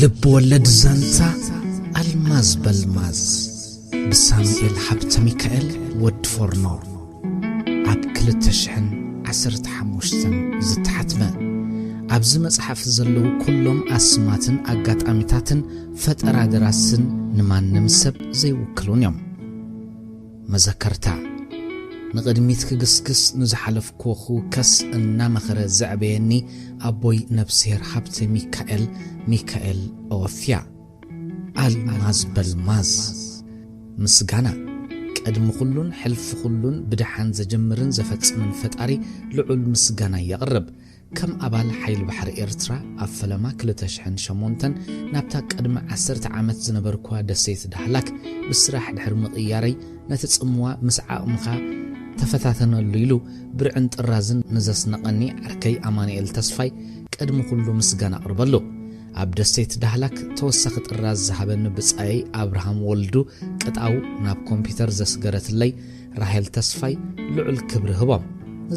ልብ ወለድ ዛንታ አልማዝ በልማዝ በሳሙኤል ሀብተ ሚካኤል ወድ ፎርኖ አብክል ተሽሕን 15 ዝተሓትመ ኣብዚ መጽሐፍ ዘለው ኩሎም አስማትን አጋጣሚታትን ፈጠራ ደራስን ንማንም ሰብ ዘይውክሉን እዮም መዘከርታ ንቅድሚት ክግስግስ ንዝሓለፍኩ ከስ እና መኸረ ዘዕበየኒ አቦይ ነብስሄር ሀብተ ሚካኤል ኦፍያ አልማዝ በልማዝ ምስጋና ቀድም ኩሉን ሕልፍ ኩሉን ብድሓን ዘጀምርን ዘፈጽምን ፈጣሪ ልዑል ምስጋና ያቀርብ ከም አባል ኃይል ባሕሪ ኤርትራ አፈለማ 2008 ናብታ ቀድም 10 ዓመት ዝነበርኳ ደሴት ዳህላክ ብስራሕ ድሕር ምቕያረይ ነተጽምዋ ምስዓቕምኻ ተፈታተነሉ ኢሉ ብርዕን ጥራዝን ንዘስነቐኒ ዓርከይ አማኑኤል ተስፋይ ቀድም ኩሉ ምስጋና አቅርበሉ ኣብ ደሴት ዳህላክ ተወሳኺ ጥራዝ ዝሃበኒ ብጻይ አብርሃም ወልዱ ቅጣው ናብ ኮምፒውተር ዘስገረትለይ ራሄል ተስፋይ ልዑል ክብሪ ህቦም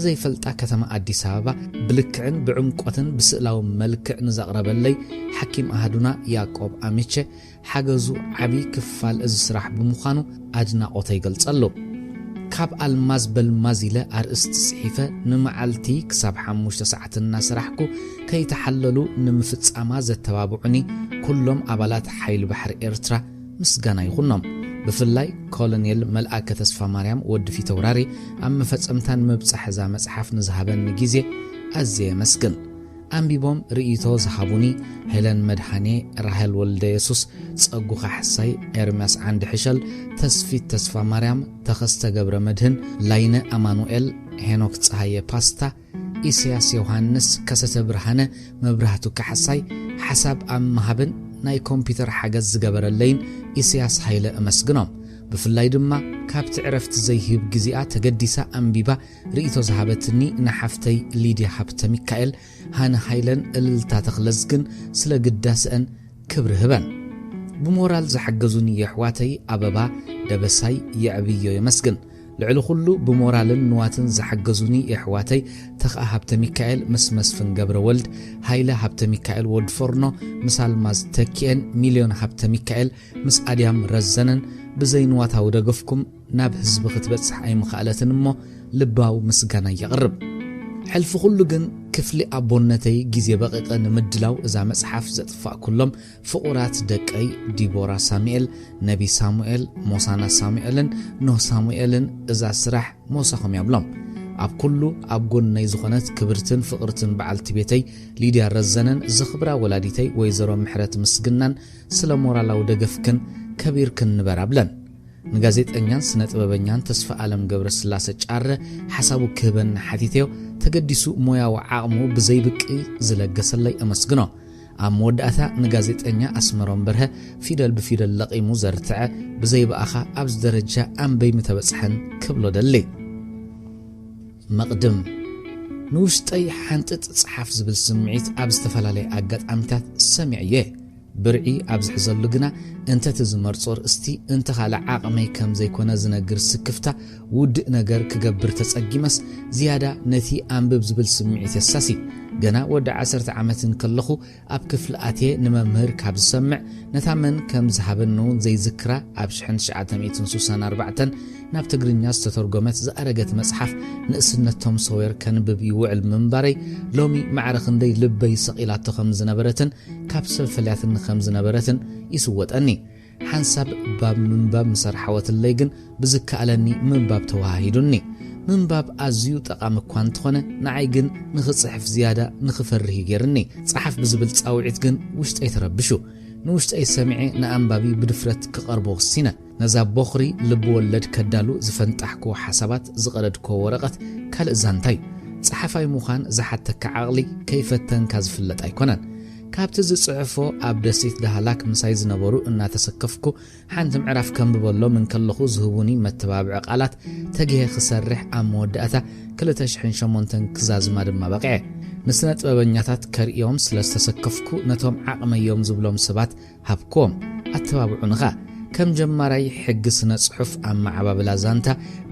ዘይፈልጣ ከተማ አዲስ አበባ ብልክዕን ብዕምቆትን ብስእላው መልክዕ ንዘቕረበለይ ሐኪም አሃዱና ያዕቆብ አሚቼ ሓገዙ ዓቢ ክፋል እዚ ስራሕ ብምዃኑ አድናቆተይ ገልጸሉ ካብ አልማዝ በልማዝ ኢለ አርእስት ጽሒፈ ንመዓልቲ ክሳብ 5 ሰዓትና ስራሕኩ ከይተሐለሉ ንምፍጻማ ዘተባብዑኒ ኩሎም አባላት ኃይል ባሕሪ ኤርትራ ምስጋና ይኹኖም ብፍላይ ኮሎኔል መልአከ ተስፋ ማርያም ወድ ፊተውራሪ ኣብ መፈጸምታን መብጻሕ ዛ መጽሐፍ ንዝሃበኒ ጊዜ ኣዝየ መስግን አንቢቦም ርእይቶ ዝሃቡኒ ሄለን መድሃኔ ራሄል ወልደ ኢየሱስ ጸጉኻ ሕሳይ ኤርሚያስ አንድ ሕሸል ተስፊት ተስፋ ማርያም ተኸስተ ገብረ መድህን ላይነ አማኑኤል ሄኖክ ፀሐየ ፓስታ ኢሳያስ ዮሐንስ ከሰተ ብርሃነ መብራህቱ ከሕሳይ ሐሳብ አመሃብን ናይ ኮምፒውተር ሓገዝ ዝገበረለይን ኢሳያስ ኃይለ መስግኖም ብፍላይ ድማ ካብቲ ዕረፍት ዘይህብ ግዚኣ ተገዲሳ አንቢባ ርእይቶ ዝሃበትኒ ንሓፍተይ ሊድያ ሀብተ ሚካኤል ሃነ ኃይለን እልልታ ተኽለዝግን ስለ ግዳስአን ክብሪ ህበን ብሞራል ዝሐገዙኒ የሕዋተይ አበባ ደበሳይ የዕብዮ የመስግን ልዕሊ ኩሉ ብሞራልን ንዋትን ዝሐገዙኒ የሕዋተይ ተኽአ ሀብተ ሚካኤል መስመስፍን ገብረ ወልድ ኃይለ ሀብተ ሚካኤል ወድ ፎርኖ ምሳልማዝ ተኪአን ሚሊዮን ሀብተ ሚካኤል ምስ አድያም ረዘነን ብዘይንዋታው ደገፍኩም ናብ ህዝብ ክትበጽሕ ኣይምኻለትን እሞ ልባው ምስጋና ያቀርብ ሕልፍ ኩሉ ግን ክፍሊ አቦነተይ ጊዜ በቂቀ ንምድላው እዛ መጽሐፍ ዘጥፋእ ኩሎም ፍቁራት ደቀይ ዲቦራ ሳሙኤል ነቢ ሳሙኤል ሞሳና ሳሙኤልን ኖህ ሳሙኤልን እዛ ስራሕ ሞሳኹም ያብሎም ኣብ ኩሉ ኣብ ጎነይ ዝኾነት ክብርትን ፍቅርትን በዓልቲ ቤተይ ሊድያ ረዘነን ዝኽብራ ወላዲተይ ወይዘሮ ምሕረት ምስግናን ስለ ሞራላው ደገፍክን ከቢርክን ንበራብለን ንጋዜጠኛን ስነ ጥበበኛን ተስፋ ዓለም ገብረ ስላሴ ጫረ ሐሳቡ ክህበን ሓቲቴዮ ተገዲሱ ሞያው ዓቕሙ ብዘይብቂ ዝለገሰለይ አመስግኖ ኣብ መወዳእታ ንጋዜጠኛ አስመሮም በርሀ ፊደል ብፊደል ለቂሙ ዘርትዐ ብዘይበኣኻ ኣብ ደረጃ አንበይ ምተበጽሐን ክብሎ ደሊ መቅድም ንውሽጠይ ሓንጥጥ ጽሓፍ ዝብል ስምዒት ኣብ ዝተፈላለየ አጋጣሚታት ሰሚዕየ ብርዒ ኣብ ዝሕዘሉ ግና እንተ ትዝመርጾር እስቲ እንተ ኻለ ዓቕመይ ከም ዘይኮነ ዝነግር ስክፍታ ውድእ ነገር ክገብር ተጸጊመስ ዝያዳ ነቲ አንብብ ዝብል ስምዒት የሳሲ ገና ወደ 10 ዓመትን ከለኹ ኣብ ክፍሊ ኣትየ ንመምህር ካብ ዝሰምዕ ነታመን ከም ዝሃበኑ ዘይዝክራ ኣብ 1964 ናብ ትግርኛ ዝተተርጎመት ዝኣረገት መጽሓፍ ንእስነቶም ሰወር ከንብብ ይውዕል ምንባረይ ሎሚ ማዕረኽ እንደይ ልበይ ሰቂላቶ ከም ዝነበረትን ካብ ሰልፈልያትን ከም ዝነበረትን ይስወጠኒ ሓንሳብ ባብ ምንባብ መሰርሓወትለይ ግን ብዝከኣለኒ ምንባብ ተዋሂዱኒ ምንባብ ኣዝዩ ጠቃሚ እኳ እንተኾነ ንዓይ ግን ንኽጽሕፍ ዝያዳ ንኽፈርህ ይገርኒ ጽሓፍ ብዝብል ጻውዒት ግን ውሽጠይ ተረብሹ ንውሽጠይ ሰሚዐ ንኣንባቢ ብድፍረት ክቐርቦ ወሲነ ነዛ ቦኽሪ ልብ ወለድ ከዳሉ ዝፈንጣሕኮ ሓሳባት ዝቐደድኮ ወረቐት ካልእ ዛንታይ ጽሓፋይ ምዃን ዝሓተካ ዓቕሊ ከይፈተንካ ዝፍለጥ ኣይኮነን ካብቲ ዝጽሕፎ ኣብ ደሴት ዳህላክ ምሳይ ዝነበሩ እናተሰከፍኩ ሓንቲ ምዕራፍ ከምብበሎ ምን ከለኹ ዝህቡኒ መተባብዕ ቃላት ተግሄ ክሰርሕ ኣብ መወዳእታ 2008 ክዛዝማ ድማ በቂዐ ንስነ ጥበበኛታት ከርእዮም ስለ ዝተሰከፍኩ ነቶም ዓቕመዮም ዝብሎም ሰባት ሃብኮም ኣተባብዑንኻ ከም ጀማራይ ሕጊ ስነ ጽሑፍ ኣብ ማዕባብላ ዛንታ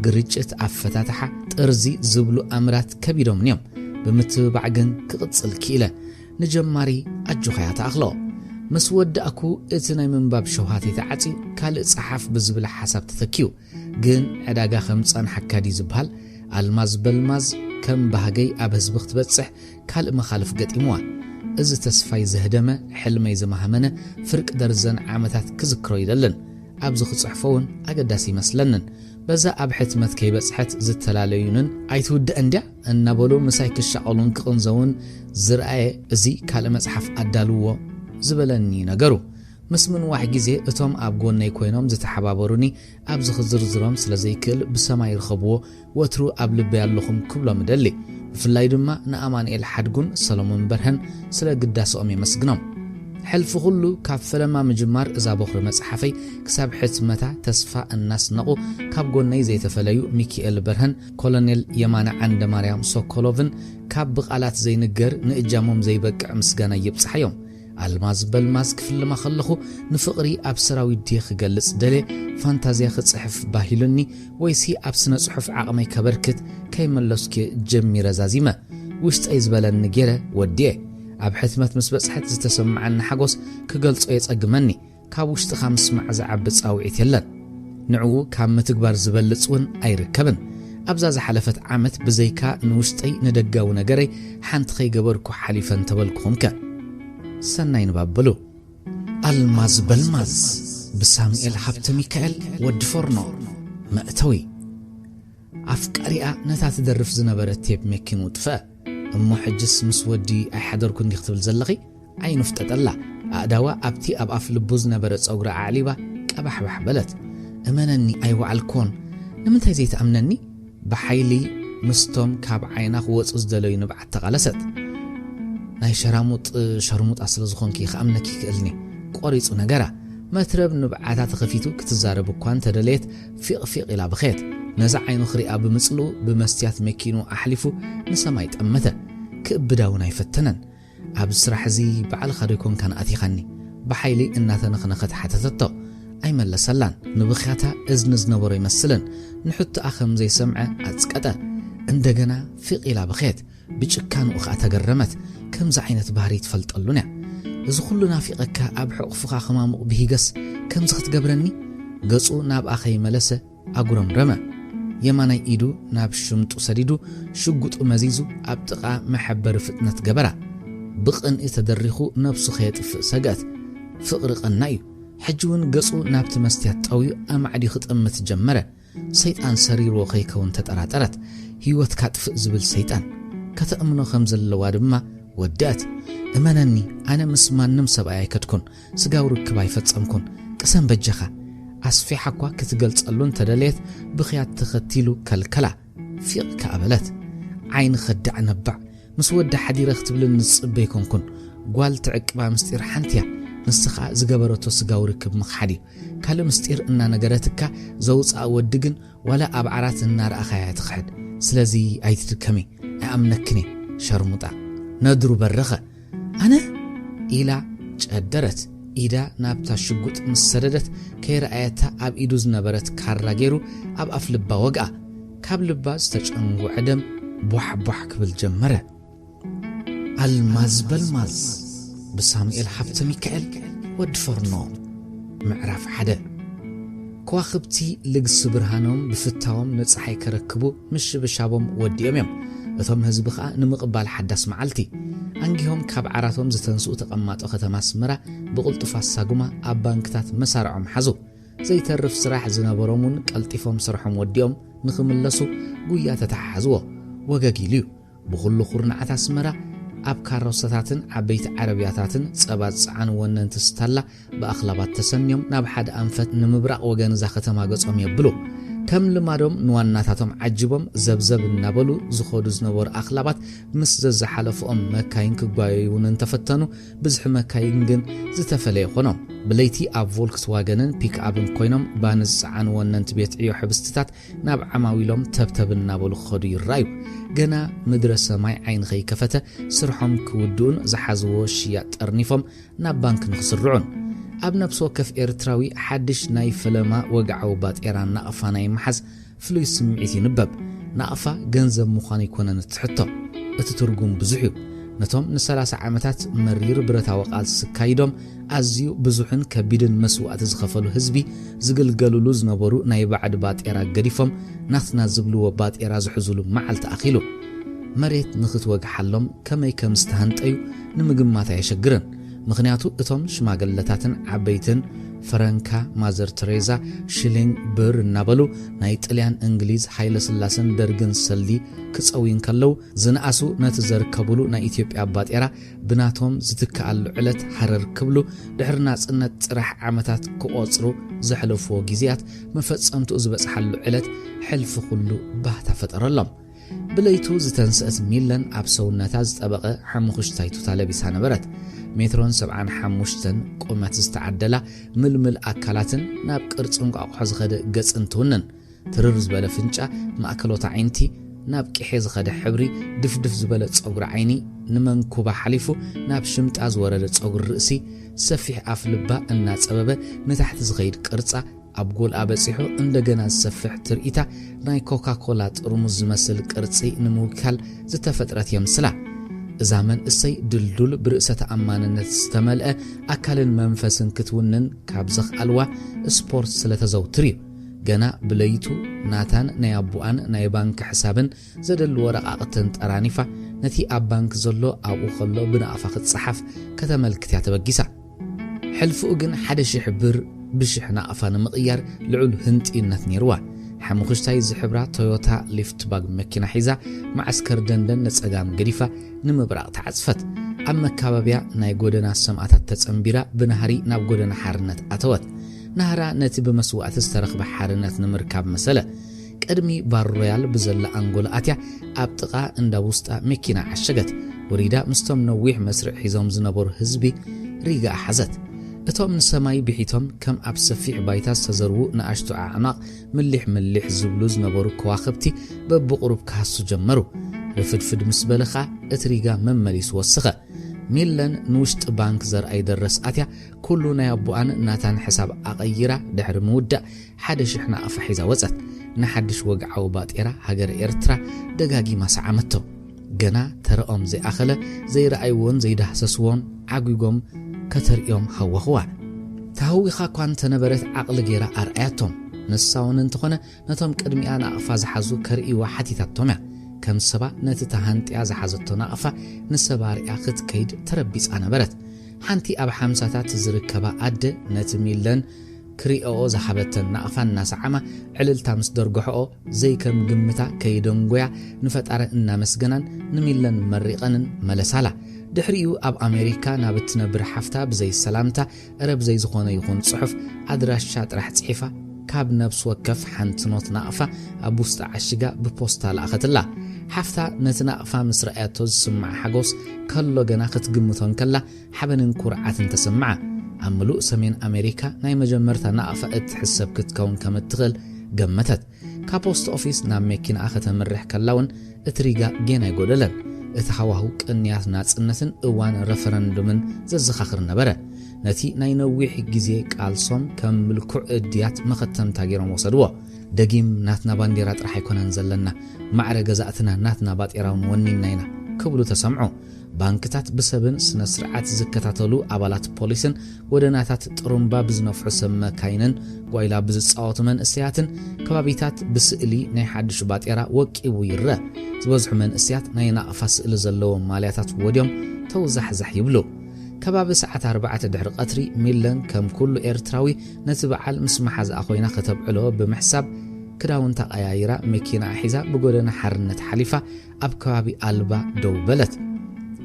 ግርጭት ኣፈታትሓ ጥርዚ ዝብሉ ኣምራት ከቢዶም እዮም ብምትባዕ ግን ክቕጽል ክኢለ ንጀማሪ ኣጆኸያ ተኣኽሎ مسود أكو إتناي من باب شوهاتي تعطي كال إتصحف بزبل حساب تثكيو جن عداقا خمسان حكادي زبهال الماز بالماز كم بهجي أبهز بخت بتصح كال مخالف قد إموا إذا تسفاي زهدمة حلمي زمهمنة فرق درزن عامتات كذكرو يدلن أبزخ صحفون أقداسي مسلنن بزا أبحث متكي بصحت زتلاليونن أيتود أندع النبولو مسايك الشعالون كقنزون زرعي زي كال مصحف أدالوو زبلني نجرو مسمن واحد جزء أتوم أبغون نيكوينهم زتحبابروني أبزخ زرزرهم سلزيكل بسماء الخبوة وترو قبل بياللهم كبلا مدلي في الليل ما نأمان إلى حدقون سلامون برهن سلا قداس أمي مسجنام حلف خلو كاف لما مجمار إذا بخر مصحفي كسب حتمتا تسفى الناس نقو كابقون نيزي تفليو ميكيل برهن كولونيل يمانع عند مريم سوكولوفن كاب بقالات زي نجر نأجامهم زي بقع مسجنا يبصحيهم الماز بالماز كفل ما خلخو نفقري أبسراوي ديخ جلس دلي فانتازيا خد صحف باهلوني ويسي أبسنا صحف عقمي كبركت كي ملوسكي جمي رزازيمة وشت أيزبالا النجيرة وديه أب حتمت مسبس حت زتسمع عن حقوس كقلص أيت أجمني كابوشت خامس مع زعبت أو عتيلن نعو كام متكبر زبلتون أي ركبن أبزاز حلفت عمت بزيكا نوشتي ندقا ونجري حنت خي جبركو حليفا تبلكم كا سنين بابلو الماز بالماز بسامئيل حبت ميكائيل ودفورنو مأتوي أفكاري نتات درف زنبرت تيب مكين وطفاء أمو حجس مسودي أي حدر كن يختبل زلغي أي نفتت الله أدوا أبتي أب أف لبوز نبرت أوغرا عاليبا كبح بحبلت أمانني أي وعالكون نمنتهي زيت أمنني بحيلي مستوم كاب عيناخ وصوص دلوي نبعت تغالست ناي شرموت أصل زخون كي خامنكي كألني قريص ونقرا ما ترب نبعاتات خفيتو كتزارب كوان تدليت فيق إلى بخيت نزع عينو خريقا بمثلو بمستيات مكينو أحلفو نسمايت أمته كأبداونا يفتنن أب سرح زي بعل خريكون كان أتيخني بحيلي إناتا نخنخت حتى تطو أي ملا سلان نبخياتا إزنز نبورو يمثلن نحط أخم زي سمعة أتسكتا اندقنا فيق إلى بخيت بيشكانو أخاتا قرمت كم زعينة بهاري تفلت اللونا إذا خلنا فيقك أب حقفقا خمامو بهيقس كم زخت قبرني قصو ناب أخي ملسة أقرم رمى يماناي إيدو ناب شمت وسريدو شقوت ومزيزو أبتقى محبر فتنة قبرة بقن إتدرخو نفسو خيط سقات فقرق النايو حجون قصو ناب تمستيات طويو أم عدي خط أمت جمرة سيطان سرير وخي كون تتراترت هيوت كاتف زبل سيطان كتأمنو خمز اللوادما ودات أمانني أنا مسمان نمسب آيكتكن سقاو ركباي فتسامكن قسم بجخا أسفي حقوا كتقلت اللون تدليت بخيات تختيلو كالكلا فيق كأبلت عين خدع نبع مسود حدير اختبل النص بيكم كن قوال تعقبا مستير حانتيا نسخا زقبرتو سقاو ركب مخحدي كالو مستير إنا نقراتك زوز أودقن ولا أبعرات النار أخايا تخحد سلازي أيتتكمي أمنكني شرمطا ندرو برغة أنا إلا جادرت إذا نابتا شقوت مسردت كي رأيتا أب إيدوز نبرت كاراجيرو أب أفلبا وقع كاب لبا استجأنغو عدم بوح بالجمرة الماز بالماز بسامئيل حبت ميكائيل ودفورنو معرف حدا كواخبتي لقس برهانهم بفتاهم نتصحي كركبو مش بشابهم وديهم يوم እቶም ህዝቢ ኸኣ ንምቕባል ሓዳስ መዓልቲ አንጊሆም ካብ ዓራቶም ዝተንስኡ ተቐማጦ ከተማ ኣስመራ ብቕልጡፍ ኣሳጉማ ኣብ ባንክታት መሳርዖም ሓዙ ዘይተርፍ ስራሕ ዝነበሮምን ቀልጢፎም ስርሖም ወዲኦም ንኽምለሱ ጉያ ተተሓዝዎ ወገጊሉ ብኹሉ ኹርናዓት ኣስመራ ኣብ ካሮሰታትን ዓበይቲ ዓረብያታትን ጸባት ጸዓን ወነንቲ ስታላ ብኣኽላባት ተሰንዮም ናብ ሓደ ኣንፈት ንምብራቕ ወገን ዛ ከተማ ገጾም የብሉ كم لمادهم نواناتهم عجبهم زبزب النبلو زخود زنور أخلابات مس زحلفهم مكاين كبايون انتفتنو بزح مكاين جن زتفلي خنام بليتي أب فولكس واجنن بيك أبن كوينم بانز عن وننت بيت عيو حبستات ناب عماويلهم تبتب النبلو خدي الرايب جنا مدرسة ماي عين غي كفته سرحهم كودون زحزوش يات أرنيفهم ناب بانك نخسرعون أب نفسه كف إرتراوي حدش ناي فلما وقعوا بات إيران نقفا ناي محز فلوي سمعيتي نبب نقفا جنزب مخاني كونا نتحطه اتترقون بزحيو نتوم ن30 ዓመታት መሪር ብረታዊ ቃልሲ ካይዶም ኣዝዩ ብዙሕን ከቢድን መስዋዕት ዝኸፈሉ ህዝቢ ዝግልገሉሉ ዝነበሩ ናይ ባዕድ ባጤራ ገዲፎም ናትና ዝብልዎ ባጤራ ዝሕዝሉ መዓልቲ ኣኺሉ መሬት ንኽትወግሓሎም ከመይ ከም ዝተሃንጠዩ ንምግማት ኣይሸግርን ምኽንያቱ እቶም ሽማግለታትን ዓበይትን ፍራንካ ማዘር ተሬዛ ሽሊንግ ብር እናበሉ ናይ ጣልያን እንግሊዝ ሃይለ ስላሰን ደርግን ሰልዲ ክጸዊን ከለው ዝነኣሱ ነቲ ዘርከብሉ ናይ ኢትዮጵያ ባጤራ ብናቶም ዝትከኣሉ ዕለት ሓረር ክብሉ ድሕርና ጽነት ጽራሕ ዓመታት ክቆጽሩ ዘሕለፍዎ ጊዜያት መፈጸምቱ ዝበጽሓሉ ዕለት ሕልፍ ኩሉ ባህታ ፈጠረሎም ብለይቱ ዝተንሰት ሚለን ኣብ ሰውነታ ዝጠበቐ ሓሙኽሽታይቱ ታለቢሳ ነበረት ሜትሮን 75 ቁመት ዝተዓደላ ምልምል ኣካላትን ናብ ቅርጽን ቋቑሖ ዝኸደ ገጽን ትውንን ትርር ዝበለ ፍንጫ ማእከሎታ ዓይንቲ ናብ ቂሄ ዝኸደ ሕብሪ ድፍድፍ ዝበለ ጸጉሪ ዓይኒ ንመንኩባ ሓሊፉ ናብ ሽምጣ ዝወረደ ጸጉሪ ርእሲ ሰፊሕ ኣፍ ልባ እናጸበበ ንታሕቲ ዝኸይድ ቅርጻ ኣብ ጎል ኣበጺሑ እንደገና ዝሰፍሕ ትርኢታ ናይ ኮካ ኮላ ጥርሙዝ ዝመስል ቅርጺ ንምውካል ዝተፈጥረት የምስላ እዛመን እሰይ ድልዱል ብርእሰ ተኣማንነት ዝተመልአ ኣካልን መንፈስን ክትውንን ካብ ዘኽኣልዋ ስፖርት ስለተዘውትር እዩ ገና ብለይቱ ናታን ናይ ኣቡኣን ናይ ባንክ ሕሳብን ዘደል ወረቓቕትን ጠራኒፋ ነቲ ኣብ ባንክ ዘሎ ኣብኡ ከሎ ብናኣፋ ክትጽሓፍ ከተመልክትያ ተበጊሳ ሕልፍኡ ግን 1000 ብር ብሽሕ ናኣፋ ንምቕያር ልዑል ህንጢነት ነይርዋ ሓሙኽሽታይ ዝሕብራ ቶዮታ ሊፍት ባግ መኪና ሒዛ ማዕስከር ደንደን ነጸጋም ገዲፋ ንምብራቕ ተዓጽፈት ኣብ መካባቢያ ናይ ጎደና ሰማዕታት ተጸምቢራ ብናህሪ ናብ ጎደና ሓርነት ኣተወት ናህራ ነቲ ብመስዋዕት ዝተረኽበ ሓርነት ንምርካብ መሰለ ቀድሚ ባር ሮያል ብዘላ አንጎላ ኣትያ ኣብ ጥቓ እንዳ ውስጣ መኪና ዓሸገት ወሪዳ ምስቶም ነዊሕ መስርዕ ሒዞም ዝነበሩ ህዝቢ ሪጋ ሓዘት እቶም ንሰማይ ብሒቶም ከም ኣብ ሰፊሕ ባይታ ዝተዘርቡ ንኣሽቱ ኣዕናቕ ምልሕ ዝብሉ ዝነበሩ ከዋኽብቲ በብቕሩብ ካሱ ጀመሩ ርፍድፍድ ምስ በለኻ እትሪጋ መመሊስ ወስኸ ሚለን ንውሽጢ ባንክ ዘርኣይ ደረስ ኣትያ ኩሉ ናይ ኣቡኣን ናታን ሕሳብ ኣቐይራ ድሕሪ ምውዳእ 1000 ናኣፋ ሒዛ ወፀት ንሓድሽ ወግዓዊ ባጤራ ሃገር ኤርትራ ደጋጊማ ሰዓመቶ ገና ተረኦም ዘይኣኸለ ዘይረኣይዎን ዘይዳህሰስዎን ዓጉጎም ከተርእዮም ሃወኽዋ ታህዊኻ እኳ እንተነበረት ዓቕሊ ጌራ ኣርኣያቶም ንሳውን እንተኾነ ነቶም ቅድሚኣ ናቕፋ ዝሓዙ ከርእይዋ ሓቲታቶም እያ ከም ሰባ ነቲ ተሃንጥያ ዝሓዘቶ ናቕፋ ንሰባርያ ክትከይድ ተረቢፃ ነበረት ሓንቲ ኣብ 50ታት ዝርከባ ኣደ ነቲ ሚለን ክሪኦ ዝሓበተን ናቕፋ እናሰዓማ ዕልልታ ምስ ደርግሖኦ ዘይከም ግምታ ከይደንጎያ ንፈጣረ እናመስገናን ንሚለን መሪቐንን መለሳላ ድሕሪኡ ኣብ ኣሜሪካ ናብ እትነብር ሓፍታ ብዘይ ሰላምታ ረብ ዘይ ዝኾነ ይኹን ጽሑፍ ኣድራሻ ጥራሕ ጽሒፋ ካብ ነብስ ወከፍ ሓንቲ ኖት ናቕፋ ኣብ ውሽጢ ዓሽጋ ብፖስታ ለኣኸትላ ሓፍታ ነቲ ናቕፋ ምስ ረኣያቶ ዝስማዕ ሓጎስ ከሎ ገና ክትግምቶን ከላ ሓበንን ኩርዓትን ተሰምዓ ኣብ ምሉእ ሰሜን ኣሜሪካ ናይ መጀመርታ ናቕፋ እትሕሰብ ክትከውን ከም እትኽእል ገመተት ካብ ፖስት ኦፊስ ናብ መኪና ከተመርሕ ከላውን እትሪጋ ጌና ይጎደለን እቲ ሃዋህው ቅንያት ናጽነትን እዋን ረፈረንዱምን ዘዘኻኽር ነበረ ነቲ ናይ ነዊሕ ግዜ ቃልሶም ከም ምልኩዕ እድያት መኸተምታ ገይሮም ወሰድዎ ደጊም ናትና ባንዴራ ጥራሕ ኣይኮነን ዘለና ማዕረ ገዛእትና ናትና ባጤራውን ወኒናይና ክብሉ ተሰምዑ ባንክታት ብሰብን ስነ ስርዓት ዝከታተሉ ኣባላት ፖሊስን ወደናታት ጥሩምባ ብዝነፍሑ ሰብ መካይንን ጓይላ ብዝጻወቱ መንእስያትን ከባቢታት ብስእሊ ናይ ሓድሽ ባጤራ ወቂቡ ይርአ ዝበዝሑ መንእስያት ናይ ናቕፋ ስእሊ ዘለዎም ማልያታት ወዲዮም ተውዛሕዛሕ ይብሉ ከባቢ ሰዓት 4 ድሕሪ ቀትሪ ሚለን ከም ኩሉ ኤርትራዊ ነቲ በዓል ምስ መሓዝኣ ኮይና ከተብዕሎ ብምሕሳብ ክዳውንታ ቀያይራ መኪና ሒዛ ብጎደና ሓርነት ሓሊፋ ኣብ ከባቢ ኣልባ ደው በለት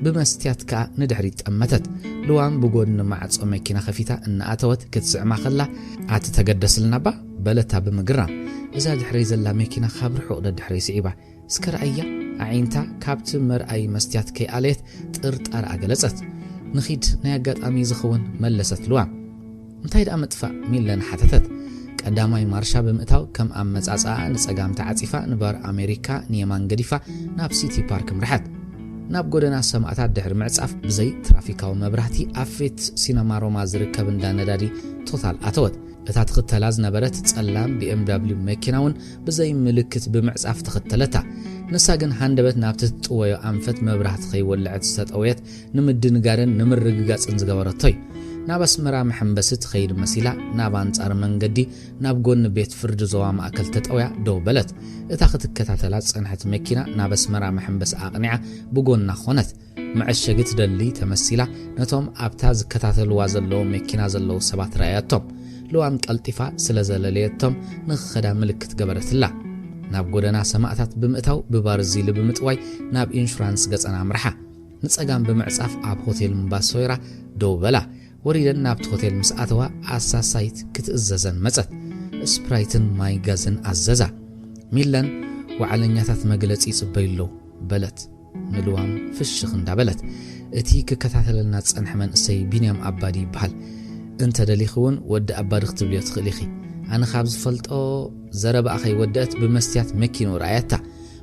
بمستيات كا ندحري تأمتت لوان بقول معص مكينة خفيفة إن أتوت كتسمع خلا عتتقدس لنا با بلتها بمجرام إذا دحري زلا مكينة خبر حقد دحري سعيبة سكر أيه عينتا كابت مر أي مستيات كي عليه تقرت أرى جلست نخيد نيجات أميز خون ملست لوان متى أمتفا ميلان حتتت قداماي مارشا بمتاو كم مزعزع نسقام تعاطفة نبار أمريكا نيمان قديفة ناب سيتي بارك مرحت ناب قدنا سمعتات دحر معصف بزي ترافيكاو مبرهتي أفيت سينما روما زركب داندادي توتال أتوت እታ ተኸተላ ዝነበረት ጸላም BMW መኪናውን ብዘይ ምልክት ብምዕጻፍ ተኸተለታ ንሳ ግን ሃንደበት ናብቲ ጥወዮ አንፈት መብራህት ኸይወልዕት ዝተጠውየት ንምድንጋርን ንምርግጋጽን ዝገበረቶይ ናብ አስመራ መሐንበስት ኸይድ መሲላ ናብ አንጻር መንገዲ ናብ ጎን ቤት ፍርድ ዞባ ማእከል ተጠውያ ደው በለት እታ ክትከታተላ ጸንሐት መኪና ናብ አስመራ መሐንበስ አቅኒዓ ብጎና ኾነት መዕሸግት ደሊ ተመሲላ ነቶም አብታ ዝከታተልዋ ዘለው መኪና ዘለው ሰባት ራያቶም لوام قلطفا ስለዘለለየቶም ንኸዳ ምልክት ገበረትላ ናብ ጎደና ሰማዕታት ብምእታው ብባርዚ ልብምጥዋይ ናብ ኢንሹራንስ ገጸና ምርሓ ንጸጋም ብምዕጻፍ ኣብ ሆቴል ምባሶይራ ዶበላ ወሪደን ናብ ሆቴል ምስኣተዋ ኣሳሳይት ክትእዘዘን መጸት ስፕራይትን ማይ ጋዝን ኣዘዛ ሚለን ወዓለኛታት መግለጺ ጽበይሎ በለት ንልዋም ፍሽኽ እንዳበለት እቲ ክከታተለና ጸንሕ መንእሰይ ቢንያም አባዲ ይበሃል انت دليخون ود أباد اختبليات خليخي أنا خابز فلتو زرب أخي ودأت بمستيات مكينو رأيتا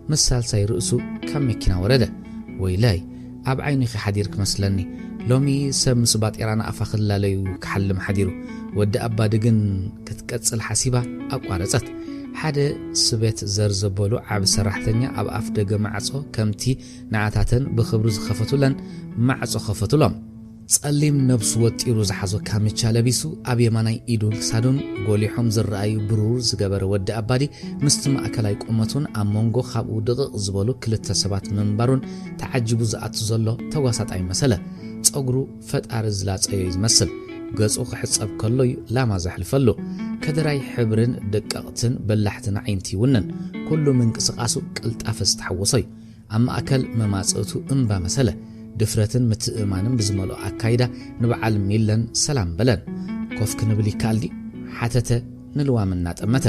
مسال ساي رؤسو كم مكينا ورده ويلاي أب عيني خي حديرك مسلني لومي سم سبات إيرانا أفاخد لاليو كحلم حديرو ود أبادقن كتكتس الحسيبة أقوارزت حدا سبيت زرزبولو عب سرحتنيا أب أفدق معصو كمتي نعاتاتن بخبروز خفتولن معصو خفتولهم ጸሊም ነብስ ወጢሩ ዝሓዞ ካምቻ ለቢሱ ኣብ የማናይ ኢዱን ክሳዱን ጎሊሖም ዝረአዩ ብሩር ዝገበረ ወዲ አባዲ ምስቲ ማእከላይ ቁመቱን ኣብ መንጎ ካብኡ ድቕቕ ዝበሉ ክልተ ሰባት መንባሩን ተዓጅቡ ዝኣቱ ዘሎ ተጓሳጣይ መሰለ ጸጉሩ ፈጣሪ ዝላጸዮ ይመስል ገጹ ክሕጸብ ከሎዩ ላማ ዘሕልፈሉ ከደራይ ሕብርን ደቀቕትን በላሕትን ዓይንቲ ይውንን ኩሉ ምንቅስቃሱ ቅልጣፈ ዝተሐወሰዩ ኣብ ማእከል መማጽእቱ እምባ መሰለ ድፍረትን ምትእማንን ብዝመሎ አካይዳ ንበዓል ሚለን ሰላም በለን ኮፍ ክንብል ይካልዲ ሓተተ ንልዋም እናጠመተ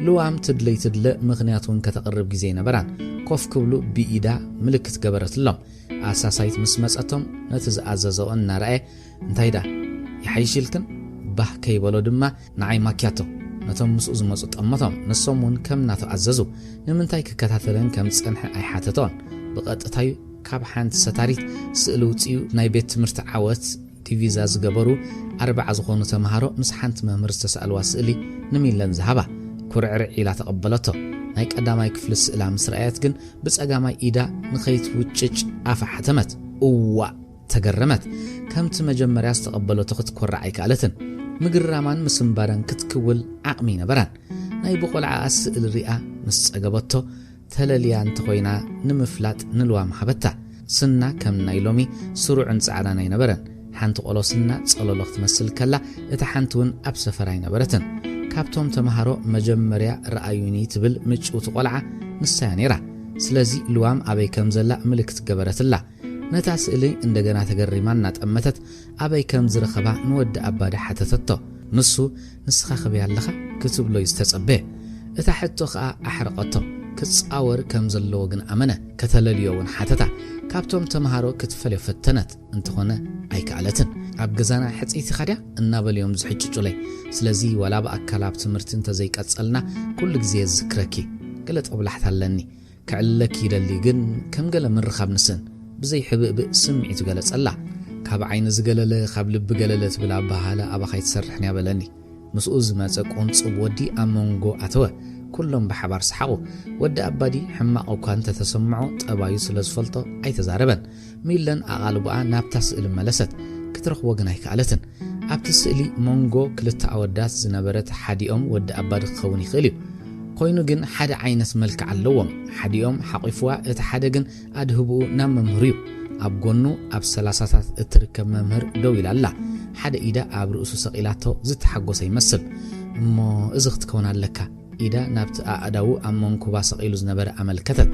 ልዋም ትድለ ምኽንያቱን ከተቀርብ ጊዜ ነበራን ኮፍ ክብሉ ቢኢዳ ምልክት ገበረትሎም ኣሳሳይት ምስ መጸቶም ነቲ ዝኣዘዘኦ እናርአየ እንታይዳ ይሓይሽልክን ባህ ከይበሎ ድማ ንዓይ ማኪያቶ ነቶም ምስኡ ዝመጹ ጠመቶም ንሶምን ከም ናተኣዘዙ ንምንታይ ክከታተለን ከም ጸንሐ ኣይሓተቶን ብቐጥታዩ ካብ ሓንቲ ሰታሪት ስእሊ ውፅኡ ናይ ቤት ትምህርቲ ዓወት ዲቪዛ ዝገበሩ 4 ዝኾኑ ተማሃሮ ምስ ሓንቲ መምህር ዝተሰኣልዋ ስእሊ ንሚለን ዝሃባ ኩርዕር ኢላ ተቐበለቶ ናይ ቀዳማይ ክፍሊ ስእላ ምስ ረኣየት ግን ብጸጋማይ ኢዳ ንኸይት ውጭጭ ኣፋ ሓተመት እዋ ተገረመት ከምቲ መጀመርያ ዝተቐበለቶ ክትኮርዕ ኣይከኣለትን ምግራማን ምስምባረን ክትክውል ዓቕሚ ነበራን ናይ በቆልዓ ስእሊ ሪኣ ምስ ጸገበቶ ተለልያ እንተኾይና ንምፍላጥ ንልዋም ሓበታ ስና ከም ናይ ሎሚ ስሩዕን ጻዕዳን ኣይነበረን ሓንቲ ቆሎ ስና ጸለሎ ክትመስል ከላ እታ ሓንቲ እውን ኣብ ሰፈር ኣይነበረትን ካብቶም ተማሃሮ መጀመርያ ረኣዩኒ ትብል ምጭውቲ ቆልዓ ንሳያ ነይራ ስለዚ ልዋም ኣበይ ከም ዘላ ምልክት ገበረትላ ነታ ስእሊ እንደገና ተገሪማን ናጠመተት ኣበይ ከም ዝረኸባ ንወዲ ኣባዲ ሓተተቶ ንሱ ንስኻ ኸበይ ኣለኻ ክትብሎ ዝተጸበየ እታ ሕቶ ኸኣ ኣሕረቐቶ كتصاور كم زلو ግን አመነ ከተለልዮውን ሓተታ ካብቶም ተማሃሮ ክትፈልዮ ፈተነት እንትኾነ ኣይከኣለትን ኣብ ገዛና ሕጽይቲ ኻድያ እናበልዮም ዝሕጭጩለይ ስለዚ ወላ በአካላብ ትምህርት እንተ ዘይቀጸልና ኩሉ ግዜ ዝክረኪ ገለ ጠብላሕት ኣለኒ ከዕለኪ ይደሊ ግን ከም ገለ ምርኻብ ንስን ብዘይ ሕብእ ስምዒቱ ገለጸላ ካብ ዓይኒ ዝገለለ ካብ ልብ ገለለ ትብላ ባህላ ኣባኻይ ትሰርሕን ያበለኒ مسؤ زمازة قنصب ودي أمونغو أتوه كلهم بحبار سحقو ودي أبادي حما أو كانت تسمعو تأبايو سلسفلطو أي تزاربا ميلان أغالبا نابتسئل ملست كترخ وغنايك علتن أبتسئلي مونغو كلتا أودات زنبرت حدي ودي أبادي خوني خليو قوينو جن حدا عينس ملك علوهم حدي حقيفوا اتحادقن أدهبو نام ممهريو أبقونو أب سلاساتات اتركب ممهر دويل الله حدا إيدا أب رؤسو سقيلاتو زت حقو سيمثل مو إزغت كونا لكا إيدا نابت أداو أمونكو باسقيلو زنبر عمل كتت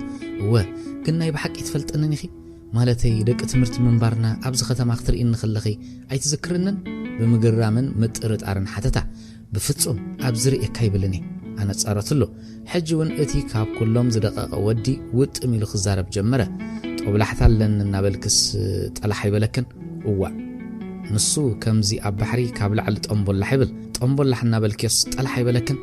قلنا يبحق يتفلت أنني خي مالتي دك اتمرت من بارنا أبز ختم أختر إن خلقي أي تذكرنن بمقرامن متقرد أرن حتتا بفتسون أبزري إكايبلني أنا تصارتلو حجون اتي كاب كلهم زدقاق ودي وتأميلو خزارب جمرة وبلحثا لن نابلكس تقلحي بلكن نسو كمزي أب بحري كابل على تقنبول لحبل تقنبول لحنا بالكيس تقلحي بلكن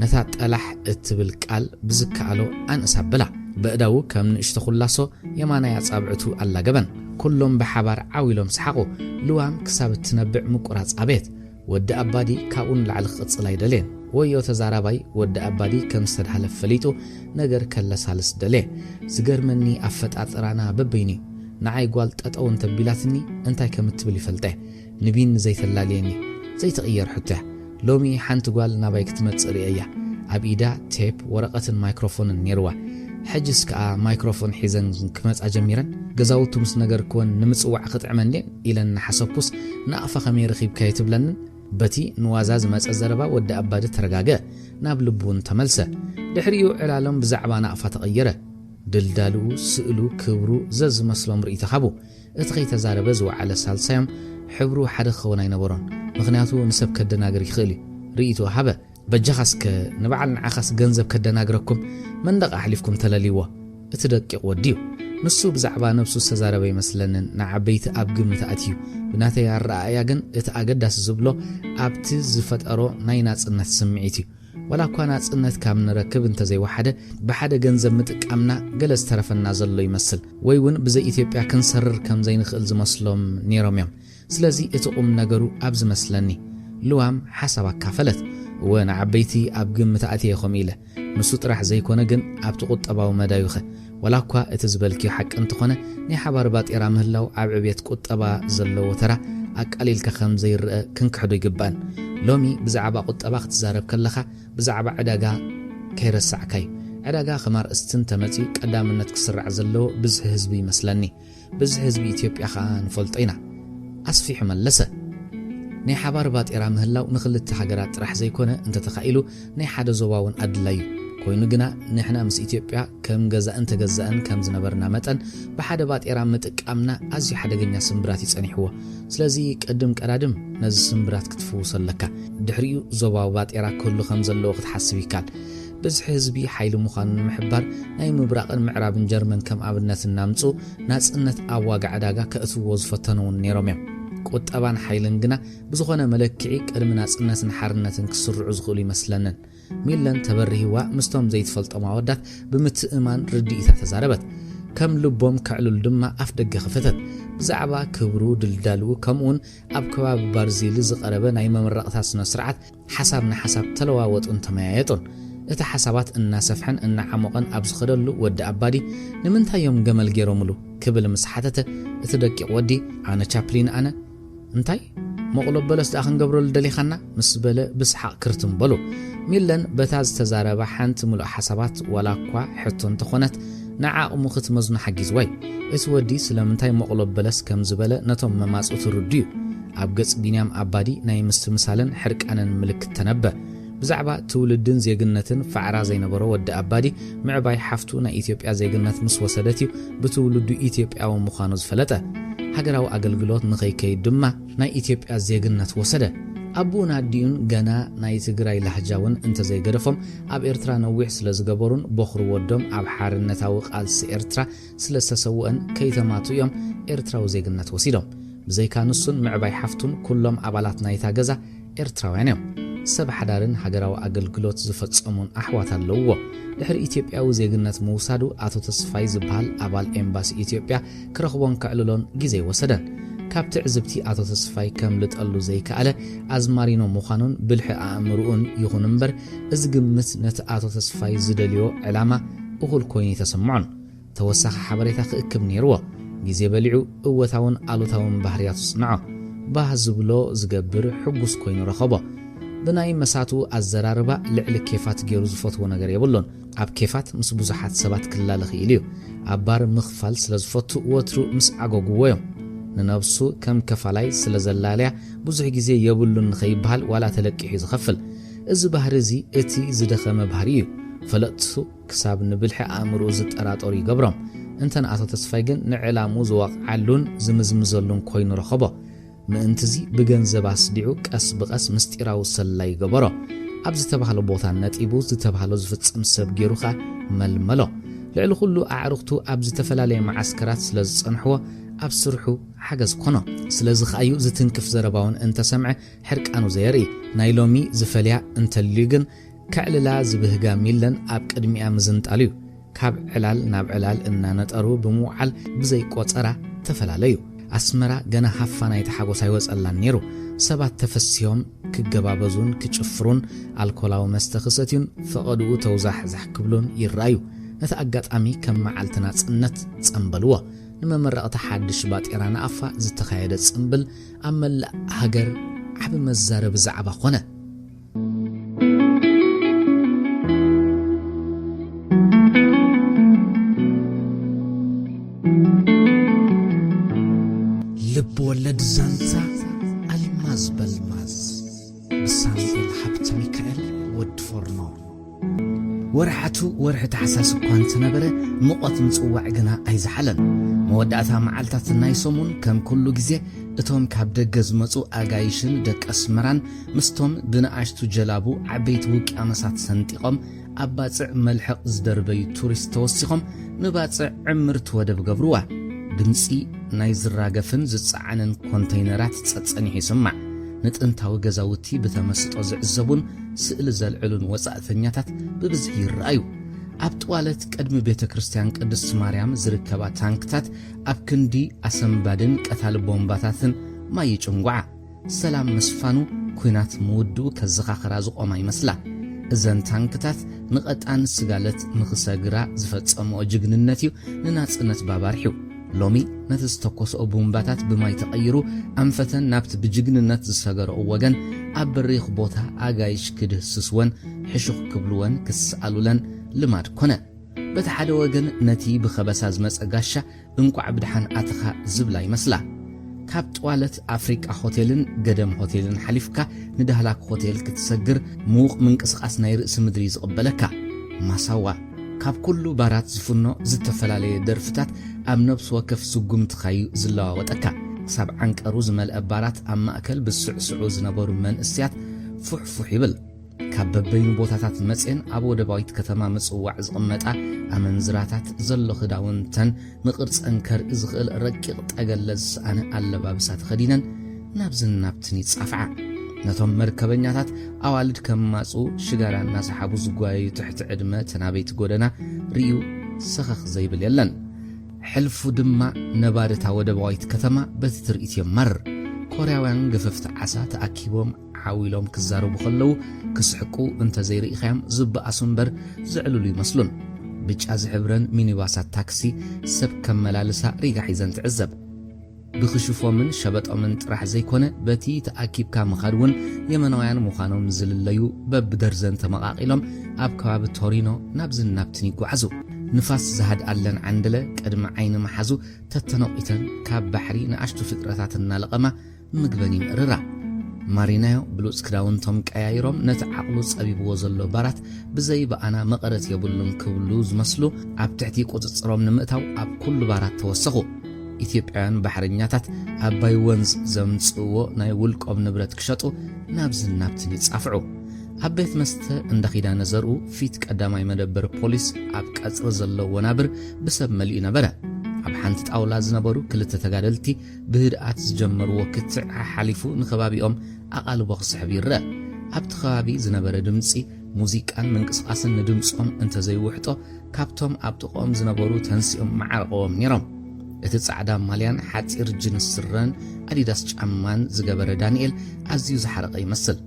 نثات تقلح اتبالكال بزكالو أن أسابلا بقداو كم نشتخل لاسو يمانا يتصابعتو ألا قبن كلهم بحبار عاويلهم سحقو لوام كساب تنبع مقرات عبيت ወዲ አባዲ ካብኡን ለዓልኽ ቅጽላይ ደሌን ወዮ ተዛራባይ ወዲ አባዲ ከም ዝተድሃለፍ ፈሊጡ ነገር ከለሳልስ ደሌ ዝገርመኒ አፈጣጥራና በበይኒ ንዓይ ጓል ጠጠው እንተቢላትኒ እንታይ ከምትብል ይፈልጠ ንቢን ዘይተላልየኒ ዘይተቀየር ሕተ ሎሚ ሓንቲ ጓል ናባይ ክትመጽእ እያ ኣብ ኢዳ ቴፕ ወረቀትን ማይክሮፎንን ነርዋ ሕጅስ ከዓ ማይክሮፎን ሒዘን ክመጻ ጀሚረን ገዛውቱ ምስ ነገር ኮን ንምጽዋዕ ክጥዕመን ኢለን ሓሰብኩስ ናኣፋ ከመይ ረኺብካ ይትብለንን በቲ ንዋዛዝ መጸዘረባ ወዲ አባዲ ተረጋገ ናብ ልቡን ተመልሰ ድሕሪኡ ዕላሎም ብዛዕባ ናኣፋ ተቀየረ ድልዳሉ ስእሉ ክብሩ ዘዝመስሎም ርእይተ ኻቡ እቲ ኸይተዛረበ ዝወዓለ ሳልሳዮም ሕብሩ ሓደ ኸውን ኣይነበሮን ምኽንያቱ ንሰብ ከደናግር ይኽእል ርእይቱ ሃበ በጃኻስከ ንበዓል ንዓኻስ ገንዘብ ከደናግረኩም መንደቕ ኣሕሊፍኩም ተለሊዎ እቲ ደቂቕ ወዲዩ ንሱ ብዛዕባ ነብሱ ዝተዛረበ ይመስለንን ንዓበይቲ ኣብ ግምት ኣትዩ ብናተይ ኣረኣያ ግን እቲ ኣገዳሲ ዝብሎ ኣብቲ ዝፈጠሮ ናይ ናጽነት ስምዒት እዩ ወላ እኳ ናጽነት ካብ ንረክብ እንተዘይወሓደ ብሓደ ገንዘብ ምጥቃምና ገለ ዝተረፈና ዘሎ ይመስል ወይ እውን ብዘይ ኢትዮጵያ ክንሰርር ከም ዘይንኽእል ዝመስሎም ነይሮም እዮም ስለዚ እቲ ቁም ነገሩ ኣብ ዝመስለኒ ልዋም ሓሳብ ኣካፈለት ወንዓበይቲ ኣብ ግምት ኣትየኹም ኢለ ንሱ ጥራሕ ዘይኮነ ግን ኣብቲ ቁጠባዊ መዳዩኸ ወላ እኳ እቲ ዝበልኪዮ ሓቂ እንተኾነ ናይ ሓባር ባጤራ ምህላው ኣብ ዕብየት ቁጠባ ዘለዎ ተራ ኣቃሊልካ ከም ዘይርአ ክንክሕዶ ይግባን ሎሚ ብዛዕባ ቁጠባ ክትዛረብ ከለኻ ብዛዕባ ዕዳጋ ከይረሳዕካዩ ዕዳጋ ኸማርእስትን ተመጺኡ ቀዳምነት ክስራዕ ዘለዎ ብዝሒ ህዝቢ ይመስለኒ ብዝሒ ህዝቢ ኢትዮጵያ ከዓ ንፈልጦ ኢና ኣስፊሑ መለሰ ናይ ሓባር ባጤራ ምህላው ንኽልተ ሃገራት ጥራሕ ዘይኮነ እንተተኻኢሉ ናይ ሓደ ዞባውን ኣድላዩ ኮይኑ ግና ንሕና ምስ ኢትዮጵያ ከም ገዛእን ተገዛእን ከም ዝነበርና መጠን ብሓደ ባጤራ ምጥቃምና ኣዝዩ ሓደገኛ ስምብራት ይጸኒሕዎ ስለዚ ቀድም ቀዳድም ነዚ ስምብራት ክትፍውሰለካ ድሕሪኡ ዞባዊ ባጤራ ኩሉ ከም ዘለዎ ክትሓስብ ይካል ብዝሒ ህዝቢ ሓይሊ ምዃኑ ንምሕባር ናይ ምብራቕን ምዕራብን ጀርመን ከም ኣብነት እናምፁ ናጽነት ኣብ ዋጋ ዕዳጋ ከእትዎ ዝፈተኑውን ነይሮም እዮም ቁጠባን ሓይልን ግና ብዝኾነ መለክዒ ቅድሚ ናጽነትን ሓርነትን ክስርዑ ዝኽእሉ ይመስለንን ሚለን ተበሪህዋ ምስቶም ዘይትፈልጦም ኣወዳት ብምትእማን ርድኢታ ተዛረበት ከም ልቦም ክዕልሉ ድማ ኣፍ ደገ ክፈተት ብዛዕባ ክብሩ ድልዳልኡ ከምኡውን ኣብ ከባቢ ባርዚሊ ዝቐረበ ናይ መምረቕታ ስነ ስርዓት ሓሳብ ንሓሳብ ተለዋወጡን ተመያየጡን እቲ ሓሳባት እናሰፍሐን እናዓሞቐን ኣብ ዝኸደሉ ወዲ ኣባዲ ንምንታዮም ገመል ገይሮምሉ ክብል ምስ ሓተተ እቲ ደቂቕ ወዲ ኣነ ቻፕሊን ኣነ እንታይ መቕሎ በለስ ዳ ክንገብረሉ ደሊኻና ምስ በለ ብስሓቕ ክርትም በሉ ሚለን በታ ዝተዛረበ ሓንቲ ሙሉእ ሓሳባት ወላ እኳ ሕቶ እንተኾነት ንዓቕሙ ክትመዝኑ ሓጊዝ ወይ እቲ ወዲ ስለምንታይ መቕሎ በለስ ከም ዝበለ ነቶም መማጽኡ ትርድዩ ኣብ ገጽ ቢንያም ኣባዲ ናይ ምስትምሳልን ሕርቃንን ምልክት ተነበ ብዛዕባ ትውልድን ዜግነትን ፋዕራ ዘይነበሮ ወዲ ኣባዲ ምዕባይ ሓፍቱ ናይ ኢትዮጵያ ዜግነት ምስ ወሰደትዩ ብትውልዱ ኢትዮጵያዊ ምዃኑ ዝፈለጠ ሃገራዊ ኣገልግሎት ንኸይከይድ ድማ ናይ ኢትዮጵያ ዜግነት ወሰደ ኣቡን ኣዲኡን ገና ናይ ትግራይ ላህጃውን እንተዘይገደፎም ኣብ ኤርትራ ነዊሕ ስለ ዝገበሩን በኽሩ ወዶም ኣብ ሓርነታዊ ቃልሲ ኤርትራ ስለ ዝተሰውአን ከይተማቱ እዮም ኤርትራዊ ዜግነት ወሲዶም ብዘይካ ንሱን ምዕባይ ሓፍቱን ኩሎም ኣባላት ናይታ ገዛ ኤርትራውያን እዮም ሰብ ሓዳርን ሃገራዊ ኣገልግሎት ዝፈጸሙን ኣሕዋት ኣለውዎ ድሕሪ ኢትዮጵያዊ ዜግነት ምውሳዱ ኣቶ ተስፋይ ዝበሃል ኣባል ኤምባሲ ኢትዮጵያ ክረኽቦን ክዕልሎን ግዜ ወሰደን ካብቲ ዕዝብቲ ኣቶ ተስፋይ ከም ልጠሉ ዘይከኣለ ኣዝማሪኖ ምዃኑን ብልሒ ኣእምሩኡን ይኹን እምበር እዚ ግምት ነቲ ኣቶ ተስፋይ ዝደልዮ ዕላማ እኹል ኮይኑ ተሰምዖን ተወሳኺ ሓበሬታ ክእክብ ነይርዎ ግዜ በሊዑ እወታውን ኣሉታውን ባህርያቱ ጽንዖ ባህ ዝብሎ ዝገብር ሕጉስ ኮይኑ ረኸቦ ብናይ መሳቱ ኣዘራርባ ልዕሊ ኬፋት ገይሩ ዝፈትዎ ነገር የብሎን ኣብ ኬፋት ምስ ብዙሓት ሰባት ክላለ ኽኢል እዩ ኣብ ባር ምኽፋል ስለ ዝፈቱ ወትሩ ምስ ዓጎግዎ እዮም ንነብሱ ከም ከፋላይ ስለ ዘላለያ ብዙሕ ግዜ የብሉን ንኸይበሃል ዋላ ተለቂሑ ዝኸፍል እዚ ባህሪ እዚ እቲ ዝደኸመ ባህሪ እዩ ፈለጥቱ ክሳብ ንብልሒ ኣእምሩ ዝጠራጠሩ ይገብሮም እንተን ኣቶ ተስፋይ ግን ንዕላሙ ዝዋቕዓሉን ዝምዝምዘሉን ኮይኑ ረኸቦ ምእንትዚ ብገንዘብ ኣስዲዑ ቀስ ብቐስ ምስጢራዊ ሰላይ ገበሮ ኣብ ዝተባሃለ ቦታ ነጢቡ ዝተባሃለ ዝፍጽም ሰብ ገይሩኻ መልመሎ ልዕሊ ኩሉ ኣዕርኽቱ ኣብ ዝተፈላለየ ማዓስከራት ስለ ዝጸንሕዎ ኣብ ስርሑ ሓገዝ ኮኖ ስለዚ ኸኣዩ ዝትንክፍ ዘረባውን እንተሰምዐ ሕርቃኑ ዘየርኢ ናይ ሎሚ ዝፈልያ እንተልዩ ግን ከዕልላ ዝብህጋ ሚለን ኣብ ቅድሚያ ምዝንጣል እዩ ካብ ዕላል ናብ ዕላል እናነጠሩ ብምውዓል ብዘይቆፀራ ተፈላለዩ ኣስመራ ገና ሃፋ ናይቲ ሓጎስ ኣይወጸላን ነይሩ ሰባት ተፈስዮም ክገባበዙን ክጭፍሩን አልኮላው መስተኽሰትን ፈቐድኡ ተውዛሕዛሕ ክብሉን ይራዩ ነታ አጋጣሚ ከም መዓልትና ጽነት ጸምበልዎ ንመመረቕታ ሓድሽ ባጤራና አፋ ዝተኻየደ ጽምብል ኣብ መላእ ሃገር ዓብ መዛረብ ዛዕባ ኾነ ልብ ወለድ ዛንታ አልማዝ በልማዝ ብሳሙኤል ሀብተ ሚካኤል ወድ ፎርኖ ወርሓቱ ወርሕ ተሓሳስ እኳ እንተነበረ ሙቐት ምጽዋዕ ግና ኣይዝሓለን መወዳእታ መዓልታት ናይ ሰሙን ከም ኩሉ ግዜ እቶም ካብ ደገ ዝመጹ ኣጋይሽን ደቀ ኣስመራን ምስቶም ብንኣሽቱ ጀላቡ ዓበይቲ ውቅያኖሳት ሰንጢቖም ኣብ ባፅዕ መልሕቕ ዝደርበዩ ቱሪስት ተወሲኾም ንባፅዕ ዕምርቲ ወደብ ገብርዋ ድምፂ ናይ ዝራገፍን ዝጸዓንን ኮንተይነራት ጸጸኒሑ ይስማዕ ንጥንታዊ ገዛውቲ ብተመስጦ ዝዕዘቡን ስእሊ ዘልዕሉን ወጻእተኛታት ብብዝሒ ይረአዩ ኣብ ጥዋለት ቀድሚ ቤተ ክርስቲያን ቅድስት ማርያም ዝርከባ ታንክታት ኣብ ክንዲ ኣሰንባድን ቀታል ቦምባታትን ማይ ጭንጓዓ ሰላም መስፋኑ ኩናት ምውድኡ ከዘኻኽራ ዝቆማ ይመስላ እዘን ታንክታት ንቐጣን ስጋለት ንኽሰግራ ዝፈጸምኦ ጅግንነት እዩ ንናጽነት ባባርሒው ሎሚ ነቲ ዝተኮስኦ ቦምባታት ብማይ ተቐይሩ ኣንፈተን ናብቲ ብጅግንነት ዝሰገረኦ ወገን ኣብ በሪኽ ቦታ ኣጋይሽ ክድህስስወን ሕሹኽ ክብልወን ክስኣሉለን ልማድ ኮነ በቲ ሓደ ወገን ነቲ ብኸበሳ ዝመጸ ጋሻ እንቋዕ ብድሓን ኣትኻ ዝብላ ይመስላ ካብ ጥዋለት ኣፍሪቃ ሆቴልን ገደም ሆቴልን ሓሊፍካ ንዳህላክ ሆቴል ክትሰግር ምዉቕ ምንቅስቓስ ናይ ርእሲ ምድሪ ዝቕበለካ ማሳዋ ካብ ኩሉ ባራት ዝፍኖ ዝተፈላለየ ደርፍታት ኣብ ነብስ ወከፍ ስጉም ትኻዩ ዝለዋወጠካ ሳብ ዓንቀሩ ዝመልአ ባራት ኣብ ማእከል ብስዕስዑ ዝነበሩ መንእስያት ፉሕፉሕ ይብል ካብ በበይኑ ቦታታት መጽን ኣብ ወደባዊት ከተማ ምጽዋዕ ዝቕመጣ ኣመንዝራታት ዘሎ ክዳውንተን ንቕርጸን ከርኢ ዝኽእል ረቂቕ ጠገለ ዝሰኣነ ኣለባብሳት ኸዲነን ናብዝን ናብትን ይጻፍዓ ነቶም መርከበኛታት ኣዋልድ ከም ማጹ ሽጋራ እናሰሓቡ ዝጓዩ ትሕቲ ዕድመ ተናበይቲ ጎደና ርዩ ሰኸኽ ዘይብል የለን ሕልፉ ድማ ነባርታ ወደባዊት ከተማ በቲ ትርኢት የመር ኮርያውያን ገፈፍቲ ዓሳ ተኣኪቦም ሓዊሎም ክዛረቡ ከለዉ ክስሕቁ እንተ ዘይርኢኻዮም ዝበኣሱ እምበር ዝዕልሉ ይመስሉን ብጫ ዝሕብረን ሚኒባሳት ታክሲ ሰብ ከመላልሳ ሪጋ ሒዘን ትዕዘብ ብኽሽፎምን ሸበጦምን ጥራሕ ዘይኮነ በቲ ተኣኪብካ ምኻድውን የመናውያን ምዃኖም ዝልለዩ በብደርዘን ተመቓቒሎም ኣብ ከባቢ ቶሪኖ ናብዝን ናብትን ይጓዓዙ ንፋስ ዝሃድ ኣለን ዓንድለ ቅድሚ ዓይኒ መሓዙ ተተነቂተን ካብ ባሕሪ ንኣሽቱ ፍጥረታት እናለቐማ ምግበን ይምእርራ ማሪናዮ ብሉፅ ክዳውንቶም ቀያይሮም ነቲ ዓቕሉ ጸቢብዎ ዘሎ ባራት ብዘይ በኣና መቐረት የብሉን ክብሉ ዝመስሉ ኣብ ትሕቲ ቁፅፅሮም ንምእታው ኣብ ኩሉ ባራት ተወሰኹ ኢትዮጵያውያን ባሕረኛታት ኣባይ ወንዝ ዘምጽእዎ ናይ ውልቆም ንብረት ክሸጡ ናብዝን ናብትን ይጻፍዑ ኣብ ቤት መስተ እንዳኺዳ ነዘርኡ ፊት ቀዳማይ መደበር ፖሊስ ኣብ ቀጽሪ ዘሎ ወናብር ብሰብ መሊኡ ነበረ ኣብ ሓንቲ ጣውላ ዝነበሩ ክልተ ተጋደልቲ ብህድኣት ዝጀመርዎ ክትዕ ሓሊፉ ንኸባቢኦም ኣቓልቦ ክስሕብ ይርአ ኣብቲ ከባቢ ዝነበረ ድምፂ ሙዚቃን ምንቅስቓስን ንድምፆም እንተዘይውሕጦ ካብቶም ኣብ ጥቖም ዝነበሩ ተንሲኦም መዓርቆዎም ነይሮም እቲ ጻዕዳ ማልያን ሓፂር ጅንስ ስረን ኣዲዳስ ጫማን ዝገበረ ዳንኤል ኣዝዩ ዝሓረቐ ይመስል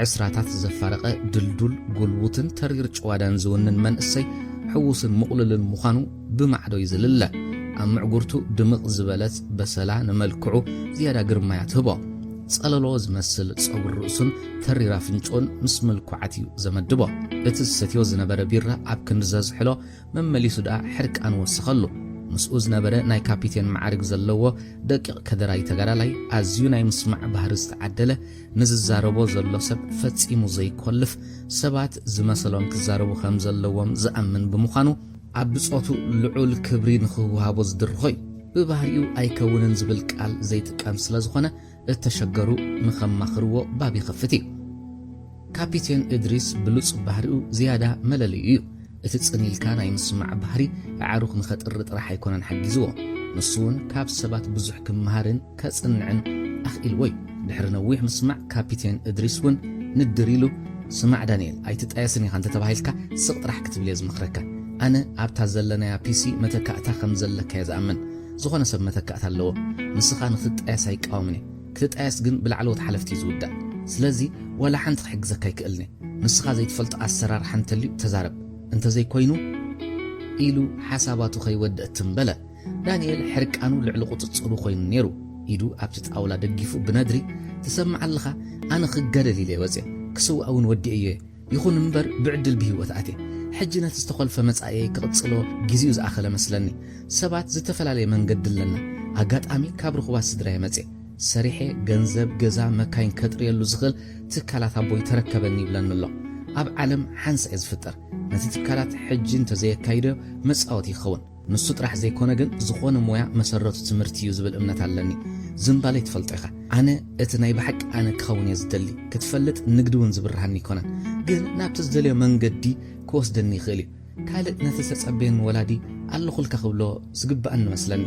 ዕስራታት ዘፋረቐ ድልዱል ጉልቡትን ተሪር ጭዋዳን ዝውንን መንእሰይ ሕውስን ምቑልልን ምዃኑ ብማዕዶ ይዝልለ ኣብ ምዕጉርቱ ድምቕ ዝበለት በሰላ ንመልክዑ ዝያዳ ግርማያ ትህቦ ጸለሎ ዝመስል ጸጉር ርእሱን ተሪራ ፍንጮን ምስ መልኩዓት እዩ ዘመድቦ እቲ ዝሰትዮ ዝነበረ ቢራ ኣብ ክንዲ ዘዝሕሎ መመሊሱ ደኣ ሕርቃን ወስኸሉ مسؤول زنبرة ناي كابيتين معارك زلوا دقيق كدراي تجارلاي أزيو ناي مسمع بهرست عدله نزل زاربو زلوا سب فتسي مزي كلف سبات زمسلون كزاربو خمزلوام زأمن بمخانو عبصوتو لعول كبرين خوهابو زدرخوي ببهريو أي كونن زبالكال زيت كامسلا زخونة التشجرو نخمخرو بابي خفتي كابيتين إدريس بلوص بهريو زيادة ملليو اتتصنيل كان يمسمع بهري عروق نخطر راح يكون حجزو نصون كاب سبات بزح كمهارن كصنعن اخيل وي دحر نويح مسمع كابيتين ادريسون ندريلو سمع دانيال اي تتقاسني خانت تباهيلكا سقط راح كتب لي زمخركا انا ابتا زلنا يا بيسي متكاتا خمزلك يا زامن زغونه سب متكاتا لو نسخه نخطاس يقاومني ክትጣያስ ግን ብላዕለዎት ሓለፍቲ ዝውዳእ ስለዚ ወላ ሓንቲ ክሕግዘካ ይክእልኒ ንስኻ ዘይትፈልጦ ኣሰራር ሓንተልዩ ተዛረብ እንተዘይ ኮይኑ ኢሉ ሓሳባቱ ከይወድእ ትንበለ ዳንኤል ሕርቃኑ ልዕሊ ቁፅፅሩ ኮይኑ ነይሩ ኢዱ ኣብቲ ጣውላ ደጊፉ ብነድሪ ትሰምዓለኻ ኣነ ክገደል ኢለ ወፅእ ክስዋእ እውን ወዲእ እየ ይኹን እምበር ብዕድል ብሂወት ኣትየ ሕጂ ነቲ ዝተኸልፈ መጻኤ ክቕፅሎ ግዚኡ ዝኣኸለ መስለኒ ሰባት ዝተፈላለየ መንገዲ ኣለና ኣጋጣሚ ካብ ርኹባት ስድራይ መፅእ ሰሪሐ ገንዘብ ገዛ መካይን ከጥርየሉ ዝኽእል ትካላት ኣቦይ ተረከበኒ ይብለኒ ኣሎ ኣብ ዓለም ሓንሳ እየ ዝፍጠር ነቲ ትካላት ሕጂ እንተዘየካይዶ መጻወት ይኸውን ንሱ ጥራሕ ዘይኮነ ግን ዝኾነ ሞያ መሰረቱ ትምህርቲ እዩ ዝብል እምነት ኣለኒ ዝምባለይ ትፈልጦ ኢኻ ኣነ እቲ ናይ ብሓቂ ኣነ ክኸውን እየ ዝደሊ ክትፈልጥ ንግዲ እውን ዝብርሃኒ ይኮነን ግን ናብቲ ዝደልዮ መንገዲ ክወስደኒ ይኽእል እዩ ካልእ ነቲ ተጸበየን ወላዲ ኣለኹልካ ክብሎ ዝግባአኒ መስለኒ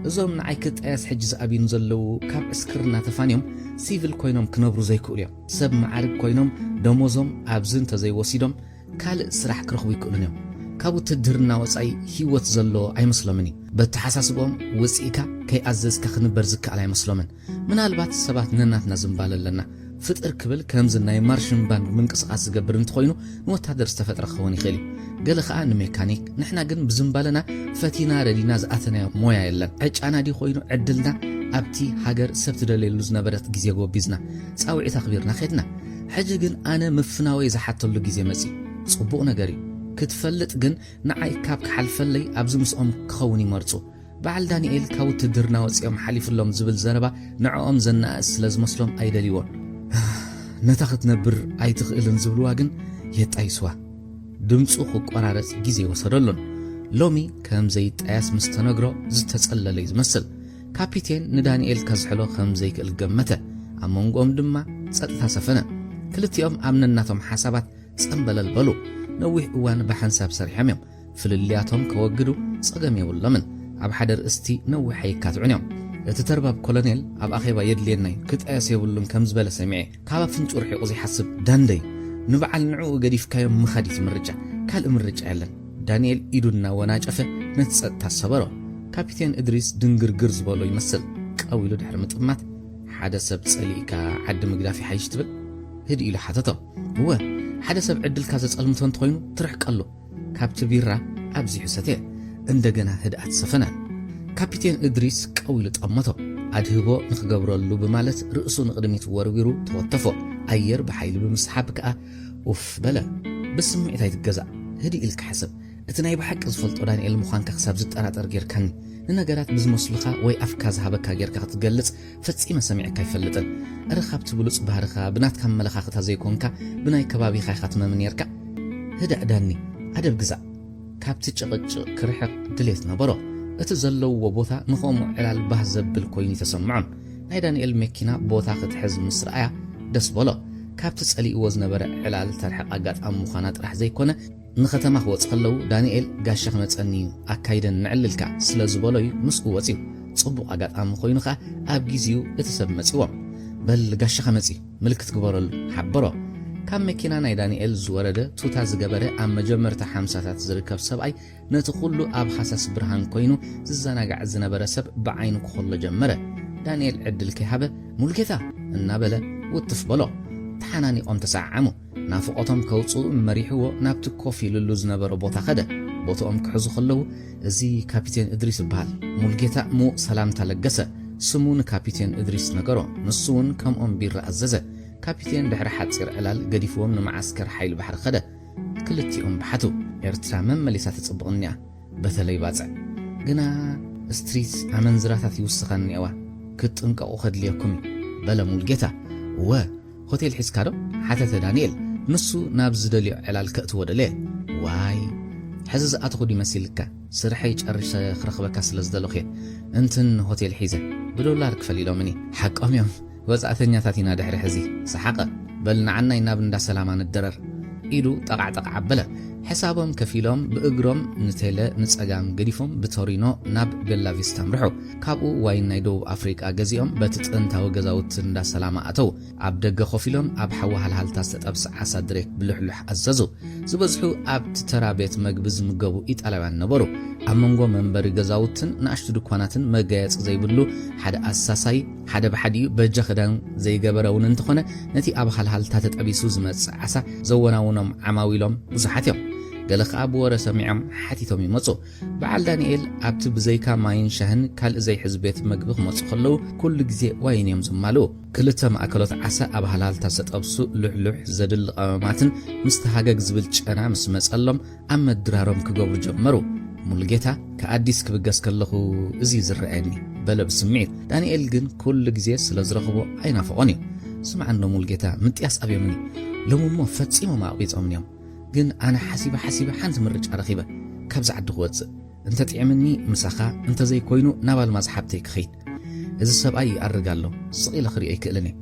እዞም ንዓይ ክጣያስ ሕጂ ዝኣቢኑ ዘለዉ ካብ ዕስክርና ተፋንዮም ሲቪል ኮይኖም ክነብሩ ዘይክእሉ እዮም ሰብ መዓርግ ኮይኖም ደሞዞም ኣብዚ እንተዘይወሲዶም ካልእ ስራሕ ክረኽቡ ይክእሉን እዮም ካብ ውትድርና ወፃኢ ሂወት ዘሎ ኣይመስሎምን በተሓሳስቦም ወፂኢካ ከይኣዘዝካ ክንበር ዝከኣል ኣይመስሎምን ምናልባት ሰባት ነናትና ዝምባል ኣለና ፍጥር ክብል ከምዚ ናይ ማርሽን ባንድ ምንቅስቓስ ዝገብር እንተኮይኑ ንወታደር ዝተፈጥረ ክኸውን ይኽእል እዩ ገለ ከዓ ንሜካኒክ ንሕና ግን ብዝምባለና ፈቲና ረዲና ዝኣተናዮ ሞያ የለን ዕጫና ዲ ኮይኑ ዕድልና ኣብቲ ሃገር ሰብ ትደልየሉ ዝነበረት ግዜ ጎቢዝና ፃውዒት ኣኽቢርና ኸድና ሕጂ ግን ኣነ ምፍናወይ ዝሓተሉ ግዜ መፂ ጽቡቕ ነገር እዩ ክትፈልጥ ግን ንዓይ ካብ ክሓልፈለይ ኣብዚ ምስኦም ክኸውን ይመርፁ በዓል ዳንኤል ካብ ውትድርና ወፂኦም ሓሊፍሎም ዝብል ዘረባ ንዕኦም ዘናእስ ስለ ዝመስሎም ኣይደልይዎን ነታ ክትነብር ኣይትኽእልን ዝብልዋ ግን የጣይስዋ ድምፁ ክቆራረፅ ግዜ ይወሰደሉን ሎሚ ከም ዘይጣያስ ምስ ተነግሮ ዝተጸለለ ዝመስል ካፒቴን ንዳንኤል ከዝሕሎ ከም ዘይክእል ገመተ ኣብ መንጎኦም ድማ ጸጥታ ሰፈነ ክልቲኦም ኣብ ነናቶም ሓሳባት ጸንበለል በሉ ነዊሕ እዋን ብሓንሳብ ሰሪሖም እዮም ፍልልያቶም ከወግዱ ጸገም የብሎምን ኣብ ሓደ ርእስቲ ነዊሕ ኣይካትዑን እዮም እቲ ተርባብ ኮሎኔል ኣብ ኣኼባ የድልየናይ ክጣያስ የብሉን ከም ዝበለ ሰሚዐ ካብ ፍንጩ ርሒቑ ዘይሓስብ ዳንደይ ንበዓል ንዕኡ ገዲፍካዮም ምኻዲት ምርጫ ካልእ ምርጫ የለን ዳንኤል ኢዱና ወናጨፈ ነቲ ጸጥታ ሰበሮ ካፒቴን እድሪስ ድንግርግር ዝበሎ ይመስል ቀዊሉ ድሕሪ ምጥማት ሓደ ሰብ ጸሊእካ ዓዲ ምግዳፍ ይሓይሽ ትብል ህድ ኢሉ ሓተቶ እወ ሓደ ሰብ ዕድልካ ዘጸልምቶ እንተኮይኑ ትርሕቀሉ ካብቲ ቢራ ኣብዚሑ ሰትየ እንደገና ህድኣት ሰፈነ ካፒቴን እድሪስ ቀዊሉ ጠመቶ ኣድህቦ ንኽገብረሉ ብማለት ርእሱ ንቕድሚት ወርዊሩ ተወተፎ ኣየር ብሓይሊ ብምስሓብ ከዓ ኡፍ በለ ብስምዒት ኣይትገዛእ ህዲ ኢልካ ሓሰብ እቲ ናይ ብሓቂ ዝፈልጦ ዳንኤል ምዃንካ ክሳብ ዝጠራጠር ጌርካኒ ንነገራት ብዝመስሉኻ ወይ ኣፍካ ዝሃበካ ጌርካ ክትገልጽ ፈጺመ ሰሚዕካ ኣይፈልጥን እረ ካብቲ ብሉፅ ባህርኻ ብናትካ መለኻኽታ ዘይኮንካ ብናይ ከባቢኻ ኢኻ ትመምን ነርካ ህዳእ ዳኒ ኣደብ ግዛእ ካብቲ ጭቕጭቕ ክርሕቕ ድሌት ነበሮ እቲ ዘለውዎ ቦታ ንኸምኡ ዕላል ባህ ዘብል ኮይኑ ተሰምዖን ናይ ዳንኤል መኪና ቦታ ክትሕዝ ምስ ረኣያ ደስ በሎ ካብቲ ጸሊእዎ ዝነበረ ዕላል ተርሕቕ ኣጋጣሚ ምዃና ጥራሕ ዘይኮነ ንኸተማ ክወፅ ከለዉ ዳንኤል ጋሻ ክመፀኒ እዩ ኣካይደን ንዕልልካ ስለ ዝበሎ እዩ ምስኡ ወፂኡ ጽቡቕ ኣጋጣሚ ኮይኑ ከዓ ኣብ ጊዜኡ እቲ ሰብ መፂዎም በል ጋሻ ከመፂ ምልክት ግበረሉ ሓበሮ ካብ መኪና ናይ ዳንኤል ዝወረደ ቱታ ዝገበረ ኣብ መጀመርታ 50ታት ዝርከብ ሰብኣይ ነቲ ኩሉ ኣብ ሓሳስ ብርሃን ኮይኑ ዝዘናጋዕ ዝነበረ ሰብ ብዓይኑ ክኸሎ ጀመረ ዳንኤል ዕድል ከይሃበ ሙልጌታ እናበለ ውትፍ በሎ ተሓናኒቖም ተሰዓዓሙ ናፍቆቶም ከውፅኡ መሪሕዎ ናብቲ ኮፍ ኢሉሉ ዝነበረ ቦታ ኸደ ቦታኦም ክሕዙ ከለዉ እዚ ካፒቴን እድሪስ ይበሃል ሙልጌታ ሙ ሰላምታ ለገሰ ስሙ ንካፒቴን እድሪስ ነገሮ ንሱ እውን ከምኦም ቢራ ኣዘዘ ካፒቴን ድሕሪ ሓፂር ዕላል ገዲፍዎም ንማዓስከር ሓይሊ ባሕሪ ኸደ ክልቲኦም ባሓቱ ኤርትራ መመሊሳ ተጽብቕንያ በተለይ ባፅዕ ግና ስትሪት ኣመንዝራታት ይውስኻን እኒአዋ ክትጥንቀቑ ከድልየኩም በለ ሙልጌታ ወ ሆቴል ሒዝካ ዶ ሓተተ ዳንኤል ንሱ ናብ ዝደልዮ ዕላል ከእትዎ ደለየ ዋይ ሕዚ ዝኣትኹ ይመስልካ ስርሐይ ጨርሰ ክረኽበካ ስለ ዝደለኹ እየ እንትን ሆቴል ሒዘ ብዶላር ክፈል ኢሎምኒ ሓቆም እዮም ወጻእተኛታት ኢና ድሕሪ ሕዚ ሰሓቐ በል ንዓናይ ናብ እንዳ ሰላማ ንደረር ኢሉ ጠቓዕጠቕ ዓበለ حسابهم كفيلهم بإجرام نتيلا نتسجام قديفهم بتورينو ناب بيلا فيستا مرحو كابو واين نايدو أفريقيا جزيهم بتتنتهو جزاوت ندا سلامة أتو عبدجا خفيلهم أب حوا هالهال تاست أبس عسى دريك بلحلح أززو زبزحو أب تترابيت مجبز مجبو إيت على نبرو أمونغو منبر جزاوتن ناشتو دكاناتن مجاز زي بلو حدا أساسي حدا بحديو بجخدان زي جبرون انتخونه نتي أب هالهال تاتت أبي سوزمت عسى زوناونم عماويلهم وزحاتهم قالخ أبو ورسميعم حتيتهم يمصو بعد دانيال أبت بزيكا ماين شهن كال زي حزبيت مجبخ مصو خلو كل جزء وين يمزم مالو كلتهم أكلت عسى أب هالهال تاست أبسو لح زدل قاماتن مستهاجج زبلتش أنا مسألهم أما الدرارهم كجبر جمرو ملقيتها كأديس كبجس كلخو زي زرقاني بلا بسمعت دانيال جن كل جزء سلزرخبو أين فواني سمع إنه ملقيتها متياس أبي مني لو مو فتسيمو ما أبيت أمنيهم جن أنا حسيبة حنت مرج أرخيبة كبز عد غوتز أنت تعملني مسخة أنت زي كوينو نبال مزحبتك خيط إذا السبعي أرجعله صقيل خري أي كلني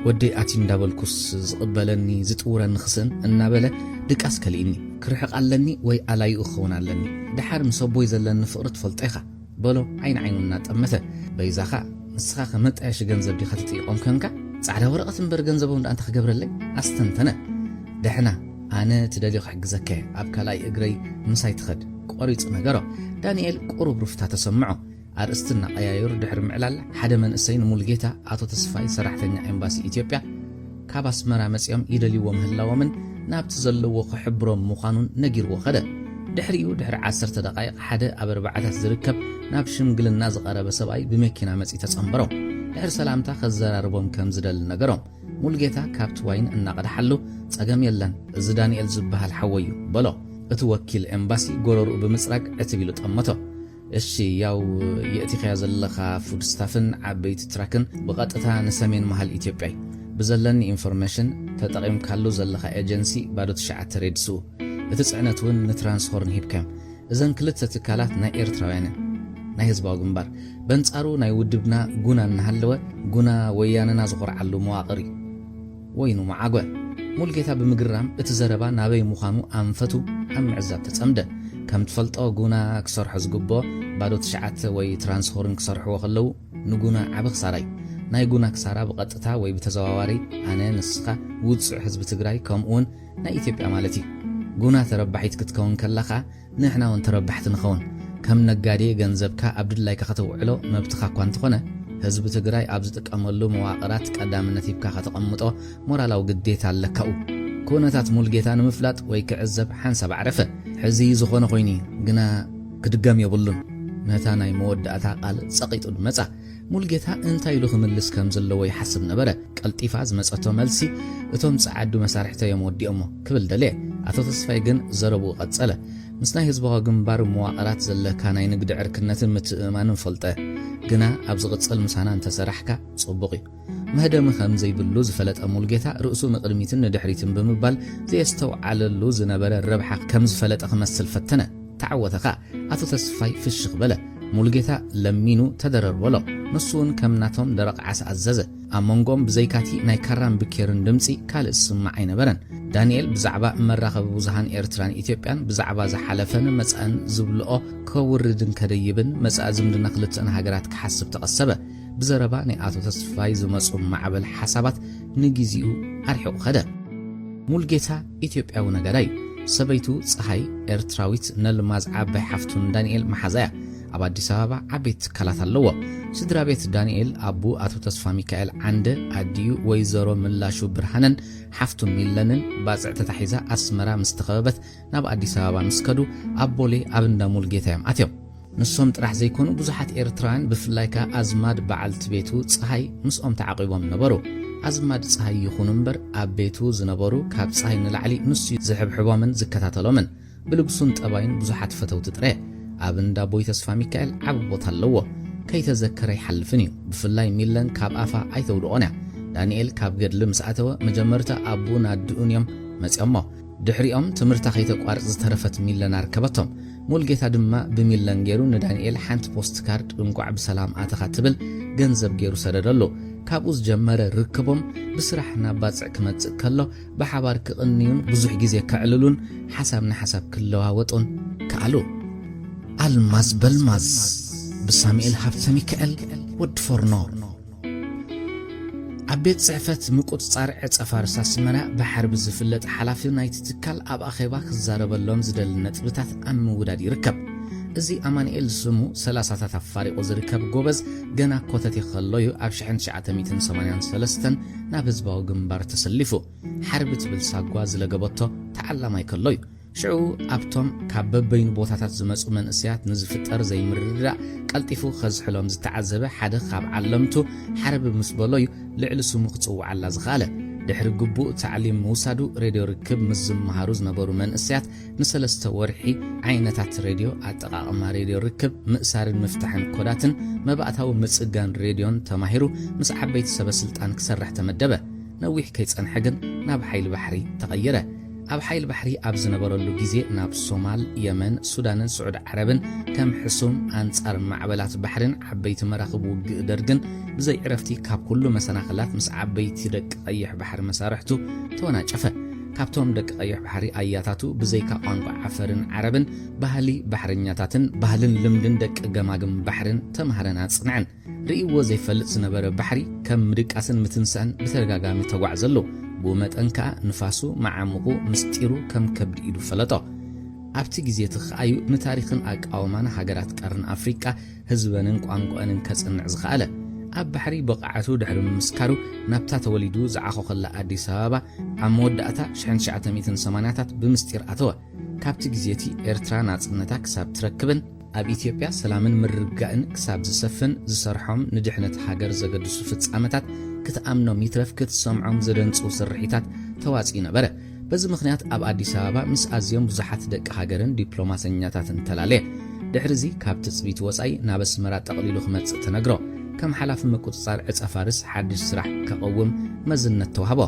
ودي أتين دبل كوس زقبلني زتورا نخسن النبلة دك أسكليني كرحق علني وي على يأخون علني دحر مصبوي زلنا فقرت فلتقة بلو عين النات أمثل بيزاخا مسخة متعش جنزب دي خطتي أم كنكا على ورقة برجنزبون أنت خجبر لي أستنتنا دحنا أنا تدلي حق زكاة أبكلاي إجري مسايت خد قريت نجارة دانيال قرب رفته تسمعه أرستنا أيار دحر معلل حدا من السين ملقيته عطو تصفاي سرحتني إمباسي إثيوبيا كاباس مرا مسيام إيدلي ومهلا ومن نابت زلو وخبرهم مقانون نجير وخدا دحريو دحر 10 دقائق حدا أبربعة زركب نابشم قل الناس قرب سبعي بمكينا مسي تسأمبرهم دحر سلامتا خزراربهم كم زدل نجارهم ملقيتا كابت واين النقد حلو تساقم يلن زدانيال زبها الحويو بلو اتوكيل امباسي قرروا بمسرق اتبيلو تقمتو الشي ياو يأتي خياز اللخا فود ستافن عبيت تراكن بغطتا نسامين محل إثيوبيا بزلني انفورميشن تتقيم كالو زلخا ايجنسي بادو تشعة تريدسو اتسعنتون نترانسخورن هيبكام ازن كلت تتكالات نا ايرتراوينن نا هزباو جنبار بنصارو نا يودبنا قونا نهلوه قونا وياننا زغر علو مواقري وينو معاقوه ملقيتا بمقرام اتزربا نابي مخانو أنفتو أم عزاب تتسمده كم تفلطو قونا كسر حزقبو بادو تشعات وي ترانسخورن كسر حوخلو نقونا عبخ ساراي ناي قونا كسارا بقطتا وي بتزوواري أنا نسخة وودسع حزب تقراي كومون نا إثيوبيا مالتي قونا تربحيت كتكون كاللخا نحنا وانتربحت نخون كم نقادي جنزبكا عبد الله كختو علو مبتخا كوانتخونه حزب تقراي أبزتك أملو مواقرات قدام النتيبكا خطقمطو مورالاو قديت اللكاو كونتات مولجيتان مفلات ويكعزب حنسب عرفه حزي زخون خويني قنا كدقام يبلون متاناي مودعتا قال سقيتو المسا مولجيتا انتا يلوخ ملس كمزلو يحسب نبرا قلطيفاز مسأتو ملسي اتوم صعدو مسارحتا يمودي أمو كبل دليه أتو تصفاي قن زربو قدسالة مسنا هزبوها قنبار مواقرات زل كاناي نقد عركنة متأمان فلطه قنا أبزغت صل مسانا انت سرحكا صبقي مهدا مخام زي باللوز فلت أمولجيتا رؤسو مقرميتن دحريتن بمبال زي استو على اللوز نبرا الربحة كمز فلت أخمس الفتنة تعوثقا أتو تصفاي في الشغبلة مولجيتا لمينو تدرر ولو نصون كمناتهم درق عس عززة أمونغوم بزيكاتي نايكران بكيرن دمسي كالس سمعين برن دانيال بزعبا مراخب بوزهان إيرتران إثيوبيان بزعبا زحالفن مسأن زبلقو كوردن كديبن مسأ زمدن نخلتن هاجرات كحسب تقصبه بزربا نياتو تصفاي زمصوم معبل حسابات نجيزيو أرحو خدا مولجيتا إثيوبيا ونجراي سبيتو صحي إيرتراويت نلماز عبي حفتون دانيال محزايا أبا أديس أبابا عبيت كالات اللوة سدرا بيت دانيال أبو أتو تصفى ميكائيل عند أديو ويزارو ملاشو برهانن حفتو ميلانن بازع تتحيزا أسمرا مستخببت نابا أديس أبابا مسكدو أبولي أبندا مولجيتا يم أتيو نصهم ترح زيكونو بزحات إيرتران بفلايكا أزماد بعلت بيتو صحي مسقوم تعقيبهم نبرو أزماد صحي يخوننبر أب بيتو زنبرو كاب صحي نلعلي نسي زحب حبامن زكتاتلومن بلبسون تقباين بزحات فتو تتريه أبندا بوي تصفى ميكائيل عببوت اللوة كي تذكر يحلفنيو بفلاي ميلان كاب أفا أيثو دعونا دانيال كاب قدل مساعتوا مجمرتا أبونا الدونيوم مسيامو دحريهم تمرتا خيتك وارق زترفت ميلان أركبتهم مولجيتا دما بميلان جيرو ندانيال حانت بوست كارد بمقوع بسلام آتخاتبل جنزب جيرو سردلو ካብኡዝ ጀመረ ርክቦም ብስራሕና ባጽዕ ክመጽእ ከሎ ብሓባር ክቕንዩን ብዙሕ ግዜ ከዕልሉን ሓሳብና ሓሳብ ክለዋወጡን ከኣሉ። ኣልማዝ በልማዝ ብሳሙኤል ሃብተ ሚካኤል ወዲ ፎርኖ። ኣብ ቤት ጽሕፈት ምቁጽጻር ዕፀ ፋርስ ኣስመራ ብሓርቢ ዝፍለጥ ሓላፊ ናይቲ ትካል ኣብ ኣኼባ ክዛረበሎም ዝደሊ ነጥብታት ኣብ ምውዳድ ይርከብ። እዚ ኣማንኤል ስሙ 30ታት ኣፋሪቑ ዝርከብ ጎበዝ ገና ኮተት ይኸሎዩ ኣብ 1983 ናብ ህዝባዊ ግንባር ተሰሊፉ ሓርቢ ትብል ሳጓ ዝለገበቶ ተዓላማይ ከሎዩ። ሽዑ ኣብቶም ካብ በበይኑ ቦታታት ዝመጹ መንእስያት ንዝፍጠር ዘይምርድዳእ ቀልጢፉ ኸዝሕሎም ዝተዓዘበ ሓደ ካብ ዓለምቱ ሓርቢ ምስ በሎዩ ልዕሊ ስሙ ክጽውዓላ ዝኻለ ድሕሪ ግቡእ ታዕሊም ምውሳዱ ሬድዮ ርክብ ምስ ዝመሃሩ ዝነበሩ መንእስያት ንሰለስተ ወርሒ ዓይነታት ሬድዮ ኣጠቓቕማ ሬድዮ ርክብ ምእሳርን ምፍታሕን ኮዳትን መባእታዊ ምጽጋን ሬድዮን ተማሂሩ ምስ ዓበይቲ ሰበስልጣን ክሰርሕ ተመደበ። ነዊሕ ከይጸንሐ ግን ናብ ሓይሊ ባሕሪ ተቐየረ። ኣብ ሓይሊ ባሕሪ ኣብ ዝነበረሉ ግዜ ናብ ሶማል፣ የመን፣ ሱዳንን ስዑድ ዓረብን ከም ሕሱም ኣንጻር ማዕበላት ባሕርን ዓበይቲ መራኽብ ውግእ ደርግን ብዘይ ዕረፍቲ ካብ ኩሉ መሰናኽላት ምስ ዓበይቲ ደቂ ቀይሕ ባሕሪ መሳርሕቱ ተወናጨፈ። ካብቶም ደቂ ቀይሕ ባሕሪ ኣያታቱ ብዘይካ ቋንቋ ዓፈርን ዓረብን ባህሊ ባሕረኛታትን ባህልን ልምድን ደቂ ገማግም ባሕርን ተምሃረን ኣጽንዐን። ርእይዎ ዘይፈልጥ ዝነበረ ባሕሪ ከም ምድቃስን ምትንሳእን ብተደጋጋሚ ተጓዕዘሉ። ብመጠን ከዓ ንፋሱ መዓሙቑ ምስጢሩ ከም ከብዲ ኢዱ ፈለጦ። ኣብቲ ግዜ ትኸኣዩ ንታሪኽን ኣቃውማን ሃገራት ቀርን ኣፍሪቃ ህዝበንን ቋንቋንን ከጽንዕ ዝኸኣለ ኣብ ባሕሪ በቕዓቱ ድሕሪ ምስካሩ ናብታ ተወሊዱ ዝዓኾኸላ ኣዲስ ኣበባ ኣብ መወዳእታ 1980ታት ብምስጢር ኣተወ። ካብቲ ግዜቲ ኤርትራ ናጽነታ ክሳብ ትረክብን ኣብ ኢትዮጵያ ሰላምን ምርግጋእን ክሳብ ዝሰፍን ዝሰርሖም ንድሕነት ሃገር ዘገድሱ ፍጻመታት ክትኣምኖም ይትረፍ ክትሰምዖም ዘደንጹ ስርሒታት ተዋፂኡ ነበረ። በዚ ምኽንያት ኣብ ኣዲስ ኣበባ ምስ ኣዝዮም ብዙሓት ደቂ ሃገርን ዲፕሎማሰኛታትን ተላለየ። ድሕሪዚ ካብ ትጽቢት ወጻኢ ናብ ኣስመራ ጠቕሊሉ ክመጽእ ተነግሮ። ከም ሓላፊ ምቁጽጻር ዕፀ ፋርስ ሓድሽ ስራሕ ከቐውም መዝነት ተዋህቦ።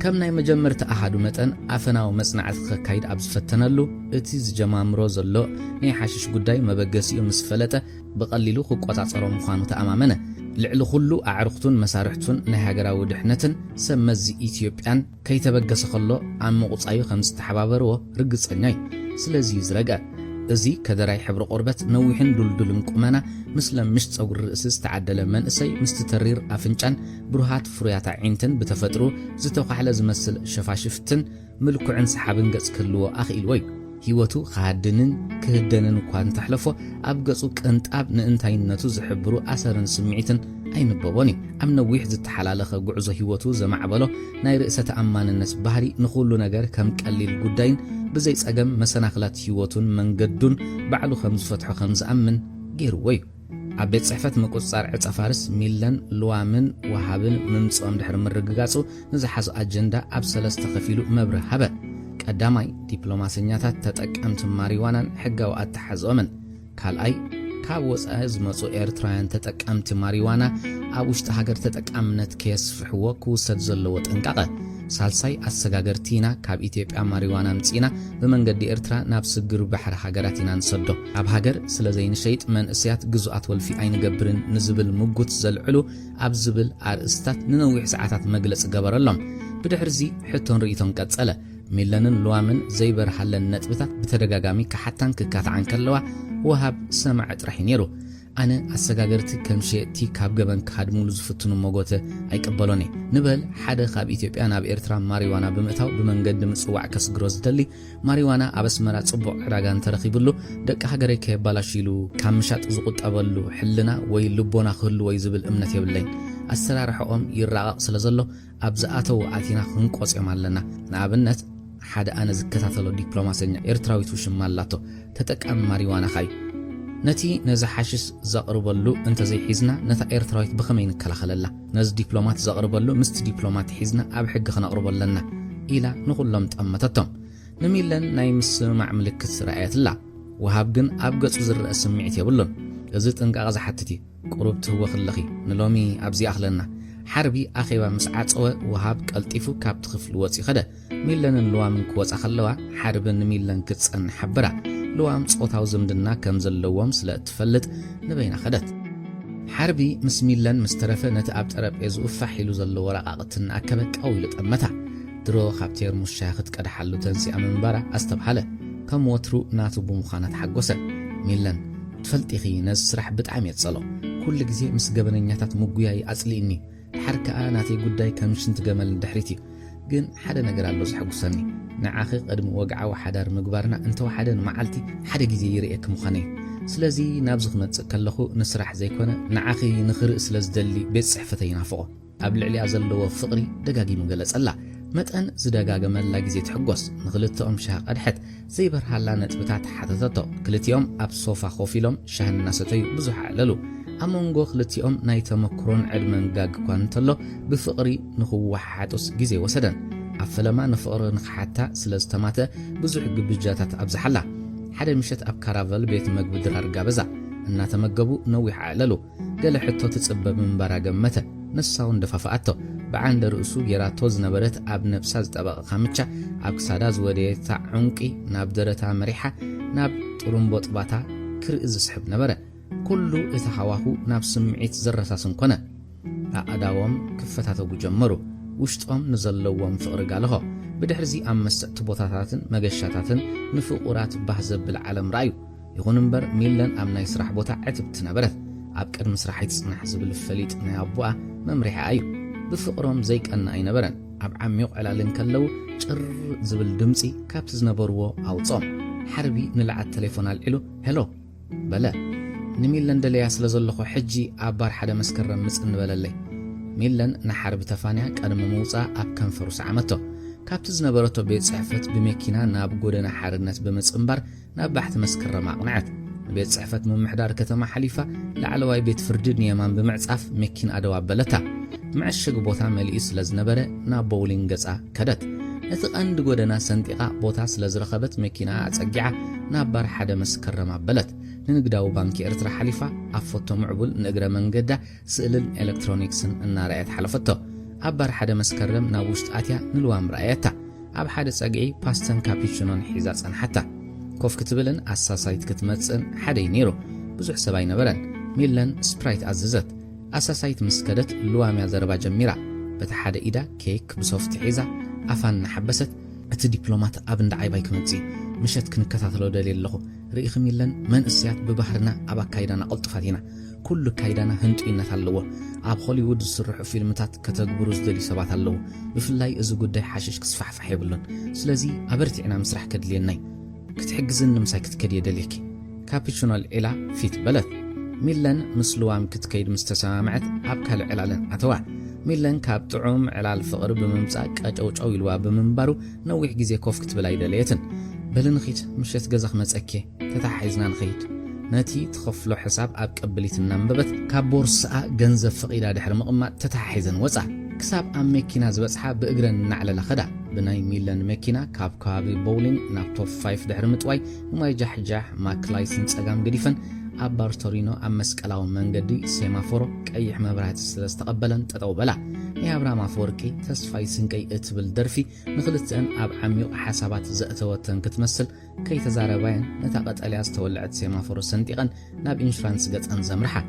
ከም ናይ መጀመርታ ኣሃዱ መጠን ኣፈናዊ መጽናዕቲ ክካይድ ኣብ ዝፈተነሉ እቲ ዝጀማምሮ ዘሎ ናይ ሓሽሽ ጉዳይ መበገሲኡ ምስ ፈለጠ ብቐሊሉ ክቆጻጸሮ ምዃኑ ተኣማመነ። ልዕሊ ኩሉ ኣዕርኽቱን መሳርሕቱን ናይ ሃገራዊ ድሕነትን ሰብ መዚ ኢትዮጵያን ከይተበገሰ ከሎ ኣብ ምቑጻዩ ከም ዝተሓባበርዎ ርግጸኛ እዩ። ስለዚ ዝረገ እዚ ከደራይ ሕብሪ ቆርበት ነዊሕን ዱልዱልን ቁመና ምስ ለምሽ ጸጉሪ ርእሲ ዝተዓደለ መንእሰይ ምስ ተሪር ኣፍንጫን ብሩሃት ፍሩያት ዒንትን ብተፈጥሮ ዝተኳሕለ ዝመስል ሸፋሽፍትን ምልኩዕን ሰሓብን ገጽ ክህልዎ ኣኽኢልዎ እዩ። ህይወቱ ካድንን ክህደንን እኳ እንተሕለፎ ኣብ ገጹ ቅንጣብ ንእንታይነቱ ዝሕብሩ ኣሰርን ስምዒትን ኣይንበቦን እዩ። ኣብ ነዊሕ ዝተሓላለኸ ጉዕዞ ህይወቱ ዘማዕበሎ ናይ ርእሰ ተኣማንነት ባህሪ ንኹሉ ነገር ከም ቀሊል ጉዳይን ብዘይ ጸገም መሰናኽላት ህይወቱን መንገዱን ባዕሉ ከም ዝፈትሖ ከም ዝኣምን ገይርዎ እዩ። ኣብ ቤት ጽሕፈት ምቁጽጻር ዕፀ ፋርስ ሚለን ልዋምን ወሃብን ምምጽኦም ድሕሪ ምርግጋጹ ንዝሓዙ ኣጀንዳ ኣብ 3 ከፊሉ መብርህ ሃበ። ቀዳማይ ዲፕሎማሰኛታት ተጠቀምቲ ማሪዋናን ሕጋዊ ኣተሓዝኦምን። ካልኣይ ካብ ወጻኢ ዝመጹ ኤርትራውያን ተጠቀምቲ ማሪዋና ኣብ ውሽጢ ሃገር ተጠቃምነት ከየስፍሕዎ ክውሰድ ዘለዎ ጥንቃቐ። ሳልሳይ ኣሰጋገርቲና ካብ ኢትዮጵያ ማሪዋና ምጺና ብመንገዲ ኤርትራ ናብ ስግር ባሕሪ ሃገራት ኢና ንሰዶ ኣብ ሃገር ስለ ዘይንሸይጥ መንእስያት ግዙኣት ወልፊ ኣይንገብርን ንዝብል ምጉት ዘልዕሉ ኣብ ዝብል ኣርእስታት ንነዊሕ ሰዓታት መግለጽ ገበረሎም። ብድሕሪዚ ሕቶን ርእቶን ቀጸለ። ሚለንን ልዋምን ዘይበርሃለን ነጥብታት ብተደጋጋሚ ክሓታን ክካትዓን ከለዋ ወሃብ ሰማዕ ጥራሕ ነይሩ። ኣነ ኣሰጋገርቲ ከም ሸየጥቲ ካብ ገበን ካድሙሉ ዝፍትኑ መጎተ ኣይቀበሎን ንበል ሓደ ካብ ኢትዮጵያ ናብ ኤርትራ ማሪዋና ብምእታው ብመንገዲ ምጽዋዕ ከስግሮ ዝደሊ ማሪዋና ኣብ ኣስመራ ጽቡቕ ዕዳጋ እንተረኺብሉ ደቂ ሃገረይ ከየባላሽሉ ካብ ምሻጥ ዝቁጠበሉ ሕልና ወይ ልቦና ክህልዎ ዝብል እምነት የብለይን። ኣሰራርሖኦም ይራቐቕ ስለ ዘሎ ኣብ ዝኣተው ኣቲና ክንቆጽዮም ኣለና። ንኣብነት ሓደ ኣነ ዝከታተሎ ዲፕሎማሰኛ ኤርትራዊት ውሽማላቶ ተጠቃሚ ማሪዋና ኻዩ ነቲ ነዚ ሓሽስ ዘቕርበሉ እንተዘይሒዝና ነታ ኤርትራዊት ብኸመይ ንከላኸለላ ነዚ ዲፕሎማት ዘቕርበሉ ምስቲ ዲፕሎማት ሒዝና ኣብ ሕጊ ክነቕርበለና ኢላ ንኹሎም ጠመተቶም። ንሚለን ናይ ምስማዕ ምልክት ረኣየትላ። ወሃብ ግን ኣብ ገጹ ዝርአ ስምዒት የብሉን። እዚ ጥንቃቐ ዝሓትት እዩ። ቁሩብ ትህወ ክለኺ ንሎሚ ኣብዚ ኣኽለና ሓርቢ ኣኼባ ምስ ዓፀወ ወሃብ ቀልጢፉ ካብቲ ክፍሊ ወፂ ኸደ። ሚለንን ልዋምን ክወፃ ከለዋ ሓርቢ ንሚለን ክትጸንሕ ሓበራ። ልዋም ጾታዊ ዝምድና ከም ዘለዎም ስለ እትፈልጥ ንበይና ኸደት። حربي مس ميلان مسترفه نت اب طرابيزو فحيلو زلو ورقاقتن اكبه قويلو طمتا درو خابتير مشاخت قدحلو تنسي امنبره استبحله كم وترو ناتو بمخانات حقوسه ميلان تفلطيخي نز سرح بطعم يتصلو كل غزي مس غبنኛታት مغياي اصليني حركه ناتي ጉዳይ ከምሽንት ገመል ድሕሪቲ ግን ሓደ ነገር ኣሎ ዝሕጉሰኒ ንዓኺ ቅድም ወግዓው ሓዳር ምግባርና እንተው ሓደን መዓልቲ ሓደ ግዜ ይርኤክ ምዃነ ስለዚ ናብዚ ክመጽእ ከለኹ ንስራሕ ዘይኮነ ንዓኺ ንኽርኢ ስለዝደሊ ቤት ጽሕፈተይ ናፍቆ ኣብ ልዕሊያ ዘለዎ ፍቕሪ ደጋጊሙ ገለጸላ መጠን ዝደጋገመላ ግዜ ትሕጎስ ንኽልተኦም ሻህ ቀድሐት ዘይበርሃላ ነጥብታት ሓተተቶ ክልቲኦም ኣብ ሶፋ ኮፍ ኢሎም ሻህና ሰተዩ ብዙሕ ኣለሉ ኣመንጎ ክልቲኦም ናይ ተመክሮን ዕድመን ጋግ እኳ እንተሎ ብፍቕሪ ንኽወሓጡስ ግዜ ወሰደን ኣብ ፈለማ ንፍቕሪ ንኽሓታ ስለዝተማተ ብዙሕ ግብጃታት ኣብዝሓላ ሓደ ምሸት ኣብ ካራቨል ቤት መግቢ ድራር ጋበዛ እናተመገቡ ነዊሕ ኣለሉ ገለ ሕቶ ትጽበብ ምንባራ ገመተ ንሳው እንደፋፋኣቶ بعند رؤسو جراتو زنبرت اب نفسا زطبق خامچا اب كسادا زوديتا عنقي ناب درتا مريحه ناب طرمبوط باتا كرئز سحب نبره كله اتحواهو ناب سمعيت زرساسن كونه ااداوم كفتاتو جمرو وشطوم نزلوم فقر قالهو بدحرزي امست بوتاتاتن مغشاتاتن نفقورات بحزب بالعالم رايو يغون انبر ميلان ام ناي سراح بوتا عتبت نبرت اب قدم سراحي تصنح زبل الفليط ناي ابوا ممريحه ايو بفقرهم زيك أن أين برن أب عميق على لنكلو جر زبل دمسي كابت زنبرو أو صام حربي نلعب تليفون العلو هلو بلا نميلن دليا سلازلخو حجي أبار حدا مسكرم مسن بلا لي ميلن نحرب تفانيا كأن مموصة أب كنفرس عمتو كابت زنبرتو بيت صحفت بمكينا ناب قودنا حارنت بمسنبر ناب بحث مسكرم أقنعت بيت صحفت من محدار كتما حليفة لعلواي بيت فردد نيمان بمعصف مكين أدواب بلتا معشق بوتا ملئيس لزنبره نا بولين قصا كدت اتقند قودنا سنتقا بوتا سلزرخبت مكينا اتصقعا نابار حدا مسكرم عبلت ننقداو بانكي ارترا حليفة افوتو معبول نقرا منقدا سئل الالكترونيكسن انا رأيت حلفتو ابار حدا مسكرم ناوشت اتيا نلوام رأيتا اب حدا ساقعي باستن كابيتشونون حيزاتسن حتى كوف كتبلن اساسايت كتمتسن حدا ينيرو بزح سباي نبرن ميلان سبرايت عززت أساسايت مسكدت لواميا زربا جميرا بتحاد إيدا كيك بصوفت حيزا أفان حبست أت دبلومات أبن دعاي باي كمتزي مشت كنكتاتلو دليل لغو رئيخ ميلان من اسيات ببحرنا أبا كايدانا قلطفاتينا كل كايدانا هنت إنا تاللوه أب هوليوود السرح فيلمتات كتاقبروز دلي سبات اللوه بفلاي إزو قداي حاشش كسفح فحيبلون سلازي أبرتي أنا مسرح كدليناي كتحجزن نمساي كتكدي دليكي كابيتشونو الإلا فيت بلد ميلان مسلوام كتكيد مستسامعت أبكال علالن أتوا ميلان كاب طعوم علال فقر بممساك أجوج أو يلوا بمنبارو نوح جزي كوف كتبلاي دليتن بلنخيت مشيت جزخ متأكي تتحيزنا نخيت ناتي تخفلو حساب أبك قبليت النمببت كابورسا جنزف فقيدا دحر مقما تتحيزن وصع كساب أم مكينا زبصحا بإجرن نعلى لخدا بناي ميلان مكينا كاب كابي بولين ناب توب 5 دحر متواي وما يجح ماك لايسنس أقام قديفن أبار تورينو أمس كلاو منجدي سيمافورو كأي مبرهات استقبلن تطوبلا يا برا مافوركي تسفاي سنكي اتبل درفي نخلتن أب عميو حسابات زأتوتن كتمثل كي تزاربين نتاقت ألياس تولعت سيمافورو سنتيقن ناب إنشرانس قد أنزمرحة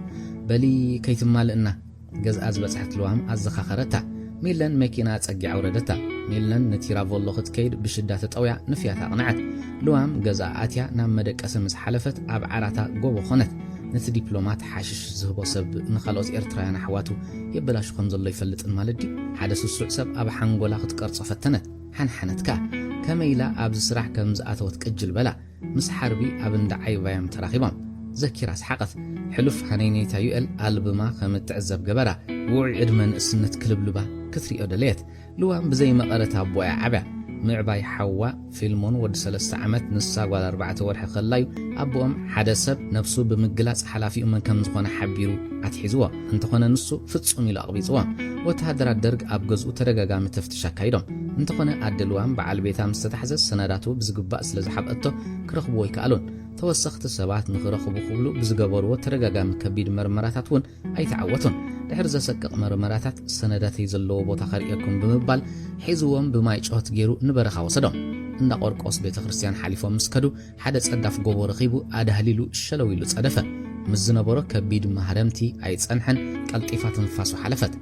بلي كي تمال إنه جز أزبت حت لوام أزخاخرتا ميلان ماكينات أجع وردتا ميلان نتيرا فولو خد كيد بشدات الطويع نفياتا قنعت لوام جزاء آتيا نام مدك أسمس حلفت أب عراتا قوبو خونت نت دبلومات حاشش زهبو سب نخلوت إرترايان حواتو يبلاش خمز الله يفلت المالدي حدث السوع سب أب حنقولا خد قرص فتنت حنحنتكا كميلا أب زسراح كمز آتوت كجل بلا مس حربي أب ندعي ويام تراخيبام زكي راس حقث حلف حنيني تايوئل ألبما خمت تعزب قبرا وعي إدمن السنة كلبلبا كثري أدليت لوام بزي ما قرتها بويا عبا معباي حوا فيلمون ود 3 عامات نصا ولا 4 ورح خلايو أبوهم حدثب نفسه بمجلاس حلافي من كم زخنا حبيرو أتحزوا أنت خنا نصو فتسوم إلى أقبيزوام وتهدر الدرج أبجز وترجع من تفتش كايدهم أنت خنا أدلوام بعل بيتها مستحزز سنداتو بزجب بأس لزحب أتو كرخبوي كألون توسخت السبعات نخرخبو خبلو بزجبر وترجع من كبير مرمراتاتون أي تعوتون دحرز سقق مرمراتات سندات يزلو بوتا خريقكم بمبال حيزوهم بما يجوت غيرو نبرخا وسدهم ان قرقوس بيت كريستيان حليفو مسكدو حدا صداف غوبو رخيبو ادهليلو شلويلو صدفه مزنبرو كبيد مهرمتي أي تصنحن قلطيفة تنفاسو حلفت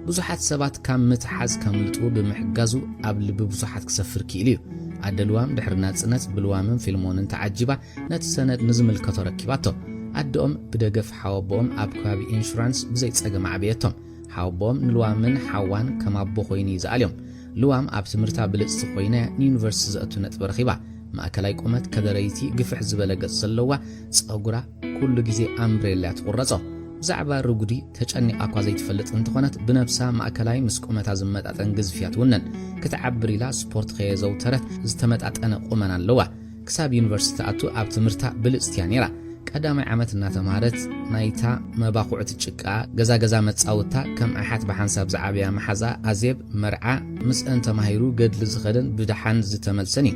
ብዙሓት ሰባት ካብ ምትሓዝ ከምልጡ ብምሕጋዙ ኣብ ልቢ ብዙሓት ክሰፍር ክኢልዩ ኣደልዋም ድሕሪ ናጽነት ብልዋምን ፊልሞንን ተዓጂባ ነቲ ሰነድ ንዝምልከቶ ረኪባቶ ኣደኦም ብደገፍ ሓወቦኦም ኣብ ከባቢ ኢንሹራንስ ብዘይ ጸገም ዓብየቶም ሓወቦኦም ንልዋምን ሓዋን ከም ኣቦ ኮይኑ ይዝኣልዮም ልዋም ኣብ ትምህርታ ብልጽቲ ኮይና ንዩኒቨርሲቲ ዘእቱ ነጥብ ረኺባ ማእከላይ ቁመት ከደረይቲ ግፍሕ ዝበለ ገጽ ዘለዋ ጸጉራ ኩሉ ግዜ ኣምብሬላ ትቁረጾ ብዛዕባ ርጉዲ ተጨኒቃ እኳ ዘይትፈልጥ እንትኾነት ብነብሳ ማእከላይ ምስ ቁመታ ዝመጣጠን ግዝፍያት ውነን ክትዓብር ኢላ ስፖርት ከየዘውተረት ዝተመጣጠነ ቁመና ኣለዋ ክሳብ ዩኒቨርሲቲ ኣቱ ኣብ ትምህርታ ብልጽትያ ነይራ ቀዳማይ ዓመት እናተማሃረት ናይታ መባኹዕቲ ጭቃ ገዛ መጻውታ ከም ኣሓት ብሓንሳብ ዝዓብያ መሓዛ ኣዜብ መርዓ ምስአን ተማሂሩ ገድሊ ዝኸደን ብድሓን ዝተመልሰኒ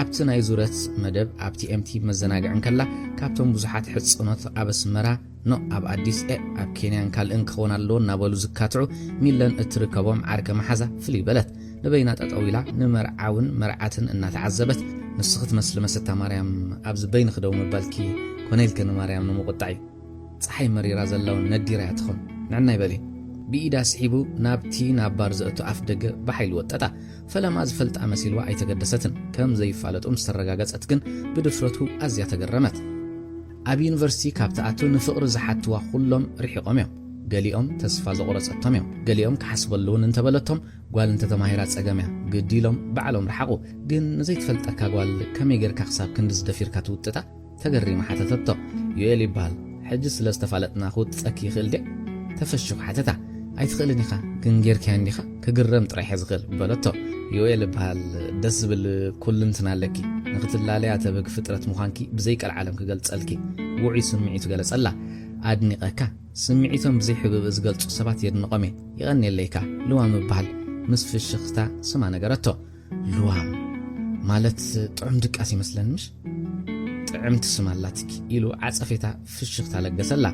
ኣብቲ ናይ ዙረት መደብ ኣብቲ ኤምቲ መዘናግዕን ከላ ካብቶም ብዙሓት ሕጽኖት ኣብ ኣስመራ ኖ ኣብ ኣዲስ ኣብ ኬንያን ካልእን ክኾን ኣለዎ እናበሉ ዝካትዑ ሚለን እትርከቦም ዓርከ መሓዛ ፍልይ በለት ንበይና ጠጠው ኢላ ንመርዓውን መርዓትን እናተዓዘበት ንስኽት መስሊ መሰታ ማርያም ኣብዚ በይን ክደው መባልኪ ኮነይልከ ንማርያም ንምቁጣዕ ፀሓይ መሪራ ዘላውን ነዲራ ያትኾን ንዕና ይበሊ ብኢዳ ስሒቡ ናብቲ ናባር ዘእቱ ኣፍ ደገ በሓይል ወጠጣ ፈለማ ዝፈልጣ መሲልዋ ኣይተገደሰትን ከም ዘይፋለጡም ዝተረጋገጸት ግን ብድፍረቱ ኣዝያ ተገረመት ኣብ ዩኒቨርሲቲ ካብ ተኣቱ ንፍቕሪ ዝሓትዋ ኩሎም ርሒቆም እዮም ገሊኦም ተስፋ ዘቆረጸቶም እዮም ገሊኦም ክሓስበሉን እንተበለቶም ጓል እንተተማሂራ ጸገምያ ግዲሎም ባዕሎም ረሓቁ ግን ንዘይትፈልጠካ ጓል ከመይ ጌርካ ክሳብ ክንዲ ዝደፊርካ ትውጥጣ ተገሪማ ሓተተቶ ዩኤል ይበሃል ሕጂ ስለ ዝተፋለጥና ክውጥፀኪ ይኽእል ደ ተፈሽኹ ሓተታ ኣይትኽእልን ኢኻ ግን ጌርካ እንዲኻ ክግረም ጥራይ ዝኽእል በለቶ ዩኤል ይበሃል ደስ ዝብል ኩልንትና ኣለኪ ንኽትላለያ ተበግ ፍጥረት ምዃንኪ ብዘይቀል ዓለም ክገልጸልኪ ውዑይ ስምዒቱ ገለጸላ ኣድኒቐካ ስምዒቶም ብዘይ ሕብብ ዝገልጹ ሰባት የድንቖም ይቐኒየለይካ ልዋም ይበሃል ምስ ፍሽኽታ ስማ ነገረቶ ልዋም ማለት ጥዑም ድቃስ ይመስለን ምሽ ጥዕምቲ ስማላትኪ ኢሉ ዓጸፌታ ፍሽኽታ ለገሰላ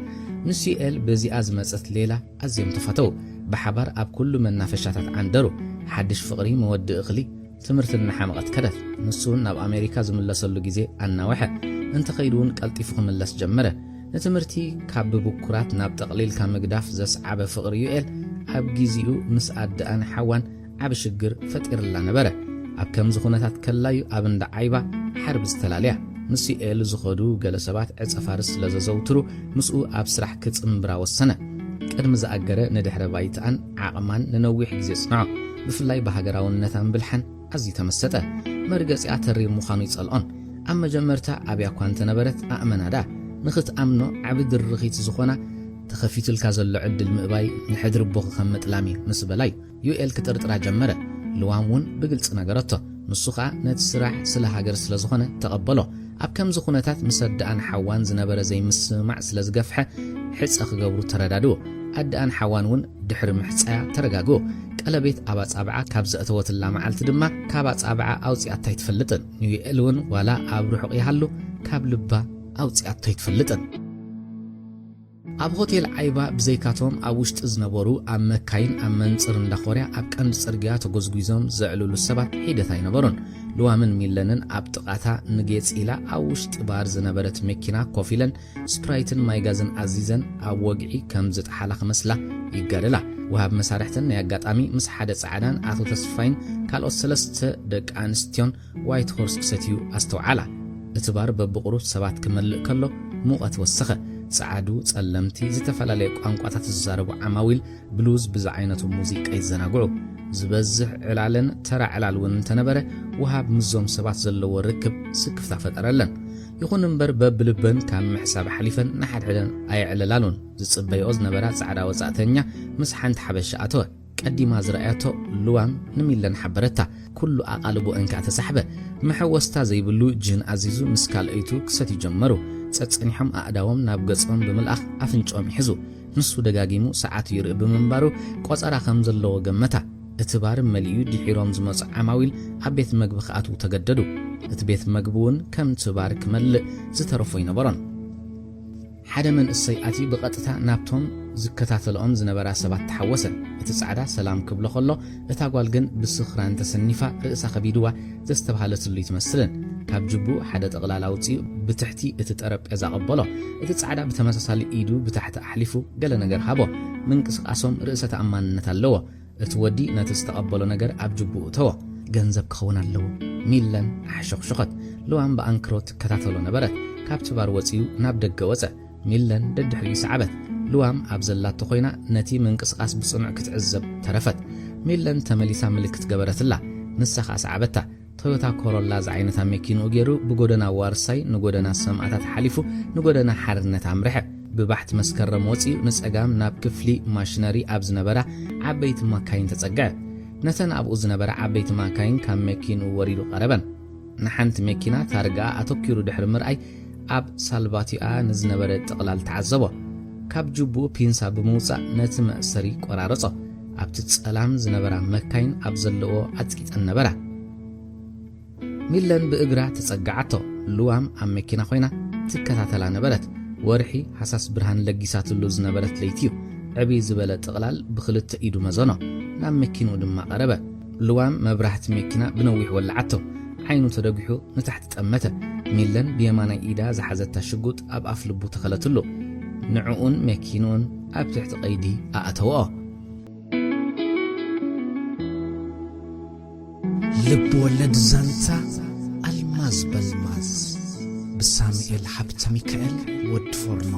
ንሲኤል በዚኣ ዝመጸት ሌላ ኣዝዮም ተፈተው ብሓባር ኣብ ኩሉ መናፈሻታት ዓንደሩ ሓድሽ ፍቕሪ መወድእ እኽሊ ትምህርትን ንሓመቐት ከደት ንሱን ናብ ኣሜሪካ ዝምለሰሉ ጊዜ ኣናወሐ እንተኸይዱውን ቀልጢፉ ክምለስ ጀመረ ንትምህርቲ ካብ ብቡኩራት ናብ ጠቕሊልካ ምግዳፍ ዘስዓበ ፍቕሪ ዩኤል ኣብ ጊዜኡ ምስ ኣደኣን ሓዋን ዓብ ሽግር ፈጢርላ ነበረ ኣብ ከምዚ ኩነታት ከላዩ ኣብ እንዳ ዓይባ ሓርብ ዝተላለያ ንሲኤል ዝኸዱ ገለ ሰባት ዕፀፋርስ ስለዘዘውትሩ ምስኡ ኣብ ስራሕ ክጽምብራ ወሰነ ቅድሚ ዝኣገረ ንድሕረ ባይትኣን ዓቕማን ንነዊሕ ጊዜ ጽንዖ ብፍላይ ብሃገራውነታን ብልሓን ኣዝዩ ተመሰጠ መርገጺኣ ተሪር ምዃኑ ይጸልኦን ኣብ መጀመርታ ኣብያ እኳ እንተነበረት ኣእመናዳ ንኽትኣምኖ ዓብ ድርኺት ዝኾና ተኸፊቱልካ ዘሎ ዕድል ምእባይ ንሕድሪ ቦኺ ከም ምጥላሚ ምስ በላይ ዩኤል ክጥርጥራ ጀመረ ልዋም እውን ብግልጽ ነገረቶ ንሱ ኸዓ ነቲ ስራሕ ስለ ሃገር ስለ ዝኾነ ተቐበሎ ኣብ ከምዚ ኩነታት ምስ ኣደኣን ሓዋን ዝነበረ ዘይምስማዕ ስለ ዝገፍሐ ሕፀ ክገብሩ ተረዳድዎ ኣደኣን ሓዋን እውን ድሕሪ ምሕፀያ ተረጋግዎ ቀለቤት ኣብ ኣጻብዓ ካብ ዘእተወትላ መዓልቲ ድማ ካብ ኣጻብዓ ኣውፂኣታ ይትፈልጥን ዩኤል እውን ዋላ ኣብ ርሑቕ ይሃሉ ካብ ልባ ኣውፂኣታ ይትፈልጥን ኣብ ሆቴል ዓይባ ብዘይካቶም ኣብ ውሽጢ ዝነበሩ ኣብ መካይን ኣብ መንጽር እንዳኾርያ ኣብ ቀንዲ ጽርግያ ተጎዝጉዞም ዘዕልሉ ሰባት ሒደት ኣይነበሩን ልዋምን ሚለንን ኣብ ጥቓታ ንጌጽ ኢላ ኣብ ውሽጢ ባር ዝነበረት መኪና ኮፍ ኢለን ስፕራይትን ማይጋዝን ኣዚዘን ኣብ ወግዒ ከም ዝጠሓላ ክመስላ ይጋደላ ወሃብ መሳርሕትን ናይ ኣጋጣሚ ምስ ሓደ ጻዕዳን ኣቶ ተስፋይን ካልኦት ሰለስተ ደቂ ኣንስትዮን ዋይት ሆርስ ክሰትዩ ኣስተውዓላ እቲ ባር በብቕሩ ሰባት ክመልእ ከሎ ሙቐት ወሰኸ ጻዕዱ ጸለምቲ ዝተፈላለዩ ቋንቋታት ዝዛረቡ ዓማዊል ብሉዝ ብዛዓይነቱ ሙዚቃ ይዘናግዑ ዝበዝሕ ዕላለን ተራ ዕላል እውን እንተነበረ ወሃብ ምዞም ሰባት ዘለዎ ርክብ ስክፍታ ፈጠረለን ይኹን እምበር በብልበን ካብ ምሕሳብ ሓሊፈን ንሓድሕደን ኣይዕለላሉን ዝጽበይኦ ዝነበራ ጻዕዳ ወጻእተኛ ምስ ሓንቲ ሓበሻ ኣተወ ቀዲማ ዝረኣያቶ ልዋም ንሚለን ሓበረታ ኩሉ ኣቓልቦ እንካ ተሳሕበ መሐወስታ ዘይብሉ ጅን ኣዚዙ ምስ ካልአይቱ ክሰት ይጀመሩ ጸጸኒሖም ኣእዳዎም ናብ ገጾም ብምልኣኽ ኣፍንጮም ይሕዙ ንሱ ደጋጊሙ ሰዓቱ ይርኢ ብምንባሩ ቆጸራ ከም ዘለዎ ገመታ እቲ ባር መሊኡ ድሒሮም ዝመጹ ዓማዊል ኣብ ቤት መግቢ ክኣትዉ ተገደዱ እቲ ቤት መግቢ እውን ከም ትባር ክመልእ ዝተረፎ ይነበሮን ሓደ መንእሰይ ኣቲ ብቐጥታ ናብቶም ዝከታተልኦም ዝነበራ ሰባት ተሓወሰ እቲ ጻዕዳ ሰላም ክብሎ ከሎ እታ ጓል ግን ብስኽራን ተሰኒፋ ርእሳ ከቢድዋ ዘስተባሃለትሉ ይትመስልን ካብ ጅቡ ሓደ ጠቕላላ ውፅኡ ብትሕቲ እቲ ጠረጴዛ ቀበሎ እቲ ጻዕዳ ብተመሳሳሊ ኢዱ ብታሕቲ ኣሕሊፉ ገለ ነገር ሃቦ ምንቅስቃሶም ርእሰ ተኣማንነት ኣለዎ እቲ ወዲ ነቲ ዝተቐበሎ ነገር ኣብ ጅቡኡ ተወ ገንዘብ ክኸውን ኣለዎ ሚለን ኣሕሸኽሸኸት ልዋም በኣንክሮት ከታተሎ ነበረት ካብቲ ባር ወፅኡ ናብ ደገ ወፀ ሚለን ደድሕሪ ሰዓበት ልዋም ኣብ ዘላቶ ኮይና ነቲ ምንቅስቃስ ብጽኑዕ ክትዕዘብ ተረፈት ሚለን ተመሊሳ ምልክት ገበረትላ ንሳኻ ሰዓበታ ቶዮታ ኮሮላ ዝዓይነታ መኪኑ ገይሩ ብጎደና ዋርሳይ ንጎደና ሰማዕታት ሓሊፉ ንጎደና ሓርነት ኣምርሐ ብባሕቲ መስከረም ወፅኡ ንጸጋም ናብ ክፍሊ ማሽነሪ ኣብ ዝነበራ ዓበይቲ ማካይን ተጸግዐ ነተን ኣብኡ ዝነበራ ዓበይቲ ማካይን ካብ መኪኑ ወሪዱ ቀረበን ንሓንቲ መኪና ታርጋ ኣተኪሩ ድሕሪ ምርኣይ ኣብ ሳልባቲኣ ንዝነበረ ጥቕላል ተዓዘቦ ካብ ጅቡ ፒንሳ ብምውፃእ ነቲ መእሰሪ ቆራረጾ ኣብቲ ጸላም ዝነበራ መካይን ኣብ ዘለዎ ኣጥቂጠን ነበራ ሚለን ብእግራ ተጸግዓቶ ልዋም ኣብ መኪና ኮይና ትከታተላ ነበረት ወርሒ ሓሳስ ብርሃን ለጊሳትሉ ዝነበረት ለይቲዩ ዕብይ ዝበለ ጥቕላል ብኽልተ ኢዱ መዘኖ ናብ መኪኑ ድማ ቀረበ ልዋም መብራህቲ መኪና ብነዊሕ ወላዓቶ ዓይኑ ተደጊሑ ንታሕቲ ጠመተ ሚለን ብየማናይ ኢዳ ዝሓዘታ ሽጉጥ ኣብ ኣፍ ልቡ ተኸለትሉ ንዕኡን መኪኑን ኣብ ትሕቲ ቀይዲ ኣእተወኦ ልብ ወለድ ዛንታ ኣልማዝ በልማዝ ብሳሙኤል ሓብተ ሚካኤል ወድ ፎርኖ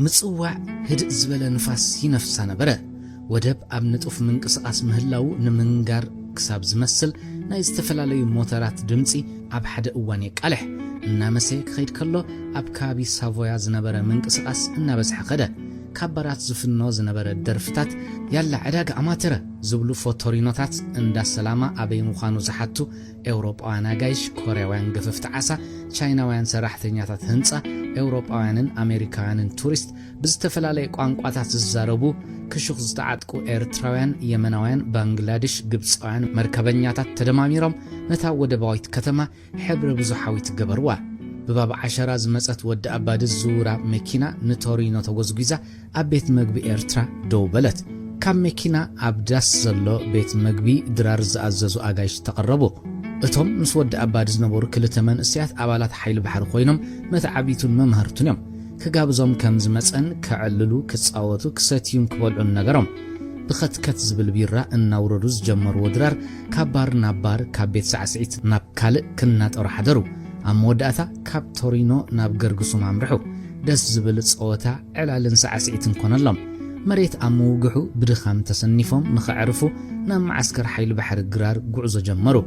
ምጽዋዕ ህድእ ዝበለ ንፋስ ይነፍሳ ነበረ ወደብ ኣብ ንጡፍ ምንቅስቃስ ምህላው ንምንጋር ክሳብ ዝመስል ናይ ዝተፈላለዩ ሞተራት ድምፂ ኣብ ሓደ እዋን የቃልሕ እናመሰ ክኸይድ ከሎ ኣብ ከባቢ ሳቮያ ዝነበረ ምንቅስቃስ እናበዝሐ ኸደ ካባራት ዝፍኖ ዝነበረ ደርፍታት ያላ ዕዳጋ ኣማተረ ዝብሉ ፎቶሪኖታት እንዳ ሰላማ ኣበይ ምዃኑ ዝሓቱ ኤውሮጳውያን ኣጋይሽ ኮርያውያን ገፈፍቲ ዓሳ ቻይናውያን ሰራሕተኛታት ህንፃ ኤውሮጳውያንን ኣሜሪካውያንን ቱሪስት ብዝተፈላለየ ቋንቋታት ዝዛረቡ ክሹኽ ዝተዓጥቁ ኤርትራውያን የመናውያን ባንግላዴሽ ግብፃውያን መርከበኛታት ተደማሚሮም ነታ ወደባዊት ከተማ ሕብሪ ብዙሓዊት ገበርዋ بباب عشرة زمزت ود أباد الزورة مكينة نتورينو تغزغيزا أبيت مغبي إرترا دو بلت كم مكينة أبداس زلو بيت مغبي درارز أزازو آغايش تقربو اتهم نسود أباد زنبور كل تمن السيات أبالات حيل بحر خوينم متعبيتون ممهرتونيم كغابزوم كم زمزن كعللو كتصاوتو كساتيون كبولعون نغرم بخت كتز بالبيرة النورروز جمر ودرار كبار نابار كبيت سعسعيت ناب كالق كنات أرحدرو أموداتا كاب تورينو ناب غرغسو مامرحو دس زبل صوتا علالن سعسعيت نكونلم مريت أموغحو بدخام تسنيفهم نخعرفو نام معسكر حيل بحر قرار قعزو جمرو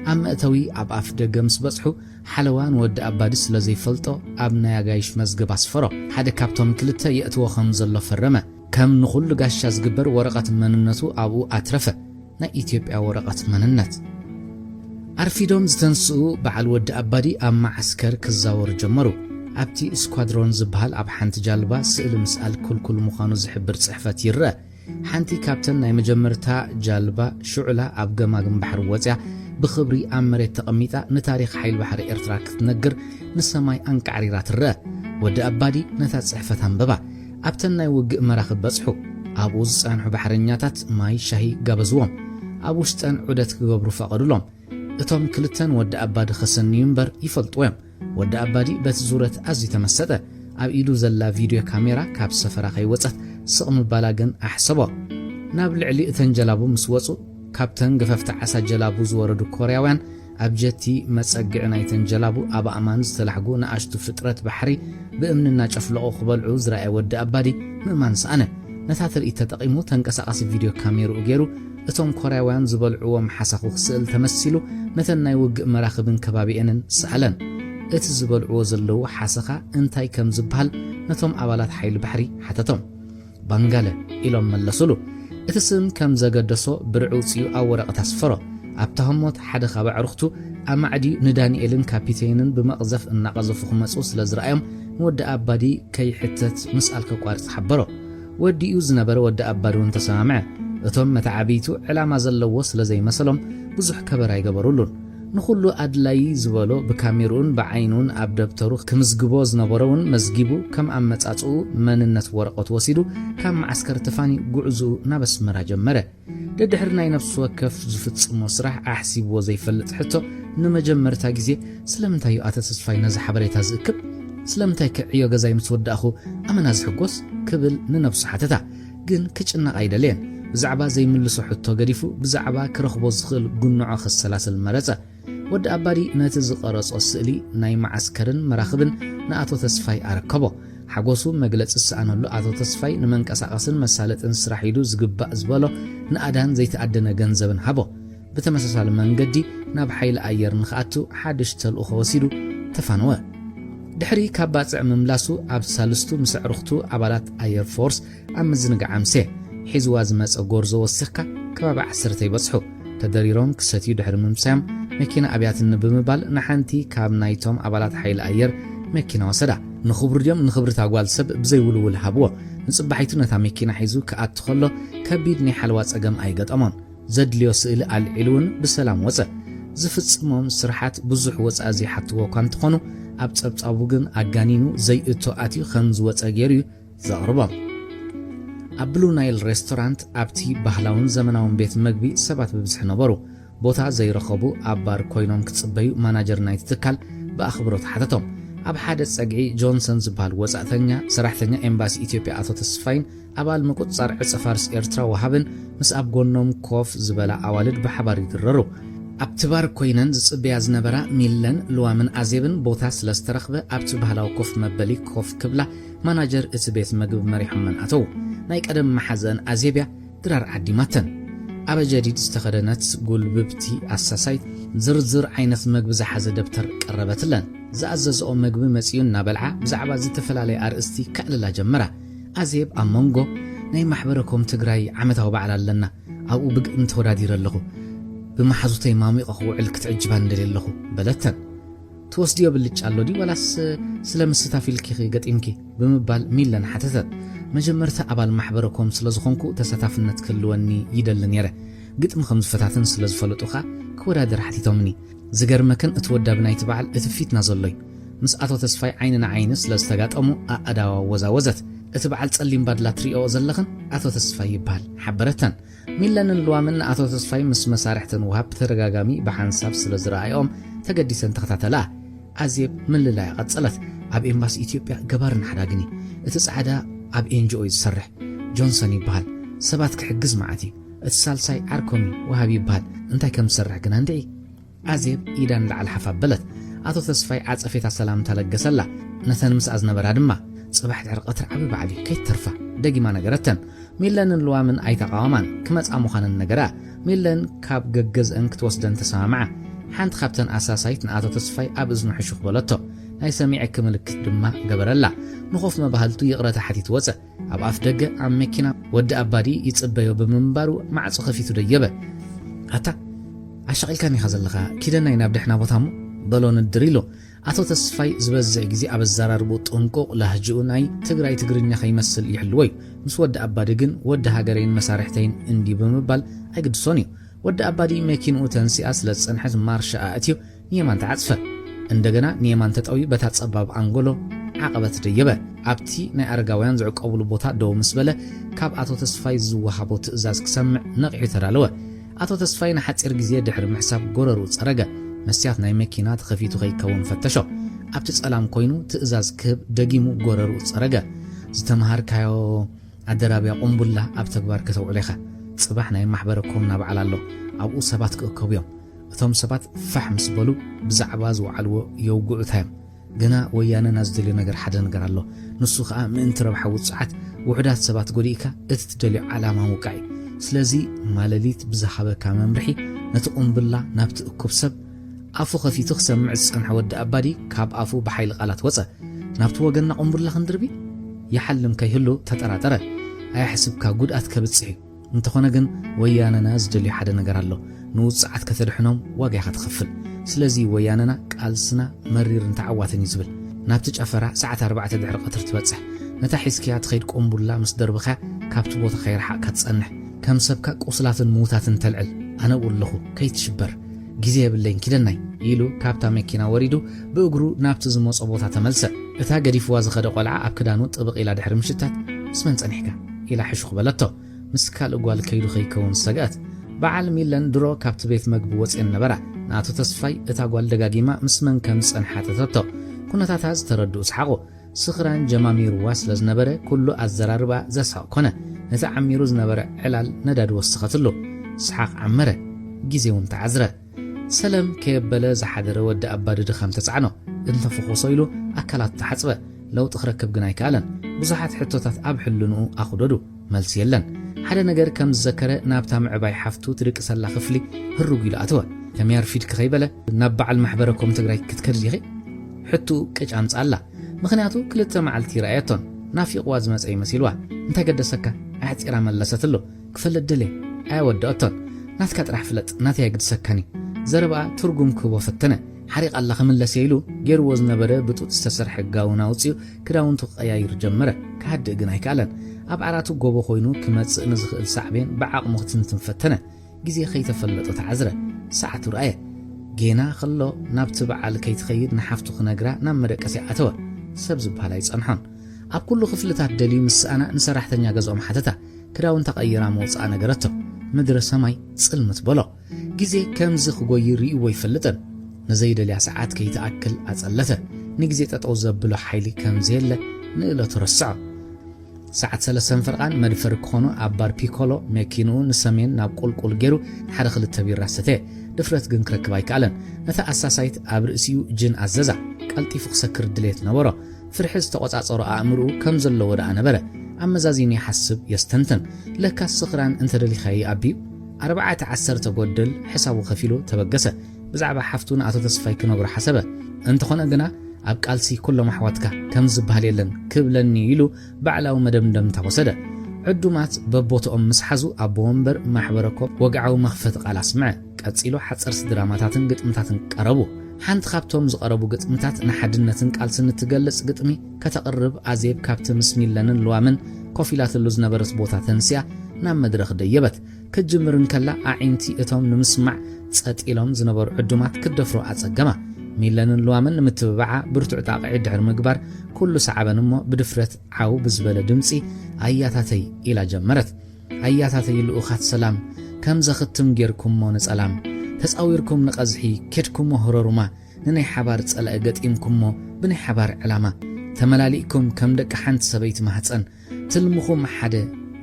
أما أتوي أب أفدق مسبصحو حلوان ود أبادس لزي فلطو أبنا يغايش مزقب أصفرو حدا كابتون كلتا يأتو خمزلو فرمة كم نخل قاشاز قبر ورقة مننتو أبو أترفة نا إثيوبيا ورقة مننت أرفيدوم زتنسو بعل ود أبادي أما عسكر كزاور جمرو أبتي اسكوادرون زبهال أب حانت جالبا سئل مسأل كل مخانو زحبر صحفات يرى حانتي كابتن ناي مجمرتا جالبا شعلة أب قماقم بحر وزع بخبري أمريت تقميتا نتاريخ حيل بحر إرتراك تنقر نسماي أنك عريرات الرا ود أبادي نتات صحفات هنبابا أبتن ناي وق مراخد بصحو أبو زسانحو بحرنياتات ماي شاهي قابزوهم أبو شتان عدت قبرو فقدولهم اتوم كلتن ود أبادي خسن ينبر يفلطوهم ود أبادي بتزورت أزي تمسده أب إيدو زلا فيديو كاميرا كاب سفرا خيوصت سقم بالاغن أحسبه نابل علي اتنجلابو مسوصو كابتن قففت عسا جلابو زوردو كورياوان أبجتي مسأقعنا يتنجلابو أبا أمان زتلحقو نأشتو فترة بحري بأمننا جفلقو خبالعو زرائي ود أبادي ممان سأنا نتاثر إتتقيمو تنقساقس فيديو كاميرو وغيرو اتوم كورياوان زبالعو محساقو خسئل تمثيلو نتنا يوق مراخبن كبابينن سألن اتزبالعو زلو حسقا انتاي كم زبال نتوم أبالات حيل بحري حتتوم بانغالة إلوم ملسولو اتسم كم زاقدسو برعوسيو أو ورقة أسفرو أبتهموت حد خبع رختو أما عدي نداني إلن كابيتينن بمقذف النقذف خمسوس لزرائيهم ود أبادي كي حتت مسأل كوارت حبرو ودي يوزنبر ود أبادو انتسامع اتوم متعبيتو علامة زلووس لزي مسلم بزح كبرا يقبرولون نخلو أدلاي زبالو بكاميرون بعينون أب دبترو كمزقبوز نبرون مزقبو كم أمت أتقو من النت ورقات وسيدو كم عسكر تفاني قعزو نبس مراجم مرة ددحر ناي نفس وكف زفتص مسرح أحسب وزيفلت حتى نمجمرتا غزي سلامتاي أتو تسفاي نز حبريتا زكب سلامتاي كعيو غزاي متودا أخو أما ناز حقوس كبل ننفس حتتا جن كچنا قايدلين بزعبا زي ملسو حتو غريفو بزعبا كرخبو زخل قنعو خسلاسل مرزا ود أباري ناتز قرص السئلي ناي معسكرن مراخبن نأتو تسفاي أركبو حقوسو مجلس السعنلو أتو تسفاي نمنك أساقسن مسالة انسراحيدو زقبا أزبالو نأدان زي تأدنا جنزبن حبو بتمسسال منجدي ناب حيل أير نخاتو حادش تلقو خوسيدو تفانوا دحري كابات مملاسو عب سالستو مسعرختو عبالات أير فورس أمزنق عمسي حيزواز مس أغورزو والسيقا كباب عسرتي بصحو تدريرون كساتيو دحر ممسام مكينة أبيات النبمبال نحانتي كاب نايتوم عبالات حيل أير مكينة وسدا نخبر اليوم نخبر تاقوال سب بزي ولول هابوه نصبحيتو نتا مكينة حيزو كأت تخلو كبيدني حلوات أقام أيقات أمان زد ليو سئل العلون بسلام وزا زفت امام سرحات بزح وزا زي حتو كان تخونو أبت أبوغن أغانينو زي اتو آتيو خنز وزا غيريو زغربا أبلو نايل ريستورانت أبتي بحلاون زمناون بيت مقبي سبات ببزح نبارو بوتا زي رخبو أبار كوينوم كتصبايو ماناجر نايت تكال بأخبروت حدثهم أب حادث ساقعي جونسون زبال وزاثنيا سرحثنيا إمباسي إثيوبيا أتو تسفاين أبال مكوت صارع سفارس إرترا وهابن مس أب قونوم كوف زبالا أوالد بحباري دررو أبتبار كوينن زبيا زنبرا ميلن لوامن أزيبن بوتاس لسترخبه أبتو بحلاو كوف مبالي كوف كبلا ماناجر إتبيت مقب مريحمن أتو نايك أدم محزن أزيبيا درار عديماتن أبا جديد استخدنت قول ببتي أساسايت زرزر عينت مقب زحز دبتر قربتلن زأززو مقب مسيون نابلعا بزعبا زتفلالي أرستي كأللا جمرا أزيب أمونغو ناي محبركم تقراي عمتاو بعلا لنا أو بق انتو رادير اللغو بمحزوتي مامي أخو علك تعجبان دلي اللغو بلتن توسديو بالليج قالو دي ولا سلام ستافي الكيخي قد إنكي بمبال ميلان حتتت مجمرتا أبال محبركم سلازخونكو تساتافنت كلواني يدلن يره قد مخمز فتاتن سلازفلوتوخا كورادر حتيتومني زقر مكان اتودا بناي تبعل اتفيت نازلوي مس أتو تسفاي عيننا عين سلازتاقات أمو أداوا وزاوزت اتبعل تسليم بادلا تريو زلغن أتو تسفاي يبال حبرتن ميلان اللوامن أتو تسفاي مس مسارحتن وهاب ترغاغامي بحانساب سلازرائيوم تقديسن تختاتلا أزيب من للاي قد صلت أب إمباس إثيوبيا قبارن حداقني اتسعدا أب إنجوي يسرح جونسون يبال سبات كحقز معاتي اتسالساي عركومي وهابي يبال انتاي كم سرح قناندعي أزيب إيدان لعال حفاب بلد أتو تسفاي عاصفيتا سلام تلقسلا نثان مسأز نبرادما صباحت عرقتر عبي بعلي كي ترفع دقي ما نقرتن ميلان اللوامن أي تقامان كمت أموخان النقراء ميلان كاب ققز انك توسدن تسامعه حانت خابتن أساسايت نأتو تسفاي أبزنو حشوخ بلطو هاي سميع كملك دما قبرلا نخوف ما بهالتو يقرأ تحتي توزع أب أفدق عم مكينا ود أبادي يتصبيو بمنبارو مع صخفيتو ديبه حتى عشاقل كان يخزل لغا كده ناينا بدحنا بطامو ضلون الدريلو أتو تسفاي زبزع جزي أب الزرار بوط انقو لهجو ناي تقرأي تقرينيا خيمسل يحلوي مس ود أبادقن ود هاقرين مسارحتين اندي بمبال أيقد صونيو ود أبادي مكين وتنسي أسلت سنحز مارشا آتيو نيمان تعصفه እንደገና ኒየማን ተጣዊ በታጸባብ አንጎሎ عقبت ديبه ابتي ناي ارغاوያን زعق قبول ቦታ ደው ምስበለ ካብ አቶ ተስፋይ ዝወሃቦ ትእዛዝ ክሰምዕ ነቅዒ ተራለወ አቶ ተስፋይ ንሓፂር ግዜ ድሕሪ ምሕሳብ ጎረሩ ፀረገ መስያት ናይ መኪና ተኸፊቱ ከይከውን ፈተሾ ኣብቲ ጸላም ኮይኑ ትእዛዝ ክህብ ደጊሙ ጎረሩ ፀረገ ዝተማሃርካዮ ኣደራብያ ቆምቡላ ኣብ ተግባር ከተውዕለኻ ጽባሕ ናይ ማሕበረኩም ናብዓላሎ ኣብኡ ሰባት ክእከብዮም እቶም ሰባት ፈሕም ስበሉ ብዛዕባ ዝወዓልዎ የውጉዑታዮም ገና ወያነ ናዝደልዮ ነገር ሓደ ነገር ኣሎ ንሱ ከዓ ምእንቲ ረብሓ ውፅዓት ውሕዳት ሰባት ጎዲእካ እቲ ትደልዮ ዓላማ ውቃዒ ስለዚ ማለሊት ብዛሓበካ መምርሒ ነቲ ቆምቡላ ናብቲ እኩብ ሰብ ኣፉ ኸፊቱ ክሰምዕ ዝፀንሐ ወዲ ኣባዲ ካብ ኣፉ ብሓይሊ ቃላት ወፀ ናብቲ ወገንና ቆምቡላ ክንድርቢ ይሓልም ከይህሉ ተጠራጠረ ኣይሕስብካ ጉድኣት ከብፅሕ እንተኾነ ግን ወያነና ዝደልዮ ሓደ ነገር ኣሎ ንውፅዓት ከተድሕኖም ዋጋ ክትኸፍል ስለዚ ወያነና ቃልስና መሪር እንተዓዋተን ይዝብል ናብቲ ጨፈራ ሰዓት 4 ድሕሪ ቀትር ትበጽሕ ነታ ሒዝኪያ ትኸይድ ቆምቡላ ምስ ደርብኻ ካብቲ ቦታ ኸይርሓቅ ክትጸንሕ ከም ሰብካ ቁስላትን ሙታትን ተልዕል ኣነ ውለኹ ከይትሽበር ግዜ የብለኝ ኪደናይ ኢሉ ካብታ መኪና ወሪዱ ብእግሩ ናብቲ ዝመጾ ቦታ ተመልሰ እታ ገዲፍዋ ዝኸደ ቆልዓ ኣብ ክዳኑ ጥብቕ ኢላ ድሕሪ ምሽታት ምስ መን ጸኒሕካ ኢላ ሕሹኽ በለቶ ምስ ካልእ ጓል ከይዱ ኸይከውን ሰጋት በዓል ሚለን ድሮ ካብቲ ቤት መግቢ ወፅን ነበራ ንኣቶ ተስፋይ እታ ጓል ደጋጊማ ምስ መን ከም ዝጸንሓተቶ ኩነታታ ዝተረድኡ ሰሓቑ ስኽራን ጀማሚርዋ ስለ ዝነበረ ኩሉ ኣዘራርባ ዘሳቕ ኮነ ነቲ ዓሚሩ ዝነበረ ዕላል ነዳድ ወስኸትሉ ሰሓቕ ዓመረ ጊዜ እውን ተዓዝረ ሰለም ከየበለ ዝሓደረ ወዲ ኣባዲ ድኻም ተጻዕኖ እንተፈኾሶ ኢሉ ኣካላት ተሓጽበ ለውጥ ክረክብ ግን ኣይከኣለን ብዙሓት ሕቶታት ኣብ ሕልንኡ ኣኽደዱ መልሲ የለን ሓደ ነገር ከም ዝዘከረ ናብታ ምዕባይ ሓፍቱ ትድቅሰላ ክፍሊ ህሩግ ኢሉ ኣተወ ከመይ ርፊድ ክኸይበለ ናብ በዓል ማሕበረኮም ትግራይ ክትከድ ዲኺ ሕቱ ቅጭ ኣምጻላ ምኽንያቱ ክልተ መዓልቲ ረኣየቶን ናፊቕዋ ዝመፀ ይመሲልዋ እንታይ ገደሰካ ኣሕፂራ መለሰትሉ ክፈልጥ ድሌ ኣያወድአቶን ናትካ ጥራሕ ፍለጥ ናተይ ኣይግድሰካኒ ዘረብኣ ትርጉም ክቦ ፈተነ ሓሪቕ ኣላ ክምለስ ኢሉ ገይርዎ ዝነበረ ብጡጥ ዝተሰርሐ ጋውን ኣውፅኡ ክዳውንቱ ቀያይር ጀመረ ካድእ ግን ኣይከኣለን ኣብ ዓራቱ ጎቦ ኮይኑ ክመጽእ ንዝኽእል ሳዕቤን ብዓቕሙ ክትንትን ፈተነ ግዜ ከይተፈለጦ ተዓዝረ ሰዓቱ ረኣየ ጌና ከሎ ናብቲ በዓል ከይትኸይድ ንሓፍቱ ክነግራ ናብ መደቀሲ ኣተወ ሰብ ዝበሃል ኣይጸንሖን ኣብ ኩሉ ክፍልታት ደልዩ ምስኣና ንሰራሕተኛ ገዝኦም ሓተታ ክዳውን ተቐይራ መውፅኣ ነገረቶ ምድሪ ሰማይ ጽልምት በሎ ግዜ ከምዚ ክጎይር ርእይዎ ይፈልጥን ነዘይደልያ ሰዓት ከይተኣክል ኣጸለተ ንግዜ ጠጠው ዘብሎ ሓይሊ ከምዘየለ ንእለቱ ረስዖ ሰዓት 3 ፍርቃን መድፈር ክኾኑ ኣብ ባር ፒኮሎ መኪንኡ ንሰሜን ናብ ቁልቁል ገይሩ ሓደ ክልተ ቢራ ሰተየ ድፍረት ግን ክረክብ ኣይከኣለን ነታ ኣሳሳይት ኣብ ርእሲኡ ጅን ኣዘዛ ቀልጢፉ ክሰክር ድሌት ነበሮ ፍርሒ ዝተቆጻጸሮ ኣእምርኡ ከም ዘለዎ ደኣ ነበረ ኣመዛዚኒ ይሓስብ የስተንትን ለካስ ስኽራን እንተደሊኻይ ኣቢዩ 4-10 ጎደል ሕሳቡ ከፊሉ ተበገሰ ብዛዕባ ሓፍቱ ንኣቶ ተስፋይ ክነግሮ ሓሰበ እንተኾነ ግና ኣብ ቃልሲ ኩሎም ኣሕዋትካ ከም ዝበሃል የለን ክብለኒ ኢሉ ባዕላዊ መደምደምታ ወሰደ ዕዱማት በቦቶኦም ምስ ሓዙ ኣቦ ወንበር ማሕበረኮም ወግዓዊ መኽፈት ቃል ኣስምዐ ቀጺሉ ሓጸርሲ ድራማታትን ግጥምታትን ቀረቡ ሓንቲ ካብቶም ዝቐረቡ ግጥምታት ንሓድነትን ቃልስን ትገልጽ ግጥሚ ከተቕርብ ኣዜብ ካብቲ ምስ ሚለንን ልዋምን ኮፍ ኢላትሉ ዝነበረት ቦታ ተንስያ ናብ መድረኽ ደየበት ክጅምርን ከላ ኣዒንቲ እቶም ንምስማዕ ጸጢሎም ዝነበሩ ዕዱማት ክደፍሮ ኣጸገማ ሚለንን ልዋምን ንምትብባዓ ብርቱዕ ጣቕዒ ድሕሪ ምግባር ኩሉ ሰዓበን እሞ ብድፍረት ዓው ብዝበለ ድምፂ ኣያታተይ ኢላ ጀመረት ኣያታተይ ልኡኻት ሰላም ከም ዘኽትም ጌርኩምሞ ንጸላም ተጻዊርኩም ንቐዝሒ ኬድኩምሞ ህረሩማ ንናይ ሓባር ጸላእ ገጢምኩምሞ ብናይ ሓባር ዕላማ ተመላሊእኩም ከም ደቂ ሓንቲ ሰበይቲ ማህፀን ትልምኹም ሓደ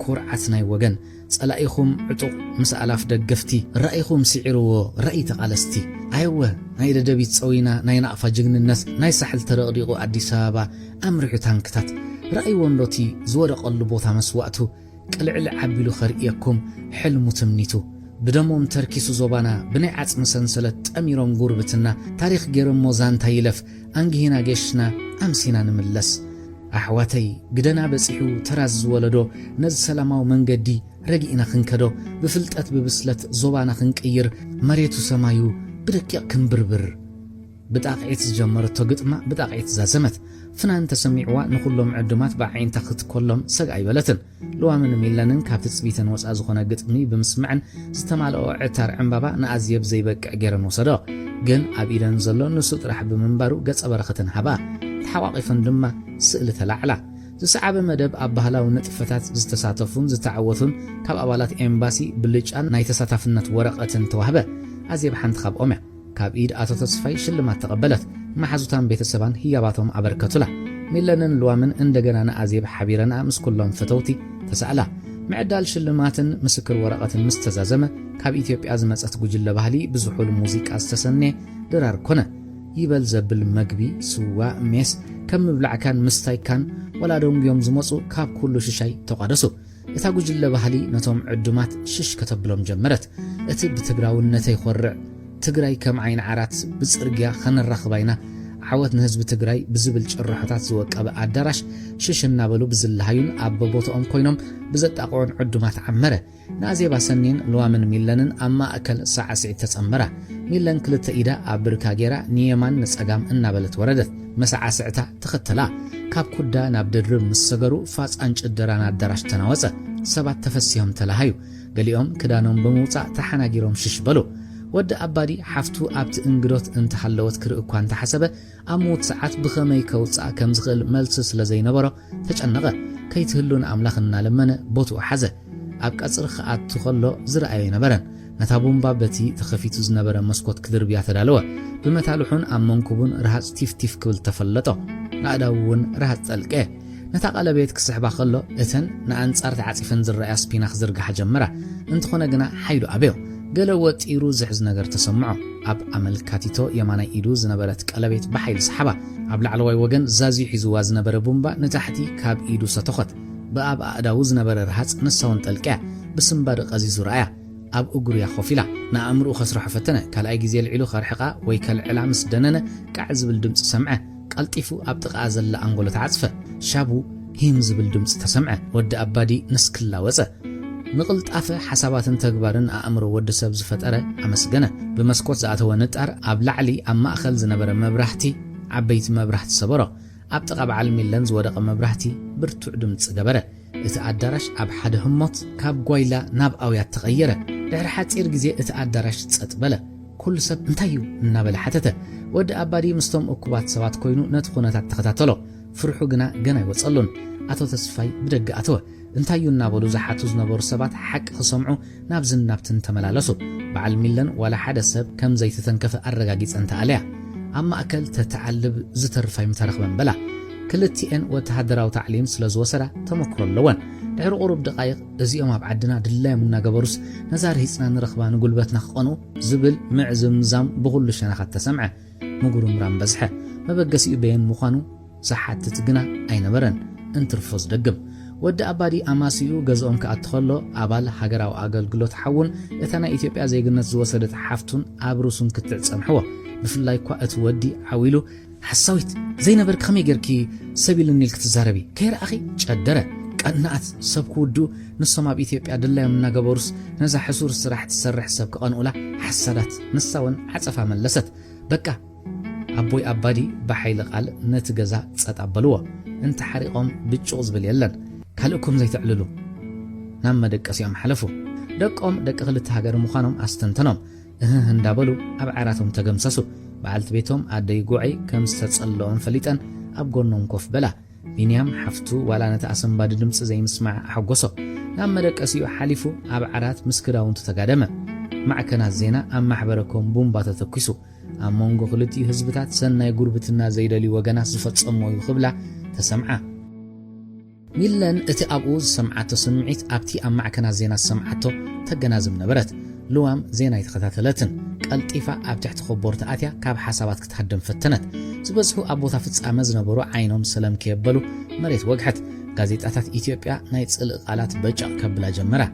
ኩርዓት ናይ ወገን ጸላኢኹም ዕጡቕ ምስ ኣላፍ ደገፍቲ ረእይኹም ስዒርዎ ረእይ ተቓለስቲ ኣይወ ናይ ደደቢት ፀዊና ናይ ናቕፋ ጅግንነት ናይ ሳሕል ተረቕዲቑ ኣዲስ ኣበባ ኣምሪሑ ታንክታት ረእይ ወንዶቲ ዝወደቐሉ ቦታ መስዋእቱ ቅልዕሊ ዓቢሉ ኸርእየኩም ሕልሙ ትምኒቱ ብደሞም ተርኪሱ ዞባና ብናይ ዓጽሚ ሰንሰለት ጠሚሮም ጉርብትና ታሪኽ ገይሮሞ ዛንታ ይለፍ አንጊሂና ጌሽና ኣምሲና ንምለስ ኣሕዋተይ ግደና በፂሑ ተራዝ ዝወለዶ ነዚ ሰላማዊ መንገዲ ረጊእና ክንከዶ ብፍልጠት ብብስለት ዞባና ክንቅይር መሬቱ ሰማዩ ብደቂቕ ክንብርብር ብጣቕዒት ዝጀመረቶ ግጥማ ብጣቕዒት ዛዘመት ፍናን ተሰሚዕዋ ንኹሎም ዕዱማት ብዓይንታ ክትኮሎም ሰግኣ ይበለትን ልዋምን ሚለንን ካብቲ ጽቢተን ወፃ ዝኾነ ግጥሚ ብምስምዕን ዝተማልኦ ዕታር ዕምባባ ንኣዝየብ ዘይበቅዕ ገይረን ወሰዶ ግን ኣብ ኢደን ዘሎ ንሱ ጥራሕ ብምንባሩ ገጸ በረኸትን ሃባ ተሓዋቒፈን ድማ ስእሊ ተላዕላ ዝሰዓበ መደብ ኣብ ባህላዊ ንጥፈታት ዝተሳተፉን ዝተዓወቱን ካብ ኣባላት ኤምባሲ ብልጫን ናይ ተሳታፍነት ወረቐትን ተዋህበ ኣዝየብ ሓንቲ ካብኦም እያ ካብ ኢድ ኣቶ ተስፋይ ሽልማት ተቐበለት ማሓዙታን ቤተሰባን ህያባቶም ኣበርከቱላ ሚለንን ልዋምን እንደገና ንኣዝየብ ሓቢረና ምስ ኩሎም ፈተውቲ ተሳእላ ምዕዳል ሽልማትን ምስክር ወረቐትን ምስ ተዛዘመ ካብ ኢትዮጵያ ዝመጸት ጉጅለ ባህሊ ብዙሑል ሙዚቃ ዝተሰነ ድራር ኮነ ይበል ዘብል መግቢ ስዋ ሜስ ከም ምብላዕካን ምስታይካን ወላዶም ግዮም ዝመፁ ካብ ኩሉ ሽሻይ ተቋደሱ እታ ጉጅለ ባህሊ ነቶም ዕዱማት ሽሽ ከተብሎም ጀመረት እቲ ብትግራውነተ ይኾርዕ ትግራይ ከም ዓይን ዓራት ብጽርግያ ኸነራኽባይና ዓወት ንህዝቢ ትግራይ ብዝብል ጭርሖታት ዝወቀበ ኣዳራሽ ሽሽ እናበሉ ብዝለሃዩን ኣብ ቦታኦም ኮይኖም ብዘጣቕዖን ዕዱማት ዓመረ ንኣዜባ ሰኒን ልዋምን ሚለንን ኣብ ማእከል ሳዕስዒት ተጸመራ ሚለን ክልተ ኢዳ ኣብ ብርካ ጌራ ንየማን ንጸጋም እናበለት ወረደት መሳዕስዕታ ተኸተላ ካብ ኩዳ ናብ ድርብ ምስ ሰገሩ ፋጻን ጭደራን ኣዳራሽ ተናወፀ ሰባት ተፈሲሖም ተላሃዩ ገሊኦም ክዳኖም ብምውፃእ ተሓናጊሮም ሽሽ በሉ ወዲ ኣባዲ ሓፍቱ ኣብቲ እንግዶት እንተሓለወት ክርኢ እኳ እንተሓሰበ ኣብ ሞት ሰዓት ብኸመይ ከውፃእ ከም ዝኽእል መልሲ ስለ ዘይነበሮ ተጨነቐ ከይትህሉን ኣምላኽ እናለመነ ቦትኡ ሓዘ ኣብ ቀጽሪ ክኣቱ ከሎ ዝረኣዮ ይነበረን ነታ ቦምባ በቲ ተኸፊቱ ዝነበረ መስኮት ክድርብያ ተዳለወ ብመታልሑን ኣብ መንኩቡን ረሃጽ ቲፍ ክብል ተፈለጦ ናእዳውን ረሃጽ ጠልቀ ነታ ቀለቤት ክስሕባ ከሎ እተን ንኣንጻር ተዓጺፈን ዝረኣያ ስፒናኽ ዝርጋሕ ጀመራ እንትኾነ ግና ሓይሉ ኣበዮ ገለ ወጢሩ ዝሕዝ ነገር ተሰምዖ ኣብ ኣመልካቲቶ የማናይ ኢዱ ዝነበረት ቀለቤት ብሓይሊ ሰሓባ ኣብ ላዕለዋይ ወገን ዛዝዩ ሒዝዋ ዝነበረ ቦምባ ንታሕቲ ካብ ኢዱ ሰተኾት ብኣብ ኣእዳው ዝነበረ ረሃጽ ንሳውን ጠልቀያ ብስምባድ ቀዚዙ ረኣያ ኣብ እግሩ ያኾፊላ ንኣእምርኡ ኸስረሖ ፈተነ ካልኣይ ግዜ ልዒሉ ኸርሕቓ ወይ ከልዕላ ምስ ደነነ ቃዕ ዝብል ድምፂ ሰምዐ ቀልጢፉ ኣብ ጥቓ ዘላ ኣንጎሎ ተዓጽፈ ሻቡ ሂም ዝብል ድምፂ ተሰምዐ ወዲ ኣባዲ ንስክላ ወፀ ንቕልጣፈ ሓሳባትን ተግባርን ኣእምሮ ወዲ ሰብ ዝፈጠረ ኣመስገነ ብመስኮት ዝኣተወ ንጣር ኣብ ላዕሊ ኣብ ማእኸል ዝነበረ መብራህቲ ዓበይቲ መብራህቲ ሰበሮ ኣብ ጥቓ በዓል ሚለን ዝወደቐ መብራህቲ ብርቱዕ ድምፂ ገበረ እቲ ኣዳራሽ ኣብ ሓደ ህሞት ካብ ጓይላ ናብ ኣውያት ተቐየረ ድሕሪ ሓፂር ግዜ እቲ ኣዳራሽ ጸጥ በለ ኩሉ ሰብ እንታይ እዩ እናበለ ሓተተ ወዲ ኣባዲ ምስቶም እኩባት ሰባት ኮይኑ ነቲ ኩነታት ተኸታተሎ ፍርሑ ግና ገና ይወጸሉን ኣቶ ተስፋይ ብደገ ኣተወ እንታይ እዩ እናበሉ ዝሓቱ ዝነበሩ ሰባት ሓቂ ክሰምዑ ናብ ዝናብትን ተመላለሱ በዓል ሚለን ዋላ ሓደ ሰብ ከም ዘይተተንከፈ ኣረጋጊፀን ተኣለያ ኣብ ማእከል ተተዓልብ ዝተርፋይ ምተረኽበን በላ ክልቲአን ወተሃደራዊ ታዕሊም ስለ ዝወሰዳ ተመክሮ ኣለወን ድሕሪ ቁሩብ ደቃይቕ እዚኦም ኣብ ዓድና ድላዮም እናገበሩስ ነዛር ሂፅና ንረኽባ ንጉልበትና ክቐንኡ ዝብል ምዕዝምዛም ብኹሉ ሸናኻት ተሰምዐ ምጉርምራም በዝሐ መበገሲኡ በየን ምዃኑ ዝሓትት ግና ኣይነበረን እንትርፎ ዝደግም ወዲ ኣባዲ ኣማሲኡ ገዝኦም ከኣትኸሎ ኣባል ሃገራዊ ኣገልግሎት ሓውን እታ ናይ ኢትዮጵያ ዘይግነት ዝወሰደት ሓፍቱን ኣብ ሩሱን ክትዕፀንሕዎ ብፍላይ እኳ እቲ ወዲ ዓዊሉ ሓሳዊት ዘይነበርክ ከመይ ጌርኪ ሰቢልኒ ኢል ክትዛረቢ ከይረኣኺ ጨደረ ቀናኣት ሰብ ክውዱ ንሶም ኣብ ኢትዮጵያ ድላዮም እናገበሩስ ነዛ ሕሱር ስራሕ ትሰርሕ ሰብ ክቐንኡላ ሓሳዳት ንሳውን ዓፀፋ መለሰት በቃ ኣቦይ ኣባዲ ብሓይሊ ቃል ነቲ ገዛ ጸጥ ኣበልዎ እንተ ሓሪቖም ብጭቕ ዝብል የለን ካልእኩም ዘይትዕልሉ ናብ መደቀሲኦም ሓለፉ ደቆም ደቂ ክልተ ሃገር ምዃኖም ኣስተንተኖም እንዳበሉ ኣብ ዓራቶም ተገምሰሱ በዓልቲ ቤቶም ኣደይ ጉዐይ ከም ዝተጸለኦም ፈሊጠን ኣብ ጎኖም ኮፍ በላ ቢንያም ሓፍቱ ዋላ ነቲ ኣሰንባዲ ድምፂ ዘይምስማዕ ኣሐጎሶ ናብ መደቀሲኡ ሓሊፉ ኣብ ዓራት ምስ ክዳውንቱ ተጋደመ ማዕከናት ዜና ኣብ ማሕበረኮም ቡምባ ተተኪሱ ኣብ መንጎ ክልቲኡ ህዝብታት ሰናይ ጉርብትና ዘይደልዩ ወገናት ዝፈጸሞ እዩ ክብላ ተሰምዓ ሚለን እቲ ኣብኡ ዝሰምዓቶ ስምዒት ኣብቲ ኣብ ማዕከናት ዜና ዝሰምዓቶ ተገናዝም ነበረት ልዋም ዜና ይተኸታተለትን ቀልጢፋ ኣብ ትሕቲ ኸቦርታ ኣትያ ካብ ሓሳባት ክትሃደም ፈተነት ዝበዝሑ ኣብ ቦታ ፍጻመ ዝነበሩ ዓይኖም ሰለም ከየበሉ መሬት ወግሐት ጋዜጣታት ኢትዮጵያ ናይ ጽልእ ቃላት በጫቕ ከብላ ጀመራ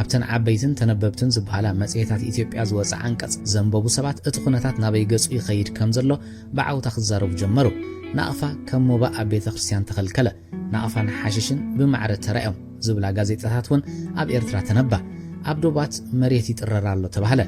ኣብተን ዓበይትን ተነበብትን ዝበሃላ መጽሔታት ኢትዮጵያ ዝወፅእ አንቀጽ ዘንበቡ ሰባት እቲ ኩነታት ናበይ ገጹ ይኸይድ ከም ዘሎ ብዓውታ ክዛረቡ ጀመሩ ናቕፋ ከም ሞባ ኣብ ቤተ ክርስቲያን ተኸልከለ ናቕፋን ሓሽሽን ብማዕረ ተራእዮም ዝብላ ጋዜጣታት እውን ኣብ ኤርትራ ተነባ ኣብ ዶባት መሬት ይጥረራ ኣሎ ተባህለ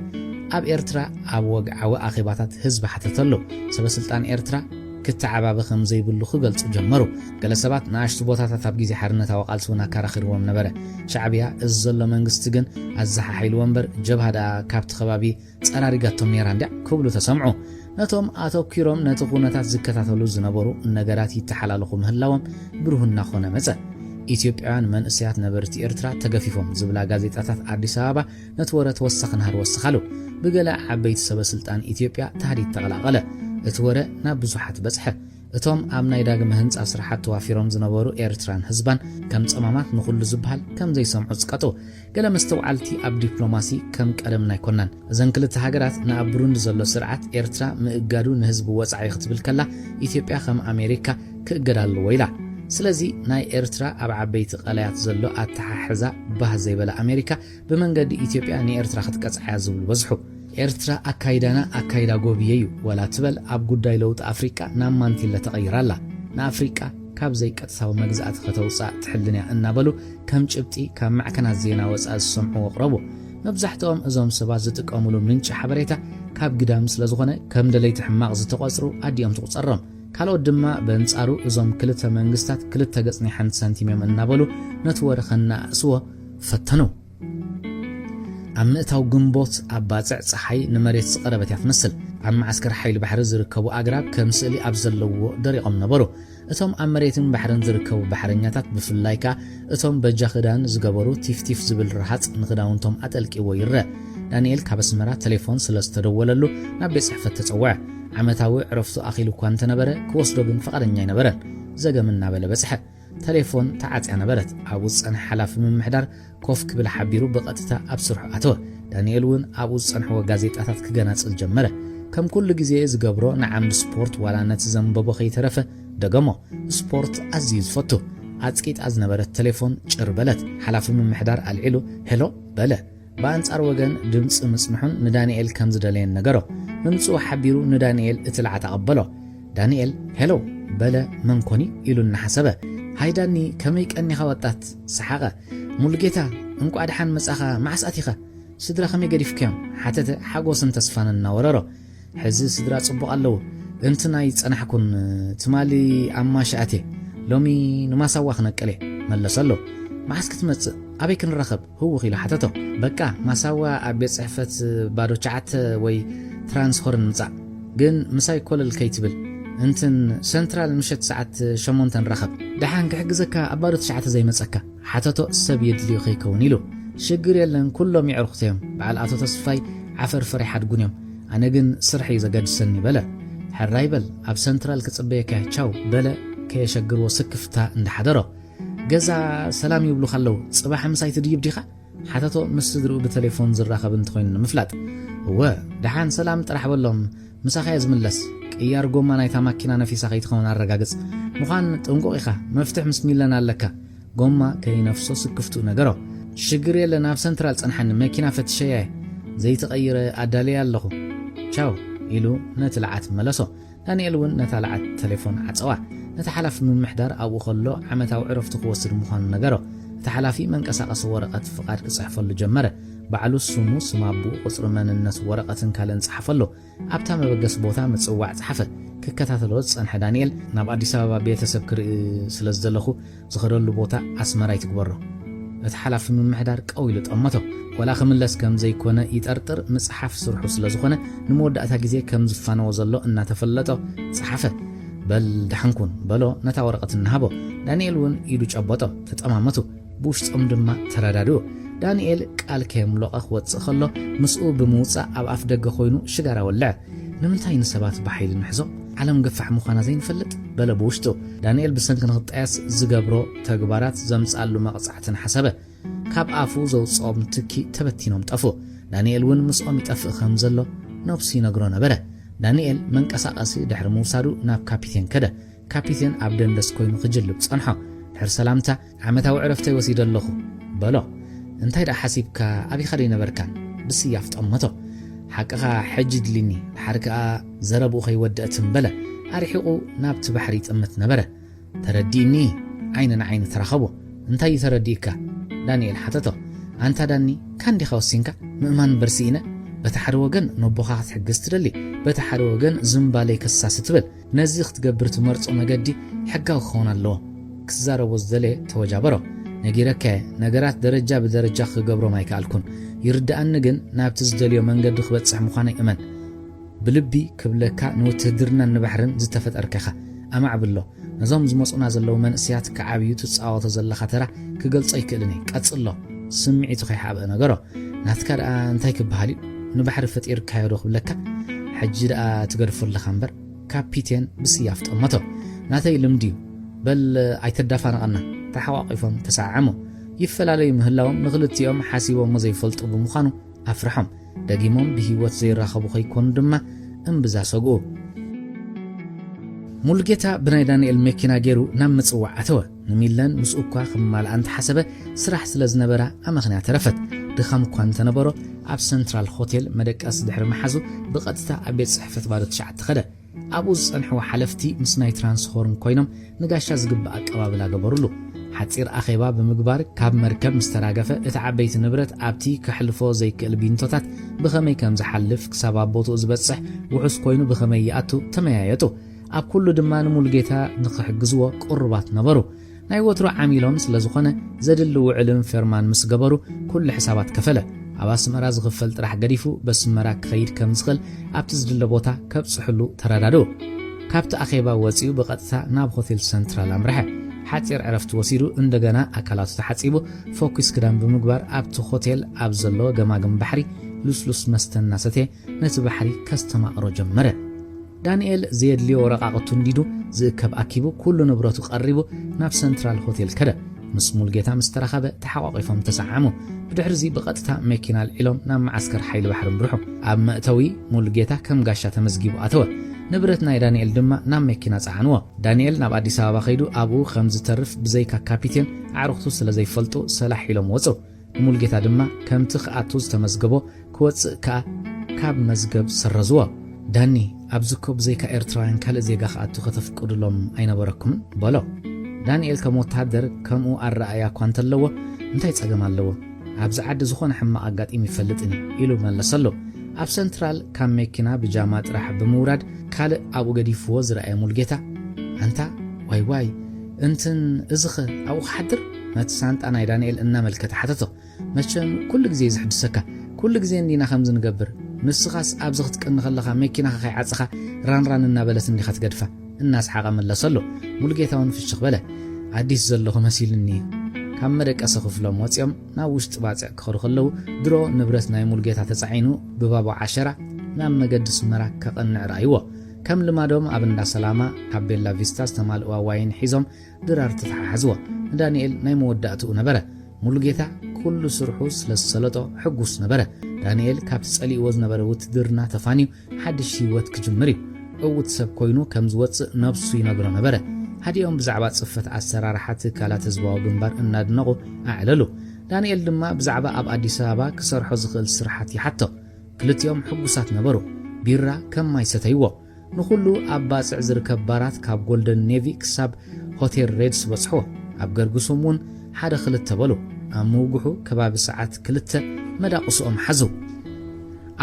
ኣብ ኤርትራ ኣብ ወግዓዊ ኣኼባታት ህዝቢ ሓተተሉ ሰበስልጣን ኤርትራ ክትዓባበ ከም ዘይብሉ ክገልጹ ጀመሩ ገለ ሰባት ንኣሽቱ ቦታታት ኣብ ግዜ ሓርነታዊ ቃልሲ እውን ኣከራኺርዎም ነበረ ሻዕብያ እዚ ዘሎ መንግስቲ ግን ኣዘሓሒሉ ወንበር ጀብሃዳ ካብቲ ከባቢ ጸራሪጋቶም ነይራ እንድያ ክብሉ ተሰምዑ ነቶም ኣተኪሮም ነቲ ኩነታት ዝከታተሉ ዝነበሩ ነገራት ይተሓላለኹ ምህላዎም ብሩህና ኾነ መፀ ኢትዮጵያውያን መንእሰያት ነበርቲ ኤርትራ ተገፊፎም ዝብላ ጋዜጣታት ኣዲስ ኣበባ ነቲ ወረ ተወሳኺ ናሃር ወስኻሉ ብገለ ዓበይቲ ሰበስልጣን ኢትዮጵያ ተሃዲድ ተቐላቐለ እቲ ወረ ናብ ብዙሓት በጽሐ እቶም ኣብ ናይ ዳግመ ህንፃ ስራሓት ተዋፊሮም ዝነበሩ ኤርትራን ህዝባን ከም ጸማማት ንኹሉ ዝበሃል ከም ዘይሰምዑ ዝቀጡ ገለ መስተውዓልቲ ኣብ ዲፕሎማሲ ከም ቀደም ናይኮናን እዘን ክልተ ሃገራት ናብ ብሩንዲ ዘሎ ስርዓት ኤርትራ ምእጋዱ ንህዝቢ ወጻኢ ክትብል ከላ ኢትዮጵያ ከም ኣሜሪካ ክእገዳ ኣለዎ ኢላ ስለዚ ናይ ኤርትራ ኣብ ዓበይቲ ቀላያት ዘሎ ኣተሓሕዛ ባህ ዘይበለ ኣሜሪካ ብመንገዲ ኢትዮጵያ ንኤርትራ ክትቀጽዓያ ዝብሉ በዝሑ ኤርትራ ኣካይዳና ኣካይዳ ጎብየዩ ወላ ትበል ኣብ ጉዳይ ለውጥ ኣፍሪቃ ናብ ማንቲለ ተቐይራላ ንኣፍሪቃ ካብ ዘይቀጥታዊ መግዛእቲ ከተውፃእ ትሕልንያ እናበሉ ከም ጭብጢ ካብ ማዕከናት ዜና ወፃእ ዝሰምዑ ወቕረቡ መብዛሕትኦም እዞም ሰባት ዝጥቀሙሉ ምንጭ ሓበሬታ ካብ ግዳም ስለ ዝኾነ ከም ደለይቲ ሕማቕ ዝተቆጽሩ ኣዲኦም ትቁጸሮም ካልኦት ድማ በንጻሩ እዞም ክልተ መንግስታት ክልተ ገጽኒ ሓንቲ ሳንቲም እዮም እናበሉ ነቲ ወረ ከናእስዎ ፈተኑ ኣብ ምእታው ግንቦት ኣብ ባጽዕ ፀሓይ ንመሬት ዝቐረበት እያ ትመስል ኣብ ማዓስከር ሓይሊ ባሕሪ ዝርከቡ ኣግራብ ከም ስእሊ ኣብ ዘለዎ ደሪቖም ነበሩ እቶም ኣብ መሬትን ባሕርን ዝርከቡ ባሕረኛታት ብፍላይ ከዓ እቶም በጃ ክዳን ዝገበሩ ቲፍቲፍ ዝብል ረሃጽ ንክዳውንቶም ኣጠልቂዎ ይርአ ዳንኤል ካብ ኣስመራ ቴሌፎን ስለዝተደወለሉ ናብ ቤት ጽሕፈት ተጸውዐ ዓመታዊ ዕረፍቱ ኣኺሉ እኳ እንተነበረ ክወስዶ ግን ፈቃደኛ ኣይነበረን ዘገም እናበለ በጽሐ ቴሌፎን ተዓጽያ ነበረት ኣብ ውጽን ሓላፊ ምምሕዳር ኮፍ ክብል ሓቢሩ ብቐጥታ ኣብ ስርሑ ኣተወ ዳንኤል እውን ኣብ ውጽንሕዎ ጋዜጣታት ክገናጽል ጀመረ ከም ኩሉ ግዜ ዝገብሮ ንዓምዲ ስፖርት ዋላ ነቲ ዘንበቦ ከይተረፈ ደገሞ ስፖርት ኣዝዩ ዝፈቱ ኣጽቂት ኣዝነበረት ቴሌፎን ጭር በለት ሓላፊ ምምሕዳር ኣልዒሉ ሄሎ በለ በአንጻር ወገን ድምጽ ምጽንሑን ንዳንኤል ከም ዝደለየን ነገሮ ምምጽኡ ሓቢሩ ንዳንኤል እትልዓ ተቐበሎ ዳንኤል ሄሎ በለ መንኮኒ ኢሉ እናሓሰበ ሃይዳኒ ከመይ ቀኒኻ ወጣት ሰሓቐ ሙሉጌታ እንቋ ድሓን መጻኻ ማዕስኣቲኻ ስድራ ከመይ ገዲፍክዮም ሓተተ ሓጎስን ተስፋን እናወረሮ ሕዚ ስድራ ጽቡቕ ኣለዉ እንትናይ ጸናሕኩን ትማሊ ኣማሻኣቴ ሎሚ ንማሳዋ ክነቀለ መለሰሎ ማዓስ ክትመጽእ ኣበይ ክንረኸብ ህውኽ ኢሉ ሓተቶ በቃ ማሳዋ ኣብ ቤት ጽሕፈት ባዶ ሸዓተ ወይ ትራንስፈር ንምጻእ ግን ምሳይ ኮለል ከይትብል እንትን ሰንትራል ምሸት ሰዓት 8 ንረኸብ ደሓን ክሕግዘካ ኣብ ባዶ ሸዓተ ዘይመጸካ ሓተቶ ሰብ የድልዩ ኸይከውን ኢሉ ሽግር የለን ኩሎም ይዕርኽተዮም በዓል ኣቶ ተስፋይ ዓፈር ፍሬ ሓድጉን እዮም ኣነ ግን ስርሒ ዘገድሰኒ በለ ሕራይ በል ኣብ ሰንትራል ክጽበየካ ቻው በለ ከየሸግርዎ ስክፍታ እንዳሓደሮ ገዛ ሰላም ይብሉ ኸለው ጽባሕ ምሳይ ትድይብ ዲኻ ሓተቶ ምስ ስድርኡ ብቴሌፎን ዝራኸብ እንተኾይኑ ንምፍላጥ እወ ደሓን ሰላም ጥራሕ በሎም ምሳኸያ ዝምለስ ቅያር ጎማ ናይታ ማኪና ነፊሳ ኸይትኸውን ኣረጋግጽ ምዃን ጥንቁቕ ኢኻ መፍትሕ ምስ ሚለና ኣለካ ጎማ ከይነፍሶ ስክፍቱ ነገሮ ሽግር የለን ኣብ ሰንትራል ጸንሐኒ መኪና ፈትሸየ ዘይተቐይረ ኣዳልየ ኣለኹ ቻው ኢሉ ነቲ ለዓት መለሶ ዳንኤል እውን ነታ ለዓት ቴሌፎን ዓጸዋ ነቲ ሓላፊ ምምሕዳር ኣብኡ ኸሎ ዓመታዊ ዕረፍቱ ክወስድ ምዃኑ ነገሮ እቲ ሓላፊ መንቀሳቐሲ ወረቐት ፍቓድ ክጽሕፈሉ ጀመረ ባዕሉ ስሙ ስማቡ ቁጽሪ መንነት ወረቐትን ካልእን ጽሓፈሉ ኣብታ መበገስ ቦታ ምጽዋዕ ጽሓፈ ክከታተሎ ጸንሐ ዳንኤል ናብ ኣዲስ ኣበባ ቤተሰብ ክርኢ ስለ ዝደለኹ ዝኸደሉ ቦታ ኣስመራ ይትግበሮ እቲ ሓላፊ ምምሕዳር ቀው ኢሉ ጠመቶ ወላ ክምለስ ከም ዘይኮነ ይጠርጥር ምጽሓፍ ስርሑ ስለ ዝኾነ ንመወዳእታ ግዜ ከም ዝፋነዎ ዘሎ እናተፈለጦ ጽሓፈ በል ደሓንኩን በሎ ነታ ወረቐት እናሃቦ ዳንኤል እውን ኢዱ ጨበጦ ተጠማመቱ ብውሽጦም ድማ ተረዳድኡ ዳንኤል ቃል ከየምለቐ ክወፅእ ኸሎ ምስኡ ብምውፃእ ኣብ ኣፍ ደገ ኮይኑ ሽጋራ ወልዐ ንምንታይ ንሰባት ብሓይሊ ንሕዞ ዓለም ገፋሕ ምዃና ዘይንፈልጥ በለ ብውሽጡ ዳንኤል ብሰንኪ ንኽጣያስ ዝገብሮ ተግባራት ዘምጻሉ መቕጻዕትን ሓሰበ ካብ ኣፉ ዘውፅኦም ትኪ ተበቲኖም ጠፉ ዳንኤል እውን ምስኦም ይጠፍእ ከም ዘሎ ነብሱ ይነግሮ ነበረ ዳንኤል መንቀሳቐሲ ድሕሪ ምውሳዱ ናብ ካፒቴን ከደ ካፒቴን ኣብ ደንደስ ኮይኑ ክጅልብ ጸንሖ ድሕሪ ሰላምታ ዓመታዊ ዕረፍተይ ወሲደ ኣለኹ በሎ እንታይ ዳ ሓሲብካ ኣብይ ኸደ ይነበርካን ብስያፍ ጠመቶ ሓቅኻ ሕጂ ድልኒ ድሓርክኣ ዘረብኡ ኸይወድአትን በለ ኣርሒቑ ናብቲ ባሕሪ ጥምት ነበረ ተረዲእኒ ዓይነ ንዓይኒ ተራኸቦ እንታይ ተረዲእካ ዳንኤል ሓተቶ ኣንታ ዳኒ ካንዲኻ ወሲንካ ምእማን በርሲኢነ በቲ ሓደ ወገን ነቦኻ ክትሕግዝ ትደሊ በቲ ሓደ ወገን ዝምባለይ ከሳስ ትብል ነዚ ክትገብር ትመርጾ መገዲ ሕጋዊ ክኸውን ኣለዎ ክዛረቦ ዝደለየ ተወጃበሮ ነጊረከ ነገራት ደረጃ ብደረጃ ክገብሮም ኣይከኣልኩን ይርዳእኒ ግን ናብቲ ዝደልዮ መንገዲ ክበጽሕ ምዃነ ይእመን ብልቢ ክብለካ ንውትህድርና ንባሕርን ዝተፈጠርከኻ ኣማዕብሎ ነዞም ዝመፁና ዘለዉ መንእስያት ከዓብዩ ትጻወቶ ዘለኻ ተራ ክገልጾ ይክእልኒ ቀጽሎ ስምዒቱ ከይሓብአ ነገሮ ናትካ ደኣ እንታይ ክበሃል እዩ ንባሕሪ ፈጢር ካየዶ ክብለካ ሕጂ ደኣ ትገድፈለኻ እምበር ካፒቴን ብስያፍ ጠመቶ ናተይ ልምዲ በል ኣይተዳፋነቐና ተሓዋቒፎም ተሰዓዓሞ ይፈላለዩ ምህላዎም ንኽልቲኦም ሓሲቦም ዘይፈልጡ ብምዃኑ ኣፍርሖም ደጊሞም ብሂወት ዘይራኸቡ ኸይኮኑ ድማ እምብዛ ሰግኡ ሙሉጌታ ብናይ ዳንኤል መኪና ገይሩ ናብ ምጽዋዕ ኣተወ ንሚለን ምስኡ እኳ ክማልኣ እንተሓሰበ ስራሕ ስለ ዝነበራ ኣመኽንያ ተረፈት ድኻም እኳ እንተነበሮ ኣብ ሰንትራል ሆቴል መደቀስ ድሕሪ መሓዙ ብቐጥታ ኣብ ቤት ጽሕፈት ባዶ ትሽዓተ ኸደ ኣብኡ ዝጸንሕዎ ሓለፍቲ ምስ ናይ ትራንስፎርም ኮይኖም ንጋሻ ዝግባእ ኣቀባብላ ገበሩሉ ሓፂር ኣኼባ ብምግባር ካብ መርከብ ምስተራገፈ እቲ ዓበይቲ ንብረት ኣብቲ ክሕልፎ ዘይክእል ቢንቶታት ብኸመይ ከም ዝሓልፍ ክሳብ ኣቦትኡ ዝበጽሕ ውሑስ ኮይኑ ብኸመይ ይኣቱ ተመያየጡ ኣብ ኩሉ ድማ ንሙሉጌታ ንኽሕግዝዎ ቁርባት ነበሩ ናይ ወትሮ ዓሚሎም ስለ ዝኾነ ዘድሊ ውዕልን ፈርማን ምስ ገበሩ ኩሉ ሕሳባት ከፈለ ኣብ ኣስመራ ዝኽፈል ጥራሕ ገዲፉ በስመራ ክኸይድ ከም ዝኽእል ኣብቲ ዝድለ ቦታ ከብጽሕሉ ተረዳድኡ ካብቲ ኣኼባ ወፂኡ ብቐጥታ ናብ ሆቴል ሰንትራል ኣምርሐ ሓፂር ዕረፍቲ ወሲዱ እንደገና ኣካላቱ ተሓፂቡ ፎኩስ ክዳን ብምግባር ኣብቲ ሆቴል ኣብ ዘሎ ገማግም ባሕሪ ልስሉስ መስተና ሰቴ ነቲ ባሕሪ ከስተማቕሮ ጀመረ ዳንኤል ዘየድልዮ ወረቓቕቱ እንዲዱ ዝእከብ ኣኪቡ ኩሉ ንብረቱ ቀሪቡ ናብ ሰንትራል ሆቴል ከደ ምስ ሙልጌታ ምስተረኸበ ተሓቋቂፎም ተሰዓሙ ብድሕሪዚ ብቐጥታ መኪና ልዒሎም ናብ ማዓስከር ሓይሊ ባሕሪ ምርሑ ኣብ መእተዊ ሙልጌታ ከም ጋሻ ተመዝጊቡ ኣተወ ንብረት ናይ ዳንኤል ድማ ናብ መኪና ጻዕንዎ ዳንኤል ናብ አዲስ አበባ ኸይዱ ኣብኡ ከም ዝተርፍ ብዘይካ ካፒቴን ኣዕርኽቱ ስለ ዘይፈልጡ ሰላሕ ኢሎም ወፁ ሙልጌታ ድማ ከምቲ ክኣቱ ዝተመዝገቦ ክወፅእ ከኣ ካብ መዝገብ ሰረዝዎ ዳኒ ኣብዝኮ ብዘይካ ኤርትራውያን ካልእ ዜጋ ክኣቱ ከተፍቅዱሎም ኣይነበረኩምን በሎ ዳንኤል ከም ወታደር ከምኡ ኣረኣያ እኳ እንተለዎ እንታይ ፀገም ኣለዎ ኣብዚ ዓዲ ዝኾነ ሕማቕ ኣጋጢም ይፈልጥኒ ኢሉ መለሰሎ ኣብ ሰንትራል ካብ መኪና ብጃማ ጥራሕ ብምውራድ ካልእ ኣብኡ ገዲፍዎ ዝረኣየ ሙልጌታ አንታ ዋይ እንትን እዝኸ ኣብኡ ሓድር ነቲ ሳንጣ ናይ ዳንኤል እናመልከተ ሓተቶ መቸም ኩሉ ግዜ ዝሕድሰካ ኩሉ ግዜ እንዲና ከም ዝንገብር ንስኻስ ኣብዚ ክትቀኒ ከለኻ መኪና ከይዓፅኻ ራንራን እናበለት እንዲኻ ትገድፋ እናስሓቐ መለሰሎ ሙልጌታውን ፍሽኽ በለ ኣዲስ ዘለኹ መሲልኒ ካብ መደቀሰ ክፍሎም ወፂኦም ናብ ውሽጢ ባፅዕ ክኸዱ ከለዉ ድሮ ንብረት ናይ ሙልጌታ ተጻዒኑ ብባቦ ዓሸራ ናብ መገዲ ስመራ ከቐንዕ ረኣይዎ ከም ልማዶም ኣብ እንዳ ሰላማ ካብ ቤላ ቪስታ ዝተማልእዋ ዋይን ሒዞም ድራር ተተሓሓዝዎ ዳንኤል ናይ መወዳእትኡ ነበረ ሙልጌታ ኩሉ ስርሑ ስለሰለጦ ሕጉስ ነበረ ዳንኤል ካብ ጸሊእዎ ዝነበረ ውትድርና ተፋኒዩ ሓድሽ ህይወት ክጅምር እዩ እውት ሰብ ኮይኑ ከም ዝወፅእ ነብሱ ይነግሮ ነበረ ሃዲኦም ብዛዕባ ጽፈት ኣሰራርሓት ካላት ህዝባዊ ግንባር እናድነቑ ኣዕለሉ ዳንኤል ድማ ብዛዕባ ኣብ አዲስ አበባ ክሰርሖ ዝኽእል ስራሓት ይሓቶ ክልቲኦም ሕጉሳት ነበሩ ቢራ ከም ማይ ሰተይዎ ንኹሉ ኣብ ባፅዕ ዝርከብ ባራት ካብ ጎልደን ኔቪ ክሳብ ሆቴል ሬድስ በጽሖ ኣብ ገርግሶም እውን ሓደ ክልተ በሉ ኣብ ምውግሑ ከባቢ ሰዓት ክልተ መዳቁሶም ሓዙ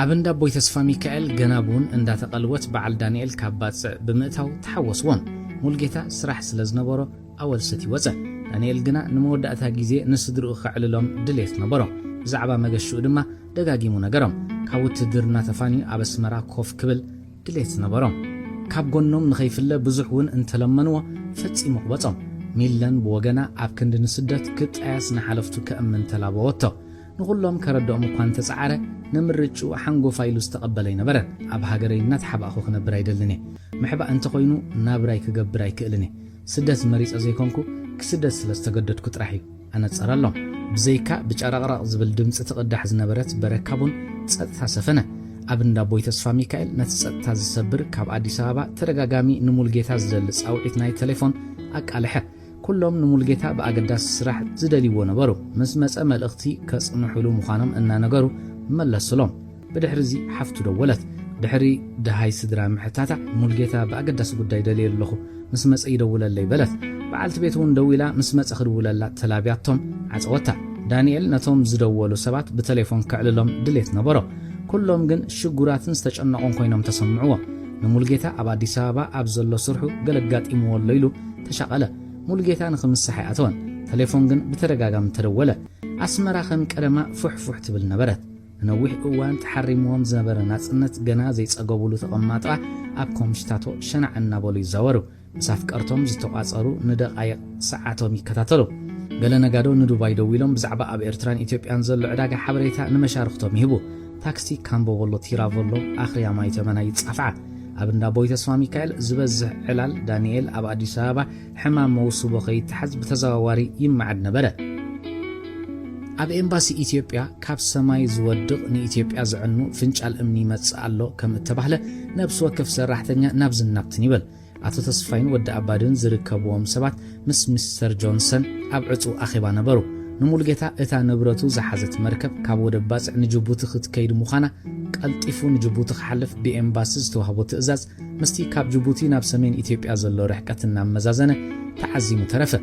ኣብ እንዳ ቦይ ተስፋ ሚካኤል ገናቡን እንዳተቐልወት በዓል ዳንኤል ካብ ባፅዕ ብምእታው ተሓወስዎን ሙልጌታ ስራሕ ስለ ዝነበሮ ኣወል ሰቲ ወፀ ዳንኤል ግና ንመወዳእታ ግዜ ንስድርኡ ክዕልሎም ድሌት ነበሮ ብዛዕባ መገሽኡ ድማ ደጋጊሙ ነገሮም ካብ ውትድርና ተፋኒዩ ኣብ ኣስመራ ኮፍ ክብል ድሌት ነበሮም ካብ ጎኖም ንኸይፍለ ብዙሕ እውን እንተለመንዎ ፈጺሙ ክበጾም ሚለን ብወገና ኣብ ክንዲ ንስደት ክጣያስ ንሓለፍቱ ከእምን ተላበወቶ ንኹሎም ከረድኦም እኳ እንተፀዓረ ንምርጩ ሓንጎፋ ኢሉ ዝተቐበለ ይነበረ ኣብ ሃገረይነት ሓባእኹ ክነብር ኣይደልን ምሕባእ እንተኾይኑ ናብራይ ክገብር ኣይክእልን ስደት መሪፀ ዘይኮንኩ ክስደት ስለ ዝተገደድኩ ጥራሕ እዩ ኣነፀረሎም ብዘይካ ብጨረቕረቕ ዝብል ድምፂ ትቕዳሕ ዝነበረት በረካቡን ፀጥታ ሰፈነ ኣብ እንዳ ቦይ ተስፋ ሚካኤል ነቲ ፀጥታ ዝሰብር ካብ አዲስ አበባ ተደጋጋሚ ንሙልጌታ ዝደሊ ፃውዒት ናይ ቴሌፎን ኣቃልሐ ኩሎም ንሙልጌታ ብኣገዳሲ ስራሕ ዝደልይዎ ነበሩ ምስ መፀ መልእኽቲ ከጽንሑሉ ምዃኖም እናነገሩ መለስሎም ብድሕሪዚ ሓፍቱ ደወለት ድሕሪ ደሃይ ስድራ ምሕታታ ሙልጌታ ብኣገዳሲ ጉዳይ ደልየ ኣለኹ ምስ መፀ ይደውለለይ በለት በዓልቲ ቤት እውን ደው ኢላ ምስ መፀ ክድውለላ ተላብያቶም ዓፀወታ ዳንኤል ነቶም ዝደወሉ ሰባት ብቴሌፎን ክዕልሎም ድሌት ነበሮ ኩሎም ግን ሽጉራትን ዝተጨነቆን ኮይኖም ተሰምዕዎ ንሙልጌታ ኣብ አዲስ አበባ ኣብ ዘሎ ስርሑ ገለጋጢምዎ ኣሎ ኢሉ ተሻቐለ ሙልጌታ ንኽምስሐ ኣተወን ቴሌፎን ግን ብተደጋጋሚ ተደወለ ኣስመራ ከም ቀደማ ፉሕፉሕ ትብል ነበረት ነዊሕ እዋን ተሓሪምዎም ዝነበረ ናጽነት ገና ዘይጸገቡሉ ተቐማጣ ኣብ ኮምሽታቶ ሸናዕ እናበሉ ይዛወሩ ምሳፍቀርቶም ዝተቋጸሩ ንደቓይቕ ሰዓቶም ይከታተሉ ገለ ነጋዶ ንዱባይ ደው ኢሎም ብዛዕባ ኣብ ኤርትራን ኢትዮጵያን ዘሎ ዕዳጋ ሓበሬታ ንመሻርክቶም ይህቡ ታክሲ ካምቦቦሎ ቲራቮሎ ኣኽርያ ማይ ተመና ይጻፍዓ ኣብ እንዳ ቦይ ተስፋ ሚካኤል ዝበዝሕ ዕላል ዳንኤል ኣብ አዲስ አበባ ሕማም መውስቦ ከይትሓዝ ብተዘዋዋሪ ይመዓድ ነበረ ኣብ ኤምባሲ ኢትዮጵያ ካብ ሰማይ ዝወድቕ ንኢትዮጵያ ዝዕኑ ፍንጫል እምኒ ይመጽእ ኣሎ ከም እተባህለ ነብሲ ወከፍ ሰራሕተኛ ናብ ዝናብትን ይበል ኣቶ ተስፋይን ወዲ ኣባድን ዝርከብዎም ሰባት ምስ ሚስተር ጆንሰን ኣብ ዕፁ ኣኼባ ነበሩ ንሙልጌታ እታ ንብረቱ ዝሓዘት መርከብ ካብ ወደብ ባፅዕ ንጅቡቲ ክትከይድ ምዃና ቀልጢፉ ንጅቡቲ ክሓልፍ ብኤምባሲ ዝተዋህቦ ትእዛዝ ምስቲ ካብ ጅቡቲ ናብ ሰሜን ኢትዮጵያ ዘሎ ርሕቀት እናመዛዘነ ተዓዚሙ ተረፈ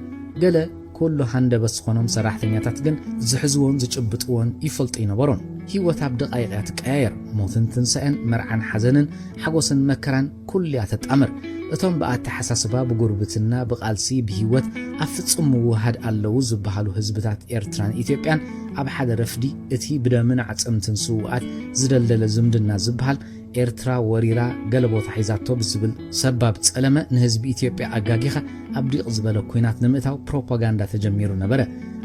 ገለ ኩሉ ሃንደበት ዝኾኖም ሰራሕተኛታት ግን ዝሕዝዎን ዝጭብጥዎን ይፈልጡ ይነበሮን ህይወት ኣብ ደቓይቕ እያ ትቀያየር ሞትን ትንሳኤን መርዓን ሓዘንን ሓጎስን መከራን ኩልያ ተጣምር እቶም ብኣተሓሳስባ ብጉርብትና ብቓልሲ ብህይወት ኣብ ፍጹም ምውሃድ ኣለዉ ዝበሃሉ ህዝብታት ኤርትራን ኢትዮጵያን ኣብ ሓደ ረፍዲ እቲ ብደምን ዓጽምትን ስውኣት ዝደልደለ ዝምድና ዝበሃል ኤርትራ ወሪራ ገለቦታ ሒዛቶ ብዝብል ሰባብ ጸለመ ንህዝቢ ኢትዮጵያ ኣጋጊኻ ኣብ ዲቕ ዝበለ ኩናት ንምእታው ፕሮፓጋንዳ ተጀሚሩ ነበረ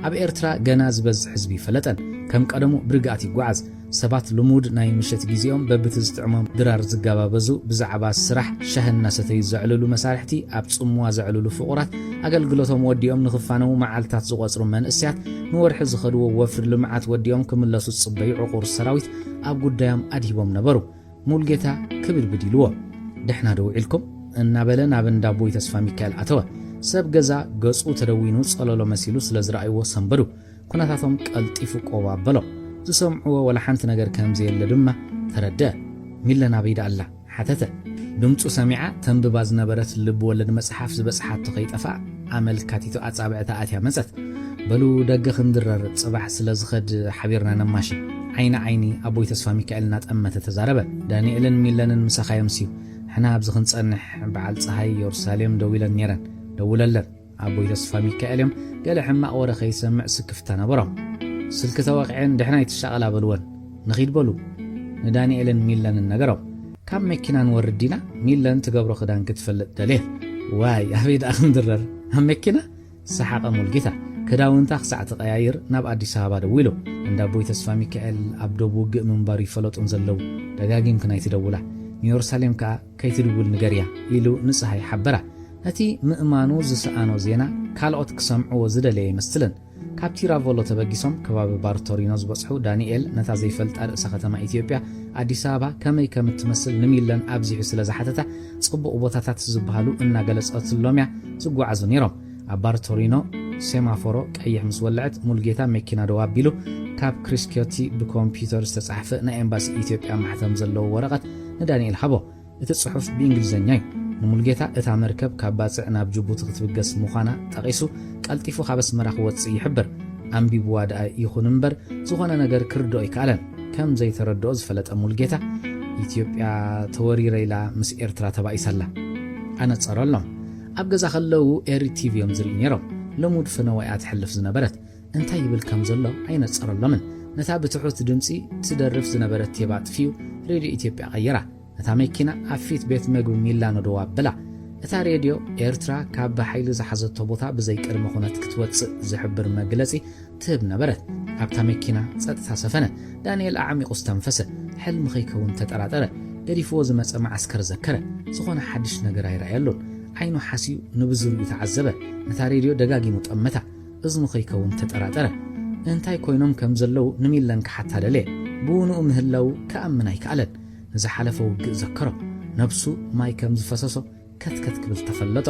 ኣብ ኤርትራ ገና ዝበዝሕ ህዝቢ ፈለጠን ከም ቀደሙ ብርግኣት ይጓዓዝ ሰባት ልሙድ ናይ ምሸት ጊዜኦም በብቲ ዝጥዕሞም ድራር ዝጋባበዙ ብዛዕባ ስራሕ ሻህና ሰተይ ዘዕልሉ መሳርሕቲ ኣብ ጽምዋ ዘዕልሉ ፍቑራት ኣገልግሎቶም ወዲኦም ንኽፋነው መዓልታት ዝቆጽሩ መንእስያት ንወርሒ ዝኸድዎ ወፍሪ ልምዓት ወዲኦም ክምለሱ ጽበይ ዕቑር ሰራዊት ኣብ ጉዳዮም ኣድሂቦም ነበሩ። ሙልጌታ ክብል ብዲልዎ ድሕና ደው ኢልኩም እናበለ ናብ እንዳ ቦይ ተስፋ ሚካኤል ኣተወ። ሰብ ገዛ ገጹ ተደዊኑ ጸለሎ መሲሉ ስለ ዝረኣይዎ ሰንበዱ። ኩነታቶም ቀልጢፉ ቆባ ኣበሎ። ዝሰምዕዎ ወላ ሓንቲ ነገር ከምዘየለ ድማ ተረድአ። ሚለን ኣበይዳ ኣላ ሓተተ። ድምፁ ሰሚዓ ተንብባ ዝነበረት ልብ ወለድ መጽሓፍ ዝበጽሓቶ ከይጠፋእ ኣመልካቲቱ ኣጻብዕታ ኣትያ መጸት። በሉ ደገ ክንድረር ጽባሕ ስለ ዝኸድ ሓቢርና ነማሺ። ዓይኒ ዓይኒ ኣቦይ ተስፋ ሚካኤል እናጠመተ ተዛረበ። ዳንኤልን ሚለንን ምሳኻዮም ሲዩ ሕና ኣብዚ ክንጸንሕ በዓል ፀሓይ ኢየሩሳሌም ደው ኢለን ነይረን። ደውለለን ኣቦይ ተስፋ ሚካኤል እዮም ገለ ሕማቕ ወረ ከይሰምዕ ስክፍታ ነበሮም። ስልክ ተወቂዐን ድሕና ይትሻቐላ በልወን ንኺድ በሉ ንዳንኤልን ሚለንን ነገሮም። ካብ መኪና ንወርድ ዲና ሚለን ትገብሮ ክዳን ክትፈልጥ ደልየ። ዋይ ኣበይ ደኣ ክንድረር ኣብ መኪና ሰሓቐ ሙልጌታ። ክዳውንታ ክሳዕ ተቐያይር ናብ ኣዲስ ኣበባ ደው ኢሉ። እንዳ ኣቦይ ተስፋ ሚካኤል ኣብ ደቡብ ውግእ ምንባር ይፈለጡን ዘለዉ ደጋጊም ክናይ ትደውላ ንኢየሩሳሌም ከዓ ከይትድውል ንገርያ ኢሉ ንፀሓይ ሓበራ። እቲ ምእማኑ ዝሰኣኖ ዜና ካልኦት ክሰምዕዎ ዝደለየ ይመስልን። ካብቲ ራቮሎ ተበጊሶም ከባቢ ባርቶሪኖ ዝበጽሑ ዳንኤል ነታ ዘይፈልጣ ርእሰ ከተማ ኢትዮጵያ ኣዲስ ኣበባ ከመይ ከም እትመስል ንሚለን ኣብዚሑ ስለ ዝሓተታ ጽቡቕ ቦታታት ዝበሃሉ እናገለጸትሎም እያ ዝጓዓዙ ነይሮም። ኣብ ባርቶሪኖ ሴማፎሮ ቀይሕ ምስ ወልዐት ሙልጌታ መኪና ደው ኣቢሉ ካብ ክሪስኪዮቲ ብኮምፒዩተር ዝተጻሕፈ ናይ ኤምባሲ ኢትዮጵያ ማሕተም ዘለዎ ወረቐት ንዳንኤል ሃቦ። እቲ ጽሑፍ ብእንግሊዝኛ እዩ። ንሙልጌታ እታ መርከብ ካብ ባጽዕ ናብ ጅቡቲ ክትብገስ ምዃና ጠቒሱ ቀልጢፉ ካብ ኣስመራ ክወጽእ ይሕብር። ኣንቢብዋ ደኣ ይኹን እምበር ዝኾነ ነገር ክርድኦ ይከኣለን። ከም ዘይተረድኦ ዝፈለጠ ሙልጌታ ኢትዮጵያ ተወሪረ ኢላ ምስ ኤርትራ ተባኢሳላ ኣነጸረሎም። ኣብ ገዛ ከለዉ ኤሪቲቪ እዮም ዝርኢ ነይሮም። ልሙድ ፍነወያ ትሕልፍ ዝነበረት እንታይ ይብል ከም ዘሎ ኣይነጸረሎምን። ነታ ብትሑት ድምፂ ትደርፍ ዝነበረት ቴባ ጥፊዩ ሬድዮ ኢትዮጵያ ቀየራ። ነታ መኪና ኣብ ፊት ቤት ምግቢ ሚላኖ ደው ኣበላ። እታ ሬድዮ ኤርትራ ካብ ብሓይሊ ዝሓዘቶ ቦታ ብዘይ ቅድመ ኩነት ክትወፅእ ዝሕብር መግለጺ ትህብ ነበረት። ኣብታ መኪና ጸጥታ ሰፈነ። ዳንኤል ኣዓሚቑ ዝተንፈሰ። ሕልሚ ከይከውን ተጠራጠረ። ገዲፍዎ ዝመጸ ማዓስከር ዘከረ። ዝኾነ ሓድሽ ነገር ኣይረኣየሉን። ዓይኑ ሓሲዩ ንብዙርኡ ተዓዘበ። ነታ ሬድዮ ደጋጊሙ ጠመታ። እዝኑ ከይከውን ተጠራጠረ። እንታይ ኮይኖም ከም ዘለዉ ንሚለን ክሓታ ደለየ። ብውንኡ ምህላው ከኣምን ኣይከኣለን። ንዝሓለፈ ውግእ ዘከሮ። ነብሱ ማይ ከም ዝፈሰሶ ከትከት ክብል ተፈለጦ።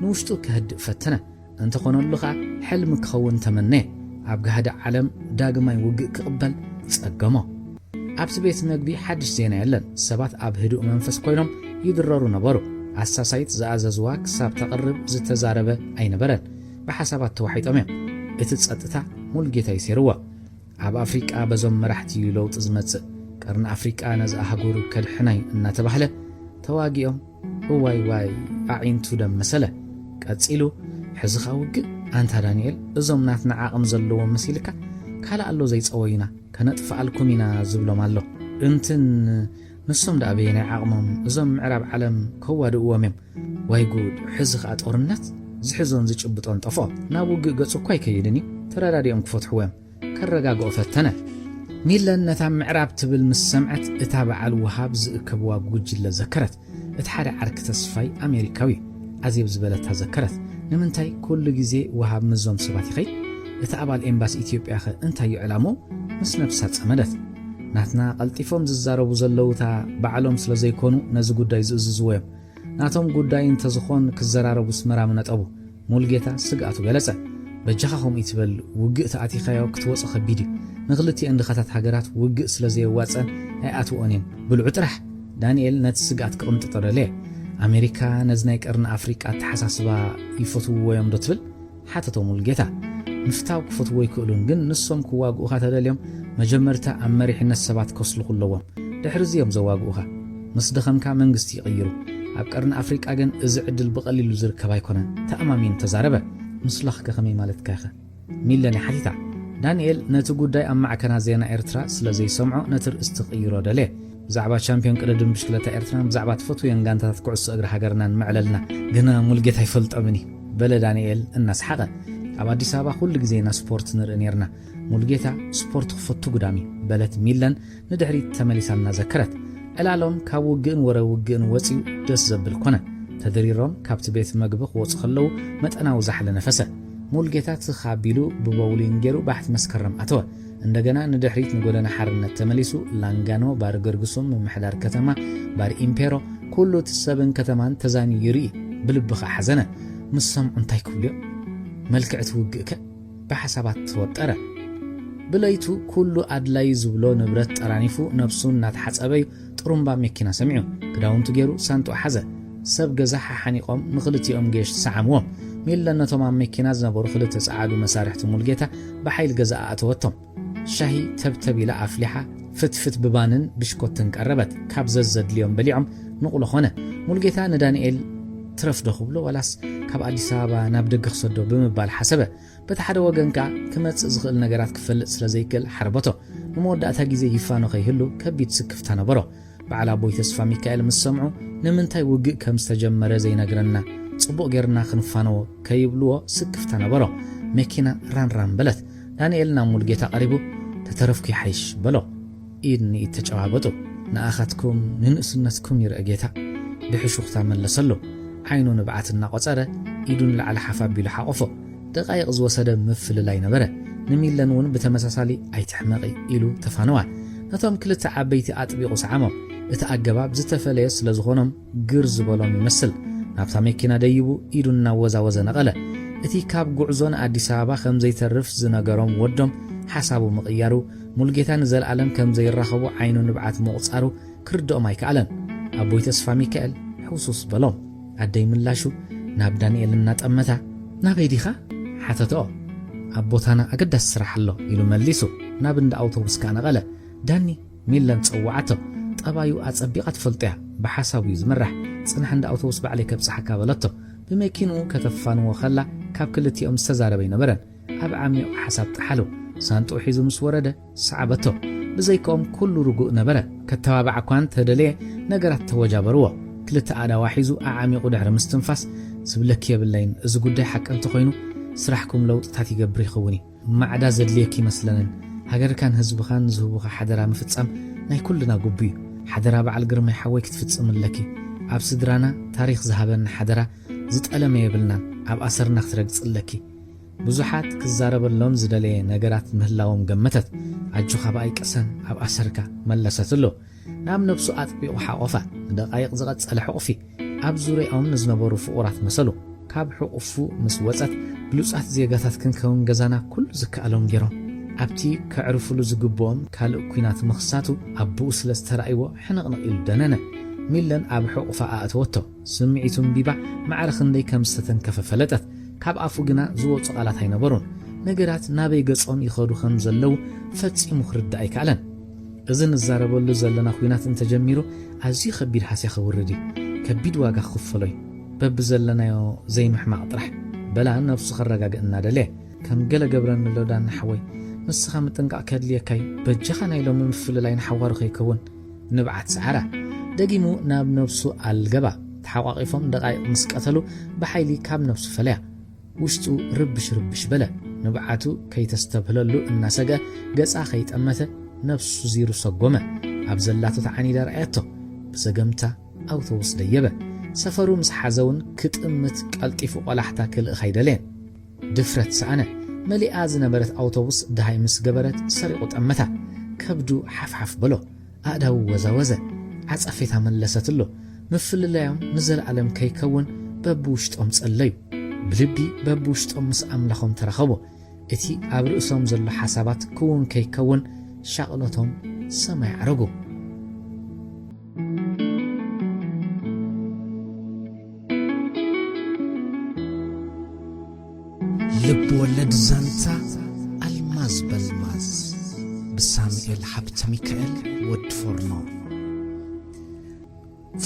ንውሽጡ ክህድእ ፈተነ። እንተኾነሉ ኸዓ ሕልሚ ክኸውን ተመነየ። ኣብ ጋህዲ ዓለም ዳግማይ ውግእ ክቕበል ጸገሞ። ኣብቲ ቤት መግቢ ሓድሽ ዜና የለን። ሰባት ኣብ ህዱእ መንፈስ ኮይኖም ይድረሩ ነበሩ። ኣሳሳይት ዝኣዘዝዋ ክሳብ ተቕርብ ዝተዛረበ ኣይነበረን። ብሓሳባት ተዋሒጦም እዮም። እቲ ጸጥታ ሙልጌታ ይሴርዎ። ኣብ ኣፍሪቃ በዞም መራሕቲ ለውጢ ዝመጽእ ቀርኒ ኣፍሪቃ ነዚ ኣህጉር ከድሕናይ እናተባህለ ተዋጊኦም እዋይ ዋይ ኣዒንቱ ደም መሰለ። ቀጺሉ ሕዚ ኻ ውግእ ኣንታ ዳንኤል እዞም ናትና ዓቕም ዘለዎም መሲልካ ካልእ ኣሎ ዘይጸወዩና ከነጥፍኣልኩም ኢና ዝብሎም ኣሎ። እንትን ንሶም ዳ በየናይ ዓቕሞም እዞም ምዕራብ ዓለም ከዋድእዎም እዮም። ዋይ ጉድ ሕዚ ኸኣ ጦርነት ዝሕዞን ዝጭብጦን ጠፎ። ናብ ውግእ ገጹ እኳ ኣይከይድን እዩ። ተረዳዲኦም ክፈትሕዎ እዮም። ከረጋግኦ ፈተነ። ሚለን ነታ ምዕራብ ትብል ምስ ሰምዐት እታ በዓል ውሃብ ዝእከብዋ ጉጅለ ዘከረት። እቲ ሓደ ዓርኪ ተስፋይ ኣሜሪካዊ ኣዜብ ዝበለታ ዘከረት። ንምንታይ ኩሉ ግዜ ውሃብ ምዞም ሰባት ይኸይድ? እቲ ኣባል ኤምባሲ ኢትዮጵያ ኸ እንታይ እዩ ዕላሞ? ምስ ነብሳ ጸመደት። ናትና ቀልጢፎም ዝዛረቡ ዘለውታ ባዕሎም ስለ ዘይኮኑ ነዚ ጉዳይ ዝእዝዝዎ እዮም። ናቶም ጉዳይ እንተዝኾን ክዘራረቡ ስመራም ነጠቡ። ሙልጌታ ስግኣቱ ገለጸ። በጃኻኹም ይትበል ውግእ ተኣቲኻዮ ክትወፅእ ኸቢድ እዩ። ንኽልቲአን ድኻታት ሃገራት ውግእ ስለ ዘየዋፀን ኣይኣትዎን እዮም ብልዑ ጥራሕ። ዳንኤል ነቲ ስግኣት ክቕምጥጦ ደለየ። ኣሜሪካ ነዚ ናይ ቀርኒ ኣፍሪቃ ተሓሳስባ ይፈትውዎ እዮም ዶ ትብል? ሓተቶ ሙልጌታ። ምፍታው ክፈትዎ ይክእሉን፣ ግን ንሶም ክዋግኡኻ ተደልዮም መጀመርታ ኣብ መሪሕነት ሰባት ከስልኹ ኣለዎም። ድሕሪዚኦም ዘዋግኡኻ ምስ ደኸምካ መንግስቲ ይቕይሩ። ኣብ ቀርኒ ኣፍሪቃ ግን እዚ ዕድል ብቐሊሉ ዝርከብ ኣይኮነን። ተኣማሚን ተዛረበ። ምስላኽከ ኸመይ ማለትካ ኢኸ? ሚለን ሓቲታ። ዳንኤል ነቲ ጉዳይ ኣብ ማዕከና ዜና ኤርትራ ስለ ዘይሰምዖ ነቲ ርእስቲ ቅይሮ ደለየ። ብዛዕባ ቻምፒዮን ቅድድም ብሽክለታ ኤርትራን ብዛዕባ ትፈትውየን ጋንታታት ኩዕሶ እግሪ ሃገርናን መዕለልና ግና ሙልጌታ ይፈልጦምኒ በለ ዳንኤል እናስሓቐ። ኣብ ኣዲስ ኣበባ ኩሉ ግዜና ስፖርት ንርኢ ነርና ሙልጌታ ስፖርት ክፈቱ ጉዳሚ በለት ሚለን ንድሕሪት ተመሊሳልና ዘከረት ዕላሎም ካብ ውግእን ወረ ውግእን ወፂኡ ደስ ዘብል ኮነ ተደሪሮም ካብቲ ቤት መግቢ ክወፁ ከለው መጠናዊ ዛሕለ ነፈሰ ሙልጌታ ተኻቢሉ ብቦውሊንግ ገይሩ ባሕት መስከረም ኣተወ እንደገና ንድሕሪት ንጎደና ሓርነት ተመሊሱ ላንጋኖ ባር ገርግሶም ምሕዳር ከተማ ባር ኢምፔሮ ኩሉ ትሰብን ከተማን ተዛኒ ይርኢ ብልብኻ ሓዘነ ምስ ሰምዑ እንታይ ክብልዮ መልክዕት ውግእከ ብሓሳባት ተወጠረ ብለይቱ ኩሉ ኣድላይ ዝብሎ ንብረት ጠራኒፉ ነብሱን ናትሓፀበዩ ጥሩምባ መኪና ሰሚዑ ክዳውንቱ ገይሩ ሳንጡ ሓዘ ሰብ ገዛ ሓሓኒቆም ንኽልቲኦም ጌሽ ሰዓምዎም ሚለነቶም ኣብ መኪና ዝነበሩ ክልተ ጸዓዱ መሳርሕቲ ሙልጌታ ብሓይል ገዛ ኣተወቶም ሻሂ ተብተቢላ ኣፍሊሓ ፍትፍት ብባንን ብሽኮትን ቀረበት ካብ ዘዘድልዮም በሊዖም ንቑሎ ኾነ ሙልጌታ ንዳንኤል ትረፍዶ ክብሎ ወላስ ካብ ኣዲስ ኣበባ ናብ ደገ ክሰዶ ብምባል ሓሰበ በቲ ሓደ ወገንካ ክመጽእ ዝኽእል ነገራት ክፈልጥ ስለ ዘይክእል ሓርበቶ ንመወዳእታ ግዜ ይፋኖ ከይህሉ ከቢድ ስክፍታ ነበሮ በዓል ኣቦይ ተስፋ ሚካኤል ምስ ሰምዑ ንምንታይ ውግእ ከም ዝተጀመረ ዘይነግረና ጽቡቕ ጌርና ክንፋነዎ ከይብልዎ ስክፍታ ነበሮ መኪና ራንራን በለት ዳንኤል ናብ ሙልጌታ ቀሪቡ ተተረፍኩ ይሓይሽ በሎ ኢድ ንኢድ ተጨባበጡ ንኣኻትኩም ንንእስነትኩም ይርአ ጌታ ብሕሹኽታ መለሰሉ ዓይኑ ንብዓት እናቆፀረ ኢዱን ላዕሊ ሓፋቢሉ ሓቆፎ ደቃይቕ ዝወሰደ ምፍልላይ ነበረ ንሚለን እውን ብተመሳሳሊ ኣይትሕመቂ ኢሉ ተፋነዋ ነቶም ክልተ ዓበይቲ ኣጥቢቑ ሰዓሞም እቲ ኣገባብ ዝተፈለየ ስለ ዝኾኖም ግር ዝበሎም ይመስል ናብታ መኪና ደይቡ ኢዱን እናወዛወዘ ነቐለ እቲ ካብ ጉዕዞን ኣዲስ ኣበባ ከም ዘይተርፍ ዝነገሮም ወዶም ሓሳቡ ምቕያሩ ሙልጌታ ንዘለዓለም ከም ዘይራኸቡ ዓይኑ ንብዓት ምቑፃሩ ክርድኦም ኣይከኣለን ኣቦይ ተስፋ ሚካኤል ሕውሱስ በሎም ኣደይ ምላሹ ናብ ዳንኤል እናጠመታ ናበይ ዲኻ ሓተቶ ኣቦታና ኣገዳስ ስራሕ ኣሎ ኢሉ መሊሱ ናብ እንዳ ኣውቶቡስ ካነቐለ ዳኒ ሚለን ፀዋዓቶ ጠባዩ ኣጸቢቓ ትፈልጥያ ብሓሳቡ እዩ ዝመራሕ ጽንሕ እንዳ ኣውቶቡስ ባዕለይ ከብፅሓካ በለቶ ብመኪንኡ ከተፋንዎ ኸላ ካብ ክልቲኦም ዝተዛረበይ ነበረን ኣብ ዓሚቑ ሓሳብ ጥሓሉ ሳንጡኡ ሒዙ ምስ ወረደ ሰዓበቶ ብዘይከኦም ኩሉ ርጉእ ነበረ ከተባባዕ እኳን ተደለየ ነገራት ተወጃበርዎ ክልተ ኣዳዋ ሒዙ ኣዓሚቑ ድሕሪ ምስትንፋስ ዝብለኪ የብለይን እዚ ጉዳይ ሓቂ እንተኾይኑ ስራሕኩም ለውጥታት ይገብር ይኸውን ማዕዳ ዘድልየኪ ይመስለንን ሃገርካን ህዝብኻን ዝህቡኻ ሓደራ ምፍጻም ናይ ኩልና ጉቡ እዩ ሓደራ በዓል ግርማይ ሓወይ ክትፍጽምለኪ ኣብ ስድራና ታሪኽ ዝሃበና ሓደራ ዝጠለመ የብልናን ኣብ ኣሰርና ክትረግጽለኪ ብዙሓት ክዛረበሎም ዝደለየ ነገራት ምህላዎም ገመተት ኣጁኻ ብኣይቀሰን ኣብ ኣሰርካ መለሰትሎ ናብ ነብሱ ኣጥቢቑ ሓቆፋ ንደቃይቕ ዝቐጸለ ሕቑፊ ኣብ ዙርያኦም ንዝነበሩ ፍቑራት መሰሉ ካብ ሕቑፉ ምስ ወፀት ብሉፃት ዜጋታት ክንከውን ገዛና ኩሉ ዝከኣሎም ገይሮም ኣብቲ ከዕርፍሉ ዝግብኦም ካልእ ኩናት ምኽሳቱ ኣቦኡ ስለ ዝተራእይዎ ሕንቕንቕ ኢሉ ደነነ ሚለን ኣብ ሕቑፋ ኣእተወቶ ስምዒቱን ቢባ ማዕረ ክንደይ ከም ዝተተንከፈ ፈለጠት ካብ ኣፉ ግና ዝወፁ ቃላት ኣይነበሩን ነገራት ናበይ ገጾም ይኸዱ ከም ዘለው ፈጺሙ ክርዳእ ኣይከኣለን እዚ ንዛረበሉ ዘለና ኩናት እንተጀሚሩ ኣዝዩ ከቢድ ሓስያ ክውርድ ከቢድ ዋጋ ክኽፈሎይ በቢ ዘለናዮ ዘይምሕማቕ ጥራሕ በላ ነብሱ ክረጋግእ እናደለየ ከም ገለ ገብረንሎ ዳኒ ሓወይ ንስኻ ምጥንቃቕ ከድልየካይ በጀኻ ናይ ሎሚ ምፍልላይ ንሓዋሩ ከይከውን ንብዓት ሰዓራ ደጊሙ ናብ ነብሱ ኣልገባ ተሓቋቒፎም ደቃይቕ ምስ ቀተሉ ብሓይሊ ካብ ነብሱ ፈለያ ውሽጡ ርብሽ በለ ንብዓቱ ከይተስተብህለሉ እናሰገ ገጻ ከይጠመተ ነብሱ ዚሩ ሰጎመ ኣብ ዘላቱ ተዓኒዳ ረኣየቶ ብሰገምታ ኣውቶቡስ ደየበ ሰፈሩ ምስ ሓዘውን ክጥምት ቀልጢፉ ቆላሕታ ክልእ ኸይደልየን ድፍረት ሰኣነ መሊኣ ዝነበረት ኣውቶቡስ ድሃይ ምስ ገበረት ሰሪቑ ጠመታ ከብዱ ሓፍሓፍ በሎ ኣእዳው ወዛወዘ ዓጸፌታ መለሰትሎ ምፍልላዮም ንዘለዓለም ከይከውን በብውሽጦም ጸለዩ ብልቢ በብውሽጦም ምስ ኣምላኾም ተረኸቦ እቲ ኣብ ርእሶም ዘሎ ሓሳባት ክውን ከይከውን ሻቕሎቶም ሰማይ ዓረጉ ልብ ወለድ ዛንታ ኣልማዝ በልማዝ ብሳሙኤል ሓብተ ሚካኤል ወድ ፎርኖ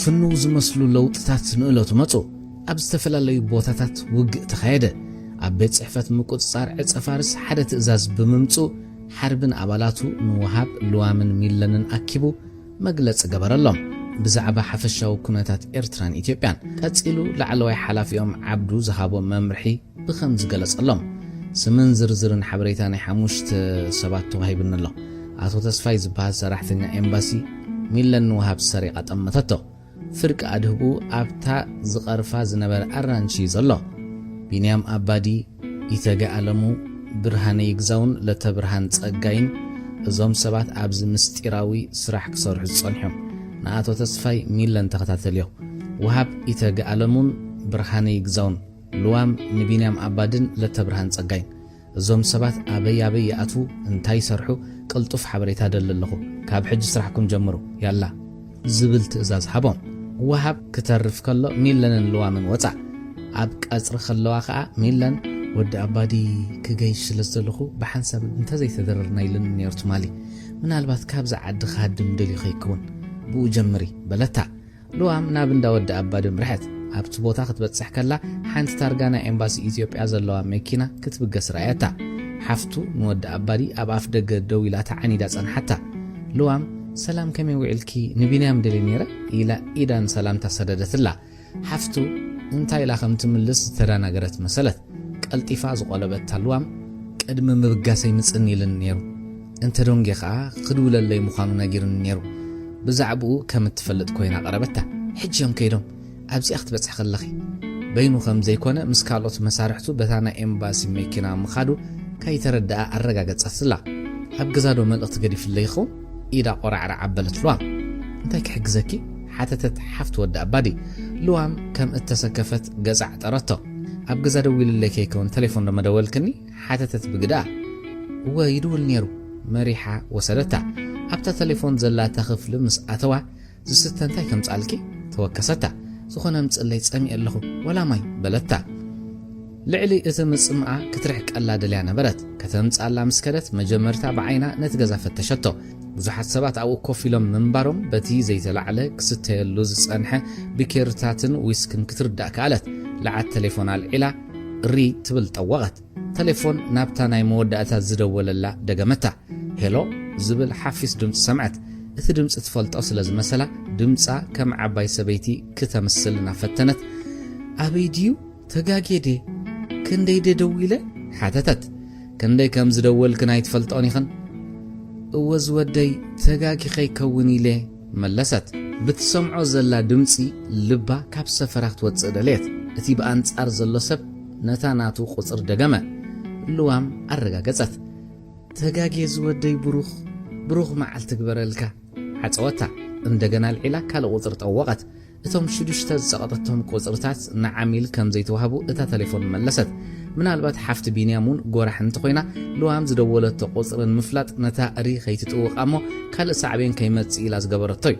ፍንው ዝመስሉ ለውጥታት ንእለቱ መፁ ኣብ ዝተፈላለዩ ቦታታት ውግእ ተኻየደ ኣብ ቤት ጽሕፈት ምቁጽጻር ዕፀ ፋርስ ሓደ ትእዛዝ ብምምፁ ሓርብን ኣባላቱ ንውሃብ ልዋምን ሚለንን ኣኪቡ መግለጽ ገበረሎም ብዛዕባ ሓፈሻዊ ኩነታት ኤርትራን ኢትዮጵያን ቀጺሉ ላዕለዋይ ሓላፊኦም ዓብዱ ዝሃቦም መምርሒ ብኸም ዝገለጸሎም ስምን ዝርዝርን ሓበሬታ ናይ ሓሙሽተ ሰባት ተዋሂብን ኣሎ ኣቶ ተስፋይ ዝበሃል ሰራሕተኛ ኤምባሲ ሚለን ወሃብ ሰሪቃ ጠመተቶ ፍርቂ ኣድህቡ ኣብታ ዝቐርፋ ዝነበረ ኣራንቺ ዘሎ ቢንያም ኣባዲ ይተገኣለሙ ብርሃነ ይግዛውን ለተብርሃን ጸጋይን እዞም ሰባት ኣብዚ ምስጢራዊ ስራሕ ክሰርሑ ዝጸንሖም ንኣቶ ተስፋይ ሚለን ተኸታተልዮ ወሃብ ይተገኣለሙን ብርሃነ ይግዛውን ልዋም ንቢንያም ኣባድን ለተብርሃን ጸጋይን እዞም ሰባት ኣበይ ይኣቱ እንታይ ይሰርሑ ቅልጡፍ ሓበሬታ ደለለኹ ካብ ሕጂ ስራሕኩም ጀምሩ ያላ ዝብል ትእዛዝ ሃቦም ወሃብ ክተርፍ ከሎ ሚለንን ልዋምን ወፃእ ኣብ ቀጽሪ ከለዋ ከዓ ሚለን ወዲ ኣባዲ ክገይሽ ስለዘለኹ ብሓንሳብ እንተዘይተደረርና ኢልን ነርቱ ማሊ ምናልባት ካብዛ ዓዲ ክሃድም ደልዩ ኸይክውን ብኡ ጀምሪ በለታ ልዋም ናብ እንዳ ወዲ ኣባዲ ምርሕት ኣብቲ ቦታ ክትበጽሕ ከላ ሓንቲ ታርጋ ናይ ኤምባሲ ኢትዮጵያ ዘለዋ መኪና ክትብገስ ረኣየታ ሓፍቱ ንወዲ ኣባዲ ኣብ ኣፍ ደገ ደው ኢላ ተዓኒዳ ጸንሓታ ልዋም ሰላም ከመይ ውዕልኪ ንቢንያም ደሊ ነይረ ኢላ ኢዳን ሰላምታ ሰደደትላ ሓፍቱ እንታይ ኢላ ከም ትምልስ ዝተዳናገረት መሰለት ቀልጢፋ ዝቆለበታ ልዋም ቅድሚ ምብጋሰይ ምጽን ኢልን ነይሩ እንተ ዶንጌ ከዓ ክድውለለይ ምዃኑ ነጊርን ነይሩ ብዛዕብኡ ከም እትፈልጥ ኮይና ቀረበታ ሕጅዮም ከይዶም ኣብዚኣ ክትበጽሕ ከለኺ በይኑ ከም ዘይኮነ ምስ ካልኦት መሳርሕቱ በታና ኤምባሲ መኪና ምኻዱ ከይተረድኣ ኣረጋገጸትላ ኣብ ገዛዶ መልእኽቲ ገዲፍለይ ይኸውን ኢዳ ቆራዕራ ዓበለት ልዋም እንታይ ክሕግዘኪ ሓተተት ሓፍቲ ወዲ ኣባዲ ልዋም ከም እተሰከፈት ገዛዕ ጠረቶ ኣብ ገዛ ደው ኢልለይ ከይከውን ቴሌፎን ደመደወልክኒ ሓተተት ብግዳ እወ ይድውል ነይሩ መሪሓ ወሰደታ ኣብታ ቴሌፎን ዘላታ ክፍሊ ምስ ኣተዋ ዝስተ እንታይ ከም ጻልኪ ተወከሰታ ዝኾነ ምጽለይ ጸሚእ ኣለኹ ወላ ማይ በለታ ልዕሊ እቲ ምጽምዓ ክትርሕ ቀላ ደልያ ነበረት ከተምጻላ ምስከደት መጀመርታ ብዓይና ነቲ ገዛ ፈተሸቶ ብዙሓት ሰባት ኣብኡ ኮፍ ኢሎም ምንባሮም በቲ ዘይተላዕለ ክስተየሉ ዝጸንሐ ብኬርታትን ዊስክን ክትርዳእ ከኣለት ለዓት ቴሌፎን ኣልዒላ ሪ ትብል ጠወቐት ቴሌፎን ናብታ ናይ መወዳእታ ዝደወለላ ደገመታ ሄሎ ዝብል ሓፊስ ድምፂ ሰምዐት እቲ ድምፂ ትፈልጦ ስለ ዝመሰላ ድምፃ ከም ዓባይ ሰበይቲ ክተምስል ናፈተነት ኣበይ ድዩ ተጋጌደ ክንደይ ደው ኢለ ሓተተት ክንደይ ከም ዝደወልክን ኣይትፈልጦን ይኽን እወ ዝወደይ ተጋጊ ኸይከውን ኢለ መለሰት ብትሰምዖ ዘላ ድምፂ ልባ ካብ ሰፈራ ክትወፅእ ደልየት እቲ ብኣንጻር ዘሎ ሰብ ነታ ናቱ ቁፅር ደገመ ልዋም ኣረጋገጸት ተጋጌ ዝወደይ ብሩኽ መዓልቲ ግበረልካ ሓፀወታ እንደገና ልዒላ ካልእ ቁፅር ጠወቐት እቶም ሽዱሽተ ዝሰቐጠቶም ቁፅርታት ንዓሚል ከም ዘይተዋህቡ እታ ቴሌፎን መለሰት ምናልባት ሓፍቲ ቢንያሙን ጎራሕ እንተኾይና ልዋም ዝደወለቶ ቁፅርን ምፍላጥ ነታ ሪ ኸይትጥውቓ እሞ ካልእ ሳዕቤን ከይመጽእ ኢላ ዝገበረቶ እዩ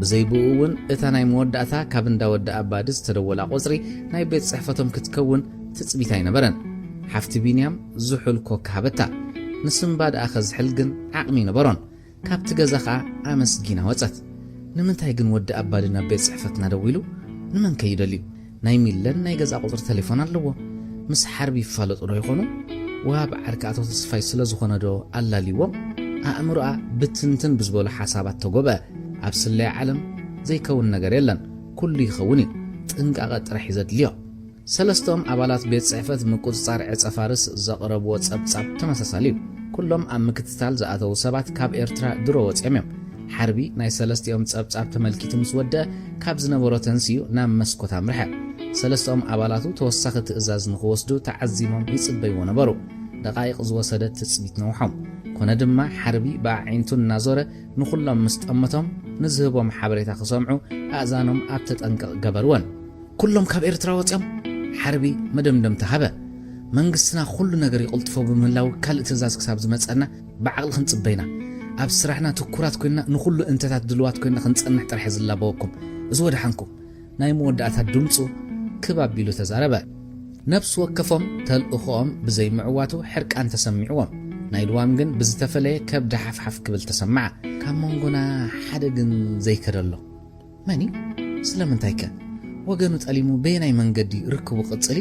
ብዘይብኡ እውን እታ ናይ መወዳእታ ካብ እንዳወዳ ኣባዲ ዝተደወላ ቁፅሪ ናይ ቤት ጽሕፈቶም ክትከውን ትጽቢት ኣይነበረን ሓፍቲ ቢንያም ዝሑል ኮካ ሃበታ ንስምባድ ኣኸ ዝሕል ግን ዓቕሚ ነበሮን ካብቲ ገዛ ከዓ ኣመስጊና ወፀት ንምንታይ ግን ወዲ ኣባዲ ናብ ቤት ጽሕፈትና ደው ኢሉ ንመን ከይደልዩ ናይ ሚለን ናይ ገዛ ቁፅሪ ቴሌፎን ኣለዎ ምስ ሓርቢ ይፋለጡ ዶ ይኾኑ ወሃብ ዓርኪ ኣቶ ተስፋይ ስለ ዝኾነ ዶ ኣላሊዎም ኣእምሮኣ ብትንትን ብዝበሉ ሓሳባት ተጎብአ ኣብ ስለይ ዓለም ዘይከውን ነገር የለን ኩሉ ይኸውን እዩ ጥንቃቐ ጥራሕ ይዘድልዮ ሰለስቶም ኣባላት ቤት ጽሕፈት ምቁፅጻር ዕፀ ፋርስ ዘቕረብዎ ጸብጻብ ተመሳሳሊ እዩ ኩሎም ኣብ ምክትታል ዝኣተዉ ሰባት ካብ ኤርትራ ድሮ ወፂኦም እዮም ሓርቢ ናይ ሰለስቲኦም ጸብጻብ ተመልኪቱ ምስ ወድአ ካብ ዝነበሮ ተንስዩ ናብ መስኮት ኣምርሐ ሰለስቶም ኣባላቱ ተወሳኺ ትእዛዝ ንኽወስዱ ተዓዚሞም ይጽበይዎ ነበሩ ደቓይቕ ዝወሰደ ትጽቢት ነውሖም ኮነ ድማ ሓርቢ ብኣዒንቱን እናዞረ ንኹሎም ምስ ጠመቶም ንዝህቦም ሓበሬታ ክሰምዑ ኣእዛኖም ኣብ ተጠንቀቕ ገበርወን ኩሎም ካብ ኤርትራ ወፂኦም ሓርቢ መደምደም ተሃበ መንግስትና ኩሉ ነገር ይቕልጥፎ ብምህላው ካልእ ትእዛዝ ክሳብ ዝመጸና ብዓቕሊ ክንጽበይና ኣብ ስራሕና ትኩራት ኮይና ንኹሉ እንተታት ድልዋት ኮይና ክንጸንሕ ጥራሕ ዝላበወኩም እዚ ወድሓንኩም ናይ መወዳእታ ድምፁ ክባቢሉ ተዛረበ ነብስ ወከፎም ተልእኾኦም ብዘይ ምዕዋቱ ሕርቃን ተሰሚዕዎም ናይ ልዋም ግን ብዝተፈለየ ከብዲ ሓፍሓፍ ክብል ተሰማዓ ካብ መንጎና ሓደ ግን ዘይከደሎ መኒ ስለምንታይ ከ ወገኑ ጠሊሙ በየናይ መንገዲ ርክቡ ቅጽሊ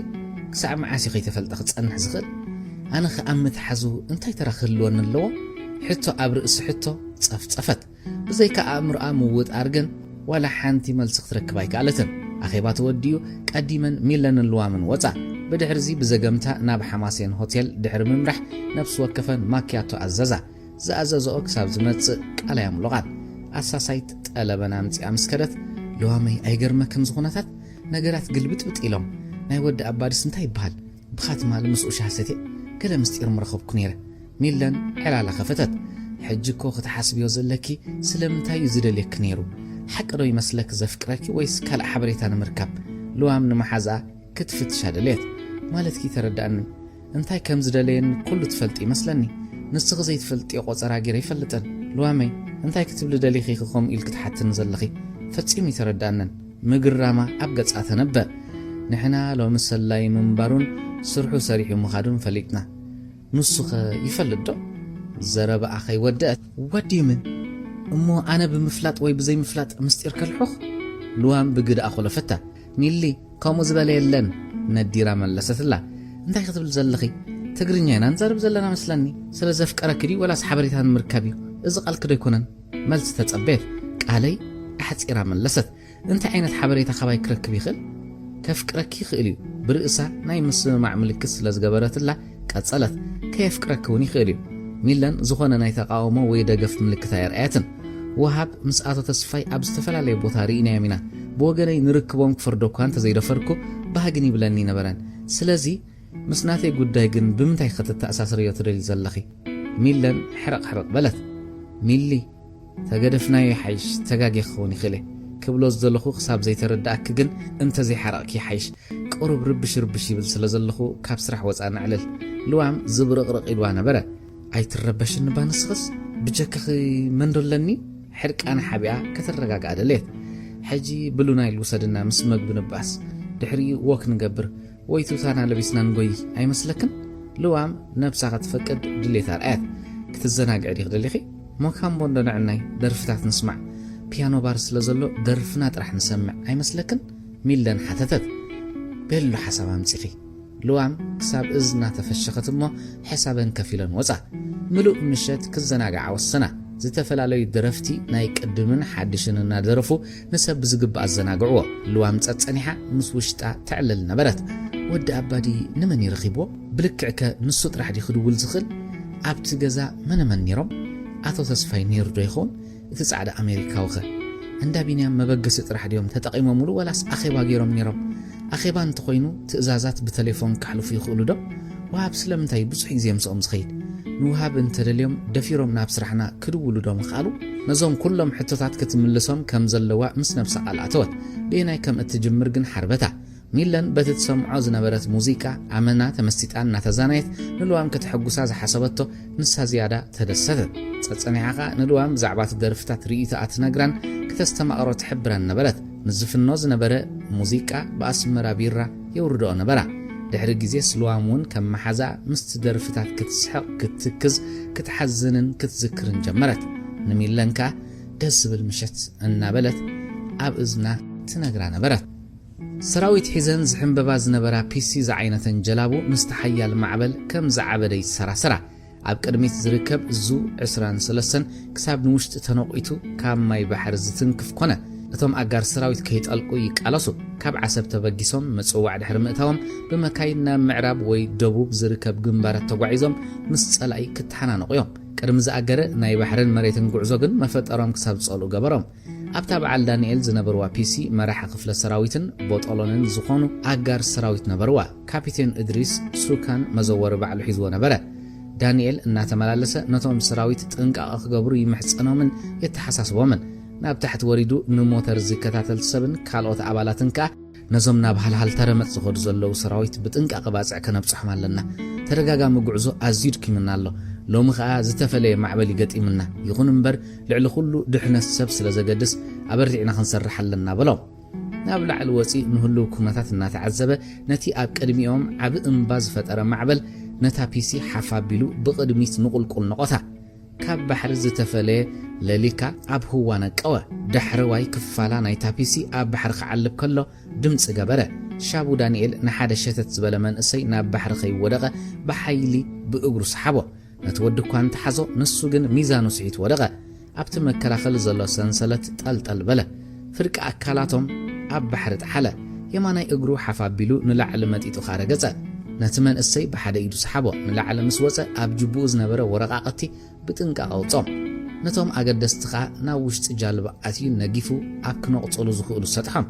ክሳዕ መዓሲ ኸይተፈልጠ ክጸንሕ ዝኽእል ኣነ ኸኣምት ሓዙ እንታይ ተራኽልወን ኣለዎ ሕቶ ኣብ ርእሲ ሕቶ ጸፍጸፈት ብዘይካ ኣእምሮኣ ምውጣር ግን ዋላ ሓንቲ መልሲ ክትረክብ ኣይከኣለትን ኣኼባ ተወዲኡ ቀዲመን ሚለን ልዋምን ወፃ بدحرزي بزقمتا ناب حماسين هوتيل دحر ممرح نفس وكفن ماكياتو عززا زأززو كساب زمتص قلايام لغات أساسايت طلبنا امصي امسكرت لوامي ايغرمكم زغوناتات ነገራት ግልብጥብጥ ኢሎም ናይ ወዲ አባዲስ እንታይ ይባሃል ብኻትማ ለምስኡ ሻሰቴ ገለ ምስጢር ምረኸብኩ ነይረ ሚለን ዕላላ ኸፈተት ሕጅኮ ክትሓስብዮ ዘለኪ ስለምንታይ ዝደልየክ ነይሩ ሓቅዶ ይመስለክ ዘፍቅረኪ ወይስ ካልእ ሓበሬታ ንምርካብ ልዋም ንመሓዛ ክትፍትሻ ደልየት ማለትኪ ተረዳእኒ እንታይ ከም ዝደልየን ኩሉ ትፈልጥ ይመስለኒ ንስኺ ዘይትፈልጥ ቆፀራ ጌረ ይፈልጥን ልዋመይ እንታይ ክትብል ደሊኺ ክኾም ኢል ክትሓትን ዘለኺ ፈጺም ይተረዳእነን مقرامة أبقى تنبأ نحنا لو مسلاي منبرون سرحو سريح مخادون فليقنا نسخ يفلدو زرب أخي ودأت ودي من أمو أنا بمفلات وي بزي مفلات مستير كالحوخ لوام بقد أخو لفتا ميلي قامو زبالي اللن نديرا من لست الله انتاي خطب الزلخي تقريني أنا نزارب زلنا مسلاني سلزفك أراكري ولا سحبريتان مركبيو إذا قال كده يكونن ملت تتقبيت قالي أحد سيرا من لست انت عينت حبريتا خباي كركب يخل كفكرك يخليو برئسا ناي مسمع ملكس لزغبرت الله قصلت كيف كركوني خليو ميلان زخونه ناي تقاومو وي دغف ملكتا يرئاتن وهاب مساته تسفاي ابستفلالي بوتاري نيامينا بوغني نركبون فردو كانت زيدفركو باغني بلاني نبران سلازي مسناتي غداي جن بمنتاي خطت اساسريو تدلي زلخي ميلان حرق بلت ميلي تغدفنا يحيش تغاغي خوني خلي كبلوز زلخو خصاب زي تردأك جن انت زي حرقك يحيش قرب ربش يبل سلازلخو كاب سرح وصانا علل لوام زبرقرق إلوانا برا اي تربش النبان السخص بجاكخي مندولني حرق انا حبيعة كترقاق عدليت حجي بلوناي الوسادنا مسمق بنباس دحري ووك نقبر ويتو تانا لبسنا نقوي اي مسلكن لوام نبساقة تفكد دليتار آت كتزناق عديق دليخي مو كان بوندنا عناي درفتات نسمع بيانو بارس لزلو درفنات رح نسمع اي مسلكن ميلان حتتت بيلو حسابا متخي لوام كساب ازنا تفشخت مو حسابا كفيلا وصع ملوء مشت كزناقع والسنة زتفلالي درفتي نايك قدمن حدشننا درفو نسب زقب الزناقعو لوام تصنيحة مسوشتا تعلل نبرت ود أبادي نمن يرغبو بلكعك نصوت رح يخدو الزخل عبت جزا من يرم أتو تسفاي نيردو يخون تسعد أمريكا وخه عندها بينام مبقست رح اليوم تتقيموا ملو ولاس أخيبا جيرم نيرم أخيبان تقوينو تأزازات بتليفون كحلو في خلو دو وهاب سلم تاي بصحي زي مسؤوم سخيد نوهاب انت اليوم دفيرم نابس رحنا كدولو دو مخالو نزوم كلهم حتتات كتملسهم كم زلوا مس نفس العتوت لينا كم اتجمرجن حربتا ميلان بتتسمعوا زنبرت موسيقى عملنا تمستيتان نتزانيت نلوام كتحقوسا حسبته نسها زيادة تدستت تصنيعها نلوام زعبات درفتات رئيتا أتنقران كتستمعرو تحبران نبرت نزف النوز نبرة موسيقى بأسمرا بيرا يوردو نبرا دحر جزيس لوامون كم محزا مستدرفتات كتسحق كتكز كتحزنن كتذكرن جمرت نميلانكا دس بالمشت النبلت أب إذنا تنقران نبرت سراويت حزن زحن بباز نبرا بيسي زعينة جلابو مستحيا المعبل كم زعبدي سراسرا عب قدميت زركب زو 23 كساب نوشت تنوقيتو كام ماي بحر زتنكف كونه اتم اجار سراويت كيتالقو يقالسو كاب عسب تبغيسوم مصوع دحر مئتاوم بمكاينا معراب وي دبوب زركب جنبارات تغعيزوم مس صلاي كتحنانقيوم قدم زاجره ناي بحرن مريتن غعزو ግን مفطرام كساب صلو ገበሮም ኣብታ በዓል ዳንኤል ዝነበርዋ ፒሲ መራሒ ክፍለ ሰራዊትን ቦጦሎንን ዝኾኑ ኣጋር ሰራዊት ነበርዋ ካፒቴን እድሪስ ሱካን መዘወር በዓል ሒዝዎ ነበረ ዳንኤል እናተመላለሰ ነቶም ሰራዊት ጥንቃቐ ክገብሩ ይምሕጸኖምን የተሐሳስቦምን ናብ ታሕት ወሪዱ ንሞተር ዝከታተል ሰብን ካልኦት ኣባላትን ካ ነዞም ናብ ሃልሃል ተረመጽ ዝኸዱ ዘለዉ ሰራዊት ብጥንቃቐ ባጽዕ ከነብጽሖም ኣለና ተደጋጋሚ ጉዕዞ ኣዝዩ ድኪምና ኣሎ لو مخا زتفلي معبلي قطيمنا يكون امبر لعل كله دحنا السب سلازقدس ابرعنا خنسرح لنا بلو نابلع الوصي نهلو كنتات نتعذبه نتي اب قدميهم عب انباز فطر معبل نتا بيسي حفابيلو بقدميت نقلقل نقطه كاب بحر زتفلي لليكا اب هو نقوا دحر واي كفالا نايتا بيسي اب بحر خعلب كله دمص غبره شابو دانيال نحاده شتت زبل منسي ناب بحر خي ودقه بحيلي باغرو سحبو نتودو كان تحزو نسو جن ميزانو سعيت ودغا ابت مكراخل زلو سنسلت طلطل بلا فرق اكالاتهم اب بحر حلا የማናይ እግሩ ሓፋቢሉ ንላዕሊ መጢጡ ኻረገጸ ነቲ መንእሰይ ብሓደ ኢዱ ሰሓቦ ንላዕሊ ምስ ወፀ ኣብ ጅቡኡ ዝነበረ ወረቓቕቲ ብጥንቃቐ ኣውጾም ነቶም ኣገደስቲ ኸዓ ናብ ውሽጢ ጃልባ ኣትዩ ነጊፉ ኣብ ክነቕጸሉ ዝኽእሉ ሰጥሖም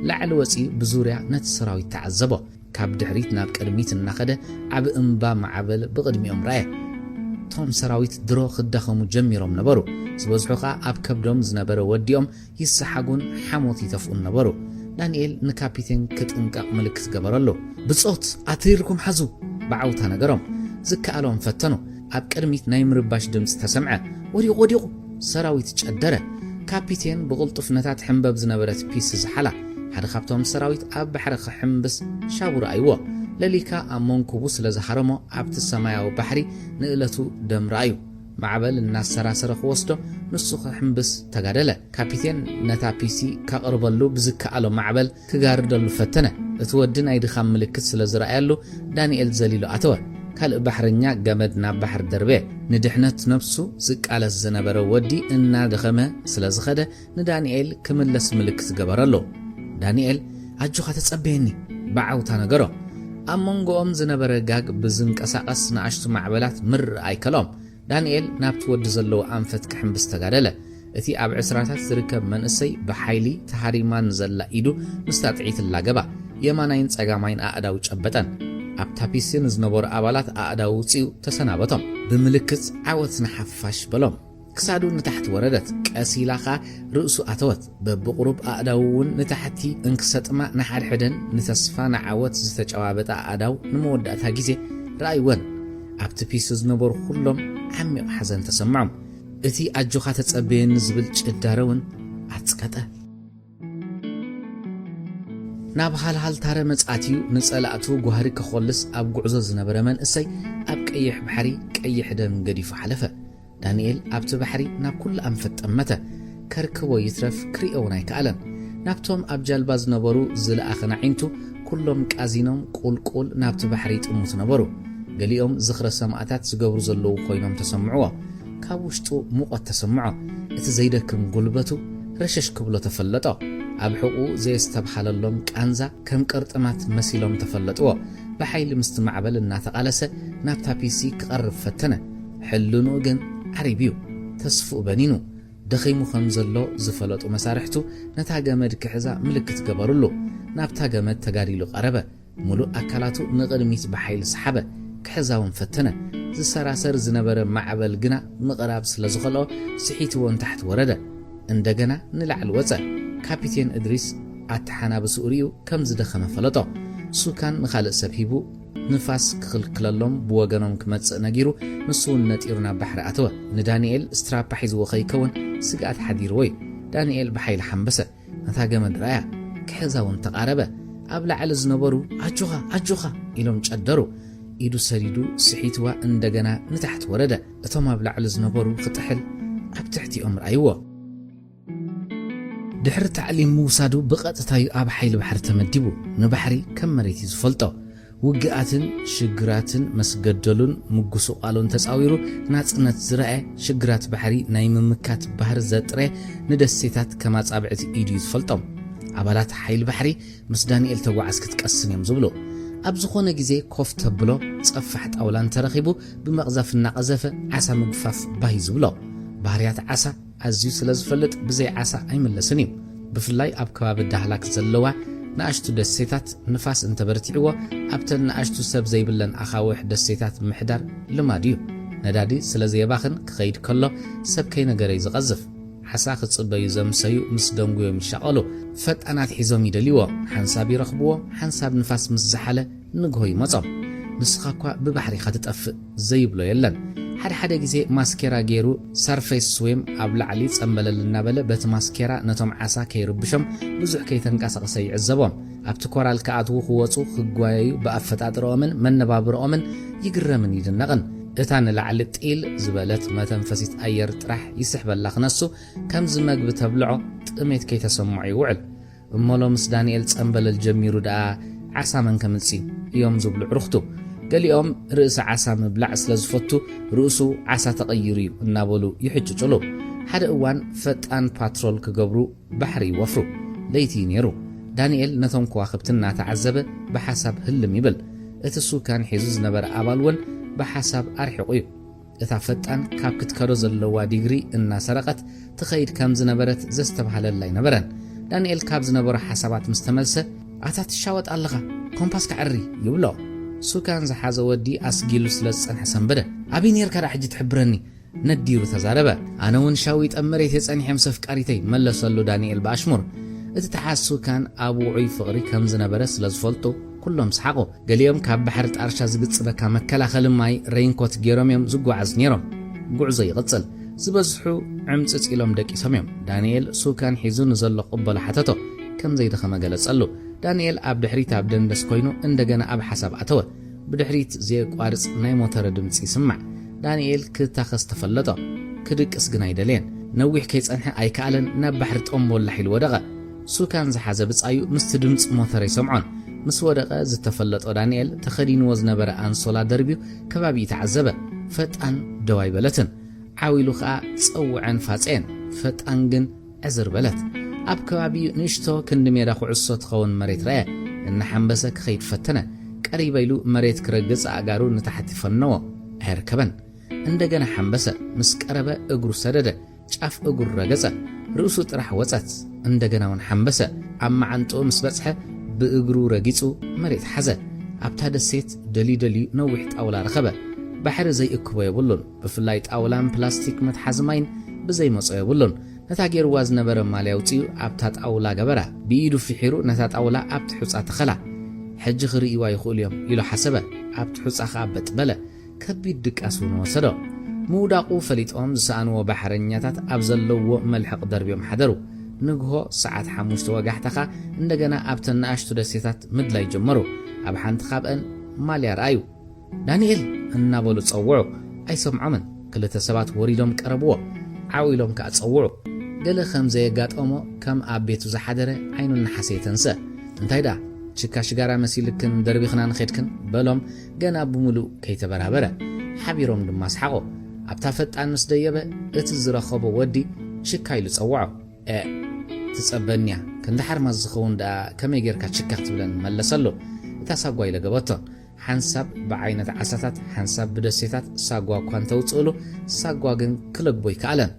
ላዕሊ ወፂ ብዙርያ ነቲ ሰራዊት ተዓዘቦ ካብ ድሕሪት ናብ ቅድሚት እናኸደ ዓብ እምባ ማዕበል ብቕድሚኦም ረአየ ቶም ሰራዊት ድሮ ክዳኸሙ ጀሚሮም ነበሩ ዝበዝሑ ኸዓ ኣብ ከብዶም ዝነበረ ወዲኦም ይሰሓጉን ሓሞት ይተፍኡን ነበሩ ዳንኤል ንካፒቴን ክጥንቃቕ ምልክት ገበረሎ ብጾት ኣትሪርኩም ሓዙ ብዓውታ ነገሮም ዝከኣሎም ፈተኑ ኣብ ቅድሚት ናይ ምርባሽ ድምፂ ተሰምዐ ወዲቑ ሰራዊት ጨደረ ካፒቴን ብቕልጡፍ ነታት ሕንበብ ዝነበረት ፒስ ዝሓላ ሓደ ካብቶም ሰራዊት ኣብ ባሕሪ ክሕምብስ ሻቡር ኣይዎ ለሊካ ኣብ መንኩቡ ስለ ዝሓረሞ ኣብቲ ሰማያዊ ባሕሪ ንእለቱ ደም ረኣዩ ማዕበል እናሰራሰረ ክወስዶ ንሱ ክሕምብስ ተጋደለ ካፒቴን ነታ ፒሲ ካቕርበሉ ብዝከኣሎ ማዕበል ክጋርደሉ ፈተነ እቲ ወዲ ናይ ድኻም ምልክት ስለ ዝረኣያሉ ዳንኤል ዘሊሉ ኣተወ ካልእ ባሕረኛ ገመድ ናብ ባሕር ደርቤ ንድሕነት ነፍሱ ዝቃለስ ዝነበረ ወዲ እናደኸመ ስለ ዝኸደ ንዳንኤል ክምለስ ምልክት ገበረሎ ዳንኤል ኣጆኻ ተጸበየኒ ብዓውታ ነገሮ ኣብ መንጎኦም ዝነበረ ጋግ ብዝንቀሳቐስ ንኣሽቱ ማዕበላት ምር ኣይከሎም ዳንኤል ናብቲ ወዲ ዘለዎ ኣንፈት ክሕምብስ ተጋደለ እቲ ኣብ ዕስራታት ዝርከብ መንእሰይ ብሓይሊ ተሃሪማን ዘላ ኢዱ ምስታጥዒት ላገባ የማናይን ጸጋማይን ኣእዳው ጨበጠን ኣብ ታፒስን ዝነበሩ ኣባላት ኣእዳው ውፅኡ ተሰናበቶም ብምልክት ዓወት ንሓፋሽ በሎም ክሳዱ ንታሕቲ ወረደት ቀሲላኻ ርእሱ ኣተወት በብቁሩብ ኣእዳውን ንታሕቲ እንክሰጥማ ንሓድሕደን ንተስፋ ንዓወት ዝተጨዋበጠ ኣእዳው ንመወዳእታ ግዜ ረኣይወን ኣብቲ ፒስ ዝነበሩ ኩሎም ዓሚቕ ሓዘን ተሰምዖም እቲ ኣጆኻ ተጸበየኒ ዝብል ጭዳረውን ኣጽቀጠ ናብ ሃልሃልታረ መጻትዩ ንጸላእቱ ጓህሪ ክኾልስ ኣብ ጉዕዞ ዝነበረ መንእሰይ ኣብ ቀይሕ ባሕሪ ቀይሕ ደም ገዲፉ ሓለፈ ዳንኤል ኣብቲ ባሕሪ ናብ ኩሉ ኣንፈት ጠመተ ከርክቦ ይትረፍ ክሪኦውን ኣይከኣለን ናብቶም ኣብ ጃልባ ዝነበሩ ዝለኣኸ ናዒንቱ ኩሎም ቃዚኖም ቁልቁል ናብቲ ባሕሪ ይጥሙት ነበሩ ገሊኦም ዝኽረ ሰማዕታት ዝገብሩ ዘለዉ ኮይኖም ተሰምዕዎ ካብ ውሽጡ ሙቐት ተሰምዖ እቲ ዘይደክም ጉልበቱ ረሸሽ ክብሎ ተፈለጦ ኣብ ሕቁ ዘየስተብሓለሎም ቃንዛ ከም ቅርጥማት መሲሎም ተፈለጥዎ ብሓይሊ ምስቲ ማዕበል እናተቓለሰ ናብታ ፒሲ ክቐርብ ፈተነ ሕልኑ ግን ዓሪብዩ ተስፉእ በኒኑ ደኺሙ ከም ዘሎ ዝፈለጡ መሳርሕቱ ነታ ገመድ ክሕዛ ምልክት ገበሩሉ ናብታ ገመድ ተጋዲሉ ቀረበ ሙሉእ ኣካላቱ ንቕድሚት ብሓይሊ ሰሓበ ክሕዛውን ፈተነ ዝሰራሰር ዝነበረ ማዕበል ግና ምቕራብ ስለ ዝኸልኦ ስሒትዎን ታሕቲ ወረደ እንደገና ንላዕሊ ወፀ ካፒቴን እድሪስ ኣተሓናብሱ ርእዩ ከም ዝደኸመ ፈለጦ ሱካን ንኻልእ ሰብ ሂቡ ንፋስ ክኽልክለሎም ብወገኖም ክመጽእ ነጊሩ ንሱውን ነጢሩ ናብ ባሕሪ ኣተወ ንዳንኤል ስትራፓ ሒዝዎ ኸይከውን ስግኣት ሓዲርዎ እዩ ዳንኤል ብሓይሊ ሓንበሰ ነታ ገመድ ረኣያ ክሕዛውን ተቓረበ ኣብ ላዕሊ ዝነበሩ ኣጆኻ ኢሎም ጨደሩ ኢዱ ሰዲዱ ስሒትዋ እንደገና ንታሕቲ ወረደ እቶም ኣብ ላዕሊ ዝነበሩ ክጥሕል ኣብ ትሕቲኦም ረኣይዎ ድሕሪ ታዕሊም ምውሳዱ ብቐጥታዩ ኣብ ሓይሊ ባሕሪ ተመዲቡ ንባሕሪ ከም መሬት እዩ ዝፈልጦ ውግኣትን ሽግራትን መስገደሉን ምጉስቋሉን ተጻዊሩ ናጽነት ዝረአ ሽግራት ባሕሪ ናይ ምምካት ባሕሪ ዘጥረ ንደሴታት ከማጻብዕቲ ኢዱ ዝፈልጦም ኣባላት ሓይሊ ባሕሪ ምስ ዳንኤል ተጓዓዝ ክትቀስን እዮም ዝብሉ ኣብ ዝኾነ ግዜ ኮፍ ተብሎ ጸፋሕ ጣውላን ተረኺቡ ብመቕዛፍ እናቐዘፈ ዓሳ ምግፋፍ ባይ ዝብሎ ባህርያት ዓሳ ኣዝዩ ስለ ዝፈልጥ ብዘይ ዓሳ ኣይመለስን እዩ ብፍላይ ኣብ ከባቢ ዳህላክ ዘለዋ ንኣሽቱ ደሴታት ንፋስ እንተበርቲዕዎ ኣብተን ንኣሽቱ ሰብ ዘይብለን ኣኻውሕ ደሴታት ምሕዳር ልማድ እዩ ነዳዲ ስለ ዘየባኽን ክኸይድ ከሎ ሰብ ከይነገረይ ዝቐዝፍ ዓሳ ክጽበዩ ዘምሰዩ ምስ ደንጉዮም ይሻቐሉ ፈጣናት ሒዞም ይደልይዎ ሓንሳብ ይረኽብዎ ሓንሳብ ንፋስ ምስ ዝሓለ ንግሆ ይመጾም ንስኻ እኳ ብባሕሪኻ ትጠፍእ ዘይብሎ የለን ሓደ ግዜ ማስኬራ ገይሩ ሰርፌስ ስዊም ኣብ ላዕሊ ጸምበለል እናበለ በቲ ማስኬራ ነቶም ዓሳ ከይርብሾም ብዙሕ ከይተንቀሳቐሰ ይዕዘቦም ኣብቲ ኮራል ከኣትዉ ክወፁ ክጓየዩ ብኣፈጣጥሮኦምን መነባብሮኦምን ይግረምን ይድነቕን እታ ንላዕሊ ጢል ዝበለት መተንፈሲት ኣየር ጥራሕ ይስሕበላ ክነሱ ከምዚ መግቢ ተብልዖ ጥሜት ከይተሰምዖ ይውዕል እሞሎ ምስ ዳንኤል ጸምበለል ጀሚሩ ደኣ ዓሳ መን ከምፂ እዮም ዝብሉ ዕሩኽቱ ገሊኦም ርእሲ ዓሳ ምብላዕ ስለ ዝፈቱ ርእሱ ዓሳ ተቐይሩ እዩ እናበሉ ይሕጭጭሉ ሓደ እዋን ፈጣን ፓትሮል ክገብሩ ባሕሪ ይወፍሩ ለይቲ ነይሩ ዳንኤል ነቶም ከዋክብትና ተዓዘበ በሐሳብ ህልም ይብል እቲ ሱካን ሒዙ ዝነበረ ኣባልውን በሐሳብ ኣርሒቑ እዩ እታ ፈጣን ካብ ክትከዶ ዘለዋ ዲግሪ እናሰረቀት ትኸይድ ከም ዝነበረት ዘስተባሃለላይ ነበረን ዳንኤል ካብ ዝነበረ ሓሳባት ምስ ተመልሰ ኣታ ትሻወጥ ኣለኻ ኮምፓስ ከዕሪ ይብሎ ሱካን ዝሓዘ ወዲ ኣስጊሉ ስለዝጸንሐ ሰንበደ ኣበይ ነርካ ዳ ሕጂ ትሕብረኒ ነዲሩ ተዛረበ ኣነ እውን ሻዊጥ መሬት የጸኒሐ ምሰፍቃሪተይ መለሰሉ ዳንኤል በኣሽሙር እቲ ተሓሱ ካን ኣብ ውዑይ ፍቕሪ ከም ዝነበረ ስለዝፈልጡ ኩሎም ሰሓቑ ገሊኦም ካብ ባሕሪ ጣርሻ ዝግጽበካ መከላኸሊ ማይ ሬይንኮት ገይሮም እዮም ዝጓዓዝ ነይሮም ጉዕዞ ይቕጽል ዝበዝሑ ዕምጽጽ ኢሎም ደቂሶም እዮም ዳንኤል ሱካን ሒዙ ንዘሎ ቅበሎ ሓተቶ ከም ዘይደኸመ ገለጸሉ ዳንኤል ኣብ ድሕሪት ኣብ ደንደስ ኮይኑ እንደገና ኣብ ሓሳብ ኣተወ ብድሕሪት ዘየቋርጽ ናይ ሞተር ድምጺ ይስማዕ ዳንኤል ክታኸስ ተፈለጦ ክድቅስ ግን ኣይደልየን ነዊሕ ከይጸንሐ ኣይከኣለን ናብ ባሕሪ ጠምቦላ ሒሉ ወደቐ ሱካን ዝሓዘ ብጻዩ ምስቲ ድምፂ ሞተር ይሰምዖን ምስ ወደቐ ዝተፈለጦ ዳንኤል ተኸዲንዎ ዝነበረ ኣንሶላ ደርቢው ከባቢ ተዓዘበ ፈጣን ደው ኣይበለትን ዓዊሉ ከዓ ፀውዐን ፋፀን ፈጣን ግን ዕዝር በለት ኣብ ከባቢኡ ንእሽቶ ክንዲ ሜዳ ኩዕሶ ትኸውን መሬት ረአየ እናሓንበሰ ክኸይድ ፈተነ ቀሪበ ኢሉ መሬት ክረግጽ ኣእጋሩ ንታሕቲ ፈነዎ ኣይርከበን እንደገና ሓንበሰ ምስ ቀረበ እግሩ ሰደደ ጫፍ እግሩ ረገጸ ርእሱ ጥራሕ ወጸት እንደገና ውን ሓንበሰ ኣብ ማዓንጦ ምስ በጽሐ ብእግሩ ረጊጹ መሬት ሓዘ ኣብታ ደሴት ደሊደልዩ ነዊሕ ጣውላ ረኸበ ባሕሪ ዘይእክቦ የብሉን ብፍላይ ጣውላን ፕላስቲክ መትሓዚ ማይን ብዘይመጾ የብሉን ነታ ጌርዋ ዝነበረ ማልያ ውፅኡ ኣብታ ጣውላ ገበራ ብኢዱ ፍሒሩ ነታ ጣውላ ኣብቲ ሑፃ ተኸላ ሕጂ ክርእይዋ ይኽእሉ እዮም ኢሉ ሓሰበ ኣብቲ ሑፃ ከዓ በጥበለ ከቢድ ድቃስ እውን ወሰዶ ምውዳቑ ፈሊጦም ዝሰኣንዎ ባሕረኛታት ኣብ ዘለዎ መልሕቕ ደርቢዮም ሓደሩ ንግሆ ሰዓት 5 ወጋሕተኻ እንደገና ኣብተ ንኣሽቱ ደሴታት ምድላይ ጀመሩ ኣብ ሓንቲ ካብአን ማልያ ረኣዩ ዳንኤል እናበሉ ጸውዑ ኣይሰምዖምን ክልተ ሰባት ወሪዶም ቀረብዎ ዓዊሎም ከዓ ጸውዑ ገለ ከም ዘየጋጠሞ ከም ኣብ ቤቱ ዝሓደረ ዓይኑ ናሓሰየ ተንሰ እንታይ ዳ ችካ ሽጋራ መሲልክን ደርቢኽና ንኸድክን በሎም ገና ብምሉእ ከይተበራበረ ሓቢሮም ድማ ሰሓቆ ኣብታ ፈጣን ምስ ደየበ እቲ ዝረኸቦ ወዲ ችካ ኢሉ ጸውዖ ትጸበንያ ክንድሓር ማዝ ዝኸውን ዳ ከመይ ጌርካ ችካ ክትብለን መለሰሉ እታ ሳጓ ኢለገበቶ ሓንሳብ ብዓይነት ዓሳታት ሓንሳብ ብደሴታት ሳጓ እኳ እንተውፅእሉ ሳጓ ግን ክለግቦ ይከኣለን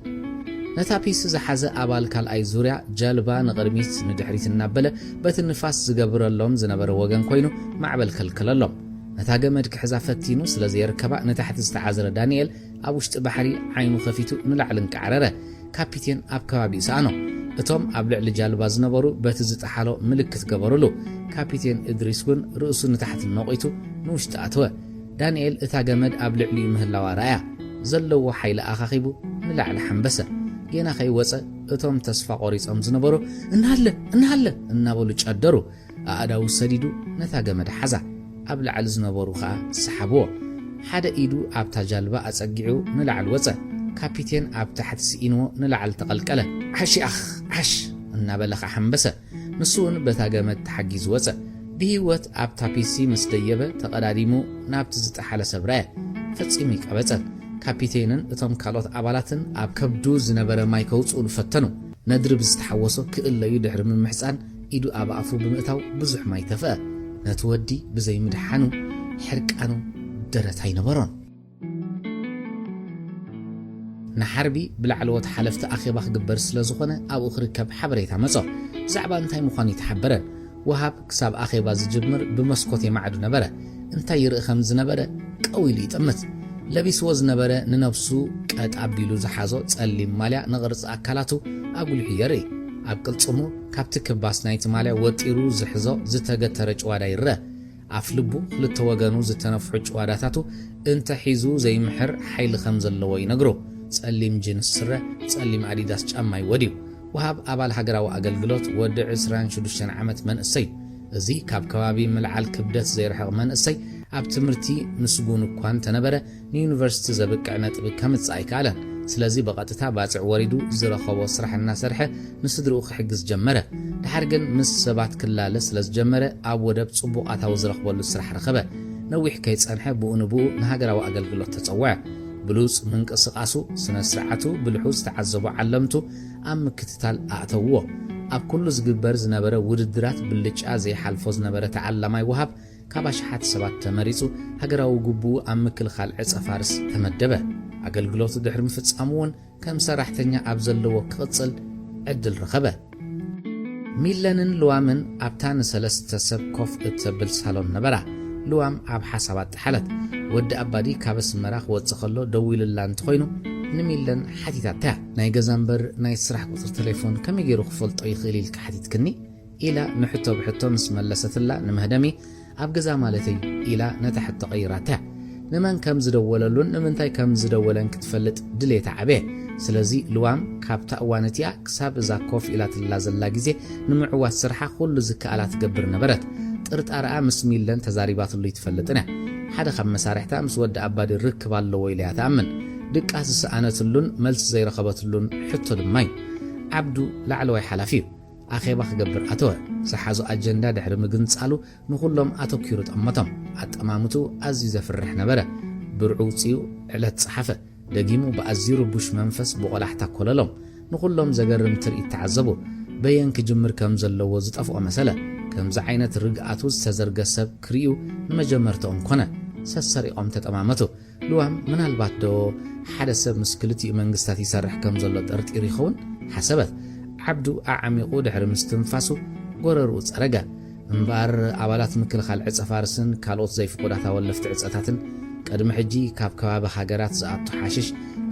ነታ ፒስ ዝሓዘ ኣባል ካልኣይ ዙርያ ጀልባ ንቕድሚት ንድሕሪት እናበለ በቲ ንፋስ ዝገብረሎም ዝነበረ ወገን ኮይኑ ማዕበል ከልከለሎም ነታ ገመድ ክሕዛ ፈቲኑ ስለዘይርከባ ንታሕቲ ዝተዓዘረ ዳንኤል ኣብ ውሽጢ ባሕሪ ዓይኑ ከፊቱ ንላዕልን ከዓረረ ካፒቴን ኣብ ከባቢኡ ሰኣኖ እቶም ኣብ ልዕሊ ጃልባ ዝነበሩ በቲ ዝጠሓሎ ምልክት ገበሩሉ ካፒቴን እድሪስ ግን ርእሱ ንታሕቲ ነቂቱ ንውሽጢ ኣተወ ዳንኤል እታ ገመድ ኣብ ልዕሊኡ ምህላዋ ረኣያ ዘለዎ ሓይሊ ኣኻኺቡ ንላዕሊ ሓንበሰ ጌና ከይወፀ እቶም ተስፋ ቆሪጾም ዝነበሩ እናሃለ እናበሉ ጨደሩ ኣእዳው ሰዲዱ ነታ ገመድ ሓዛ ኣብ ላዕሊ ዝነበሩ ከዓ ሰሓብዎ ሓደ ኢዱ ኣብታ ጃልባ ኣጸጊዑ ንላዕሊ ወፀ ካፒቴን ኣብ ታሕቲ ስኢንዎ ንላዕሊ ተቐልቀለ ዓሽ እናበለኻ ሓንበሰ ንሱውን በታ ገመድ ተሓጊዙ ወፀ ብህይወት ኣብታ ፒሲ ምስ ደየበ ተቐዳዲሙ ናብቲ ዝጠሓለ ሰብራየ ፈጺሙ ይቀበፀን ካፒቴንን እቶም ካልኦት ኣባላትን ኣብ ከብዱ ዝነበረ ማይ ከውፅኡሉ ፈተኑ ነድርብ ዝተሓወሶ ክእለዩ ድሕሪ ምምሕፃን ኢዱ ኣብ ኣፉ ብምእታው ብዙሕ ማይ ተፍአ ነቲ ወዲ ብዘይምድሓኑ ሕርቃኑ ደረት ኣይነበሮን ንሓርቢ ብላዕለዎት ሓለፍቲ ኣኼባ ክግበር ስለ ዝኾነ ኣብኡ ክርከብ ሓበሬታ መጾ ብዛዕባ እንታይ ምዃኑ ይተሓበረን ወሃብ ክሳብ ኣኼባ ዝጅምር ብመስኮት የማዕዱ ነበረ እንታይ ይርኢ ከም ዝነበረ ቀዊሉ ይጥምት ለቢስዎ ዝነበረ ንነብሱ ቀጥ ኣቢሉ ዝሓዞ ጸሊም ማልያ ንቕርፂ ኣካላቱ ኣጉሊሑ የርኢ ኣብ ቅልጽሙ ካብቲ ክባስ ናይቲ ማልያ ወጢሩ ዝሕዞ ዝተገተረ ጭዋዳ ይርአ ኣፍ ልቡ ክልተ ወገኑ ዝተነፍሑ ጭዋዳታቱ እንተሒዙ ዘይምሕር ሓይሊ ከም ዘለዎ ይነግሮ ጸሊም ጂንስ ስረ ጸሊም ኣዲዳስ ጫማ ይወዲው ወሃብ ኣባል ሃገራዊ ኣገልግሎት ወዲ 26 ዓመት መንእሰይ እዚ ካብ ከባቢ ምልዓል ክብደት ዘይርሕቕ መንእሰይ ኣብ ትምህርቲ ንስጉን እኳን ተነበረ ንዩኒቨርሲቲ ዘብቅዕ ነጥቢ ከምጽእ ኣይከኣለን ስለዚ በቐጥታ ባጽዕ ወሪዱ ዝረኸቦ ስራሕ እናሰርሐ ንስድርኡ ክሕግዝ ጀመረ ድሓር ግን ምስ ሰባት ክላለ ስለዝጀመረ ኣብ ወደብ ጽቡቕ ኣታዊ ዝረኽበሉ ስራሕ ረኸበ ነዊሕ ከይጸንሐ ብኡ ንብኡ ንሃገራዊ ኣገልግሎት ተጸውዐ ብሉጽ ምንቅስቓሱ ስነ ስርዓቱ ብልሑ ዝተዓዘቡ ዓለምቱ ኣብ ምክትታል ኣእተውዎ ኣብ ኩሉ ዝግበር ዝነበረ ውድድራት ብልጫ ዘይሓልፎ ዝነበረ ተዓላማይ ወሃብ ካብ ኣሽሓት ሰባት ተመሪጹ ሃገራዊ ግቡኡ ኣብ ምክልኻል ዕፀ ፋርስ ተመደበ። ኣገልግሎቱ ድሕሪ ምፍጻሙ እውን ከም ሰራሕተኛ ኣብ ዘለዎ ክቕጽል ዕድል ረኸበ። ሚለንን ልዋምን ኣብታ ንሰለስተ ሰብ ኮፍ እትብል ሳሎን ነበራ። ልዋም ኣብ ሓሳባት ተሓለት ወዲ ኣባዲ ካብ ኣስመራ ክወፅእ ከሎ ደው ኢሉላ እንተኾይኑ ንሚለን ሓቲታታ ናይ ገዛ እምበር ናይ ስራሕ ቁፅሪ ቴሌፎን ከመይ ገይሩ ክፈልጦ ይኽእል ኢልካ ሓቲትክኒ ኢላ ንሕቶ ብሕቶ ምስ መለሰትላ ንመህደሚ ኣብ ገዛ ማለተይ ኢላ ነታ ሕቶ ቀይራታ ንመን ከም ዝደወለሉን ንምንታይ ከም ዝደወለን ክትፈልጥ ድሌታ ዓበየ። ስለዚ ልዋም ካብታ እዋነቲያ ክሳብ እዛ ኮፍ ኢላትላ ዘላ ግዜ ንምዕዋት ስርሓ ኩሉ ዝከኣላ ትገብር ነበረት። ጥርጣርኣ ምስ ሚለን ተዛሪባትሉ ይትፈልጥና ሓደ ካብ መሳርሕታ ምስ ወዲ ኣባዲ ርክብ ኣለዎ ኢላ ተኣምን ድቃስ ዝሰኣነትሉን መልሲ ዘይረኸበትሉን ሕቶ ድማ እዩ። ዓብዱ ላዕለዋይ ሓላፊ እዩ። ኣኼባ ክገብር ኣተወ። ዝሓዙ ኣጀንዳ ድሕሪ ምግንፃሉ ንኩሎም ኣተኪሩ ጠመቶም። ኣጠማምቱ ኣዝዩ ዘፍርሕ ነበረ። ብርዑ ውፅኡ ዕለት ፀሓፈ ደጊሙ ብኣዝዩ ርቡሽ መንፈስ ብቆላሕታ ኮለሎም። ንኩሎም ዘገርም ትርኢት ተዓዘቡ። በየን ክጅምር ከም ዘለዎ ዝጠፍኦ መሰለ። ከምዚ ዓይነት ርግኣቱ ዝተዘርገ ሰብ ክርዩ ንመጀመርትኦም ኮነ። ሰሰሪቖም ተጠማመቱ። ልዋም ምናልባት ዶ ሓደ ሰብ ምስ ክልቲኡ መንግስታት ይሰርሕ ከም ዘሎ ጠርጢሩ ይኸውን ሓሰበት። ዓብዱ ኣዓሚቑ ድሕሪ ምስትንፋሱ ጎረርኡ ፀረገ። እምበር ኣባላት ምክልኻል ዕፀ ፋርስን ካልኦት ዘይፍቁዳት ወለፍቲ ዕፀታትን ቀድሚ ሕጂ ካብ ከባቢ ሃገራት ዝኣቱ ሓሽሽ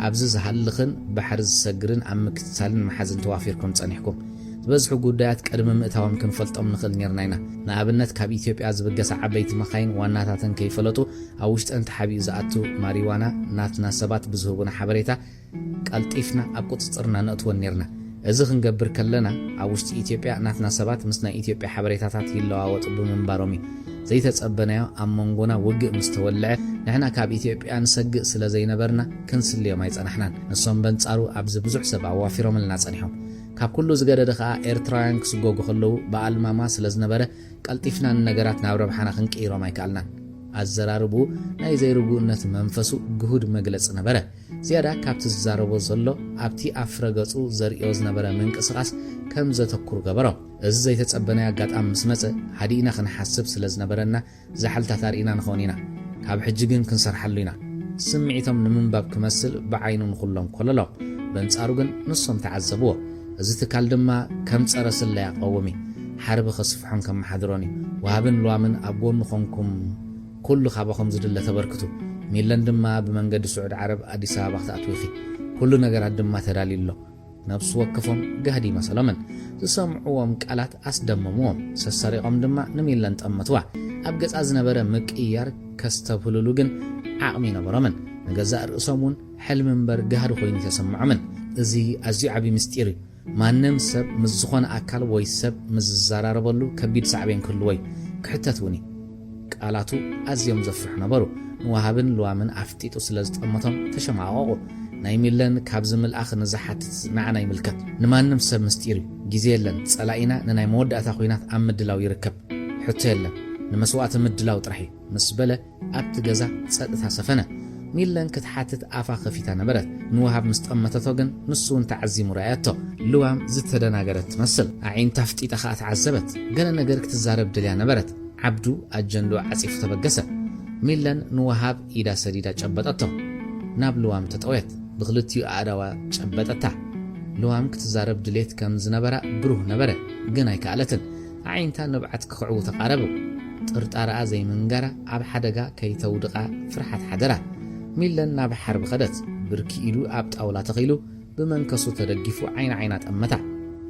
ኣብዚ ዝሃልኽን ባሕሪ ዝሰግርን ኣብ ምክትሳልን መሓዝን ተዋፊርኩም ፀኒሕኩም። ዝበዝሑ ጉዳያት ቀድሚ ምእታዎም ክንፈልጦም ንኽእል ነርና ኢና። ንኣብነት ካብ ኢትዮጵያ ዝብገሳ ዓበይቲ መኻይን ዋናታትን ከይፈለጡ ኣብ ውሽጠን ተሓቢኡ ዝኣቱ ማሪዋና ናትና ሰባት ብዝህቡና ሓበሬታ ቀልጢፍና ኣብ ቁፅፅርና ነእትወን ነርና። እዚ ክንገብር ከለና ኣብ ውሽጢ ኢትዮጵያ ናትና ሰባት ምስ ናይ ኢትዮጵያ ሓበሬታታት ይለዋወጡ ብምንባሮም እዩ። ዘይተጸበናዮ ኣብ መንጎና ውግእ ምስ ተወልዐ ንሕና ካብ ኢትዮጵያ ንሰግእ ስለ ዘይነበርና ክንስልዮም ኣይጸናሕናን። ንሶም በንጻሩ ኣብዚ ብዙሕ ሰብ ኣዋፊሮምልና ጸኒሖም። ካብ ኩሉ ዝገደደ ከዓ ኤርትራውያን ክስጎጉ ከለዉ ብኣልማማ ስለ ዝነበረ ቀልጢፍና ነገራት ናብ ረብሓና ክንቅይሮም ኣይከኣልናን። ኣዘራርቡ ናይ ዘይርጉእነት መንፈሱ ግሁድ መግለጽ ነበረ። ዝያዳ ካብቲ ዝዛረቦ ዘሎ ኣብቲ ኣፍረገጹ ዘርእዮ ዝነበረ ምንቅስቓስ ከም ዘተኩር ገበሮ። እዚ ዘይተጸበናይ ኣጋጣሚ ምስ መፀ ሃዲእና ክንሓስብ ስለ ዝነበረና ዛሕልታት ኣርኢና ንኾን ኢና። ካብ ሕጂ ግን ክንሰርሓሉ ኢና። ስምዒቶም ንምንባብ ክመስል ብዓይኑ ንኹሎም ኮለሎም። በንጻሩ ግን ንሶም ተዓዘብዎ። እዚ ትካል ድማ ከም ፀረ ስለ ያቀውሚ ሓርቢ ኸስፍሖም ከም መሓድሮኒ ወሃብን ልዋምን ኣብ ጎኑ ኾንኩም ኩሉ ካብኹም ዝድለ ተበርክቱ። ሚለን ድማ ብመንገዲ ስዑድ ዓረብ ኣዲስ ኣበባ ክትኣትዊኺ ኩሉ ነገራት ድማ ተዳልዩሎ። ነብሱ ወከፎም ጋህዲ መሰሎምን ዝሰምዕዎም ቃላት ኣስደመምዎም። ሰሰሪቖም ድማ ንሚለን ጠመትዋ። ኣብ ገጻ ዝነበረ ምቅያር ከስተብህልሉ ግን ዓቕሚ ነበሮምን። ንገዛእ ርእሶም እውን ሕልሚ እምበር ጋህዲ ኮይኑ ተሰምዖምን። እዚ ኣዝዩ ዓብዪ ምስጢር እዩ። ማንም ሰብ ምስ ዝኾነ ኣካል ወይ ሰብ ምስ ዝዘራረበሉ ከቢድ ሳዕቤን ክህልዎ እዩ። ክሕተት እውን ቃላቱ ኣዝዮም ዘፍርሑ ነበሩ። ንወሃብን ልዋምን ኣፍጢጡ ስለ ዝጠመቶም ተሸማቐቑ። ናይ ሚለን ካብ ዝምልኣኽ ንዝሓትት ንዓና ይምልከት። ንማንም ሰብ ምስጢር እዩ። ግዜ የለን። ጸላኢና ንናይ መወዳእታ ኩናት ኣብ ምድላው ይርከብ። ሕቶ የለን። ንመስዋዕቲ ምድላው ጥራሕ እዩ ምስ በለ ኣብቲ ገዛ ጸጥታ ሰፈነ። ሚለን ክትሓትት ኣፋ ከፊታ ነበረት። ንወሃብ ምስ ጠመተቶ ግን ንሱ እውን ተዓዚሙ ረኣየቶ። ልዋም ዝተደናገረት ትመስል። ኣዒንታ ፍጢጣ ከዓ ተዓዘበት። ገለ ነገር ክትዛረብ ድልያ ነበረት። ዓብዱ ኣጀንዱ ዓፂፉ ተበገሰ። ሚለን ንወሃብ ኢዳ ሰዲዳ ጨበጠቶ። ናብ ልዋም ተጠወየት። ብክልቲኡ ኣእዳዋ ጨበጠታ። ልዋም ክትዛረብ ድሌት ከም ዝነበራ ብሩህ ነበረ፣ ግን ኣይከኣለትን። ኣዒንታ ንብዓት ክኽዕቡ ተቃረቡ። ጥርጣርኣ ዘይምንጋራ ኣብ ሓደጋ ከይተውድቓ ፍርሓት ሓደራ። ሚለን ናብ ሓርቢ ኸደት። ብርኪ ኢሉ ኣብ ጣውላ ተኺሉ ብመንከሱ ተደጊፉ ዓይና ጠመታ።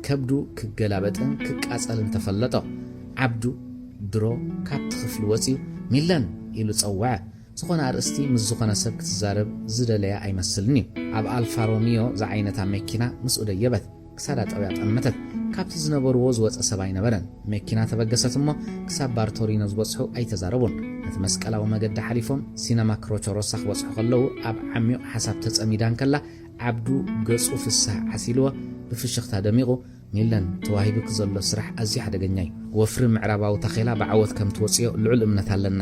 ከብዱ ክገላበጥን ክቃጸልን ተፈለጦ። ዓብዱ ድሮ ካብቲ ክፍሊ ወፂኡ ሚለን ኢሉ ፀዋዐ። ዝኾነ ኣርእስቲ ምስ ዝኾነ ሰብ ክትዛረብ ዝደለያ ኣይመስልን እዩ። ኣብ ኣልፋ ሮሚዮ ዝዓይነታ መኪና ምስኡ ደየበት። ክሳዳ ጠውያ ጠመተት። ካብቲ ዝነበርዎ ዝወፀ ሰብ ኣይነበረን። መኪና ተበገሰት እሞ ክሳብ ባርቶሪኖ ዝበፅሑ ኣይተዛረቡን። ነቲ መስቀላዊ መገዲ ሓሊፎም ሲነማ ክሮቾ ሮሳ ክበፅሑ ከለዉ ኣብ ዓሚቕ ሓሳብ ተጸሚዳን ከላ ዓብዱ ገጹ ፍሳሕ ዓሲልዎ ብፍሽኽታ ደሚቑ ሚለን ተዋሂብክ ዘሎ ስራሕ ኣዝዩ ሓደገኛ እዩ። ወፍሪ ምዕራባዊ ተኼላ ብዓወት ከም ትወፅዮ ልዑል እምነት ኣለና።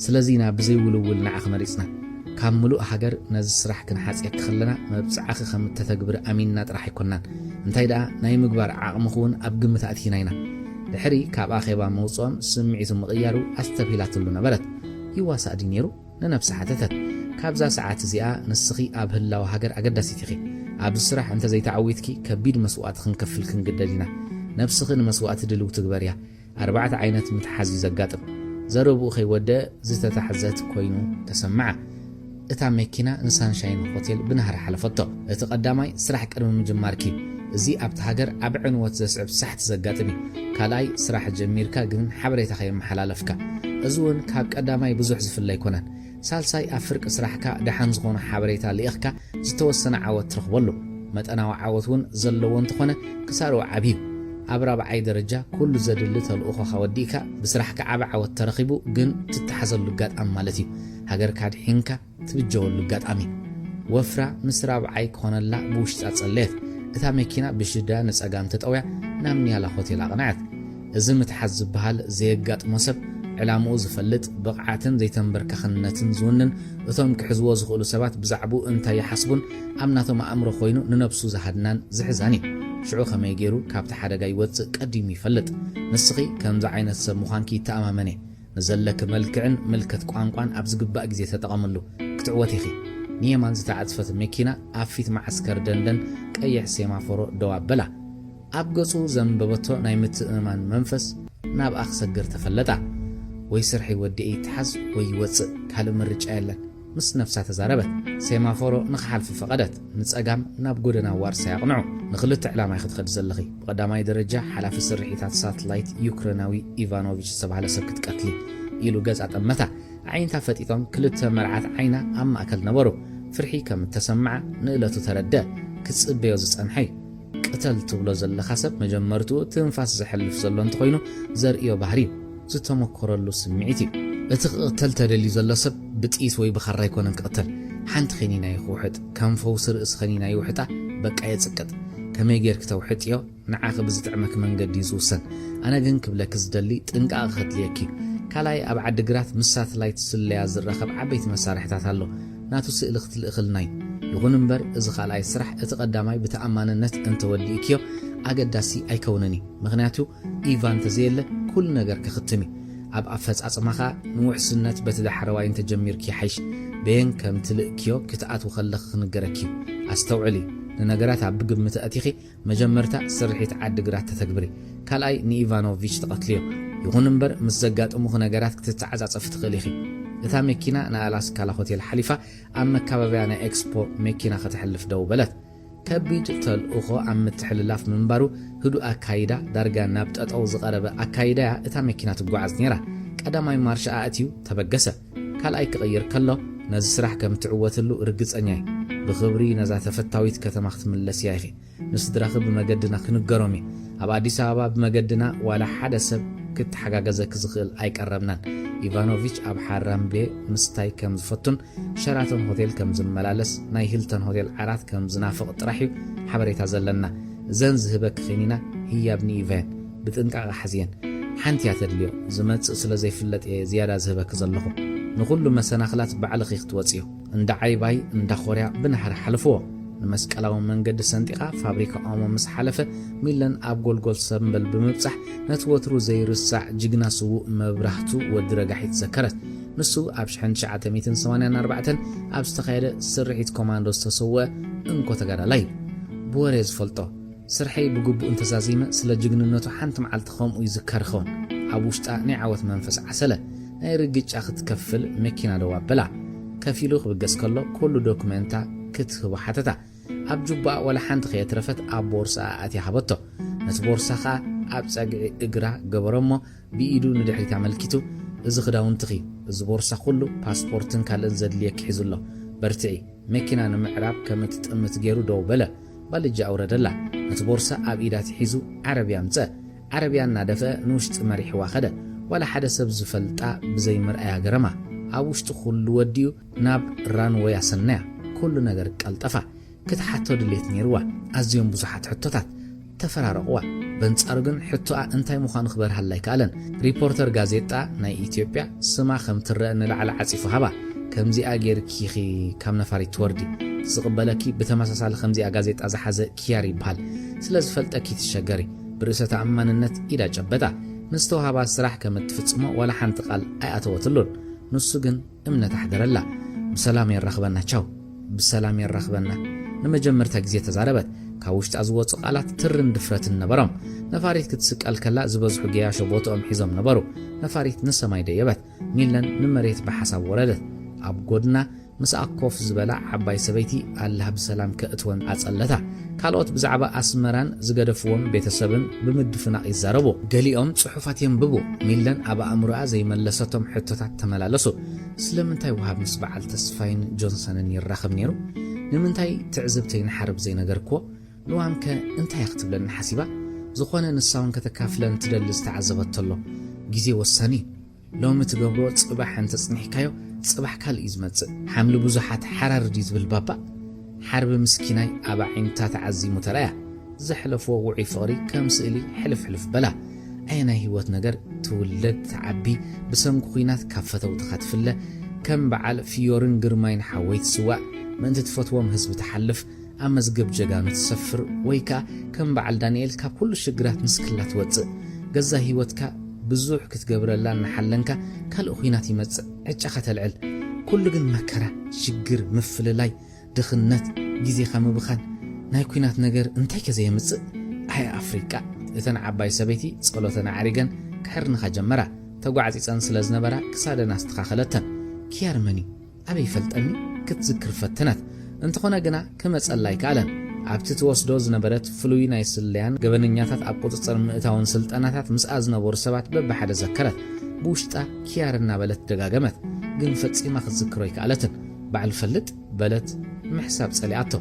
ስለዚ ኢና ብዘይውልውል ንዓኽ መሪፅና። ካብ ምሉእ ሃገር ነዚ ስራሕ ክንሓፅየክ ከለና መብፅዓኺ ከም እተተግብሪ ኣሚንና ጥራሕ ኣይኮናን። እንታይ ደኣ ናይ ምግባር ዓቕሚ ኹን ኣብ ግምት ኣእቲና ኢና ድሕሪ ካብ ኣኼባ መውፅኦም ስምዒቱ ምቕያሩ ኣስተብሂላትሉ ነበረት ይዋሳእ ዲ ነይሩ ንነብሲ ሓተተት ካብዛ ሰዓት እዚኣ ንስኺ ኣብ ህላዊ ሃገር ኣገዳሲት ኢኺ ኣብዚ ስራሕ እንተዘይተዓዊትኪ ከቢድ መስዋዕቲ ክንከፍል ክንግደድ ኢና ነብስኺ ንመስዋዕቲ ድልው ትግበር እያ 4 ዓይነት ምትሓዝ ዘጋጥም ዘረብኡ ከይወድእ ዝተታሕዘት ኮይኑ ተሰምዓ እታ መኪና ንሳንሻይን ሆቴል ብናህር ሓለፈቶ እቲ ቀዳማይ ስራሕ ቅድሚ ምጅማርኪ እዚ ኣብቲ ሃገር ኣብ ዕንወት ዘስዕብ ሳሕቲ ዘጋጥም ካልኣይ ስራሕ ጀሚርካ ግን ሓበሬታ ከየመሓላለፍካ እዚ እውን ካብ ቀዳማይ ብዙሕ ዝፍለ ኣይኮነን ሳልሳይ ኣብ ፍርቂ ስራሕካ ደሓን ዝኾነ ሓበሬታ ልኢኽካ ዝተወሰነ ዓወት ትረኽበሉ መጠናዊ ዓወት እውን ዘለዎ እንትኾነ ክሳርኡ ዓብዩ ኣብ 4ይ ደረጃ ኩሉ ዘድሊ ተልእኾኻ ወዲእካ ብስራሕካ ዓብ ዓወት ተረኺቡ ግን ትተሓዘሉ ጋጣም ማለት እዩ ሃገርካ ድሒንካ ትብጀወሉ ጋጣሚ ወፍራ ምስ 4ይ ክኾነላ ብውሽጣ ጸለየት እታ መኪና ብሽዳ ንጸጋም ተጠውያ ናብ ኒያላ ሆቴል ኣቕናዓት እዚ ምትሓዝ ዝበሃል ዘየጋጥሞ ሰብ ዕላምኡ ዝፈልጥ ብቕዓትን ዘይተንበርካኽነትን ዝውንን እቶም ክሕዝዎ ዝኽእሉ ሰባት ብዛዕባኡ እንታይ ይሓስቡን ኣብ ናቶም ኣእምሮ ኮይኑ ንነብሱ ዝሃድናን ዝሕዛን እዩ ሽዑ ከመይ ገይሩ ካብቲ ሓደጋ ይወፅእ ቀዲሙ ይፈልጥ ንስኺ ከምዚ ዓይነት ሰብ ምዃንኪ ይተኣማመነ ንዘለክ መልክዕን ምልክት ቋንቋን ኣብ ዝግባእ ግዜ ተጠቐመሉ ክትዕወት ኢኺ ንየማን ዝተዓጽፈት መኪና ኣብ ፊት ማዕስከር ደንደን ቀይሕ ሴማፎሮ ደው ኣበላ ኣብ ገጹ ዘንበበቶ ናይ ምትእማን መንፈስ ናብ ኣኽሰግር ተፈለጣ ወይ ስርሒ ወዲኤ ይትሓዝ ወይ ይወፅእ ካልእ ምርጫ የለን ምስ ነፍሳ ተዛረበት ሴማፎሮ ንኽሓልፊ ፈቐደት ንጸጋም ናብ ጎደና ዋርሳ ያቕንዑ ንኽልተ ዕላማ ይኽትኸድ ዘለኺ ብቐዳማይ ደረጃ ሓላፊ ስርሒታት ሳተላይት ዩክሬናዊ ኢቫኖቪች ዝተባህለ ሰብ ክትቀትሊ ኢሉ ገጽ ኣጠመታ ዓይንታ ፈጢጦም ክልተ መርዓት ዓይና ኣብ ማእከል ነበሩ ፍርሒ ከም እተሰምዓ ንእለቱ ተረድአ ክጽበዮ ዝጸንሐይ ቅተል ትብሎ ዘለኻ ሰብ መጀመርቱ ትንፋስ ዝሕልፍ ዘሎ እንተኾይኑ ዘርእዮ ባህሪ ዝተመኮረሉ ስምዒት እዩ እቲ ክቕተል ተደልዩ ዘሎ ሰብ ብጢስ ወይ ብኻራ ይኮነን ክቕተል ሓንቲ ኸኒና ይውሕጥ ከም ፈውሲ ርእሲ ኸኒና ይውሕጣ በቃ የጽቅጥ ከመይ ጌርክ ተውሕጥዮ ንዓኺ ብዝጥዕመክ መንገዲ ዝውሰን ኣነ ግን ክብለክ ዝደሊ ጥንቃቐ ኸድልየኪ ካልኣይ ኣብ ዓዲግራት ምስ ሳተላይት ስለያ ዝረኸብ ዓበይቲ መሳርሕታት ኣሎ ናቱ ስእሊ ክትልእኽልና እዩ ይኹን እምበር እዚ ካልኣይ ስራሕ እቲ ቀዳማይ ብተኣማንነት እንተወዲእክዮ ኣገዳሲ ኣይከውንን እዩ ምኽንያቱ ኢቫን ተዘየለ ኩሉ ነገር ክኽትም እዩ ኣብ ኣፈጻጽማኻ ንውሕስነት በቲ ዳሕረዋይ እንተጀሚርኪ ይሓይሽ በየን ከም ትልእክዮ ክትኣትው ከለኽ ክንገረኪ ኣስተውዕሊ ንነገራት ኣብ ብግምቲ ኣቲኺ መጀመርታ ስርሒት ዓዲግራት ተተግብሪ ካልኣይ ንኢቫኖቪች ተቐትልዮ ይኹን እምበር ምስ ዘጋጥሙኽ ነገራት ክትተዓጻጸፍ ትኽእል ኢኺ እታ መኪና ንኣላስካላ ሆቴል ሓሊፋ ኣብ መካበብያ ናይ ኤክስፖ መኪና ክትሕልፍ ደው በለት ከቢድ ተልእኾ ኣብ ምትሕልላፍ ምንባሩ ህዱእ ኣካይዳ ዳርጋ ናብ ጠጠው ዝቐረበ ኣካይዳ እታ መኪና ትጓዓዝ ነይራ ቀዳማይ ማርሻ ኣእትዩ ተበገሰ ካልኣይ ክቕይር ከሎ ነዚ ስራሕ ከም ትዕወትሉ ርግጸኛ እየ ብኽብሪ ነዛ ተፈታዊት ከተማ ክትምለስ እያ ኢኺ ንስድራኺ ብመገድና ክንገሮም እየ ኣብ ኣዲስ ኣበባ ብመገድና ዋላ ሓደ ሰብ ክትሓጋገዘክ ዝኽእል ኣይቀረብናን ኢቫኖቪች ኣብ ሓራምቤ ምስታይ ከም ዝፈቱን ሸራተን ሆቴል ከም ዝመላለስ ናይ ሂልተን ሆቴል ዓራት ከም ዝናፍቕ ጥራሕ እዩ ሓበሬታ ዘለና እዘን ዝህበክ ኺኒና ህያብኒ ኢቫን ብጥንቃቐ ሓዝየን ሓንቲ እያ ተድልዮ ዝመጽእ ስለ ዘይፍለጥ እየ ዝያዳ ዝህበክ ዘለኹ ንኹሉ መሰናኽላት ባዕልኺ ክትወፅዮ እንዳ ዓይባይ እንዳ ኾርያ ብናሕሪ ሓልፍዎ ንመስቀላዊ መንገዲ ሰንጢቓ ፋብሪካ ኦሞ ምስ ሓለፈ ሚለን ኣብ ጎልጎል ሰንበል ብምብጻሕ ነቲ ወትሩ ዘይርሳዕ ጅግና ስውእ መብራህቱ ወዲ ረጋሒት ዘከረት ንሱ ኣብ 1984 ኣብ ዝተኻየደ ስርሒት ኮማንዶ ዝተሰውአ እንኮ ተጋዳላይ ብወሬ ዝፈልጦ ስርሐይ ብግቡእ እንተዛዚመ ስለ ጅግንነቱ ሓንቲ መዓልቲ ከምኡ ይዝከር ኸውን ኣብ ውሽጣ ናይ ዓወት መንፈስ ዓሰለ ናይ ርግጫ ክትከፍል መኪና ደው ኣበላ ከፊሉ ክብገስ ከሎ ኩሉ ዶክመንታ ክትህቦ ሓተታ ኣብ ጁባ ወላ ሓንቲ ከየትረፈት ኣብ ቦርሳ ኣትያ ሃበቶ ነቲ ቦርሳ ኸኣ ኣብ ፀግዒ እግራ ገበሮሞ ብኢዱ ንድሕሪት ኣመልኪቱ እዚ ክዳውንትኺ እዚ ቦርሳ ኩሉ ፓስፖርትን ካልእን ዘድልየክ ሒዙሎ በርትዒ መኪና ንምዕራብ ከም እትጥምት ገይሩ ደው በለ ባልጃ ኣውረደላ ነቲ ቦርሳ ኣብ ኢዳ ትሒዙ ዓረብያ ምፀ ዓረብያ እናደፍአ ንውሽጢ መሪሕዋ ኸደ ወላ ሓደ ሰብ ዝፈልጣ ብዘይ ምርኣያ ገረማ ኣብ ውሽጢ ኩሉ ወዲኡ ናብ ራንወይ ኣሰናያ ኩሉ ነገር ቀልጠፋ ክትሓቶ ድሌት ነይርዋ ኣዝዮም ብዙሓት ሕቶታት ተፈራረቕዋ በንጻሩ ግን ሕቶኣ እንታይ ምዃኑ ክበርሃላ ኣይከኣለን ሪፖርተር ጋዜጣ ናይ ኢትዮጵያ ስማ ከም ትረአ ንላዕሊ ዓፂፉ ሃባ ከምዚኣ ጌርኪኺ ካብ ነፋሪት ትወርዲ ዝቕበለኪ ብተመሳሳሊ ከምዚኣ ጋዜጣ ዝሓዘ ኪያር ይበሃል ስለዚ ፈልጠኪ ትሸገሪ ብርእሰ ተኣማንነት ኢዳ ጨበጣ ምስተውሃባ ስራሕ ከም እትፍጽሞ ወላ ሓንቲ ቃል ኣይኣተወትሉን ንሱ ግን እምነት ኣሕደረላ ብሰላም ይራኽበና ቻው ብሰላም ይራኽበና ንመጀመርታ ግዜ ተዛረበት ካብ ውሽጣ ዝወፁ ቃላት ትርን ድፍረትን ነበሮም ነፋሪት ክትስቀል ከላ ዝበዝሑ ገያሾ ቦቶኦም ሒዞም ነበሩ ነፋሪት ንሰማይ ደየበት ሚለን ንመሬት ብሓሳብ ወረደት ኣብ ጎድና ምስ ኣኮፍ ዝበላ ዓባይ ሰበይቲ ኣላህ ብሰላም ከእትወን ኣጸለታ ካልኦት ብዛዕባ ኣስመራን ዝገደፍዎም ቤተሰብን ብምድፍናቕ ይዛረቡ ገሊኦም ጽሑፋት የንብቡ ሚለን ኣብ ኣእምሮኣ ዘይመለሰቶም ሕቶታት ተመላለሱ ስለምንታይ ወሃብ ምስ በዓል ተስፋይን ጆንሰንን ይራኸብ ነይሩ ንምንታይ ትዕዝብተይ ንሓርብ ዘይነገርክዎ ንዋምከ እንታይ ክትብለኒ ሓሲባ ዝኾነ ንሳውን ከተካፍለን ትደሊ ዝተዓዘበተሎ ግዜ ወሳኒ ሎሚ ትገብሮ ጽባሕ እንተጽኒሕካዮ ጽባሕ ካልእ ዝመጽእ ሓምሊ ብዙሓት ሓራርዲ ዝብል ባባ ሓርቢ ምስኪናይ ኣብ ዓይንታት ዓዚሙ ተረያ ዘሕለፍዎ ውዑይ ፍቕሪ ከም ስእሊ ሕልፍ በላ ኣይናይ ህይወት ነገር ትውለድ ተዓቢ ብሰንኪ ኩናት ካብ ፈተውትኻ ትፍለ ከም በዓል ፊዮርን ግርማይን ሓወይ ትስዋዕ ምእንቲ ትፈትዎም ህዝቢ ተሓልፍ ኣብ መዝገብ ጀጋኑ ትሰፍር ወይ ከዓ ከም በዓል ዳንኤል ካብ ኩሉ ሽግራት ምስክላ ትወፅእ ገዛ ህይወትካ ብዙሕ ክትገብረላ እናሓለንካ ካልእ ኩናት ይመጽእ ዕጫኻ ተልዕል ኩሉ ግን መከራ ሽግር ምፍልላይ ድኽነት ግዜኻ ምብኻን ናይ ኩናት ነገር እንታይ ከዘየምጽእ ኣይ ኣፍሪቃ እተን ዓባይ ሰበይቲ ጸሎተን ዓሪገን ክሕርንኻ ጀመራ ተጓዓፂፀን ስለ ዝነበራ ክሳደን ኣስተኻኸለተን ኪያር መኒ ኣበይ ፈልጠኒ ክትዝክር ፈተናት እንተኾነ ግና ክመጸላይ ካለን ኣብቲ ትወስዶ ዝነበረት ፍሉይ ናይ ስለያን ገበነኛታት ኣብ ቁጥጥር ምእታውን ስልጠናታት ምስኣ ዝነበሩ ሰባት በብሓደ ዘከረት ብውሽጣ ኪያር እናበለት ደጋገመት ግን ፈጺማ ክትዝክሮ ይከኣለትን በዓል ፈልጥ በለት ምሕሳብ ጸሊኣቶ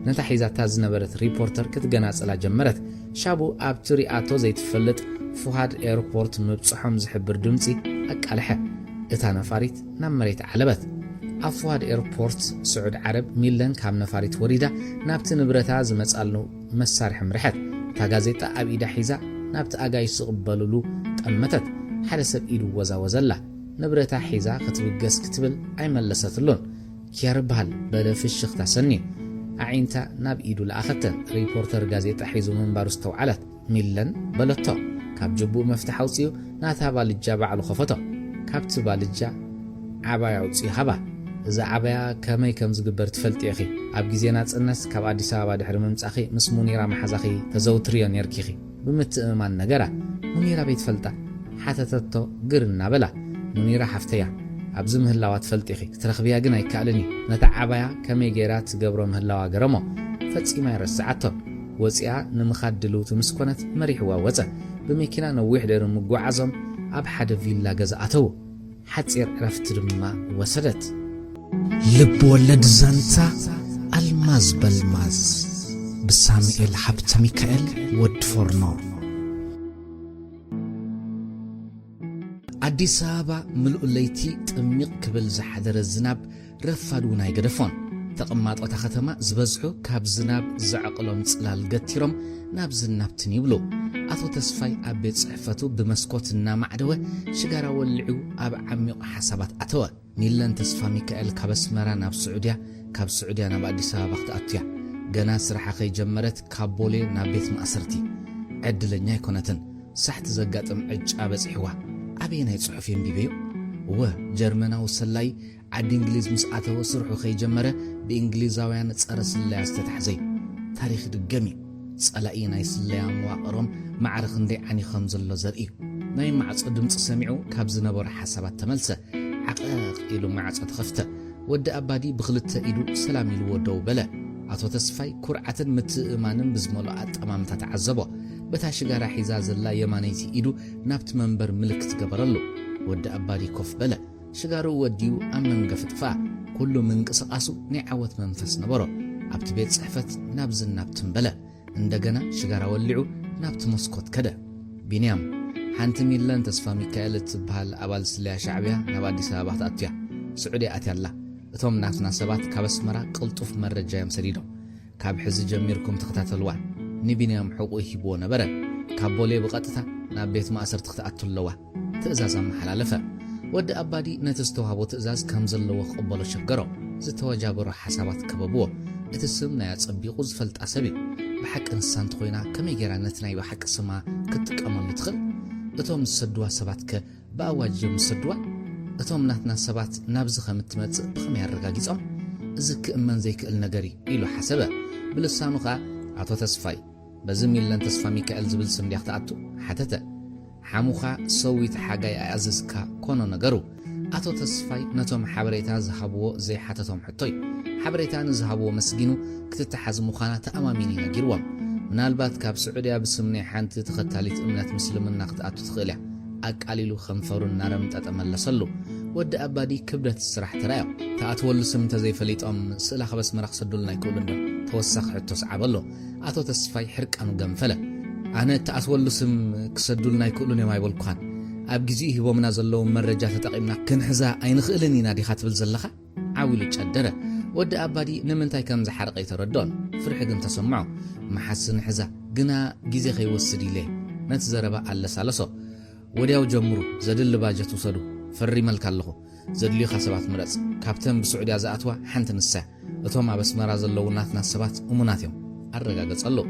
ነታ ሒዛታ ዝነበረት ሪፖርተር ክትገናጸላ ጀመረት ሻቡ ኣብቲ ሪኣቶ ዘይትፈልጥ ፉሃድ ኤርፖርት ምብጽሖም ዝሕብር ድምፂ ኣቃልሐ እታ ነፋሪት ናብ መሬት ዓለበት ኣብ ፉሃድ ኤርፖርት ስዑድ ዓረብ ሚለን ካብ ነፋሪት ወሪዳ ናብቲ ንብረታ ዝመጻሉ መሳርሒ ምርሐት እታ ጋዜጣ ኣብ ኢዳ ሒዛ ናብቲ ኣጋይሽ ዝቕበልሉ ጠመተት ሓደ ሰብ ኢዱ ወዛወዘላ ንብረታ ሒዛ ክትብገስ ክትብል ኣይመለሰትሉን ኪያር በሃል በለ ፍሽኽታ ሰኒ ኣዒንታ ናብ ኢዱ ለኣኸተን ሪፖርተር ጋዜጣ ሒዙ ምንባሩ ዝተውዓለት ሚለን በለቶ ካብ ጅቡእ መፍትሕ ኣውፅዩ ናታ ባልጃ ባዕሉ ኸፈቶ ካብቲ ባልጃ ዓባይ ኣውፅዩ ሃባ እዛ ዓባያ ከመይ ከም ዝግበር ትፈልጥ ኢኺ ኣብ ግዜና ጽነት ካብ ኣዲስ ኣበባ ድሕሪ ምምጻኺ ምስ ሙኒራ መሓዛኺ ተዘውትርዮ ነርኪኺ ብምትእማን ነገራ ሙኒራ ቤት ፈልጣ ሓተተቶ ግር እናበላ ሙኒራ ሓፍተያ ኣብዚ ምህላዋ ትፈልጥ ኢኺ ክትረኽብያ ግን ኣይከኣልኒ ነታ ዓባያ ከመይ ጌራ ትገብሮ ምህላዋ ገረሞ ፈጺማ ይረስዓቶ ወፂኣ ንምኻድ ድልውቲ ምስ ኮነት መሪሕዋ ወፀ ብመኪና ነዊሕ ደር ምጓዓዞም ኣብ ሓደ ቪላ ገዛ ኣተው ሓፂር ዕረፍቲ ድማ ወሰደት ልብ ወለድ ዛንታ ኣልማዝ በልማዝ ብሳሙኤል ሓብተ ሚካኤል ወድ ፎርኖ ኣዲስ ኣበባ ምልኡ ለይቲ ጥሚቕ ክብል ዝሓደረ ዝናብ ረፋድ እውን ኣይገደፎን ተቐማጦታ ከተማ ዝበዝሑ ካብ ዝናብ ዘዕቕሎም ጽላል ገቲሮም ናብ ዝናብትን ይብሉ ኣቶ ተስፋይ ኣብ ቤት ጽሕፈቱ ብመስኮት እናማዕደወ ሽጋራ ወልዑ ኣብ ዓሚቕ ሓሳባት ኣተወ ሚለን ተስፋ ሚካኤል ካብ ኣስመራ ናብ ስዑድያ ካብ ስዑድያ ናብ ኣዲስ ኣበባ ክትኣትያ ገና ስራሓ ከይጀመረት ካብ ቦሌ ናብ ቤት ማእሰርቲ ዕድለኛ ኣይኮነትን ሳሕቲ ዘጋጥም ዕጫ በጽሕዋ ኣበይ ናይ ጽሑፍ የንቢበዮ ወ ጀርመናዊ ሰላይ ዓዲ እንግሊዝ ምስ ኣተወ ስርሑ ከይጀመረ ብእንግሊዛውያን ጸረ ስለያ ዝተታሕዘይ ታሪኽ ድገሚ ጸላኢ ናይ ስለያ መዋቕሮም ማዕርኽ እንደይ ዓኒኸም ዘሎ ዘርኢ ናይ ማዕጾ ድምፂ ሰሚዑ ካብ ዝነበሩ ሓሳባት ተመልሰ ዓቐቕ ኢሉ ማዕጾ ተኸፍተ ወዲ ኣባዲ ብኽልተ ኢዱ ሰላም ኢሉ ወደው በለ ኣቶ ተስፋይ ኩርዓትን ምትእማንን ብዝመልኦ ኣጠማምታ ተዓዘቦ በታ ሽጋራ ሒዛ ዘላ የማነይቲ ኢዱ ናብቲ መንበር ምልክት ገበረሉ ወዲ ኣባዲ ኮፍ በለ ሽጋሩ ወዲዩ ኣብ መንገፍ ጥፋ ኩሉ ምንቅስቓሱ ናይ ዓወት መንፈስ ነበሮ ኣብቲ ቤት ጽሕፈት ናብ ዝናብ ትንበለ እንደገና ሽጋራ ወሊዑ ናብቲ መስኮት ከደ ቢንያም ሓንቲ ሚለን ተስፋ ሚካኤል እትበሃል ኣባል ስለያ ሻዕብያ ናብ ኣዲስ ኣበባ ተኣትያ ስዑድያ ኣትያላ እቶም ናትና ሰባት ካብ ኣስመራ ቅልጡፍ መረጃ እዮም ሰዲዶም ካብ ሕዚ ጀሚርኩም ተኸታተልዋ ንቢንያም ሕቁ ሂብዎ ነበረ ካብ ቦሌ ብቐጥታ ናብ ቤት ማእሰርቲ ክትኣቱ ኣለዋ ትእዛዝ ኣመሓላለፈ ወዲ ኣባዲ ነቲ ዝተዋህቦ ትእዛዝ ከም ዘለዎ ክቕበሎ ሸገሮ ዝተወጃበሮ ሓሳባት ከበብዎ اتسم نايا تصبيقو زفلت أسبي بحق إنسان تخوينا كمي جيرانتنا بحق سما كتك أمل لتخل اتوم السدوا سباتك بأواجه السدوا اتوم ناتنا سبات نابزخ متمت بخمي الرقاقيزهم زك أمان زيك النقري إلو حسبه بلسانو خا عطو تسفاي بزميل لن تسفا ميكائيل زبل سم ليختعتو حتتا حموخا سويت حاجاي أعززكا كونو نقرو عطو تسفاي نتوم حبريتا زهبو زي حتتهم حطوي حبريتا نزهبو مسجينو كتتحز مخانا تأماميني نقيروام من البات كاب سعودية بسمني حانت تختاليت أمنات مسلمنا قطعتو تخيلها أقاليلو خنفرو النارم تتملسلو ود أبادي كبرت السرح ترايو تأتولو سمت زي فليت سئلا خبس مرق سدولنا يكولن دو توسخ حتو سعبالو عطو تسفاي حرق أنو قنفلة أنا تأتولو سم كسدولنا يكولن يما يبولكوان أب جزيه هو منازلو مرجات تقيمنا كنحزا أين خيلني نادي خاتب الزلخة عاويلو تشدره ود أبادي نمنتاي كم زحرق يتردون فرحق انت سمعو محسن حزا قنا جزي خي وسدي ليه نتزربا على سالسو ودياو جمرو زدل باجت وصدو فري ملك اللهو زدلي خاسبات مرز كابتن بسعودية زاتوا حنت نسا اتوما بس مراز اللو ناتنا السبات ومناتيهم الرقاقة صلو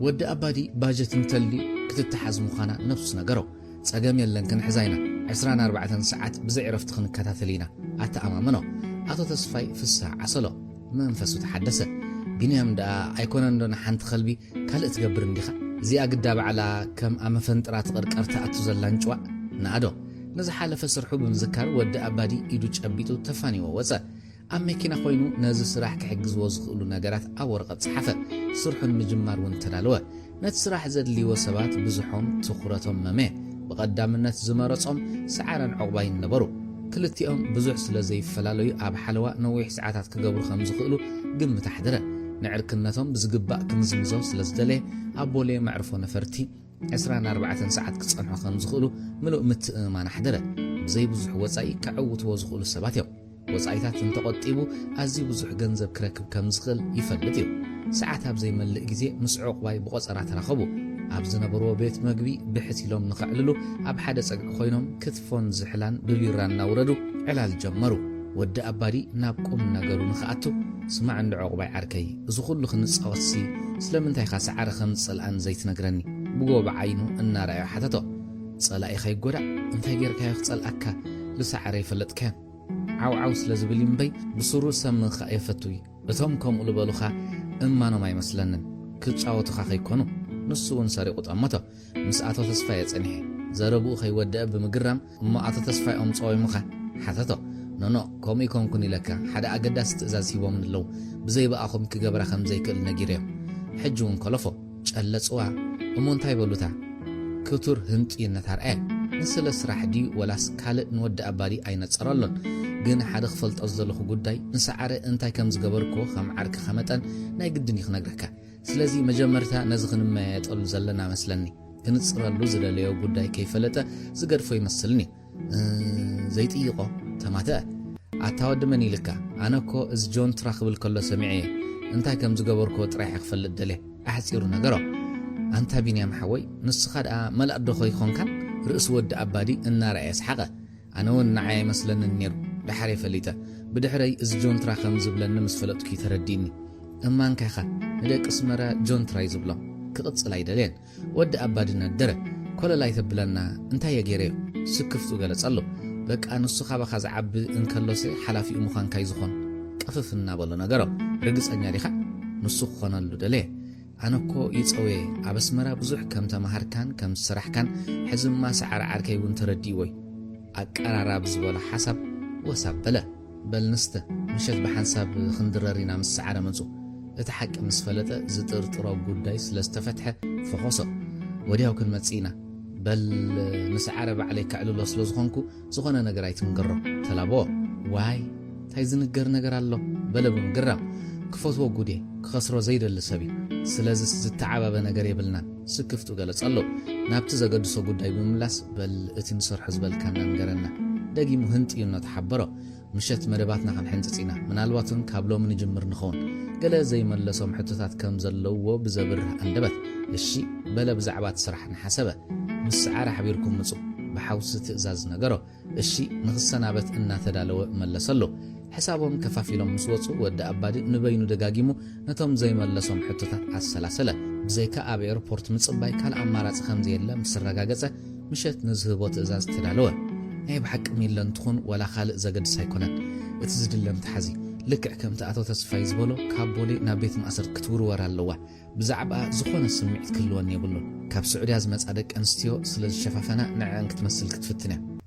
ود أبادي باجت متلي كتتحز مخانا نفس نقرو ساقام يلن كن حزاينا 24 ساعات بزي عرفت خن كتاثلينا أتا أمامنو أتو تسفاي في الساعة عسلو منفسو تحدثه بنيام دا أيكونن دون حنت خلبي كالت قبر انديخا زي أقداب على كم أما فنطرات قرقرتا أتوزلان جوا نادو نزا حالة فسرحو بمذكار ود أبادي إيدو جأبيتو تفاني ووزا أما كينا خوينو نازو سراح كحقز وزغلو ناقرات أو ورقة صحافة سرحو المجمار وانترالوه نت سراح زاد لي وسبات بزحوم تخورتهم مميه بقدام النت زمارتهم سعارا عقباين نبرو كلتيهم بزح سلازي فلالوي أب حلوة نويح ساعات كقبر خمس خلو قم تحدره نعركناتهم بزقباء كنزمزو سلازدلي أبولي معرفو نفرتي 24 ساعات كتصنحو خمس خلو ملو ما نحدره زي بزح وصاي كعوت وزخلو السباتيو وصايتات انتقطيبو أزي بزح جنزب كركب كمزخل يفلتيو ساعتها بزي ملء جزي مسعوق باي بقصرات رخبو أبزنا برو بيت مقبي بحثي لهم نقعللو أب حدا سقع خوينهم كتفون زحلان ببيران نوردو علال جمرو ود أبادي نابقوم نقرو نخاتو سمع عند عقباي عركي زخلو خنص أغسي سلمنتاي خاس عار خمس الآن زيت نقرني بقو بعينو النار أيو حتتو صلاقي خي قرع انتاي جيركا يخصال أكا لسعري فلتكا عاو سلازبلين بي بصرو سمن خايا فتوي بتهم كوم قلبالوخا إمانو ما يمسلنن كتشاوتو خاخي كونو نصون سارقوت أمته مسأتو تسفاي تصنيح زربو خي ودأ بمجرم ما أتو تسفاي أم صوي مخه حتتو نو كومي كون كوني لك حدا أجد استئزاز هو من اللو بزي بقى خم كجبر خم زي كل نجيريو حجون كلفو شلت سوا أمون تايبلوتا كتور هنت ينتهر نسل السرح دي ولا سكال نود أبادي أين تصرلن جن حدا خفلت أصدله قداي نسعر أنتي كم زجبركو خم عرك خمتن نايقدني خنقركا سلازي مجمرتا نزغن ما يتقل زلنا مسلني كنتصر اللوز لليو قداي كيف لتا زقر في مسلني زيت إيقو تماتا عتاود مني لكا أنا كو إز جون تراخب الكل سمعيه أنت كم زقبركو تريح يخفل الدلي أحسيرو نقرأ أنت بينيام حوي نص خاد ملأ دخوي خون كان رئيس ود أبادي النار عيس حقا أنا ونعي مسلن النيرو لحري فليتا بدحري إز جون تراخم زبلن مسفلت كي ترديني أما انكاخا ندك اسمرا جون تراي زبلو كقص لاي دلين ود أبادنا الدرة كل لا يثبلنا انت يا جيريو سكفتو قالت صلو بك أنا الصخابة خاز عب انكالوسي حلافي أمخان كايزخون كففنا بلو نقرأ رقص أنياري خا نسخون اللو دليه أنا كو يتسوي عبسمرا بزوح كم تمهر كان كم سرح كان حزم ما سعر عركي وانترديوي أكارا بزبولا حسب وساب بل نسته مشت بحنساب خندرارينا من السعر منزو اتحق مسفلته زطر طراب قداي سلاستفتحه فخوصه ودياو كن متسينا بل نسعر عليك على لوسلو زخونكو زخونه نغر ايتنقرو تلابو واي تايزنقر نغر الله بلا بمقرام كفوتو قودي كخسرو زيد اللسبي سلازس زتعابا بنغر يبلنا سكفتو قالت الله نابت زقدسو قداي بملاس بل اتن صرح زبل كان نغرنا داقي مهنت يونا تحبرو مشت مرباتنا خان حنتسينا من الواتن كابلو من جمر نخون قال زي ما لسوم حتوتات كم زلوو بزبر اندبت الشي بلا بزعبات سرح نحسبه مسعار حبيركم مصو بحوس تئزاز نقرو الشي نخصنا بت إنا تدالو ملسلو حسابهم كفافيلهم مسوصو ود أبادي نبينو دقاقيمو نتوم زي ملسهم حتوتا السلاسلة بزيكا أب إيربورت مصباي كان أمارات خمزي يلا مصر رقاقزة مشت نزهبوت إزاز تلالوه هاي بحق ميلان تخون ولا خالق زاقد سايكونان اتزد اللهم تحزي لكع كم تأتو تسفاي زبولو كابولي نابيت مأسر كتور ورا اللوه بزعبا زخون السمعت كلوان يبولو كاب سعودي هزمت عدك أنستيو سلز شفافنا نعان كتمثل كتفتنا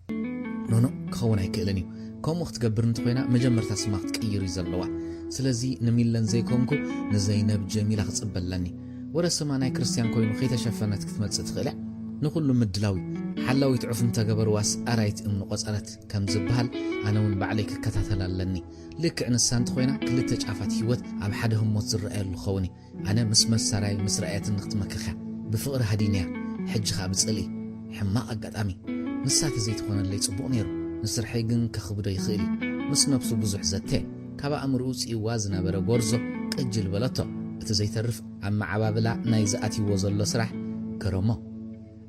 نونو كخون هيكيلنيو كوم وقت قبر نتخوينا مجمر تسماق تكير يزلوه سلزي نميلان زي كومكو نزينب جميلة ختصبلاني ولا سماناي كريستيان كوينو خيتا شفانات كتمثل تخلع نقول مدلاوي حلاوي تعرف انت قبر واس أرايت انو قصرت كم زبهل انا ون بعليك كتاتلالني لك انسان تخوينا كل تجعفات هيوت اب حدهم موت زرقاء الخوني انا مسمس سراي مسرقات نختمكخا بفقر هدينيا حج خاب صلي حما اقطامي مسات زي تخونا اللي صبو نيرو نسرحي جن كخبده يخيلي مس نفسه بزح زته كبا امروص يوازنا بره غورزو قجل بلاتو اتزي ترف اما عبابلا نايزاتي وزلو سرح كرمو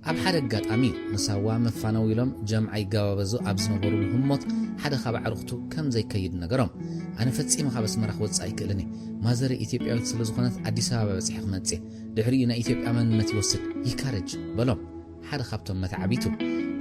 أب حدا قد أمين نساوا مفانويلهم جمعي قوابزو أبزنو برو الهموت حدا خاب عرقتو كم زي كيد نقرام أنا فتسي مخابس مرخ واتساي كلني ما زري إثيوبيا وتسلزو خانت عديسا بابسيح خمتسي دحرينا إثيوبيا من نتيوسد يكارج بلوم حدا خابتو متعبيتو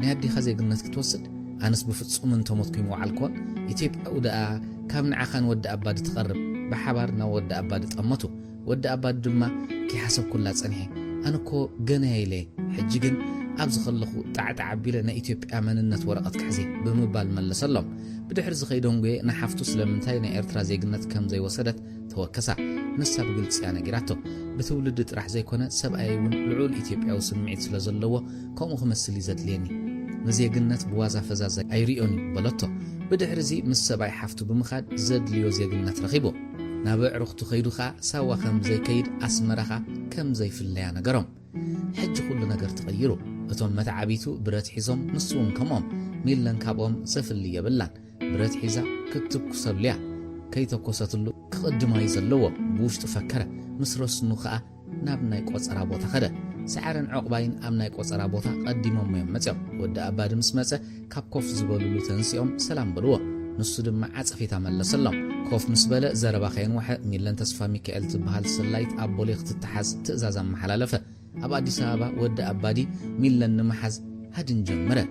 نهدي خزي قلنات كتوسد أنس بفتسو من توموت كيمو عالكوال إثيوبيا ودا كامن عخان ود أباد تقرب بحبارنا ود أباد تقمتو ود أباد دما كي حسب كلها تسنحي أنا كو جنايلي حجيجن أبز خلقو تعبيله نا إثيوبيا مننت ورقة كحزي بموبال ملسلم بدحر زخيدهم جي نحفتو سلمنتاي نا إيرترا زي جنت كم زي وسدت توكسا نسا بقلت سيانا جراتو بتولد راح زي كونه سبعيون لعول إثيوبيا وسمعت سلازلوا كوم خمسلي زاد ليني نزي جنت بوازا فزازا أيريوني بلطو بدحر زي مس سبعي حفتو بمخاد زاد ليو زي جنت رخيبو نابع رختو خيدوخا سوا خم زي كيد أسمرخا كم زي في الليانا قرم حج كل نجر تغيرو اتون متعبيتو برات حزام نصون كمام ميلان كابهم صفر لي يبلان برات حزا كتب كسر ليا كي تقصتلو قدما يزلوا بوش تفكره مسرس نخا نابنا يقصرا بوتا خده سعرن عقباين امنا يقصرا بوتا قديمو ميمصيو ود اباد مسمصه كاب كوف زبللو تنسيوم سلام بلوا نصو دما عصفيتا ملسلم كوف مسبله زربا خين واحد ميلان تسفا ميكائيل تبحال سلايت ابوليخ تتحز تزازم محلالفه أب أديس أبا ود أبادي ميلان نمحز هادن جمرة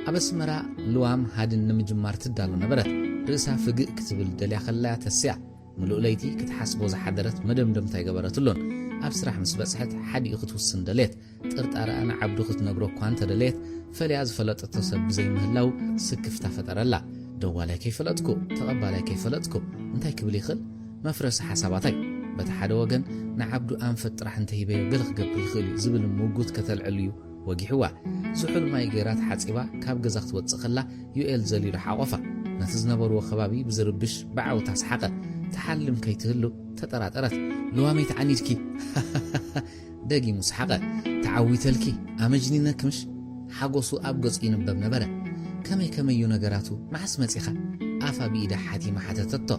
أبسمرا لوام هادن نمجمار تدالو نبرت رئيسها فقق كتبل دليا خلايا تسيع ملو ليتي كتحسبو زحدرت مدمدم تايقبرتلون أبسرح مسبسحت حد يخطو السندليت تقرت أرى أنا عبدو خط نقرو كوانتا دليت فلياز فلت اتصب زي مهلاو سكف تفتر الله دوالا كيف فلتكو تقبالا كيف فلتكو انتاي كبلي خل مفرس حساباتي بتحد وجن نعبدو أنفت راح انتهي بيه قلق قبري خلي زبل موجود كتل عليو وجحوا زحل ما يجرات حاسبة كاب جزخت وتصخلا يؤل زلي رح عوفا نتزنبر وخبابي بزربش بعو تسحقه تحلم كي تهلو تترات لوامي تعنيتكي داقي مسحقه تعويتلكي أمجنينك مش حقوسو أبقص ينبب نبرة كمي ينقراتو مع اسمتيخا أفا بإيدا حاتي ما حتى تطو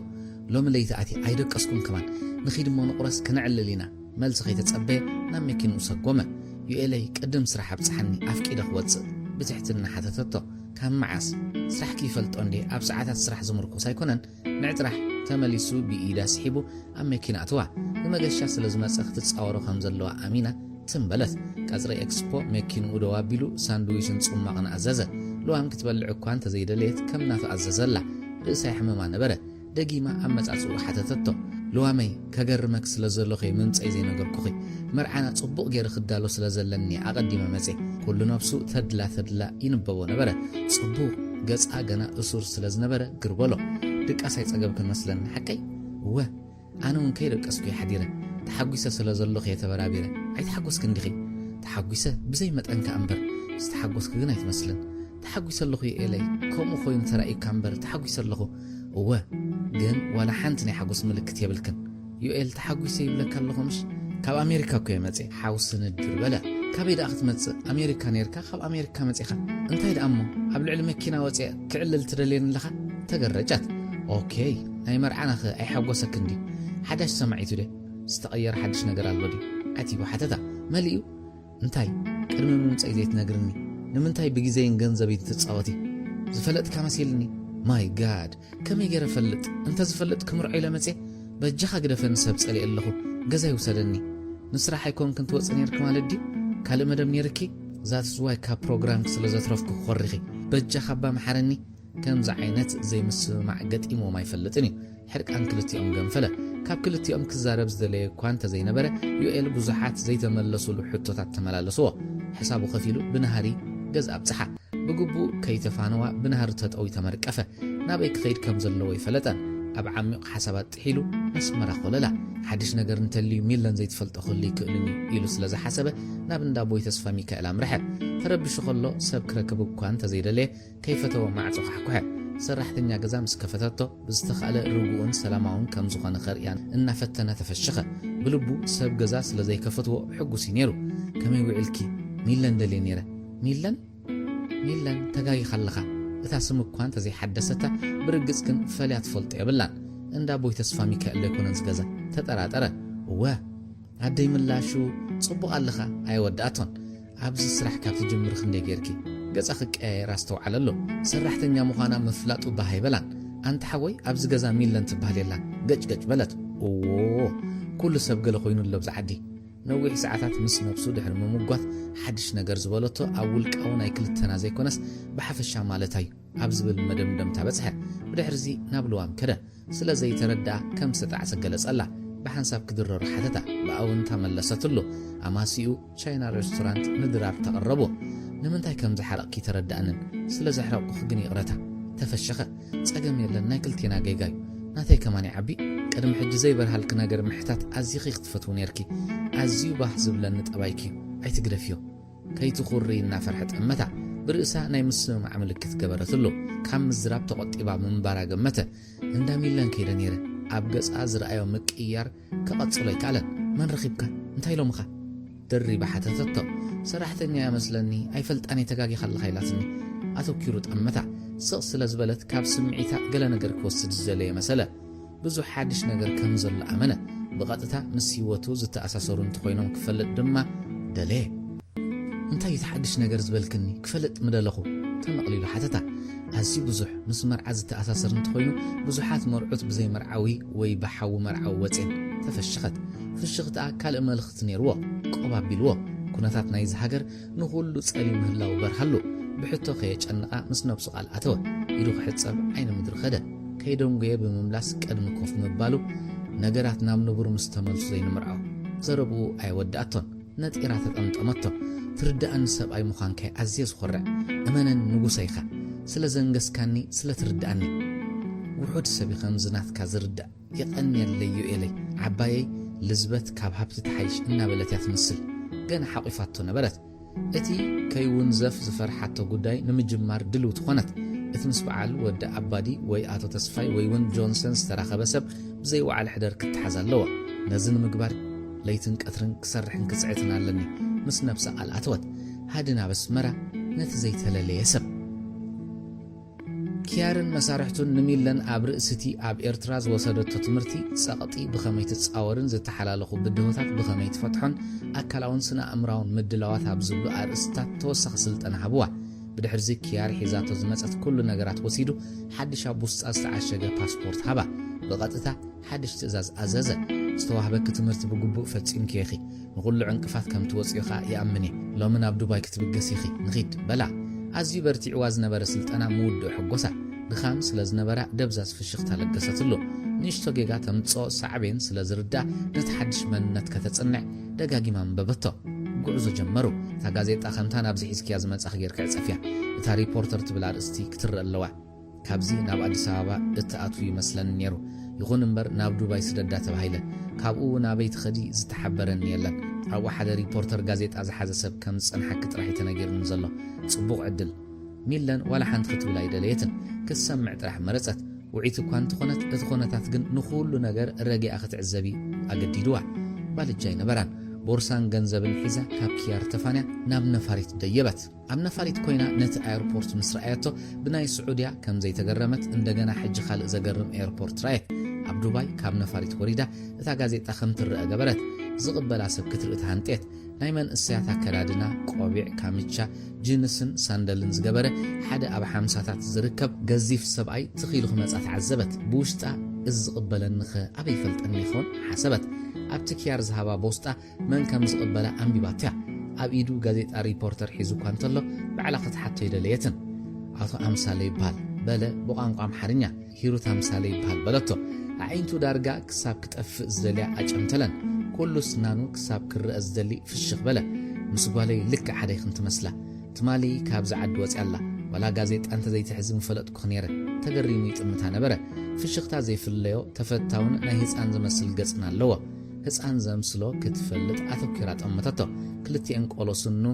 لو ملي تأتي عيدك أسكن كمان نخيد ما نقرس كنعل لينا مال سخيت تصبي نام يمكن وسقومه يقلي قدم سرح بصحني افكي دخوت بتحتنا حتى تطو كان معاس سرح كيف الطندي اب ساعات سرح زمركو سايكونن نعترح تمليسو بايدا سحيبو ام يمكن اتوا ومغشا سلازمصخ تصاورو خمزلوا امينه تنبلت قصري اكسبو مكين ودوا بيلو ساندويشن صمقنا عزازه لو ام كتبلع كوان تزيدليت كمنا تعززلا رئيس حمما نبره دقيما امصاصو حتى تطو لوامي كجرمك سلازلخي من صاي زي نغر كوخي مرعنا صبق غير خدالو سلازلني اقديمه مصي كل نفسو تدلا ينبو نبره صبق غصا غنا اسور سلازنبره غربلو دقاساي صغبك مسلن حقي هو انا من كيد قسكو حديره تحغيسه سلازلخي يتبرابيره اي تحغس كندخي تحغيسه بزي مطنك انبر استحغس كغنا يتمسلن تحغيسه لخي الي كومو خوين تراي كامبر تحغيسه لخو هو جن ولا حنتني حقوس ملكت يبلكن يؤل تحقوس يبلك اللهمش كاب أمريكا كوي مزي حاوس ندر بلا كابيد أخذ مزي أمريكا نيركا خاب أمريكا مزي خا انت هيد أمو قبل علم مكينا وزي كعلل ترلين لخا تقرجات أوكي هاي مرعانا خا أي حقوسك اندي حداش سمعيتو دي استغير حدش نقر الودي عتيبو حتى مليو انتاي كرم من سعيديت نقرني نمنتاي بجزين جنزبي تتصاوتي زفلت كمسيلني ማይ ጋድ ከመይ ገይረ ፈልጥ እንተ ዝፈልጥ ክምርዖ ኢለ መጽ በእጅኻ ግደፈን ሰብ ጸልይ ኣለኹ ገዛ ይውሰደኒ ንስራሕ ኣይኮን ክንትወጽ ነርክ ማለት ዲ ካልእ መደብ ነርኪ ዛት ዝዋይ ካብ ፕሮግራም ስለ ዘትረፍኩ ኾሪኺ በእጅኻ ባ መሓረኒ ከምዛ ዓይነት ዘይምስማዕ ገጢሞ ማይፈልጥን እዩ ሕርቃን ክልቲኦም ገንፈለ ካብ ክልቲኦም ክዛረብ ዝደለየ እኳ እንተዘይነበረ ዩኤል ብዙሓት ዘይተመለሱሉ ሕቶታት ተመላለስዎ ሕሳቡ ከፊሉ ብናሃሪ ገዛ ኣብፅሓ ብግቡእ ከይተፋነዋ ብናሃሪ ተጠዊ ተመርቀፈ ናበይ ክኸይድ ከም ዘለዎ ይፈለጠን ኣብ ዓሚቕ ሓሳባት ጥሒሉ መስመራ ኾለላ ሓድሽ ነገር እንተልዩ ሚለን ዘይትፈልጦ ክህሉ ይክእልኒ ኢሉ ስለ ዝሓሰበ ናብ እንዳ ቦይ ተስፋ ሚካኤል ኣምርሐ ተረብሹ ከሎ ሰብ ክረክብ እኳ እንተዘይደለየ ከይፈተዎ ማዕፆ ካሕኩሐ ሰራሕተኛ ገዛ ምስ ከፈተቶ ብዝተኻእለ ርጉኡን ሰላማውን ከም ዝኾነ ኸርያን እናፈተነ ተፈሸኸ ብልቡ ሰብ ገዛ ስለ ዘይከፈትዎ ሕጉሲ ነይሩ ከመይ ውዕልኪ ሚለን ደልየ ነይረ ሚለን ተጋጊ ኻለኻ እታ ስም እኳ እንተዘይሓደሰታ ብርግጽ ግን ፈልያ ትፈልጦ የብላን እንዳ ቦይ ተስፋ ሚካኤል ዘይኮነን ዝገዛ ተጠራጠረ እወ ኣደይ ምላሹ ጽቡቕ ኣለኻ ኣይወዳእቶን ኣብዚ ስራሕ ካብ ትጅምር ክንደይ ጌርኪ ገጻ ክቀያየር ኣስተውዓለሎ ሰራሕተኛ ምዃና ምፍላጡ ባሃይበላን ኣንተ ሓወይ ኣብዚ ገዛ ሚለን ትበሃል የላ ገጭገጭ በለት እዎ ኩሉ ሰብ ገለ ኮይኑ ኣሎ ብዛዓዲ ነዊሕ ሰዓታት ምስ ነብሱ ድሕሪ ምምጓት ሓድሽ ነገር ዝበለቶ ኣብ ውልቃው ናይ ክልተና ዘይኮነስ ብሓፈሻ ማለት እዩ ኣብ ዝብል መደምደምታ በጽሐ ብድሕሪዚ ናብ ልዋም ከደ ስለ ዘይተረድኣ ከም ዝተጣዕሰ ገለጸላ ብሓንሳብ ክድረሩ ሓተታ ብኣውንታ መለሰትሉ ኣማሲኡ ቻይና ሬስቶራንት ንድራር ተቐረቦ ንምንታይ ከም ዝሓረቕኪ ተረዳእንን ስለ ዘሕረቕኩ ግን ይቕረታ ተፈሸኸ ጸገም የለን ናይ ክልቴና ገይጋዩ ናተይ ከማን ዓቢ ቅድሚ ሕጂ ዘይበርሃልክ ነገር ምሕታት ኣዝኺ ክትፈትው ነርኪ ኣዝዩ ባህ ዝብለኒ ጠባይኪ ኣይትግደፍዮ ከይትኹሪ እናፈርሐት እመታ ብርእሳ ናይ ምስማዕ ምልክት ገበረትሉ ካብ ምዝራብ ተቆጢባ ምንባራ ገመተ እንዳሚለን ከይደ ነይረ ኣብ ገጻ ዝረኣዮ ምቅያር ከቐጽሎ ይከኣለን መን ረኺብካ እንታይ ኢሎምኻ ደሪባ ሓተተቶ ሰራሕተኛ ያመስለኒ ኣይፈልጣን ተጋጊ ኸለኻ ኢላትኒ ኣተኪሩ ጠመታ ስቕ ስለ ዝበለት ካብ ስምዒታ ገለ ነገር ክወስድ ዝደለየ መሰለ ብዙሕ ሓድሽ ነገር ከም ዘሎ ኣመነ ብቐጥታ ምስ ህይወቱ ዝተኣሳሰሩ እንትኾይኖም ክፈልጥ ድማ ደለየ እንታይ ተሓድሽ ነገር ዝበልክኒ ክፈልጥ ምደለኹ ተመቕሊሉ ሓተታ ኣዝዩ ብዙሕ ምስ መርዓ ዝተኣሳሰር እንትኾይኑ ብዙሓት መርዑት ብዘይ መርዓዊ ወይ ብሓዊ መርዓዊ ወፅን ተፈሽኸት ፍሽኽትኣ ካልእ መልእኽቲ ነይርዎ ቆባቢልዎ ኩነታት ናይ ዝሃገር ንኹሉ ጸሊም ምህላው በርሃሉ ብሕቶ ከየጨንቓ ምስ ነብሱ ቃል ኣተወ ኢዱ ክሕፀብ ዓይነ ምድሪ ኸደ ከይደንጎየ ብምምላስ ቀድሚ ኮፍ ምባሉ ነገራት ናብ ንቡር ምስ ተመልሱ ዘይንምርዓው ዘረብኡ ኣይወዳእቶን ነጢራ ተጠምጠመቶ ትርዳእኒ ሰብኣይ ምዃንከይ ኣዝየ ዝኾርዕ እመነን ንጉሰ ኢኻ ስለ ዘንገስካኒ ስለ ትርዳእኒ ውሑድ ሰብ ከም ዝናትካ ዝርዳእ ይቐንየለዩ ኤለይ ዓባየይ ልዝበት ካብ ሃብቲ ተሓይሽ እናበለት እያ ትምስል ገና ሓቂፋቶ ነበረት እቲ ከይውንዘፍ ዝፈርሓቶ ጉዳይ ንምጅማር ድልውት ኾነት እቲ ምስ በዓል ወዲ ኣባዲ ወይ ኣቶ ተስፋይ ወይ ውን ጆንሰን ዝተራኸበ ሰብ ብዘይ ወዓል ሕደር ክትሓዝ ኣለዎ ነዚ ንምግባር ለይትን ቀትርን ክሰርሕን ክጽዕትን ኣለኒ ምስ ነብሳ ቃል ኣተወት ሃድና በስመራ ነቲ ዘይተለለየ ሰብ ኪያርን መሳርሕቱን ንሚለን ኣብ ርእስቲ ኣብ ኤርትራ ዝወሰደቶ ትምህርቲ ጸቕጢ ብኸመይ ትጻወርን ዝተሓላለኹ ብድሆታት ብኸመይ ትፈትሖን ኣካላውን ስነ ኣእምራውን ምድላዋት ኣብ ዝብሉ ኣርእስታት ተወሳኺ ስልጠና ሃብዋ ብድሕርዚ ኪያር ሒዛቶ ዝመጸት ኩሉ ነገራት ወሲዱ ሓድሽ ኣብ ውስጣ ዝተዓሸገ ፓስፖርት ሃባ ብቐጥታ ሓድሽ ትእዛዝ ኣዘዘ ዝተዋህበኪ ትምህርቲ ብግቡእ ፈጺምኪ ኢኺ ንኹሉ ዕንቅፋት ከም ትወፅኢኻ ይኣምን እየ ሎሚ ናብ ዱባይ ክትብገስ ኢኺ ንኺድ በላ ኣዝዩ በርቲዕዋ ዝነበረ ስልጠና ምውድእ ሕጎሳ ድኻም ስለ ዝነበራ ደብዛ ዝፍሽኽታ ለገሰትሉ ንእሽቶ ጌጋ ተምፅኦ ሳዕቤን ስለ ዝርዳእ ነቲ ሓድሽ መንነት ከተጽንዕ ደጋጊማ ምበበቶ ጉዕዞ ጀመሩ እታ ጋዜጣ ከምታ ናብዚ ሒዝክያ ዝመጻኽ ጌርካ ዕጸፍያ እታ ሪፖርተር ትብል ኣርእስቲ ክትርአ ኣለዋ ካብዚ ናብ ኣዲስ ኣበባ እትኣቱ ይመስለኒ ነይሩ ይኹን እምበር ናብ ዱባይ ስደዳ ተባሂለ ካብኡ ናበይ ትኸዲ ዝተሓበረኒ የለን ኣብኡ ሓደ ሪፖርተር ጋዜጣ ዝሓዘ ሰብ ከም ዝጸንሐኪ ጥራሕ ተነጊርኒ ዘሎ ጽቡቕ ዕድል ሚለን ዋላ ሓንቲ ክትብል ኣይደለየትን ክትሰምዕ ጥራሕ መረጸት ውዒት እኳ እንተኾነት እቲ ኹነታት ግን ንኹሉ ነገር ረጊኣ ክትዕዘቢ ኣገዲድዋ ባልጃ ይነበራን ቦርሳን ገንዘብን ሒዛ ካብ ኪያር ተፋንያ ናብ ነፋሪት ደየበት ኣብ ነፋሪት ኮይና ነቲ ኣየርፖርት ምስ ረኣየቶ ብናይ ስዑድያ ከም ዘይተገረመት እንደገና ሕጂ ካልእ ዘገርም ኤርፖርት ረኣየት ኣብ ዱባይ ካብ ነፋሪት ወሪዳ እታ ጋዜጣ ከም ትርአ ገበረት ዝቕበላ ሰብ ክትርኢ ተሃንጤት ናይ መንእሰያት ኣከዳድና ቆቢዕ ካምቻ ጂንስን ሳንደልን ዝገበረ ሓደ ኣብ 50ታት ዝርከብ ገዚፍ ሰብኣይ ትኺሉ ክመጻ ተዓዘበት ብውሽጣ እዚ ዝቕበለንኸ ኣበይ ፈልጠኒ ይኾን ሓሰበት ኣብቲ ኪያር ዝሃባ ቦስጣ መን ከም ዝቕበላ ኣንቢባትያ ኣብ ኢዱ ጋዜጣ ሪፖርተር ሒዙ እኳ እንተሎ ባዕላ ክትሓቶ ይደለየትን ኣቶ ኣምሳለ ይበሃል በለ ብቋንቋ ኣምሓርኛ ሂሩት ኣምሳለ ይበሃል በለቶ ዓይንቱ ዳርጋ ክሳብ ክጠፍእ ዝደልያ ኣጨምተለን ኩሉ ስናኑ ክሳብ ክርአ ዝደሊ ፍሽኽ በለ ምስ ጓለይ ልክዕ ሓደይ ክንትመስላ ትማሊ ካብ ዝዓዲ ወፅያላ ወላ ጋዜጣ እንተ ዘይትሕዝ ምፈለጥኩ ነይረ ተገሪሙ ይጥምታ ነበረ ፍሽኽታ ዘይፍለዮ ተፈታውን ናይ ህፃን ዝመስል ገጽና ኣለዎ ህፃን ዘምስሎ ክትፈልጥ ኣተኪራ ጠመተቶ ክልቲአን ቆሎ ስኑ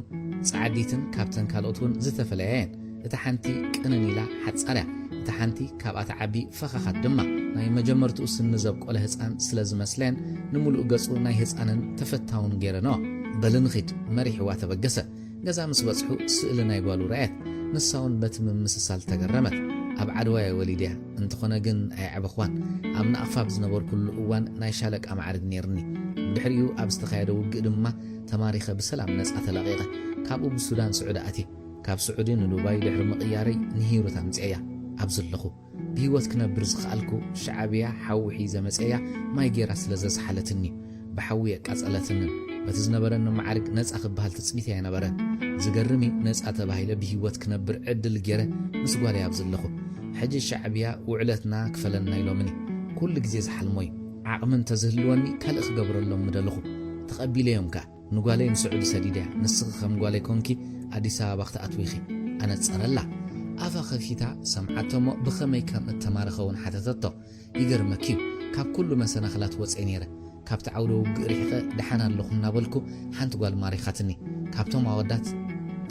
ጻዕዲትን ካብተን ካልኦትን ዝተፈለያየን እታ ሓንቲ ቅንኒላ ሓጻርያ እታ ሓንቲ ካብኣታ ዓቢ ፈኻኻት ድማ ናይ መጀመርቱ ስኑ ዘብቆለ ህፃን ስለ ዝመስለን ንሙሉእ ገጹ ናይ ህፃንን ተፈታውን ገይረኖ በልንኺድ መሪሕዋ ተበገሰ ገዛ ምስ በጽሑ ስእሊ ናይ ጓሉ ረአት ንሳውን በቲ ምምስሳል ተገረመት ኣብ ዓድዋ ወሊድያ እንተኾነ ግን ኣይዕበኽዋን ኣብ ንኣፋብ ዝነበር ኩሉ እዋን ናይ ሻለቃ ማዕርግ ነይርኒ ብድሕሪኡ ኣብ ዝተኻየደ ውግእ ድማ ተማሪኸ ብሰላም ነጻ ተለቒቐ ካብኡ ብሱዳን ስዑድ ኣትየ ካብ ስዑድ ንዱባይ ድሕሪ ምቕያረይ ንሂሩት ኣምፅያ ኣብ ዘለኹ ብሂወት ክነብር ዝኽኣልኩ ሻዕብያ ሓዊሒ ዘመፅያ ማይ ጌራ ስለ ዘዝሓለትኒ ብሓዊ የቃጸለትንን በቲ ዝነበረኒ ማዕርግ ነጻ ክበሃል ትጽቢት እያ ነበረን ዝገርሚ ነጻ ተባሂለ ብሂወት ክነብር ዕድል ገይረ ምስ ጓለይ ኣብ ዘለኹ ሕጂ ሻዕብያ ውዕለትና ክፈለና ኢሎምኒ ኩሉ ግዜ ዝሓልሞይ ዓቕምን ተዝህልወኒ ካልእ ክገብረሎም ምደለኹ ተቐቢለዮም ከ ንጓለይ ንስዑድ ሰዲድያ ንስኺ ከም ጓለይ ኮንኪ ኣዲስ ኣበባ ክትኣትዊኺ ኣነጸረላ ኣፋ ኸፊታ ሰምዓቶሞ ብኸመይ ከም እተማረኸውን ሓተተቶ ይገርመኪዩ ካብ ኩሉ መሰናኽላት ወፅአ ነይረ ካብቲ ዓውደ ውግእ ሪሕቐ ደሓን ኣለኹ እናበልኩ ሓንቲ ጓል ማሪኻትኒ ካብቶም ኣወዳት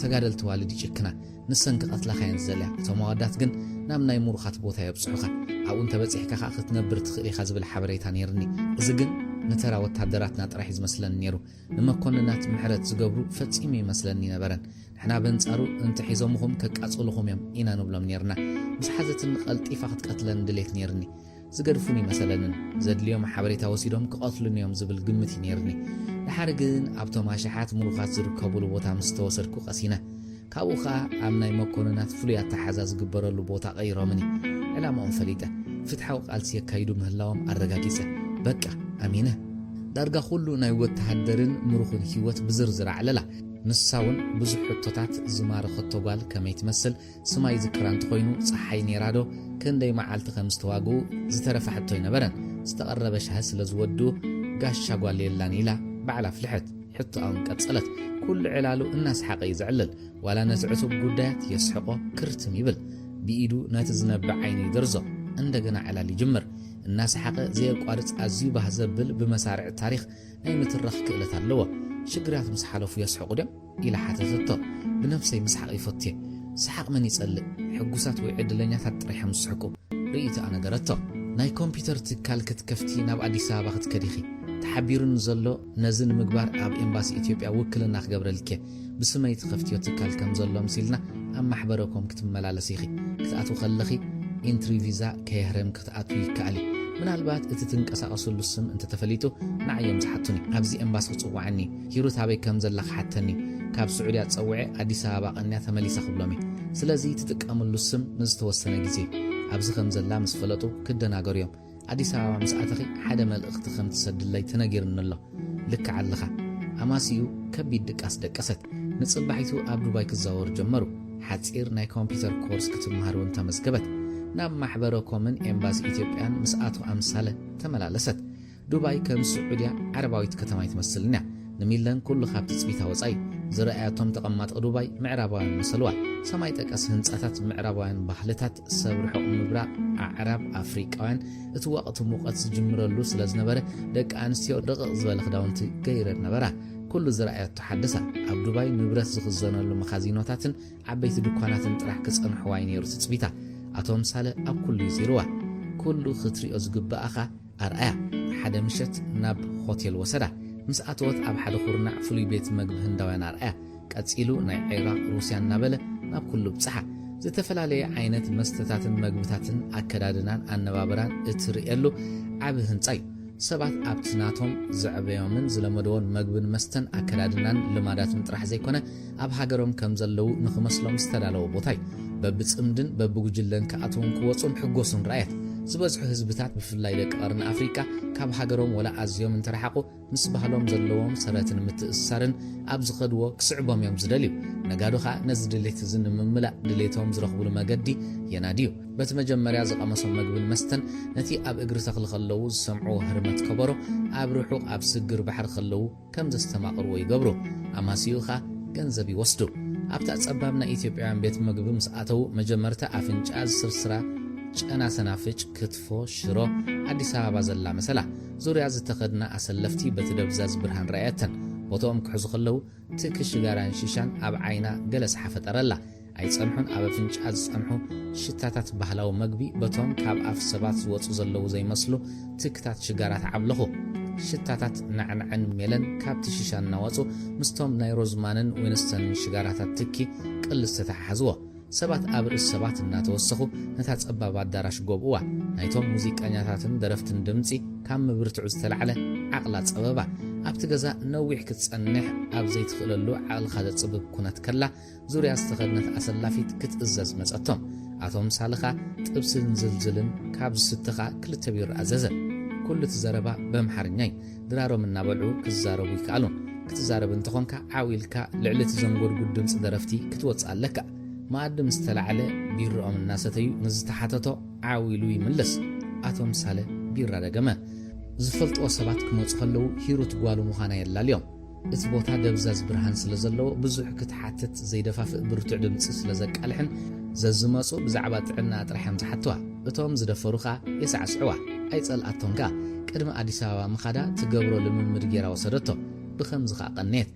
ተጋደልቲ ዋልድ ይጭክና ንሰን ክቐትላኻየን ዝዘልያ እቶም ኣወዳት ግን ናብ ናይ ሙሩኻት ቦታ የብፅሑኻ ኣብኡ እንተበፂሕካ ኸ ክትነብር ትኽእል ኢኻ ዝብል ሓበሬታ ነይርኒ እዚ ግን ነተራ ወታደራትና ጥራሕ ዝመስለኒ ነይሩ ንመኮንናት ምሕረት ዝገብሩ ፈጺሙ ይመስለኒ ነበረን ንሕና በንጻሩ እንተሒዞምኹም ከቃጽልኹም እዮም ኢና ንብሎም ነርና ምስ ሓዘትን ቀልጢፋ ክትቀትለን ድሌት ነርኒ ዝገድፉኒ መሰለንን ዘድልዮም ሓበሬታ ወሲዶም ክቐትሉን እዮም ዝብል ግምት ነርኒ ድሓር ግን ኣብቶም ኣሽሓት ሙሉኻት ዝርከቡሉ ቦታ ምስ ተወሰድኩ ቀሲነ ካብኡ ኸዓ ኣብ ናይ መኮንናት ፍሉይ ኣተሓዛ ዝግበረሉ ቦታ ቀይሮምኒ ዕላማኦም ፈሊጠ ፍትሓዊ ቃልሲ የካይዱ ምህላዎም ኣረጋጊጸ በቃ ኣሚነ ዳርጋ ኩሉ ናይ ወተሃደርን ምሩኽን ህይወት ብዝርዝር ዓለላ ንሳውን ብዙሕ ሕቶታት ዝማረኸቶ ጓል ከመይ ትመስል ስማይ ዝክራ እንተኾይኑ ፀሓይ ኔራዶ ክንደይ መዓልቲ ከም ዝተዋግኡ ዝተረፈ ሕቶ ይነበረን ዝተቐረበ ሻህ ስለ ዝወዱ ጋሻ ጓል የላን ኢላ ባዕላ ፍልሕት ሕቶኣውን ቀጸለት ኩሉ ዕላሉ እናስሓቐ ይዝዕልል ዋላ ነቲ ዕቱብ ጉዳያት የስሕቆ ክርትም ይብል ብኢዱ ነቲ ዝነብዕ ዓይኒ ይድርዞ እንደገና ዕላል ይጅምር እናስሓቐ ዘየቋርጽ ኣዝዩ ባህ ዘብል ብመሳርዕ ታሪኽ ናይ ምትራኽ ክእለት ኣለዎ ሽግራት ምስ ሓለፉ የስሕቁ ድዮም ኢላ ሓተተቶ ብነፍሰይ ምስሓቕ ይፈትየ ስሓቕ መን ይጸልእ ሕጉሳት ወይ ዕድለኛታት ጥሪሖም ዝስሕቁ ርእይቶ ኣነገረቶ ናይ ኮምፒተር ትካል ክትከፍቲ ናብ ኣዲስ ኣበባ ክትከዲኺ ተሓቢሩን ዘሎ ነዚ ንምግባር ኣብ ኤምባሲ ኢትዮጵያ ውክልና ክገብረልከ ብስመይ ትኸፍትዮ ትካል ከም ዘሎ ምሲልና ኣብ ማሕበረኮም ክትመላለስ ኢኺ ክትኣትው ከለኺ ኢንትሪ ቪዛ ከየህረም ክትኣትው ይከኣል ምናልባት እቲ ትንቀሳቐሰሉ ስም እንተተፈሊጡ ንዓዮም ዝሓቱኒ ኣብዚ ኤምባሲ ክጽዋዕኒ ሂሩት ኣበይ ከም ዘላ ክሓተኒ ካብ ስዑድያ ፀውዐ ኣዲስ ኣበባ ቀንያ ተመሊሳ ክብሎሚ ስለዚ ትጥቀምሉ ስም ንዝተወሰነ ግዜ ኣብዚ ከም ዘላ ምስ ፈለጡ ክደናገርዮም ኣዲስ ኣበባ ምስ ኣተኺ ሓደ መልእኽቲ ከም ትሰድለይ ተነጊርኒ ኣሎ ልክዕ ኣለኻ ኣማሲኡ ከቢድ ድቃስ ደቀሰት ንጽባሒቱ ኣብ ዱባይ ክዛወሩ ጀመሩ ሓጺር ናይ ኮምፒተር ኮርስ ክትምሃር እውን ተመዝገበት ናብ ማሕበረኮምን ኤምባሲ ኢትዮጵያን ምስ ኣቶ ኣምሳለ ተመላለሰት ዱባይ ከም ስዑድያ ዓረባዊት ከተማ ትመስልና ንሚለን ኩሉ ካብ ትጽቢታ ወጻኢ ዝረኣያቶም ተቐማጥ ዱባይ ምዕራባውያን መሰልዋ ሰማይ ጠቀስ ህንጻታት ምዕራባውያን ባህልታት ሰብ ርሑቕ ምብራቕ ኣዕራብ ኣፍሪቃውያን እቲ ወቕቲ ሙቐት ዝጅምረሉ ስለ ዝነበረ ደቂ ኣንስትዮ ደቕቕ ዝበለ ክዳውንቲ ገይረን ነበራ ኩሉ ዝረኣያቶ ሓደሳ ኣብ ዱባይ ንብረት ዝኽዘነሉ መኻዚኖታትን ዓበይቲ ድኳናትን ጥራሕ ክጸንሕዋ ነይሩ ትጽቢታ ኣቶ ኣምሳለ ኣብ ኩሉ ይዚርዋ ኩሉ ክትሪኦ ዝግባኣኻ ኣርኣያ ሓደ ምሸት ናብ ሆቴል ወሰዳ ምስ ኣተወት ኣብ ሓደ ኩርናዕ ፍሉይ ቤት መግቢ ህንዳውያን ኣርኣያ ቀጺሉ ናይ ዒራቅ ሩስያ እናበለ ናብ ኩሉ ብጽሓ ዝተፈላለየ ዓይነት መስተታትን መግብታትን ኣከዳድናን ኣነባብራን እትርእየሉ ዓብ ህንጻ እዩ ሰባት ኣብትናቶም ዘዕበዮምን ዝለመደውን መግብን መስተን ኣከዳድናን ልማዳትን ጥራሕ ዘይኮነ ኣብ ሃገሮም ከም ዘለው ንኽመስሎም ዝተዳለወ ቦታ እዩ በብጽምድን በብጉጅለን ከኣቶም ክወጹን ሕጎሱን ረኣየት ዝበዝሑ ህዝብታት ብፍላይ ደቂ ቀርኒ ኣፍሪቃ ካብ ሃገሮም ወላ ኣዝዮም እንተረሓቁ ምስ ባህሎም ዘለዎም ሰረትን ምትእስሳርን ኣብ ዝኸድዎ ክስዕቦም እዮም ዝደልዩ ነጋዶኻ ነዚ ድሌት እዚ ንምምላእ ድሌቶም ዝረኽብሉ መገዲ የናድዩ በቲ መጀመርያ ዝቐመሶም መግብን መስተን ነቲ ኣብ እግሪ ተኽሊ ከለዉ ዝሰምዑ ህርመት ከበሮ ኣብ ርሑቕ ኣብ ስግር ባሕሪ ከለዉ ከም ዘስተማቕርዎ ይገብሩ ኣማሲዩኻ ገንዘብ ይወስዱ ኣብታ ጸባብ ናይ ኢትዮጵያውያን ቤት ምግቢ ምስ ኣተዉ መጀመርታ ኣፍንጫ ዝስርስራ ጨና ሰናፍጭ ክትፎ ሽሮ ኣዲስ ኣበባ ዘላ መሰላ ዙርያ ዝተኸድና ኣሰለፍቲ በቲ ደብዛዝ ብርሃን ረኣየተን ቦታኦም ክሕዙ ከለዉ ትኪ ሽጋራን ሽሻን ኣብ ዓይና ገለ ሰሓፈ ጠረላ ኣይጸንሑን ኣብ ኣፍንጫ ዝጸንሑ ሽታታት ባህላዊ መግቢ በቶም ካብ ኣፍ ሰባት ዝወፁ ዘለዉ ዘይመስሉ ትክታት ሽጋራት ዓብለኹ ሽታታት ናዕናዕን ሜለን ካብቲ ሽሻ እናወፁ ምስቶም ናይ ሮዝማንን ዊንስተንን ሽጋራታት ትኪ ቅልስ ተተሓሕዝዎ ሰባት ኣብ ርእስ ሰባት እናተወሰኹ ነታ ጸባብ ኣዳራሽ ጎብእዋ ናይቶም ሙዚቀኛታትን ደረፍትን ድምፂ ካብ ምብርትዑ ዝተላዕለ ዓቕላ ጸበባ ኣብቲ ገዛ ነዊሕ ክትጸንሕ ኣብ ዘይትኽእለሉ ዓቕልኻ ዘጽብብ ኩነት ከላ ዙርያ ዝተኸድነት ኣሰላፊት ክትእዘዝ መጸቶም ኣቶም ሳልኻ ጥብስን ዝልዝልን ካብ ዝስትኻ ክልተ ቢሮ ኣዘዘ ኩሉ ትዘረባ በምሓርኛይ ድራሮም እናበልዑ ክዛረቡ ይከኣሉን ክትዛረብ እንተኾንካ ዓዊልካ ልዕሊ እቲ ዘንጎድጉድ ድምፂ ደረፍቲ ክትወፅእ ኣለካ ማኣዲ ምስ ተላዕለ ቢሮኦም እናሰተዩ ንዝተሓተቶ ዓዊሉ ይምለስ ኣቶም ሳለ ቢራ ደገመ ዝፈልጥዎ ሰባት ክመፁ ከለዉ ሂሩት ጓሉ ምዃና የላልዮም እቲ ቦታ ደብዛዝ ብርሃን ስለ ዘለዎ ብዙሕ ክትሓትት ዘይደፋፍእ ብርቱዕ ድምፂ ስለ ዘቃልሕን ዘዝመፁ ብዛዕባ ጥዕና ጥራሕዮም ዝሓትዋ እቶም ዝደፈሩኻ የሳዕስዕዋ ኣይጸልኣቶምካ ቅድሚ ኣዲስ ኣበባ ምኻዳ ትገብሮ ልምምድ ጌራ ወሰደቶ ብኸምዚ ኸ ቀነየት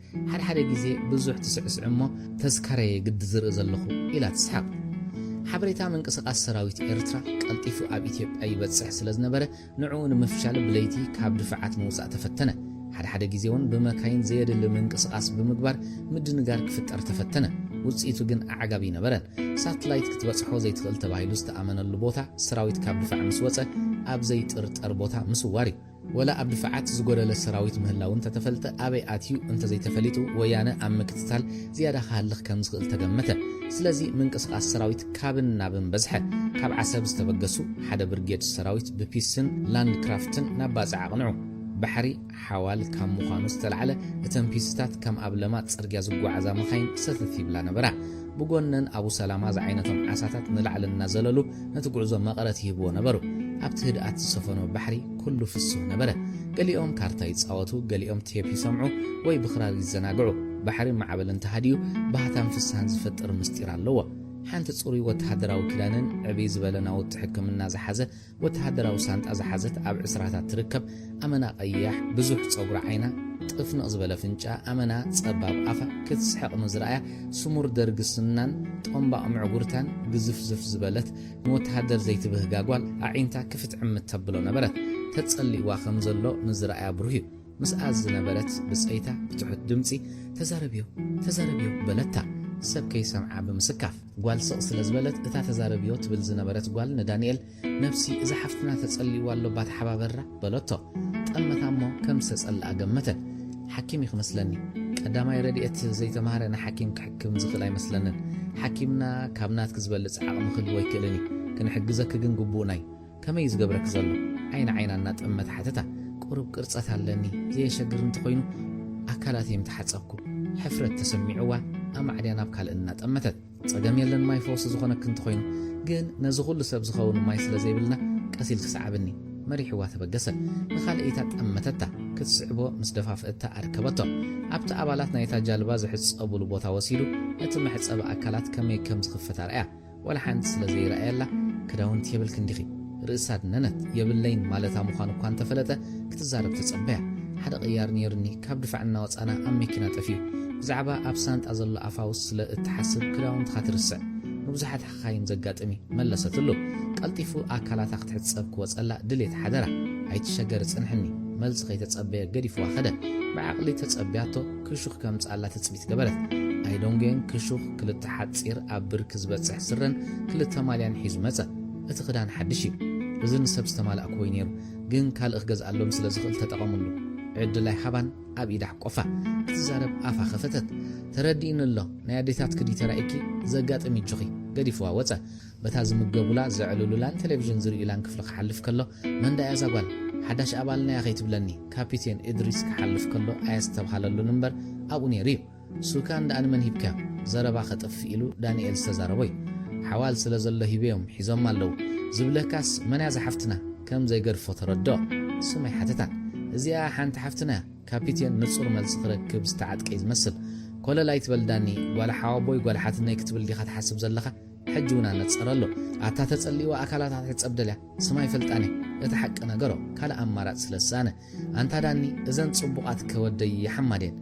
ሓደ ግዜ ብዙሕ ትስዕስዕ እሞ ተዝካረየ ግዲ ዝርኢ ዘለኹ ኢላ ትስሓቅ ሓበሬታ ምንቅስቓስ ሰራዊት ኤርትራ ቀልጢፉ ኣብ ኢትዮጵያ ይበጽሕ ስለ ዝነበረ ንዕኡ ንምፍሻል ብለይቲ ካብ ድፍዓት ምውፃእ ተፈተነ ሓደ ግዜ እውን ብመካይን ዘየድሊ ምንቅስቓስ ብምግባር ምድንጋር ክፍጠር ተፈተነ ውፅኢቱ ግን ኣዓጋቢ ነበረን ሳትላይት ክትበጽሖ ዘይትኽእል ተባሂሉ ዝተኣመነሉ ቦታ ሰራዊት ካብ ድፍዕ ምስ ወፀ ኣብ ዘይጥርጠር ቦታ ምስዋር እዩ ወላ ኣብ ድፍዓት ዝጎደለ ሰራዊት ምህላውን ተተፈልጠ ኣበይ ኣትዩ እንተ ዘይተፈሊጡ ወያነ ኣብ ምክትታል ዝያዳ ክሃልኽ ከም ዝኽእል ተገመተ ስለዚ ምንቅስቓስ ሰራዊት ካብን ናብን በዝሐ ካብ ዓሰብ ዝተበገሱ ሓደ ብርጌድ ሰራዊት ብፒስን ላንድ ክራፍትን ናብ ባፅዓ ኣቕንዑ ባሕሪ ሓዋል ካብ ምዃኑ ዝተላዕለ እተን ፒስታት ከም ኣብ ለማት ጽርግያ ዝጓዓዛ መኻይን ሰተት ይብላ ነበራ ብጎነን ኣቡ ሰላማ ዝዓይነቶም ዓሳታት ንላዕሊ እናዘለሉ ነቲ ጉዕዞ መቐረት ይህብዎ ነበሩ ኣብቲ ህድኣት ዝሰፈኖ ባሕሪ ኩሉ ፍሱህ ነበረ ገሊኦም ካርታ ይጻወቱ ገሊኦም ቴፕ ይሰምዑ ወይ ብኽራር ይዘናግዑ ባሕሪ ማዕበል እንተሃድዩ ባህታን ፍስሃን ዝፈጥር ምስጢር ኣለዎ ሓንቲ ጽሩይ ወተሃደራዊ ክዳንን ዕብይ ዝበለ ናውቲ ሕክምና ዝሓዘ ወተሃደራዊ ሳንጣ ዝሓዘት ኣብ ዕስራታት ትርከብ ኣመና ቀያሕ ብዙሕ ጸጉሪ ዓይና ጥፍንቕ ዝበለ ፍንጫ ኣመና ጸባብ ኣፋ ክትስሕቕ ንዝረኣያ ስሙር ደርግስናን ጦምባቕ ምዕጉርታን ግዝፍዝፍ ዝበለት ንወተሃደር ዘይትብህጋ ጓል ኣዒንታ ክፍትዕም እተብሎ ነበረት ተጸሊእዋ ከም ዘሎ ንዝረኣያ ብሩህ እዩ ምስኣ ዝነበረት ብፀይታ ብትሑት ድምፂ ተዛረብዮ በለታ ሰብ ከይሰምዓ ብምስካፍ ጓል ስቕ ስለ ዝበለት እታ ተዛረብዮ ትብል ዝነበረት ጓል ንዳንኤል ነፍሲ እዛ ሓፍትና ተጸሊእዋ ኣሎ ባት ሓባበራ በለቶ ጠመታ እሞ ከም ዝተጸልኣ ገመተ ሓኪም ይኽመስለኒ ቀዳማይ ረድኤት ዘይተማሃረ ንሓኪም ክሕክም ዝኽእል ኣይመስለንን ሓኪምና ካብ ናትክ ዝበልፅ ዓቕሚ ክህልዎ ይክእልኒ ክንሕግዘክ ግን ግቡእናይ ከመይ ዝገብረክ ዘሎ ዓይና እናጠመት ሓተታ ቁሩብ ቅርጸት ኣለኒ ዘየሸግር እንተኾይኑ ኣካላት እዮም ተሓጸብኩ ሕፍረት ተሰሚዕዋ ኣማዕድያ ናብ ካልእ እናጠመተት ጸገም የለን ማይ ፈውሲ ዝኾነክ እንተኾይኑ ግን ነዚ ኩሉ ሰብ ዝኸውን ማይ ስለ ዘይብልና ቀሲል ክሰዓብኒ መሪሕዋ ተበገሰ ንኻልእታ ጠመተታ ክትስዕቦ ምስ ደፋፍእታ ኣርከበቶ ኣብቲ ኣባላት ናይታ ጃልባ ዝሕጸብሉ ቦታ ወሲዱ እቲ መሕጸቢ ኣካላት ከመይ ከም ዝኽፈት ኣርኣያ ወላ ሓንቲ ስለ ዘይረኣየላ ክዳውንቲ የብልክ እንዲኺ ርእሳ ድነነት የብለይን ማለታ ምዃኑ እኳ እንተፈለጠ ክትዛረብ ተጸበያ ሓደ ቅያር ነይሩኒ ካብ ድፋዕና ወፃና ኣብ መኪና ጠፊዩ ብዛዕባ ኣብ ሳንጣ ዘሎ ኣፋውስ ስለ እትሓስብ ክዳውንትኻ ትርስዕ ንብዙሓት ሓኻይም ዘጋጥሚ መለሰትሉ ቀልጢፉ ኣካላታ ክትሕጸብ ክወፀላ ድሌት ሓደራ ኣይትሸገር ጽንሕኒ መልሲ ከይተጸበየ ገዲፍዋ ኸደ ብዓቕሊ ተጸብያቶ ክሹኽ ከምፃላ ተጽቢት ገበረት ኣይዶንጌን ክሹኽ ክልተ ሓፂር ኣብ ብርኪ ዝበፅሕ ስረን ክልተ ማልያን ሒዙ መፀ እቲ ክዳን ሓድሽ እዩ እዚ ንሰብ ዝተማልኣ ኮይ ነይሩ ግን ካልእ ገዝኣሎም ስለ ዝኽእል ተጠቐሙሉ ዕድላይ ሓባን ኣብ ኢዳ ቆፋ ትዛረብ ኣፋ ኸፈተት ተረዲእንሎ ናይ ኣዴታት ክዲ ተራእኪ ዘጋጥም ይጅኺ ገዲፍዋ ወፀ በታ ዝምገቡላ ዘዕልሉላን ቴሌቪዥን ዝርእላን ክፍሊ ክሓልፍ ከሎ መንዳያ ዛጓል ሓዳሽ ኣባልና ያኸይትብለኒ ካፒቴን ኢድሪስ ክሓልፍ ከሎ ኣያስተብሃለሉ ንበር ኣብኡ ነይሩ እዩ ሱካ እንዳኣን መን ሂብካ ዘረባ ኸጠፊ ኢሉ ዳንኤል ዝተዛረበይ ሓዋል ስለ ዘሎ ሂቤዮም ሒዞም ኣለዉ ዝብለካስ መን ያዝሓፍትና ከም ዘይገድፎ ተረዶ ስመይ ሓተታ እዚኣ ሓንቲ ሓፍትና ካፒቴን ንጹር መልሲ ክረክብ ዝተዓጥቀይ ዝመስል ኮለላይ ትበል ዳኒ ጓላ ሓዋቦይ ጓላ ሓትነይ ክትብል ዲኻ ትሓስብ ዘለኻ ሕጂ ውና ነጸረሎ ኣታ ተጸሊዋ ኣካላታት ይጸብደልያ ስማይ ፈልጣኒ እቲ ሓቂ ነገሮ ካልእ ኣማራጽ ስለሳነ ኣንታ ዳኒ እዘን ጽቡቓት ከወደይ ይሓማዴን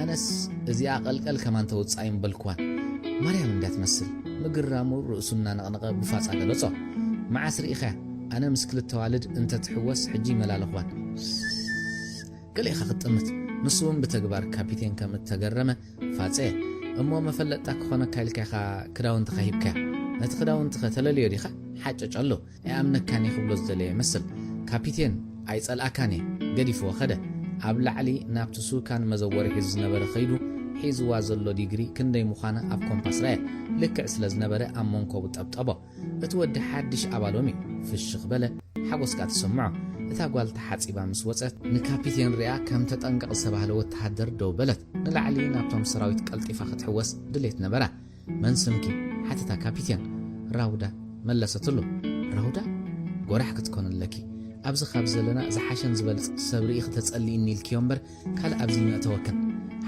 ኣነስ እዚኣ ቐልቀል ከማን ተውጻይም በልክዋን ማርያም እንዳትመስል ምግራሙ ርእሱና ነቕነቐ ብፋጻ ገለጾ መዓስ ርኢኻ ኣነ ምስ ክልተ ዋልድ እንተ ትሕወስ ሕጂ መላለኽዋን ገሌኻ ኽጥምት ንሱውን ብተግባር ካፒቴን ከም እተገረመ ፋጼ እሞ መፈለጥታ ክኾነ ካይልካ ኢኻ ክዳውንትኻ ሂብካ ነቲ ክዳውንትኸ ተለልዮ ዲኻ ሓጨጨሎ ኣምነካኒ ክብሎ ዝደለየ ይመስል ካፒቴን ኣይጸልኣካኒ ገዲፍዎ ኸደ ኣብ ላዕሊ ናብቲ ሱካን መዘወሪ ሒዙ ዝነበረ ኸይዱ ሒዝዋ ዘሎ ዲግሪ ክንደይ ምዃነ ኣብ ኮምፓስ ራየ ልክዕ ስለ ዝነበረ ኣብ መንኮቡ ጠብጠቦ እቲ ወዲ ሓድሽ ኣባሎም እዩ ፍሽኽ በለ ሓጎስካ ትሰምዖ እታ ጓል ተሓጺባ ምስ ወፀት ንካፒቴን ሪኣ ከም ተጠንቀቕ ዝተባህለ ወተሃደር ደው በለት ንላዕሊ ናብቶም ሰራዊት ቀልጢፋ ክትሕወስ ድሌት ነበራ መን ስምኪ ሓተታ ካፒቴን ራውዳ መለሰትሉ ራውዳ ጎራሕ ክትኮንለኪ ኣብዚ ካብ ዘለና ዝሓሸን ዝበልጽ ሰብሪ ክትጸልይ ኒልኪዮ እምበር ካልእ ኣብዚ ነእተወከን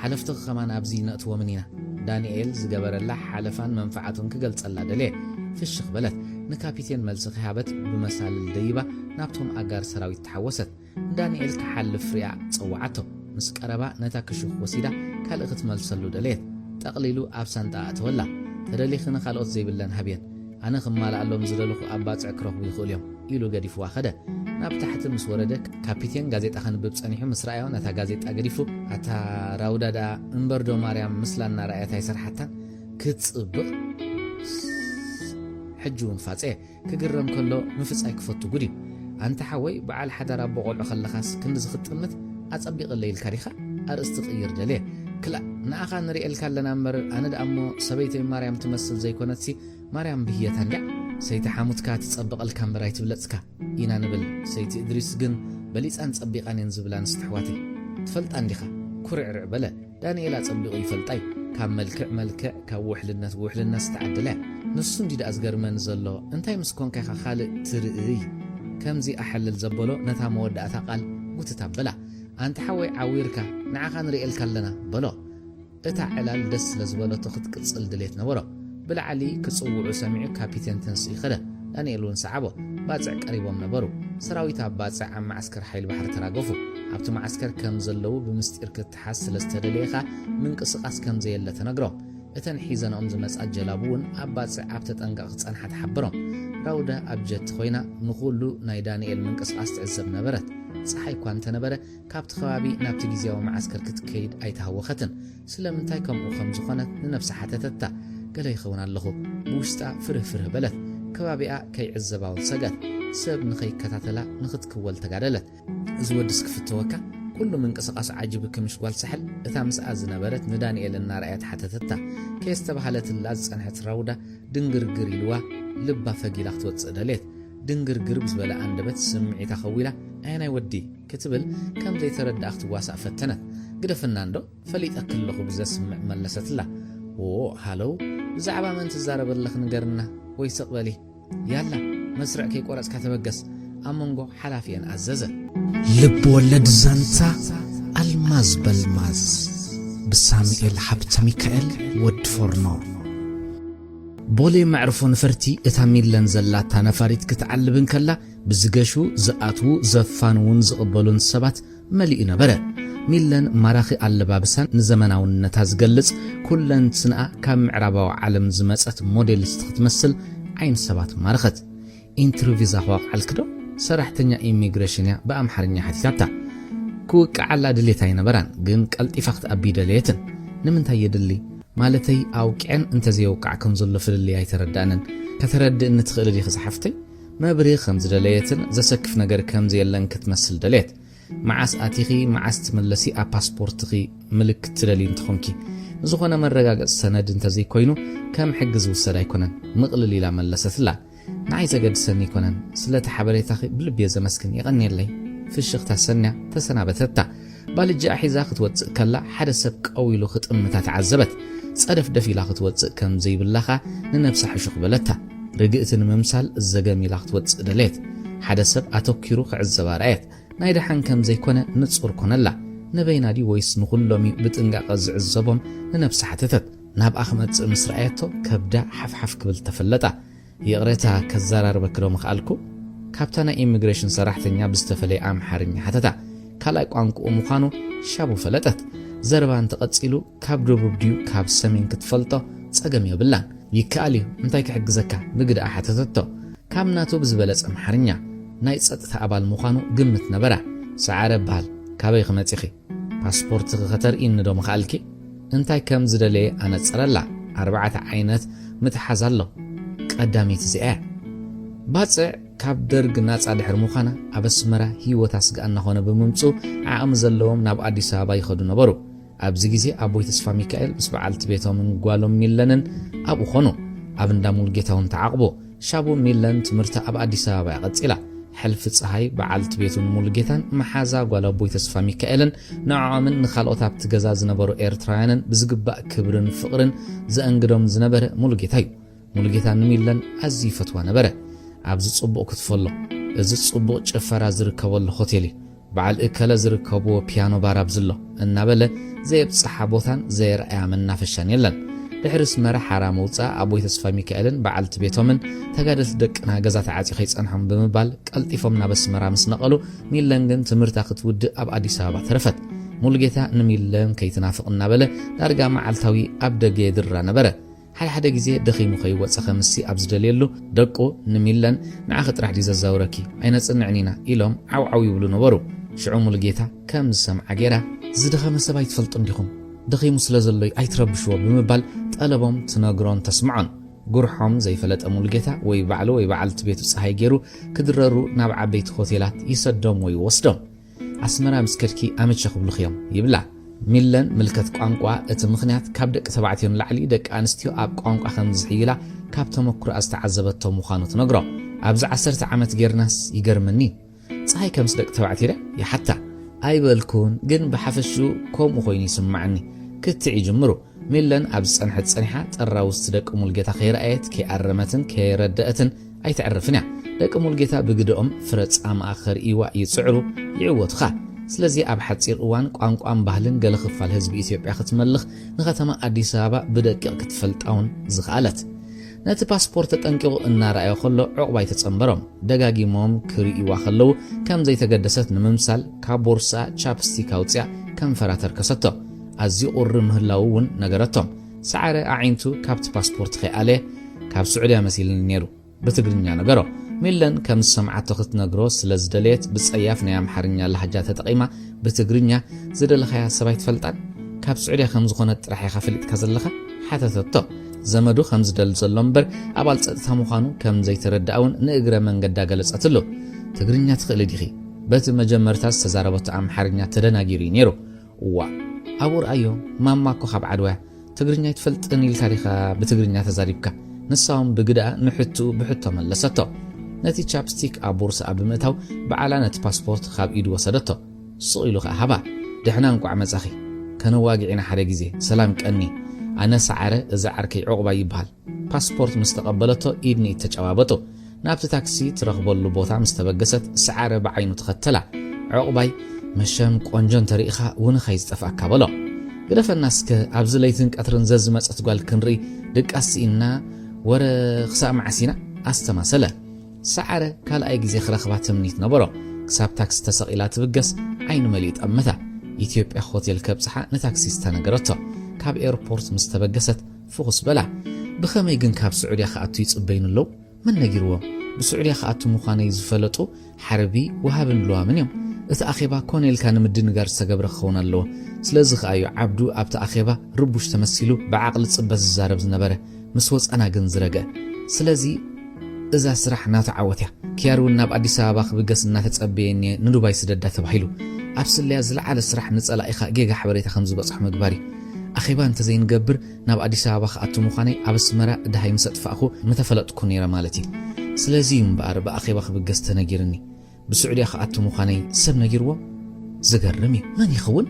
ሓለፍቲ ኸማን ኣብዚ ነእትዎ ምን ኢና ዳንኤል ዝገበረላ ሓለፋን መንፈዓቱን ክገልጸላ ደልየ ፍሽኽ በለት ንካፒቴን መልሲ ክሃበት ብመሳልል ደይባ ናብቶም ኣጋር ሰራዊት ተሓወሰት ዳንኤል ክሓልፍ ሪኣ ፀዋዓቶ ምስ ቀረባ ነታ ክሹኽ ወሲዳ ካልእ ክትመልሰሉ ደልየት ጠቕሊሉ ኣብ ሳንጣ ኣተወላ ተደሊኽን ካልኦት ዘይብለን ሃብየን ኣነ ክማልኣሎም ዝደልኹ ኣብ ባፅዕ ክረኽቡ ይኽእል እዮም ኢሉ ገዲፍዋ ኸደ ናብ ታሕቲ ምስ ወረደ ካፒቴን ጋዜጣ ኸንብብ ጸኒሑ ምስ ረኣዮ ነታ ጋዜጣ ገዲፉ ኣታ ራውዳዳ እምበርዶ ማርያም ምስላና ረኣያታ ይሰርሓታን ክትጽብቕ ሕጂውን ፋጼ ክግረም ከሎ ምፍጻይ ክፈቱ ጉድ እዩ ኣንታ ሓወይ በዓል ሓዳር ኣቦ ቆልዑ ኸለኻስ ክንዲ ዝኽጥምት ኣጸቢቕለ ኢልካ ዲኻ ኣርእስቲ ቅይር ደልየ ክላእ ንኣኻ ንሪኤልካ ኣለና እምበር ኣነ ደኣሞ ሰበይተይ ማርያም ትመስል ዘይኮነትሲ ማርያም ብህየታ እንዲያ ሰይቲ ሓሙትካ ትጸብቐልካ እምበር ኣይትብለጽካ ኢና ንብል ሰይቲ እድሪስ ግን በሊፃን ጸቢቓንን ዝብላ ንስትሕዋትይ ትፈልጣ እንዲኻ ኩርዕርዕ በለ ዳንኤል ኣጸቢቑ ይፈልጣ እዩ ካብ መልክዕ ካብ ውሕልነት ዝተዓደለ ንሱ እንዲዳ ዝገርመን ዘሎ እንታይ ምስ ኮንካ ኢኻ ካልእ ትርእይ ከምዚ ኣሐልል ዘበሎ ነታ መወዳእታ ቃል ጉትታ በላ ኣንታ ሓወይ ዓዊርካ ንዓኻ ንሪኤልካ ኣለና በሎ እታ ዕላል ደስ ስለ ዝበለቶ ክትቅጽል ድሌት ነበሮ ብላዕሊ ክጽውዑ ሰሚዑ ካፒቴን ተንስኢ ኸደ ዳንኤል እውን ሰዓቦ ባፅዕ ቀሪቦም ነበሩ ሰራዊት ኣብ ባፅዕ ኣብ ማዓስከር ሓይል ባሕሪ ተራገፉ ኣብቲ ማዓስከር ከም ዘለዉ ብምስጢር ክትሓስ ስለ ዝተደለየኻ ምንቅስቓስ ከም ዘየለ ተነግሮም እተን ሒዘንኦም ዝመጻት ጀላቡ እውን ኣብ ባፅዕ ኣብ ተጠንቀቕ ክጸንሓ ተሓብሮም ራውዳ ኣብ ጀት ኾይና ንኹሉ ናይ ዳንኤል ምንቅስቓስ ትዕዘብ ነበረት ፀሓይ እኳ እንተነበረ ካብቲ ከባቢ ናብቲ ግዜያዊ ማዓስከር ክትከይድ ኣይተሃወኸትን ስለምንታይ ከምኡ ከም ዝኾነት ንነፍሲ ሓተተታ ገለ ይኸውን ኣለኹ ብውሽጣ ፍርህ በለት ከባቢኣ ከይዕዘባውን ሰጋት ሰብ ንኸይከታተላ ንኽትክወል ተጋደለት እዚ ወድስ ክፍትወካ ኩሉ ምንቅስቓስ ዓጅብ ክምሽ ጓል ሰሕል እታ ምስኣ ዝነበረት ንዳንኤል እናርኣያት ሓተተታ ከየዝተባህለትላ ዝጸንሐት ራውዳ ድንግርግር ኢልዋ ልባ ፈጊላ ክትወፅእ ደልየት ድንግርግር ብዝበለ ኣንደበት ስምዒታ ኸዊላ ኣየናይ ወዲ ክትብል ከም ዘይተረዳእ ክትዋሳእ ፈተነት ግደፍና እንዶ ፈሊጠክ ኣለኹ ብዘስምዕ መለሰትላ ሃለው ብዛዕባ መን ትዛረበለኽ ንገርና ወይ ስቕበሊ ያላ መስርዕ ከይቆረጽካ ተበገስ ኣብ መንጎ ሓላፊየን ኣዘዘ ልብ ወለድ ዛንታ ኣልማዝ በልማዝ ብሳሙኤል ሓብተ ሚካኤል ወድ ፎርኖ ቦሌ ማዕርፎ ነፈርቲ እታ ሚለን ዘላታ ነፋሪት ክትዓልብን ከላ ብዝገሹ ዝኣትዉ ዘፋንውን ዝቕበሉን ሰባት መሊኡ ነበረ ሚለን ማራኺ ኣለባብሳን ንዘመናውነታ ዝገልጽ ኩለን ስንኣ ካብ ምዕራባዊ ዓለም ዝመጸት ሞዴሊስት ክትመስል ዓይን ሰባት ማርኸት ኢንተርቪው ዛኸዋቕዓልክዶ ሰራሕተኛ ኢሚግሬሽን በኣምሓርኛ ሓቲታታ ክውቅዓላ ድሌታ ይነበራን ግን ቀልጢፋ ክትኣቢ ደልየትን ንምንታይ የድሊ ማለተይ ኣውቅዕን እንተዘየውቃዕ ከም ዘሎ ፍልልይ ኣይተረዳእንን ከተረድእኒ ትኽእል ዲኺ ዝሓፍተይ መብሪ ከም ዝደለየትን ዘሰክፍ ነገር ከም ዘየለን ክትመስል ደልየት معاس آتيخي معاس تملسي باسبورتخي ملك تدلين تخونكي زخونا مرقاق السند انتزي كوينو كام حجز وسدا يكونن مقلل إلى ملست لا نعيزة قد سني كونن سلة حبريتاخي بلبيزة مسكن يغني اللي في الشيخ تسنى بتتا بالجاء حزاخت واتسق كلا حدا سبك أو يلوخت أمتا تعذبت صدف دفي لاخت واتسق كم زي باللخا ننفسح شخ بلتا رقئت الممثال الزقامي لاخت واتسق دليت حدا سب أتوكيرو عزبا رأيت نايدا حان كم زي كونه نتصور كونه لا نبينا دي ويس نخلومي بتنقع قزع الزبون لنفس حتتت ناب أحمد مسرعيته كبدا حف قبل تفلتا يقريتها كزارار بكرو مخالكو كابتانا إيميغريشن سراحتنيا بستفلي عام حارني حتتا كالايق وانكو أمخانو شابو فلتت زربان تقتصيلو كاب دوبديو كاب سمين كتفلتو تساقميو بلان يكاليو انتايك حق زكا بقدا حتتتو كامناتو بزبلت أمحارنيا نايت ساتتا أبال مخانو قمت نبرا سعارة بحال كابي خمتيخي باسبورت خطر إندو مخالكي انتاي كم زدلي أنا تسرلا 4 عينات متحازالو قدامي تزيئة باتسع كاب درق ناس عدحر مخانا أبسمرا هيو تاسق أنا هون بممتو عام زلوهم ناب عدي سابا يخدو نبرو أبزيزي أبوي تسفا ميكائيل بس بعلت بيتهم من قوالهم ميلنن أبو خونو أبن دامول جيتهم تعاقبو شابو ميلن تمرتا أب عدي سابا يغتسئلا حلف صحي بعلت بيتون مولجيتان محازا قالوا بوي تسفا ميكائيلن نعامن نخالوتا بتجازا زنبرو إيرترايانن بزقباء كبرن فقرن زأنقدهم زنبر مولجيتايو مولجيتان ميلن أزي فتوى نبره عبز تصبو كتفلو إذا تصبو جفرا زركبو الهوتيلي بعل إكلا زركبو بيانو بارابزلو النابلة زي بصحابوتان زي رأي من نافشان يلن بحرس مرة حرام وطا أبوي تسفا ميكائيلن بعلت بيتومن تقادت دك ناقزات عاتي خيص أنحم بمبال قلتيفهم نابس مرة مسنقلو ميلنجن تمرتاقت ود أب عدي سابا ترفت مولجيتا نميلن كي تنافق النابلة دارقا معالتاوي أبدا جيدر نبره حدا جزء دخيل مخيوات سخمسي أبز دليلو دقو نميلن نعاخت راح ديز الزوركي أين تصنعنينا إلهم عو يقولوا نبرو شعوم لقيتها كم سمع عجيرة زد 5 بايت فلتن لهم دخيل مسلزلي أيتربشوا بمبال تقلبهم تناقرون تسمعون قرحهم زي فلت أمولجيتا ويبعلت بيت صحي جيرو كدرروا نابع بيت خوتيلات يصدهم ويوصدهم أسمرا مسكركي أمتشخ بالخيام يبلع ميلن ملكت قانقوا اتمخنيات كاب دق تبعتين لعلي دق انستيو اب قانقوا خنزحيلا كاب تمكر استعذبتهم مخانو تنغرو ابز 10 عامت غيرناس يغرمني صحي كمس دق تبعتيره يا حتى ايبلكون جن بحفشو كوم خويني سمعني كتعي جمرو ميلن ابز صنحت صنيحه طرا وست دق مولجيتا خير ايت كي ارمتن كي ردأتن اي تعرفنا دق مولجيتا بغدኦም فرص ام اخر ايوا يصعرو يعوتخا سلازي أب حتصير أوان قانقوان بهلن قال خفال هزب إثيوبيا ختملخ نختما أديس أبا بدقيق كتفلت أون زغالت نت باسبورت تنكو إن رأي خلو عقباي تتصنبرهم دقاقي موم كري إيوا خلو كم زي تقدست نممسال كابورسا تشابستيك أوتيا كم فراتر كستو أزي أرم هلاوون نقرتهم سعر أعينتو كابت باسبورت خي عليه كاب سعودية مسيل نيرو بتقرنيا نقرو ميلن كم سمعت تخت نجروس لزدليت بصياف نيام حرنيا لحاجات تقيمة بتجرنيا زد لخيا سبايت فلتان كاب سعودية خمس خونت راح يخفلت كزلخة حتى تطو زمدو خمس دل زلمبر أبال تهم خانو كم زي تردأون نقرأ من قد جلس أتلو تجرنيا تخلي دخي بت مجمرتاس تزاربت عم حرنيا تدنا جيري نيرو وا أبور أيو ماما كخب عدوى تجرنيا تفلت إني التاريخ بتجرنيا تزاربك نصهم بقدأ نحطو بحطو ملستو نتي تشابستيك أبورس أبمتاو بعلانة باسبورت خاب إيد وسدته صويلو خابا دحنا نقع مزاخي كانوا واقعين حرجزي سلام كأني أنا سعره إذا عركي عقبة يبهال باسبورت مستقبلته إيدني تجوابته نابت تاكسي ترغب اللبوطة مستبقست سعره بعينه تختلع عقبة مشام قنجن تاريخها ونخيز تفاكا بلا قدف الناس كأبزليتنك أترنزز مسأت قال كنري دك أسئنا ورا خساء معسينا أستماسله سعره كال أي جزء خرخبات منيت نبرة كسب تاكس تسقيلات بجس عين مليت أمتها إثيوبيا خوتي الكبسحة نتاكسي استنقرته كاب إيربورت مستبجست فوقس بلع بخمي جن كاب سعودية خاطو يتصبين اللو من نجروه بسعودية خاطو مخانة يزفلتو حربي وهابن لوا من يوم اتأخيبا كونيل كان مدين جار سجبر خونا اللو سلازخ أيو عبدو أبت أخيبا ربوش تمثيلو بعقل تصبز الزارب زنبره مسوس أنا جنزرجة سلازي إذا سرحنا تعوتيا كيارو ناب أديس أبابا خبقس ناتتصبيني ندوباي سددا تبايلو أبسل لي زلعال سرح نصلا إخا جيجا حبريتا خمس بصح مقباري أخيبا أنت زين قبر ناب أديس أبابا خأتو مخاني أبس مرا دهاي مسد فأخو متفلت كونيرا مالتي سلازيم بقار بأخيبا خبقس تنجيرني بسعودية خأتو مخاني سب نجيروا زقرمي من يخون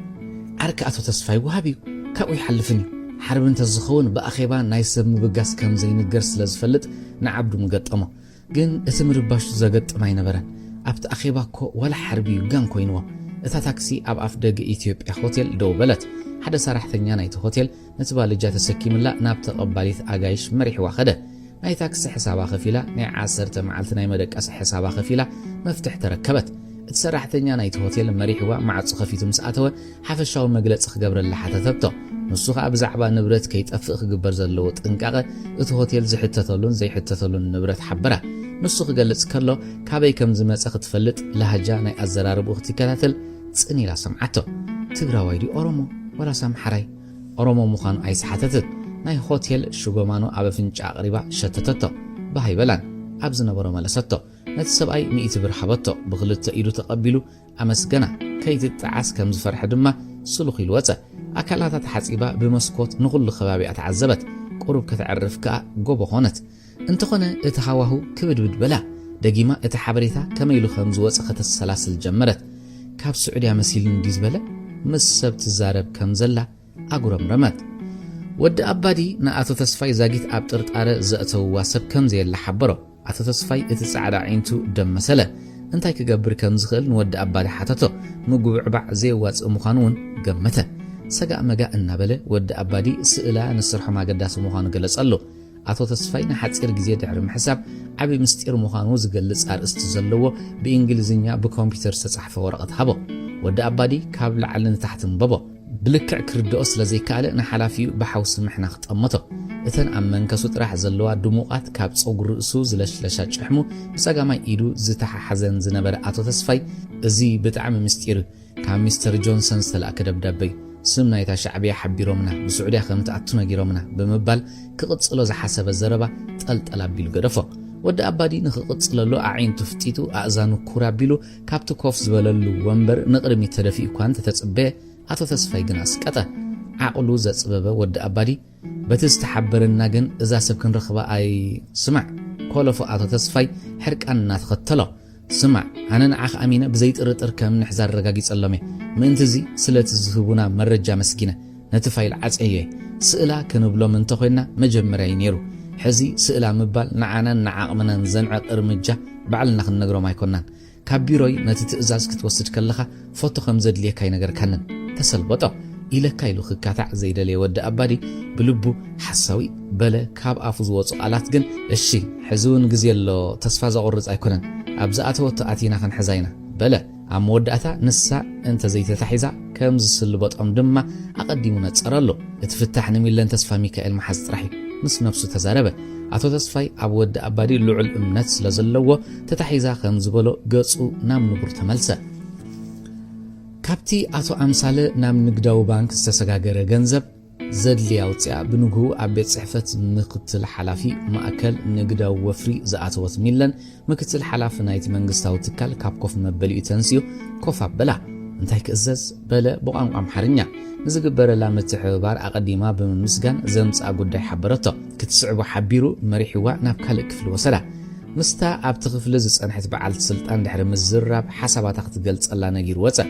عركاتو تسفاي وهابيو كاو يحلفني حرب انت الزخون بأخيبا نايسب مبقاس كم زين الجرس لازفلت نعبدو مقطمه جن اتمر باش زقط ما ينبرن ابت أخيبا كو ولا حربي وجان كوينوا اتا تاكسي اب افدق ايثيوبيا هوتيل دو بلت حدا سراحتنيا نايت هوتيل نتبال جات سكيملا ناب تقباليت اغايش مريح واخده ناي تاكسي حسابا خفيلا ناي 10 معلت ناي مدقاس حسابا خفيلا مفتح تركبت تسراحتنيا نايت هوتيل مريحوا مع صخفيت مساتو حفشاو مغلص خغبر لحتتبتو نسوخ ابزعبا نبرت كيطفق خغبر زلو طنقاقه ات هوتيل زحتتلون زيحتتلون نبرت حبره نسوخ غلص كلو كابي كم زمصخ تفلط لهجا ناي ازرارب وقت كاتل صني لا سمعته تግራዋይ ዲ ኦሮሞ ወላ ሳምሐራይ ኦሮሞ ሙኻኑ አይስሓተት ናይ ሆቴል ሹጎማኖ አበፍንጫ ቅሪባ ሸተተቶ ባሃይበላን አብዝ ነበረ መለሰቶ ነቲ ሰብአይ 100 ብር ሓበቶ ብክልተ ኢዱ ተቀቢሉ አመስገና ከይትጣዓስ ከም ዝፈርሕ ድማ ስሉኽ ይልወፀ አካላታት ሓፂባ ብመስኮት ንኹሉ ከባቢ አተዓዘበት ቁሩብ ከተعرف ከ ጎቦ ሆነት እንተኾነ እቲ ሃዋሁ ክብድብድ በላ ደጊማ እቲ ሓበሬታ ከመይሉ ከም ዝወፀ ከተሰላስል ጀመረት ካብ ስዑድያ መሲልን ዲዝበለ ምስ ሰብ ትዛረብ ከም ዘላ አጉረምረመት ወዲ አባዲ ንኣቶ ተስፋይ ዛጊት ኣብ ጥርጣረ ዘእተውዋ ሰብ ከም ዘየላ ሓበሮ ኣቶ ተስፋይ እቲ ጻዕዳ ዓይንቱ ደም መሰለ እንታይ ክገብር ከም ዝኽእል ንወዲ አባዲ ሓተቶ ምጉብዕባዕ ዘይዋጽእ ምዃኑን ገመተ ሰጋእ መጋእ እናበለ ወዲ አባዲ ስእላ ንስርሖ ማገዳስ ምዃኑ ገለጸሉ ኣቶ ተስፋይ ንሓፂር ግዜ ድሕሪ ምሕሳብ ዓቢ ምስጢር ምዃኑ ዝገልጽ ኣርእስቲ ዘለዎ ብእንግሊዝኛ ብኮምፒውተር ዝተጻሕፈ ወረቐት ሃቦ ወዲ አባዲ ካብ ላዕሊ ንታሕቲ ንበቦ ብልክዕ ክርድኦ ስለዘይከኣለ ንሓላፊኡ ብሓውሲ ምሕና ክጠመቶ እተን ኣብ መንከሱ ጥራሕ ዘለዋ ድሙቓት ካብ ፀጉሪ ርእሱ ዝለሽለሻ ጭሕሙ ብፀጋማይ ኢዱ ዝተሓሓዘን ዝነበረ ኣቶ ተስፋይ እዚ ብጣዕሚ ምስጢር ካብ ሚስተር ጆንሰን ዝተላእከ ደብዳቤ ስም ናይታ ሻዕብያ ሓቢሮምና ብስዑድያ ከም ተኣቱ ነጊሮምና ብምባል ክቕፅሎ ዝሓሰበ ዘረባ ጠልጠል ኣቢሉ ገደፎ ወዲ አባዲ ንኽቕፅለሉ ኣዒንቱ ፍጢቱ ኣእዛኑ ኩራ ኣቢሉ ካብቲ ኮፍ ዝበለሉ ወንበር ንቕድሚት ተደፊኡ እኳ እንተተፅበየ ኣቶ ተስፋይ ግን ኣስቀጠ ዓቕሉ ዘፅበበ ወዲ አባዲ በቲ ዝተሓበረና ግን እዛ ሰብ ክንረኽባ ኣይ ስማዕ ኮለፎ ኣቶ ተስፋይ ሕርቃን እናተኸተሎ ስማዕ ኣነ ንዓኽ ኣሚነ ብዘይጥርጥር ከም ንሕዛር ረጋጊፀሎም እየ ምእንቲ እዚ ስለቲ ዝህቡና መረጃ መስኪነ ነቲ ፋይል ዓፀየ ስእላ ክንብሎም እንተኮይና መጀመርያ ነይሩ ሕዚ ስእላ ምባል ንዓናን ንዓቕምናን ዘንዕቕ እርምጃ ባዕልና ክንነግሮም ኣይኮናን ካብ ቢሮይ ነቲ ትእዛዝ ክትወስድ ከለኻ ፎቶ ከም ዘድልየካ ይነገርካንን ተሰልበጦ ኢለካ ኢሉ ክካታዕ ዘይደለየ ወዲ አባዲ ብልቡ ሓሳዊ በለ ካብ ኣፉ ዝወፁ ቃላት ግን እሺ ሕዚ እውን ግዜ ኣሎ ተስፋ ዘቑርፅ ኣይኮነን ኣብ ዝኣተወቶ ኣቲና ክንሕዛይና በለ ኣብ መወዳእታ ንሳ እንተ ዘይተታሒዛ ከም ዝስልበጦም ድማ ኣቐዲሙ ነፀረሎ እቲ ፍታሕ ንሚለን ተስፋ ሚካኤል መሓዝ ጥራሕ ምስ ነፍሱ ተዛረበ ኣቶ ተስፋይ ኣብ ወዲ አባዲ ልዑል እምነት ስለዘለዎ ተታሒዛ ከም ዝበሎ ገጹ ናብ ንቡር ተመልሰ ካብቲ ኣቶ ኣምሳለ ናብ ንግዳዊ ባንክ ዝተሰጋገረ ገንዘብ ዘድልያ ውፅያ ብንግሁ ኣብ ቤት ጽሕፈት ምክትል ሓላፊ ማእከል ንግዳዊ ወፍሪ ዝኣተወት ሚለን ምክትል ሓላፊ ናይቲ መንግስታዊ ትካል ካብ ኮፍ መበሊኡ ተንስዩ ኮፍ ኣበላ እንታይ ክእዘዝ በለ ብቋንቋ ኣምሓርኛ ንዝግበረላ ምትሕብባር ኣቐዲማ ብምምስጋን ዘምፃ ጉዳይ ሓበረቶ ክትስዕቦ ሓቢሩ መሪሕዋ ናብ ካልእ ክፍሊ ወሰዳ ምስታ ኣብቲ ክፍሊ ዝፀንሐት በዓልቲ ስልጣን ድሕሪ ምዝራብ ሓሳባታ ክትገልፀላ ነጊሩ ወፀ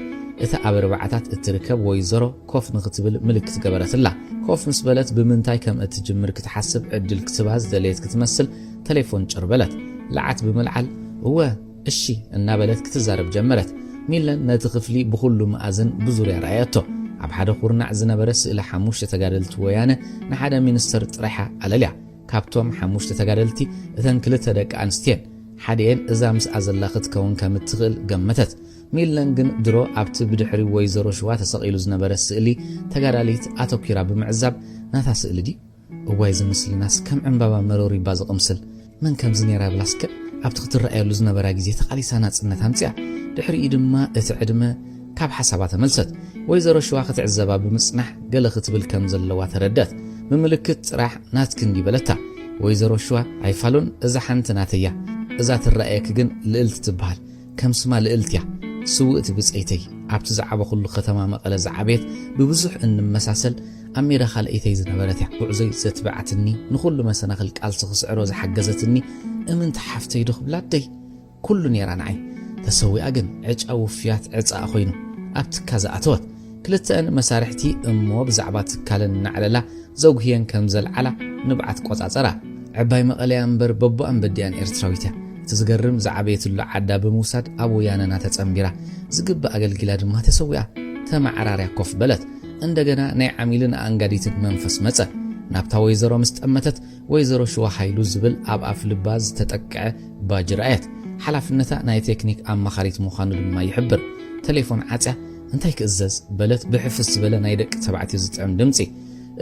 እታ ኣብ ርባዓታት እትርከብ ወይዘሮ ኮፍ ንኽትብል ምልክት ገበረትላ ኮፍ ምስ በለት ብምንታይ ከም እትጅምር ክትሓስብ ዕድል ክትባ ዝደለየት ክትመስል ቴሌፎን ጭርበለት ለዓት ብምልዓል እወ እሺ እናበለት ክትዛረብ ጀመረት ሚለን ነቲ ክፍሊ ብኩሉ መኣዝን ብዙርያ ረኣየቶ ኣብ ሓደ ኩርናዕ ዝነበረ ስእሊ ሓሙሽተ ተጋደልቲ ወያነ ንሓደ ሚኒስተር ጥራሓ ኣለልያ ካብቶም ሓሙሽተ ተጋደልቲ እተን ክልተ ደቂ ኣንስትየን ሓዲአን እዛ ምስኣ ዘላ ክትከውን ከም እትኽእል ገመተት ሚለን ግን ድሮ ኣብቲ ብድሕሪ ወይዘሮ ሽዋ ተሰቂሉ ዝነበረ ስእሊ ተጋዳሊት ኣተኪራ ብምዕዛብ ናታ ስእሊ ዲ እዋይ ዝምስልናስ ከም ዕምባባ መሮሪባ ዝቕምስል መን ከምዚ ነይራ ብላስከ ኣብቲ ክትረኣየሉ ዝነበራ ግዜ ተቃሊሳ ናጽነት ኣምፅያ ድሕሪኡ ድማ እቲ ዕድመ ካብ ሓሳባ ተመልሰት ወይዘሮ ሽዋ ክትዕዘባ ብምጽናሕ ገለ ክትብል ከም ዘለዋ ተረዳት ብምልክት ጥራሕ ናትክንዲ በለታ ወይዘሮ ሸዋ ኣይፋሉን እዛ ሓንቲ ናተያ እዛ ትረኣየክ ግን ልዕልት ትበሃል ከም ስማ ልዕልት እያ ስውእት ብፅይተይ ኣብቲ ዝዓበ ኩሉ ከተማ መቐለ ዝዓበየት ብብዙሕ እንመሳሰል ኣብ ሜዳ ካልአይተይ ዝነበረት እያ ጉዕዞይ ዘትበዓትኒ ንኹሉ መሰናኽል ቃልሲ ክስዕሮ ዝሓገዘትኒ እምንቲ ሓፍተይ ድኽብላደይ ኩሉ ነይራ ንዓይ ተሰዊኣ ግን ዕጫ ውፍያት ዕፃ ኮይኑ ኣብቲ ካዝኣተወት ክልተአን መሳርሕቲ እሞ ብዛዕባ ትካለን እናዕለላ ዘጉህየን ከም ዘልዓላ ንብዓት ቆፃፀራ ዕባይ መቐለያ እምበር በቦኣን በዲያን ኤርትራዊት እያ ትዝገርም ዝዓበየትሉ ዓዳ ብምውሳድ ኣብ ወያነና ተጸምቢራ ዝግባእ ኣገልጊላ ድማ ተሰዊኣ ተማዕራርያ ኮፍ በለት እንደገና ናይ ዓሚልን ኣንጋዲትን መንፈስ መጸ ናብታ ወይዘሮ ምስጠመተት ወይዘሮ ሸዋ ኃይሉ ዝብል ኣብ ኣፍ ልባ ዝተጠቅዐ ባጅ ረአየት ሓላፍነታ ናይ ቴክኒክ ኣማኻሪት ምዃኑ ድማ ይሕብር ቴሌፎን ዓፅያ እንታይ ክእዘዝ በለት ብሕፍስ ዝበለ ናይ ደቂ ተባዕትዮ ዝጥዕም ድምፂ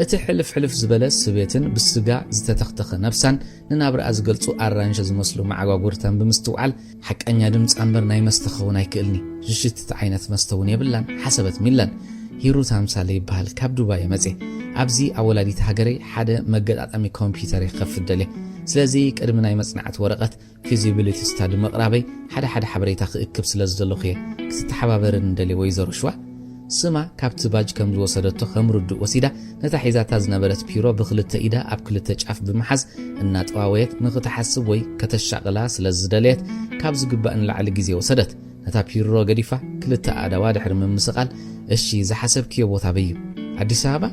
እቲ ሕልፍ ዝበለ ስቤትን ብስጋ ዝተተኽተኸ ነፍሳን ንናብርኣ ዝገልጹ ኣራንሽ ዝመስሉ ማዕጓጉርተን ብምስትውዓል ሓቀኛ ድምፂ እምበር ናይ መስተኸውን ኣይክእልኒ ሽሽትቲ ዓይነት መስተውን የብላን ሓሰበት ሚለን ሂሩት ኣምሳለ ይበሃል ካብ ዱባይ መጽ ኣብዚ ኣወላዲት ሃገረይ ሓደ መገጣጠሚ ኮምፒውተር ይኸፍደለ ስለዚ ቅድሚ ናይ መጽናዕት ወረቐት ፊዚቢሊቲ ስታዲ መቕራበይ ሓደ ሓበሬታ ክእክብ ስለ ዝደለኹ ክትተሓባበርን እንደለ ወይዘሮ ሸዋ ስማ ካብቲ ባጅ ከም ዝወሰደቶ ከም ርዱእ ወሲዳ ነታ ሒዛታ ዝነበረት ፒሮ ብክልተ ኢዳ ኣብ ክልተ ጫፍ ብምሓዝ እናጠዋወየት ንኽትሓስብ ወይ ከተሻቕላ ስለ ዝደለየት ካብ ዝግባእ ንላዕሊ ግዜ ወሰደት ነታ ፒሮ ገዲፋ ክልተ ኣዳዋ ድሕሪ ምምስቓል እሺ ዝሓሰብክዮ ቦታ በዩ ኣዲስ ኣበባ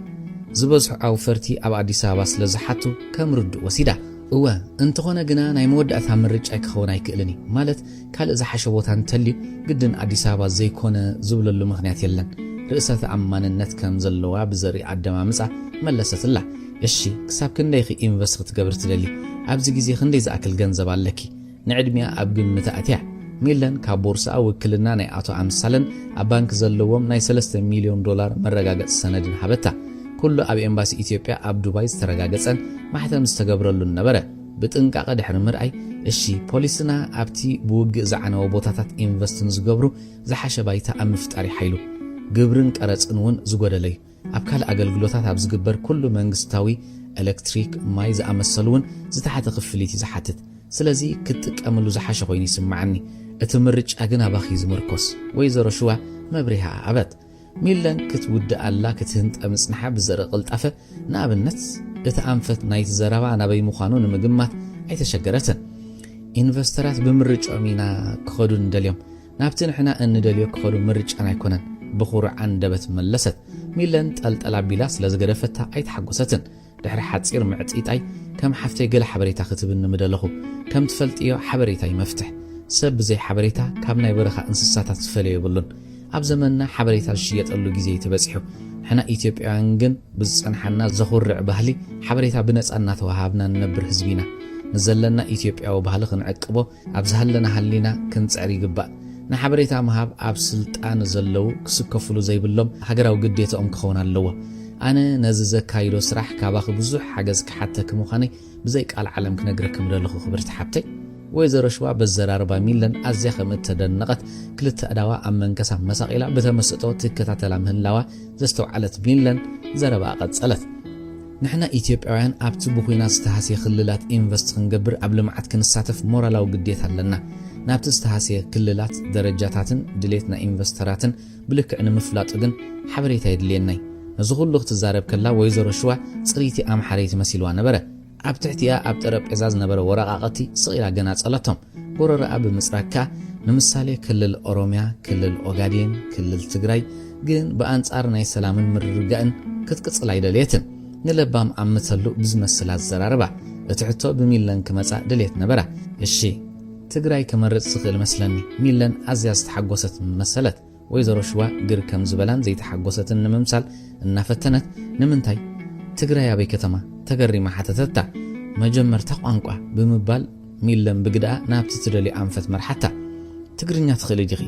ዝበዝሑ ኣውፈርቲ ኣብ ኣዲስ ኣበባ ስለ ዝሓቱ ከም ርዱእ ወሲዳ እወ እንተኾነ ግና ናይ መወዳእታ ምርጫ ክኸውን ኣይክእልኒ ማለት ካልእ ዝሓሸ ቦታ እንተልዩ ግድን ኣዲስ ኣበባ ዘይኮነ ዝብለሉ ምኽንያት የለን ርእሰ ተኣማንነት ከም ዘለዋ ብዘርኢ ኣደማምፃ መለሰትላ እሺ ክሳብ ክንደይ ኢንቨስት ክትገብር ትደሊ ኣብዚ ግዜ ክንደይ ዝኣክል ገንዘብ ኣለኪ ንዕድሚያ ኣብ ግምት ኣትያ ሚለን ካብ ቦርሳ ውክልና ናይ ኣቶ ኣምሳለን ኣብ ባንክ ዘለዎም ናይ 3 ሚልዮን ዶላር መረጋገጽ ሰነድን ሃበታ ኩሉ ኣብ ኤምባሲ ኢትዮጵያ ኣብ ዱባይ ዝተረጋገጸን ማሕተም ዝተገብረሉን ነበረ ብጥንቃቐ ድሕሪ ምርኣይ እሺ ፖሊስና ኣብቲ ብውግእ ዝዓነወ ቦታታት ኢንቨስትን ዝገብሩ ዝሓሸ ባይታ ኣብ ምፍጣር ይሓይሉ ግብርን ቀረፅን እውን ዝጎደለዩ ኣብ ካልእ ኣገልግሎታት ኣብ ዝግበር ኩሉ መንግስታዊ ኤሌክትሪክ ማይ ዝኣመሰሉውን ዝተሓተ ክፍሊት ዝሓትት ስለዚ ክትጥቀምሉ ዝሓሸ ኮይኑ ይስማዓኒ እቲ ምርጫ ግን ኣባኺ ዝምርኮስ ወይዘሮ ሸዋ መብሪሃ ኣበት ሚለን ክትውድእ ኣላ ክትህንጠ ምጽንሓ ብዘርኢ ቅልጣፈ ንኣብነት እቲ ኣንፈት ናይቲ ዘረባ ናበይ ምዃኑ ንምግማት ኣይተሸገረትን ኢንቨስተራት ብምርጫኦም ኢና ክኸዱ እንደልዮም ናብቲ ንሕና እንደልዮ ክኸዱ ምርጫን ኣይኮነን ብኹሩዕ አንደበት መለሰት ሚለን ጠልጠላ ቢላ ስለ ዝገደፈታ ኣይተሓጎሰትን ድሕሪ ሓፂር ምዕጢጣይ ከም ሓፍተይ ገለ ሓበሬታ ክትብን ምደለኹ ከም ትፈልጥዮ ሓበሬታ ይመፍትሕ ሰብ ብዘይ ሓበሬታ ካብ ናይ በረኻ እንስሳታት ዝፈልዮ ይብሉን ኣብ ዘመንና ሓበሬታ ዝሽየጠሉ ግዜ ተበፂሑ ሕና ኢትዮጵያውያን ግን ብዝጸንሐና ዘኹርዕ ባህሊ ሓበሬታ ብነጻ እናተዋሃብና ንነብር ህዝቢና ንዘለና ኢትዮጵያዊ ባህሊ ክንዕቅቦ ኣብ ዝሃለና ሃሊና ክንጽዕር ይግባእ ንሓበሬታ መሃብ ኣብ ስልጣን ዘለው ክስከፍሉ ዘይብሎም ሃገራዊ ግዴታኦም ክኸውን ኣለዎ ኣነ ነዚ ዘካይዶ ስራሕ ካባኺ ብዙሕ ሓገዝ ክሓተክ ምዃነይ ብዘይ ቃል ዓለም ክነግረክ ምደለኹ ክብርቲ ሓብተይ ወይዘሮ ሸዋ በዘራርባ ሚለን ኣዝያ ከም እተደነቐት ክልተ ኣዳዋ ኣብ መንከሳ መሳቂላ በተመስጦ ትከታተላ ምህላዋ ዘስተውዓለት ሚለን ዘረባ ቀጸለት ንሕና ኢትዮጵያውያን ኣብቲ ብኹናት ዝተሃስየ ክልላት ኢንቨስት ክንገብር ኣብ ልምዓት ክንሳተፍ ሞራላዊ ግዴታ ኣለና ናብቲ ዝተሃስየ ክልላት ደረጃታትን ድሌትና ኢንቨስተራትን ብልክዕ ንምፍላጡ ግን ሓበሬታ የድልየናይ ነዚ ኩሉ ክትዛረብ ከላ ወይዘሮ ሸዋ ጽሪቲ ኣምሓሪት መሲልዋ ነበረ ኣብ ትሕቲኣ ኣብ ጠረጴዛ ዝነበረ ወረቓቕቲ ስቂላ ገና ጸለቶም ጎረረኣ ብምጽራካ ንምሳሌ ክልል ኦሮሚያ ክልል ኦጋዴን ክልል ትግራይ ግን በአንጻር ናይ ሰላምን ምርግጋእን ክትቅጽል ኣይደልየትን ንለባም ኣምተሉ ብዝመስላ ዘራርባ እትሕቶ ብሚለን ክመጻእ ድሌት ነበራ እሺ ትግራይ ከመርጽ ዝኽእል መስለኒ ሚለን ኣዝያ ዝተሓጎሰት መሰለት ወይዘሮ ሸዋ ግር ከም ዝበላን ዘይተሓጎሰትን ንምምሳል እናፈተነት ንምንታይ ትግራይ ኣበይ ከተማ ተገሪማ ሓተተታ መጀመርታ ቋንቋ ብምባል ሚለን ብግዳ ናብቲ ትደሊ ኣንፈት መርሓታ ትግርኛ ትኽእል ዲኺ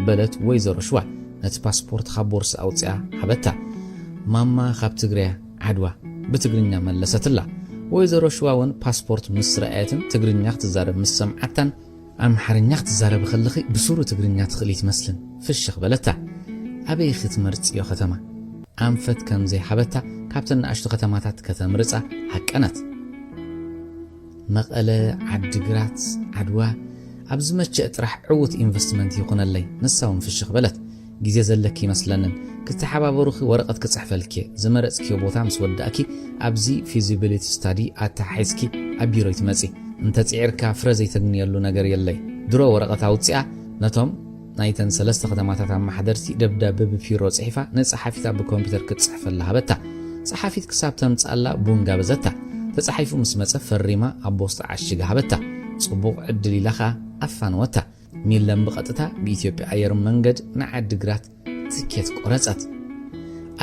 በለት ወይዘሮ ሸዋ ነቲ ፓስፖርት ካብ ቦርሳ ኣውፅያ ሓበታ ማማ ካብ ትግራይ ዓድዋ ብትግርኛ መለሰትላ ወይዘሮ ሸዋ እውን ፓስፖርት ምስ ረኣየትን ትግርኛ ክትዛረብ ምስ ሰምዓታን ኣምሓርኛ ክትዛረብ ከለኺ ብሱሩ ትግርኛ ትኽእል ይመስልን ፍሽኽ በለታ ኣበይ ክትመርጽዮ ከተማ ኣንፈት ከምዘይ ሓበታ ካብተን ንኣሽቱ ከተማታት ከተምርጻ ሓቀነት مقالة عدقرات عدوا أبز متشأ طرح عوت إنفستمنت يكون اللي نساهم في الشغبلت جزيز لكي مثلاً كتحابا بروخي ورقة كتحفلكي زمرتكي وبوتا مسوداكي أبزي feasibility study أتحيسكي أبيرو يتمسي انت تعيركا فرزي تغنيالو نغر يلي درو ورقة عوتسيا نتوم نايتن سلسة خدماتات عم حدرتي دبداب ببيرو صحيفة نصحافيتا بكمبيوتر كتصحف لها بتا صحافيت كساب تمصالا بونغا بزتا تصحيفو مسمص فريما ابوست عشيغا بتا صبوق عدلي لخا افان وتا ميلن بقطتا بإثيوبيا أير منجد نعدقرات تكيت قرصات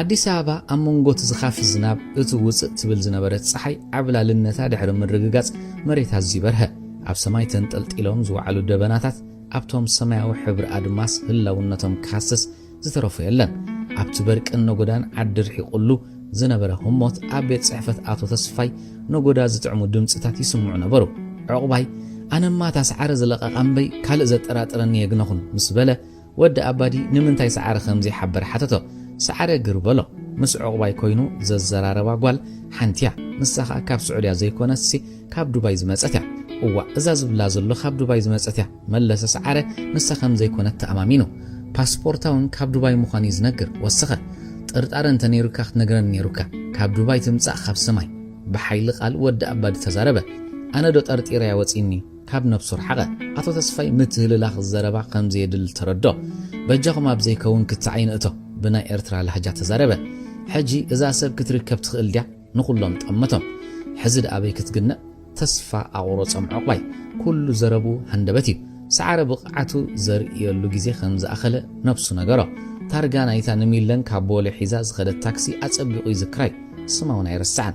አዲስ አበባ አሞንጎት ዝኻፍ ዝናብ እትውጽ ትብል ዝነበረት ፀሐይ ዓብላልነታ ድሕሪ ምርግጋጽ መሬት ኣዚበርሀ ኣብ ሰማይ ተንጠልጢሎም ዝወዓሉ ደበናታት ኣብቶም ሰማያዊ ሕብሪ ኣድማስ ህላውነቶም ካስስ ዝተረፉ የለን ኣብቲ በርቅን ነጎዳን ዓድር ሒቁሉ ዝነበረ ህሞት ኣብ ቤት ጽሕፈት ኣቶ ተስፋይ ነጎዳ ዝጥዕሙ ድምጽታት ይስምዑ ነበሩ ዕቁባይ ኣነማ ታስዓረ ዝለቀቀ እምበይ ካልእ ዘጠራጥረኒ የግነኹን ምስ በለ ወዲ ኣባዲ ንምንታይ ሰዓረ ከምዚ ሓበር ሓተቶ ሰዓረ ግርበሎ ምስ ዕቁባይ ኮይኑ ዘዘራረባ ጓል ሓንቲያ ንሳኻ ካብ ስዑድያ ዘይኮነሲ ካብ ዱባይ ዝመጸትያ እዋ እዛ ዝብላ ዘሎ ካብ ዱባይ ዝመጸትያ መለሰ ሰዓረ ንሳ ከም ዘይኮነት ተኣማሚኑ ፓስፖርታውን ካብ ዱባይ ምዃኑ ይዝነግር ወሰኸ ጥርጣረ እንተ ነይሩካ ክትነግረን ነይሩካ ካብ ዱባይ ትምጻእ ካብ ሰማይ ብሓይሊ ቃል ወዲ ኣባዲ ተዛረበ ኣነ ዶ ጠርጢረያ ወፂኒ ካብ ነብሱ ረሓቐ ኣቶ ተስፋይ ምትህልላኽ ዘረባ ከም ዘየድል ተረዶ በጃኹም ኣብ ዘይከውን ክትዓይን እቶ بنا إرترا لهجة تزاربة حجي إذا سب كتركب تخيل ديا نقولهم تأمتهم حزد أبي كتجنة تصفى عورات أم عقبي كل زربو هندبتي سعر بقعته زر يلوجزي خمسة أخله نفسه نجارة ترجعنا يتنمي لن كابول حزاز خد التاكسي أتسبق يذكري سمعونا يرسعن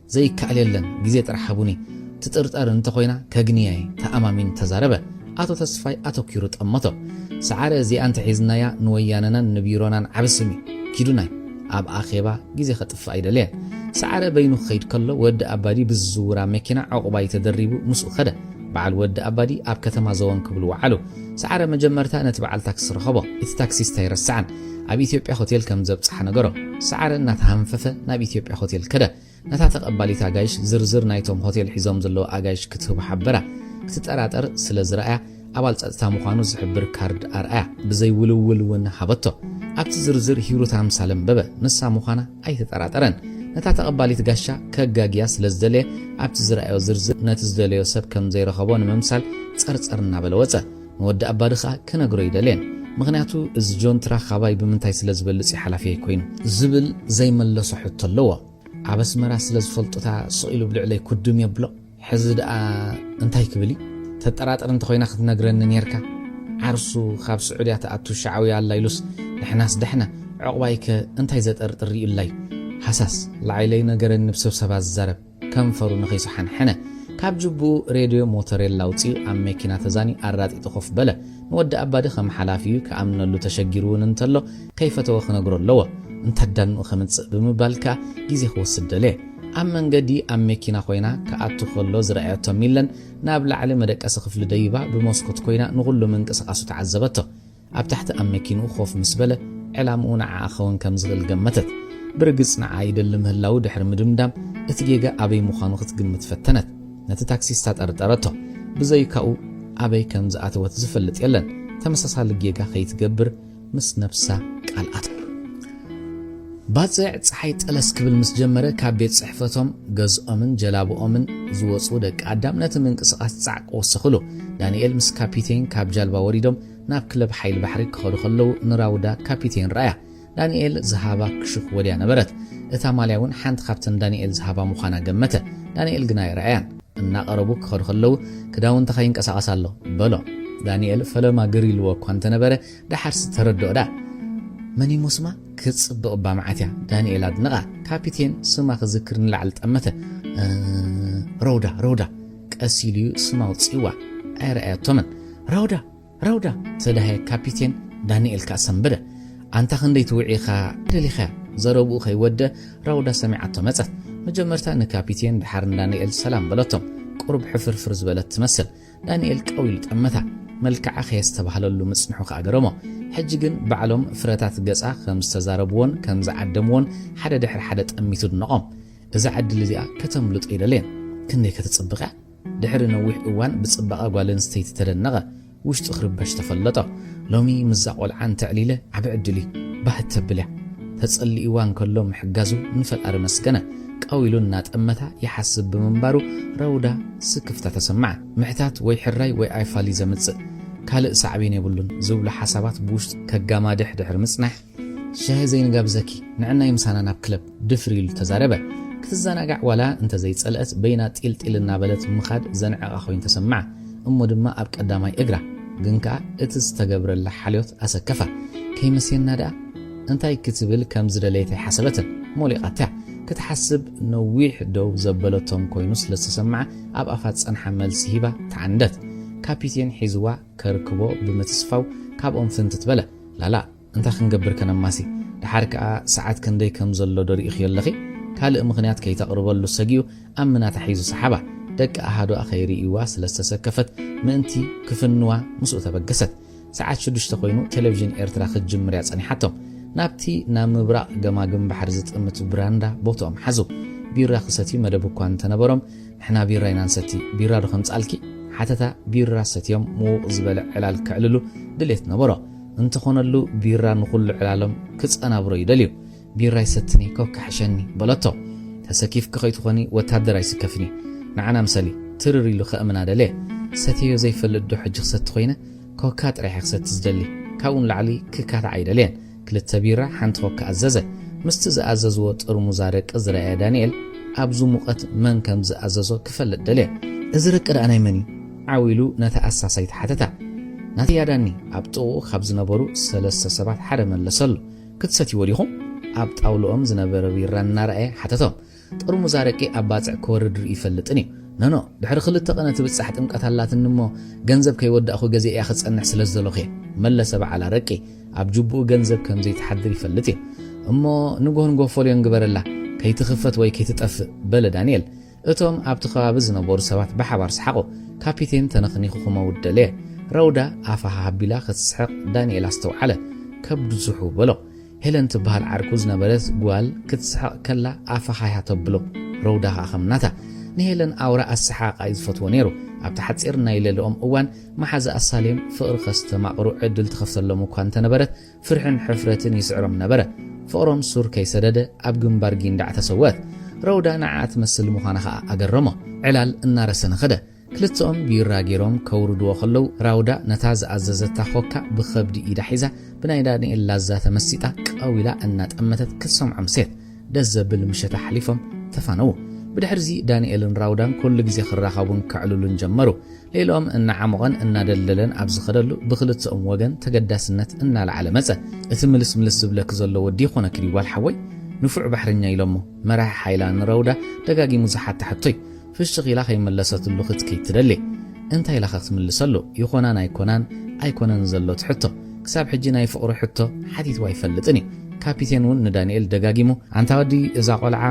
زي كعليلن جزيت رحبوني تترت أرن تقوينا كجنيه تأمامين تزاربة أتو تصفى أتو كيروت أمته سعر زي أنت حزنايا نوياننا نبيرونا عبسمي كيدوناي أب آخيبا جزي خطف فايدة لين سعر بينو خيد كله ود أبادي بالزورة مكينة عقباي تدريبو مسو خده بعد ود أبادي أب كتما زوان كبلو وعلو سعر مجمرتا نتبع التاكس رخبا التاكسي ستاير السعن أب إثيوبيا هوتيل كم زبط صحنا جرو سعر نتهمففة ناب إثيوبيا هوتيل كده نتعتق أبالي تاجايش زرزر نايتهم هوتيل حزام زلو أجايش كتب حبرة كتتأراتر سلزرائع أول تأتى مخانو زحبر كارد أرأى بزي ولو ونحبطه أبت زرزر هيرو تام سالم بابا نسا مخانا أي تتأراترن نتعتى قبالي تقاشا كجاجياس لزدلي أبت زرأي وزرزر نتزدلي وسب كم زي رخبان ممثال تقرصرنا بلوزة نود أبادخا كنقري دلين مغنياتو إزجون ترا خباي بمنتاي سلزبل لسي حلافيه كوين زبل زي ملا صحت اللوة عبس مراس لزفلطتا سئلو بلعلي كدوم يبلو حزد انتاي كبلي تترات أنت خوينا خد نجرن نيركا عرسو خاب سعودية تأتو شعوي على الليلوس نحناس دحنا عقبايك أنت هيزت أرطري اللي حساس لعيلي نجرن نبسو سبع الزرب كم فرو نخيس حنا كاب جبو راديو موتوريل لاوتي عم ماكينة تزاني أراد يتخف بلا نود أبادي خم حلافيو كأمن اللو تشجرون انتلو كيف توخ نجر اللوا انت دن وخمنت بمبالكا جيزي خوص الدليه أمن قدي أمكينا خوينا كأتو خلو زرعيتو ميلن نابل على مدك أسخف لديبا بموسكوت خوينا نغلو من كسقاسو تعذبته أبتحت أمكينو خوف مسبلة علامونا عاخوان كمزغل قمتت برقصنا عايد اللمهلاو دحر مدمدام اتجيغا أبي مخانو ختقن متفتنت نت تاكسي ستات أرطارتو بزي كاو أبي كمزقاتو وتزفلت يلن تمساسا لجيغا خيت قبر مس نفسا كالات باصع صحيت ألس كبل مسجمرة كابيت صحفتهم جزءمن جلابومن زوصو دق قدام نت من قصقاس صعق وسخلو دانيال مس كابيتين كاب جلبا وريدم ناب كلب حيل بحري كخلو خلو نراودا كابيتين رايا دانيال زهابا كشخ وديا نبرت اتا مالياون حنت خابتن دانيال زهابا مخانا جمته دانيال جناي رايان ان قربو كخلو خلو كداون تخاين قصقاسالو بلو دانيال فلما غريلو كنت نبره دحرس تردو دا مني مسما كتصبق بمعاتيا دانيال ادنقا كابيتين سما خذكر نلعل تأمته رودا قسيليو سما وصيوا ايرا تومن رودا تدهي كابيتين دانيال كاسنبده انت خندي توعيخا دليخا زربو خي وده رودا سمعته مصت مجمرتا نكابيتين بحرن دانيال سلام بلتهم قرب حفرفر زبلت تمثل دانيال قوي تأمته ملكع خيس تبهللو مصنحو خاغرمو حجيجن بعلم فراتات قصا خمس تزاربون كم زعدمون حدا دحر حدا تأميتو نقوم اذا عدل زيا كتملط إلى لين كني كتتصبقه ድሕሪ ነዊሕ እዋን ብጽባቐ ጓል ኣንስተይቲ ተደነቐ ውሽጢ ኽርበሽ ተፈለጠ ሎሚ ምዛ ቆልዓን ተዕሊለ ዓብ ዕድል እዩ ባህ ተብልያ ተጸሊእዋን ከሎ ምሕጋዙ ንፈጣሪ መስገነ ቀዊሉ እናጠመታ ይሓስብ ብምንባሩ ረውዳ ስክፍታ ተሰማዕ ምሕታት ወይ ሕራይ ወይ ኣይፋሊ ዘምጽእ ካልእ ሳዕቤን የብሉን ዝብሉ ሓሳባት ብውሽጢ ከጋማድሕ ድሕሪ ምጽናሕ ሻሂ ዘይንጋብዘኪ ንዕና ይምሳና ናብ ክለብ ድፍሪ ኢሉ ተዛረበ ክትዘናጋዕ ዋላ እንተ ዘይጸልአት በይና ጢልጢል እናበለት ምኻድ ዘንዕቓ ኮይኑ ተሰማዕ እሞ ድማ ኣብ ቀዳማይ እግራ ግን ከዓ እቲ ዝተገብረላ ሓልዮት ኣሰከፋ ከይመስየና ደኣ እንታይ ክትብል ከም ዝደለየት ሓሰበትን ሞሊቓትያ ክትሓስብ ነዊሕ ደው ዘበለቶም ኮይኑ ስለተሰማዕ ኣብ ኣፋት ጸንሓ መልሲ ሂባ ተዓንደት ካፒቴን ሒዝዋ ከርክቦ ብምትስፋው ካብኦም ፍንቲ ትበለ ላላ እንታይ ክንገብር ከነማሲ ድሓር ከዓ ሰዓት ክንደይ ከም ዘሎ ደሪኢኺ ኣለኺ ካልእ ምኽንያት ከይተቕርበሉ ሰጊኡ ኣብ ምናታ ሒዙ ሰሓባ ደቂ ኣሃዶ ኸይርኢዋ ስለተሰከፈት ምእንቲ ክፍንዋ ምስኡ ተበገሰት ሰዓት 6 ኮይኑ ቴሌቪዥን ኤርትራ ክጅምር ያጸኒሓቶም ናብቲ ናብ ምብራቕ ገማግም ባሕር ዝጥምት ብራንዳ ቦቶኦም ሓዙ ቢራ ክሰቲ መደብ እኳ እንተነበሮም ንሕና ቢራ ኢና ንሰቲ ቢራ ዶ ከምጻልኪ ሓተታ ቢራ ሰትዮም ምዉቕ ዝበለ ዕላል ክዕልሉ ድሌት ነበሮ እንተኾነሉ ቢራ ንኹሉ ዕላሎም ክጸናብሮ ይደልዩ ቢራ ይሰትኒ ኮካ ሕሸኒ በለቶ ተሰኪፍ ከኸይትኾኒ ወታደር ኣይስከፍኒ ንዓና ምሰሊ ትርር ኢሉ ኸእምና ደለ ሰትዮ ዘይፈልጥ ዶ ሕጂ ክሰቲ ኮይነ ኮካ ጥራይ ክሰቲ ዝደሊ ካብኡን ላዕሊ ክካታ ኣይደልየን ክልተ ቢራ ሓንቲ ኮካ ኣዘዘ ምስቲ ዝኣዘዝዎ ጥርሙዝ ኣረቂ ዝረአየ ዳንኤል ኣብዙ ሙቐት መን ከም ዝኣዘዞ ክፈልጥ ደለ እዚ ረቂ ደኣናይ መን እዩ ዓዊሉ ነታ ኣሳሳይት ሓተታ ናቲ ያዳኒ ኣብ ጥቑ ካብ ዝነበሩ 3 ሰባት ሓደ መለሰሉ ክትሰትይዎ ዲኹም ኣብ ጣውሎኦም ዝነበረ ቢራ እናረአየ ሓተቶም ጥርሙዝ ኣረቂ ኣብ ባፅዕ ክወርድ ይፈልጥን እዩ ነኖ ድሕሪ ክልተ ቀነ ትብጻሕ ጥምቀት ኣላትን እሞ ገንዘብ ከይወዳእኹ ገዜ እያ ክጸንሕ ስለ ዘለኹ መለሰ በዓል ኣረቂ ኣብ ጅቡኡ ገንዘብ ከም ዘይተሓድር ይፈልጥ እዩ እሞ ንጎህን ጎፎልዮ ንግበረላ ከይትኽፈት ወይ ከይትጠፍእ በለ ዳንኤል እቶም ኣብቲ ከባቢ ዝነበሩ ሰባት ብሓባር ሰሓቑ ካፒቴን ተነኽኒኹ ክመውድ ደለየ ረውዳ ኣፋሃ ሃቢላ ክትስሕቕ ዳንኤል ኣስተውዓለ ከብዱ ዝሑ በሎ ሄለን ትበሃል ዓርኩ ዝነበረት ጓል ክትስሕቕ ከላ ኣፋሃያ ተብሎ ረውዳ ኸምናታ ንሄለን ኣውራ ኣሰሓቓ ዝፈትዎ ነይሩ ኣብቲ ሓፂር ናይ ለለኦም እዋን መሓዘ ኣሳሌም ፍቕሪ ከስተማቕሩ ዕድል ትኸፍተሎም እኳ እንተነበረት ፍርሕን ሕፍረትን ይስዕሮም ነበረ ፍቕሮም ሱር ከይሰደደ ኣብ ግንባር ጊንዳዕ ተሰወት ረውዳ ንዓዓ ትመስል ምዃና ኸኣ ኣገረሞ ዕላል እናረሰነ ኸደ ክልተኦም ቢራ ገይሮም ከውርድዎ ኸለው ራውዳ ነታ ዝኣዘዘታ ኾካ ብኸብዲ ኢዳ ሒዛ ብናይ ዳንኤል ላዛ ተመሲጣ ቀዊላ እናጠመተት ክትሰምዖም ሴት ደስ ዘብል ምሸታ ሓሊፎም ተፋነው ብድሕርዚ ዳንኤልን ራውዳን ኩሉ ግዜ ክራኸቡን ክዕልሉን ጀመሩ ሌሎም እናዓመቐን እናደለለን ኣብ ዝኸደሉ ብክልተኦም ወገን ተገዳስነት እናለዓለ መፀ እቲ ምልስ ዝብለክ ዘሎ ወዲ ኾነ ክሪዋል ሓወይ ንፉዕ ባሕርኛ ኢሎሞ መራሒ ሓይላ ንራውዳ ደጋጊሙ ዝሓታ ሕቶይ ፍሽኽ ኢላ ኸይመለሰትሉ ክትከይ ትደሊ እንታይ ኢላ ክትምልሰሉ ይኾናን ኣይኮነን ዘሎ ትሕቶ ክሳብ ሕጂ ናይ ፍቕሪ ሕቶ ሓቲትዋ ይፈልጥን እዩ ካፒቴን እውን ንዳንኤል ደጋጊሙ አንታ ወዲ እዛ ቆልዓ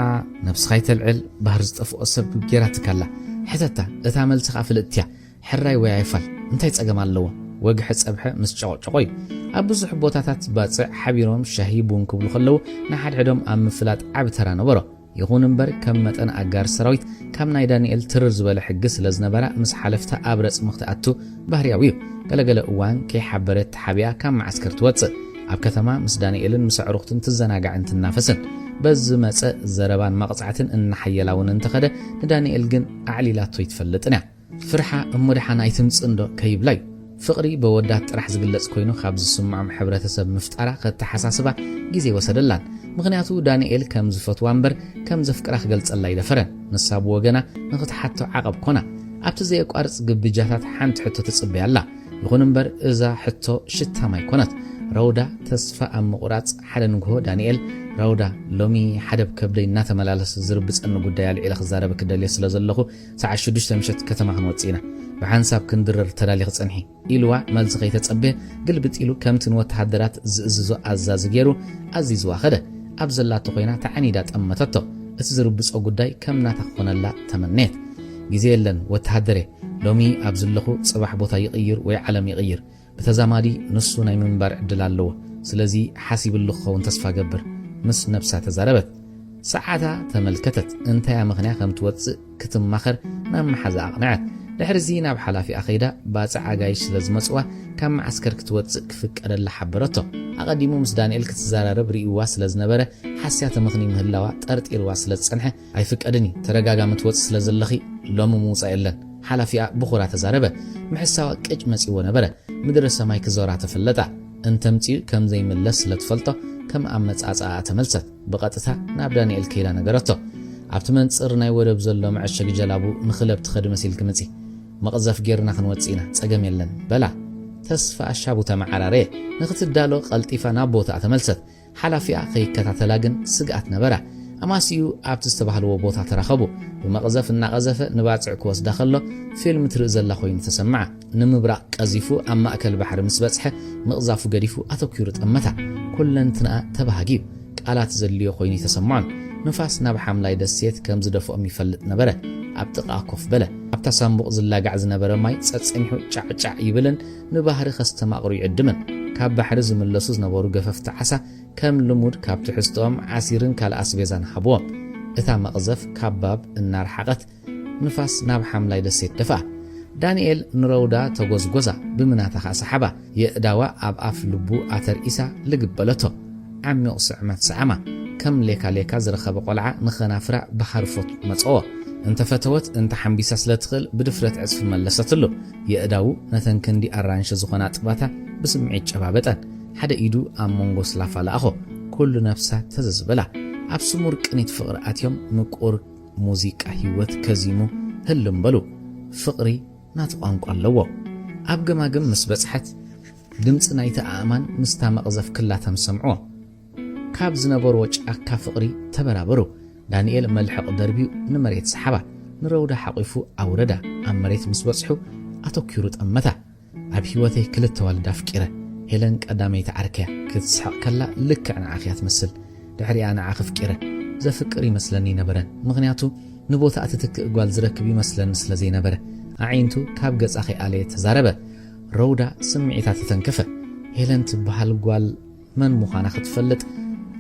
ነብስኻይ ተልዕል ባህር ዝጠፍኦ ሰብ ጌራ ትካላ ሕተታ እታ መልስኻ ፍልጥትያ ሕራይ ወይ ኣይፋል እንታይ ጸገም ኣለዎ ወግሕ ጸብሐ ምስ ጨቆጨቆይ ኣብ ብዙሕ ቦታታት ባፅዕ ሓቢሮም ሻሂ ቡን ክብሉ ከለው ንሓድሕዶም ኣብ ምፍላጥ ዓብ ተራ ነበሮ ይኹን እምበር ከም መጠን ኣጋር ሰራዊት ካብ ናይ ዳንኤል ትርር ዝበለ ሕጊ ስለ ዝነበራ ምስ ሓለፍታ ኣብ ረፅ ምኽትኣቱ ባህርያዊ እዩ ገለገለ እዋን ከይሓበረት ሓቢያ ካብ ማዓስከር ትወፅእ ኣብ ከተማ ምስ ዳንኤልን ምስ ዕሩኽትን ትዘናጋዕን ትናፈስን በዚ መፀ ዘረባን መቕጻዕትን እናሓየላውን እንተኸደ ንዳንኤል ግን ኣዕሊላቶ ይትፈልጥን እያ ፍርሓ እሙድሓና ይትምፅንዶ ከይብላ እዩ ፍቕሪ በወዳት ጥራሕ ዝግለጽ ኮይኑ ካብ ዝስምዖም ሕብረተሰብ ምፍጣራ ከተሓሳስባ ግዜ ወሰደላን ምክንያቱ ዳንኤል ከም ዝፈትዋ እምበር ከም ዘፍቅራ ክገልጸላ ይደፈረን ንሳብ ወገና ንኽትሓቶ ዓቐብ ኮና ኣብቲ ዘየቋርጽ ግብጃታት ሓንቲ ሕቶ ትጽበያ ኣላ ይኹን እምበር እዛ ሕቶ ሽታማ ይኮነት ራውዳ ተስፋ ኣብ ምቑራጽ ሓደ ንግሆ ዳንኤል ራውዳ ሎሚ ሓደ ከብደይ እናተመላለስ ዝርብፀኒ ጉዳይ ኣልዒለ ክዛረበ ክደልየ ስለ ዘለኹ ሰዓት 6 ምሸት ከተማ ክንወፅእ ኢና ብሓንሳብ ክንድረር ተዳሊ ክጸንሒ ኢልዋ መልሲ ከይተጸበየ ግልብጥ ኢሉ ከምትን ወተሃደራት ዝእዝዞ ኣዛዚ ገይሩ ኣዚዝዋ ኸደ ኣብ ዘላቶ ኮይና ተዓኒዳ ጠመተቶ እቲ ዝርብፆ ጉዳይ ከም ናታ ክኾነላ ተመነየት ግዜ የለን ወተሃደረ ሎሚ ኣብ ዘለኹ ጽባሕ ቦታ ይቕይር ወይ ዓለም ይቕይር በተዛማዲ ንሱ ናይ ምንባር ዕድል ኣለዎ ስለዚ ሓሲብሉ ክኸውን ተስፋ ገብር ምስ ነብሳ ተዛረበት ساعتا تملكتت انت يا مغنيا خم توص كتماخر نام حزا أقنعت لحرزي ناب حلافي أخيدا باصع عايش لازمصوا كم عسكر كتوص كفك أدل حبرته أقدمو مس دانيال كتزارب ريواس لزنبره حسيات مغني مهلاوا طرط إرواس لصنحه أي فك أدني ترغاغا متوص لزلخي لوم موصا يلن حلافي بخورا تزاربه محساوا قج مصيو نبره مدر سماي كزورا تفلطا انتمتي كم زي ملس لتفلطه كم أمصاصا تملست بقطتا ناب دانيال كيلا نغرته ኣብቲ መንጽር ናይ ወደብ ዘሎ መዐሸግ ጀላቡ ንኽለብ ትኸድ መሲል ክምጺ መቕዘፍ ጌርና ክንወጽኢና ጸገም የለን በላ ተስፋ አሻቡ ተማዓራረ ንኽትዳሎ ቀልጢፋ ናብ ቦታ ተመልሰት ሓላፊኣ ከይከታተላ ግን ስግኣት ነበራ ኣማሲዩ ኣብቲ ዝተባህልዎ ቦታ ተራኸቡ ብመቕዘፍ እናቐዘፈ ንባጽዕ ክወስዳ ከሎ ፊልም ትርኢ ዘላ ኮይኑ ተሰምዓ ንምብራቕ ቀዚፉ ኣብ ማእከል ባሕሪ ምስ በጽሐ ምቕዛፉ ገዲፉ ኣተኪሩ ጠመታ ኩለንትናኣ ተባሃጊብ ቃላት ዘልዮ ኮይኑ ተሰምዖን نفاس ناب حملاي دسيت كم زدفو يفلط نبره ابتقا كوف بلا ابتا صندوق زلاغع زنبره ماي صصنحو ጫጫ ይብልን ንባህሪ ከስተማቅሩ ይዕድምን ካብ ባሕሪ ዝመለሱ ዝነበሩ ገፈፍቲ ዓሳ ከም ልሙድ ካብ ትሕስቶም ዓሲርን ካል ኣስቤዛን ሓቦም እታ መቕዘፍ ካብ እናርሓቀት ንፋስ ናብ ሓምላይ ደሴት ደፋ ዳንኤል ንረውዳ ተጎዝጎዛ ብምናታ ሓሰሓባ የእዳዋ ኣብ ኣፍ ልቡ ኣተርኢሳ ልግበለቶ ዓሚቕ ስዕመት ሰዓማ كم ليكا زرخب قلعة نخنافرع بحرفوت مصوه انت فتوت انت حنبيسا سلتخل بدفرت عزف ملستلو يأداو نتن كندي أرانش زخونات باتا بسمعي جبابتان حدا إيدو أمونغو سلافا لأخو كل نفسها تززبلا أبسمور كنيت فقرات يوم مكور موزيكا هيوت كزيمو هلم بلو فقري ناتقانقو اللوو أبقى مسبسحت دمت نايتا آمان مستامق زف كلاتهم سمعوه ካብ ዝነበሩ ወጫካ ፍቅሪ ተበራበሩ ዳንኤል መልሐቅ ደርቢው ንመሬት ሰሓባ ንረውዳ ሓቂፉ ኣውረዳ ኣብ መሬት ምስ በጽሑ ኣተኪሩ ጠመታ ኣብ ህይወተይ ክልተ ዋልዳ ፍቂረ ሄለን ቀዳመይቲ ዓርክያ ክትስሐቅ ከላ ልክዕ ንዓኺያ ትመስል ድሕሪኣ ንዓኺ ፍቂረ ዘፍቅር ይመስለኒ ነበረ ምክንያቱ ንቦታ ኣትትክእ ጓል ዝረክብ ይመስለኒ ስለዘይነበረ ኣዒንቱ ካብ ገጻኺ ኣለየ ተዛረበ ረውዳ ስምዒታት ተንከፈ ሄለን ትበሃል ጓል መን ምዃና ክትፈልጥ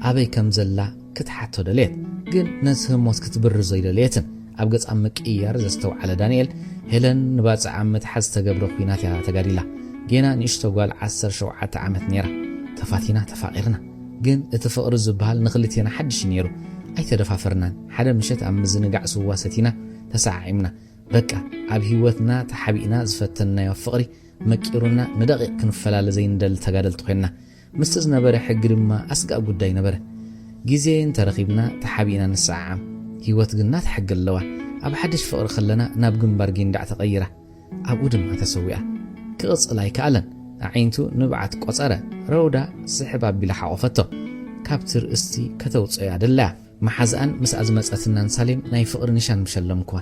أبي كم زلا كتحاتو دليت جن نسهم موت كتبرزو يدليتن أبقى أمك إيار زستو على دانيال هلن نبات عمت حز تقبرو خيناتها تقاريلا جينا نشتو قال عسر شوعات عمت نيرا تفاتينا تفاقرنا جن اتفقر الزبال نغلتينا حدش نيرو أي تدفع فرنان حدا مشت أم زنقع سواستينا تساعمنا بكا أبهيوتنا تحبينا زفتنا يوفقري مكيرونا ندقيق كنفلا لزين دل تقادل تخينا مستزنبره حقر ما أسقى قداي نبره جيزين ترخيبنا تحبينا نسعام هيوت قنات حق اللوا أب حدش فقر خلنا نابقن بارجين دع تغيره أب ودم أتسويه كغص لايك ألن عينتو نبعت قصرة رودا سحبا بلا حوفته كابتر استي كتوت عياد الله محزان مس أزمت أثنان سالم ناي فقر نشان مشلمكوا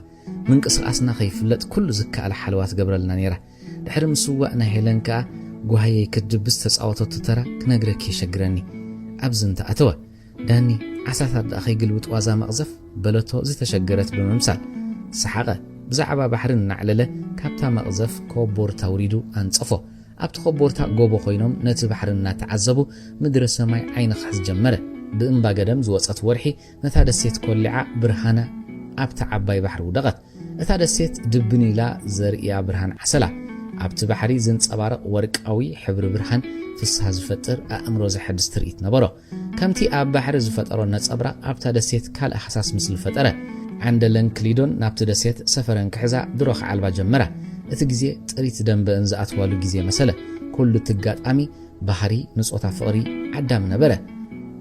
من قصر أسنا خيفلت كل زكاء الحلوات قبل النانيرة دحرم سواءنا هيلنكا قوهاي كدبس تسعوتو تترى كنقرك يشقرني أبزنت أتوى داني عساثر داخي قلوت وازا مغزف بلوتو زي تشقرت بممثال سحاقة بزعبا بحرن نعلله كابتا مغزف كوبور توريدو أنصفو أبت كوبورتا قوبو خوينوم نت بحرنا تعذبو مدرسة ماي عين خحز جمرة بإنبا قدم زوصت ورحي نتا دسيت كولعا برهانا أبت عباي بحر ودغت نتا دسيت دبني لا زرقيا برهان عسلا أبت بحري زنت أبارق ورق قوي حبر برهان فسها زفتر أمرو زحد ستريت نبرو كمتي أب بحر زفتر النت أبرق أبت دسيت كال أحساس مثل فترة عند لنكليدون نبت دسيت سفرن كحزا دروخ علبا جمرة اتجزي تريت دنب انزات والو جزي مسألة كل تجات أمي بحري نسقط فقري عدام نبرة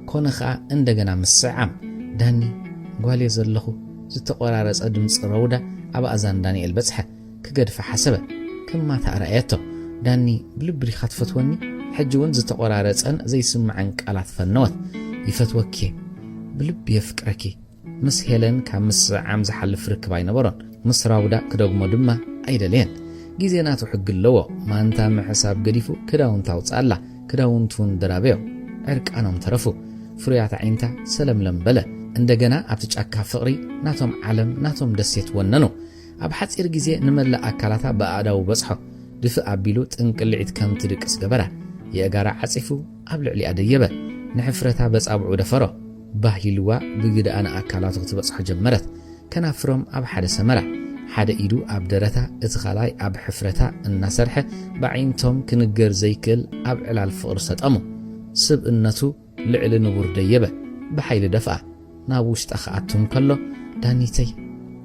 كونخا اندجنا مسعام داني قالي زلخو زت قرارس أدم صرودا أبا أزان داني البزحة كجد فحسبه كما تأرأيته داني بلبري خطفتوني حجون زت قرارس أن زي سمعنك على فنوات يفتوكي بلب يفكركي مس هيلن كمس عم زحل فرك باين برون مس راودا كدوغ مدما أيدلين جيزيناتو حق اللوا ما انت مع حساب قديفو كداون تاوصالا كداون تون درابيو عرق انهم ترفو فريات عينتا سلم لمبله اندغنا ابتچاكا فقري ناتهم عالم ناتهم دسيت وننو اب حصير جيزي نملا اكالاتا بااداو بصحو دف ابيلو تنقلعيت كم تدقس غبره يغارا عصيفو ابلعلي اديبه نحفرتا بصابعو دفرو ባሂልዋ ብግዳኣና ኣካላቱ ክትበጽሖ ጀመረት ከናፍሮም ኣብ ሓደ ሰመራ ሓደ ኢዱ ኣብ ደረታ እቲ ኻልኣይ ኣብ ሕፍረታ እናሰርሐ ባዒንቶም ክንገር ዘይክእል ኣብ ዕላል ፍቕሪ ሰጠሙ ስብእነቱ ልዕሊ ንቡር ደየበ ብሓይሊ ደፍኣ ናብ ውሽጣ ኸኣቱም ከሎ ዳኒተይ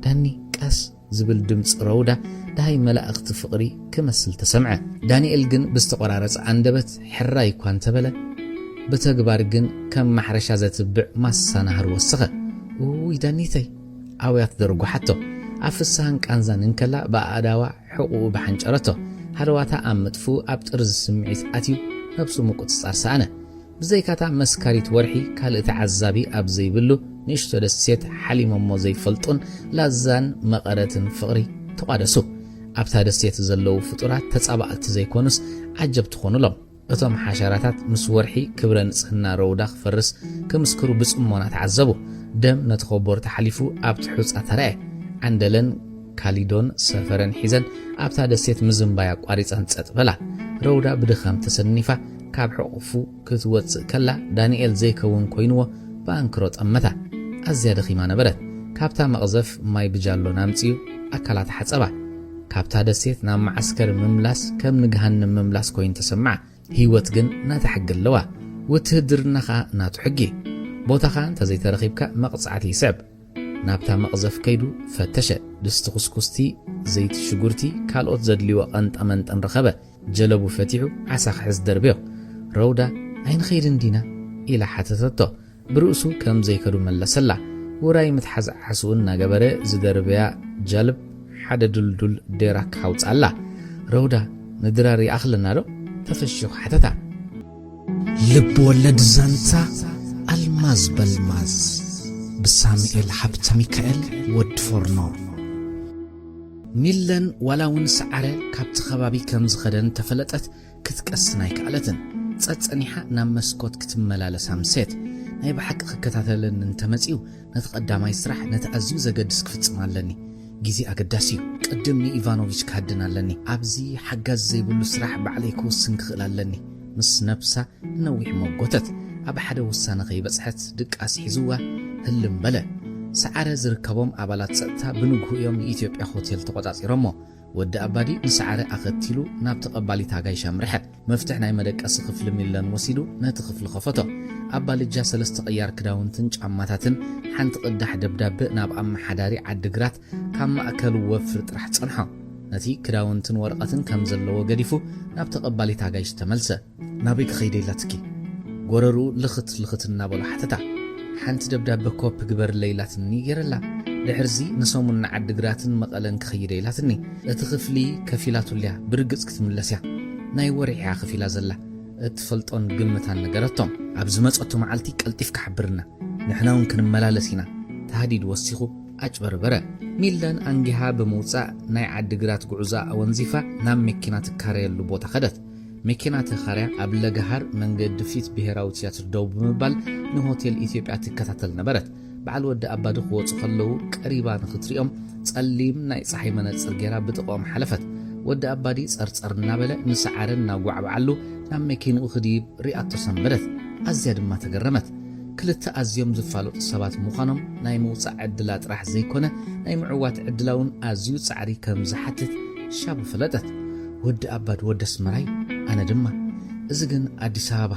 ዳኒ ቀስ ዝብል ድምፂ ረውዳ ዳሃይ መላእኽቲ ፍቕሪ ክመስል ተሰምዐ ዳንኤል ግን ብዝተቆራረፀ አንደበት ሕራ ይኳ እንተበለ በተግባር ግን ከም ማሕረሻ ዘትብዕ ማሳናህር ወሰኸ ውይ ዳኒተይ ኣውያት ደርጓሓቶ ኣፍሳህን ቃንዛን እንከላ ብኣዳዋ ሕቁኡ ብሓንጨረቶ ሃደዋታ ኣብ ምጥፉ ኣብ ጥርዚ ስምዒት ኣትዩ ነብሱ ምቁፅጻር ሰኣነ ብዘይካታ መስካሪት ወርሒ ካልእቲ ዓዛቢ ኣብ ዘይብሉ ንእሽቶ ደሴት ሓሊሞሞ ዘይፈልጡን ላዛን መቐረትን ፍቕሪ ተቋደሱ ኣብታ ደሴት ዘለዉ ፍጡራት ተጻባእቲ ዘይኮኑስ ዓጀብቲ ኾኑሎም እቶም ሓሸራታት ምስ ወርሒ ክብረ ንጽህና ረውዳ ክፈርስ ክምስክሩ ብጽሞና ተዓዘቡ ደም ነቲ ኸቦር ተሓሊፉ ኣብ ትሑጻ ተረአ ዓንደለን ካሊዶን ሰፈረን ሒዘን ኣብታ ደሴት ምዝምባያ ቋሪፀን ጸጥ በላ ረውዳ ብድኻም ተሰኒፋ ካብ ሕቑፉ ክትወፅእ ከላ ዳንኤል ዘይከውን ኮይንዎ በኣንክሮ ጠመታ ኣዝያ ደኺማ ነበረት ካብታ መቕዘፍ ማይ ብጃሎ ናምፂኡ ኣካላት ሓጸባ ካብታ ደሴት ናብ ማዓስከር ምምላስ ከም ንግሃንም ምምላስ ኮይኑ ተሰምዓ ህይወት ግን ናተሐግለዋ ውትህድርናኻ ናቱ ሕጊ ቦታኻ እንተዘይተረኺብካ መቕጻዕቲ ይስዕብ ናብታ መቕዘፍ ከይዱ ፈተሸ ድስቲ ኹስኩስቲ ዘይቲ ሽጉርቲ ካልኦት ዘድልይዎ ቐንጠመንጠን ረኸበ ጀለቡ ፈቲሑ ዓሳ ክሕዝ ደርብዮ ረውዳ ኣይንኸይድን ዲና ኢላ ሓተተቶ ብርእሱ ከም ዘይከዱ መለሰላ ውራይ ምትሓዝ ዓስኡን ናገበረ ዝደርብያ ጀልብ ሓደ ዱልዱል ዴራ ካውፃላ ረውዳ ንድራሪ ኣኽለና ዶ ተፈሽኹ ሓተታ ልብ ወለድ ዛንታ ኣልማዝ በልማዝ ብሳሙኤል ሓብተ ሚካኤል ወድ ፎርኖ ሚለን ዋላውን ሰዓረ ካብቲ ኸባቢ ከም ዝኸደን ተፈለጠት ክትቀስና ይከኣለትን ጸጸኒሓ ናብ መስኮት ክትመላለሳ ምሴት ናይ ብሓቂ ክከታተለን እንተመጺኡ ነቲ ቀዳማይ ስራሕ ነቲ ኣዝዩ ዘገድስ ክፍጽም ኣለኒ ጊዜ ኣገዳሲ እዩ ቅድምኒ ኢቫኖቪች ካድን ኣለኒ ኣብዚ ሓጋዝ ዘይብሉ ስራሕ ባዕለይ ክውስን ክኽእል ኣለኒ ምስ ነብሳ ነዊሕ መጎተት ኣብ ሓደ ውሳነ ኸይበጽሐት ድቃስ ሒዝዋ ህልም በለ ሰዓረ ዝርከቦም ኣባላት ጸጥታ ብንግሁ እዮም ንኢትዮጵያ ሆቴል ተቆጻጺሮሞ ወዲ ኣባዲ ንሰዓረ ኣኸቲሉ ናብ ተቐባሊ ታጋይሻ ምርሐ መፍትሕ ናይ መደቀሲ ክፍሊ ሚለን ወሲዱ ነቲ ክፍሊ ኸፈቶ ኣባልጃ ሰለስተ ቅያር ክዳውንትን ጫማታትን ሓንቲ ቅዳሕ ደብዳቤ ናብ ኣመሓዳሪ ዓዲግራት ካብ ማእከሉ ወፍር ጥራሕ ጸንሖ ነቲ ክዳውንትን ወረቐትን ከም ዘለዎ ገዲፉ ናብ ተቐባሊ ታጋይሽ ተመልሰ ናበይ ክኸይደይላትኪ ጎረሩ ልኽት እናበሎ ሓተታ ሓንቲ ደብዳቤ ኮፕ ግበር ለይላትኒ ገይረላ ድሕርዚ ንሰሙን ዓዲግራትን መቐለን ክኸይደይላትኒ እቲ ክፍሊ ከፊላቱልያ ብርግጽ ክትምለስያ ናይ ወሪሕያ ከፊላ ዘላ እትፈልጦን ግምታን ነገረቶም ኣብ ዝመጸቱ መዓልቲ ቀልጢፍ ክሕብርና ንሕናውን ክንመላለስ ኢና ተሃዲድ ወሲኹ ኣጭበርበረ ሚለን አንጊሃ ብምውፃእ ናይ ዓዲግራት ጉዕዛ ወንዚፋ ናብ መኪና ትካረየሉ ቦታ ኸደት መኪና ተኻርያ ኣብ ለገሃር መንገዲ ፊት ብሄራዊ ቲያትር ደው ብምባል ንሆቴል ኢትዮጵያ ትከታተል ነበረት በዓል ወዲ ኣባዲ ክወፁ ከለዉ ቀሪባ ንኽትሪኦም ጸሊም ናይ ፀሓይ መነጽር ጌራ ብጥቆም ሓለፈት ወዲ ኣባዲ ጸርጸር እናበለ ንሰዓረን እናጓዕባዓሉ ናብ መኪንኡ ክዲብ ሪኣቶ ሰንበደት ኣዝያ ድማ ተገረመት ክልተ ኣዝዮም ዝፋለጡ ሰባት ምዃኖም ናይ ምውፃእ ዕድላ ጥራሕ ዘይኮነ ናይ ምዕዋት ዕድላውን ኣዝዩ ጻዕሪ ከም ዝሓትት ሻቡ ፈለጠት ወዲ ኣባዲ ወደስ መራይ ኣነ ድማ እዚ ግን ኣዲስ ኣበባ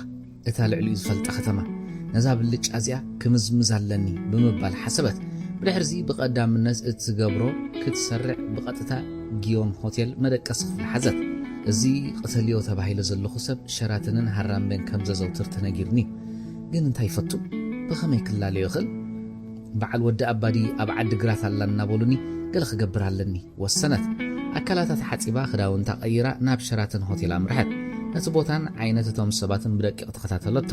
እታ ልዕሊኡ ዝፈልጣ ከተማ ነዛ ብልጭ ኣዚኣ ክምዝምዝ ኣለኒ ብምባል ሓሰበት ብድሕርዚ ብቐዳምነት እትገብሮ ክትሰርዕ ብቐጥታ ጊዮም ሆቴል መደቀሲ ክፍሊ ሓዘት እዚ ቀተልዮ ተባሂሉ ዘለኹ ሰብ ሸራተንን ሃራምቤን ከም ዘዘውትር ተነጊርኒ ግን እንታይ ይፈቱ ብኸመይ ክላለዮ ይኽእል በዓል ወዲ ኣባዲ ኣብ ዓዲግራት ኣላና በሉኒ ገለ ክገብር ኣለኒ ወሰነት ኣካላታት ሓፂባ ክዳውንታ ቀይራ ናብ ሸራተን ሆቴል ኣምርሐት ነቲ ቦታን ዓይነት እቶም ሰባትን ብደቂቕ ተኸታተለቶ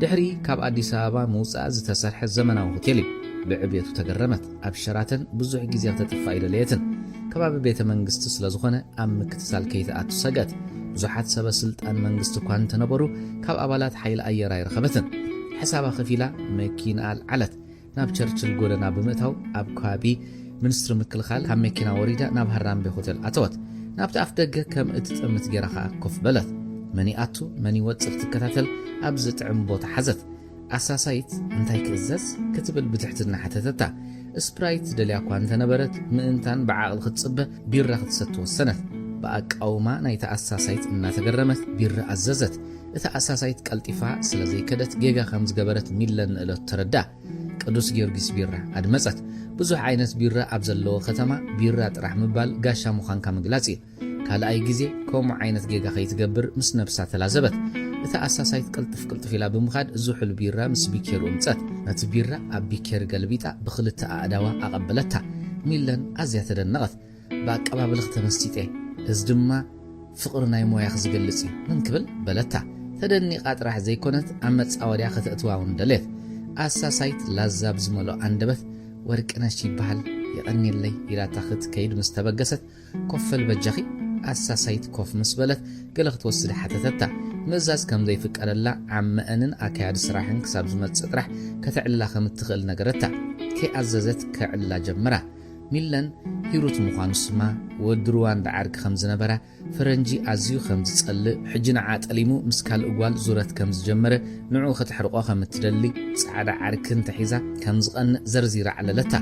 ድሕሪ ካብ ኣዲስ ኣበባ ምውፃእ ዝተሰርሐ ዘመናዊ ሆቴል እዩ ብዕብየቱ ተገረመት ኣብ ሸራተን ብዙሕ ግዜ ተጥፋእ ይደለየትን ከባቢ ቤተ መንግስቲ ስለ ዝኾነ ኣብ ምክትሳል ከይተኣቱ ሰገት ብዙሓት ሰበ ስልጣን መንግስቲ እኳ እንተነበሩ ካብ ኣባላት ሓይሊ ኣየር ኣይረኸበትን ሕሳባ ከፊላ መኪና ኣልዓለት ናብ ቸርችል ጎደና ብምእታው ኣብ ከባቢ ሚኒስትሪ ምክልኻል ካብ መኪና ወሪዳ ናብ ሃራምቤ ሆቴል ኣተወት ናብቲ ኣፍ ደገ ከም እትጥምት ጌራ ኸኣ ኮፍ በለት መኒ ኣቱ መኒ ወፅእ ክትከታተል ኣብ ዝጥዕም ቦታ ሓዘት ኣሳሳይት እንታይ ክእዘዝ ክትብል ብትሕትና ሓተተታ ስፕራይት ደልያ እኳ እንተነበረት ምእንታን ብዓቕል ክትጽበ ቢራ ክትሰቲ ወሰነት ብኣቃውማ ናይታ ኣሳሳይት እናተገረመት ቢራ ኣዘዘት እታ ኣሳሳይት ቀልጢፋ ስለዘይከደት ጌጋ ከም ዝገበረት ሚለን ንእለት ተረዳ ቅዱስ ጊዮርጊስ ቢራ ኣድመጸት ብዙሕ ዓይነት ቢራ ኣብ ዘለዎ ከተማ ቢራ ጥራሕ ምባል ጋሻ ምዃንካ ምግላጽ እዩ ካልኣይ ግዜ ከምኡ ዓይነት ጌጋ ከይትገብር ምስ ነብሳ ተላዘበት እታ ኣሳሳይት ቅልጥፍ ኢላ ብምኻድ ዝሑል ቢራ ምስ ቢኬር እምጸት ነቲ ቢራ ኣብ ቢኬር ገልቢጣ ብኽልተ ኣእዳዋ ኣቐበለታ ሚለን ኣዝያ ተደነቐት ብኣቀባብሊ ክተመስጢጠ እዚ ድማ ፍቕሪ ናይ ሞያ ክዝገልጽ እዩ ምን ክብል በለታ ተደኒቓ ጥራሕ ዘይኮነት ኣብ መጻወድያ ክትእትዋ እውን ደልየት ኣሳሳይት ላዛብ ዝመልኦ ኣንደበት ወርቅነሽ ይበሃል ይቐኒለይ ኢላታ ክትከይድ ምስ ተበገሰት ኮፈል በጃኺ ኣሳሳይት ኮፍ ምስ በለት ገለ ክትወስድ ሓተተታ ምእዛዝ ከም ዘይፍቀደላ ዓመአንን ኣካያዲ ስራሕን ክሳብ ዝመጽእ ጥራሕ ከተዕላ ከም እትኽእል ነገረታ ከይኣዘዘት ከዕላ ጀመራ ሚለን ሂሩት ምዃኑ ስማ ወድሩዋ እንዳዓርግ ከም ዝነበራ ፈረንጂ ኣዝዩ ከም ዝጸልእ ሕጂ ንዓ ጠሊሙ ምስ ካልእ እጓል ዙረት ከም ዝጀመረ ንዑ ክትሕርቆ ከም እትደሊ ጻዕዳ ዓርክን ተሒዛ ከም ዝቐንእ ዘርዚራ ዓለለታ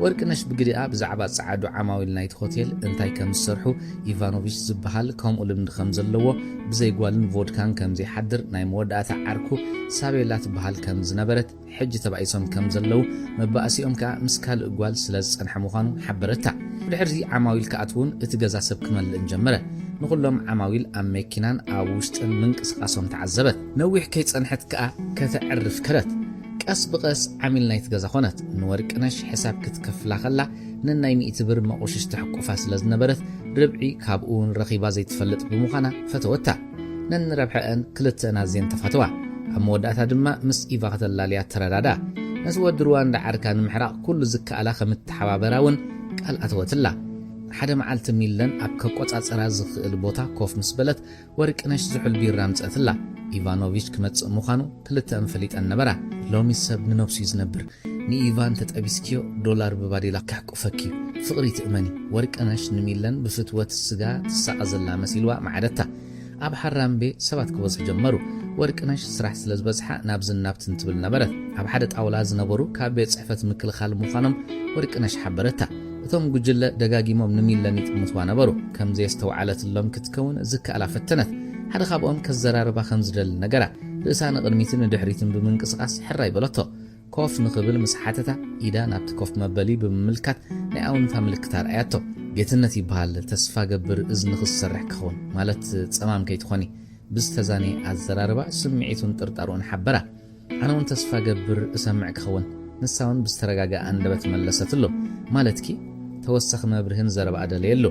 ወርቅነሽ ብግዲኣ ብዛዕባ ጻዓዱ ዓማዊል ናይቲ ሆቴል እንታይ ከም ዝሰርሑ ኢቫኖቪች ዝበሃል ከምኡ ልምዲ ከም ዘለዎ ብዘይጓልን ቮድካን ከም ዘይሓድር ናይ መወዳእታ ዓርኩ ሳቤላ ትበሃል ከም ዝነበረት ሕጂ ተባኢሶም ከም ዘለው መባእሲኦም ከዓ ምስ ካልእ እጓል ስለ ዝጸንሐ ምዃኑ ሓበረታ ብድሕሪ ዓማዊል ከኣትውን እቲ ገዛ ሰብ ክመልእ ጀመረ ንኹሎም ዓማዊል ኣብ መኪናን ኣብ ውሽጥን ምንቅስቓሶም ተዓዘበት ነዊሕ ከይጸንሐት ከዓ ከተዕርፍ ከረት ቀስ ብቐስ ዓሚል ናይቲ ገዛ ኾነት ንወርቅነሽ ሕሳብ ክትከፍላ ኸላ ነናይ 100 ብር መቑሽሽ ተሕቁፋ ስለ ዝነበረት ርብዒ ካብኡውን ረኺባ ዘይትፈልጥ ብምዃና ፈተወታ ነንረብሐአን ክልተአን ኣዝየን ተፋተዋ ኣብ መወዳእታ ድማ ምስ ኢቫ ከተላልያ ተረዳዳ ነቲ ወድሩዋ እንዳዓርካ ንምሕራቕ ኩሉ ዝከኣላ ከም እትሓባበራ እውን ቃል ኣተወትላ ሓደ መዓልቲ ሚለን ኣብ ከቆጻጸራ ዝኽእል ቦታ ኮፍ ምስ በለት ወርቅነሽ ዝሑል ቢራ ምጽእትላ ኢቫኖቪች ክመጽእ ምዃኑ ክልተአን ፈሊጠን ነበራ ሎሚ ሰብ ንነብሱ ዝነብር ንኢቫን ተጠቢስኪዮ ዶላር ብባዴላ ካሕቁፈኪ ፍቕሪ ትእመኒ ወርቅነሽ ንሚለን ብፍትወት ስጋ ትሳቐዘላ መሲልዋ ማዓደታ ኣብ ሓራምቤ ሰባት ክበዝሑ ጀመሩ ወርቅነሽ ስራሕ ስለ ዝበዝሓ ናብ ዝናብትን ትብል ነበረት ኣብ ሓደ ጣውላ ዝነበሩ ካብ ቤት ጽሕፈት ምክልኻል ምዃኖም ወርቅነሽ ሓበረታ እቶም ጉጅለ ደጋጊሞም ንሚለን ይጥምትዋ ነበሩ ከም ዘስተውዓለትሎም ክትከውን ዝከኣላ ፈተነት ሓደ ካብኦም ከዘራርባ ከም ዝደሊ ነገራ ርእሳ ንቕድሚትን ንድሕሪትን ብምንቅስቓስ ሕራ ይበለቶ ኮፍ ንኽብል ምስ ሓተታ ኢዳ ናብቲ ኮፍ መበሊ ብምምልካት ናይ ኣውንታ ምልክት ኣርኣያቶ ጌትነት ይበሃል ተስፋ ገብር እዝኒ ክሰርሕ ክኸውን ማለት ጸማም ከይትኾኒ ብዝተዛኔ ኣዘራርባ ስምዒቱን ጥርጣሩን ሓበራ ኣነ እውን ተስፋ ገብር እሰምዕ ክኸውን ንሳውን ብዝተረጋግአ አንደበት መለሰትሎ ማለትኪ ተወሳኺ መብርህን ዘረባ ደልየሎ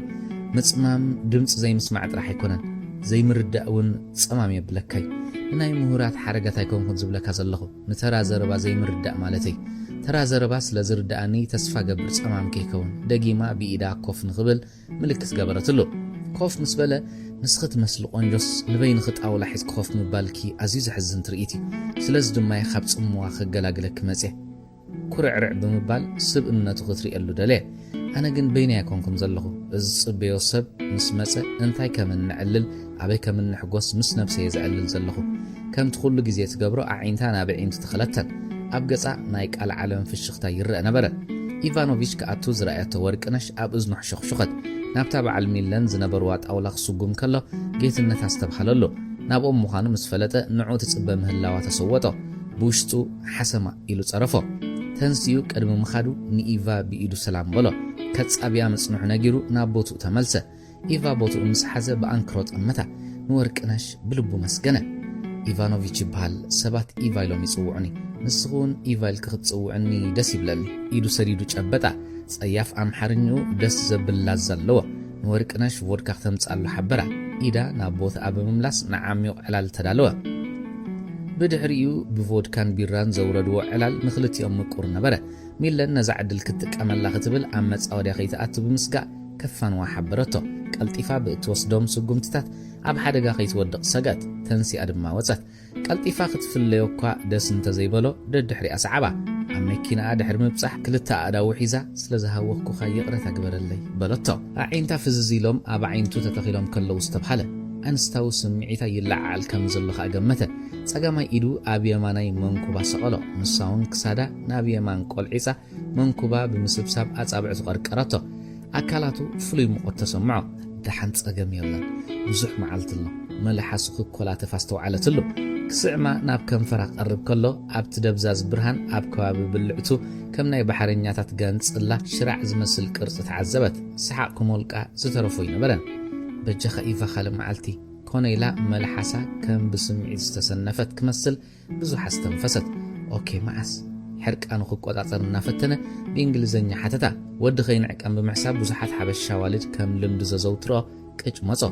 ምጽማም ድምፂ ዘይምስማዕ ጥራሕ ኣይኮነን ዘይምርዳእውን ጸማም የብለካይ ናይ ምሁራት ሓረጋት ኣይኮንኩን ዝብለካ ዘለኹ ንተራ ዘረባ ዘይምርዳእ ማለተይ ተራ ዘረባ ስለ ዝርዳእኒ ተስፋ ገብር ጸማም ከይከውን ደጊማ ብኢዳ ኮፍ ንኽብል ምልክት ገበረትሎ ኮፍ ምስ በለ ንስኽት መስሊ ቆንጆስ ንበይን ኽጣውላ ሒዝ ኮፍ ምባልኪ ኣዝዩ ዘሕዝን ትርኢት እዩ ስለዚ ድማ ካብ ጽምዋ ክገላግለክ መጽእ ኩርዕርዕ ብምባል ስብእነቱ ክትሪእየሉ ደለ ኣነ ግን በይና ኣይኮንኩም ዘለኹ እዚ ጽበዮ ሰብ ምስ መጽእ እንታይ ከም እንዕልል ኣበይ ከም እንሕጎስ ምስ ነብሰይ ዝዕልል ዘለኹ ከምቲ ኩሉ ግዜ ትገብሮ ኣዒንታ ናብ ዒንቱ ትኽለተን ኣብ ገጻ ናይ ቃል ዓለም ፍሽኽታ ይርአ ነበረ ኢቫኖቪች ከኣቱ ዝረኣያቶ ወርቅነሽ ኣብ እዝኑ ሕሸኽሽኸት ናብታ በዓል ሚለን ዝነበርዋ ጣውላ ክስጉም ከሎ ጌትነት ኣስተብሃለሎ ናብኦም ምዃኑ ምስ ፈለጠ ንዑ ትጽበ ምህላዋ ተሰወጦ ብውሽጡ ሓሰማ ኢሉ ጸረፎ ተንስዩ ቀድሚ ምኻዱ ንኢቫ ብኢዱ ሰላም በሎ ከጻብያ ምጽኑሕ ነጊሩ ናብ ቦቱኡ ተመልሰ ኢቫ ቦቱኡ ምስ ሓዘ ብኣንክሮ ጠመታ ንወርቅነሽ ብልቡ መስገነ ኢቫኖቪች ይበሃል ሰባት ኢቫ ኢሎም ይጽውዑኒ ንስኹን ኢቫ ኢልክ ክትጽውዕኒ ደስ ይብለኒ ኢዱ ሰዲዱ ጨበጣ ጸያፍ ኣምሓርኛኡ ደስ ዘብላ ዘለዎ ንወርቅነሽ ቮድካ ከተምጻሉ ሓበራ ኢዳ ናብ ቦታኣ ብምምላስ ንዓሚቕ ዕላል ተዳለወ ብድሕሪኡ ብቮድካን ቢራን ዘውረድዎ ዕላል ንኽልቲኦም ምቁር ነበረ ሚለን ነዛ ዕድል ክትጥቀመላ ክትብል ኣብ መጻወድያ ከይተኣቱ ብምስጋእ ከፋንዋ ሓበረቶ ቀልጢፋ ብእትወስዶም ስጉምትታት ኣብ ሓደጋ ከይትወድቕ ሰገት ተንሲኣ ድማ ወፀት ቀልጢፋ ክትፍለዮ እኳ ደስ እንተዘይበሎ ደድሕሪኣ ሰዓባ ኣብ መኪናኣ ድሕሪ ምብጻሕ ክልተ ኣእዳው ሒዛ ስለ ዝሃወኽኩኻ ይቕረት ኣግበረለይ በለቶ ኣዒንታ ፍዝዝ ኢሎም ኣብ ዓይንቱ ተተኺሎም ከለዉ ዝተብሃለ ኣንስታዊ ስምዒታ ይለዓል ከም ዘሎ ኸ ገመተ ጸጋማይ ኢዱ ኣብ የማናይ መንኩባ ሰቐሎ ንሳውን ክሳዳ ናብ የማን ቆልዒፃ መንኩባ ብምስብሳብ ኣጻብዕ ዝቐርቀረቶ ኣካላቱ ፍሉይ ሙቐት ተሰምዖ ደሓን ጸገም የለን ብዙሕ መዓልትሎ መለሓሱ ክኮላ ተፋስተውዓለትሉ ክስዕማ ናብ ከንፈራ ቀርብ ከሎ ኣብቲ ደብዛዝ ብርሃን ኣብ ከባቢ ብልዕቱ ከም ናይ ባሕረኛታት ገንጽላ ሽራዕ ዝመስል ቅርጽ ተዓዘበት ሰሓቅ ክሞልቃ ዝተረፎ ይነበረን በጀኻ ኢቫ ካልእ መዓልቲ ኮነይላ መለሓሳ ከም ብስምዒት ዝተሰነፈት ክመስል ብዙሕ ኣስተንፈሰት ኦኬ መዓስ ሕርቃኑ ክቆጻጸር እናፈተነ ብእንግሊዝኛ ሓተታ ወዲ ኸይንዕቀም ብምሕሳብ ብዙሓት ሓበሻ ዋልድ ከም ልምዲ ዘዘውትሮ ቅጭ መጾ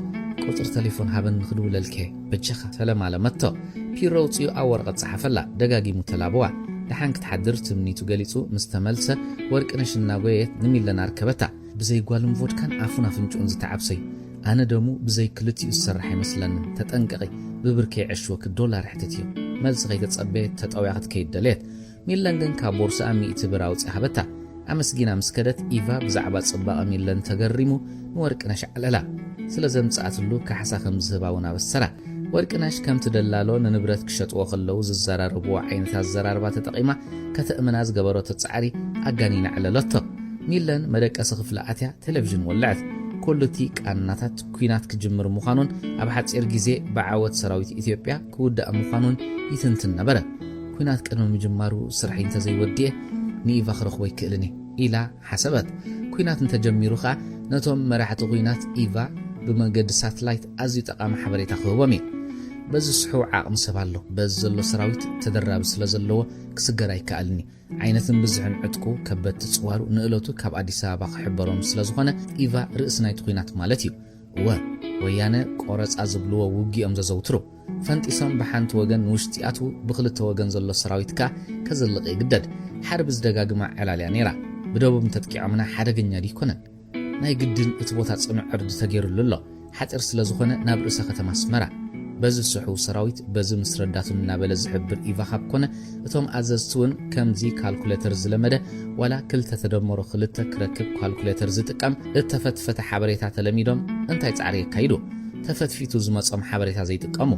ቁጥር ቴሌፎን ሃበን ንኽድውለልከ በጀኻ ተለማለመቶ ፒሮ ውፅኡ ኣብ ወረቐት ጸሓፈላ ደጋጊሙ ተላብዋ ደሓን ክትሓድር ትምኒቱ ገሊጹ ምስ ተመልሰ ወርቅነሽ እናጎየት ንሚለና ርከበታ ብዘይ ጓልን ቮድካን ኣፉን ኣፍንጩን ዝተዓብሰይ ኣነ ደሙ ብዘይ ክልቲኡ ዝሰርሕ ኣይመስለንን ተጠንቀቒ ብብርከይ ዕሽወ $1 ሕትት እዩ መልሲ ከይተጸበየት ተጠውያኽት ከይደለየት ሚለን ግን ካብ ቦርሳኣ 100 ብር ኣውፅኣ ሃበታ ኣመስጊና ምስ ከደት ኢቫ ብዛዕባ ጽባቐ ሚለን ተገሪሙ ንወርቅነሽ ዓለላ ስለ ዘምጽኣትሉ ካሕሳ ከም ዝህባውን ኣበሰራ ወርቅነሽ ከም ትደላሎ ንንብረት ክሸጥዎ ከለዉ ዝዘራረብዎ ዓይነት ኣዘራርባ ተጠቒማ ከተእምና ዝገበሮ ተጻዕሪ ኣጋኒና ዓለለቶ ሚለን መደቀሲ ክፍሊ ኣትያ ቴሌቪዥን ወልዐት ኩሉቲ ቃናታት ኩናት ክጅምር ምዃኑን ኣብ ሓጺር ግዜ ብዓወት ሰራዊት ኢትዮጵያ ክውዳእ ምዃኑን ይትንትን ነበረ ኩናት ቅድሚ ምጅማሩ ስርሒ እንተዘይወድየ ንኢቫ ክረኽቦ ይክእልኒ ኢላ ሓሰበት ኩናት እንተጀሚሩ ኸዓ ነቶም መራሕቲ ኩናት ኢቫ ብመንገዲ ሳተላይት ኣዝዩ ጠቓሚ ሓበሬታ ክህቦም እየ በዚ ስሑዕ ዓቕሚ ሰብ ኣሎ በዚ ዘሎ ሰራዊት ተደራቢ ስለ ዘለዎ ክስገር ኣይከኣልኒ ዓይነትን ብዙሕን ዕጥቁ ከበድቲ ጽዋሩ ንእለቱ ካብ ኣዲስ ኣበባ ክሕበሮም ስለ ዝኾነ ኢቫ ርእሲ ናይቲ ኩናት ማለት እዩ እወ ወያነ ቆረፃ ዝብልዎ ውጊኦም ዘዘውትሩ ፈንጢሶም ብሓንቲ ወገን ንውሽጢኣቱ ብክልተ ወገን ዘሎ ሰራዊት ከዓ ከዘልቕ ይግደድ ሓርቢ ዝደጋግማ ዕላልያ ነይራ ብደቡብ እንተጥቂዖምና ሓደገኛ ዲኮነን ናይ ግድን እቲ ቦታ ጽኑዕ ዕርዲ ተገይሩሉ ኣሎ ሓጢር ስለ ዝኾነ ናብ ርእሰ ከተማ ኣስመራ በዚ ስሑ ሰራዊት በዚ ምስ ረዳቱን እናበለ ዝሕብር ኢቫ ካብ ኮነ እቶም ኣዘዝትውን ከምዚ ካልኩሌተር ዝለመደ ዋላ ክልተ ተደመሮ ክልተ ክረክብ ካልኩሌተር ዝጥቀም እተፈትፈተ ሓበሬታ ተለሚዶም እንታይ ጻዕሪ የካይዱ ተፈትፊቱ ዝመጾም ሓበሬታ ዘይጥቀሙ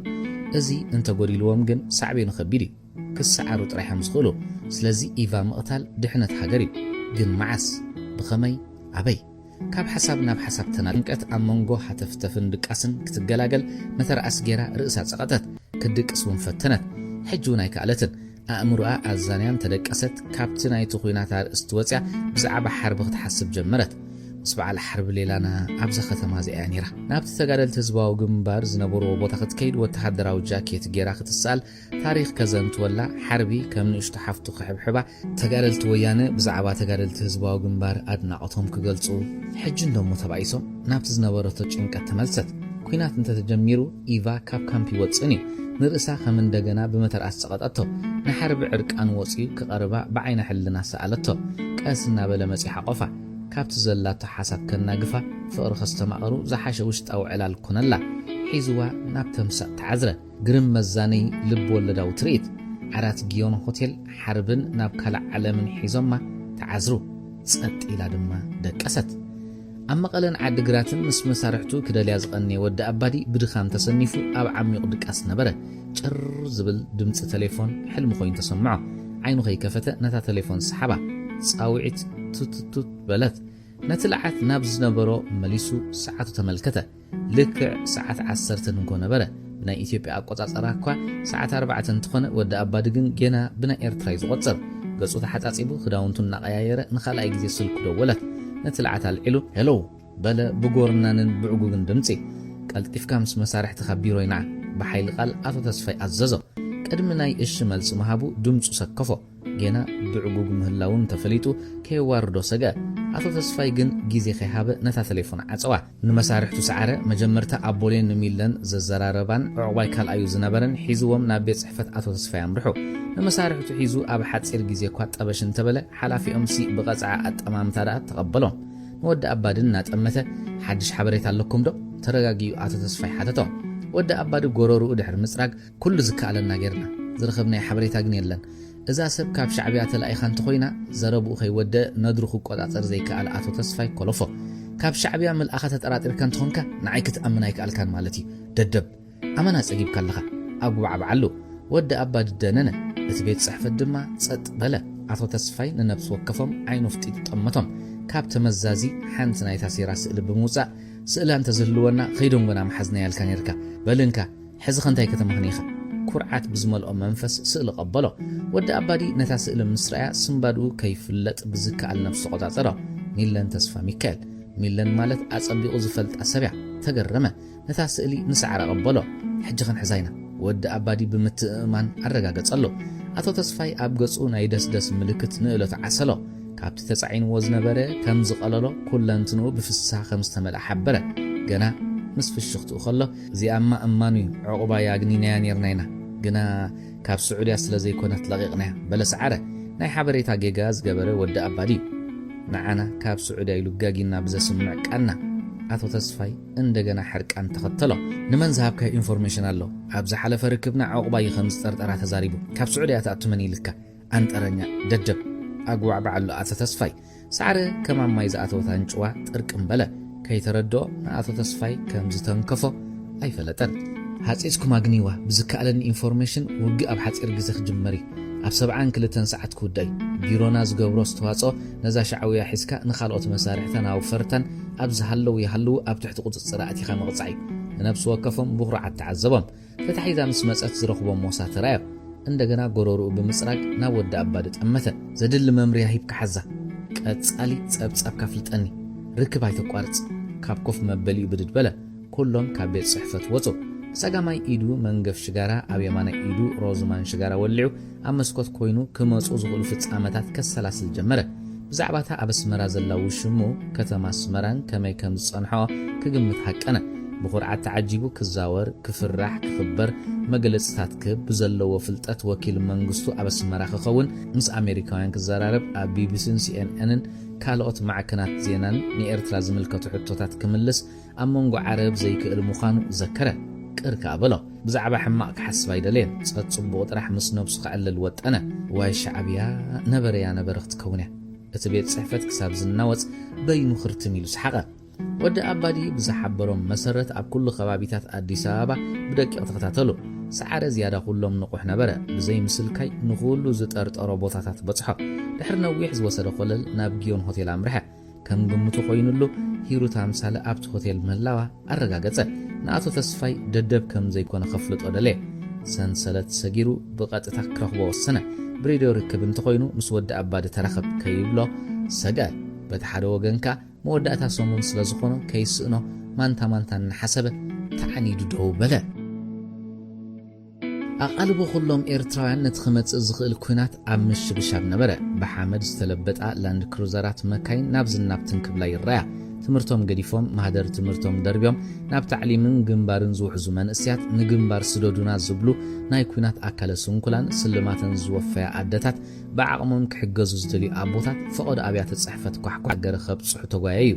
እዚ እንተጎዲልዎም ግን ሳዕቤኑ ከቢድ እዩ ክሰዓሩ ጥራይሖም ዝኽእሉ ስለዚ ኢቫ ምቕታል ድሕነት ሃገር እዩ ግን መዓስ ብኸመይ ኣበይ ካብ ሓሳብ ናብ ሓሳብ ተናንቀት ኣብ መንጎ ሓተፍተፍን ድቃስን ክትገላገል መተረኣስ ጌራ ርእሳ ጸቐጠት ክድቅስ እውን ፈተነት ሕጂ እውን ኣይከኣለትን ኣእምሮኣ ኣዛንያን ተደቀሰት ካብቲ ናይቲ ኩናት ኣርእስቲ ወፅያ ብዛዕባ ሓርቢ ክትሓስብ ጀመረት ምስ በዓል ሓርቢ ሌላና ኣብዛ ከተማ እዚኣ ነይራ ናብቲ ተጋደልቲ ህዝባዊ ግንባር ዝነበርዎ ቦታ ክትከይድ ወተሃደራዊ ጃኬት ጌራ ክትሰኣል ታሪክ ከዘንትወላ ሓርቢ ከም ንእሽቶ ሓፍቱ ክሕብሕባ ተጋደልቲ ወያነ ብዛዕባ ተጋደልቲ ህዝባዊ ግንባር ኣድናቆቶም ክገልጹ ሕጂ እንደሞ ተባኢሶም ናብቲ ዝነበረቶ ጭንቀት ተመልሰት ኩናት እንተተጀሚሩ ኢቫ ካብ ካምፕ ይወፅን እዩ ንርእሳ ከም እንደገና ብመተርኣስ ጸቐጠቶ ንሓርቢ ዕርቃን ወፂኡ ክቐርባ ብዓይነ ሕልና ሰኣለቶ ቀስ እናበለ መጺሓ ቆፋ ካብቲ ዘላቶ ሓሳብ ከናግፋ ፍቕሪ ከስተማቕሩ ዝሓሸ ውሽጣዊ ዕላል ኮነላ ሒዝዋ ናብ ተምሳእ ተዓዝረ ግርም መዛነይ ልብ ወለዳዊ ትርኢት ዓራት ጊዮን ሆቴል ሓርብን ናብ ካልእ ዓለምን ሒዞማ ተዓዝሩ ጸጥ ኢላ ድማ ደቀሰት ኣብ መቐለን ዓዲግራትን ምስ መሳርሕቱ ክደልያ ዝቐነየ ወዲ ኣባዲ ብድኻም ተሰኒፉ ኣብ ዓሚቕ ድቃስ ነበረ ጭር ዝብል ድምፂ ቴሌፎን ሕልሚ ኮይኑ ተሰምዖ ዓይኑ ከይከፈተ ነታ ቴሌፎን ሰሓባ ጻውዒት ቱቱቱት በለት ነቲ ለዓት ናብ ዝነበሮ መሊሱ ሰዓቱ ተመልከተ ልክዕ ሰዓት 10 እንኮ ነበረ ብናይ ኢትዮጵያ ኣቆጻጸራ እኳ ሰዓት 4 እንትኾነ ወዲ ኣባዲ ግን ገና ብናይ ኤርትራ ዝቆጽር ገጹ ተሓጻጺቡ ክዳውንቱ እናቐያየረ ንኻልኣይ ግዜ ስልኩ ደወለት ነቲ ለዓት ኣልዒሉ ሄሎ በለ ብጎርናንን ብዕጉግን ድምፂ ቀልጢፍካ ምስ መሳርሕቲ ካብ ቢሮ ይንዓ ብሓይሊ ቃል ኣቶ ተስፋይ ኣዘዞ ቅድሚ ናይ እሺ መልሲ መሃቡ ድምፁ ሰከፎ ገና ብዕጉግ ምህላውን ተፈሊጡ ከይዋርዶ ሰገ ኣቶ ተስፋይ ግን ግዜ ከይሃበ ነታ ቴሌፎን ዓጸዋ ንመሳርሕቱ ሰዓረ መጀመርታ ኣቦሌን ንሚለን ዘዘራረባን ዕቋይ ካልኣዩ ዝነበረን ሒዝዎም ናብ ቤት ጽሕፈት ኣቶ ተስፋይ ኣምርሑ ንመሳርሕቱ ሒዙ ኣብ ሓጺር ግዜ እኳ ጠበሽ እንተበለ ሓላፊኦም ሲ ብቐጽዓ ኣጠማምታ ደኣ ተቐበሎም ንወዲ ኣባድን እናጠመተ ሓድሽ ሓበሬታ ኣለኩም ዶ ተረጋጊዩ ኣቶ ተስፋይ ሓተቶም ወዲ ኣባዲ ጎረሩኡ ድሕሪ ምጽራግ ኩሉ ዝከኣለና ጌርና ዝረኸብናይ ሓበሬታ ግን የለን እዛ ሰብ ካብ ሻዕብያ ተላኢኻ እንተኾይና ዘረብኡ ከይወድእ ነድሩ ክቆጻጸር ዘይከኣል ኣቶ ተስፋይ ኮለፎ ካብ ሻዕብያ ምልኣኻ ተጠራጢርካ እንትኾንካ ንዓይ ክትኣምን ኣይከኣልካን ማለት እዩ ደደብ ኣመና ጸጊብካ ኣለኻ ኣጉባዕባዓሉ ወዲ ኣባዲ ደነነ እቲ ቤት ጽሕፈት ድማ ጸጥ በለ ኣቶ ተስፋይ ንነብስ ወከፎም ዓይኑ ፍጢጥ ጠመቶም ካብ ተመዛዚ ሓንቲ ናይታ ሴራ ስእሊ ብምውጻእ ስእላ እንተዝህልወና ኸይዶንጎና መሓዝና ያልካ ነርካ በልንካ ሕዚ ኸንታይ ከተማኽኒኻ ኩርዓት ብዝመልኦ መንፈስ ስእሊ ቀበሎ ወዲ ኣባዲ ነታ ስእሊ ምስ ረኣያ ስምባድኡ ከይፍለጥ ብዝከኣል ነፍሱ ቆጻጸሮ ሚለን ተስፋ ሚካኤል ሚለን ማለት ኣጸቢቑ ዝፈልጥ ኣሰብያ ተገረመ ነታ ስእሊ ንሰዓረ ቀበሎ ሕጂ ኸንሕዛይና ወዲ ኣባዲ ብምትእማን ኣረጋገጸሎ ኣቶ ተስፋይ ኣብ ገጹ ናይ ደስደስ ምልክት ንእለቱ ዓሰሎ ካብቲ ተጻዒንዎ ዝነበረ ከም ዝቐለሎ ኩለንትንኡ ብፍሳህ ከም ዝተመልአ ሓበረ ገና ምስ ፍሽኽትኡ ኸሎ እዚኣማ እማኑ ዕቑባ ያግኒናያ ነርናይና ግና ካብ ስዑድያ ስለ ዘይኮነት ለቂቕናያ በለሰዓረ ናይ ሓበሬታ ጌጋ ዝገበረ ወዲ ኣባዲ ንዓና ካብ ስዑድያ ኢሉጋጊና ብዘስምዕ ቃና ኣቶ ተስፋይ እንደገና ሕርቃን ተኸተሎ ንመን ዝሃብካ ኢንፎርሜሽን ኣሎ ኣብ ዝሓለፈ ርክብና ዕቑባ ከም ዝጠርጠራ ተዛሪቡ ካብ ስዑድያ ተኣትመን ኢልካ ኣንጠረኛ ደደብ ኣግዋዕባዕ ኣሎ ኣቶ ተስፋይ ሰዓረ ከማማይ ዝኣተወታ እንጭዋ ጥርቅም በለ ከይተረድኦ ንኣቶ ተስፋይ ከም ዝተንከፎ ኣይፈለጠን ሓፂዝኩም ኣግኒዋ ብዝከኣለኒ ኢንፎርሜሽን ውግእ ኣብ ሓፂር ግዜ ክጅመር እዩ ኣብ 72 ሰዓት ክውዳይ ቢሮና ዝገብሮ ዝተዋፅኦ ነዛ ሻዕውያ ሒዝካ ንኻልኦት መሳርሕተን ኣውፈርተን ኣብ ዝሃለው ይሃለው ኣብ ትሕቲ ቁፅፅር ኣቲኻ መቕጻዕ እዩ ንነብሲ ወከፎም ብኩርዓት ተዓዘቦም ተታሒዛ ምስ መፀት ዝረኽቦም ሞሳት ተራዮ እንደገና ጎረሩኡ ብምፅራግ ናብ ወዲ ኣባዲ ጠመተ ዘድሊ መምርያ ሂብካ ሓዛ ቀጻሊ ጸብጻብካ ፍልጠኒ ርክብ ኣይተቋርጽ ካብ ኮፍ መበሊኡ ብድድ በለ ኩሎም ካብ ቤት ጽሕፈት ወፁ ሰጋማይ ኢዱ መንገፍ ሽጋራ ኣብ የማናይ ኢዱ ሮዝማን ሽጋራ ወልዑ ኣብ መስኮት ኮይኑ ክመጹ ዝኽእሉ ፍጻመታት ከሰላስል ጀመረ ብዛዕባታ ኣብ ኣስመራ ዘላው ሽሙ ከተማ ኣስመራን ከመይ ከም ዝጸንሖ ክግምት ሓቀነ ብኹርዓት ተዓጂቡ ክዛወር ክፍራሕ ክኽበር መግለጽታት ክብ ብዘለዎ ፍልጠት ወኪል መንግስቱ ኣብ ኣስመራ ክኸውን ምስ ኣሜሪካውያን ክዘራረብ ኣብ ቢቢሲን ሲኤንኤንን ካልኦት ማዕከናት ዜናን ንኤርትራ ዝምልከቱ ሕቶታት ክምልስ ኣብ መንጎ ዓረብ ዘይክእል ምዃኑ ዘከረ ቅርካ በሎ ብዛዕባ ሕማቕ ክሓስብ ኣይደልየን ጽቡቕ ጥራሕ ምስ ነብሱ ክዕልል ወጠነ ዋይ ሻዕብያ ነበረያ ነበረ ክትከውን እያ እቲ ቤት ጽሕፈት ክሳብ ዝናወፅ በይኑ ክርትም ኢሉ ሰሓቐ ወዲ ኣባዲ ብዝሓበሮም መሰረት ኣብ ኩሉ ከባቢታት ኣዲስ ኣበባ ብደቂቕ ተኸታተሉ ሰዓረ ዝያዳ ኩሎም ንቑሕ ነበረ ብዘይ ምስልካይ ንኹሉ ዝጠርጠሮ ቦታታት በጽሖ ድሕሪ ነዊሕ ዝወሰደ ኾለል ናብ ጊዮን ሆቴል ኣምርሐ ከም ግምቱ ኾይኑሉ ሂሩት ኣምሳለ ኣብቲ ሆቴል ምህላዋ ኣረጋገጸ ንኣቶ ተስፋይ ደደብ ከም ዘይኮነ ኸፍልጦ ደለየ ሰንሰለት ሰጊሩ ብቐጥታ ክረኽቦ ወሰነ ብሬድዮ ርክብ እንተኾይኑ ምስ ወዲ ኣባዲ ተረኸብ ከይብሎ ሰጋል በቲ ሓደ ወገንካ መወዳእታ ሰሙን ስለ ዝኾኑ ከይስእኖ ማንታ ማንታ እናሓሰበ ተዓኒዱ ደው በለ ኣቓልቦ ኩሎም ኤርትራውያን ነቲ ክመጽእ ዝኽእል ኩናት ኣብ ምሽብሻብ ነበረ ብሓመድ ዝተለበጣ ላንድ ክሩዘራት መካይን ናብ ዝናብ ትንክብላ ይረኣያ ትምህርቶም ገዲፎም ማህደር ትምህርቶም ደርቢዮም ናብ ታዕሊምን ግንባርን ዝውሕዙ መንእስያት ንግንባር ስደዱና ዝብሉ ናይ ኩናት ኣካለ ስንኩላን ስልማትን ዝወፈያ ኣደታት ብዓቕሞም ክሕገዙ ዝደልዩ ኣቦታት ፈቐዶ ኣብያተ ጽሕፈት ኳሕኳሕ ገረ ኸብጽሑ ተጓየዩ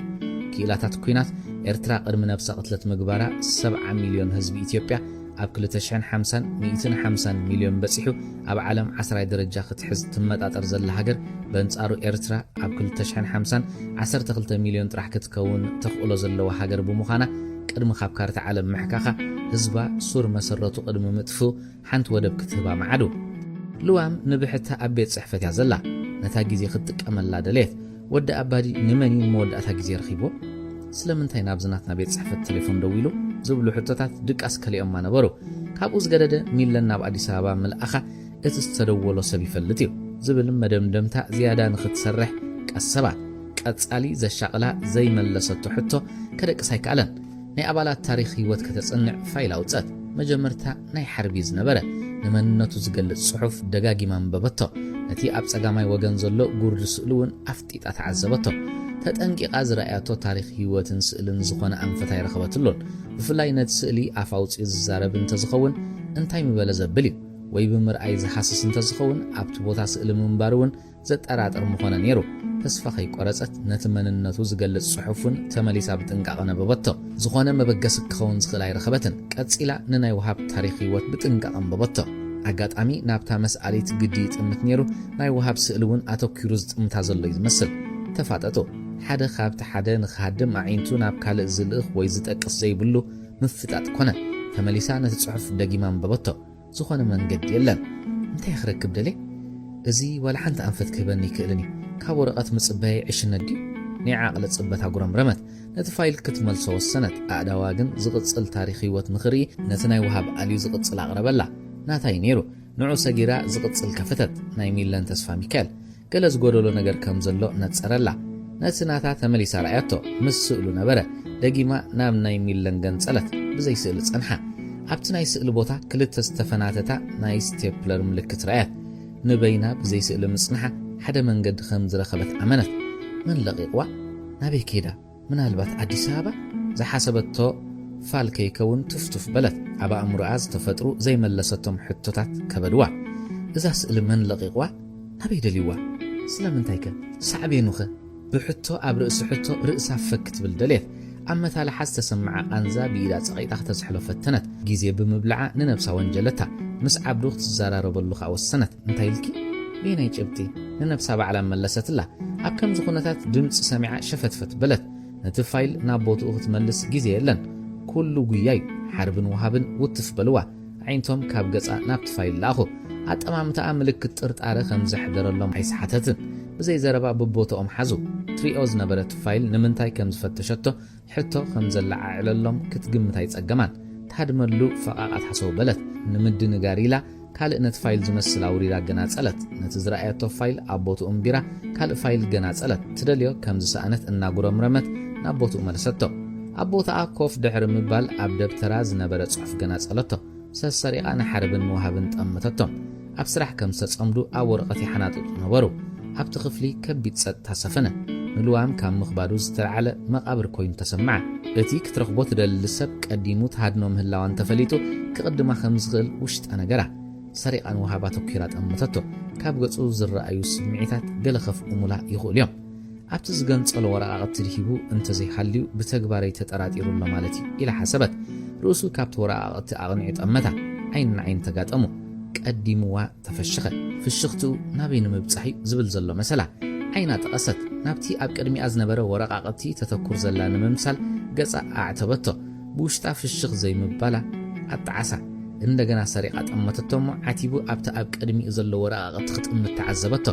ክኢላታት ኩናት ኤርትራ ቅድሚ ነብሳ ቅትለት ምግባራ 70 ሚልዮን ህዝቢ ኢትዮጵያ ኣብ 2050 150 ሚልዮን በፂሑ ኣብ ዓለም 10 ደረጃ ክትሕዝ ትመጣጠር ዘላ ሃገር በንጻሩ ኤርትራ ኣብ 2050 12 ሚልዮን ጥራሕ ክትከውን ተኽእሎ ዘለዋ ሃገር ብምዃና ቅድሚ ካብ ካርታ ዓለም ምሕካኻ ህዝባ ሱር መሰረቱ ቅድሚ ምጥፉ ሓንቲ ወደብ ክትህባ መዓዱ ልዋም ንብሕታ ኣብ ቤት ጽሕፈት እያ ዘላ ነታ ግዜ ክትጥቀመላ ደልየት ወዲ ኣባዲ ንመኒ መወዳእታ ግዜ ረኺቦ ስለምንታይ ናብ ዝናትና ቤት ጽሕፈት ቴሌፎን ደው ኢሉ ዝብሉ ሕቶታት ድቃስ ከሊኦም ነበሩ ካብኡ ዝገደደ ሚለን ናብ ኣዲስ ኣበባ መልኣኻ እቲ ዝተደወሎ ሰብ ይፈልጥ እዩ ዝብል መደምደምታ ዝያዳ ንኽትሰርሕ ቀሰባ ቀጻሊ ዘሻቕላ ዘይመለሰቶ ሕቶ ከደቅስ ኣይከኣለን ናይ ኣባላት ታሪኽ ህይወት ከተጸንዕ ፋይል ኣውፅት መጀመርታ ናይ ሓርቢ ዝነበረ ንመንነቱ ዝገልጽ ጽሑፍ ደጋጊማ አንበበቶ ነቲ ኣብ ጸጋማይ ወገን ዘሎ ጉርዲ ስእሉ እውን ኣፍጢጣ ተዓዘበቶ ተጠንቂቓ ዝረኣያቶ ታሪኽ ህይወትን ስእልን ዝኾነ ኣንፈታ ይረኸበትሎን ብፍላይ ነቲ ስእሊ ኣፍ ኣውፂኡ ዝዛረብ እንተዝኸውን እንታይ ምበለ ዘብል እዩ ወይ ብምርኣይ ዝሓስስ እንተዝኸውን ኣብቲ ቦታ ስእሊ ምንባር እውን ዘጠራጥር ምኾነ ነይሩ ተስፋ ከይቆረፀት ነቲ መንነቱ ዝገልጽ ጽሑፍን ተመሊሳ ብጥንቃቐ ነበበቶ ዝኾነ መበገሲ ክኸውን ዝኽእል ኣይረኸበትን ቀፂላ ንናይ ወሃብ ታሪኽ ህይወት ብጥንቃቐ አንበበቶ ኣጋጣሚ ናብታ መስኣሊት ግዲ ይጥምት ነይሩ ናይ ወሃብ ስእሊ እውን ኣተኪሩ ዝጥምታ ዘሎ እዩ ዝመስል ተፋጠጡ ሓደ ካብቲ ሓደ ንኽሃድም ኣዒንቱ ናብ ካልእ ዝልእኽ ወይ ዝጠቅስ ዘይብሉ ምፍጣጥ ኮነ ተመሊሳ ነቲ ጽሑፍ ደጊማ አንበበቶ ዝኾነ መንገዲ የለን እንታይ ክረክብ ደለ እዚ ወላ ሓንቲ አንፈት ክበኒ ክእልኒ ካብ ወረቐት ምጽበይ ዕሽነዲ ናይ ዓቕለ ጽበት ኣጉረምረመት ነቲ ፋይል ክትመልሶ ወሰነት ኣእዳዋ ግን ዝቕጽል ታሪኽ ህይወት ንኽርኢ ነቲ ናይ ውሃብ ኣልዩ ዝቕጽል ኣቕረበላ ናታይ ነይሩ ንዑ ሰጊራ ዝቕጽል ከፈተት ናይ ሚለን ተስፋ ሚካኤል ገለ ዝጎደሎ ነገር ከም ዘሎ ነጸረላ ነቲ ናታ ተመሊሳ ረኣያቶ ምስ ስእሉ ነበረ ደጊማ ናብ ናይ ሚለን ገንጸለት ብዘይ ስእሊ ጸንሓ ኣብቲ ናይ ስእሊ ቦታ ክልተ ዝተፈናተታ ናይ ስቴፕለር ምልክት ረኣያት ንበይና ብዘይ ስእሊ ምጽንሓ ሓደ መንገዲ ከም ዝረኸበት ኣመነት من لقيقوا نبي كيدا من هالبات أديس أبا زي حسبتو فالكي كون تفتف بلد أبا أمرعاز تفترو زي ملستهم حتوتات كبدوا إذا سأل من لقيقوا نبي دليوا سلام انتايكا سعبينوخه بحتو أبرئس حتو رئيسا فكت بالدليل أما ثالة حس تسمع أنزا بإيدات سقيطة تسحلو فتنت جيزي بمبلعة ننبسا وانجلتها مسعب لوخت الزرارة باللغة والسنة انتايلكي بيناي جبتي ننبسا بعلم ملست الله أكم زخونتات دمت سامعة شفتفت بلد نتفايل نابوت أخت ملس جيزي يلن كل جياي حرب وهابن وتف بلوا عينتهم كاب جزء نابت فايل لاخو أتمام تأملك كترت على خمس حدر اللهم عيس حتتن بزي زربا ببوتو حزو تريوز نبرت فايل نمنتاي كم زفتشتو حتى خمس اللع على اللهم كتجمتاي تأجمان تهدملو فقاعد حسو بلد نمد نجاريلا كالق نت فايل زمسل أوريرا جنات سألت نتزرعيتو فايل أبوتو أمبيرا كالق فايل جنات سألت تدليو كم زسأنت الناقورة مرمت نابوتو ملستو أبوتا كوف دحر مبال أبدب تراز نبرت صحف جنات سألتو سسريقا نحرب موهبن تأمتتو أبسرح كم ستأمدو أورقتي حناتو نورو أبتخفلي كبيت ست تسفنه نلوام كم مخباروز ترعلى مقابر كوين تسمع اتي كترخبوت دلسب قديموت هادنو مهلاوان تفليتو كقدما خمس غل وشت أنا جرا سريقان وهاباتو كيرات أمتتو كاب قصو زرأيو سمعيتات قلخف أمولا يقول يوم أبتز قنصل ورقاقت ترهيبو انت زي حاليو بتكباري تترات إيرون لمالتي إلى حسبت رؤسو كابت ورقاقت أغنعت أمتا عين تقات أمو قديموا تفشخة فشختو نابين مبصحي زبل زلو مسلا عينا تقصت نابتي أب قدمي أزنبرة ورقاقتي تتكور زلان ممثال قصة أعتبتو بوشتا فشخ زي مبالا أتعسى እንደገና ሰሪቃት አመተቶም ዓቲቡ ኣብታ ኣብ ቅድሚ ዘሎ ወረቃቅት ክትእምት ተዓዘበቶ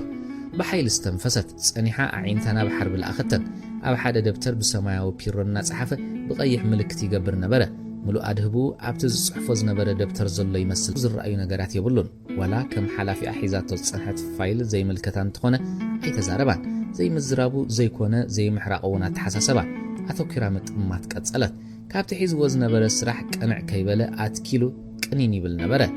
بحيل استنفست صنيحه عينتنا بحرب الاخته اب حدا دفتر بسماياو بيرونا صحفه بقيح ملكت يقبر نبره ملو ادهبو ابتز صحفوز نبره دفتر زلو يمثل زرأي نغرات يبلون ولا كم حلافي احيزاتو صحت فايل زي ملكتان تخونه اي تزاربان زي مزرابو زي كونه زي محراقونا تحساسبا اتو كرامت ما تقصلت كابت حيز وز نبره سراح قنع كيبله ات كيلو قنيني بل نبره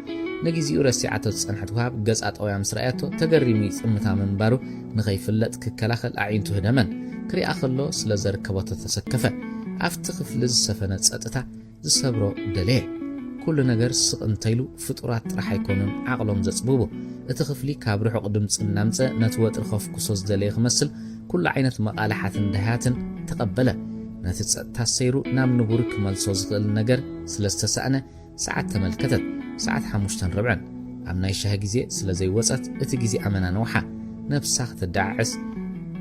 نجيزي ورسيعته تصنحت وهاب جزءات أو يام سرعته تجرمي ثمتها من بارو نغيفلت ككلاخل أعينته هدمان كري أخلو سلزر كبطة تسكفة أفتخف لز سفنة سأتها زصبرو دليه كل نجر سقنتيلو فطرات راح يكونن عقلهم زصبوبو اتخف لي كابرح قدم صنامصه نتوت الخوف كسوس دليه خمسل كل عينة مقالحات دهاتن تقبله نتسيرو نام نبورك مالسوز غل نجر سلستسأنا ساعات تملكتت ساعات حمشتن ربعن أمنا يشها جزي سلزي وصت اتجزي أمنا نوحة نفسها تدعس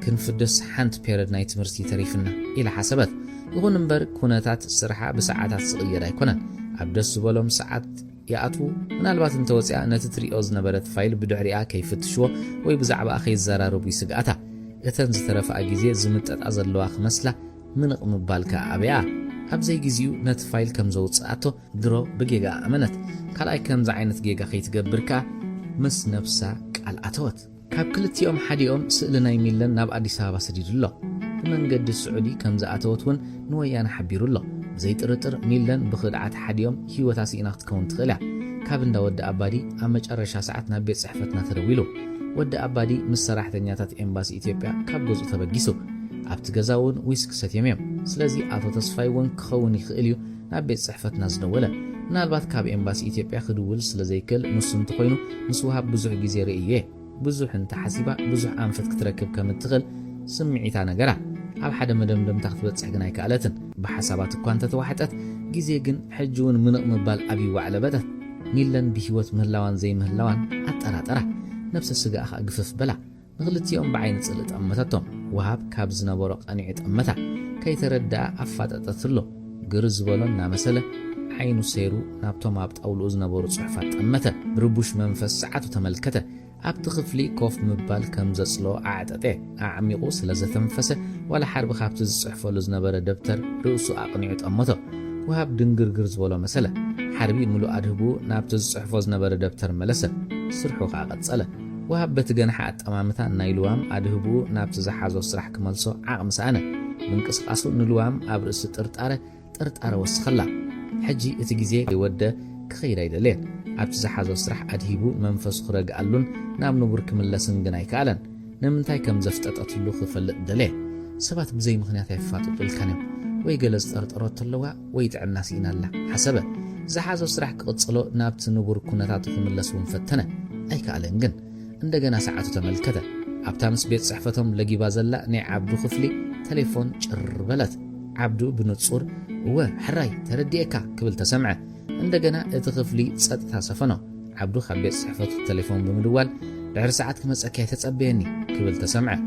كنفدس حنت بيرد نايت مرسي تريفنا إلى حسبت يقول نمبر كوناتات السرحة بساعات صغيرة يكونن عبدس بولهم ساعات يأتو من البات انتوزع نتتري أوزنا برد فايل بدحريا كيف تشوه ويبزعب أخي الزرار بيسقعتها اتنز ترفع جزي زمتت أزر لواخ مسلة من مبالك أبيع أبزي جزيو نت فايل كم زود ساعته درو بجيجا أمنت كلاي كم زعينت جيجا خيت جبركا مس نفسها كالأتوت كاب كلت يوم حد يوم سألنا يميلن ناب أديس أبابا سديد الله من قد السعودي كم زعتوت ون نويان حبير الله زيت رتر ميلن بخدعات حد يوم هي وتاسينا تكون تغلع كاب ندا ود أبادي أمج أرشا ساعتنا بيت صحفتنا ترويلو ود أبادي مسرح تنياتات إمباس إثيوبيا كاب جزء تبجيسو أبت جزاون ويسك ستيميم سلازي أتو تصفايون كخوني خيليو نبيت صحفتنا زنولا نالبات كاب إمباس إثيوبيا خدول سلازي كل نصن تقينو نسوها بزح جزيرة إيه بزح انت حسيبة بزح أنفت كتركب كمتغل سمعيتانا جرا أب حدا مدمدم تاخذ صحقنا كالتن بحسابات كوانتا توحدت جزيجن حجون من مبال أبي وعلى بدت ميلن بهوت مهلاوان زي مهلاوان أترى نفس السجاخ أقفف بلا نغلت يوم بعين تسألت أمتتهم وهاب كابزنا ورق أنيعت أمتا كي تردع أفاد أتثلو قرز بولون نامسلة عينو سيرو نابتوم عبت أولو زنبورو صحفات أمته بربوش منفس ساعته تملكته عبت خفلي كوف مبال كم زسلو عادته أعميقو سلازة تنفسه ولا حرب خابت الصحفة لزنبورو دبتر رؤسو أقنعت أمته وهاب دنقرقر زولو مسألة حربي ملو أدهبو نابت الصحفة زنبورو دبتر ملسة سرحو خاقت سألة وهاب بتجنح أمامتا نايلوام أدهبو نابت زحازو سرح كمالسو عقم سأنا منقسقاسو نلوام أبرس ترتار وسخلا حجي اتجزي يوده كخير يدلين عبت زحازو سرح أدهبو منفس خرج قالون نام نبرك من لسن جناي كالن نمنتاي كم زفتت أطلو خفل دليه سبات بزي مخنيات يفاتو بالكنم ويجلس ترتارات اللوا ويتع الناس إن الله حسبه زحازو سرح قصلو نابت نبر كنتاتو من لسون فتنة أي كالن جن عندنا ساعات تملكته عبتامس بيت صحفتهم لقي بازلا ني عبدو خفلي تليفون شربلت عبدو بنتصور هو حراي ترديكا قبل تسمعه عندنا اتخفلي صدتها سفنو عبدو خبيت صحفته التليفون بمدوال بعر ساعات كمصكاي تتصبيني قبل تسمعه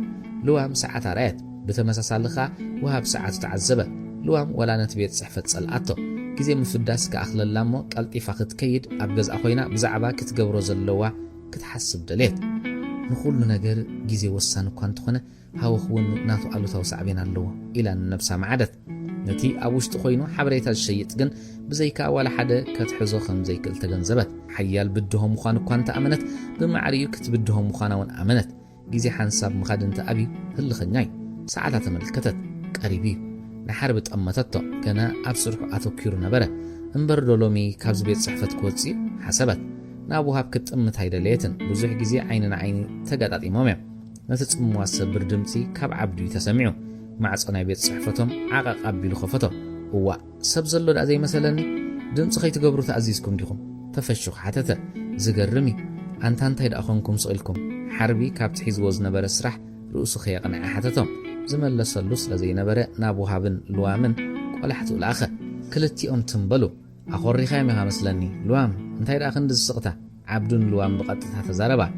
لوام ساعات رايت بتمساسالخا وهاب ساعات تعذبه لوام ولا نتبيت صحفه صلاتو كزي مفداس كاخل لامو قلطيفا كتكيد ابغز اخوينا بزعبا كتغبرو زلوا كتحسب دليت نقول نجار جزء وسان كنت خنا هاوخون ناتو على توسعبين اللوا إلى النفس معدت نتي أبوش تخوينو حبريت الشيء تجن بزيكا ولا حدا كتحزو خمزيك التجنزبت حيال بدهم مخان كنت أمنت بمعريو كتبدهم مخانون أمنت جزء حنساب مخادنت أبي هل خناي ساعات ملكتت قريبي نحربت أمتتو كنا أبصرح أتوكيرو نبرة انبردولومي كابز بيت صحفة كوتسي حسبت نابوها بكت أمت هيدا ليتن بزح جزي عيننا عيني تقاطع إمامي نتتم مواسب بردمتي كاب عبدو يتسمعو مع صناي بيت صحفتهم عقاق أبي لخفته هو سبزلو لأزي مثلا دمت خي تقبرو تأزيزكم ديكم تفشخ حتى زقرمي أنتان تايد أخونكم سؤالكم حربي كاب تحيز وزن برسرح رؤسو خيقنا حتتهم زمن لسلوس لزي نبرة نابوها بن لوامن ولا حتو الآخر كلتي أم تنبلو أخوري خيمها مثلني لوام انتايد أخن دزسقته عبدون لوام بقطتها تزاربا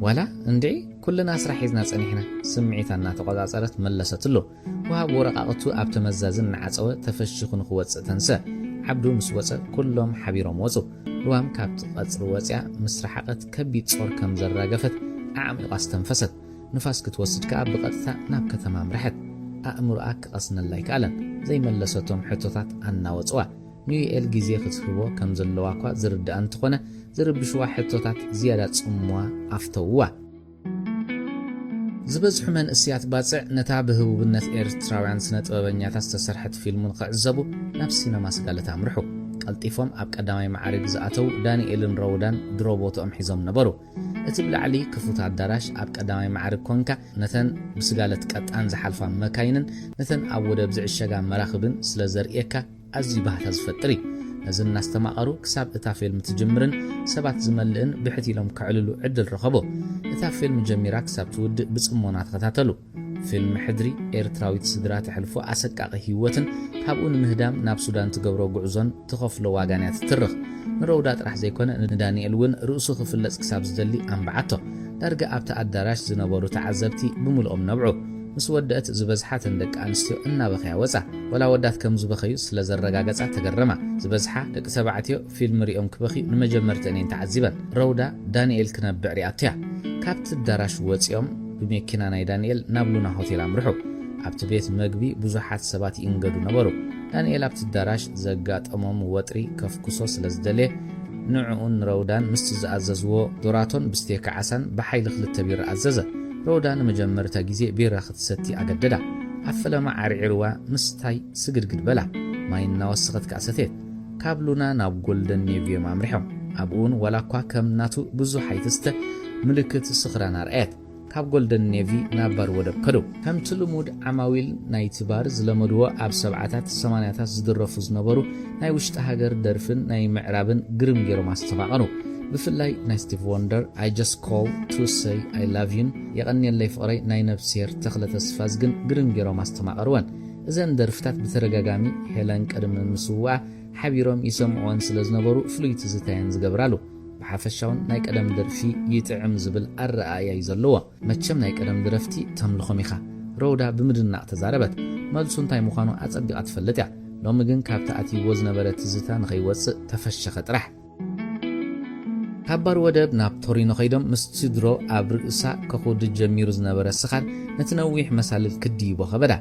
ولا اندعي كلنا سرح يزنا صنيحنا سمعيتنا تقاصرت ملستلو وهاب ورقاقتو اب تمزازن عصوه تفشخن خوص تنسى عبدو مسوص كلهم حبيرهم وصو لوام كابت قصر وصيا مسرحقت كبيت صور كم زراغفت اعمق استنفست نفاس كتوسد كاب بقطتا ناب كتمام رحت أأمرك أصنا لايك ألن زي ملستهم حتوتات أنا وصوا نيو الجزء خطفه كم زلواقع زرد أنتقنا زرب شوا حتوتات زيادة أموا أفتوا زبز حمن السيات باسع نتابه وبنت إيرتراوان سنة وبنيات استسرحت فيلم قعزبو نفسنا ما سقالت أمرحو قلتيفهم أبك أدامي معارك زاتو دانييل رودان دروبوتو أمحيزهم نبرو اتبلع علي كفوت الدراش أبك أدامي معارك كونكا نتن بسقالت قطعان زحالفا مكاينن نتن أبودا بزع الشقام مراخبن سلازر إيكا أزي بحث زفتري نزل ناس تماقرو كساب اتا فيلم تجمرن سبات زملئن بحتي لهم كعللو عدل رخبو اتا فيلم جميرا كساب تود بصمونات قتاتلو فيلم حدري إيرتراويت سدرات حلفو أسقاق هيوتن كابون مهدام ناب سودان تقبرو قعزون تخفلو واغانيات ترخ نرودات راح زيكون دانييل ون رؤسو خفلس كساب زدلي أنبعاتو دارقا أبتا الدراش زنبورو تعذبتي بملؤم نبعو مس ودأت زبزحات دك أنستيو إنا بخيا وزع ولا ودات كم زبخيو سلازر رقاقات تقرما زبزحة دك سبعتيو فيلم ريوم كبخي نمجمرتنين تعذبا رودا دانييل كنبع رياتيا كابت الدراش وزيوم بميكينا ناي دانييل نابلونا هوتيل أمرحو عبت بيت مقبي بزوحات سباتي إنقادو نبرو دانييل عبت الدراش زقات أمام وطري كفكسو سلازدالي نوعون رودان مستزعززو دوراتون بستيك عسان بحيل خلط تبير عززة رودان مجمرتا جزي بيرا ستي أقددا عفلا مع عرعروا مستاي سقرقد بلا ما ينوسخت كأستيت كابلونا ناب جولدن نيفيو مامرحهم أبون ولا كوا كم ناتو بزو حيثست ملكت سخران رأيت كاب جولدن نيفي نابر ودب كدو كم تلمود عماويل نايتبار زلمدوا أب سبعتات سمانياتات زدرفوز نبرو ناي وشت هاجر درفن ناي معرابن قرم جيرو ماستفاقنو بفلاي ناي ستيف وندر I just call to say I love you يغني اللي فقري ناي نفسير تخلت اسفازقن قرم جيرو ماستماقروان إذن درفتات بترقاقامي هيلان قدم المسوع حبيروم يسمعون سلزنبرو فلويت زتاين زقبرالو بحافشاون ناي قدم درفي يتعم زبل الرأي يزلوا متشم ناي قدم درفتي تملخو ميخا رودا بمدنا تزاربت مالسون تاي مخانو أتصبق أتفلتع ሎሚ ግን ካብቲ ኣትይዎ ዝነበረ ትዝታ ንኸይወፅእ ተፈሸኸ ጥራሕ ካብ ባር ወደብ ናብ ቶሪኖ ኸይዶም ምስ ትድሮ ኣብ ርእሳ ከኹድ ጀሚሩ ዝነበረ ስኻር ነቲ ነዊሕ መሳልል ክድይቦ ኸበዳ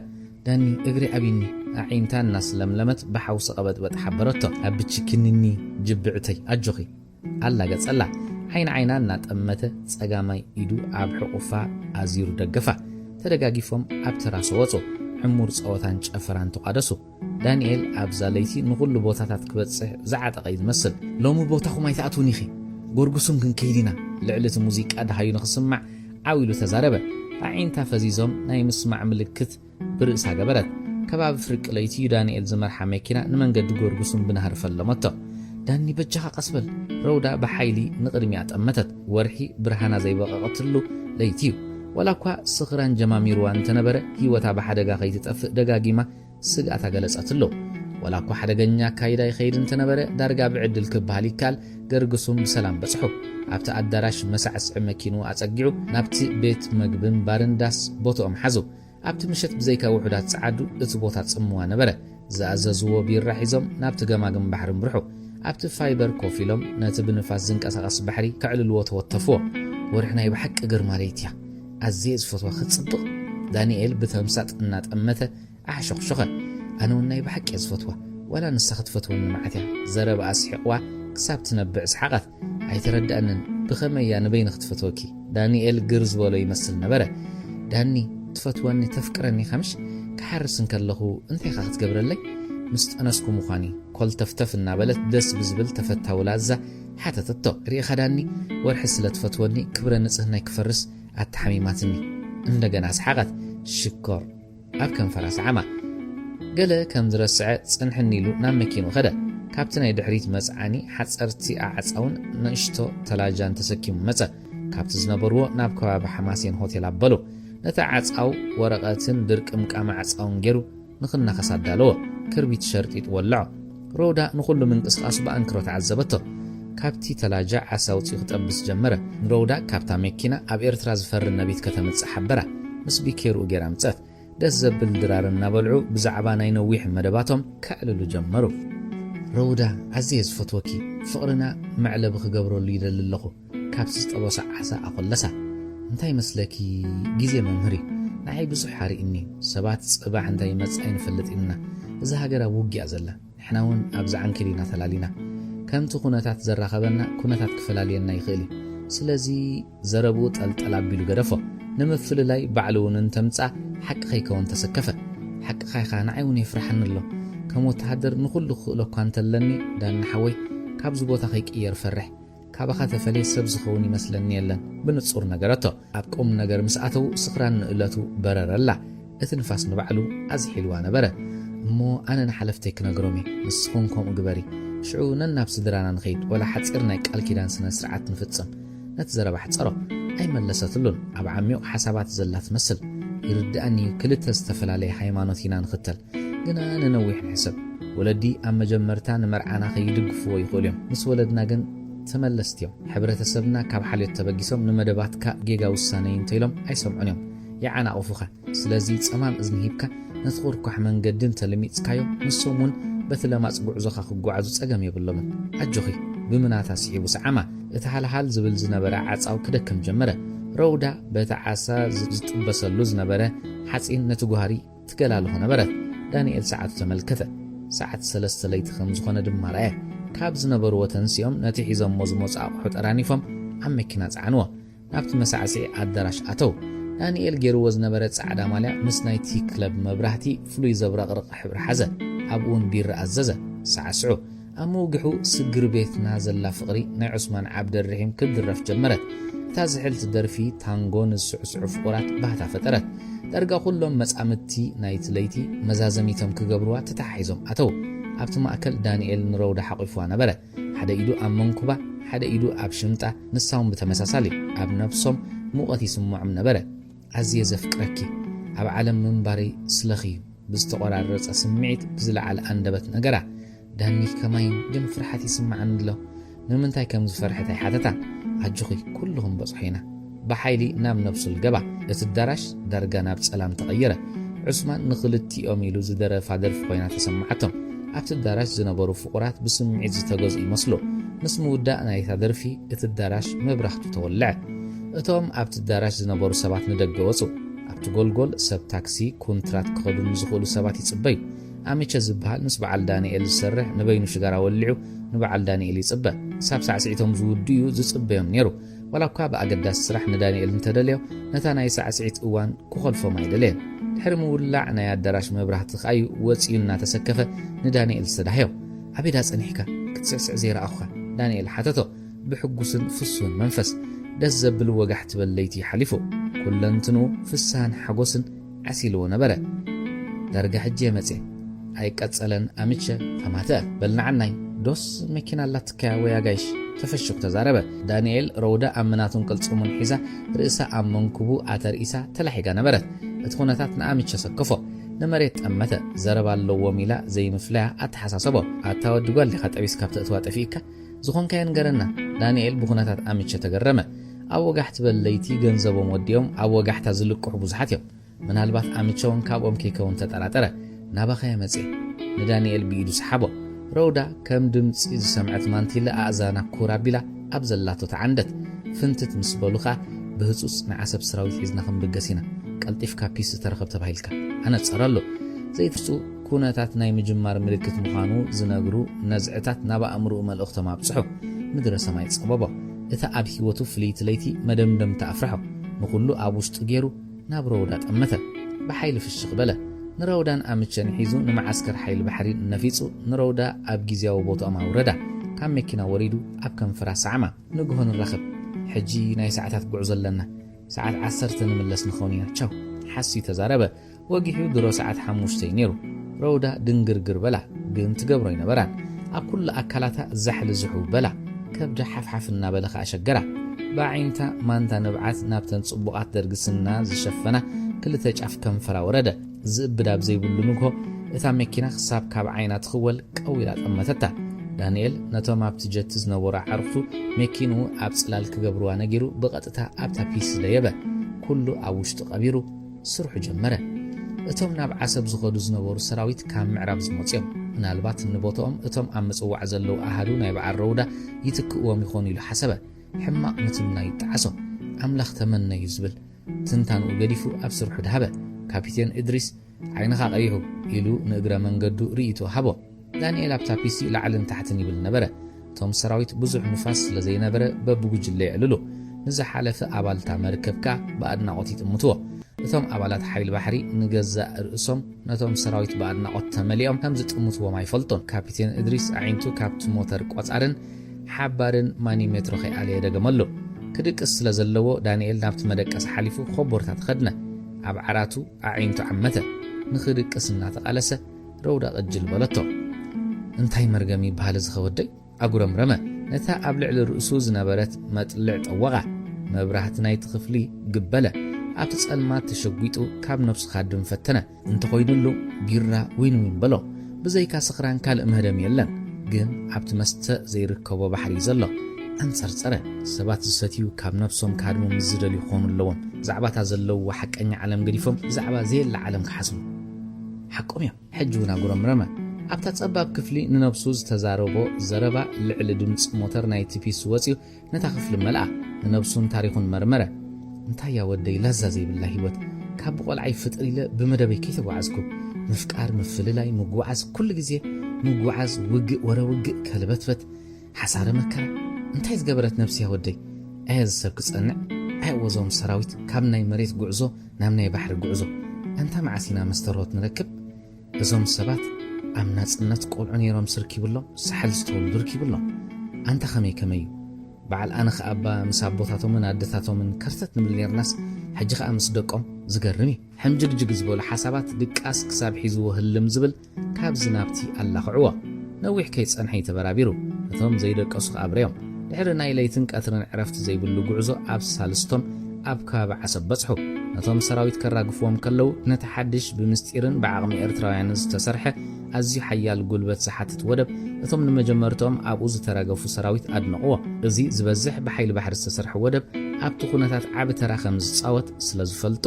ዳኒ እግሪ ዓቢኒ ኣዒንታ እናስለምለመት ብሓውሲ ቐበጥበጥ ሓበረቶ ኣብ ብችክንኒ ጅብዕተይ ኣጆኺ ኣላገጸላ ዓይና እናጠመተ ጸጋማይ ኢዱ ኣብ ሕቑፋ ኣዚሩ ደገፋ ተደጋጊፎም ኣብ ተራሶ ወፁ ዕሙር ጸወታን ጨፈራን ተቋደሱ ዳንኤል ኣብ ዛለይቲ ንኹሉ ቦታታት ክበጽሕ ዝዓጠቐ ዝመስል ሎሚ ቦታኹም ኣይተኣትውን ኢኺ ጎርጉሱም ክንከይዲና ልዕልቲ ሙዚቃ ደሃዩ ንኽስማዕ ዓዊሉ ተዛረበ ኣዒንታ ፈዚዞም ናይ ምስማዕ ምልክት ብርእሳ ገበረት ከባቢ ፍርቂ ለይቲ ዳንኤል ዝመርሓ መኪና ንመንገዲ ጎርጉሱም ብናህርፈለመቶ ዳኒ በጃኻ ቀስበል ረውዳ ብሓይሊ ንቕድሚያ ጠመተት ወርሒ ብርሃና ዘይበቐቐትሉ ለይትዩ ወላ እኳ ስኽራን ጀማሚርዋ እንተነበረ ህይወታ ብሓደጋ ከይትጠፍእ ደጋጊማ ስጋእታ ገለጸትሎ ወላ እኳ ሓደገኛ ካይዳ ይኸይድ እንተነበረ ዳርጋ ብዕድል ክበሃል ይካል ገርግሱም ብሰላም በጽሑ ኣብቲ ኣዳራሽ መሳዕስዒ መኪኑ ኣጸጊዑ ናብቲ ቤት መግብን ባርንዳስ ቦትኦም ሓዙ ኣብቲ ምሸት ብዘይካ ውሑዳት ጸዓዱ እቲ ቦታ ጽምዋ ነበረ ዝኣዘዝዎ ቢራ ሒዞም ናብቲ ገማግም ባሕሪ ምርሑ ኣብቲ ፋይበር ኮፍ ኢሎም ነቲ ብንፋስ ዝንቀሳቐስ ባሕሪ ከዕልልዎ ተወተፍዎ ወርሒ ናይ ብሓቂ ግርማ ለይትያ ኣዝየ ዝፈትዋ ኽጽብቕ ዳንኤል ብተምሳጥ እናጠመተ ኣሕሸኽሸኸ ኣነ እውን ናይ ብሓቂ ዝፈትዋ ወላ ንሳ ክትፈትወኒ ማዓትያ ዘረብ ኣስሒቕዋ ክሳብ ትነብዕ ስሓቐት ኣይተረድአንን ብኸመያ ንበይኒ ክትፈትወኪ ዳንኤል ግር ዝበሎ ይመስል ነበረ ዳኒ ትፈትወኒ ተፍቅረኒ ኸምሽ ክሓርስን ከለኹ እንታይ ኻ ክትገብረለይ ምስ ጠነስኩ ምዃኒ ኮልተፍተፍ እናበለት ደስ ብዝብል ተፈታውላ እዛ ሓተተቶ ርኢኻ ዳኒ ወርሒ ስለ ትፈትወኒ ክብረ ንጽህናይ ክፈርስ ኣተሓሚማትኒ እንደገና ስሓቐት ሽኮር ኣብ ከንፈራ ሰዓማ ገለ ከም ዝረስዐ ጽንሕኒ ኢሉ ናብ መኪኑ ኸደ ካብቲ ናይ ድሕሪት መጽዓኒ ሓጸርቲ ኣዓፃውን ንእሽቶ ተላጃን ተሰኪሙ መጸ ካብቲ ዝነበርዎ ናብ ከባቢ ሓማሴን ሆቴል ኣበሉ ነቲ ዓፃው ወረቐትን ድርቅምቃማ ዓፃውን ገይሩ ንኽናኸስ ኣዳለዎ ክርቢት ሸርጢጥ ወልዖ ሮዳ ንኹሉ ምንቅስቓሱ በኣንክሮ ተዓዘበቶ ካብቲ ተላጃ ዓሳ ውፅኡ ክጠብስ ጀመረ ሮዳ ካብታ መኪና ኣብ ኤርትራ ዝፈሪ ነቢት ከተመጽእ ሓበራ ምስ ቢኬርኡ ጌራ ምጸት ደስ ዘብል ድራር እናበልዑ ብዛዕባ ናይ ነዊሕ መደባቶም ከዕልሉ ጀመሩ ሮዳ ኣዝየ ዝፈትወኪ ፍቕርና መዕለቢ ክገብረሉ ይደሊ ኣለኹ ካብቲ ዝጠበሶ ዓሳ ኣኾለሳ እንታይ መስለኪ ግዜ መምህሪ ንዓይ ብዙሕ ሓሪእኒ ሰባት ጽባሕ እንታይ መጽኣይ ንፈልጥ ኢና እዛ ሃገራ ውግያ ዘላ ንሕና እውን ኣብዛ ዓንክል ኢና ተላሊና ከምቲ ኩነታት ዘራኸበና ኩነታት ክፈላለየና ይኽእል እዩ ስለዚ ዘረቡ ጠልጠል ኣቢሉ ገደፎ ንምፍልላይ ባዕሉ እውን እንተምጻእ ሓቂ ኸይከውን ተሰከፈ ሓቂ ኸይኻ ንዓይ እውን የፍርሐኒ ኣሎ ከም ወተሃደር ንኹሉ ክኽእሎ እኳ እንተለኒ ዳኒ ሓወይ ካብዚ ቦታ ኸይቅየር ፈርሕ ካባኻ ተፈለየ ሰብ ዝኸውን ይመስለኒ የለን ብንጹር ነገረቶ ኣብ ቁም ነገር ምስ ኣተው ስኽራን ንእለቱ በረረላ እቲ ንፋስ ንባዕሉ ኣዝሒልዋ ነበረ እሞ ኣነ ንሓለፍተይ ክነግሮም እየ ንስኹም ከምኡ ግበሪ ሽዑ ነናብ ስድራና ንኸይድ ወላ ሓፂር ናይ ቃል ኪዳን ስነ ስርዓት ንፍጽም ነቲ ዘረባ ሓፀሮ ኣይመለሰትሉን ኣብ ዓሚቕ ሓሳባት ዘላ ትመስል ይርድኣኒ ክልተ ዝተፈላለየ ሃይማኖት ኢና ንኽተል ግና ንነዊሕ ንሕሰብ ወለዲ ኣብ መጀመርታ ንመርዓና ኸይድግፍዎ ይኽእሉ እዮም ምስ ወለድና ግን ተመለስት እዮም ሕብረተሰብና ካብ ሓልዮት ተበጊሶም ንመደባትካ ጌጋ ውሳነ እንተኢሎም ኣይሰምዑን እዮም ይዓናቕፉኻ ስለዚ ጸማም እዝኒ ሂብካ ነቲ ኹርኳሕ መንገዲ እንተልሚጽካዮ ንሶም እውን በቲ ለማፅ ጉዕዞኻ ክጓዓዙ ጸገም የብሎምን ኣጆኺ ብምናታ ስሒቡ ሰዓማ እቲ ሃልሃል ዝብል ዝነበረ ዓፃው ክደክም ጀመረ ሮውዳ በቲ ዓሳ ዝጥበሰሉ ዝነበረ ሓፂን ነቲ ጓሃሪ ትገላልኾ ነበረት ዳንኤል ሰዓቱ ተመልከተ ሰዓት 3 ለይቲ ከም ዝኾነ ድማ ረአየ ካብ ዝነበርዎ ተንሲኦም ነቲ ሒዞምዎ ዝመፁ ኣቑሑ ጠራኒፎም ኣብ መኪና ጸዓንዎ ናብቲ መሳዕስዒ ኣዳራሽ ኣተው ዳንኤል ገይርዎ ዝነበረ ጻዕዳ ማልያ ምስ ናይቲ ክለብ መብራህቲ ፍሉይ ዘብረቕርቕ ሕብሪ ሓዘ ኣብኡ እውን ቢራ ኣዘዘ ሳዕስዑ ኣብ መውግሑ ስግር ቤትና ዘላ ፍቕሪ ናይ ዑስማን ዓብደርሒም ክድረፍ ጀመረት እታ ዝሕልቲ ደርፊ ታንጎ ንዝስዕስዑ ፍቑራት ባህታ ፈጠረት ዳርጋ ኩሎም መጻምድቲ ናይቲ ለይቲ መዛዘሚቶም ክገብርዋ ተታሒዞም ኣተው ኣብቲ ማእከል ዳንኤል ንረውዳ ሓቂፍዋ ነበረ ሓደ ኢዱ ኣብ መንኩባ ሓደ ኢዱ ኣብ ሽምጣ ንሳውን ብተመሳሳሊ ኣብ ነፍሶም ሙቐት ይስምዖም ነበረ ኣዝየ ዘፍቅረኪ ኣብ ዓለም ምንባረይ ስለኺ ብዝተቆራረፀ ስምዒት ብዝለዓለ ኣንደበት ነገራ ዳኒ ከማይን ግን ፍርሓት ይስምዓኒ ኣሎ ንምንታይ ከም ዝፈርሐት ኣይሓተታ ኣጆኺ ኩልኹም በጽሑ ኢና ብሓይሊ ናብ ነብሱ ልገባ እቲ ዳራሽ ዳርጋ ናብ ጸላም ተቐየረ ዑስማን ንኽልቲኦም ኢሉ ዝደረፋ ደርፊ ኮይና ተሰማዓቶም ኣብቲ ኣዳራሽ ዝነበሩ ፍቑራት ብስምዒት ዝተገዝኡ ይመስሉ ምስ ምውዳእ ናይታ ደርፊ እቲ ኣዳራሽ መብራህቱ ተወልዐ እቶም ኣብቲ ኣዳራሽ ዝነበሩ ሰባት ንደገ ወፁ ኣብቲ ጎልጎል ሰብ ታክሲ ኮንትራት ክኸዱ ዝኽእሉ ሰባት ይጽበዩ ኣመቸ ዝበሃል ምስ በዓል ዳንኤል ዝሰርሕ ንበይኑ ሽጋራ ወልዑ ንበዓል ዳንኤል ይጽበ ሳብ ሳዕስዒቶም ዝውድዩ ዝጽበዮም ነይሩ ወላኳ ብኣገዳስ ስራሕ ንዳንኤል እንተደልዮ ነታ ናይ ሳዕስዒት እዋን ክኸልፎም ኣይደለየን ድሕሪ ምውላዕ ናይ ኣዳራሽ መብራህቲ ኸኣዩ ወፂኡ እናተሰከፈ ንዳንኤል ዝተዳህዮ ኣቤዳ ጸኒሕካ ክትስዕስዕ ዘይረኣኹኻ ዳንኤል ሓተቶ ብሕጉስን ፍሱን መንፈስ ደስ ዘብል ወጋሕቲ በለይቲ ሓሊፉ ኩለንትኑ ፍሳን ሓጎስን ዓሲልዎ ነበረ ዳርጋ ሕጂ መጽ ኣይቀጸለን ኣምቸ ተማተ በልናዓናይ ዶስ መኪና ላትከያ ወያጋይሽ ተፈሽክ ተዛረበ ዳንኤል ሮውዳ ኣምናቱን ቅልጽሙን ሒዛ ርእሳ ኣብ መንኩቡ ኣተርእሳ ተላሒጋ ነበረት እቲ ኩነታት ንኣምቸ ሰከፎ ንመሬት ጠመተ ዘረባ ኣለዎ ሚላ ዘይምፍለያ ኣተሓሳሰቦ ኣታወዲ ጓል ዲኻ ጠቢስካ ብተእትዋ ጠፊእካ ዝኾንካየ ንገረና ዳንኤል ብኩነታት ኣምቸ ተገረመ ኣብ ወጋሕቲ በለይቲ ገንዘቦም ወዲኦም ኣብ ወጋሕታ ዝልቅሑ ብዙሓት እዮም ምናልባት ኣምቸውን ካብኦም ከይከውን ተጠራጠረ ናባኸየ መጽ ንዳንኤል ብኢዱ ሰሓቦ ሮውዳ ከም ድምፂ ዝሰምዐት ማንቲለ ኣእዛና ኩራቢላ ኣብ ዘላቶ ተዓንደት ፍንትት ምስ በሉኻ ብህጹጽ ንዓሰብ ሰራዊት ሒዝና ክንብገሲና ቀልጢፍካ ፒስ ተረኸብ ተባሂልካ ኣነ ጸረሎ ዘይትርጹ ኩነታት ናይ ምጅማር ምልክት ምዃኑ ዝነግሩ ነዝዕታት ናብ ኣእምሮኡ መልእኽቶም ኣብጽሑ ምድረ ሰማይ ጸበቦ እታ ኣብ ህይወቱ ፍልይቲ ለይቲ መደምደም ተኣፍርሖ ንኹሉ ኣብ ውሽጢ ገይሩ ናብ ሮውዳ ጠመተ ብሓይሊ ፍሽኽ በለ ንሮውዳን ኣምቸን ሒዙ ንማዓስከር ሓይሊ ባሕሪ ነፊጹ ንሮውዳ ኣብ ጊዜያዊ ቦታኦም ኣውረዳ ካብ መኪና ወሪዱ ኣብ ከንፈራ ሰዓማ ንግሆን ረኽብ ሕጂ ናይ ሰዓታት ጉዕዞ ኣለና ሰዓት 10 ንምለስ ንኸውን ኢና ቻው ሓሲ ተዛረበ ወጊሑ ድሮ ሰዓት 5 ነይሩ ሮውዳ ድንግርግር በላ ግን ትገብሮ ይነበራን ኣብ ኩሉ ኣካላታ ዛሕሊ ዝሑ በላ ከብደ ሓፍሓፍ እናበለኻ ኣሸገራ ባዒንታ ማንታ ንብዓት ናብተን ጽቡቓት ደርግስና ዝሸፈና ክልተ ጫፍ ከንፈራ ወረደ ዝእብዳብ ዘይብሉ ንግሆ እታ መኪና ክሳብ ካብ ዓይና ትኽወል ቀዊላ ጠመተታ ዳንኤል ነቶም ኣብቲ ጀቲ ዝነበሩ ዓርኽቱ መኪኑ ኣብ ጽላል ክገብርዋ ነጊሩ ብቐጥታ ኣብታ ፒስ ደየበ ኩሉ ኣብ ውሽጢ ቀቢሩ ስርሑ ጀመረ እቶም ናብ ዓሰብ ዝኸዱ ዝነበሩ ሰራዊት ካብ ምዕራብ ዝመጽኦም ምናልባት ንቦቶኦም እቶም ኣብ ምጽዋዕ ዘለዉ ኣሃዱ ናይ በዓል ሮውዳ ይትክእዎም ይኾኑ ኢሉ ሓሰበ ሕማቕ ምትምና ይጠዓሶ ኣምላኽ ተመነዩ ዝብል ትንታንኡ ገዲፉ ኣብ ስርሑ ድሃበ ካፒቴን ኢድሪስ ዓይንኻ ቀይሑ ኢሉ ንእግረ መንገዱ ርእይቶ ሃቦ ዳንኤል ኣብታ ፒሲ ላዕልን ታሕትን ይብል ነበረ እቶም ሰራዊት ብዙሕ ንፋስ ስለዘይነበረ በብጉጅለ ይዕልሉ ንዝሓለፈ ኣባልታ መርከብካ ብኣድናቖት ይጥምትዎ እቶም ኣባላት ሓይሊ ባሕሪ ንገዛእ ርእሶም ነቶም ሰራዊት ብኣድናቖት ተመሊኦም ከም ዝጥምትዎም ኣይፈልጦን ካፒቴን ኢድሪስ ኣዒንቱ ካብቲ ሞተር ቆጻርን ሓባርን ማኒሜትሮ ኸይኣለየ ደገመሉ ክድቅስ ስለ ዘለዎ ዳንኤል ናብቲ መደቀስ ሓሊፉ ኸቦርታ ተኸድነ ኣብ ዓራቱ ኣዒንቱ ዓመተ ንኽድቅስ እናተቓለሰ ሮውዳ ቐጅል በለቶ እንታይ መርገሚ ይበሃል ዝኸወደይ ኣጉረምረመ ነታ ኣብ ልዕሊ ርእሱ ዝነበረት መጥልዕ ጠወቓ መብራህቲ ናይቲ ክፍሊ ግበለ ኣብቲ ጸልማት ተሸጒጡ ካብ ነፍሱ ካድም ፈተነ እንተኾይኑሉ ቢራ ወይኑ ይበሎ ብዘይካ ስኽራን ካልእ ምህደም የለን ግን ኣብቲ መስተ ዘይርከቦ ባሕሪ ዘሎ ኣንጸርጸረ ሰባት ዝሰትዩ ካብ ነፍሶም ካድሞ ምዝደል ይኾኑ ኣለዎም ዛዕባታ ዘለዉ ሓቀኛ ዓለም ገዲፎም ዛዕባ ዘየላ ዓለም ክሓስቡ ሓቆም እዮም ሕጂ እውን ኣጉረምረመ ኣብታ ጸባብ ክፍሊ ንነፍሱ ዝተዛረቦ ዘረባ ልዕሊ ድምፂ ሞተር ናይቲ ፒስ ወፂኡ ነታ ክፍሊ መልኣ ንነፍሱን ታሪኹን መርመረ እንታይ ያ ወደይ ለዛ ዘይብላ ህይወት ካብ ብቆልዓይ ፍጥር ኢለ ብመደበይ ከይተጓዓዝኩ ምፍቃር ምፍልላይ ምጉዓዝ ኩሉ ግዜ ምጉዓዝ ውግእ ወረውግእ ከልበትበት ሓሳረ መከራ እንታይ ዝገበረት ነፍሲ ያ ወደይ ኣየ ዝሰብ ክጸንዕ ኣይወዞም ሰራዊት ካብ ናይ መሬት ጉዕዞ ናብ ናይ ባሕሪ ጉዕዞ እንታ መዓሲና መስተርሆት ንረክብ እዞም ሰባት ኣብ ናጽነት ቆልዑ ነይሮም ስርኪብሎ ሳሕል ዝተወልዱ ርኪብሎ ኣንታ ከመይ በዓል ኣነ ኸኣባ ምስ ኣቦታቶምን ኣደታቶምን ከርተት ንብል ነርናስ ሕጂ ኸኣ ምስ ደቆም ዝገርም እዩ ሕምጅግጅግ ዝበሉ ሓሳባት ድቃስ ክሳብ ሒዝዎ ህልም ዝብል ካብ ዝናብቲ ኣላኽዕዎ ነዊሕ ከይጸንሐ ተበራቢሩ እቶም ዘይደቀሱ ኸኣብረዮም ድሕሪ ናይ ለይትን ቀትርን ዕረፍቲ ዘይብሉ ጉዕዞ ኣብ ሳልስቶም ኣብ ከባቢ ዓሰብ በጽሑ ነቶም ሰራዊት ከራግፍዎም ከለዉ ነቲ ሓድሽ ብምስጢርን ብዓቕሚ ኤርትራውያን ዝተሰርሐ ኣዝዩ ሓያል ጉልበት ዝሓትት ወደብ እቶም ንመጀመርቶም ኣብኡ ዝተራገፉ ሰራዊት ኣድነቕዎ እዚ ዝበዝሕ ብሓይሊ ባሕሪ ዝተሰርሐ ወደብ ኣብቲ ኩነታት ዓብ ተራ ከም ዝጻወት ስለ ዝፈልጡ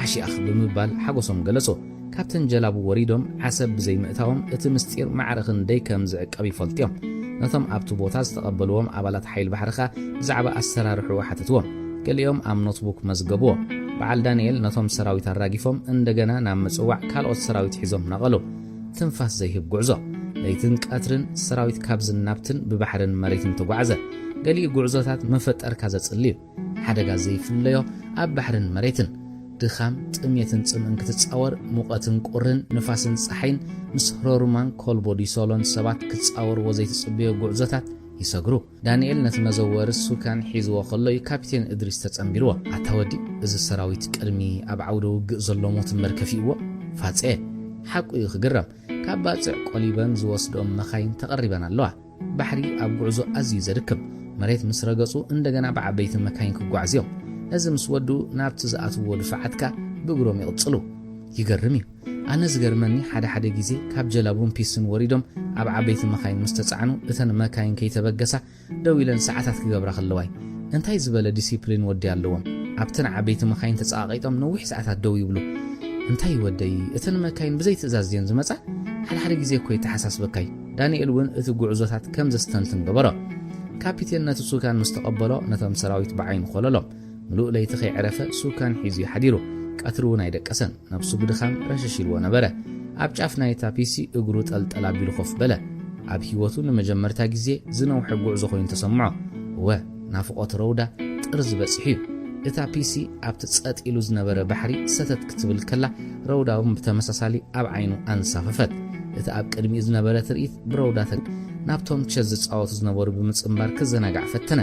ዓሺኣኽ ብምባል ሓጎሶም ገለጹ ካብተን ጀላቡ ወሪዶም ዓሰብ ብዘይ ምእታዎም እቲ ምስጢር ማዕረኽን ደይ ከም ዝዕቀብ ይፈልጥዮም ነቶም ኣብቲ ቦታ ዝተቐበልዎም ኣባላት ሓይል ባሕርኻ ብዛዕባ ኣሰራርሑ ሓተትዎም ገሊኦም ኣብ ኖትቡክ መዝገብዎ በዓል ዳንኤል ነቶም ሰራዊት ኣራጊፎም እንደገና ናብ ምጽዋዕ ካልኦት ሰራዊት ሒዞም ነቐሉ ትንፋስ ዘይህብ ጉዕዞ ለይትን ቀትርን ሰራዊት ካብ ዝናብትን ብባሕርን መሬትን ተጓዓዘ ገሊኡ ጉዕዞታት መፈጠርካ ዘጽልዩ ሓደጋ ዘይፍለዮ ኣብ ባሕርን መሬትን ድኻም ጥምየትን ጽምእን ክትጻወር ሙቐትን ቁርን ንፋስን ፀሓይን ምስ ሮሩማን ኮልቦዲሶሎን ሰባት ክትጻወር ወዘይትጽብዮ ጉዕዞታት ይሰግሩ ዳንኤል ነቲ መዘወር ሱካን ሒዝዎ ከሎ ካፒቴን እድሪስ ተጸምቢርዎ ኣታወዲ እዚ ሰራዊት ቅድሚ ኣብ ዓውደ ውግእ ዘሎ ሞት መርከፊእዎ ፋጼ ሓቁ ይኽግረም ካብ ባጽዕ ቆሊበን ዝወስዶም መኻይን ተቐሪበን ኣለዋ ባሕሪ ኣብ ጉዕዞ ኣዝዩ ዘድክም መሬት ምስ ረገጹ እንደገና ብዓበይቲ መካይን ክጓዓዝዮም እዚ ምስ ወዱ ናብቲ ዝኣትዎ ድፍዓትካ ብእግሮም ይቕጽሉ ይገርም እዩ ኣነ ዝገርመኒ ሓደ ግዜ ካብ ጀላቡን ፒስን ወሪዶም ኣብ ዓበይቲ መካይን ምስ ተጻዕኑ እተን መካይን ከይተበገሳ ደው ኢለን ሰዓታት ክገብራ ከለዋይ እንታይ ዝበለ ዲሲፕሊን ወዲ ኣለዎም ኣብተን ዓበይቲ መካይን ተጻቂጦም ነዊሕ ሰዓታት ደው ይብሉ እንታይ ወደይ እተን መካይን ብዘይ ትእዛዝ ድን ዝመጻ ሓደ ግዜ ኮይ ተሓሳስበካይ ዳንኤል ውን እቲ ጉዕዞታት ከም ዘስተንትን ገበሮ ካፒቴን ነቲ ሱካን ምስ ተቐበሎ ነቶም ሰራዊት ብዓይኑ ኾለሎም ምሉእ ለይቲ ኸይዕረፈ ሱካን ሒዙ ሓዲሩ ቀትሩ ውን ኣይደቀሰን ነብሱ ብድኻም ረሸሽልዎ ነበረ ኣብ ጫፍ ናይታ ፒሲ እግሩ ጠልጠል ኣቢሉ ኾፍ በለ ኣብ ህይወቱ ንመጀመርታ ግዜ ዝነውሐ ጉዕዞ ኮይኑ ተሰምዖ ወ ናፍቆት ረውዳ ጥር ዝበጽሕ እዩ እታ ፒሲ ኣብቲ ጸጥ ኢሉ ዝነበረ ባሕሪ ሰተት ክትብል ከላ ረውዳውን ብተመሳሳሊ ኣብ ዓይኑ ኣንሳፈፈት እቲ ኣብ ቅድሚኡ ዝነበረ ትርኢት ብረውዳ ናብቶም ቸዝ ዝጻወቱ ዝነበሩ ብምጽምባር ክዘናጋዕ ፈተነ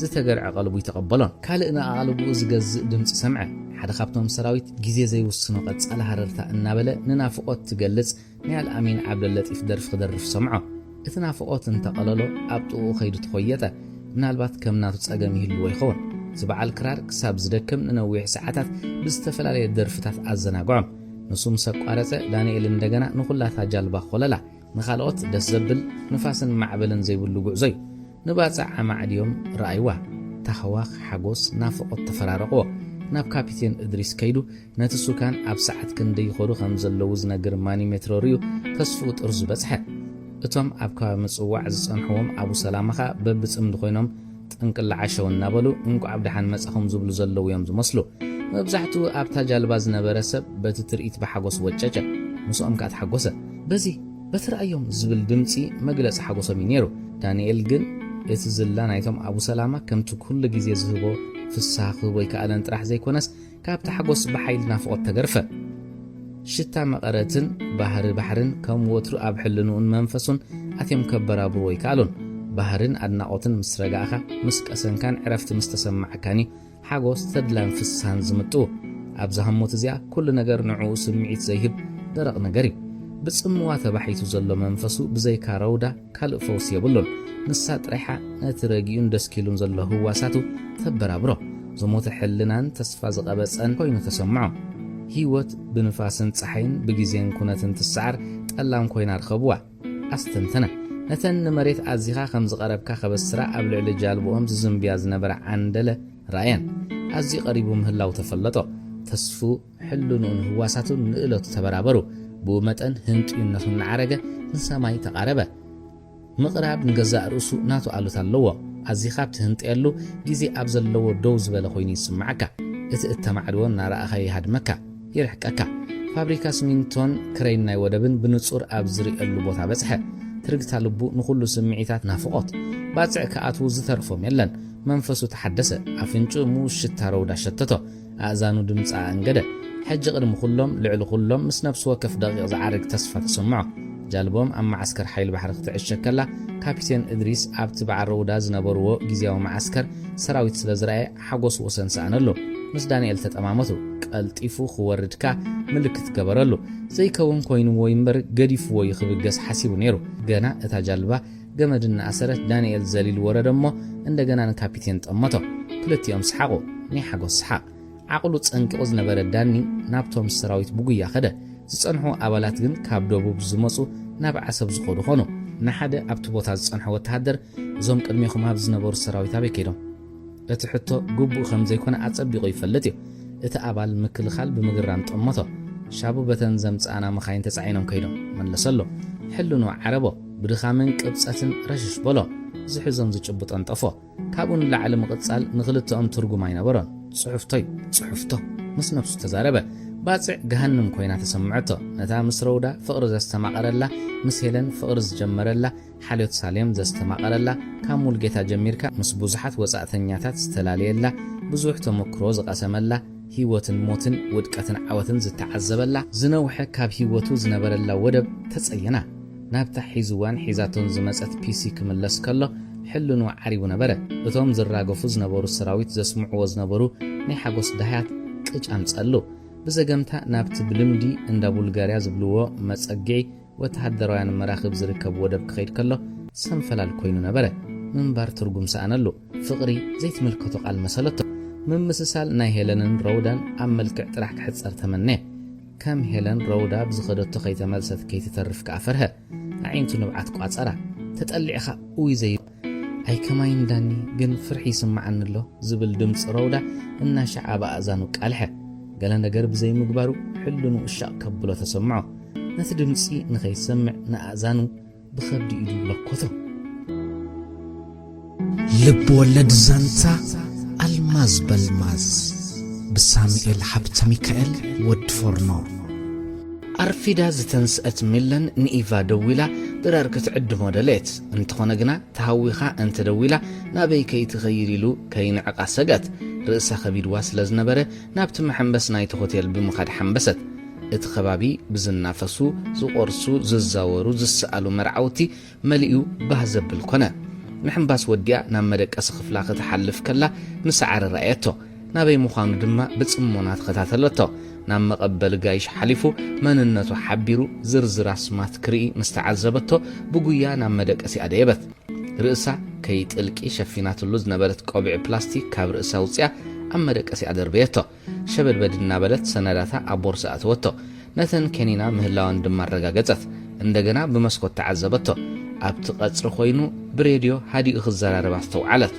ዝተገርዐ ቀልቡ ይተቐበሎን ካልእ ንኣቓልቡኡ ዝገዝእ ድምፂ ሰምዐ ሓደ ካብቶም ሰራዊት ግዜ ዘይውስኖ ቀጻለ ሃረርታ እናበለ ንናፍቆት ትገልጽ ናይ ኣልኣሚን ዓብደለጢፍ ደርፊ ክደርፍ ሰምዖ እቲ ናፍቆት እንተቐለሎ ኣብ ጥቕኡ ኸይዱ ተኾየጠ ምናልባት ከም ናቱ ጸገም ይህልዎ ይኸውን እቲ በዓል ክራር ክሳብ ዝደክም ንነዊሕ ሰዓታት ብዝተፈላለየ ደርፍታት ኣዘናግዖም ንሱ ምስ ኣቋረፀ ዳንኤል እንደገና ንኹላታ ጃልባ ኾለላ ንኻልኦት ደስ ዘብል ንፋስን ማዕበልን ዘይብሉ ጉዕዞ እዩ ንባጻዕ ዓማዕድዮም ረኣይዋ ታኸዋኽ ሓጎስ ናፍቆት ተፈራረቕዎ ናብ ካፒቴን እድሪስ ከይዱ ነቲ ሱካን ኣብ ሰዓት ክንደይ ይኸዱ ከም ዘለዉ ዝነግር ማኒሜትሮ ርዩ ተስፍኡ ጥር ዝበጽሐ እቶም ኣብ ከባቢ ምጽዋዕ ዝጸንሕዎም ኣቡ ሰላማኻ በብጽምዲ ኮይኖም ጥንቅላ ዓሸው እናበሉ እንቋ ኣብድሓን መጻኹም ዝብሉ ዘለዉ እዮም ዝመስሉ መብዛሕትኡ ኣብታ ጃልባ ዝነበረ ሰብ በቲ ትርኢት ብሓጎስ ወጨጨ ምስኦም ከዓ ተሓጎሰ በዚ በትርኣዮም ዝብል ድምፂ መግለፂ ሓጎሶም እዩ ነይሩ ዳንኤል ግን እቲ ዝላ ናይቶም ኣቡ ሰላማ ከምቲ ኩሉ ግዜ ዝህቦ ፍሳኽ ወይ ከኣለን ጥራሕ ዘይኮነስ ካብቲ ሓጎስ ብሓይል ናፍቆት ተገርፈ ሽታ መቐረትን ባሕርን ከም ወትሩ ኣብ ሕልንኡን መንፈሱን ኣትዮም ከበራብሩ ወይ ከኣሉን ባሕርን ኣድናቆትን ምስ ረጋእኻ ምስ ቀሰንካን ዕረፍቲ ምስ ተሰማዕካኒ ሓጎስ ተድላን ፍሳን ዝምጥኡ ኣብዛ ህሞት እዚኣ ኩሉ ነገር ንዕኡ ስምዒት ዘይህብ ደረቕ ነገር እዩ ብጽምዋ ተባሒቱ ዘሎ መንፈሱ ብዘይካ ረውዳ ካልእ ፈውስ የብሉን ንሳ ጥራይሓ ነቲ ረጊኡን ደስኪሉን ዘሎ ህዋሳቱ ተበራብሮ ዝሞተ ሕልናን ተስፋ ዝቐበፀን ኮይኑ ተሰምዖ ህይወት ብንፋስን ፀሓይን ብግዜን ኩነትን ትሰዓር ጠላም ኮይና ርከብዋ ኣስተንተነ ነተን ንመሬት ኣዚኻ ከም ዝቐረብካ ኸበስራ ኣብ ልዕሊ ጃልቦኦም ዝዝምብያ ዝነበረ ዓንደለ ራእየን ኣዝዩ ቀሪቡ ምህላው ተፈለጦ ተስፉ ሕልኑን ህዋሳቱን ንእለቱ ተበራበሩ ብኡ መጠን ህንጥዩነቱን ንዓረገ ንሰማይ ተቓረበ ምቕራብ ንገዛእ ርእሱ ናቱ ኣሉት ኣለዎ ኣዚኻ ብትህንጥየሉ ግዜ ኣብ ዘለዎ ደው ዝበለ ኮይኑ ይስምዓካ እቲ እተማዕድዎን ናረኣኻ ይሃድመካ ይርሕቀካ ፋብሪካ ስሚንቶን ክሬን ናይ ወደብን ብንጹር ኣብ ዝርአሉ ቦታ በጽሐ ትርግታ ልቡ ንኹሉ ስምዒታት ናፍቆት ባጽዕ ከኣትዉ ዝተርፎም የለን መንፈሱ ተሓደሰ ኣፍንጩ ሙሽታ ረውዳ ሸተቶ ኣእዛኑ ድምፃ እንገደ ሕጂ ቅድሚ ኩሎም ልዕሊ ኩሎም ምስ ነፍሲ ወከፍ ደቂቕ ዝዓርግ ተስፋ ተሰምዖ ጃልቦም ኣብ ማዓስከር ሓይል ባሕሪ ክትዕሸከላ ካፒቴን እድሪስ ኣብቲ በዓል ረውዳ ዝነበርዎ ግዜያዊ ማዓስከር ሰራዊት ስለ ዝረአየ ሓጎስ ወሰን ሰኣነሉ ምስ ዳንኤል ተጠማመቱ ቀልጢፉ ክወርድካ ምልክት ገበረሉ ዘይከውን ኮይኑዎ እምበር ገዲፍዎ ይኽብገስ ሓሲቡ ነይሩ ገና እታ ጃልባ ገመድና ኣሰረት ዳንኤል ዘሊል ወረደ እሞ እንደገና ንካፒቴን ጠመቶ ክልቲኦም ሰሓቑ ናይ ሓጎስ ሰሓቕ ዓቕሉ ጸንቂቑ ዝነበረ ዳኒ ናብቶም ሰራዊት ብጉያ ኸደ ዝጸንሑ ኣባላት ግን ካብ ደቡብ ዝመፁ ናብ ዓሰብ ዝኸዱ ኾኑ ንሓደ ኣብቲ ቦታ ዝጸንሐ ወተሃደር እዞም ቅድሚኹም ኣብ ዝነበሩ ሰራዊት ኣበይ ከይዶም እቲ ሕቶ ግቡእ ከም ዘይኮነ ኣጸቢቑ ይፈልጥ እዩ እቲ ኣባል ምክልኻል ብምግራም ጠመቶ ሻቡ በተን ዘምፃና መኻይን ተጻዒኖም ከይዶም መለሰሎ ሕሉኑ ዓረቦ ብድኻምን ቅብፀትን ረሽሽ በሎ ዝሕዞም ዝጭብጦን ጠፎ ካብኡን ላዕሊ ምቕጻል ንኽልተኦም ትርጉም ኣይነበሮን ጽሑፍቶ ምስ ነፍሱ ተዛረበ ባጽዕ ገሃንም ኮይና ተሰምዐቶ ነታ ምስ ረውዳ ፍቕሪ ዘስተማቐረላ ምስ ሄለን ፍቕሪ ዝጀመረላ ሓልዮት ሳሌም ዘስተማቐረላ ካብ ሙልጌታ ጀሚርካ ምስ ብዙሓት ወጻእተኛታት ዝተላለየላ ብዙሕ ተመክሮ ዝቐሰመላ ህይወትን ሞትን ውድቀትን ዓወትን ዝተዓዘበላ ዝነውሐ ካብ ህይወቱ ዝነበረላ ወደብ ተጸየና ናብታ ሒዝዋን ሒዛቶን ዝመጸት ፒሲ ክምለስ ከሎ ሕሉኑ ዓሪቡ ነበረ እቶም ዝራገፉ ዝነበሩ ሰራዊት ዘስምዕዎ ዝነበሩ ናይ ሓጎስ ዳህያት ቅጭ ኣምጸሉ ብዘገምታ ናብቲ ብልምዲ እንዳ ቡልጋርያ ዝብልዎ መጸጊዒ ወተሃደራውያን መራኽብ ዝርከብ ወደብ ክኸይድ ከሎ ሰንፈላል ኮይኑ ነበረ ምንባር ትርጉም ሰኣነሉ ፍቕሪ ዘይትምልከቶ ቃል መሰለቶ ምምስሳል ናይ ሄለንን ረውዳን ኣብ መልክዕ ጥራሕ ክሕጸር ተመነ ከም ሄለን ረውዳ ብዝኸደቶ ከይተመልሰት ከይትተርፍ ከኣፈርሀ ዓይንቱ ንብዓት ቋጸራ ተጠሊዕኻ እውይ ዘይ ኣይ ከማይ እንዳኒ ግን ፍርሒ ይስምዓንሎ ዝብል ድምፂ ረውዳ እናሻዓ ብኣእዛኑ ቃልሐ ገለ ነገር ብዘይ ምግባሩ ሕሉኑ እሻቕ ከብሎ ተሰምዖ ነቲ ድምፂ ንኸይሰምዕ ንኣእዛኑ ብኸብዲ ኢዱ ለኮቶ ልብ ወለድ ዛንታ ኣልማዝ በልማዝ ብሳሙኤል ሓብተ ሚካኤል ወድ ፎርኖ ኣርፊዳ ዝተንስአት ሚለን ንኢቫ ደዊላ ድራር ክትዕድሞ ደሌት እንተኾነ ግና ተሃዊኻ እንተ ደዊላ ናበይ ከይትኸይድ ኢሉ ከይንዕቓ ሰጋት ርእሳ ኸቢድዋ ስለ ዝነበረ ናብቲ መሐንበስ ናይቲ ሆቴል ብምኻድ ሓንበሰት እቲ ከባቢ ብዝናፈሱ ዝቆርሱ ዝዛወሩ ዝሰኣሉ መርዓውቲ መሊኡ ባህ ዘብል ኮነ ምሕንባስ ወዲያ ናብ መደቀሲ ክፍላ ክትሓልፍ ከላ ንሰዓረ ረኣየቶ ናበይ ምዃኑ ድማ ብጽሞና ተኸታተለቶ ናብ መቐበል ጋይሽ ሓሊፉ መንነቱ ሓቢሩ ዝርዝር ኣስማት ክርኢ ምስተዓዘበቶ ብጉያ ናብ መደቀሲ ኣደየበት ርእሳ ከይጥልቂ ሸፊናትሉ ዝነበረት ቆቢዕ ፕላስቲክ ካብ ርእሳ ውፅያ ኣብ መደቀሲ ኣደርበየቶ ሸበድበድ እናበለት ሰነዳታ ኣብ ቦርሳ ኣተወቶ ነተን ኬኒና ምህላዋን ድማ ረጋገጸት እንደገና ብመስኮት ተዓዘበቶ ኣብቲ ቐጽሪ ኮይኑ ብሬድዮ ሃዲኡ ክዘራረባ ዝተውዓለት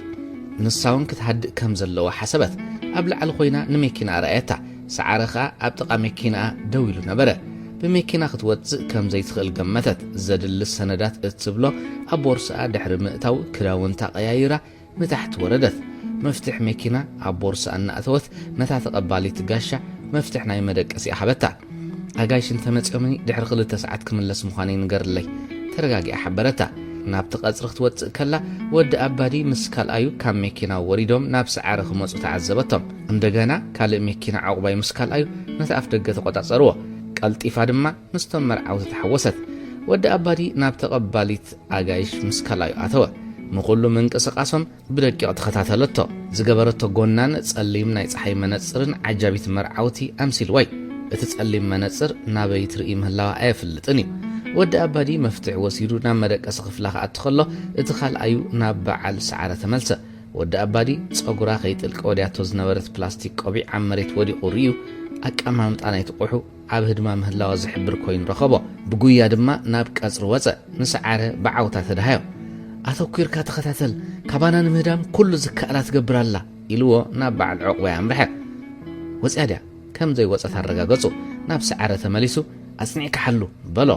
ንሳውን ክትሃድእ ከም ዘለዋ ሓሰበት ኣብ ላዕሊ ኮይና ንመኪና ረኣየታ ሰዓረኻ ኣብ ጥቓ መኪና ደው ኢሉ ነበረ ብመኪና ክትወፅእ ከም ዘይትኽእል ገመተት ዘድልስ ሰነዳት እትብሎ ኣብ ቦርስኣ ድሕሪ ምእታው ክዳውንታ ቀያይራ ንታሕቲ ወረደት መፍትሕ መኪና ኣብ ቦርስኣ እናእተወት ነታ ተቐባሊት ጋሻ መፍትሕ ናይ መደቀሲ ኣሓበታ ኣጋይሽ እንተመፅዮምኒ ድሕሪ 2 ሰዓት ክምለስ ምዃነይ ንገርለይ ተረጋጊኣ ሓበረታ ናብቲ ቐጽሪ ክትወፅእ ከላ ወዲ ኣባዲ ምስ ካልኣዩ ካብ መኪና ወሪዶም ናብ ሰዓረ ክመፁ ተዓዘበቶም እንደገና ካልእ መኪና ዓቑባይ ምስ ካልኣዩ ነቲ ኣፍ ደገ ተቆጻጸርዎ ቀልጢፋ ድማ ምስቶም መርዓውቲ ተሓወሰት ወዲ ኣባዲ ናብ ተቐባሊት ኣጋይሽ ምስ ካልኣዩ ኣተወ ንኹሉ ምንቅስቓሶም ብደቂቕ ተኸታተለቶ ዝገበረቶ ጎናን ጸሊም ናይ ፀሓይ መነጽርን ዓጃቢት መርዓውቲ ኣምሲልዋይ እቲ ጸሊም መነጽር ናበይ ትርኢ ምህላዋ ኣየፍልጥን እዩ ወዲ ኣባዲ መፍትሕ ወሲዱ ናብ መደቀሲ ክፍላ ከኣቱ ከሎ እቲ ካልኣዩ ናብ በዓል ሰዓረ ተመልሰ ወዲ ኣባዲ ፀጉራ ከይጥልቂ ወዲያቶ ዝነበረት ፕላስቲክ ቆቢዕ ኣብ መሬት ወዲቑ ርዩ ኣቀማምጣ ናይቲ ቁሑ ኣብ ህድማ ምህላዋ ዝሕብር ኮይኑ ረኸቦ ብጉያ ድማ ናብ ቀጽሪ ወፀ ንሰዓረ ብዓውታ ተዳሃዮ ኣተኲርካ ተኸታተል ካባና ንምህዳም ኩሉ ዝከኣላ ትገብራላ ኢልዎ ናብ በዓል ዕቑባይ ኣምርሐ ወፅያ ድያ ከም ዘይወፀት ኣረጋገጹ ናብ ሰዓረ ተመሊሱ ኣጽኒዕካ ሓሉ በሎ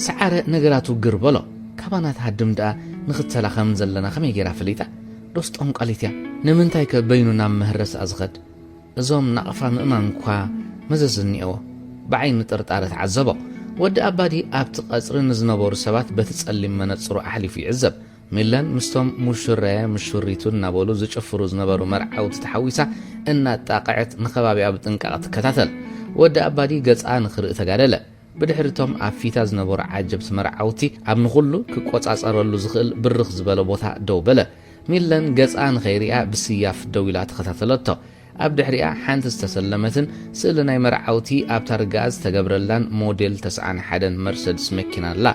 ሰዓረ ነገራቱ ግር በሎ ካባና ተሃድም ደኣ ንኽተላ ከም ዘለና ከመይ ጌራ ፈሊጣ ዶስጦም ቃሊትያ ንምንታይ ከበይኑ ናብ ምህረስ ኣዝኸድ እዞም ናቕፋ ምእማን እኳ መዘዝኒኤዎ ብዓይኒ ጥርጣረ ተዓዘቦ ወዲ ኣባዲ ኣብቲ ቐጽሪ ንዝነበሩ ሰባት በቲ ጸሊም መነጽሩ ኣሕሊፉ ይዕዘብ ሚለን ምስቶም ሙሽረየ ምሹሪቱን እናበሉ ዝጭፍሩ ዝነበሩ መርዓውቲ ተሓዊሳ እናጣቕዐት ንኸባቢኣ ብጥንቃቕ ትከታተል ወዲ ኣባዲ ገጻ ንኽርኢ ተጋደለ ብድሕሪቶም ኣብ ፊታ ዝነበሩ ዓጀብቲ መርዓውቲ ኣብ ንኹሉ ክቆጻጸረሉ ዝኽእል ብርኽ ዝበለ ቦታ ደው በለ ሚለን ገጻ ንኸይሪኣ ብስያፍ ደው ኢላ ተኸታተለቶ ኣብ ድሕሪኣ ሓንቲ ዝተሰለመትን ስእሊ ናይ መርዓውቲ ኣብ ታርጋኣ ዝተገብረላን ሞዴል 91 መርሰድስ መኪና ኣላ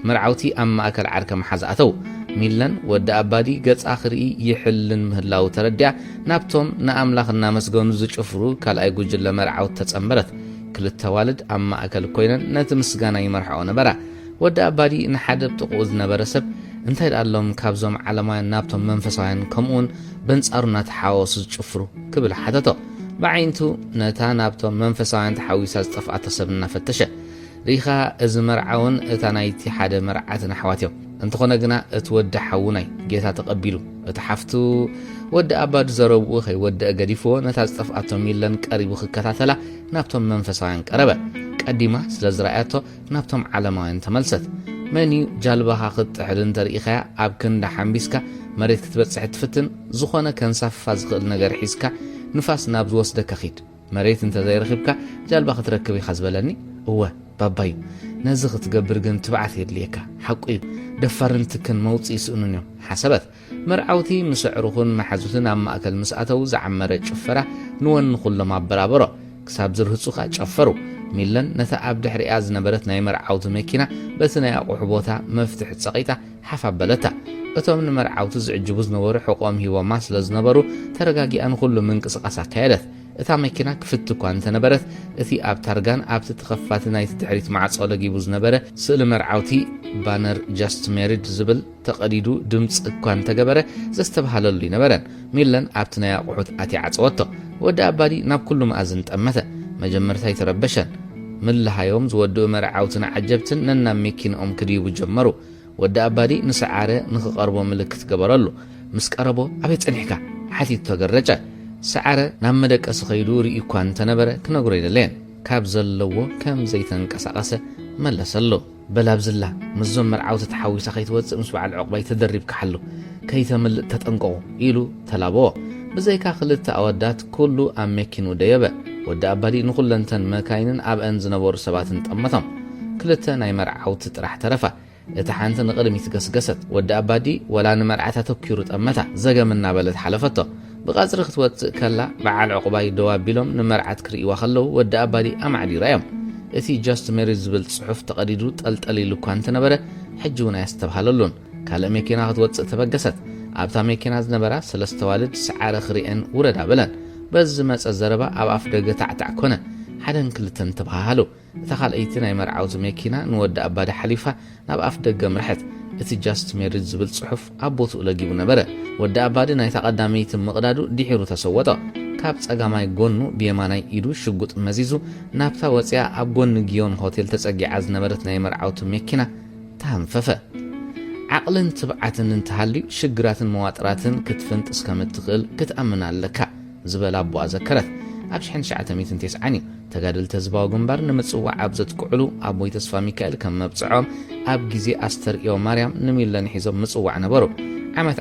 መርዓውቲ ኣብ ማእከል ዓርከ መሓዝ ኣተው ሚለን ወዲ ኣባዲ ገጻ ክርኢ ይሕልን ምህላው ተረዲያ ናብቶም ንኣምላኽ እናመስገኑ ዝጭፍሩ ካልኣይ ጉጅለ መርዓውቲ ተጸምበረት ክልተ ዋልድ ኣብ ማእከል ኮይነን ነቲ ምስጋና ይመርሕኦ ነበራ ወዲ ኣባዲ ንሓደ ብጥቕኡ ዝነበረ ሰብ እንታይ ዳሎም ካብዞም ዓለማውያን ናብቶም መንፈሳውያን ከምኡውን በንጻሩ እናተሓዋወሱ ዝጭፍሩ ክብል ሓተቶ بعينتو نتا نابتو منفساوين تحويسا زطفأت سبنا فتشة ريخا إز مرعون إتانايتي حدا مرعاتنا حواتيو انتخونا قنا اتود حوناي جيتا تقبلو اتحفتو ود أباد زروبو خي ود أقديفو نتا زطفأتو ميلان كاريبو خكتاتلا نابتو منفساوين كاربا قديمة سلزرائياتو نابتو علماوين تملست مني جالبها خط حدن تريخا أبكن دا حنبيسكا مريت كتبت تفتن زخونا كنساف فازغل نغر حيسكا نفاس نابز وسدك خيد مريت انت زي رخبكا جالبها خطركبي خزبلني هو بابايو نزغ تقبر قن تبعث يدليكا حقيب دفرنتكن موطي سؤنونيو حسبت مرعوتي مسعرخون محزوتن أما أكل مسأتو زعمرة جفرة نوان نقول لما برابرو كساب زرهتسوخا جفرو ميلان نتا عبد حرياز نبرت نايمر عوت مكينة بس نايا قحبوتا مفتح تسقيتا حفا بلتا اتوم نمر عوت زعجبوز نور حقوم هو ماس لزنبرو ترغاقي ان كل من قصقصا كايدت اتا مكينة كفتكو انت نبرت اثي اب ترغان اب تتخفات نايت تحريت مع صولقي بوز نبرة سئل مرعوتي بانر جاست ميريد زبل تقريدو دمت اكوان تقبرة زستبهالو لي نبرن ميلان اب تنايا قحوت اتي عصوتو ودا ابادي ناب كل مأزن تأمتا مجمرتاي تربشن من لها يوم زودو مرعوتنا عجبتن ننا ميكين ام كديبو جمرو ودا أبادي نسعاره نخقربو ملكت قبرالو مسكربو أبي تنحكا حتي تغرجة سعاره نامدك أسخيدو ريكوان تنبرة كنقرين لين كابزلو كم زيتن كساقسة ملسلو بلابزلا مزون مرعوت تحوي سخيت وزق مسبع العقبة تدرب كحلو كي تمل تتنقو إيلو تلابو بزيكا خلت أودات كلو أم ميكين وديبا ودا أبادي نخلنتن مكاينن أب أنزنبور سباتن تأمتم كلتا ناي مرعوت ترح ترفا اتحانت نقدم يتقسقست ودا أبادي ولا نمرعتا تكيرو تأمتا زقا منا بلد حلفتو بغازر خطوات كلا بعال عقباي دوابيلهم نمرعت كري وخلو ودا أبادي أمعدي رايم اثي جاست ميريز بالصحف تقديدو تلتلي لكوان تنبرة حجونا يستبهاللون كالا ميكينا خطوات تبقست أبتا ميكينا زنبرة سلستوالد سعار خريئن وردا بلن بز مس الزربة أو أفدق تعتع كونه حدا كلتن تبهالو تخال ايتنا مرعوز ميكينا نود أبدا حليفة ناب أفدق مرحت اثي جاست ميريز بالصحف أبوتو لقيبو نبرة ود أبادنا يتقداميت مقدادو ديحيرو تسوطو كابت أقاماي قونو بيماناي إيدو شقوط مزيزو نابتا وطيا أبقون نجيون هوتيل تساقي عز نبرتنا مرعوز ميكينا تهمففة عقلن تبعتن انتهالي شقراتن مواتراتن كتفنت اسكامتغل كتأمنا لكا زبال أبو أذكرت أبشحن شعة ميتن تسعني تقادل تزباو قنبار نمتسوع عبزت كعلو أبو يتصفى ميكائل كم مبصعهم أب جزي أستر يو مريم نميل لنحيزو متسوع نبرو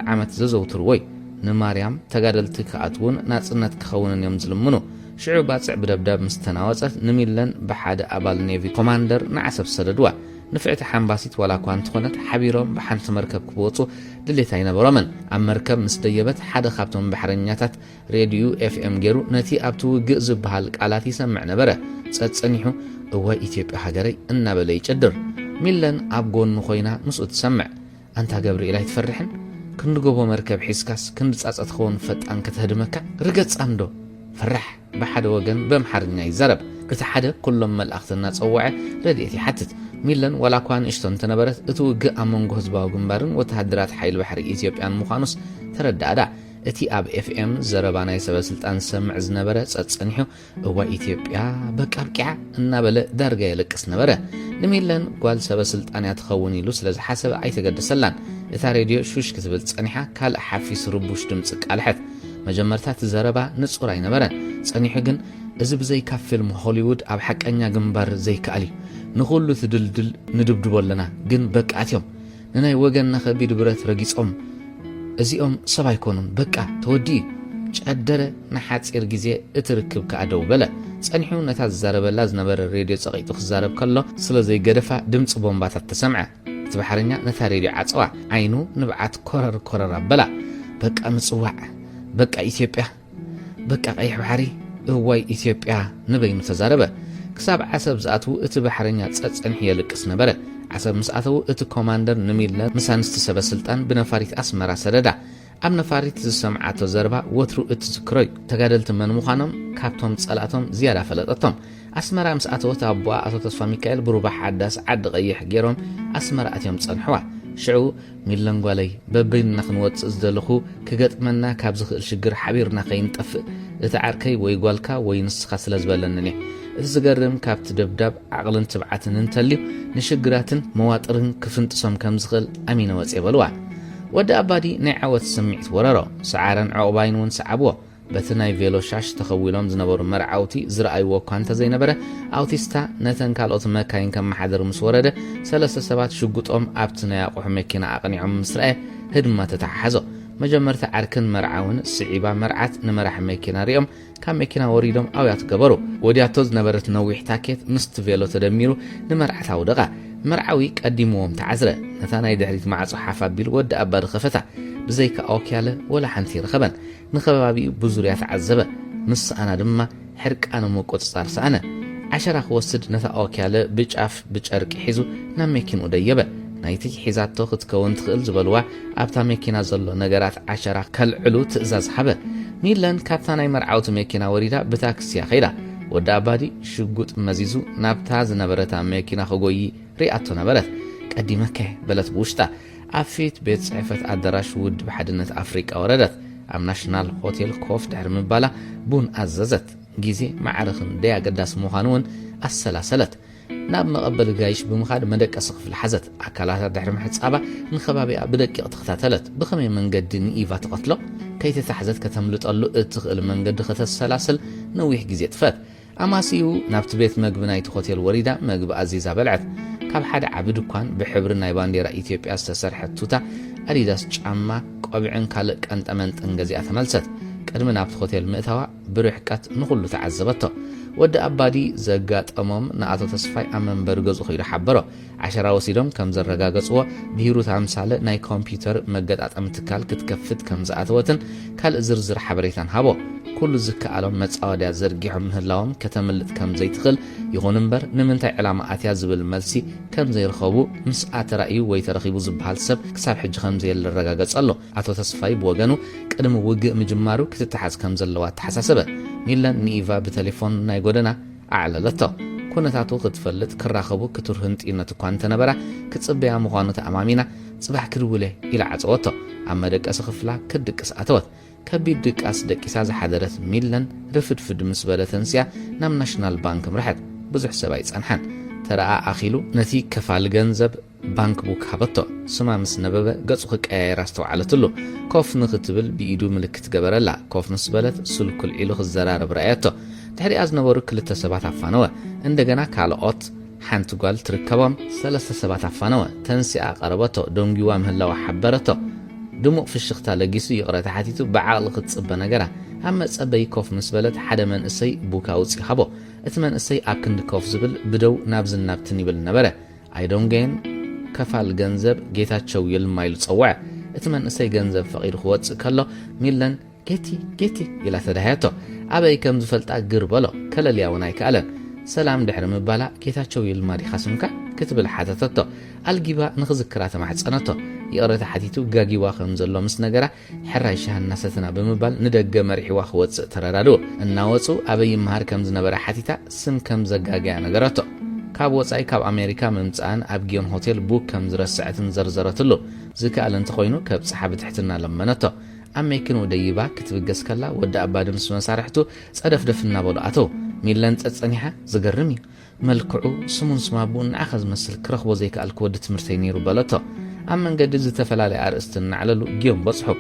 عمت ززو تروي نماريم تقادل تكأتون ناتسنات كخونن يوم زلمونو شعوبات سعب دبداب مستناوزت نميل لن بحاد أبال نيفي كوماندر نعسب سردوا نفعت حنباسيت ولا كوانت خونت حبيرهم بحنت مركب كبوتو دليتاي نبرمن ام مركب مستيبت حدا خابتهم بحرنياتات راديو اف ام جيرو نتي ابتو جئز بحال قالات يسمع نبره صصنيحو هو ايثيوبيا هاجري ان بلا يقدر ميلن ابغون خوينا مسو تسمع انت غبريل اي تفرحن كندغبو مركب حسكاس كند صصصت خون فطان كتهدمكا رغص امدو فرح بحد وجن بمحرنيا يزرب كتحده كلهم ملأختنا صوعه رديتي حتت ميلن ولا كوان اشتون تنبرت اتوق امونغو هزباو قنبارن وتهدرات حيل بحري ايثيوبيان مخانوس تردادا اتي اب اف ام زربانا يسبب سلطان سمع زنبره صصنيحو هو ايثيوبيا بقابقع እና በለ ዳርጋ يلقس نبره نميلن قال سبب سلطان يتخون يلو ስለዚህ حسب አይተገደሰላን እታ ሬዲዮ ሹሽ ክትብል ጸኒሓ ካል ሓፊስ ርቡሽ ድምጽ ቃልሐት መጀመርታት ዘረባ ንጹር አይነበረን ጸኒሑ ግን እዚ ብዘይ ካብ ፊልም ሆሊውድ ኣብ ሓቀኛ ግንባር ዘይከኣሊ ንኹሉ ትድልድል ንድብድቦለና ግን በቃትዮም ንናይ ወገንና ከቢድ ብረት ረጊጾም እዚኦም ሰብ ኣይኮኑን በቃ ተወዲ ጨደረ ንሓፂር ግዜ እትርክብ ከኣደው በለ ጸኒሑ ነታ ዘረበላ ዝነበረ ሬድዮ ጸቂጡ ክዛረብ ከሎ ስለዘይ ገደፋ ድምጽ ቦምባታት ተሰምዐ ትበሐረኛ ነታ ሬድዮ ዓጽዋ ዓይኑ ንብዓት ኮረር ኣበላ በቃ ምጽዋዕ በቃ ኢትዮጵያ በቃ ቀይሕ ባሕሪ እዋይ ኢትዮጵያ ንበይኑ ተዛረበ كساب عسب زاتو اتبحرنيا تصنح يلقس نبره عسب مساتو ات كوماندر نميل مسانست سبا سلطان بنفاريت اسمرا سددا ام نفاريت زسمعاتو زربا وترو اتذكري تغادلت من مخانم كابتوم صلاتهم زياده فلطتهم اسمرا مساتو تابوا اتو تصفى ميكائيل بروبا حداس عد غيح غيرهم اسمرا اتيم صنحوا شعو ميلنغوالي ببين نخنوت زدلخو كغطمنا كاب زخل شجر حبيرنا خينطف እተዓርከይ ወይ ጓልካ ወይ ንስኻ ስለዝበለንኒ እዝገርም ካብት ደብዳብ ዓቕልን ትብዓትን እንተልዩ ንሽግራትን መዋጥርን ክፍንጥሶም ከም ዝኽእል ኣሚነ ወጽ የበልዋ ወዲ ኣባዲ ናይ ዓወት ስምዒት ወረሮ ሰዓረን ዕቑባይን እውን ሰዓብዎ በቲ ናይ ቬሎ ሻሽ ተኸዊሎም ዝነበሩ መርዓውቲ ዝረኣይዎ እኳ እንተዘይነበረ ኣውቲስታ ነተን ካልኦት መካይን ከም መሓደር ምስ ወረደ 3 ሰባት ሽጉጦም ኣብቲ ናይ ኣቑሑ መኪና ኣቕኒዖም ምስ ረአየ ህድማ ተተሓሓዞ መጀመርታ ዓርክን መርዓውን ስዒባ መርዓት ንመራሒ መኪና ሪኦም ካብ መኪና ወሪዶም ኣውያት ገበሩ ወዲያቶ ዝነበረት ነዊሕ ታኬት ምስቲ ቬሎ ተደሚሩ ንመርዓት ኣውደቓ መርዓዊ ቀዲምዎም ተዓዝረ ነታ ናይ ድሕሪት ማዕጾ ሓፍ ኣቢሉ ወዲ ኣባዲ ኸፈታ ብዘይካ ኣውክያለ ወላ ሓንቲ ይረኸበን ንኸባቢኡ ብዙርያ ተዓዘበ ምስ ኣና ድማ ሕርቃነ ምቁፅጻር ሰኣነ ዓሸራ ክወስድ ነታ ኣውክያለ ብጫፍ ብጨርቂ ሒዙ ናብ መኪንኡ ደየበ ናይቲ ሒዛቶ ክትከውን ትኽእል ዝበልዋ ኣብታ መኪና ዘሎ ነገራት ዓሸራ ከልዕሉ ትእዛዝ ሓበ ሚለን ካብታ ናይ መርዓውቲ መኪና ወሪዳ ብታክሲያ ኸይዳ ወዲ ኣባዲ ሽጉጥ መዚዙ ናብታ ዝነበረታ መኪና ክጎይ ሪኣቶ ነበረት ቀዲመከ በለት ብውሽጣ ኣብ ፊት ቤት ጽሕፈት ኣዳራሽ ውድብ ሓድነት ኣፍሪቃ ወረደት ኣብ ናሽናል ሆቴል ኮፍ ድሕሪ ምባላ ቡን ኣዘዘት ጊዜ ማዕረኽን ደይ ኣገዳሲ ምዃኑውን ኣሰላሰለት ናብ መቐበል ጋይሽ ብምኻድ መደቀሲ ክፍሊ ሓዘት ኣካላታ ድሕሪ ምሕጻባ ንኸባቢኣ ብደቂቕ ተኸታተለት ብኸመይ መንገዲ ንኢቫ ተቐትሎ ከይተታሕዘት ከተምልጠሉ እትኽእል መንገዲ ከተሰላስል ነዊሕ ጊዜ ጥፈት ኣማሲኡ ናብቲ ቤት መግቢ ናይቲ ሆቴል ወሪዳ መግቢ ኣዚዛ በልዐት ካብ ሓደ ዓቢ ድኳን ብሕብሪ ናይ ባንዴራ ኢትዮጵያ ዝተሰርሐት ቱታ ኣዲዳስ ጫማ ቆቢዕን ካልእ ቀንጠመንጥን ገዚኣ ተመልሰት ቅድሚ ናብቲ ሆቴል ምእታዋ ብርሕቀት ንኹሉ ተዓዘበቶ ወዲ ኣባዲ ዘጋጠሞም ንኣቶ ተስፋይ ኣብ መንበሪ ገጹ ኺዱ ሓበሮ ዓሸራ ወሲዶም ከም ዘረጋገጽዎ ብሂሩት ኣምሳለ ናይ ኮምፒዩተር መገጣጠሚ ትካል ክትከፍት ከም ዝኣተወትን ካልእ ዝርዝር ሓበሬታን ሃቦ ኩሉ ዝከኣሎም መጻወድያ ዘርጊሖም ምህላዎም ከተምልጥ ከም ዘይትኽእል ይኹን እምበር ንምንታይ ዕላማ ኣትያ ዝብል መልሲ ከም ዘይረኸቡ ምስ ኣተራእዩ ወይ ተረኺቡ ዝበሃል ሰብ ክሳብ ሕጂ ከም ዘየለረጋገጸሎ ኣቶ ተስፋይ ብወገኑ ቅድሚ ውግእ ምጅማሩ ክትተሓዝ ከም ዘለዋ ተሓሳሰበ ሚለን ንኢቫ ብቴሌፎን ናይ ጎደና ኣዕለለቶ ኩነታቱ ክትፈልጥ ክራኸቡ ክትርህንጢነት እኳ እንተነበራ ክጽበያ ምዃኑ ተኣማሚና ጽባሕ ክድውለ ኢላ ዓፀወቶ ኣብ መደቀሲ ክፍላ ክድቅስ ኣተወት ከቢድ ድቃስ ደቂሳ ዝሓደረት ሚለን ርፍድፍድ ምስ በለተንስያ ናብ ናሽናል ባንክ ምርሐት ብዙሕ ሰብኣይ ጸንሐን ተረኣ ኣኺሉ ነቲ ከፋል ገንዘብ ባንክ ቡክ ሃበቶ ስማ ምስ ነበበ ገጹ ክቀያየራ ዝተውዓለትሉ ኮፍ ንኽትብል ብኢዱ ምልክት ገበረላ ኮፍ ምስ በለት ስልኩል ኢሉ ክዘራረብ ረኣየቶ ድሕሪኣ ዝነበሩ ክልተ ሰባት ኣፋነወ እንደገና ካልኦት ሓንቲ ጓል ትርከቦም 3 ሰባት ኣፋነወ ተንስኣ ቀረበቶ ደንጊዋ ምህላዋ ሓበረቶ ድሙቕ ፍሽኽታ ለጊሱ ይቕረ ተሓቲቱ ብዓቕሊ ክትጽበ ነገራ ኣብ መጸበይ ኮፍ ምስ በለት ሓደ መንእሰይ ቡካ ውፅኢ ሃቦ እቲ መንእሰይ ኣብ ክንዲ ኮፍ ዝብል ብደው ናብ ዝናብትን ይብል ነበረ ኣይዶንጌን ከፋል ገንዘብ ጌታቸው ይልማ ኢሉ ጸውዐ እቲ መንእሰይ ገንዘብ ፈቒዱ ክወፅእ ከሎ ሚለን ጌቲ ኢላ ተዳህያቶ ኣበይ ከም ዝፈልጣ ግር በሎ ከለልያ እውን ኣይከኣለን ሰላም ድሕሪ ምባላ ጌታቸው ይልማ ዲኻ ስምካ ክትብል ሓተተቶ ኣልጊባ ንኽዝክራ ተማሕፀነቶ ይቕረተ ሓቲቱ ጋጊዋ ከም ዘሎ ምስ ነገራ ሕራይ ሻህና ሰትና ብምባል ንደገ መሪሕዋ ክወፅእ ተረዳድዎ እናወፁ ኣበይ መሃር ከም ዝነበረ ሓቲታ ስም ከም ዘጋግያ ነገረቶ ካብ ወፃይ ካብ ኣሜሪካ ምምፃን ኣብ ጊዮን ሆቴል ቡክ ከም ዝረስዐትን ዘርዘረትሉ ዝከኣል እንተኾይኑ ከብፅሓ ብትሕትና ለመነቶ ኣብ መኪንኡ ደይባ ክትብገስ ከላ ወዲ ኣባዲ ምስ መሳርሕቱ ጸደፍደፍ እናበሉ ኣተው ሚለን ጸጸኒሓ ዝገርም እዩ መልክዑ ስሙን ስማቡን ንዓኸ ዝመስል ክረኽቦ ዘይከኣል ክወዲ ትምህርተይ ነይሩ በለቶ ኣብ መንገዲ ዝተፈላለየ ኣርእስቲ እናዕለሉ ጊዮም በጽሑ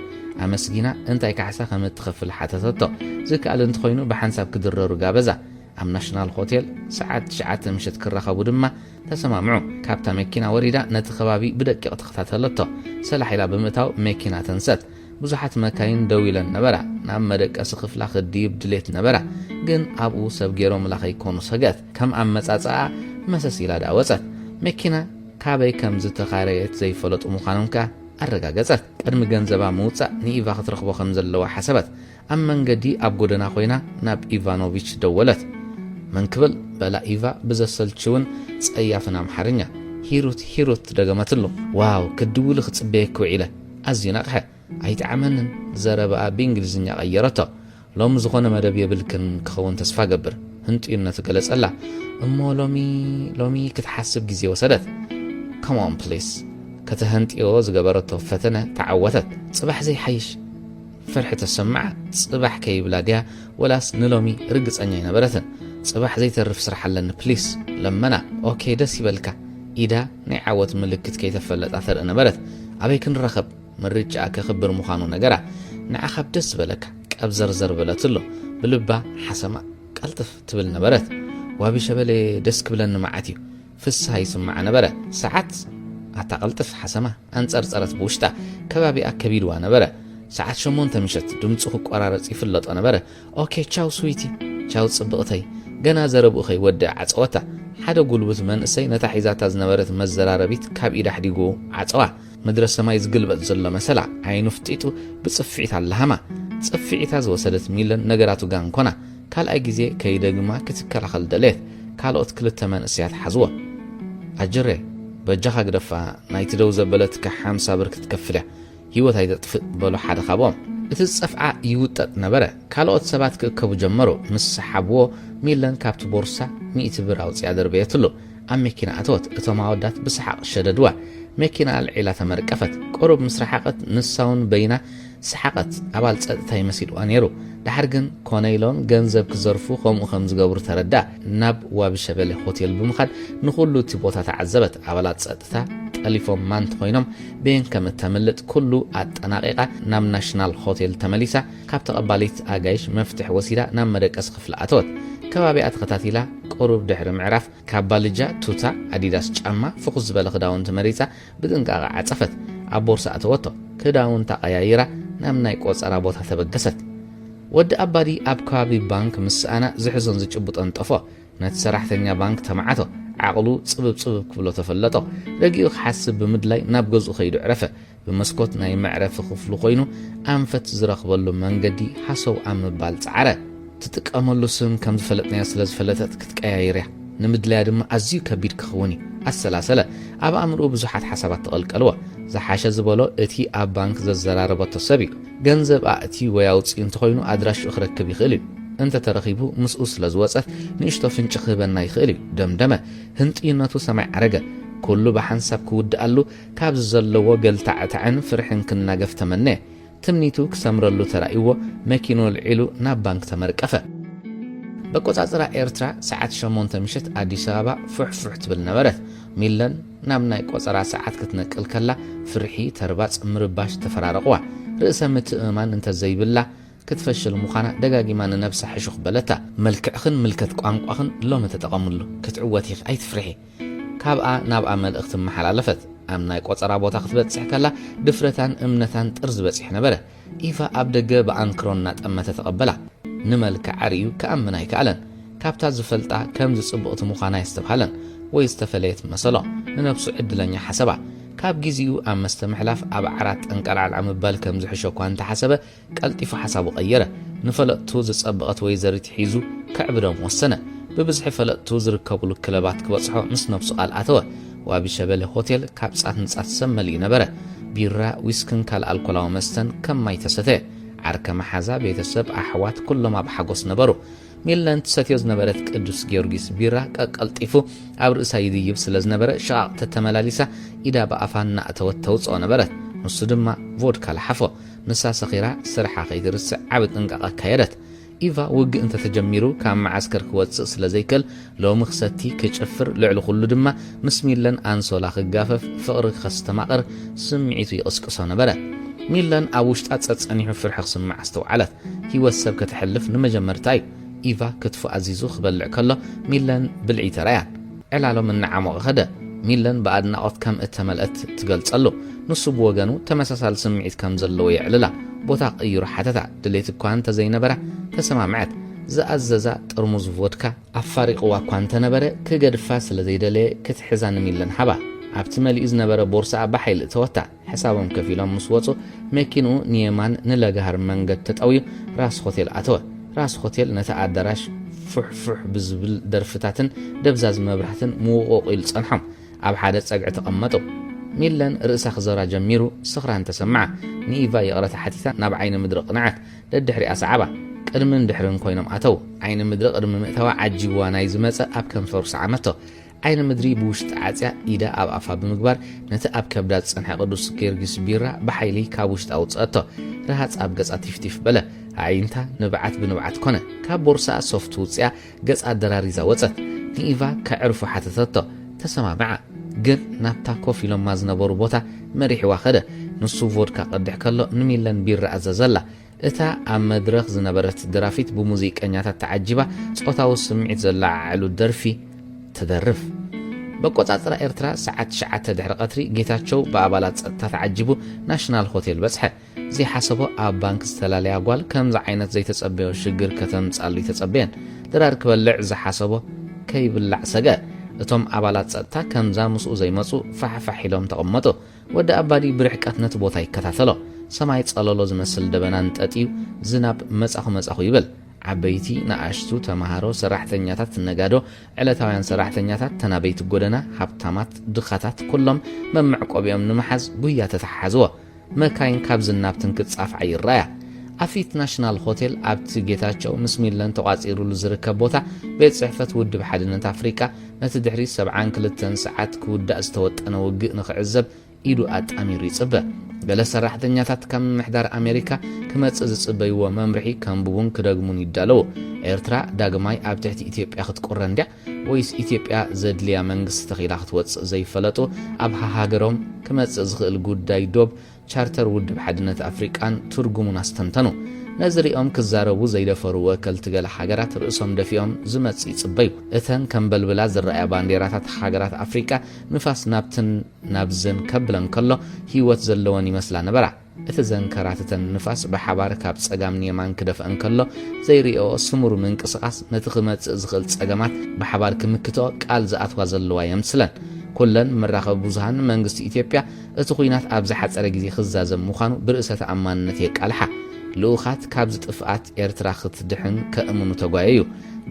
ኣመስጊና እንታይ ካሕሳ ከም እትኸፍል ሓተተቶ ዝከኣል እንተኾይኑ ብሓንሳብ ክድረሩ ጋበዛ ኣብ ናሽናል ሆቴል ሰዓት 9 ምሽት ክራኸቡ ድማ ተሰማምዑ ካብታ መኪና ወሪዳ ነቲ ከባቢ ብደቂቕ ተኸታተለቶ ሰላሒላ ብምእታው መኪና ተንሰት ብዙሓት መካይን ደው ኢለን ነበራ ናብ መደቀሲ ክፍላ ክድይብ ድሌት ነበራ ግን ኣብኡ ሰብ ገይሮም ለኸይኮኑ ሰገት ከም ኣብ መጻጻኣ መሰስ ኢላ ዳወፀት መኪና ካበይ ከም ዝተኻረየት ዘይፈለጡ ምዃኖም ከ ኣረጋገፀት ቅድሚ ገንዘባ ምውፃእ ንኢቫ ክትረኽቦ ከም ዘለዋ ሓሰበት ኣብ መንገዲ ኣብ ጎደና ኮይና ናብ ኢቫኖቪች ደወለት መንክብል በላ ኢቫ ብዘሰልችውን ጸያፍን ኣምሓርኛ ሂሩት ደገመትሉ ዋው ክድውል ክጽበየ ክውዒለ ኣዝዩ ነቕሐ ኣይተዓመንን ዘረባኣ ብእንግሊዝኛ ቀየረቶ ሎም ዝኾነ መደብ የብልክን ክኸውን ተስፋ ገብር ህንጥዩነት ገለጸላ እሞ ሎሚ ክትሓስብ ጊዜ ወሰደት come on please ከተህንጥዮ ዝገበረቶ ፈተነ ተዓወተት ጽባሕ ዘይሓይሽ فرحة السماعة صباح كي بلاديها ولاس نلومي رقص أني نبرتن صباح زي ترف سرح لنا بليس لما أنا أوكي دسي بالك إذا نعاوت ملكت كي تفلت أثر أنا برت أبيك نرخب من رجعك خبر مخانو نجرة نعخب دس بالك أبزر زر بلاتلو بلبا حسما قلتف تبلنا برت وابي شبلي دسك بلنا معاتيو فس هاي سمعنا برا ساعات أتقلتف حسما أنصر صارت بوشتا كبابي أكبير وأنا برا ساعات شمون تمشت دمصخو قرارص يفلط أنا برا أوكي تشاو سويتي تشاو صبقتي جنا زرب أخي ودع عصوتا حدا قلبت من سي نتحيزات زنبرت مزراربيت كاب إيدا حديقو عصوا مدرسة ما يزقلبت زل مسلا عينو فتيتو بصفعيت على الهما صفعيت وصلت ميلن نقراتو غان كونا كال أي جزي كيدقما كتكال خل دليت كالوت كل التمن سيات حزوا أجري بجاها قدفا نايتدو زبلت كحامسا بركت كفلة هيوت هيدا تفت بلو حدا خابوم اتتصفع يوتت نبرا كالوت سبات كبو جمرو مس حبو ميلان كابت بورسا 100 بر أو سيادر بيتلو أم مكينة أتوت اتوماودات بسحق شددوا مكينة العيلة مركفت قرب مسرحقت نساون بينا سحقت أبال تاي مسيل وانيرو دحرجن كونيلون جنزب كزرفو خم وخمز جبر تردى ناب وابشبل هوتيل بمخد نخلو تبوتا تعذبت أبلات سأتتا تليفون مان تخينم بين كم تملت كله أتناقيقة نام ناشنال هوتيل تمليسا كابت قباليت أجايش مفتح وسيلة نام مرك أسخف لأتوت كبابي أتقتاتيلا قرب دحر معرف كابالجا توتا أديداس جاما فوقز بلغداون تمريسا بدنقا عصفت أبورسا أتوتو كداون تقيايرا نام نايقوص أرابوتا تبقست ود أبادي أبكابي بانك مسأنا زحزن زجبط أنطفو نتسرحتنيا بانك تمعاتو عقلو صبب كبلو تفلطو رقيق حاسب بمدلاي نابقزو خيدو عرفه بمسكوت ناي معرف خفلو قينو أنفت زرخبلو منقدي حسو أم بالتعرى تتقاملو سم كم زفلتنيا سلزفلتت كتكايريا نمدلاي دم أزيو كبير كخوني السلاسلة أبا أمرو بزحات حسابات تقلق ألوه زحاشة زبالو اتي أب بانك زراربات تصبيق جنزب أتي وياوتس انتخوينو أدراش أخرك كبي خيلي انت ترخيبو مسؤوس لزوصف نيشتو فنشخ بناي خيلي دمدمه هنت إناتو سمع عرقة كله بحنساب كود قالو كابز زلو قلتعتعن فرحن كنا قف تمنيه تمنيتو كسامرلو ترائيوه ماكينو العيلو ناب بانك تمركفة بقوت عزراء إيرترا ساعات شمون تمشت أديس أبا فح بالنبرث ميلان نامناي قوصرا ساعات كتنقل كلا فرحي ترباص مرباش تفرارقوا رئيس متأمان انت زي بالله كتفشل مخانا دقاقي ما نفس حشوخ بلتا ملكعخن ملكت قوانقخن لو متتقاملو كتعواتي أي تفرحي كابقى نابقى ملأخت محلالفت أمناي قوصرا بوتا خطبت سحكلا دفرتان امنتان ترز بسيح نبره إيفا أبدق بأنكرونات أما تتقبلا نملك عريو كأمناي كألن كابتا زفلتا كمز صبقت مخانا يستبهلن ويستفليت مسلا ننبسو عدلنيا حسبا كاب جيزيو أم مستمحلاف أبا عرات أنقر على العم بالكم زحشو كوانت حسبه قلتيفو حسابو غيره نفلق توز صبقت ويزرت حيزو كعبرم والسنة ببزح فلق توز ركبلو كلابات كبصحو مس نفسو قال أتوه وابي شبالي هوتيل كاب ساعت نسعت سمالي نبره بيرا ويسكن كال الكولاو مستن كم ما يتسته عركة محازا بيتسب أحوات كل ما بحقوس نبرو ميلان تساتيوز نبرت قدوس جيورغيس بيرا قلطيفو ابر سايدي يبسلز نبره شاق تتملاليسا إذا بأفانا أتوتوص نبرت نص دما فودكا لحفو نسا سخيرا سرحا خيدرس عبد انقاقا كايرت إيفا وق انت تجميرو كان معسكر كواتس سلازيكل لو مخستي كيشفر لعلو خلو دما مس ميلان أنسولا خقافف فقر خستماقر سمعيتو يقسقسو نبره ميلان أوشت أتصنيح فرح سمع استوعلت هي والسب كتحلف نمجمرتاي إيفا كتفو عزيزو خبلع كله ميلان بالعي تريان علالو من نعمو غدا ميلان بعد نقط كم اتملأت تقلت قلو نصو بوغانو تمساسال سمعيت كم زلو يعللا بوتاق ايرو حتتا دليت كوانتا زي نبرا تسمع معت زأززا ترمز فودكا أفارق واكوانتا نبرا كقدفا سلزي دلي كتحزان ميلان حبا عبتمالي إذ نبرا بورسا بحيل توتع حسابهم كفيلان مسوطو ماكينو نيمان نلاقهر منقد تتقوي راس خوتيل أتوه راس خوتيل نتعدراش فح بزبل درفتاتن دبزاز مبرحتن موقوق يلصنحم أب حادث سقع تقمطو ميلان رئيسا خزارا جميرو سخران تسمع نيفا يقرأ حتيثا ناب عين مدرق نعت للدحري أسعبا قدمن دحرن كوينم أتو عين مدرق قدم مئتوا عجيبوا نايزمتsa أب كم فرس عمتو عين مدري بوشت عاتيا إيدا أب أفا بمقبار نتا أب كبدات صنح قدوس كيرجس بيرا بحيلي كابوشت أوتصأتو رهات أب قصة تفتيف بلا عينتا نبعت بنبعت كونه كبورصة سوفت وصيا قصة دراريزا وصت نيفا كعرفو حتتتو تسمع معا قل نابتا كوفي لما زنبورو بوتا مريح واخده نصو فودكا قدح كالو نميلن بير أزازلا اتا ام مدرخ زنبرت درافيت بموزيك انياتا تعجبا صوتاو سمعت زلع علو الدرفي تدرف بقوطاطرا إرترا ساعات شعات دحر قطري جيتاچو بابالات صطታ تعجبو ناشنال هوتيل بصحه زي حسبو اب بانك استلاليا قال كم عينت زي تصبيو شجر كتمصالي تصبين درار كبلع ز حسبو كيبلع سغا اتم ابالات صطታ كم زامسو زي مصو فحفحيلوم تقمطو ወደ አባዲ ብርሕቀትነት ቦታ ይከታተሎ ሰማይ ጸለሎ ዝመስል ደበናን ጠጥዩ ዝናብ መጻኹ ይብል ዓበይቲ ናኣሽቱ ተማሃሮ ሰራሕተኛታት ነጋዶ ዕለታውያን ሰራሕተኛታት ተናበይቲ ጎደና ሃብታማት ድኻታት ኩሎም መምዕቆብዮም ንመሓዝ ጉያ ተተሓዝዎ መካይን ካብ ዝናብትን ክጻፍ አይራያ አፊት ናሽናል ሆቴል ኣብቲ ጌታቸው ምስሚለን ተቋጺሩሉ ዝርከብ ቦታ ቤት ጽሕፈት ውድብ ሓድነት አፍሪካ ነቲ ድሕሪ 72 ሰዓት ክውዳእ ዝተወጠነ ውግእ ንኽዕዘብ ኢዱ አጣሚሩ ይጽበ ገለ ሰራሕተኛታት ከም ምሕዳር አሜሪካ ክመጽእ ዝጽበይዎ መምርሒ ከምቡን ክደግሙን ይዳለው ኤርትራ ዳግማይ ኣብ ትሕቲ ኢትዮጵያ ክትቆረንድያ ወይስ ኢትዮጵያ ዘድልያ መንግስት ተኺላ ክትወጽእ ዘይፈለጡ ኣብ ሃገሮም ክመጽእ ዝኽእል ጉዳይ ዶብ ቻርተር ውድብ ሓድነት አፍሪካን ትርጉሙን አስተንተኑ ነዝሪኦም ክዛረቡ ዘይደፈሩ ወከልቲ ገለ ሃገራት ርእሶም ደፊኦም ዝመጽ ይጽበዩ እተን ከምበልብላ ዝረኣያ ባንዴራታት ሃገራት አፍሪካ ንፋስ ናብትን ናብዘን ከብለን ከሎ ህይወት ዘለወን ይመስላ ነበራ እቲ ዘንከራተተን ንፋስ በሓባር ካብ ጸጋም ንየማን ክደፍአን ከሎ ዘይሪኦ ስሙሩ ምንቅስቃስ ነቲ ክመጽእ ዝኽእል ጸገማት በሓባር ክምክቶ ቃል ዝኣትዋ ዘለዋ የምስለን ኩለን መራኸብ ብዙሃን መንግስቲ ኢትዮጵያ እቲ ኩናት ኣብ ዝሓጸረ ግዜ ክዛዘም ምዃኑ ብርእሰተ ኣማንነት የቃልሓ ልኡኻት ካብ ዝጥፍኣት ኤርትራ ክትድሕን ከእምኑ ተጓየዩ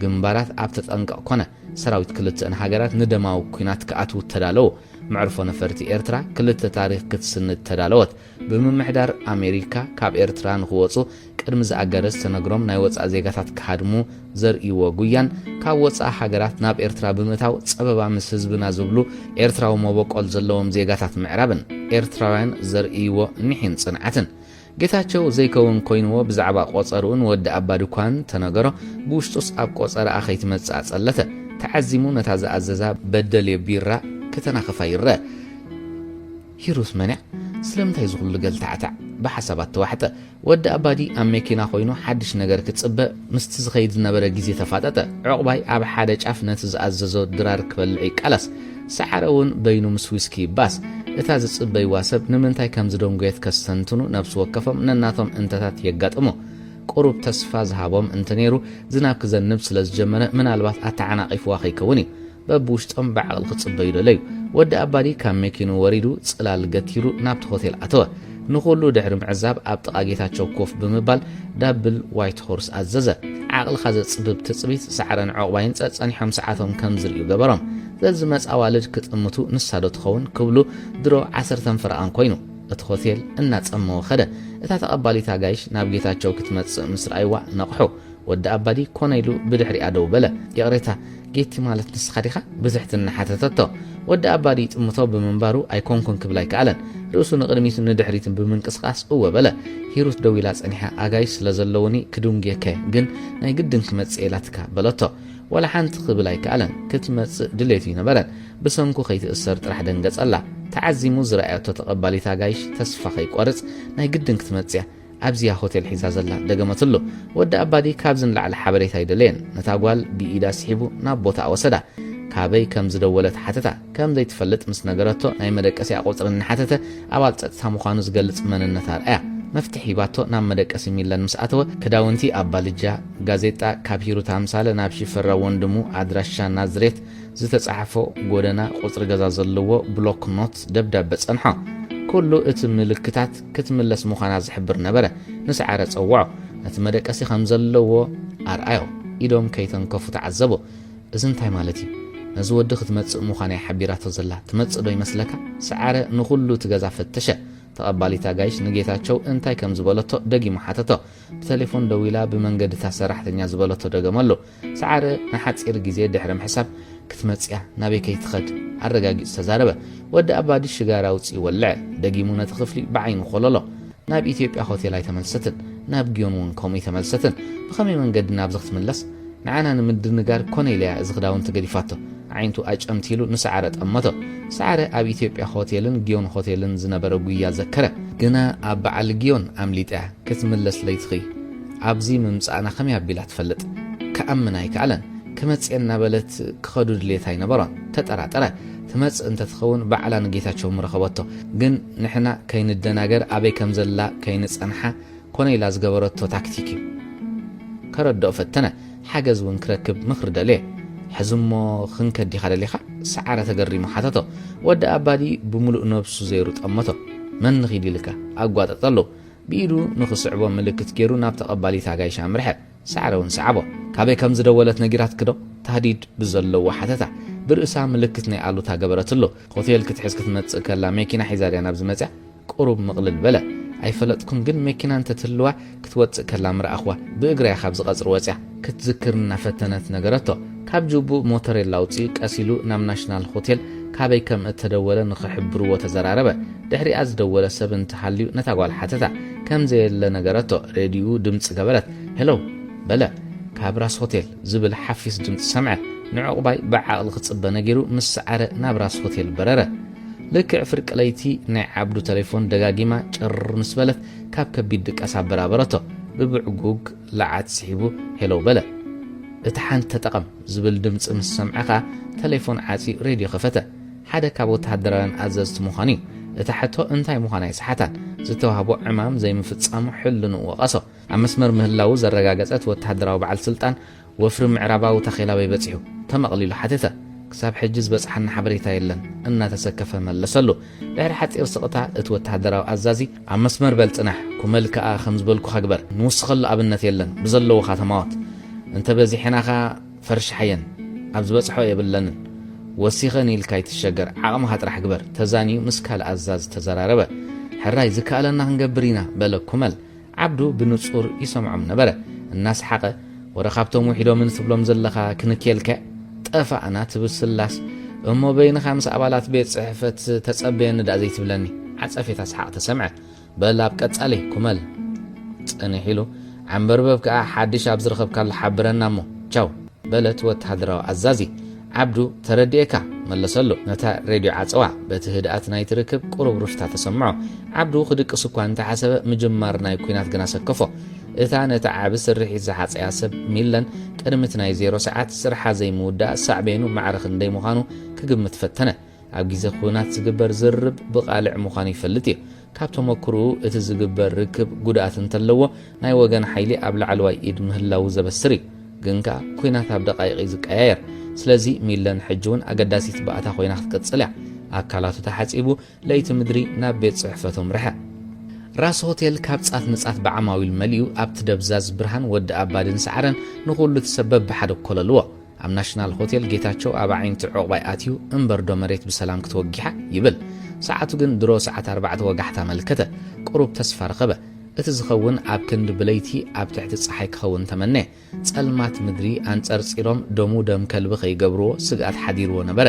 ግንባራት ኣብ ተጠንቀቕ ኮነ ሰራዊት ክልተን ሃገራት ንደማዊ ኩናት ከኣትው ተዳለው معرف نفرتي إرترا كلت تاريخ كتسن التدالوت بممحدار أمريكا كاب إرتران خوصو كرمز أجرس تنجرم نايوتس أزيجات كهرمو زرقي وجويان كاوتس أحجرات ناب إرترا بمتاو سبب مسز بنازبلو إرترا ومبوك ألزلهم زيجات معربن إرتراوين زرقي ونحين صنعتن جتاچو زيكون كوينو بزعبا قصرون ود أبادوكان تنجرو بوشتوس أب قصر أخيت متسألته تعزمون نتعززا بدل يبيرا كتنا خفايرة هيروس منع سلمتاي زغل قلتعتع بحسابات واحدة ود أبادي أميكينا خوينو حدش نجر كتصب مستزغيد نبرة جزي تفاتته عقباي أب حدش أفنت زعززو درار كبلعي كالس سحرون بينو مسويسكي باس اتازز بي واسب نمنتاي كمزدون جيت كستنتونو نفس وكفم نناتهم انتتات يقاتمو قروب تسفى زهابهم انتنيرو زناب كزنب سلز جمنا من البات اتعناقف واخي كوني ببوشتهم بعقل خصبيد ليو ود أبادي كان ميكينو وريدو صلال قتيرو نابت هوتيل أتوا نخلو دحر معزاب أب طاقيتاچو كوف بمبال دابل وايت هورس عززة عقل خزت صبب تصبيت سعرن عقباين تصنيحهم ساعاتهم كمزريو قبرهم زلزمت أوالد كتأمتو نسادو تخون كبلو درو 10 فرقان كوينو اتخوتيل الناس أمو خده اتا تقبالي تاقايش نابقيتاچو كتمتس مصر أيوا نقحو ود أبادي كونيلو بدحري أدو بلا يقريتا جيتي مالت نسخديخه بزحتنا حتتتو ود أبادي تمتو بمنبارو أيكون كبلاي كألن رؤسو نقدميت ندحريتن بمنقسقاس أو بلا هيروس دويلات أنيحا أغايس لزلوني كدونجيكا جن ناي قدن كمتسئلاتكا بلاتو ولا حانت قبلاي كألن كتمتس دليتي نبرن بسنكو خيت السرت رح دنقص الله تعزيمو زرعيتو تقبالي تاغايش تسفخي قرص ناي قدن كتمتسيا أبزيا هوتيل حزاز الله دقمتلو ود أبادي كابزن لعل حبريتا يدلين نتاقوال بإيدا سحيبو نابوتا وسدا كابي كم زدولت حتتا كم زي تفلت مسنقراتو ناي مدك أسي أقوطرن حتتا أوال تتسا مخانوز قلت من النتار مفتحي باتو نام مدك أسي ميلان مسأتو كداونتي أبالجا غازيتا كابيرو تامسال نابشي فراوان دمو أدراشا نازريت زيتس أحفو قودنا قطر غزازلو بلوك نوت دبدب بتسنحا كله اتملكتات كتملس مخانا زحبر نبره نسعر تصوعو نتمدك أسي خمزلو أرأيو إيدوم كيتن كفو تعذبو إذن تاي مالتي نزود دخت متصء مخانا حبيرات زلا تمتصء دوي مسلكا سعر نخلو تغزا فتشة تقبالي تاقايش نجيتاچو انتاي كم زبالتو دقي محاتتو بتليفون دويلا بمنقد تاسرحتنيا زبالتو دقمالو سعر نحات إرقزي دحرم حساب ክትመጽያ ናበይ ከይትኸድ ኣረጋጊጽ ተዛረበ ወዲ ኣባዲ ሽጋራ ውጽ ይወልዕ ደጊሙ ነቲ ክፍሊ ብዓይኑ ኾለሎ ናብ ኢትዮጵያ ሆቴል ኣይተመልሰትን ናብ ግዮን እውን ከምኡ ተመልሰትን ብኸመይ መንገዲ ናብ ዝኽትምለስ ንዓና ንምድንጋር ኮነይልያ እዚ ክዳውን ተገዲፋቶ ዓይንቱ ኣጨምቲሉ ንሰዓረ ጠመቶ ሰዓረ ኣብ ኢትዮጵያ ሆቴልን ግዮን ሆቴልን ዝነበረ ጉያ ዘከረ ግና ኣብ በዓል ግዮን ኣምሊጥያ ክትምለስ ለይትኺ ኣብዚ ምምጻእና ከመይ ኣቢላ ትፈልጥ ከኣምና ይከኣለን ክመጽአና በለት ክኸዱ ድሌት ኣይነበሮን ተጠራጠረ ትመጽእ እንተትኸውን በዓላ ንጌታቸው ምረኸበቶ ግን ንሕና ከይንደናገር ኣበይ ከም ዘላ ከይንጸንሓ ኮነይላ ዝገበረቶ ታክቲክ እዩ ከረድኦ ፈተነ ሓገዝ እውን ክረክብ ምኽሪ ደልየ ሕዝሞ ክንከዲ ኻደሊኻ ሰዓረ ተገሪሙ ሓተቶ ወዲ ኣባዲ ብምሉእ ነብሱ ዘይሩ ጠመቶ መን ኺድ ኢልካ ኣጓጠጠሎ ብኢዱ ንኽስዕቦ ምልክት ገይሩ ናብ ተቐባሊት ኣጋይሻ ምርሐ ሰዓረ እውን ሰዓቦ ካበይ ከም ዝደወለት ነጊራት ክዶ ተህዲድ ብዘለዎ ሓተታ ብርእሳ ምልክት ናይ ኣሉታ ገበረትሎ ሆቴል ክትሕዝ ክትመጽእ ከላ መኪና ሒዛርያ ናብ ዝመጽያ ቁሩብ ምቕልል በለ ኣይፈለጥኩም ግን መኪና እንተትልዋ ክትወጽእ ከላ ምርኣኽዋ ብእግርያ ካብ ዝቐጽር ወጽያ ክትዝክርና ፈተነት ነገረቶ ካብ ጅቡ ሞተሬላ ውጪ ቀሲሉ ናብ ናሽናል ሆቴል ካበይ ከም እተደወለ ንኽሕብርዎ ተዘራረበ ድሕሪኣ ዝደወለ ሰብ እንተሃልዩ ነታ ጓል ሓተታ ከም ዘየለ ነገረቶ ሬድዩ ድምፂ ገበረት ሄሎ በለ ካብ ራስ ሆቴል ዝብል ሓፊስ ድምፂ ሰምዐ ንዕቑባይ ብዓቕሊ ክጽበ ነጊሩ ምስ ሰዓረ ናብ ራስ ሆቴል በረረ ልክዕ ፍርቂ ለይቲ ናይ ዓብዱ ቴሌፎን ደጋጊማ ጭር ምስ በለት ካብ ከቢድ ድቃስ ኣበራበረቶ ብብዕጉግ ለዓት ስሒቡ ሄሎ በለ እቲ ሓንቲ ተጠቐም ዝብል ድምፂ ምስ ሰምዐኻ ቴሌፎን ዓፂ ሬድዮ ኸፈተ ሓደ ካብ ወተሃደራውያን ኣዘዝቲ ምዃኑ እዩ እቲ ሕቶ እንታይ ምዃና ይስሓታን ዝተዋህቦ ዕማም ዘይምፍጻሙ ሕልኑ ወቐሶ ኣብ መስመር ምህላው ዘረጋገጸት ወተሃደራዊ በዓል ስልጣን ወፍሪ ምዕራባዊ ተኺላዊ በፂሑ ተመቕሊሉ ሓተተ ክሳብ ሕጂ ዝበፅሓና ሓበሬታ የለን እናተሰከፈ መለሰሉ ድሕሪ ሓፂር ስቕታ እቲ ወተሃደራዊ ኣዛዚ ኣብ መስመር በልጽናሕ ኩመል ከዓ ከም ዝበልኩ ኸግበር ንውስኸሉ ኣብነት የለን ብዘለዎ ኻተማዎት እንተ በዚሕናኻ ፈርሽሓየን ኣብ ዝበፅሖ የብለንን ወሲኸን ኢልካ ይትሸገር ዓቕምኻ ጥራሕ ግበር ተዛንዩ ምስ ካልእ ኣዛዝ ተዘራረበ ሕራይ ዝከኣለና ክንገብር ኢና በለ ኩመል ዓብዱ ብንጹር ይሰምዖም ነበረ እናስሓቐ ወረኻብቶም ውሒዶምን ትብሎም ዘለኻ ክንክየልከ ጠፋእና ትብስላስ እሞ በይንኻ ምስ ኣባላት ቤት ጽሕፈት ተጸበየ ንዳእ ዘይትብለኒ ዓጸፌታ ስሓቕ ተሰምዐ በላ ኣብ ቀጻሊ ኩመል ጽንሕ ኢሉ ዓንበርበብ ከዓ ሓድሽ ኣብ ዝረኸብካሉ ሓብረና እሞ ቻው በለት ወተሃደራዊ ኣዛዚ ዓብዱ ተረዲኤካ መለሰሉ ነታ ሬድዮ ዓፀዋ በቲ ህድኣት ናይ ትርክብ ቁሩብ ርፍታ ተሰምዖ ዓብዱ ክድቅስ እኳ እንተሓሰበ ምጅማር ናይ ኩናት ግና ሰከፎ እታ ነታ ዓብ ስርሒት ዝሓፀያ ሰብ ሚለን ቅድምት ናይ 0 ሰዓት ስርሓ ዘይምውዳእ ሳዕቤኑ ማዕረኽ እንደይ ምዃኑ ክግምት ፈተነ ኣብ ግዜ ኩናት ዝግበር ዝርብ ብቓልዕ ምዃኑ ይፈልጥ እዩ ካብ ተመክርኡ እቲ ዝግበር ርክብ ጉድኣት እንተለዎ ናይ ወገን ሓይሊ ኣብ ላዕለዋይ ኢድ ምህላው ዘበስር እዩ ግን ከዓ ኩናት ኣብ ደቓይቕ ዝቀያየር ስለዚ ሚለን ሕጂ እውን ኣገዳሲት ባእታ ኮይና ክትቅጽል እያ ኣካላቱ ተሓፂቡ ለይቲ ምድሪ ናብ ቤት ጽሕፈቶም ርሐ ራስ ሆቴል ካብ ጻት ንጻት ብዓማዊል መሊኡ ኣብቲ ደብዛዝ ብርሃን ወዲ ኣባድን ሰዓረን ንኹሉ ትሰበብ ብሓደ ኮለልዎ ኣብ ናሽናል ሆቴል ጌታቸው ኣብ ዓይንቲ ዕቑባይ ኣትዩ እምበርዶ መሬት ብሰላም ክትወጊሓ ይብል ሰዓቱ ግን ድሮ ሰዓት 4 ወጋሕታ መልከተ ቁሩብ ተስፋ ረኸበ እቲ ዝኸውን ኣብ ክንዲ ብለይቲ ኣብ ትሕቲ ፀሓይ ክኸውን ተመነ ጸልማት ምድሪ ኣንጸርፂሮም ደሙ ደም ከልቢ ከይገብርዎ ስግኣት ሓዲርዎ ነበረ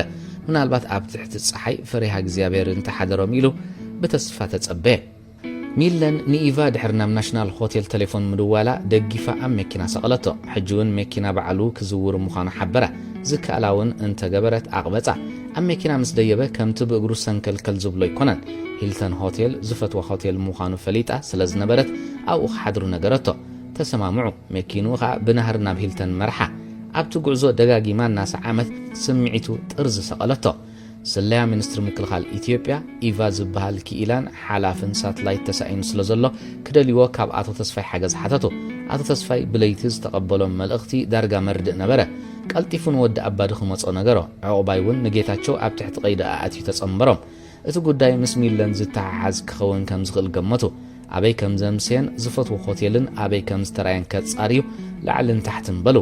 ምናልባት ኣብ ትሕቲ ፀሓይ ፈሪሃ እግዚኣብሔር እንተሓደሮም ኢሉ ብተስፋ ተጸበየ ሚለን ንኢቫ ድሕር ናብ ናሽናል ሆቴል ቴሌፎን ምድዋላ ደጊፋ ኣብ መኪና ሰቐለቶ ሕጂውን መኪና በዓሉ ክዝውር ምዃኑ ሓበራ ዝከኣላውን እንተገበረት ኣቕበፃ ኣብ መኪና ምስ ደየበ ከምቲ ብእግሩ ሰንከልከል ዝብሎ ይኮነን ሂልተን ሆቴል ዝፈትዋ ሆቴል ምዃኑ ፈሊጣ ስለ ዝነበረት ኣብኡ ክሓድሩ ነገረቶ ተሰማምዑ መኪኑ ኸ ብናህር ናብ ሂልተን መርሓ ኣብቲ ጉዕዞ ደጋጊማ እናሰዓመት ስምዒቱ ጥርዚ ሰቐለቶ ስለያ ሚኒስትር ምክልኻል ኢትዮጵያ ኢቫ ዝበሃል ክኢላን ሓላፍን ሳትላይት ተሳኢኑ ስለ ዘሎ ክደልይዎ ካብ ኣቶ ተስፋይ ሓገዝ ሓተቱ ኣቶ ተስፋይ ብለይቲ ዝተቐበሎም መልእኽቲ ዳርጋ መርድእ ነበረ ቀልጢፉን ወዲ ኣባዲ ክመጾ ነገሮ ዕቑባይ እውን ንጌታቸው ኣብ ትሕቲ ቀይዲ ኣትዩ ተጸምበሮም እቲ ጉዳይ ምስ ሚለን ዝተሓሓዝ ክኸውን ከም ዝኽእል ገመቱ ኣበይ ከም ዘምስየን ዝፈትዎ ሆቴልን ኣበይ ከም ዝተራየን ከጻርዩ ላዕልን ታሕትን በሉ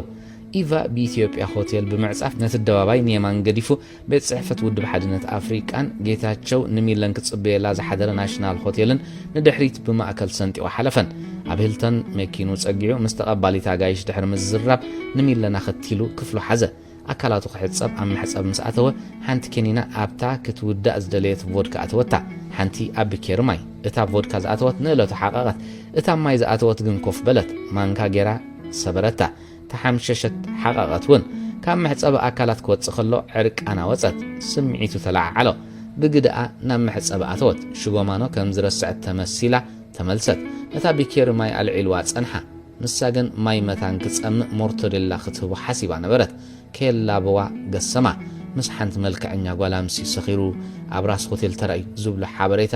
ኢቫ በኢትዮጵያ ሆቴል ብምዕጻፍ ነቲ ደባባይ ንየማን ገዲፉ ቤት ጽሕፈት ውድብ ሓድነት ኣፍሪቃን ጌታቸው ንሚለን ክጽበየላ ዝሓደረ ናሽናል ሆቴልን ንድሕሪት ብማእከል ሰንጢቑ ሓለፈን ኣብ ሂልተን መኪኑ ጸጊዑ ምስ ተቐባሊት ኣጋይሽ ድሕሪ ምዝራብ ንሚለና ኸቲሉ ክፍሉ ሓዘ ኣካላቱ ክሕጸብ ኣብ ምሕጸብ ምስ ኣተወ ሓንቲ ኬኒና ኣብታ ክትውዳእ ዝደለየት ቮድካ ኣተወታ ሓንቲ ኣብ ቢኬር ማይ እታ ቮድካ ዝኣተወት ንእለቱ ሓቐቐት እታ ማይ ዝኣተወት ግን ኮፍ በለት ማንካ ጌራ ሰበረታ ተሓምሸሸት ሓቐቐት ውን ካብ ምሕጸብ ኣካላት ክወጽእ ከሎ ዕርቃና ወጸት ስምዒቱ ተላዓሎ ብግድኣ ናብ ምሕጸብ ኣተወት ሽጎማኖ ከም ዝረስዕ ተመሲላ ተመልሰት እታ ቢኬር ማይ ኣልዒልዋ ጸንሓ ንሳ ግን ማይ መታን ክጸምእ ሞርቶዴላ ክትህቦ ሓሲባ ነበረት ከየላበዋ ገሰማ ምስ ሓንቲ መልክዐኛ ጓላምሲ ሰኺሩ ኣብ ራስ ሆቴል ተራእዩ ዝብሉ ሓበሬታ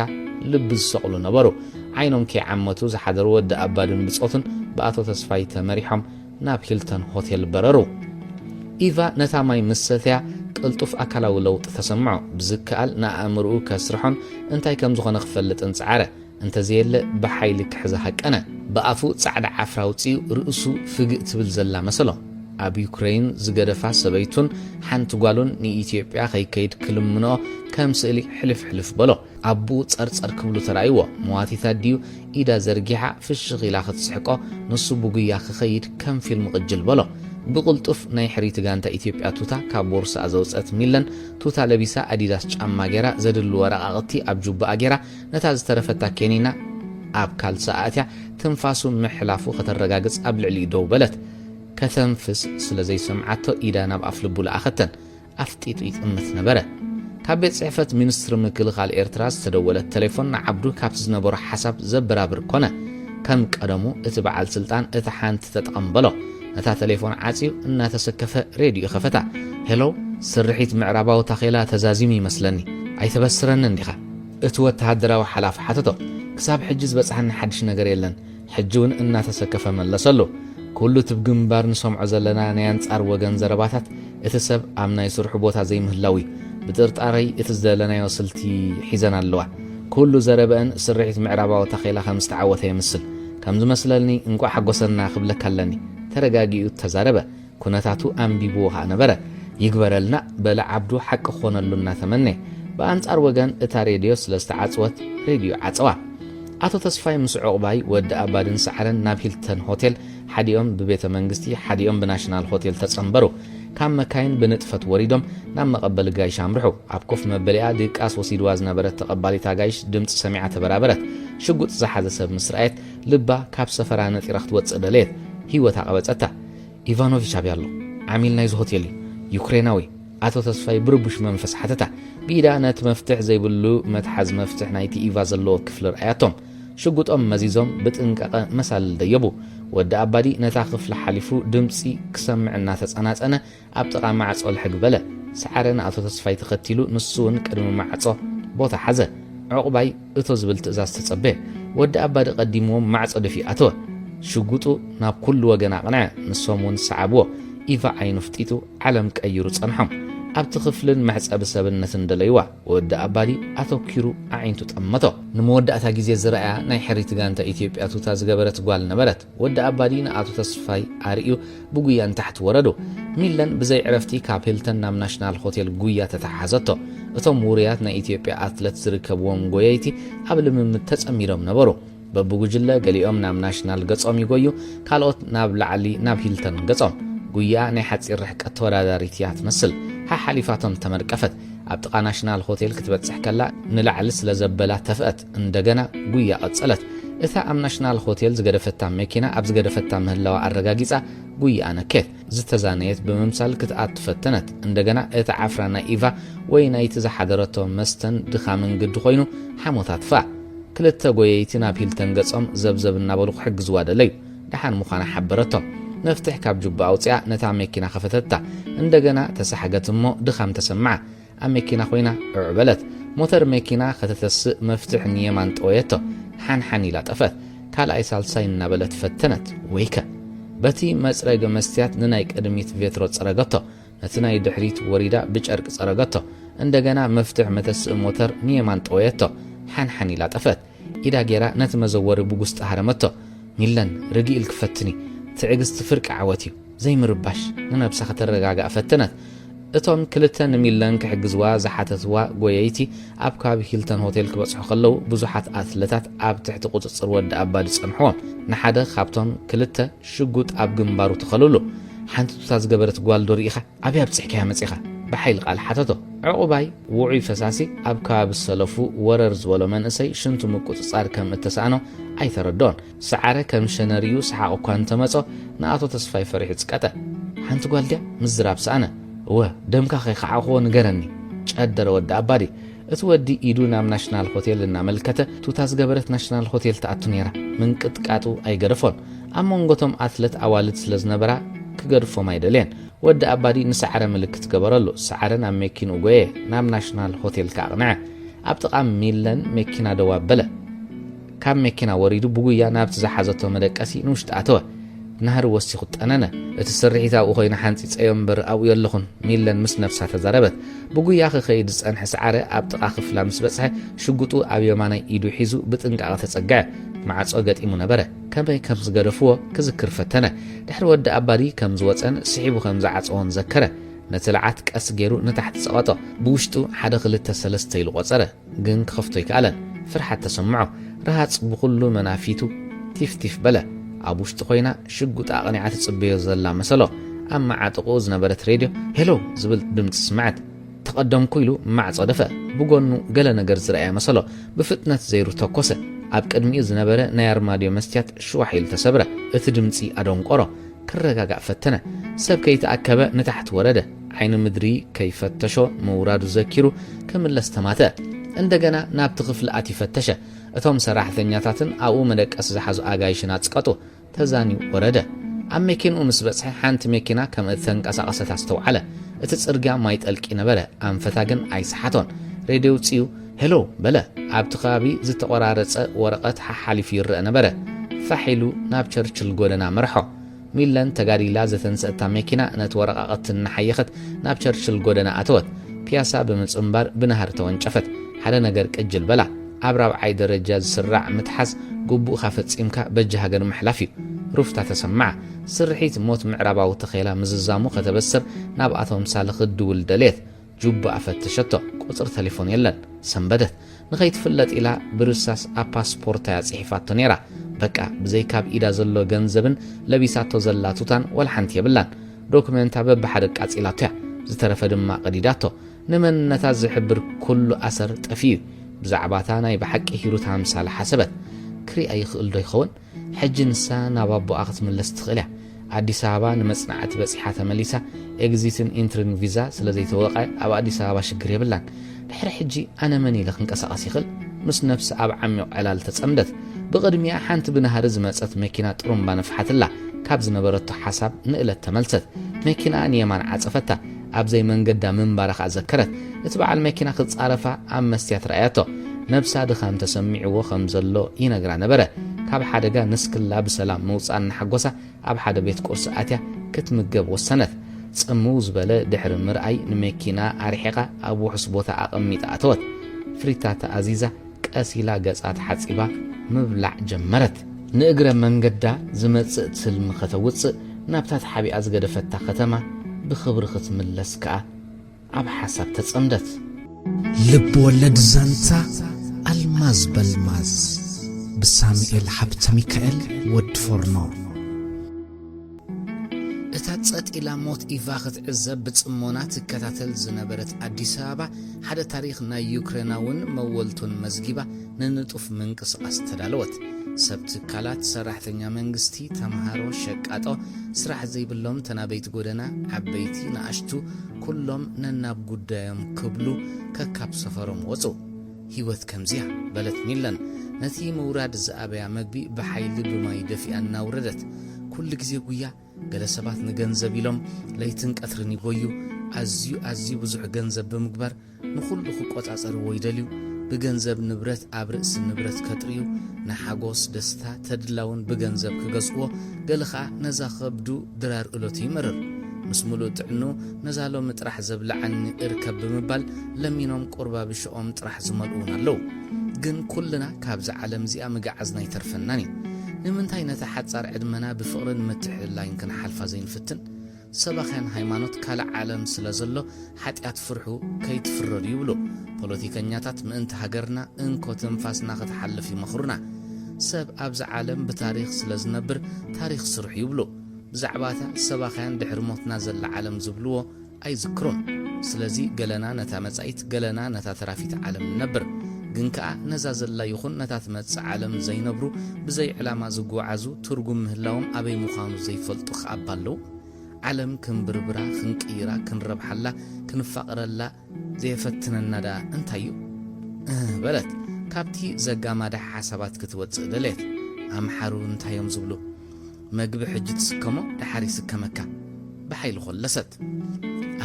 ልቢ ዝሰቕሉ ነበሩ ዓይኖም ከይዓመቱ ዝሓደሩ ወዲ ኣባድን ብጾትን ብኣቶ ተስፋይ ተመሪሖም ናብ ሂልተን ሆቴል በረሩ ኢቫ ነታ ማይ ምሰትያ ቅልጡፍ ኣካላዊ ለውጢ ተሰምዖ ብዝከኣል ንኣእምርኡ ከስርሖን እንታይ ከም ዝኾነ ክፈልጥን ጻዕረ እንተዘየለ ብሓይሊ ክሕዘ ሃቀነ ብኣፉ ጻዕዳ ዓፍራ ውፅኡ ርእሱ ፍግእ ትብል ዘላ መሰሎ ኣብ ዩክሬን ዝገደፋ ሰበይቱን ሓንቲ ጓሉን ንኢትዮጵያ ከይከይድ ክልምኖ ከም ስእሊ ሕልፍ በሎ ኣቡ ጸርጸር ክብሉ ተራእይዎ መዋቲታ ድዩ ኢዳ ዘርጊሓ ፍሽኽ ኢላ ክትስሕቆ ንሱ ብጉያ ክኸይድ ከም ፊልም ቅጅል በሎ ብቕልጡፍ ናይ ሕሪት ጋንታ ኢትዮጵያ ቱታ ካብ ቦርሳ ዘውፀት ሚለን ቱታ ለቢሳ ኣዲዳስ ጫማ ጌራ ዘድሉ ወረቓቕቲ ኣብ ጁባኣ ጌራ ነታ ዝተረፈታ ኬኒና ኣብ ካልሰኣትያ ትንፋሱ ምሕላፉ ከተረጋግጽ ኣብ ልዕሊ ደው በለት ከተንፍስ ስለ ዘይሰምዓቶ ኢዳ ናብ ኣፍ ልቡ ለኣኸተን ኣፍጢጡ ይጥምት ነበረ ካብ ቤት ጽሕፈት ሚኒስትሪ ምክልኻል ኤርትራ ዝተደወለት ቴሌፎን ንዓብዱ ካብ ዝነበሮ ሓሳብ ዘበራብር ኮነ ከም ቀደሙ እቲ በዓል ስልጣን እቲ ሓንቲ ተጠቐምበሎ ነታ ቴሌፎን ዓጺዩ እናተሰከፈ ሬድዮ ኸፈታ ሄሎ ስርሒት ምዕራባዊ ታኺላ ተዛዚሙ ይመስለኒ ኣይተበስረን እንዲኻ እቲ ወተሃደራዊ ሓላፊ ሓተቶ ክሳብ ሕጂ ዝበፅሐኒ ሓድሽ ነገር የለን ሕጂ እውን እናተሰከፈ መለሰሉ ኩሉ ትብግንባር ንሰምዖ ዘለና ናይ አንጻር ወገን ዘረባታት እቲ ሰብ ኣብ ናይ ስርሑ ቦታ ዘይምህላዊ ብጥርጣረይ እቲ ዝደለናዮ ስልቲ ሒዘን ኣለዋ ኩሉ ዘረበአን ስርሒት ምዕራባዊ ታኺላ ከም ዝተዓወተ ይመስል ከም ዝመስለኒ እንቋ ሓጎሰና ክብለካ ኣለኒ ተረጋጊኡ ተዛረበ ኩነታቱ ኣንቢብዎ ነበረ ይግበረልና በለ ዓብዱ ሓቂ ኾነሉና ተመነ በአንጻር ወገን እታ ሬድዮ ስለስተዓጽወት ሬድዮ ዓጽዋ ኣቶ ተስፋይ ምስ ዕቑባይ ወዲ ኣባድን ሰዓረን ናብ ሂልተን ሆቴል ሓዲኦም ብቤተ መንግስቲ ሓዲኦም ብናሽናል ሆቴል ተጸንበሩ ካብ መካይን ብንጥፈት ወሪዶም ናብ መቐበሊ ጋይሽ ኣምርሑ ኣብ ኮፍ መበሊኣ ድቃስ ወሲድዋ ዝነበረት ተቐባሊታ ጋይሽ ድምፂ ሰሚዓ ተበራበረት ሽጉጥ ዝሓዘ ሰብ ምስ ረኣየት ልባ ካብ ሰፈራ ነጢራ ክትወፅእ ደለየት ህይወት ኣቐበፀታ ኢቫኖቪች ኣብያሎ ዓሚል ናይዚ ሆቴል ዩክሬናዊ ኣቶ ተስፋይ ብርቡሽ መንፈስ ሓተታ ቢዳ ነቲ መፍትሕ ዘይብሉ መትሓዝ መፍትሕ ናይቲ ኢቫ ዘለዎ ክፍሊ ረኣያቶም ሽጉጦም መዚዞም ብጥንቀቐ መሳል ደየቡ ወዲ ኣባዲ ነታ ክፍሊ ሓሊፉ ድምፂ ክሰምዕና ተጸናጸነ ኣብ ጥቓ ማዕጾ ልሕግ በለ ሰዓረን ኣቶ ተስፋይ ተኸቲሉ ንሱውን ቅድሚ ማዕጾ ቦታ ሓዘ ዕቑባይ እቶ ዝብል ትእዛዝ ተጸበ ወዲ ኣባዲ ቀዲምዎም ማዕጾ ደፊ ኣተወ ሽጉጡ ናብ ኩሉ ወገን ኣቕንዐ ንሶም እውን ሰዓብዎ ኢቫ ዓይኑ ፍጢጡ ዓለም ቀይሩ ጸንሖም ኣብቲ ክፍልን መሕጸብ ሰብነትን ደለይዋ ወዲ ኣባዲ ኣተኪሩ ኣዒንቱ ጠመቶ ንመወዳእታ ግዜ ዝረኣያ ናይ ሕሪት ጋንታ ኢትዮጵያ ቱታ ዝገበረት ጓል ነበረት ወዲ ኣባዲ ንኣቶ ተስፋይ ኣርዩ ብጉያን ታሕቲ ወረዱ ሚለን ብዘይ ዕረፍቲ ካብ ሂልተን ናብ ናሽናል ሆቴል ጉያ ተተሓዘቶ እቶም ውርያት ናይ ኢትዮጵያ ኣትሌት ዝርከብዎም ጎየይቲ ኣብ ልምምድ ተጸሚዶም ነበሩ በብጉጅለ ገሊኦም ናብ ናሽናል ገጾም ይጎዩ ካልኦት ናብ ላዕሊ ናብ ሂልተን ገጾም ጉያ ናይ ሓፂር ርሕቀት ተወዳዳሪት እያ ትመስል ሓሊፋቶም ተመርቀፈት ኣብ ጥቓ ናሽናል ሆቴል ክትበጽሕ ከላ ንላዕሊ ስለ ዘበላ ተፍአት እንደገና ጉያ ቀጸለት እታ ኣብ ናሽናል ሆቴል ዝገደፈታ መኪና ኣብ ዝገደፈታ ምህላዋ ኣረጋጊጻ ጉያ ነከት ዝተዛነየት ብምምሳል ክትኣት ፈተነት እንደገና እታ ዓፍራ ናይ ኢቫ ወይ ናይቲ ዝሓደረቶ መስተን ድኻምን ግዲ ኮይኑ ሓሞታት ፋ ክልተ ጎየይቲ ናብ ሂልተን ገጾም ዘብዘብ እናበሉ ክሕግዝዋ ደለዩ ደሓን ምዃና ሓበረቶም መፍትሕ ካብ ጁባ ኣውፅያ ነታ መኪና ኸፈተታ እንደገና ተሰሓገት እሞ ድኻም ተሰምዓ ኣብ መኪና ኮይና ዕዕበለት ሞተር መኪና ከተተስእ መፍትሕ ንየማን ጠወየቶ ሓንሓን ኢላ ጠፈት ካልኣይ ሳልሳይ እናበለት ፈተነት ወይከ በቲ መጽረገ መስትያት ንናይ ቅድሚት ቬትሮ ጸረገቶ ነቲ ናይ ድሕሪት ወሪዳ ብጨርቂ ጸረገቶ እንደገና መፍትሕ መተስእ ሞተር ንየማን ጠወየቶ ሓንሓን ኢላ ጠፈት ኢዳ ጌራ ነቲ መዘወሪ ብጉስጢ ሃረመቶ ሚለን ርጊኢል ክፈትኒ ትዕግስቲ ፍርቂ ዓወት እዩ ዘይምርባሽ ንነብሳ ከተረጋጋእ ፈተነት እቶም ክልተ ንሚለን ክሕግዝዋ ዝሓተትዋ ጎየይቲ ኣብ ከባቢ ሂልተን ሆቴል ክበጽሑ ከለዉ ብዙሓት ኣትሌታት ኣብ ትሕቲ ቁጽጽር ወዲ ኣባዲ ጸንሕዎም ንሓደ ካብቶም ክልተ ሽጉጥ ኣብ ግንባሩ ተኸልሉ ሓንቲ ቱታዝ ገበረት ጓል ዶ ርኢኻ ኣብያ ብፅሕኪያ መፂኻ بحيل قال حتتو عقباي وعي فساسي أبكاب السلفو ورر زولو منسي شنتو مكوت صار كم التسانو أي تردون سعره كم شناريو سحاقو كان تمسو ناطو تصفاي فريح تسكاته حنت قال دي مزراب سانا دمكا خي خاقو نغرني قدر ود أبادي اتودي إيدو نام ناشنال هوتيل لنا ملكته توتاز قبرت ناشنال هوتيل تاعتو نيرا من كتكاتو أي غرفون أما نغتم أثلت أوالد سلزنبرا كغرفو مايدلين ود أبادي نسعره ملكت قبرلو سعرنا ميكين وغوية نام ناشنال هوتيل كاغنع أبتقام ميلن ميكينا دوابلا كام ميكينا وريدو بغويا نابت زحازتو مدكاسي نوشت أتوه نهر وسي خط أنانا اتسرعيتا وخينا حانتي تأيومبر أو يلخون ميلن مس نفسها تزاربت بغويا خيدس أنح سعره أبتقا خفلا مسبسها شقوتو أو يمانا إيدو حيزو بتنقع تسقع مع صوغت إيمونا برا كمبي كمز غرفوه كذكر فتنا دحر ود أباري كمز وطن سحيبو كمز عطوان ذكره نتلعات كأس جيرو نتحت سقاطه بوشتو حدا خلتا سلستيل وصره جن خفتو يكالن فرحة تسمعه رهات بكل منافيتو تيف بلا أبوشتو خوينا شقوت أغنيعات تصبيو زلا مسلو أما عاتقوز نبرت راديو هلو زبل دمت سمعت تقدم كيلو مع صدفة بقولنو قال نجر زرعي مسلو بفتنة زيرو توكوسه أب قدمي زنبرة نيار ماديو مستيات شو حيل تسبرة اتدمتي أدون قرا كرقا فتنا سب كي تأكبه نتحت ورده عين مدري كيف فتشو موراد ذكرو كمل استماته عندنا نابتغف لآتي فتشه اتهم سراح ثنياتاتن أو مدك أسزحازو آقايشنات سقطو تزاني ورده أم ميكين ومسبسح حانت ميكينا كم اتثنك أساقسة تستوعله اتتسرقا ما يتألكي نبرة أم فتاقن عي سحاتون راديو تسيو هلو بلا عبتقابي زت قرارص ورقت حالف يرأ نبره فحلو ناب چرچل غودنا مرحو ميلن تغاريلا زتنستا ماكينه نت ورقات نحيخت ناب چرچل غودنا اتوت بياسا بمصنبار بنهر تونچفت حدا نجر قجل بلا ابراب عي درجه زسرع متحس غبو خافصيمكا بجهاجر محلافي رفتا تسمع سرحيت موت معرباو تخيلا مززامو كتبسر ناب اتوم سالخ دول دليت جوب أفتشته قطر تليفون يلن سنبدت نغيت فلت إلى برساس أباسبورتا صحيفات تنيرا بكا بزي كاب إذا زلو جنزبن لبيساتو زلاتوتان والحنت يبلان دوكمنتا ببحرق أسئلاتها زترف دما قديداتو نمن نتاز حبر كل أثر تفير بزعباتانا يبحق هيروت همسال حسبت كري أي خل يخون حج نسان بابو أخذ من الاستغلاء አዲስ አበባ ንመጽናዕት በጽሓተ መሊሳ ኤግዚትን ኢንትርን ቪዛ ስለዘይ ተወቀ ኣብ አዲስ አበባ ሽግር ይብላን ድሕሪ ሕጂ ኣነ መን ኢለ ክንቀሳቀስ ይኽእል ምስ ነፍሲ ኣብ ዓሚቕ ዕላል ተጸምደት ብቅድሚያ ሓንቲ ብናሃር ዝመጸት መኪና ጥሩምባ ነፍሓትላ ካብ ዝነበረቶ ሓሳብ ንእለት ተመልሰት መኪና ንየማን ዓጸፈታ ኣብ ዘይ መንገዳ ምንባረኽ ኣዘከረት እቲ በዓል መኪና ክጻረፋ ኣብ መስትያት ረኣያቶ ነብሳ ድኻም ተሰሚዕዎ ከም ዘሎ ይነግራ ነበረ ካብ ሓደጋ ንስክላ ብሰላም መውጻን ሓጎሳ ኣብ ሓደ ቤት ቁርሲ ኣትያ ክትምገብ ወሰነት ጽሙ ዝበለ ድሕሪ ምርኣይ ንመኪና ኣርሒቓ ኣብ ውሕስ ቦታ ኣቐሚጣ ኣተወት ፍሪታታ ኣዚዛ ቀሲላ ገጻት ሓጺባ ምብላዕ ጀመረት ንእግረ መንገዳ ዝመጽእ ትልሚ ከተውፅእ ናብታት ሓቢኣ ዝገደፈታ ከተማ ብኽብሪ ክትምለስ ከዓ ኣብ ሓሳብ ተጸምደት ልብ ወለድ ዛንታ አልማዝ በልማዝ بسامئيل حبت ميكائيل ود فورنو اتاتصت الى موت ايفاخت عزب بصمونات كتاتل زنبرت اديس ابا حدا تاريخ نا يوكريناون مولتون مزغيبا ننطف منقس استدالوت سبت كالات سراحتኛ መንግስቲ ተማሃሮ ሸቃጦ ስራሕ ዘይብሎም ተናበይት ጎደና አበይቲ ናሽቱ ኩሎም ነናብ ጉዳዮም ክብሉ ከካብ ሰፈሮም ወጹ ህይወት ከምዚያ በለት ሚለን ነቲ መውራድ ዘአበያ መግቢ በኃይል በማይ ደፊአና ወረደት ኩል ጊዜ ጉያ ገለሰባት ንገንዘብ ኢሎም ለይትን ቀትርን ይጎዩ አዝዩ ብዙሕ ገንዘብ በመግባር ንኹሉ ቁጣጻር ወይደልዩ بجنزب نبرت أبرس نبرت كتريو نحجوس دستا تدلون بجنزب كجزوه جلخا نزاخ بدو درار ألوتي مرر مسمولو تعنو نزالو مترح زبل عن إركب بمبال لمينهم قربا بشؤم مترح زملون اللو جن كلنا كابز عالم زي مجعزنا يترفناني نمنتاي نتحت صار عدمنا بفقر متح لا يمكن حلفا زين فتن سبخان هيمانوت كالا عالم سلازلو حتى يتفرحو كي تفرر يولو بوليتيكانياتات مانت هاجرنا انكو تنفاسنا كتحلف مخرنا سب أبز عالم بتاريخ سلازنبر تاريخ صرح يولو بزعباتا سباخيان دحر موتنا زل عالم زبلوه أي ذكرون سلازي قلنا نتا متسعيت قلنا نتا ترافيت عالم نبر جنكا نزازل لا يخون نتا تمتس عالم زي نبرو بزي علامة زقو عزو ترقم مهلاهم أبي مخانو زي فلطخ أبالو عالم كن بربرا خنك إيرا كن ربح الله كن فقر الله زي فتنا الندا انتايو بلد كابتي زقا مادا حسابات كتوت دليت أم حارو انتايوم زبلو مقب حجت سكمو دحاري سكمكا بحيل خلصت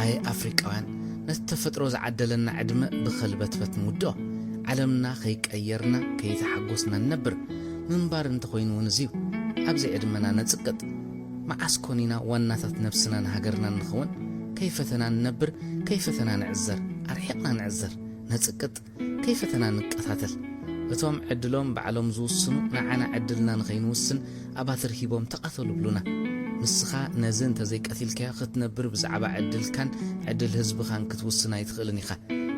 أي أفريقيان نتفترو زعدلنا عدم بخلبت فتمودو عالمنا خيك أيرنا كي تحقوسنا النبر من بار انتخوين ونزيو أبزي عدمنا نتسقط مع أسكونينا واناتت نفسنا نهاجرنا نخون كيفتنا النبر كيفتنا نعزر أرحقنا نعزر نتسقط كيفتنا نقتاتل بتوم عدلهم بعلم زوسنو نعنا عدلنا نخين وسن أبا ترهيبهم تقتلوا بلونا نسخة نزن تزيك أثيلك ختنبر بزعبا عدل كان عدل هزب خان كتوسنا يتخلنيخا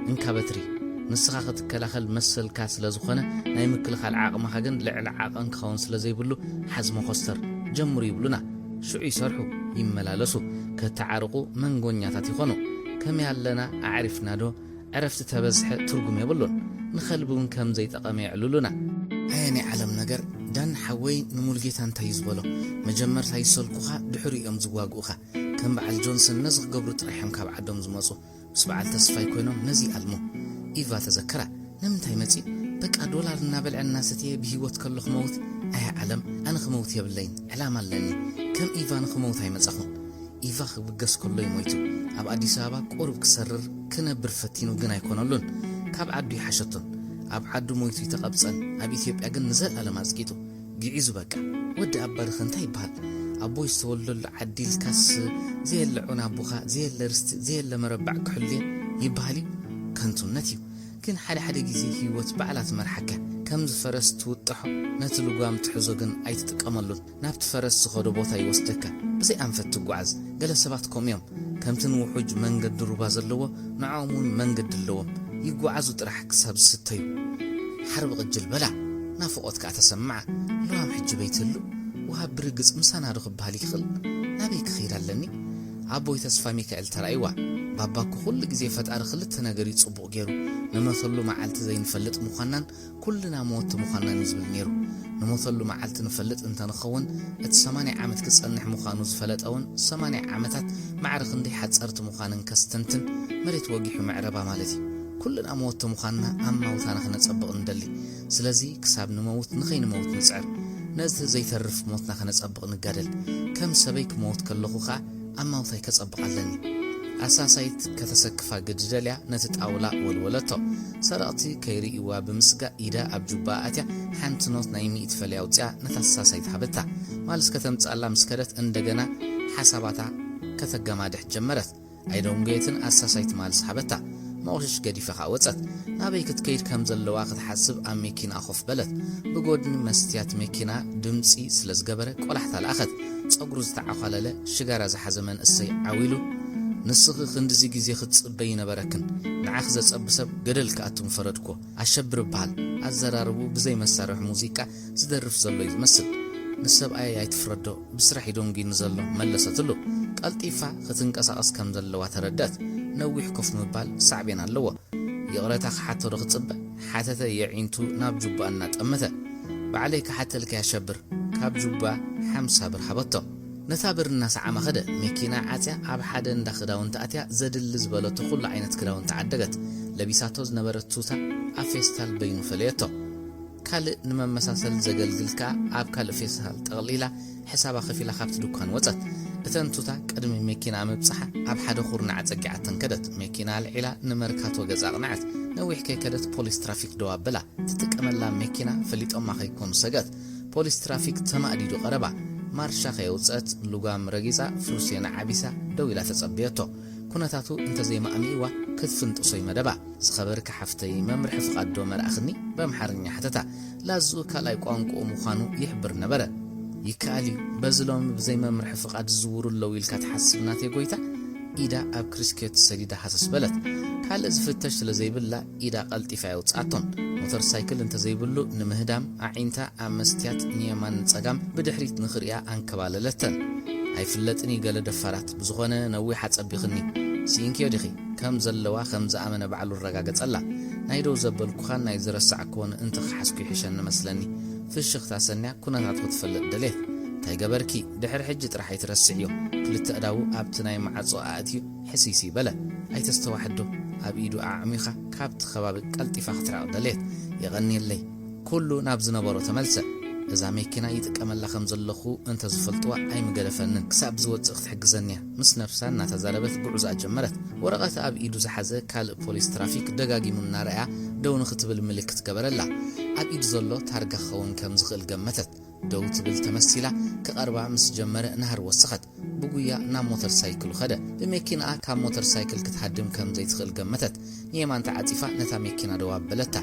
انكا بتري نسخة ختكلاخل مسل كاس لزخنا نايمكل خال عاقم خاجن لعل عاقن خون سلازي بلو حزم خستر جمري بلونا شو يسرحوا يملالسو كتعارقو من غنياتات يخونو كم يالنا أعرفنا دو عرفت تبزح ترقم يبلون نخلبون كم زي تقامي علولنا هاني علم نجر دان حوي نمولجيتان تايزبلو مجمر تايسلكوخا دحري ام زواغوخا كم بعد جونسون نزغ قبرو تريحم كاب عدم زمصو بس بعد تصفاي كوينوم نزي علمو إيفا تذكرة نمتاي متي بقى دولار نابل عنا ستي بهيوت كله خموت أي علم أنا خموت يبلين علامة لاني كم إيفا نخموت هاي متسخون إيفا خبقس كله يموتو أب عدي سابا قرب كسرر كنا برفتينو جنا يكونولون كاب عدو يحشطن أب عدو مويتو يتقبصن أب إثيوبيا جن نزل على مازقيتو جيزو بقى ود أبار خنتاي بحال أبو يستولل عديل كاس زي اللعونا أبوخا زي اللرست زي اللمربع كحلين يبهالي كنتو نتيو كن حدا جيزي هيوت بعلات مرحكة كم فرس توتحو نتلو قام تحزوغن أي تتقملون نابت فرس سخودو بوتا يوستكا بزي أنفت تقعز قال سباتكم يوم كم تنوحوج منقد دروباز اللوة نعومون منقد اللوة يقعزو ترح كساب ستيو حرب غجل بلا نافقوت كأتسمع لو عم حج بيت اللو وهاب برقز مسانا رغب بهالي خل نابيك خير لني عبوي تسفى ميكائيل ترأيوا باباكو كل جزي فتار خلت نجاري صبو جيرو نمثلو معالت زي نفلت مخنن كلنا موت مخنن يزبل نيرو نمثلو معالت نفلت انت نخون ات8 عامت كصنح مخانو زفلت اون 8 عامتات معرخ اندي حد صرت مخانن كستنتن مريت وجيحو معربا مالتي كلنا موت مخنا اما وثانا خنصبق ندلي سلازي كساب نموت نخين موت نصعر نزه زي ترف موتنا خنصبق نغادل كم سبيك موت كلخوخا اما وثاي كصبق علني أساسايت كتسكفا جدجليا نتتأولا والولتو سرقتي كيري إوا بمسقا إيدا أبجوباءاتيا حانتنوت نايمي إتفاليا وتيا نتساسايت حبتا مالس كتمت ألا مسكرت اندقنا حساباتا كتقامادح جمرت أيدون جيتن أساسايت مالس حبتا موشش قديفة خاوتت نابيكت كير كمزل لواقت حاسب أم ميكينا أخوف بلد بقودن مستيات ميكينا دمسي سلس قبرك ولحتا الأخد صقروز تعاقلالة شقارة زحزمن السي عويلو نسخ خندزي جزي ختصبين بركن نعخذ صبسب قدل كاتم فردكو اشبر بحال ازراربو بزي مسارح موسيقى زدرف زلو يمثل نسب اي تفردو بسرح يدونغي نزلو ملستلو قلطيفا ختنقساقس كم زلوا تردات نويح كف مبال صعبين اللو يقرتا حتى رخصب حتى يعينتو ناب جوبا نطمته بعليك حتى لك يا شبر كاب جوبا 50 بر حبطو نتابر الناس عم خده مكينا عاتيا عب حدا ندخداون تأتيا زدل زبالو تخل عينت كداون تعدقت لبيساتوز نبرت توتا أفيستال بينو فليتو كال نما مساسل زقلقلكا عب كال فيسال تغليلا حسابا خفيلا خابت دوكان وزت اتن توتا قدمي مكينا مبصحة عب حدا خورنا عتقعتن كدت مكينا العلا نمركاتو غزاق نعت نويح كي كدت بوليس ترافيك دواب بلا تتكمل مكينا فليت أما خيكون سقات بوليس ترافيك تمأديدو قربا مارشا خيوصات لغام رغيصا فروسينا عبيسا دويلا تصبيتو كنتاتو انت زي ما اميوا كتفنت صي مدبا سخبرك حفتي ممرح فقاد دو مرأخني بمحرني حتتا لازو كالاي قانقو مخانو يحبر نبره يكالي بزلوم بزي ممرح فقاد زورو اللويل كتحسبنات يقويتا إيدا أب كريسكيت سليدا حسس بلد كال ازفتش لزي بلا إيدا قلتي فايوتصاتون موتور سايكل انت زي بلو نمهدام عينتا أمستيات نيمان نصقام بدحريت نخريا أنكباللتن ኣይፍለጥኒ ገለ ደፋራት ብዝኾነ ነዊሕ ሓጸቢኽኒ ሲንኪዮ ዲኺ ከም ዘለዋ ከም ዝኣመነ ባዕሉ ረጋገጸላ ናይ ደው ዘበልኩኻን ናይ ዝረሳዕክዎን እንተ ክሓስኩ ይሕሸኒ መስለኒ ፍሽኽታ ሰንያ ኩነታት ክትፈልጥ ደልየት እንታይ ገበርኪ ድሕሪ ሕጂ ጥራሕ ኣይትረስዕዮ ክልተ እዳው ኣብቲ ናይ ማዕጾ ኣእትዩ ሕሲሲ በለ ኣይተስተዋሕዶ ኣብ ኢዱ ኣዕሚኻ ካብቲ ከባቢ ቀልጢፋ ክትራቕ ደልየት የቐኒየለይ ኩሉ ናብ ዝነበሮ ተመልሰ እዛ መኪና ይጥቀመላ ከም ዘለኹ እንተ ዝፈልጥዋ ኣይምገደፈንን ክሳብ ዝወፅእ ክትሕግዘንያ ምስ ነፍሳ እናተዛረበት ጉዕዞ ጀመረት ወረቐት ኣብ ኢዱ ዝሓዘ ካልእ ፖሊስ ትራፊክ ደጋጊሙ እናረኣያ ደው ንኽትብል ምልክት ገበረላ ኣብ ኢዱ ዘሎ ታርጋ ክኸውን ከም ዝኽእል ገመተት ደው ትብል ተመሲላ ክቐርባ ምስ ጀመረ ናሃር ወሰኸት ብጉያ ናብ ሞተር ሳይክሉ ኸደ ብመኪናኣ ካብ ሞተር ሳይክል ክትሃድም ከም ዘይትኽእል ገመተት ንየማን ተዓፂፋ ነታ መኪና ደው ኣበለታ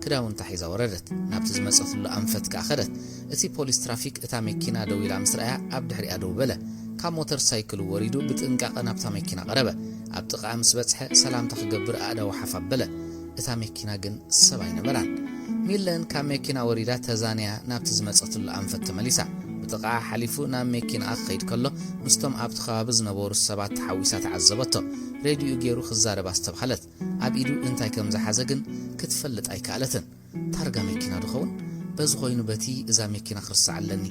ክዳውን ተሒዛ ወረደት ናብቲ ዝመጸትሉ ኣንፈት ከኣ ኸደት እቲ ፖሊስ ትራፊክ እታ መኪና ደው ኢላ ምስ ረኣያ ኣብ ድሕሪኣ ደው በለ ካብ ሞተር ሳይክሉ ወሪዱ ብጥንቃቐ ናብታ መኪና ቀረበ ኣብ ጥቓ ምስ በጽሐ ሰላምታ ክገብር ኣእዳው ሓፍ ኣበለ እታ መኪና ግን ሰብ ኣይነበራን ሚለን ካብ መኪና ወሪዳ ተዛንያ ናብቲ ዝመጸትሉ ኣንፈት ተመሊሳ ብጥቓ ሓሊፉ ናብ መኪና ክኸይድ ከሎ ምስቶም ኣብቲ ከባቢ ዝነበሩ ሰባት ተሓዊሳ ተዓዘበቶ ሬድዮ ገይሩ ክዛረባ ዝተባሃለት ኣብ ኢዱ እንታይ ከም ዝሓዘ ግን ክትፈልጥ ኣይከኣለትን ታርጋ መኪና ድኸውን በዚ ኮይኑ በቲ እዛ መኪና ክርስዓለኒ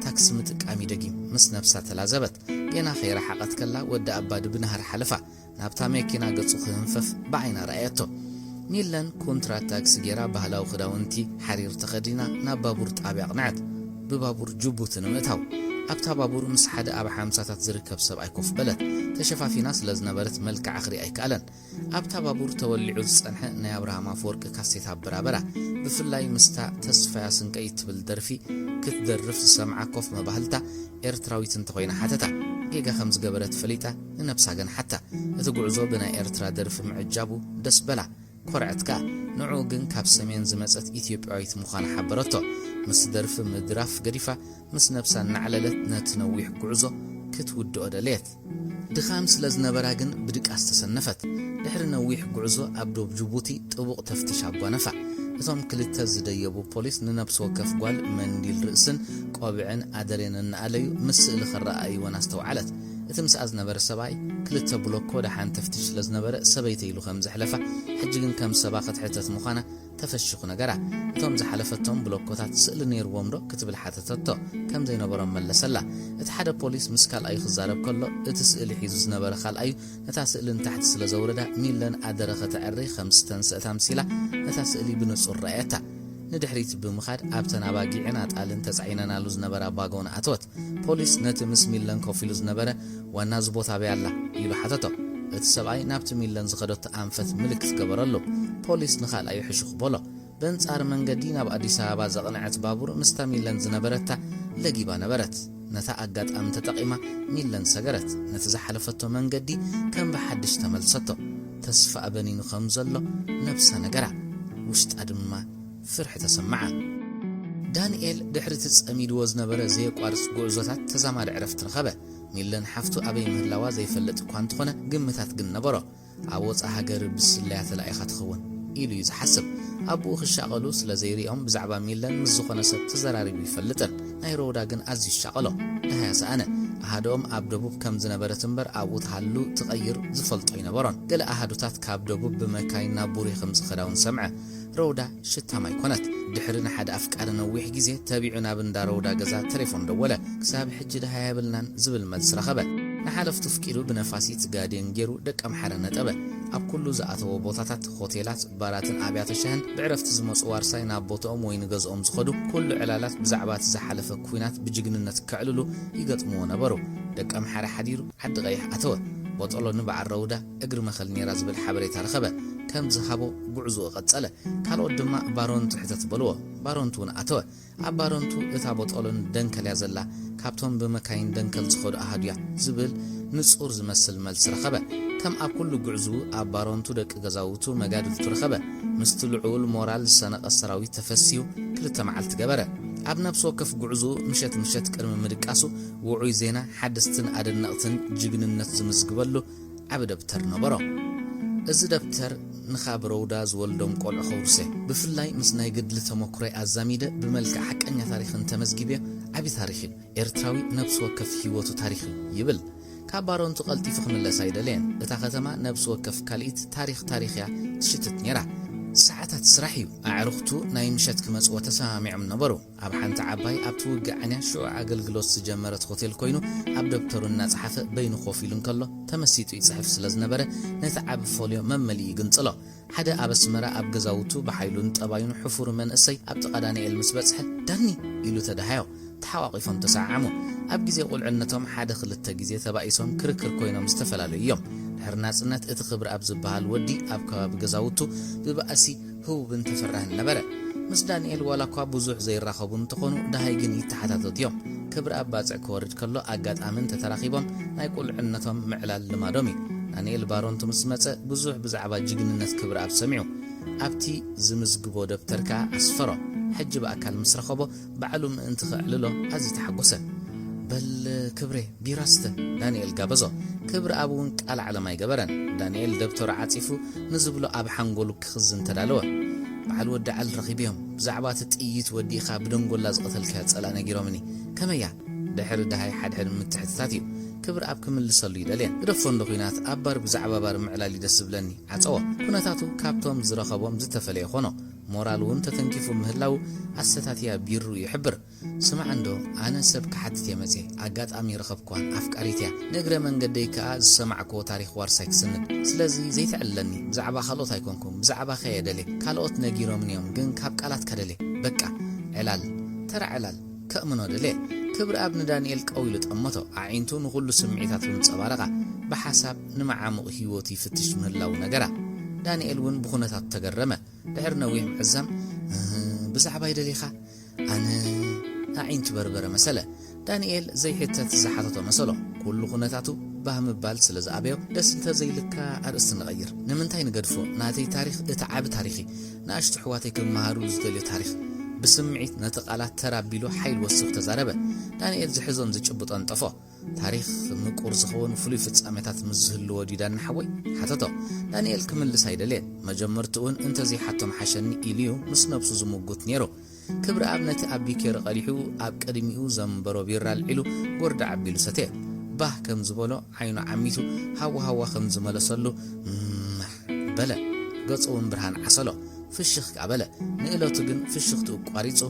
ታክሲ ምጥቃሚ ደጊም ምስ ነፍሳ ተላዘበት ገና ኸይረሓቐት ከላ ወዲ ኣባዲ ብናሃር ሓለፋ ናብታ መኪና ገጹ ክህንፈፍ ብዓይና ረኣየቶ ሚለን ኮንትራት ታክሲ ጌራ ባህላዊ ክዳውንቲ ሓሪር ተኸዲና ናብ ባቡር ጣብያ ኣቕንዐት ብባቡር ጅቡቲ ንምእታው ኣብታ ባቡር ምስ ሓደ ኣብ 50ታት ዝርከብ ሰብኣይ ኮፍ በለት ተሸፋፊና ስለ ዝነበረት መልክዕ ኣኽሪ ኣይከኣለን ኣብታ ባቡር ተወሊዑ ዝጸንሐ ናይ ኣብርሃም ኣፈወርቂ ካሴት ኣበራበራ ብፍላይ ምስታ ተስፋያ ስንቀይ ትብል ደርፊ ክትደርፍ ዝሰምዓ ኮፍ መባህልታ ኤርትራዊት እንተኾይና ሓተታ ጌጋ ከም ዝገበረት ፈሊጣ ንነብሳ ገን ሓታ እቲ ጉዕዞ ብናይ ኤርትራ ደርፊ ምዕጃቡ ደስ በላ ኮርዕትካ ንዑ ግን ካብ ሰሜን ዝመጸት ኢትዮጵያዊት ምዃና ሓበረቶ ምስ ደርፊ ምድራፍ ገዲፋ ምስ ነብሳ እናዕለለት ነቲ ነዊሕ ጉዕዞ ክትውድኦ ደልየት ድኻም ስለ ዝነበራ ግን ብድቃስ ተሰነፈት ድሕሪ ነዊሕ ጉዕዞ ኣብ ዶብ ጅቡቲ ጥቡቕ ተፍቲሽ ኣጓነፋ እቶም ክልተ ዝደየቡ ፖሊስ ንነብሲ ወከፍ ጓል መንዲል ርእስን ቆቢዕን ኣደሬን እናኣለዩ ምስ ስእሊ ክረኣይወን ኣስተውዓለት እቲ ምስኣ ዝነበረ ሰብኣይ ክልተ ብሎኮ ደሓን ተፍቲሽ ስለ ዝነበረ ሰበይቲ ኢሉ ከም ዘሕለፋ ሕጂ ግን ከም ሰባ ክትሕተት ምዃና ተፈሽኹ ነገራ እቶም ዝሓለፈቶም ብሎኮታት ስእሊ ነይርዎም ዶ ክትብል ሓተተቶ ከም ዘይነበሮም መለሰላ እቲ ሓደ ፖሊስ ምስ ካልኣዩ ክዛረብ ከሎ እቲ ስእሊ ሒዙ ዝነበረ ካልኣዩ ነታ ስእሊ ንታሕቲ ስለ ዘውረዳ ሚለን ኣደረ ኸተዕሪ ከም ዝተንስአታ ምሲላ ነታ ስእሊ ብንጹር ረኣየታ ንድሕሪት ብምኻድ ኣብተን ኣባጊዕን ኣጣልን ተጻዒነናሉ ዝነበረ ባጎን ኣትወት ፖሊስ ነቲ ምስ ሚለን ኮፍ ኢሉ ዝነበረ ዋና ዝቦታ በያላ ኢሉ ሓተቶ እቲ ሰብኣይ ናብቲ ሚለን ዝኸደቶ ኣንፈት ምልክት ገበረሉ ፖሊስ ንኻልኣዩ ሕሹኽ በሎ በንጻር መንገዲ ናብ ኣዲስ ኣበባ ዘቕንዐት ባቡር ምስታ ሚለን ዝነበረታ ለጊባ ነበረት ነታ ኣጋጣሚ ተጠቒማ ሚለን ሰገረት ነቲ ዝሓለፈቶ መንገዲ ከም ብሓድሽ ተመልሰቶ ተስፋ ኣበኒኑ ከም ዘሎ ነብሳ ነገራ ውሽጣ ድማ ፍርሒ ተሰማዓ ዳንኤል ድሕሪ ትጸሚድዎ ዝነበረ ዘየቋርጽ ጉዕዞታት ተዛማድ ዕረፍቲ ረኸበ ሚለን ሓፍቱ ኣበይ ምህላዋ ዘይፈልጥ እኳ እንተኾነ ግምታት ግን ነበሮ ኣብ ወፃእ ሃገር ብስለያ ተላኢኻ ትኸውን ኢሉ እዩ ዝሓስብ ኣቦኡ ክሻቐሉ ስለ ዘይሪኦም ብዛዕባ ሚለን ምስ ዝኾነ ሰብ ተዘራሪቡ ይፈልጥን ናይ ሮውዳ ግን ኣዝዩ ይሻቐሎ ድሃያ ሰኣነ ኣሃዶም ኣብ ደቡብ ከም ዝነበረት እምበር ኣብኡ ተሃሉ ትቐይር ዝፈልጦ ይነበሮን ገለ ኣሃዶታት ካብ ደቡብ ብመካይ ናብ ቡሪ ከም ዝኸዳውን ሰምዐ ሮውዳ ሽታማ ይኮነት ድሕሪ ንሓደ ኣፍቃሪ ነዊሕ ግዜ ተቢዑ ናብ እንዳ ሮውዳ ገዛ ተሌፎን ደወለ ክሳብ ሕጂ ድሃያ የብልናን ዝብል መልስ ረኸበ ንሓለፍቱ ፍቂዱ ብነፋሲት ጋዴን ገይሩ ደቀ ምሓረ ነጠበ ኣብ ኩሉ ዝኣተዎ ቦታታት ሆቴላት ባራትን ኣብያተ ሸህን ብዕረፍቲ ዝመፁ ዋርሳይ ናብ ቦታኦም ወይ ንገዝኦም ዝኸዱ ኩሉ ዕላላት ብዛዕባ እቲ ዝሓለፈ ኩናት ብጅግንነት ክዕልሉ ይገጥምዎ ነበሩ ደቀ ምሓረ ሓዲሩ ዓዲ ቀይሕ ኣተወ ቦጠሎ ንበዓል ሮውዳ እግሪ መኸል ኔራ ዝብል ሓበሬታ ረኸበ ከም ዝሃቦ ጉዕዞ ቀጸለ ካልኦት ድማ ባሮንቱ ሕተት በልዎ ባሮንቱ እውን ኣተወ ኣብ ባሮንቱ እታ ቦጠሎን ደንከልያ ዘላ ካብቶም ብመካይን ደንከል ዝኸዱ ኣሃድያ ዝብል ንጹር ዝመስል መልስ ረኸበ ከም ኣብ ኩሉ ጉዕዙ ኣብ ባሮንቱ ደቂ ገዛውቱ መጋድልቱ ረኸበ ምስቲ ልዑል ሞራል ዝሰነቐ ሰራዊት ተፈሲዩ ክልተ መዓልቲ ገበረ ኣብ ነብሲ ወከፍ ጉዕዙ ምሸት ቅድሚ ምድቃሱ ውዑይ ዜና ሓደስትን ኣደነቕትን ጅግንነት ዝምዝግበሉ ዓብ ደብተር ነበሮ እዚ ደብተር ንኻብረውዳ ዝወልዶም ቆልዑ ኸውርሰ ብፍላይ ምስ ናይ ግድሊ ተመኩሮይ ኣዛሚደ ብመልክዕ ሓቀኛ ታሪኽን ተመዝጊብዮ ዓቢ ታሪኽ ኤርትራዊ ነብስ ወከፍ ህይወቱ ታሪኽ ይብል ካብ ባሮንቱ ቀልጢፉ ክምለስ ኣይደልየን እታ ከተማ ነብስ ወከፍ ካልኢት ታሪኽያ ትሽትት ነይራ ሰዓታት ስራሕ እዩ ኣዕሩኽቱ ናይ ምሸት ክመጽዎ ተሰማሚዖም ነበሩ ኣብ ሓንቲ ዓባይ ኣብ ትውግዓንያ ሽዑ ኣገልግሎት ዝጀመረት ሆቴል ኮይኑ ኣብ ደብተሩ እናጸሓፈ በይኑ ኮፍ ኢሉ እንከሎ ተመሲጡ ይጽሕፍ ስለ ዝነበረ ነቲ ዓብ ፎልዮ መመሊ ይግንጽሎ ሓደ ኣብ ኣስመራ ኣብ ገዛውቱ ብሓይሉን ጠባዩን ሕፉር መንእሰይ ኣብ ተቐዳኒኤል ምስ በጽሐ ዳኒ ኢሉ ተዳሃዮ ተሓዋቂፎም ተሰዓሙ ኣብ ግዜ ቁልዕነቶም ሓደ ክልተ ግዜ ተባኢሶም ክርክር ኮይኖም ዝተፈላለዩ እዮም ድሕሪ ናጽነት እቲ ክብሪ ኣብ ዝበሃል ወዲ ኣብ ከባቢ ገዛውቱ ብባእሲ ህውብን ተፈራህን ነበረ ምስ ዳንኤል ዋላኳ ብዙሕ ዘይራኸቡ እንትኾኑ ዳሃይ ግን ይተሓታተት እዮም ክብሪ ኣብ ባጽዕ ክወርድ ከሎ ኣጋጣምን ተተራኺቦም ናይ ቁልዕነቶም ምዕላል ልማዶም እዩ ዳንኤል ባሮንቱ ምስ መጸ ብዙሕ ብዛዕባ ጅግንነት ክብሪ ኣብ ሰሚዑ ኣብቲ ዝምዝግቦ ደብተር ከዓ ኣስፈሮ ሕጂ በኣካል ምስ ረኸቦ ባዕሉ ምእንቲ ክዕልሎ ኣዝዩ ተሓጐሰ በል ክብሬ ቢራስተ ዳንኤል ጋበዞ ክብሪ ኣብውን ቃል ዓለም ኣይገበረን ዳንኤል ደብተሩ ዓጺፉ ንዝብሎ ኣብ ሓንጎሉ ክኽዝን ተዳለወ በዓል ወዳዓል ረኺብዮም ብዛዕባ እቲ ጥይት ወዲኻ ብደንጎላ ዝቐተልካ ጸላ ነጊሮምኒ ከመያ ድሕሪ ዳሃይ ሓድሕድ ምትሕትታት እዩ ክብሪ ኣብ ክምልሰሉ ይደልየን ግደፎንዶ ኩናት ኣብ ባር ብዛዕባ ባር ምዕላል ይደስ ዝብለኒ ዓፀዎ ኩነታቱ ካብቶም ዝረኸቦም ዝተፈለየ ኾኖ ሞራል እውን ተተንኪፉ ምህላው ኣሰታትያ ቢሩ ይሕብር ስማዕንዶ ኣነ ሰብ ክሓትት የመጽ ኣጋጣሚ ረኸብኳን ኣፍቃሪትያ ነግረ መንገደይ ከዓ ዝሰማዕኮ ታሪኽ ዋርሳይ ክስንድ ስለዚ ዘይትዕለኒ ብዛዕባ ካልኦት ኣይኮንኩም ብዛዕባ ኸየደለ ካልኦት ነጊሮምን እዮም ግን ካብ ቃላት ከደለ በቃ ዕላል ተራ ዕላል ከእምኖ ደለ ክብሪ ኣብ ንዳንኤል ቀዊሉ ጠመቶ ኣዒንቱ ንኹሉ ስምዒታት ብምጸባረቓ ብሓሳብ ንመዓሙቕ ህይወት ይፍትሽ ምህላው ነገራ ዳንኤል እውን ብኹነታት ተገረመ ድሕሪ ነዊሕ ምዕዛም ብዛዕባ ይደሊኻ ኣነ ኣዒንቱ በርበረ መሰለ ዳንኤል ዘይሕተት ዝሓተቶ መሰሎ ኩሉ ኩነታቱ ባህ ምባል ስለ ዝኣበዮ ደስ እንተዘይልካ ኣርእስቲ ንቐይር ንምንታይ ንገድፎ ናተይ ታሪኽ እቲ ዓብ ታሪኺ ንኣሽቱ ሕዋተይ ክመሃሩ ዝደልዮ ታሪኽ ብስምዒት ነቲ ቃላት ተራቢሉ ሓይል ወስኽ ተዛረበ ዳንኤል ዝሕዞን ዝጭብጦን ጠፎ ታሪኽ ምቁር ዝኸውን ፍሉይ ፍጻሜታት ምስ ዝህልዎ ዲዳን ሓወይ ሓተቶ ዳንኤል ክምልስ ኣይደልየን መጀመርትኡን እንተዘይሓቶም ሓሸኒ ኢልዩ ምስ ነብሱ ዝምጉት ነይሩ ክብሪ ኣብ ነቲ ኣቢኬር ቀሊሑ ኣብ ቀድሚኡ ዘንበሮ ቢራ ልዒሉ ጎርዳ ዓቢሉ ሰትየ ባህ ከም ዝበሎ ዓይኑ ዓሚቱ ሃዋ ከም ዝመለሰሉ በለ ገጹውን ብርሃን ዓሰሎ ፍሽኽ ቃበለ ንእለቱ ግን ፍሽኽቱ ቋሪጹ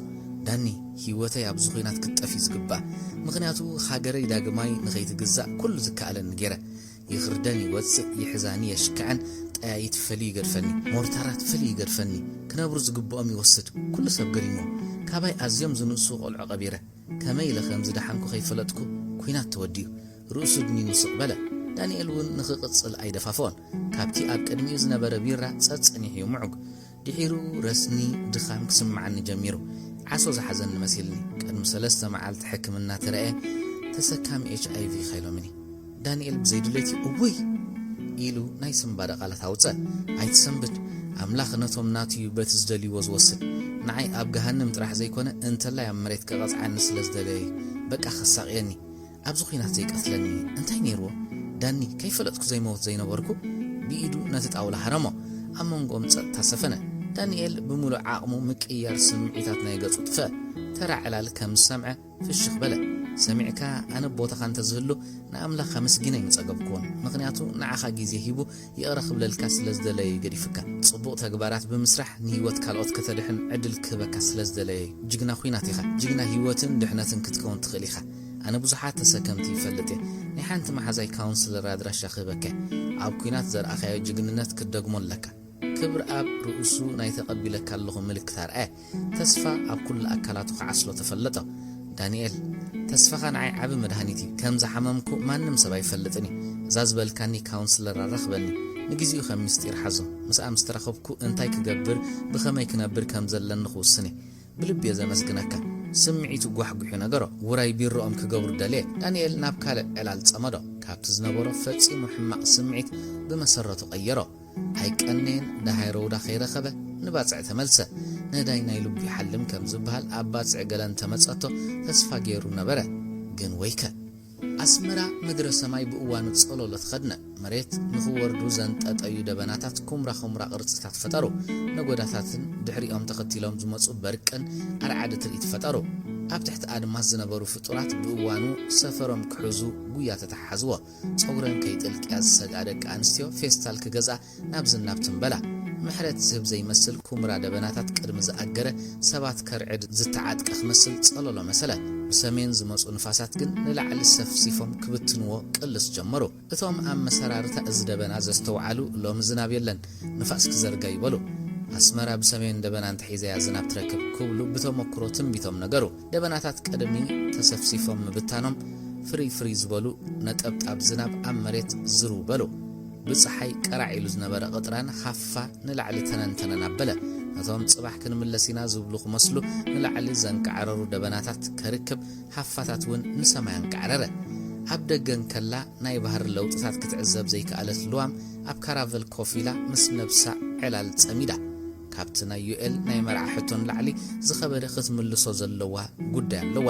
ዳኒ ህይወተይ ኣብ ዝኹናት ክትጠፊ ዝግባእ ምኽንያቱ ሃገረይ ዳግማይ ንኸይትግዛእ ኩሉ ዝከኣለን ገይረ ይኽርደን ይወፅእ ይሕዛኒ የሽክዐን ጠያይት ፍልይ ይገድፈኒ ሞርታራት ፍልይ ይገድፈኒ ክነብሩ ዝግብኦም ይወስድ ኩሉ ሰብ ገሪሞ ካባይ ኣዝዮም ዝንእሱ ቆልዑ ቀቢረ ከመይ ኢለ ከም ዝደሓንኩ ከይፈለጥኩ ኩናት ተወዲዩ ርእሱ ድኒ ንስቕ በለ ዳንኤል እውን ንኽቕጽል ኣይደፋፎን ካብቲ ኣብ ቅድሚኡ ዝነበረ ቢራ ጸጽኒሕ እዩ ምዑግ ድሒሩ ረስኒ ድኻም ክስምዓኒ ጀሚሩ ዓሶ ዝሓዘን መሲልኒ ቅድሚ 3 መዓልቲ ሕክምና ተረአ ተሰካሚ HIV ኸይሎምኒ ዳንኤል ብዘይድለቲ እወይ ኢሉ ናይ ስምባደ ቃላት ኣውፅእ ኣይትሰንብድ ኣምላኽ ነቶም ናትዩ በቲ ዝደልይዎ ዝወስድ ንዓይ ኣብ ገሃንም ጥራሕ ዘይኮነ እንተላይ ኣብ መሬት ከቐፅዓኒ ስለ ዝደለየ በቃ ኸሳቕየኒ ኣብዚ ኩናት ዘይቀትለኒ እንታይ ነይርዎ ዳኒ ከይፈለጥኩ ዘይመውት ዘይነበርኩ ብኢዱ ነቲ ጣውላ ሃረሞ ኣብ መንጎም ጸጥታ ሰፈነ ዳንኤል ብምሉእ ዓቕሙ ምቅያር ስምዒታት ናይ ገጹ ጥፍአ ተራ ዕላል ከም ሰምዐ ፍሽኽ በለ ሰሚዕካ ኣነ ቦታኻ እንተዝህሉ ንኣምላኽ መስጊነ ይምጸገብክዎን ምኽንያቱ ንዓኻ ግዜ ሂቡ ይቕረ ክብለልካ ስለ ዝደለየ ገዲፍካ ጽቡቕ ተግባራት ብምስራሕ ንህይወት ካልኦት ከተድሕን ዕድል ክህበካ ስለ ዝደለየ ጅግና ኩናት ኢኻ ጅግና ህይወትን ድሕነትን ክትከውን ትኽእል ኢኻ ኣነ ብዙሓት ተሰከምቲ ይፈልጥ ናይ ሓንቲ ማሕዛይ ካውንስለር ኣድራሻ ክህበካ ኣብ ኩናት ዘርኣኻዮ ጅግንነት ክደግሞለካ ክብሪ ኣብ ርእሱ ናይ ተቐቢለካ ኣለኹ ምልክት ኣርአየ ተስፋ ኣብ ኩሉ ኣካላቱ ክዓስሎ ተፈለጠ ዳንኤል ተስፋኻ ንዓይ ዓብ መድሃኒት እዩ ከም ዝሓመምኩ ማንም ሰብ ኣይፈልጥኒ እዛ ዝበልካኒ ካውንስለር ኣረኽበኒ ንግዚኡ ከም ምስጢር ሓዞ ምስኣ ምስ ተረኸብኩ እንታይ ክገብር ብኸመይ ክነብር ከም ዘለኒ ክውስን ብልብየ ዘመስግነካ ስምዒቱ ጓሕጉሑ ነገሮ ውራይ ቢሮኦም ክገብሩ ደልየ ዳንኤል ናብ ካልእ ዕላል ጸመዶ ካብቲ ዝነበሮ ፈጺሙ ሕማቕ ስምዒት ብመሰረቱ ቀየሮ ኣይቀነን ዳሃይ ረውዳ ኸይረኸበ ንባጽዕ ተመልሰ ነዳይ ናይ ልቡ ይሓልም ከም ዝበሃል ኣብ ባጽዕ ገለን ተመጸቶ ተስፋ ገይሩ ነበረ ግን ወይከ أسمرا مدر سماي بأوان تصلولت خدنا مريت نخوردو زنططيو دبناتات كمرا قرصتات فترو نغوداتاتن دحري ام تختيلهم زمصو برقن ارعاد تريت فترو اب تحت ادماس زنبرو فطرات بأوانو سفرهم كحزو غويا تتحزوا صغرن كيطلق ياسغادق انستيو فيستال كغزا نابزناب تنبلا محرت سب زي مسل كمرا دبناتات قدم زاغره سبات كرعد زتعادق خمسل صلولو مثلا بسمين زمصو نفاسات ግን ንላዕሊ ሰፍሲፎም ክብትንዎ ቅልስ ጀመሩ እቶም ኣብ መሰራርታ እዝደበና ዘስተውዓሉ ሎም ዝናብ የለን ንፋስ ክዘርጋ ይበሉ አስመራ በሰሜን ደበና እንተሒዛ ያዝናብ ትረክብ ኩብሉ በተሞክሮ ትንቢቶም ነገሩ ደበናታት ቀደሚ ተሰፍሲፎም ብታኖም ፍሪ ዝበሉ ነጠብጣብ ዝናብ ኣብ መሬት ዝሩ በሉ ብፀሐይ ቀራዒሉ ዝነበረ ቅጥራን ሓፋ ንላዕሊ ተነንተነን ኣበለ እቶም ጽባሕ ክንምለሲና ዝብሉ መስሉ ንላዕሊ ዘንቃዓረሩ ደበናታት ከርክብ ሓፋታት ውን ንሰማያን ቃዓረረ ኣብ ደገን ከላ ናይ ባህር ለውጥታት ክትዕዘብ ዘይከኣለት ልዋም ኣብ ካራቨል ኮፊላ ምስ ነብሳ ዕላል ጸሚዳ ካብትና ዩኤል ናይ መርዓሕቶን ላዕሊ ዝኸበደ ክትምልሶ ዘለዋ ጉዳይ ኣለዋ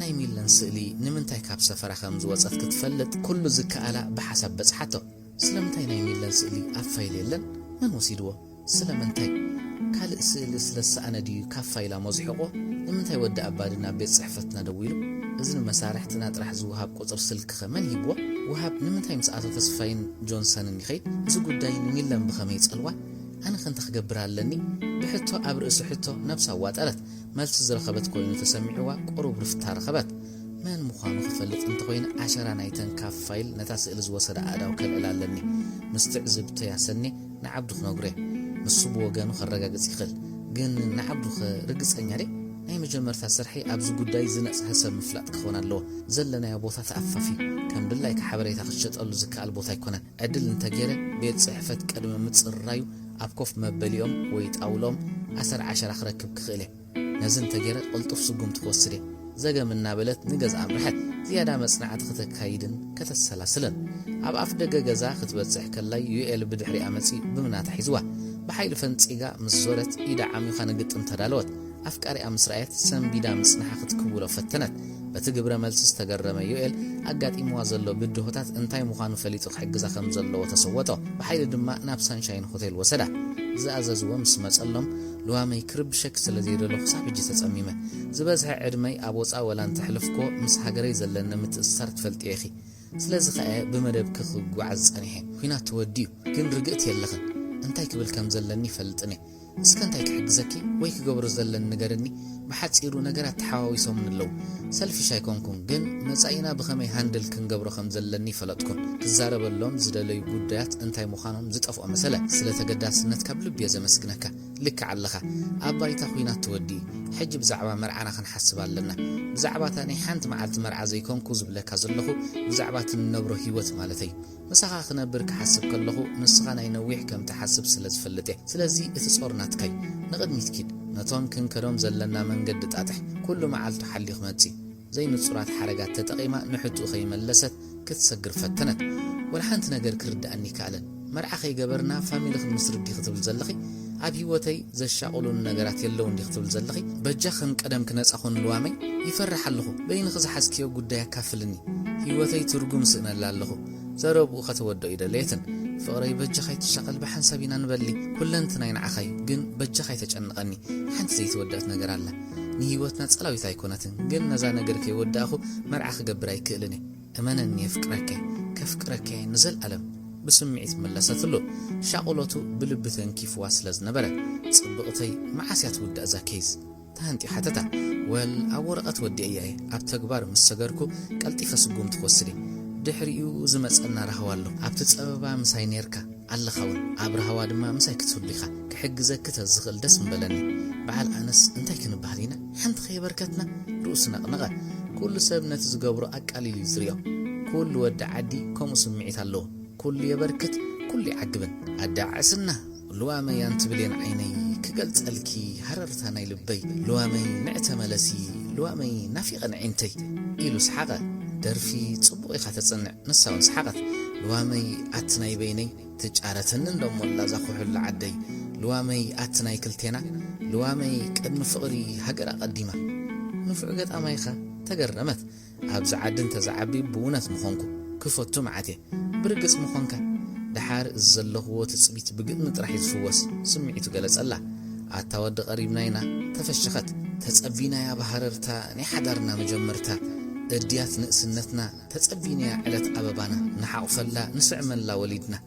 ናይ ሚለን ስእሊ ንምንታይ ካብ ሰፈራ ከም ዝወፀት ክትፈልጥ ኩሉ ዝከኣላ ብሓሳብ በጽሓቶ ስለምንታይ ናይ ሚለን ስእሊ ኣፋይል የለን መን ወሲድዎ ስለምንታይ ካልእ ስእሊ ስለሰኣነ ድዩ ካብ ፋይላ መዝሕቆ ንምንታይ ወዲ ኣባድና ቤት ጽሕፈትና ደዊሉ እዝን መሳርሕትና ጥራሕ ዝውሃብ ቁጥር ስልክ ከመን ይብዎ ወሃብ ንምንታይ ምስኣቶ ተስፋይን ጆንሰንን ይኸይድ እዚ ጉዳይ ንሚለን ብኸመይ ጸልዋ أنا خنت خجبر علني بحتو عبر إسحتو نفس عواترت ملت زرخبت كوين تسمعوا قرب رفتار خبت من مخانو خفلت انت كوين 10 نايتن كاف فايل نتاسئل زوسد عدا وكل علني مستعذب تياسني نعبدو خنوغري مسوب وغانو خرجاجس يخل جن نعبدو رجسني عليه أي مجمر تسرحي أبز قداي زنقس حسب مفلات كخونا اللو زلنا يا بوثا تأففي كم بالله كحبري تخشت قالو زكاء البوثا يكونا عدل انت جيري بيت صحفت كلمة متصر رايو أبكوف مبليوم ويتقاولهم 10 خركب كخيله نزن تجير قلطف سقوم تخسري زجا من نابلت نجز أمرحت زيادة مصنعات ختكايدن كتسلاسلن أب أفدق جزا ختبتصح كلا يؤل بدحري أمسي بمنات حزوه بحيل فنتيجا مزورت إذا عم يخانقت انتدالوت أفكاري أمسرعت سنبيدا مصنعة ختكبولو فتنت بتجبر ملسس تجرم يؤل أجد إموازلو بدهوتات انتاي مخانو فليتو حجزا خمزلو وتصوته بحيل دماء ناب سانشاين هوتيل وسدا زازز ومس مسألهم لو ما يكرب شك سلذير له صاحب جيت تصميمه زبزح عدمي أبوص أولا تحلفكو مس حجري زلنا متأثرت فلت يا أخي سلازخاء بمدب كخو عز أنيه هنا توديو كن رجعت يلخن انتاي قبل كم زلني فلتني اسكنتاي كحجزكي ويك قبر زلن نجرني بحتصيرو نجرات تحاويسو من اللو سلفي شايكونكم جن مصاينا بخمي هاندل كنجبرو خمزلني فلتكم تزارب اللون زدلي غدات انتاي مخانم زطفو مساله سلتجداسنت كبل بيزا مسكنكا لك علخا ابايتا خوينا تودي حج بزعبا مرعانا خنحسب لنا بزعبا ثاني حنت معلت مرعا زيكونكو زبلكا زلخو بزعبا النبرو هيوت مالتي مسخا خنبر كحسب كلخو نسخا نينويح كم تحسب سلازفلته سلازي اتصورناتكاي نقدميت كيد نتون كنكرم زلنا منقد تاتح كل معلت حليخ ماتي زي نصرات حركات تتقيمه نحطو خي ملست كتسجر فتنت ولا حنت نجر كرد اني كالن مرعا خي جبرنا فاميلخ مصر دي خطب زلخي اب هيوتي زشاقلون نغرات يلون دي خطب زلخي بجخن قدم كنص اخون لوامي يفرح له بين خز حسكيو غداي كافلني هيوتي ترغم سنا لالهو زربو ختودو يدليتن فقري بجخاي تشقل بحنسبينا نبلي كلنتنا ينعخاي جن بجخاي تጨንቀኒ حنت زي تودات ነገር አለ ንህይወትና ጸላዊት አይኮነትን ግን ነዛ ነገር ከይወዳኹ መርዓ ክገብር አይክእልኒ እመነኒ ፍቅረከ ከፍቅረከ ንዘል ዓለም بسمعت ملستلو شاقلوتو بلبتن كيف واسلز نبره صبقتي معاسيات ودا زاكيز تهنتي حتتا والأورقة ودي اياي اب تكبار مسجركو قلطي فسقوم تخسري دحريو زمصنا رهوالو اب تصببا مساي نيركا علخاون ابرهوا دما مساي كتسليخا كحجزك تزخل دس مبلني بعل انس انتي كنبهلينا حنت خيبركتنا روسنا نغا كل سبنت زغبرو اقاليل يزريو كل ود عدي كوم سمعيت الله كل يبركت كل عقبن ادعسنا لوامي ينتبلين عيني كقلت الكي حررتنا يلبي لوامي نعتملسي لوامي نافقن عينتي إلو سحقه درفي صبوي خاتصنع نساون سحقت لوامي اتناي بيني تجارتن اندوم ولا زخو حل عدي لوامي اتناي كلتينا لوامي قد نفقري هجر قديمه نفعقت امايخه تجرمت أبز عدن تزعبي بونت مخونكو كفتو معتي برقص مخونكا دحار الزلخ وتسبيت بقدمت راح يتفوس سمعيتو قالت الله عتاود قريب ناينا تفشخت تسأبينا يا بحررتا نحضرنا مجمرتا الديات نقسنتنا تسأبينا يا علت أبابانا نحاوفلا نسعملا وليدنا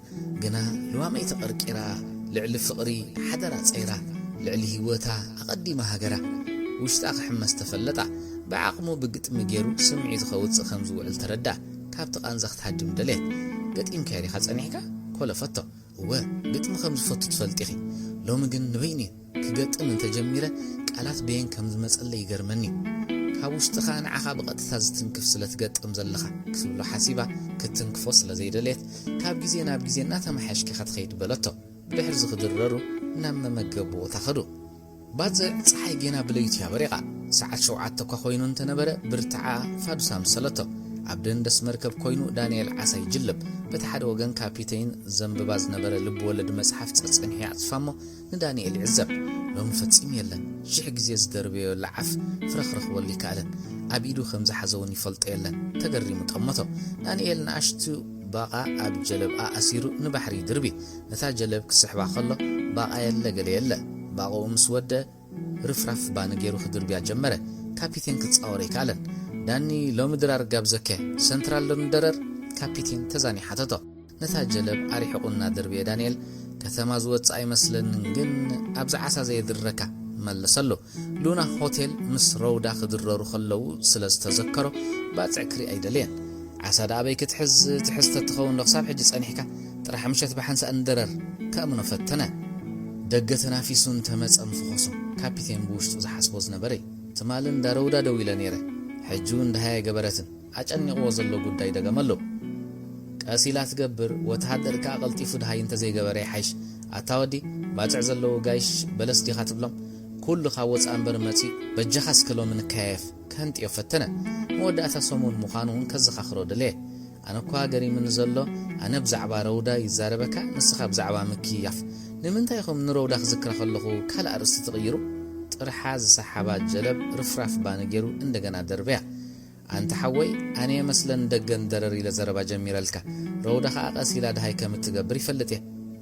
قنا لوامي تقرقرا لعل فقري حدرا صيرا لعل هيوتا أقدم هاجرا وشتاق حمس تفلتا بعقمو بقطم جيرو سمعي تخوت خمزو التردى كابت قانزخت حجم دليت قد إمكاري خاصنيكا كل فتو هو قطم خمز فتو تفلتيخي لو مجن نبيني كقطم انت جميرة قالات بين كمز مسألة يقرمني كابوش تخان عخا بقد ثازتن كفسلت قطم زلخا كسبلو حاسيبا كتن كفوصلة زي دليت كاب جزينا ناتا محاشكي خد خيد بلتو بحرز خدررو نام مقبو تاخدو بعد صحي جينا بليت يا بريقة ساعات شوعات تكو خوينو انت نبرا برتعا فادو سامسلتو عبدن دس مركب كوينو دانيال عسى يجلب بتحد وغن كابيتين زنب باز نبرا لب ولد مسحف تصنحي عطفامو ندانيال عزب لو مفتسيم يلن شح جزيز دربي لعف فرخرخ ولي كالن عبيدو خمزة حزوني فلط يلن تقري متقمتو دانيال ناشتو باقا اب جلب اسيرو نبحري دربي نتا جلب كسحبا خلو باقا يلا قل يلا باقو مسودة رفرف بانجيرو خدر بيا جمرة كابيتين كتصاوري كالن داني لو مدرار قاب زكي سنترال لندرر كابيتين تزاني حتتو نتا جلب اريح قلنا دربي دانيال كثمازوت اي مسلن نجن ابز عسا زي دركا ملسلو لونا هوتيل مس رودا خدررو خلو سلس تذكرو باصعكري ايدلين عسى دابي كتحز تتخون لقصاب حج صنيحكا طرح مشت بحنس اندرر كامنو فتنا دغتنا فيسون تمص انفخصو كابيتين بوشتو زحسبوز نبري تمالن دارودا دويله نيره حجون دهاي جبرتن اጨንቆ ዘሎ ጉዳይ ደገመሎ ቀሲላት ገብር ወተሃደር ካቀልጢፉ ደሃይ እንተ ዘይገበረ ይሓሽ አታወዲ ባጽዕ ዘሎ ጋይሽ በለስ ዲኻ ትብሎም ኩሉ ካወጽ አንበር መጺ በጀኻስ ክሎም ንካየፍ ከንጥ ይፈተነ ወዳታ ሰሞን ሙኻኑን ከዝኻኽሮ ደለ አነኳ ገሪ ምን ዘሎ አነ ብዛዕባ ረውዳ ይዛረበካ ንስኻ ብዛዕባ ምክያፍ ንምንታይ ኸም ንረውዳ ክዝክራ ከለኹ ካል አርስቲ ትغيሩ ጥርሓዝ ሰሓባ ጀለብ ርፍራፍ ባነገሩ እንደገና ደርበያ አንተ ሐወይ አኔ መስለን ደገን ደረሪ ለዘረባ ጀሚራልካ ረውዳኻ አቀሲላ ደሃይ ከምትገብር ይፈልጥ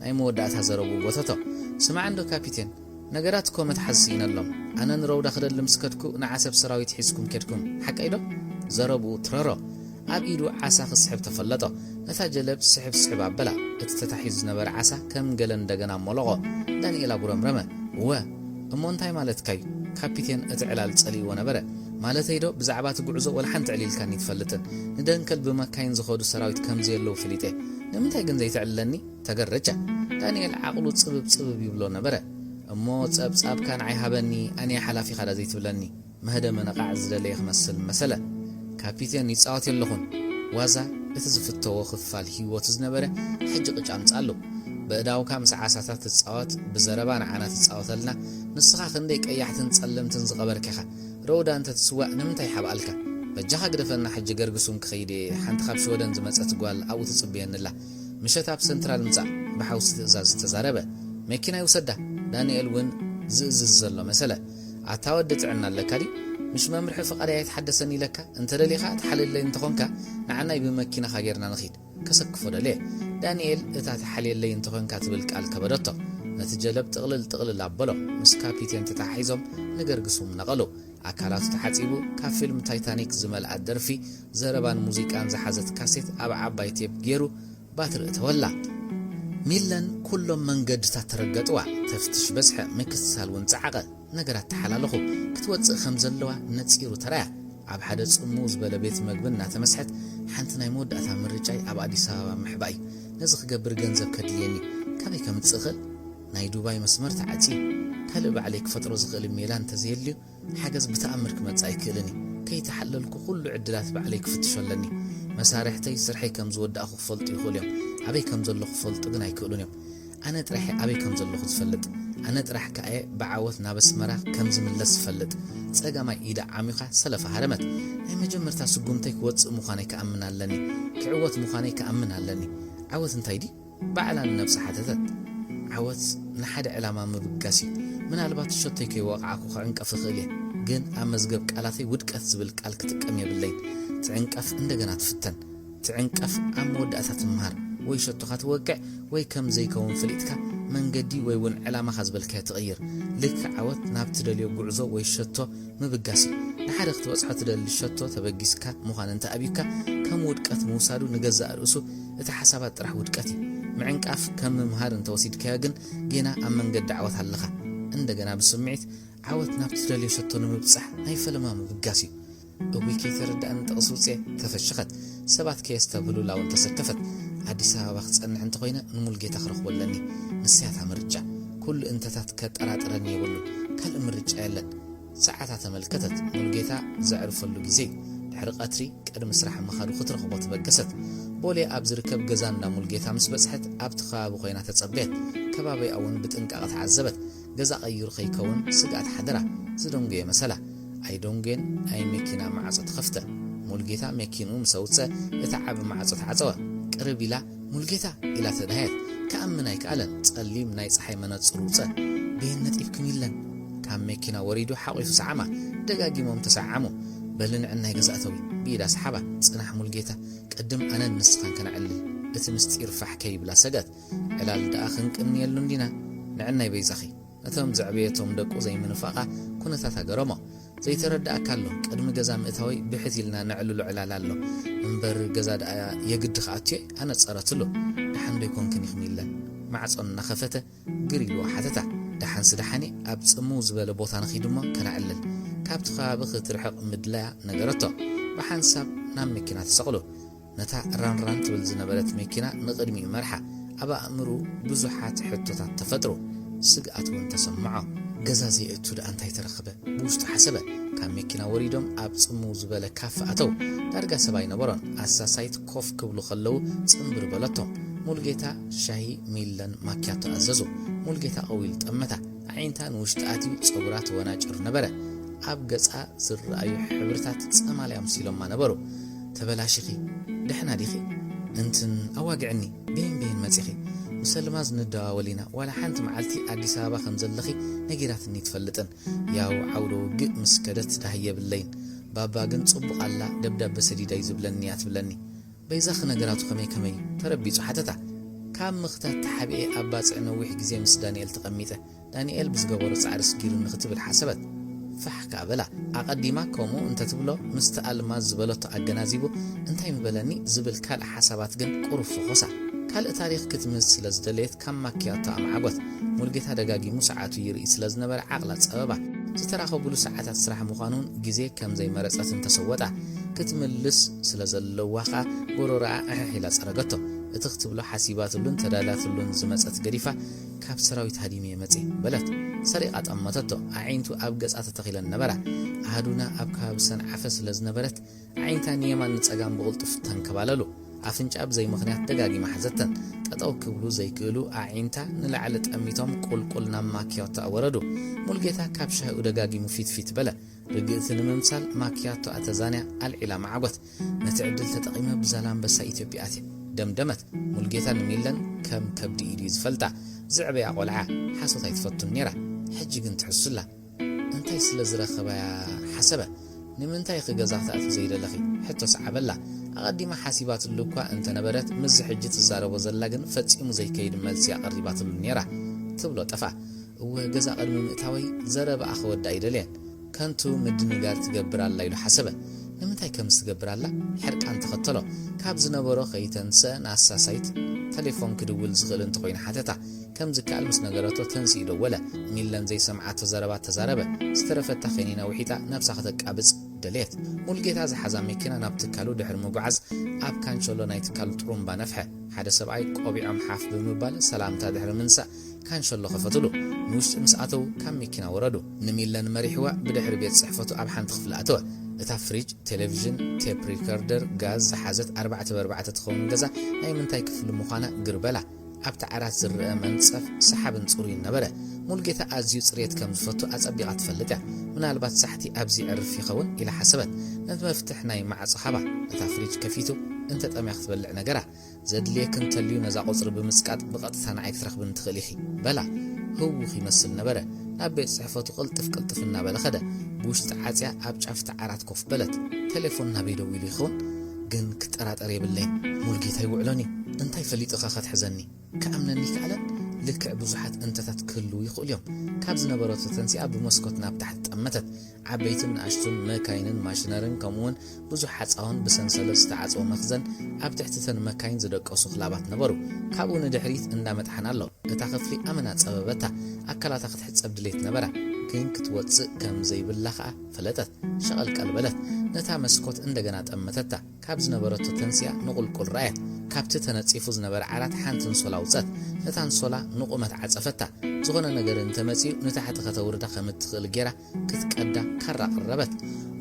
አይ መወዳታ ዘረቡ ቦታቶ ስማዕ እንዶ ካፒቴን ነገራት ኮመት ሐሲነሎም አነን ረውዳ خدልም ስከድኩ ንዓሰብ ሰራዊት ሒስኩም ከድኩም ሐቀይሎ ዘረቡ ትረሮ አብኢዱ ዓሳ ክስሕብ ተፈለጦ ነታ ጀለብ ስሕብ አበላ እትተታሒዝ ነበር ዓሳ ከም ገለን እንደገና ሞለቆ ዳንኤል አጉረምረመ እሞንታይ ማለት ካይ ካፒቴን እትዕላል ጸሊዎ ነበረ ማለት ሄዶ ብዛዕባት ጉዕዞ ወላ ሓንት ዕሊልካኒ ትፈልጥን ንደንከል በመካይን ዝኸዱ ሰራዊት ከምዚ የለው ፍሊጤ ንምንታይ ግን ዘይትዕለኒ ተገረጨ ዳንኤል ዓቅሉ ጽብብ ይብሎ ነበረ እሞ ጸብጻብ ካን አይሃበኒ አኔ ሓላፊ ኻዳ ዘይትብለኒ መህደ መነቃዕ ዝደለየ ክመስል መሰለ ካፒቴን ይጻወት የለኹን ዋዛ እቲ ዝፍተዎ ክፋል ህይወት ዝነበረ ሕጂ ቅጫምጻሉ በእዳው ካም ሰዓሳታት ተጻወት በዘረባ ንዓና ተጻወተልና ንስኻ ክንደይ ቀያሕትን ጸለምትን ዝቀበርከኻ ረውዳ እንተ ትስዋዕ ንምንታይ ሓባልካ በጃኻ ግደፈና ሕጂ ገርግሱም ክኸይደ ሓንቲ ካብ ሸወደን ዝመጸት ጓል ኣብኡ ትጽብየንላ ምሸታብ ሰንትራል ምጻእ በሓውስ ትእዛዝ ተዛረበ መኪና ይውሰዳ ዳንኤል ውን ዝእዝዝ ዘሎ መሰለ አታወድ ጥዕና ለካዲ مش ممرح فقري يتحدثني لك انت دليخا تحلل انت خونك نعناي بمكينه خاغيرنا نخيد كسكفو دلي دانيال اتا تحلل لي انت خونك تبل قال كبدتو نتجلب تقلل عبلو مس كابيتين تتحيزم نغرغسوم نقلو አካላት ተሐጽቡ ከፊልም ታይታኒክ ዝመል አደርፊ ዘረባን ሙዚቃን ዘሐዘት ካሴት አባዓባይ ቴፕ ገሩ ባትር ተወላ ሚለን ኩሎም መንገድ ተተረገጥዋ ተፍትሽ በዝሐ መክሳል ወንጻዓቀ ነገራት ተሐላለኹ ክትወጽእ ከምዘለዋ ነጽሩ ተራያ ኣብ ሓደ ጽሙ ዝበለ ቤት መግብና ተመስሐት ሓንቲ ናይ መወዳእታ ምርጫይ ኣብ አዲስ አበባ ምሕባይ ነዚ ክገብር ገንዘብ ከድልየኒ ካበይ ከምጽኽል ናይ ዱባይ መስመር ተዓጺ كلب عليك فترة زغل ميلان تزيلي حاجز بتأمر كما تساي كيلني كي تحللك كل عدلات بعليك فتشلني مسارحتي سرحي كم زود أخو فلت يقول يوم أبي كم زلخ فلت أغنى يقولون يوم أنا ترحي أبي كم زلخ تفلت أنا ترح كأي بعوثنا بس مرة كم زمن لس فلت سأجا ما إيدا عميقة سلف هرمت أي مجمر تاسقومتك واتس مخاني كأمنا لني كعوت مخاني كأمنا لني عوث انتايدي بعلا نفس حدثت عوث نحد علامة مبقاسي ምናልባት ሸቶይ ከይወቅዓኩ ከዕንቀፍ ክእል ግን ኣብ መዝገብ ቃላተይ ውድቀት ዝብል ቃል ክትቀም የብለይ ትዕንቀፍ እንደገና ትፍተን ትዕንቀፍ ኣብ መወዳእታ ትምሃር ወይ ሸቶኻ ትወቅዕ ወይ ከም ዘይከውን ፍሊጥካ መንገዲ ወይ ውን ዕላማኻ ዝበልካ ትቕይር ልክ ዓወት ናብ ትደልዮ ጉዕዞ ወይ ሸቶ ምብጋሲ ንሓደ ክትበጽሖ ትደሊ ሸቶ ተበጊስካ ምዃን እንተ ኣብይካ ከም ውድቀት ምውሳዱ ንገዛእ ርእሱ እቲ ሓሳባት ጥራሕ ውድቀት እዩ ምዕንቃፍ ከም ምምሃር እንተወሲድካዮ ግን ጌና ኣብ መንገዲ ዓወት ኣለኻ እንደገና ብስምዒት ዓወት ናብ ትደልዮ ሸቶ ንምብጻሕ ናይ ፈለማ ምብጋሲ እቡይ ከይተረዳእን ተቕስውጽ ተፈሽኸት ሰባት ከየስተብሉ ላውን ተሰከፈት አዲስ አበባ ክጸንዕ እንተ ኮይነ ንሙልጌታ ክረኽበለኒ ንስያታ ምርጫ ኩሉ እንተታት ከጠራጥረን ይብሉ ካልእ ምርጫ የለን ሰዓታት ተመልከተት ሙልጌታ ዘዕርፈሉ ጊዜ ድሕሪ ቀትሪ ቀድሚ ስራሕ መኻዱ ክትረኽቦ ተበገሰት ቦሌ ኣብ ዝርከብ ገዛ እንዳ ሙልጌታ ምስ በጽሐት ኣብቲ ከባቢ ኮይና ተጸበየት ከባቢኣ እውን ብጥንቃቐ ተዓዘበት ገዛ ቀይሩ ከይከውን ስጋት ሓደራ ዝደንጎየ መሰላ ኣይ ዶንጌን ኣይ መኪና ማዕጾ ተኸፍተ ሙልጌታ መኪኑ ምሰውፀ እቲ ዓብ ማዕጾ ተዓጸወ ቅርብ ኢላ ሙልጌታ ኢላ ተዳሃየት ከኣምን ኣይከኣለን ጸሊም ናይ ፀሓይ መነጽር ውፀ ቤነት ይብክም ይለን ካብ መኪና ወሪዱ ሓቂፉ ሰዓማ ደጋጊሞም ተሰዓሙ በልንዕናይ ገዛእተዊ ብኢዳ ሰሓባ ጽናሕ ሙልጌታ ቅድም ኣነ ንስኻን ከነዕልል እቲ ምስጢር ፋሕከይ ብላ ሰገት ዕላል ደኣ ክንቅንየሉ እንዲና ንዕናይ በይዛኺ እቶም ዘዕብየቶም ደቁ ዘይምንፋቓ ኩነታት ኣገረሞ ዘይተረዳእካ ኣሎ ቅድሚ ገዛ ምእታወይ ብሕት ኢልና ንዕልሉ ዕላል ኣሎ እምበር ገዛ ደኣ የግዲ ከኣትዮ ኣነጸረትሉ ድሓን ደይኮንክን ይኽም ኢለን ማዕጾን እናኸፈተ ግሪሉ ሓተታ ድሓን ስዳሓኒ ኣብ ጽምው ዝበለ ቦታ ንኺድሞ ከነዕልል ካብቲ ከባቢ ክትርሕቕ ምድላያ ነገረቶ ብሓንሳብ ናብ መኪና ተሰቕሉ ነታ ራንራን ትብል ዝነበረት መኪና ንቕድሚኡ መርሓ ኣብ ኣእምሩ ብዙሓት ሕቶታት ተፈጥሩ ስግኣት እውን ተሰምዖ ገዛ ዘይእቱ ደኣ እንታይ ተረኸበ ብውሽጡ ሓሰበ ካብ መኪና ወሪዶም ኣብ ጽምው ዝበለ ካፍ ኣተው ዳርጋ ሰባይ ነበሮን ኣሳሳይት ኮፍ ክብሉ ከለዉ ጽምብር በለቶም ሙልጌታ ሻሂ ሚለን ማኪያቶ ኣዘዙ ሙልጌታ ቀዊል ጠመታ ዓይንታ ንውሽጢ ኣትዩ ፀጉራ ተወናጭር ነበረ ኣብ ገጻ ዝረኣዩ ሕብርታት ጸማልያም ሲሎማ ነበሩ ተበላሽኺ ድሕና ዲኺ እንትን ኣዋግዕኒ ቤን መጺኺ مسلم ندوا ولينا ولا حنت معلتي أديس أبا خمزلخي نجيرات إني تفلتن ياو عودو جئ مسكدت دهية بالليل بابا جن صبق الله دبدب بسدي دايز بلني أتبلني بيزخ نجراتو كمي تربي صحتها كم مختات حبي أباس إنه ويح جزء مس دانيال تقميته دانيال بس جوار عرس جيرو نختب الحسابات فحكى بلا أقدمك كمو أنت تبلو مستقل ما زبلت الجنازيبو أنت يمبلني زبل كال حسابات جن قرف خصا كال تاريخ كتمس لزدليت كم مكيات أم عبث ملقيت هذا جاجي مساعات يرئيس لزنبر عقلت سببه ستراخو بلو ساعات تسرح مقانون جزء كم زي مرسات تسوته كتملس سلزلواخا قرورا أحيلا سرقته تكتب له حسابات لون تدالات لون زمزات جريفة كاب سراويت هديمية متي بلت سرقات أمتته عينتو أبجز أتتخيل النبرة هادونا أبكاب سن عفس لزنبرت عين تانية ما نتسجم بقولت فتن كباللو عفنج أب زي مخنيات دقاقي محزتن تتأو كبلو زي كلو عينتا نلعلت أميتهم قلنا ماكياتا أوردو ملقيتا كابشها ودقاقي مفيد فيت بلا رجلت الممثال ماكياتا أتزانع العلا معبت نتعدل تتقيمه بزالان بسا إثيوبياتي دمدمت ملقيتا نميلن كم كبدي إيريز فلتا زعبي أقولعا حاسوتا يتفتو النيرة حجي قنت حسولا انتاي سلزرا خبايا حسبة نمنتاي خقازات أتو زيدا لخي حتو سعبلا أقدم حاسبات اللوكا انت نبرت مز حجة الزارة وزلاقن فتسيمو زي كيد ملسي أقربات النيرة تبلو تفا وقزا قدم مئتاوي زرب أخو الدايدة لين كانتو مدنقار تقبر الله يلو حسبة نمنتاي كمس تقبر الله حرق عن تخطلو كابز نبرو خيتنسا ناسا سايت تليفون كدول زغل انتقوين حتتا كم زكا المس نقراتو تنسي دولا ميلان زي سمعات تزاربات تزاربة سترفت تخينينا وحيتا نفسا خدك أبز دليت ملقيت هذا حزام ميكينا نابتكالو دحر مقعز أب كان شلو نايتكالو ترومبا نفحه حدا سبعي قوبي عم حاف بمبال سلامتا دحر منسا كان شلو خفتلو نوش مسعاتو كم ميكينا وردو نميلان مريحوا بدحر بيت صحفتو أب حان تخفلاتو اتا فريج تلفزيون تيب ريكوردر غاز حازت 4x4 تخون غزا ناي منتاي كفل مخانا قربلا أبتع عرات زرق منصف سحاب نصورين نبرة ملقيتا أزيو صريت كم زفتو أزأبيغات فلتا من البات سحتي أبزي عرف في خون إلى حسبت نت مفتحناي مع صحابة نتافريج كفيتو انت تأمي بلع نقرة زاد ليك انت اليو نزا قصر بمسكات بغطتها نعيك ترخ بنتخليخي بلا هو خي مسل نبرة ናብ ቤት ጽሕፈቱ ቅልጥፍ እናበለኸደ ብውሽጢ ዓጽያ ኣብ ጫፍቲ ዓራት ኮፍ በለት ቴሌፎን ናበይ ደው ኢሉ ይኸውን ግን ክጠራጠር የብለይን ሙልጌታ ይውዕሎኒ እንታይ ፈሊጥኻ ኸትሕዘኒ ከኣምነኒ ካለን ልክዕ ብዙሓት እንተታት ክህሉ ይኽእል እዮም ካብ ዝነበረቶ ተንሲኣ ብመስኮት ናብ ታሕቲ ጠመተት ዓበይትን ንኣሽቱን መካይንን ማሽነርን ከምኡውን ብዙሕ ሓፃውን ብሰንሰለት ዝተዓፀወ መኽዘን ኣብ ትሕቲተን መካይን ዝደቀሱ ክላባት ነበሩ ካብኡ ንድሕሪት እንዳመጥሓን ኣሎ እታ ክፍሊ ኣመና ፀበበታ ኣካላታ ክትሕፀብ ድሌት ነበራ ግን ክትወፅእ ከም ዘይብላ ከዓ ፈለጠት ሸቐል ቀልበለት ነታ መስኮት እንደገና ጠመተታ ካብ ዝነበረቶ ተንሲኣ ንቁልቁል ረኣየት ካብቲ ተነፂፉ ዝነበረ ዓራት ሓንቲ እንሶላ ውፀት ነታ እንሶላ ንቁመት ዓፀፈታ ዝኾነ ነገር እንተመፂኡ ንታሕቲ ከተውርዳ ከም እትኽእል ጌራ ክትቀዳ ካራ ቀረበት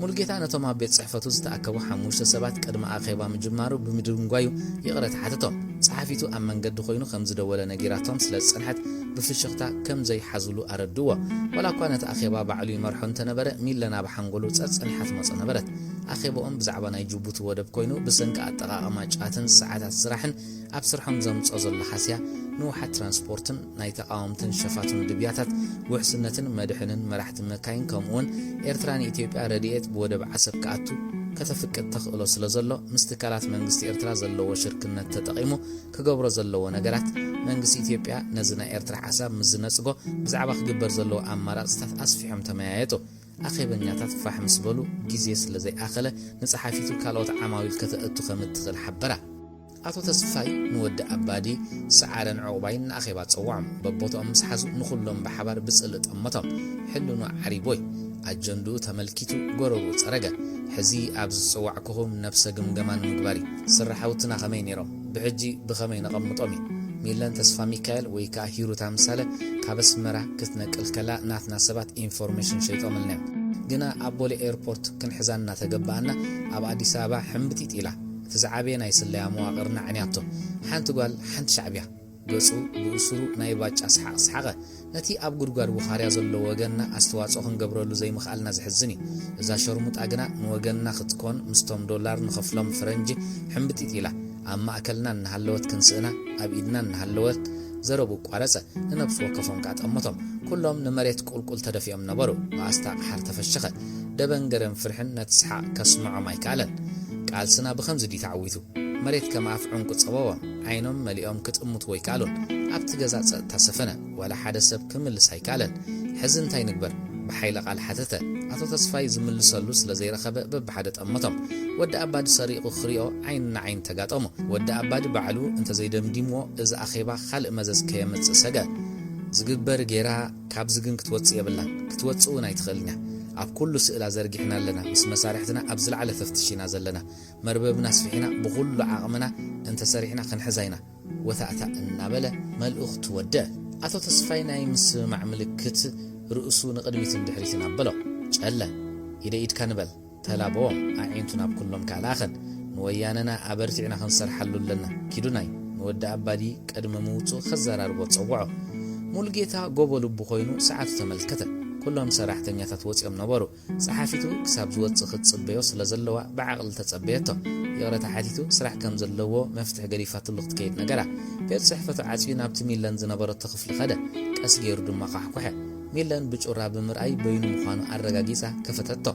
ሙልጌታ ነቶም ኣብ ቤት ጽሕፈቱ ዝተኣከቡ 5 ሰባት ቅድሚ ኣኼባ ምጅማሩ ብምድንጓዩ ይቕረት ሓተቶም ጸሓፊቱ ኣብ መንገዲ ኮይኑ ከም ዝደወለ ነጊራቶም ስለ ዝጸንሐት ብፍሽኽታ ከም ዘይሓዝሉ ኣረድዎ ወላ እኳ ነቲ ኣኼባ ባዕሉ ይመርሖ እንተነበረ ሚለና ብሓንጎሉ ጸጸኒሓት መጽ ነበረት ኣኼባኦም ብዛዕባ ናይ ጅቡቲ ወደብ ኮይኑ ብሰንኪ ኣጠቓቕማ ጫትን ሰዓታት ስራሕን ኣብ ስርሖም ዘምጾ ዘሎ ሓስያ ንውሓት ትራንስፖርትን ናይ ተቃወምትን ሸፋቱን ድብያታት ውሕስነትን መድሕንን መራሕቲ መካይን ከምኡውን ኤርትራን ኢትዮጵያ ረድኤት ብወደብ ዓሰብ ከኣቱ ከተፍቅድ ተኽእሎ ስለ ዘሎ ምስ ትካላት መንግስቲ ኤርትራ ዘለዎ ሽርክነት ተጠቒሙ ክገብሮ ዘለዎ ነገራት መንግስቲ ኢትዮጵያ ነዚ ናይ ኤርትራ ሓሳብ ምዝነጽጎ ብዛዕባ ክግበር ዘለዎ ኣማራጽታት ኣስፊሖም ተመያየጡ ኣኼበኛታት ፋሕ ምስ በሉ ግዜ ስለ ዘይኣኸለ ንጸሓፊቱ ካልኦት ዓማዊል ከተእቱ ከም እትኽእል ሓበራ ኣቶ ተስፋይ ንወዲ ኣባዲ ሰዓረን ዕቑባይን ንኣኼባ ፀዋዖም በቦቶም ምስ ሓዙ ንኹሎም ብሓባር ብጽል ጠመቶም ሕሉኑ ዓሪቦይ ኣጀንዱ ተመልኪቱ ጎረቡ ፀረገ ሕዚ ኣብ ዝፅዋዕክኹም ነፍሰ ግምገማን ምግባሪ ስራሓውትና ኸመይ ነይሮም ብሕጂ ብኸመይ ነቐምጦም ሚለን ተስፋ ሚካኤል ወይ ከዓ ሂሩታ ምሳሌ ካብ ኣስመራ ክትነቅል ከላ ናትና ሰባት ኢንፎርሜሽን ሸይጦምልና ግና ኣብ ቦሌ ኤርፖርት ክንሕዛና ተገባአና ኣብ ኣዲስ አበባ ሕምብቲት ኢላ تزعبي ناي سليا مواقرنا عنياتو حانت قال حانت شعبيا قصو بأسرو ناي باج أصحاقه نتي أب قرقار بخاري أزلو وغننا أستواصوخن قبرولو زي مخالنا زحزني إذا شرمت أغنا نوغننا خطكون $100 نخفلهم فرنجي حنبتي تيلا أما أكلنا نهالوت كنسئنا أب إدنا نهالوت زربو قوارسة ننبس وقفهم كات أمتهم كلهم نمريت كل تدفيهم نبرو وأستاق حار تفشخة دبنقرن فرحن نتسحا كسمعو مايكالن قال سنا بخمس دي تعويتو مريت كما أفعون كتصبوا عينهم مليئهم كتأمت ويكالون أبت جزاء تاسفنا ولا حدث بكمل سايكالن حزن تاي نكبر بحيل قال حتته أتو تصفاي زمل سلوس لزي رخبة ببحدة أمتهم ود أباد سريق خريو عين تقات أمه ود أباد بعلو انت زي دمديمو إذا أخيبا خلق مزز كيامت سجا زقبر جيرا كاب زقن كتوتصي يبلا كتوتصو نايتخلنا أب كل سئلة زرقحنا لنا بس مسارحتنا أبزل على تفتشينا زلنا مرببنا سفحنا بغل عقمنا انت سريحنا خنحزينا وثأثأ النابلة ما الأخت ودى أتو تصفينا يمس مع ملكت رؤسو نقدميت اندحريتنا بلو جألا إذا إيد كانبل تلابوهم أعينتنا بكلهم كالاخن نوياننا أبرتعنا خنصر حلو لنا كيدوناي نودى أبادي كأدم موتو خزار أربوت صوعو مولجيتا قوبلو بخوينو ساعات تملكته كلهم سراحتنيا تتوصيهم نبرو صحافيتو كساب زوت خصبيو سلازلوا بعقل تصبيته يقرا تحديتو سراح كم زلوا مفتح غريفات اللقط كيد نغرا بيت صحفه عاصينا بت ميلان زنبرت تخفل خده قس غير دما قحقح ميلان بچورا بمرأي بينو مخانو ارغاغيسا كفتتو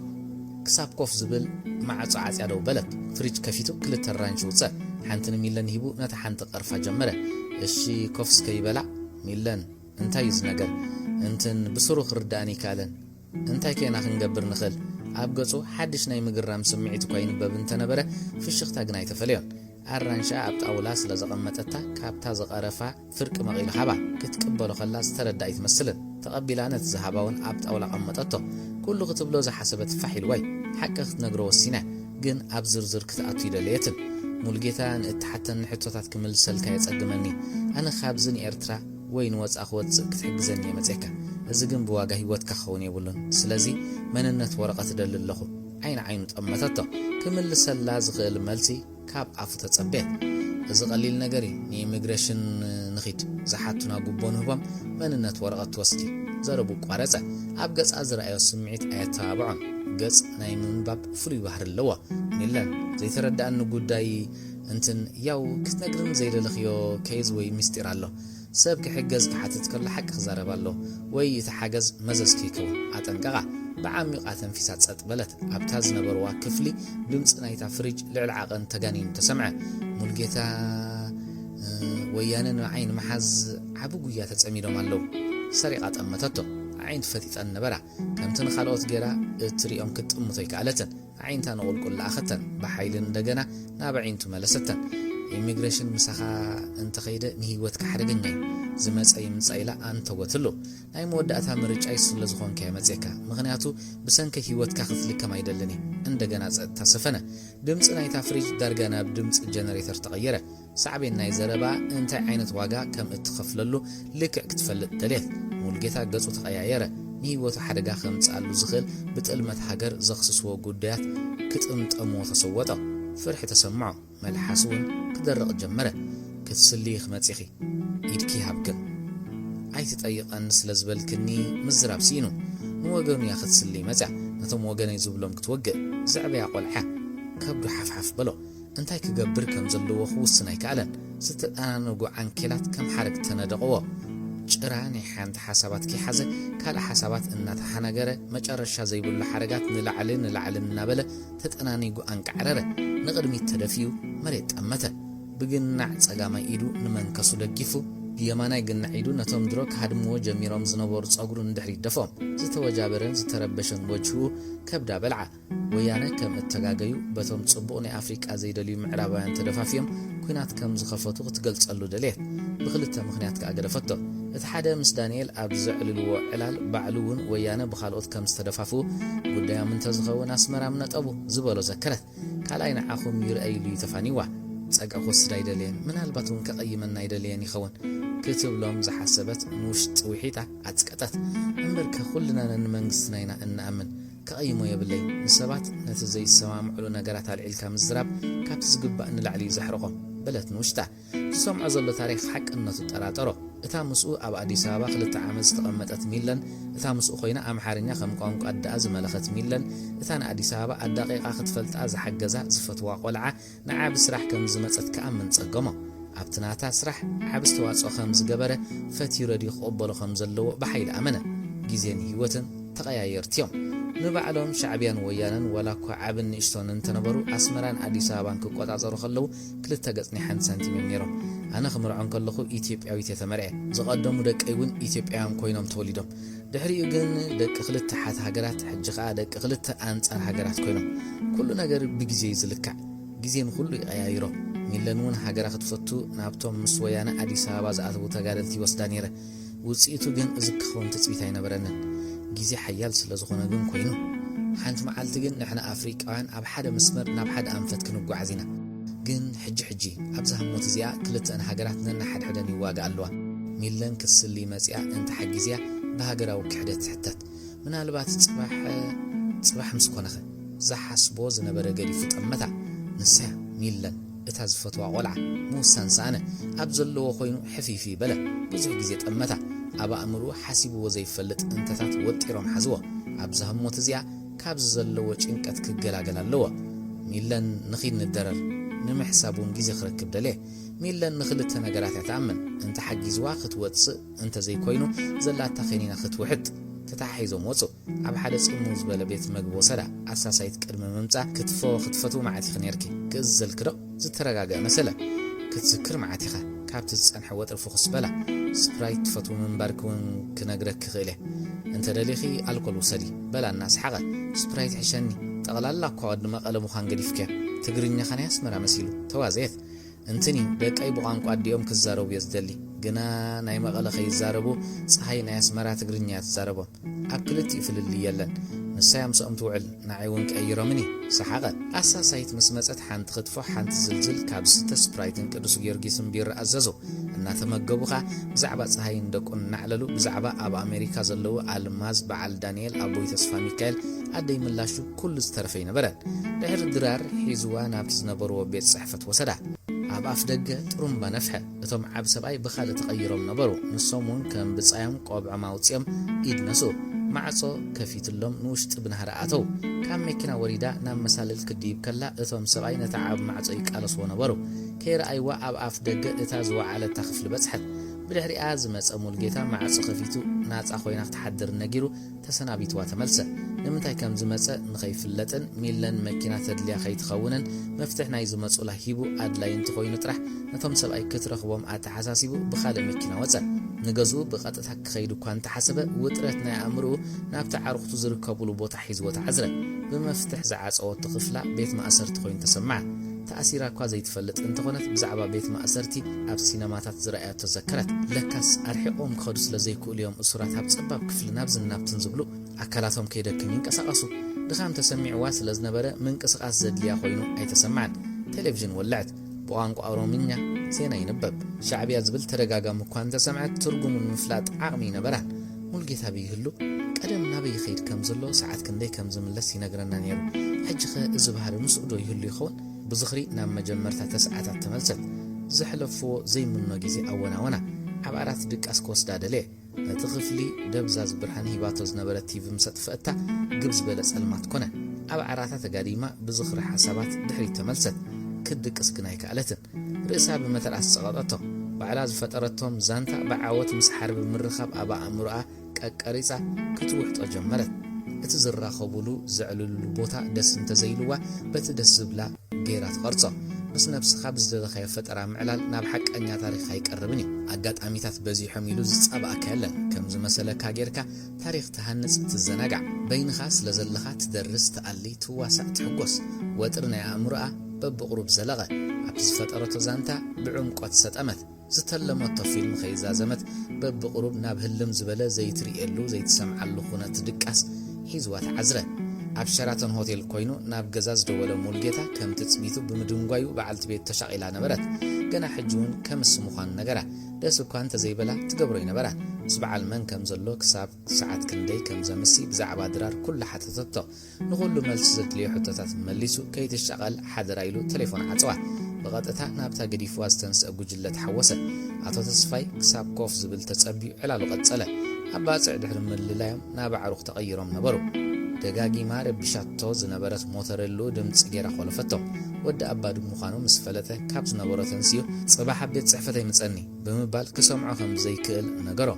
كساب كوف زبل مع صعاص يادو بلد فريج كفيتو كل ترانش وصا حنتن ميلان هيبو نتا حنت قرفا جمره اشي كوفس كيبلا ميلان انتايز نغر انتن بصروخ رداني كالن انتاي كينا خنقبر نخل أبقصو حدش ناي مقرام سمعيتو كاين بابنت نبرة في الشخطة قناي تفليون الرانشا أبت أولاس لزقمتتا كابتا زقرفا فرق مغيل حبا كتقبلو خلاص تردعي تمثلن تقبلانت زهباون أبت أولا قمتتو كله قتبلو زي حسبت فحيل واي حقا نقرو السينة قن أبزرزر كتأتو يدليتن مولجيتان اتحتن حتوتات كمل سلكا يتقدمني أنا خابزني إرترا وين وز أخوات كتحجزني متذكر أزجن بواجه هوت كخوني يقولون سلازي من النت ورقة دل اللخو عين تأمتته كمل سلاز غير ملتي كاب عفت تصبيت إذا قليل نجري إيميجريشن نخيت زحتنا جبون هبام من النت ورقة وسطي زربوك ورزة أبجس أزرع سمعت أتابعهم جس نايمون باب فري بحر اللوا نيلان زي تردد أنه جوداي أنتن ياو كتنجرن زي الخيو كيز وي مستير الله سب كحجز كحتت كل حق خزارب الله ويتحجز مزز كيكون أتنقع بعمق أتنفسات أتبلت أبتاز نبروا كفلي دمت نايتا فريج للعقن تجانين تسمع ملقيتا ويانا عين محز عبوقيا تتسميلهم اللو سريقات أمتتو عين فتيت النبرة كم تنخلوت جرا تريهم كت أمتيك علتن عين تنقول كل أختن بحيل دجنا نابعين تملستن إيميغريشن مسخا أنت خيدة نهيوت كحرجني زمز أي مسألة أنت وتلو ناي مودة مرج أي سل زخون كمزيكا مغنياتو بسنك هيوت كخذ لك ما يدلني عندنا تصفنا دمت ناي تفريج درجنا بدمت جنريتر تغيره صعبين ناي زربا أنت عينت واقع كم اتخفللو لك كتفلت دليل مولجيتا جزء تغيره نهيوت حرجة خمس على زخل بتقلمت حجر زخص وجودات كتقمت أمو تصوته فرح تسمعه ملحسون كدرق جمرة كتسلي خماتيخي يدكي هابكن عايت تطيق أنس لزبل كني مزراب سينو نوغن ياخد سلي متع نتم وغن يزوبلهم كتوقع زعبي عقولحا كبدو حفحف بلو انتاي كقبر كم زلو وخوصنا يكالن ستت أنا نوغو عن كيلات كم حرك تندقوا جراني حانت حسابات كي حزة كالا حسابات إنها تحنقرة مجرشا زي بلو حركات نلعلن نابلة تتأناني قو أنك عرارة نغرمي التدفيو مريت أمتا بقنع تساقاما إيدو نمان كسو لقفو بيمانا يقنع إيدو نتوم دروك هادمو جميرام زنبور تصاقرو ندحري الدفوم زتوا جابرن زتربشن وجهو كبدا بلعا ويانا كم اتقاقيو بتوم تصبقني أفريقيا زي دليو معرابان تدفافيهم كوينات كم زخفتو غتقلت سألو دليه بغلتا مخنيات كأقرفتو اتحادة مس دانيال أبزعل الوعلال بعلون ويانا بخالوت كم استدفافو قدايا من تزغو ناس مرامنت أبو زبالو ذكرت كالاين عاخم يرأي لي تفانيوا تساق أخوص دايدالين من هالبطون كأيمن نايدالين يخون كتب لهم زحسبت موشت وحيطة عتسكتت أمبر كخلنا نمنغسناينا أن أمن كأيمو يبلي نسبات نتزي السمام علو نقرات على العلكام الزراب كابتزقب أن العلي زحرقهم بلت نوشتا تسوم عزلو تاريخ حق أنه تتراترو اتا مسؤو أب أديس أبا خلت عامز تقمتت ميلن اتا مسؤو خوينا أم حارنيا خمقونك أدى أزم لخت ميلن اتانا أديس أبا الدقيقة خطفلت أز حقزا زفتوا قلعة نعاب سرح كم زمتت كأمن تقمو عبتناتا سرح عبس تواتسو خمز قبرة فتيرو دي خقبلو خمزلو بحيل أمنة جيزين هيوتن تغييرتيوم نبعلهم شعبيان ويانا ولا كعبن إشتون تنبرو أسمران أديس أبان كقطع زرو خلو كلتا قطني حن سنتيميرو أنا خمر عن كلخو إثيوبيا تمرع زقدم دك أيون إثيوبيا عم كوينام توليدهم دحري يجن دك خلت تحت هجرات حجقة دك خلت أنت هجرات كوينام كل نجار بيجي زلكع جزين كله غيره ميلانون هجرات خطفتو نابتهم مسويانا أديس أبا زعتو تجارتي وسدانيره وصيتو جن إزك خون تثبيتين برنن جزي حيال سلزخونا جن كوينو حنت معلت جن نحنا أفريقيان أب حدا مسمر ناب حدا أنفت كنوجو عزينا جن حجي أبزها موتزيا كلت أن هجراتنا نحد حدا يواجع اللوا ميلان كسلي مزيا أنت حجزيا بهجرة وكحدت حتت من هالبات تصبح مسكونة زحسبو زنبرة جري فت أمتع نسيا ميلان اتهزفت وعولع مو سانسانة أبزل وخوينو حفيفي بلا بزح جزيت أمتع أبا أمرو حاسبو وزي فلت انتتات وطيرهم حزوا أبزها موتزيا كابز زلو وچنكت كجلاجل اللوا ميلان نخيد ندرر نمحسابون جزي خركب دليه ميلان نخلت نجارات يتأمن انت حجز واخت وتص انت زي كوينو زلات تخينين اخت وحد تتحيزو موصو عب حدث اموز بلا بيت مقبو سلا أساسايت كرم ممتع كتفو خطفتو معاتي خنيركي كزل كرو زترقاقا مسلا كتذكر معاتيخا كابت تسأن حوات الفخص بلا سبرايت فتو من باركون كنقرك خيله انت دليخي الكل وسدي بلا الناس حقا سبرايت حشاني تغلال لك قواد مقالمو خانقريفكا تقريني خاني اسمرا مسيلو توازيث انتني دك اي بقانقو عديهم كزارو بيزدلي قنا ناي مقال خي الزاربو صحي ناي اسمرا تقريني اتزاربو أكلتي في اللي يلن نسايم سأمتوعل نعيونك أي رمني صحاقا أساسايت مسمزت حانت خطفو حانت زلزل كابسة سبرايتن كدوسو جيرجيسن بير أزازو أنها تمقبوخا بزعبا صحاين دقون نعللو بزعبا أبا أمريكا زلو ألماز بعال دانيال أبوي تسفا ميكال أدي ملاشو كل استرفين بران لحر الدرار حيزوا نابتز نبرو بيت صحفة وسدا أبا أفدق ترمبا نفحة لتم عب سبعي بخالة تغيرهم نبرو نصومون كان بتصايم قواب عماوتيام إيد نسو معصو كفيت اللهم نوشت بنهراتو كان مكنا وريدا نام مسال الكديب كلا اتهم سبعي نتعب معصو يقالص ونبرو كير ايوا اب اف دق اتازوا على تخفل بصحت بدحري مص مولجيتا مع صخفيتو ناص خوينا تحضر نغيرو تسنابيتوا تملسه نمنتاي كم زمص نخيفلطن ميلن ماكينه تدليا خيتخونن مفتح ناي زمصو لا هيبو ادلاين تخوينو طرح نتوم سباي كترخبوم اتحساسيبو بخاله ماكينه وصا نغزو بقطታ كخيدو كان تحسبه وطرت ناي امرو نابت عرختو زركبلو بوتا حيزو تحزره بمفتح زعصو تخفلا بيت مأسر تخوين تسمع تأثيرا كوا زي تفلت انتخونت بزعبا بيت مأسرتي اب سينماتات زرائيات تذكرت لكاس ارحقهم خدو سلازيكو اليوم اسرات هاب صباب كفل نابز نابتن زبلو اكلاتهم كيدكم ينقسقسو دخام تسمع واس لزنبره منقسقاس زدليا خوينو اي تسمعن تلفزيون ولعت بوانقو اورومينيا سينا ينبب شعبيات زبل ترغاغام كوان تسمعت ترغم المفلاط عقمي نبره مولجيتا بيهلو قدم نبي خير كم زلو ساعات كندي كم زملس ينغرنا نيرو حجخ ازبهر مسودو يهلو يخون بزخري نام مجمرتا تسعات تملسل زحلفو زي منو غيزي اونا عبارات دق اسكوس دادله نتخفلي دبزاز برهان هيباتو زنبره تيف مسطفتا غبز بلصلمات كونه عبارات تقاديما بزخر حسابات دحري تملسل كدق اسكناي كالتن رئيسا بمثل اسقطتو بعلاز فترتهم زانتا بعاوت مسحر بمرخب ابا امرؤا ققريصا كتوحط جمرت اتزرا خبلو زعللو بوتا دس انت زيلوا بتدس بلا غيرات قرصو بس نفس خبز دخاي فترا معلال ناب حقኛ ታሪክ አይቀርብኒ አጋጣሚታት በዚህ ሐሚሉ ዝጻባ አካለን ከምዝ መሰለ ካጌርካ ታሪክ ተሐንጽ ትዘናጋ በይንኻ ስለዘለኻ ትደርስ ተአሊ ትዋሳዕ ትሕጎስ ወጥርና ያምሩአ በብቅሩብ ዘለቀ አብዝ ፈጠረቶ ዛንታ ብዕምቆት ሰጠመት ዝተለመቶ ፊልም ኸይዛዘመት በብቅሩብ ናብ ህልም ዝበለ ዘይትሪኤሉ ዘይትሰምዓሉ ኹነት ድቃስ ሒዝዋት ዓዝረ ኣብ ሸራተን ሆቴል ኮይኑ ናብ ገዛዝ ደወለ ሙልጌታ ከም ትጽቢቱ ብምድንጓዩ በዓልት ቤት ተሻቂላ ነበረት ገና ሕጁን ከም ስሙኻን ነገራ ደስ እኳ እንተ ዘይበላ ትገብሮ ይነበራ ስበዓል መን ከም ዘሎ ክሳብ ሰዓት ክንደይ ከም ዘምሲ ብዛዕባ ድራር ኩሉ ሓተተቶ ንኹሉ መልስ ዘድልዮ ሕቶታት መሊሱ ከይትሻቀል ሓደራ ኢሉ ቴሌፎን ዓጽዋ بقطتا نابتا قديفوا استنسأ قجلة حوسة عطو تسفاي كساب كوف زبل تتصبي علا لقتصلة أبا سعد حرم من الليلايم نابع عروق تغيرهم نبرو دقاقي مار بشاتو زنبرت موترلو دمت سجيرا خولفتو ود أبا دمخانو مسفلته كابز نبرو تنسيو صباح بيت صحفتي متسأني بمبال كسومعو خم زي كيل نقرو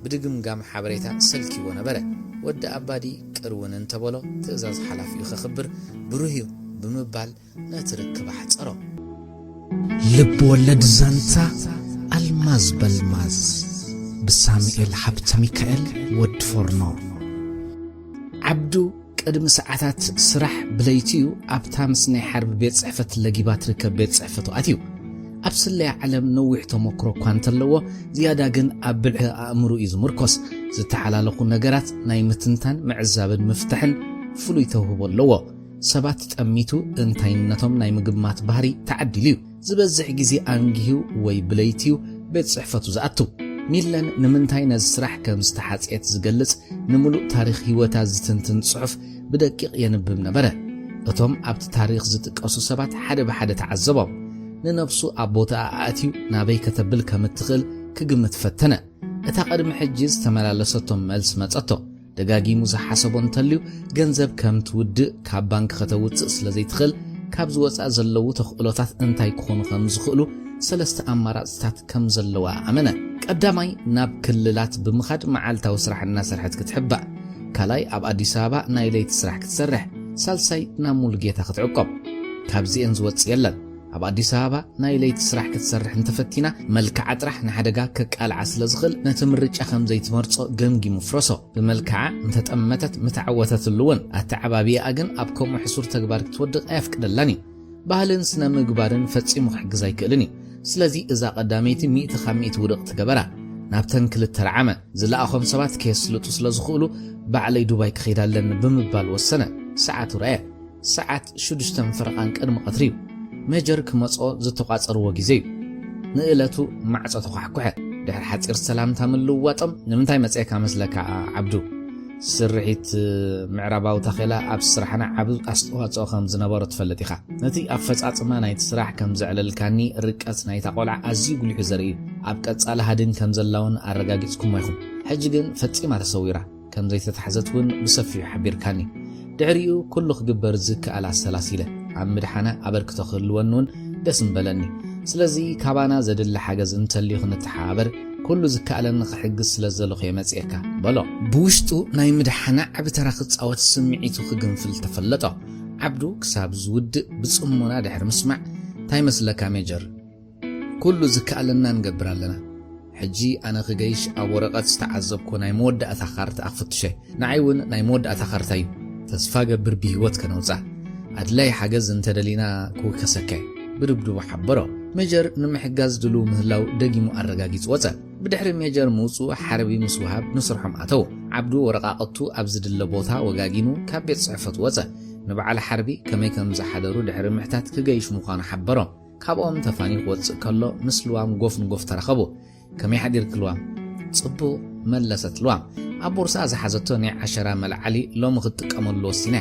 بدقم قام حبريتا سلكي ونبره ود أبا دي كرون انتبولو تأزاز حلافي خبر بروهيو بمبال نتركب حصرو لب ولد زانتا الماز بالماز بسامئيل حبت ميكائيل ود فورنو عبدو قدم ساعات سرح بليتيو ابتا مسني حرب بيت صحفت لغيبات ركب بيت صحفتو اتيو ابسل عالم نوح تمكرو كانتلو زياده جن ابلع امرو يزمركوس زتحلالقو نغرات ناي متنتان معزابن مفتحن فلو يتوهبلو سبات تأميتو انتاينتهم ناي مقبمات بحري تعدليو زبزح جزي انجيو وي بليتيو بيت صحفتو زاتو ميلان نمنتاي نزسرح كمستحاصيت زغلص نملو تاريخ هيوتا زتنتن صحف بدقيق ينبب نبره اتوم ابت تاريخ زتقاسو سبات حدا بحدا تعذبوا ننفسو ابوتا اتيو نابي كتبل كمتخل كغمت فتنه اتا قدم حجز تملالساتهم ملس مصطو دغاغي موزا حسبون تليو ገንዘብ ከም ትውድ ካብ ባንክ ከተውጽእ ስለዘይትኽል ካብ ዝወጻእ ዘለዉ ተኽእሎታት እንታይ ክኾኑ ከም ዝኽእሉ ሰለስተ ኣማራጽታት ከም ዘለዋ ኣመነ ቀዳማይ ናብ ክልላት ብምኻድ መዓልታዊ ስራሕና ሰርሐት ክትሕባእ ካልኣይ ኣብ ኣዲስ ኣበባ ናይ ለይቲ ስራሕ ክትሰርሕ ሳልሳይ ናብ ሙልጌታ ክትዕቆብ ካብዚአን ዝወጽእ የለን ኣብ ኣዲስ ኣበባ ናይ ለይቲ ስራሕ ክትሰርሕ እንተፈቲና መልክዓ ጥራሕ ንሓደጋ ከቃልዓ ስለዝኽእል ነቲ ምርጫ ከም ዘይትመርጾ ገምጊሙ ፍረሶ ብመልክዓ እንተጠመተት ምትዓወተትሉውን ኣተዓባቢኣ ግን ኣብ ከምኡ ሕሱር ተግባር ክትወድቕ ኣየፍቅደላኒ ባህልን ስነ ምግባርን ፈጺሙ ክሕግዝ ኣይክእልኒ ስለዚ እዛ ቀዳመይቲ 100 ካብ 100 ውድቕ ትገበራ ናብተን ክልተ ረዓመ ዝለኣኾም ሰባት ከየስልጡ ስለዝኽእሉ ባዕለይ ዱባይ ክኸይድ ኣለኒ ብምባል ወሰነ ሰዓቱ ረአየ ሰዓት 6 ፍርቓን ቅድሚ ቀትሪ مجر كمصو زتقاصرو غيزي نئلتو معصو تخحكح دحر حصير سلام تملو واطم نمنتاي مصيكا مسلكا عبدو سرحيت معرباو تخيلا اب سرحنا عبد استواصو خم زنبرو تفلطيخا نتي افصاصما نايت سراح كم زعللكاني رقص نايت قولع ازي غلي حزري اب قصال هادين كم زلاون ارغاغيصكم مايخم حجيغن فصيما تصويرا كم زي تتحزتون بسفي حبيركاني دعريو كله خبر زك على السلاسله عم مدحنا أبركتو خلوانون دسم بلني ስለዚህ ካባና ዘድለ ሓገዝ እንተልዩ ክንተሓባበር ኩሉ ዝከኣለኒ ክሕግዝ ስለዘለኹ የመጽእካ በሎ ብውሽጡ ናይ ምድሓና ዓብ ተራ ክጻወት ስምዒቱ ክግንፍል ተፈለጦ ዓብዱ ክሳብ ዝውድእ ብጽሞና ድሕሪ ምስማዕ እንታይ መስለካ ሜጀር ኩሉ ዝከኣለና ንገብር ኣለና ሕጂ ኣነ ክገይሽ ኣብ ወረቐት ዝተዓዘብኮ ናይ መወዳእታ ካርታ ኣኽፍትሸ ንዓይ እውን ናይ መወዳእታ ካርታ እዩ ተስፋ ገብር ብህይወት ከነውፃእ ኣድላይ ሓገዝ እንተደሊና ክውከሰከ ብድብድቡ ሓበሮ ሜጀር ንምሕጋዝ ድሉ ምህላው ደጊሙ ኣረጋጊጽ ወፀ ብድሕሪ ሜጀር ምውፁእ ሓርቢ ምስ ውሃብ ንስርሖም ኣተው ዓብዱ ወረቓቕቱ ኣብ ዝድለ ቦታ ወጋጊኑ ካብ ቤት ጽሕፈት ወፀ ንበዓል ሓርቢ ከመይ ከም ዝሓደሩ ድሕሪ ምሕታት ክገይሽ ምዃኑ ሓበሮ ካብኦም ተፋኒኽ ወፅእ ከሎ ምስ ልዋም ጎፍ ንጎፍ ተረኸቡ ከመይ ሓዲርክ ልዋም ጽቡቕ መለሰት ልዋም ኣብ ቦርሳ ዝሓዘቶ ናይ 10 መልዓሊ ሎሚ ክትጥቀመሉ ወሲነ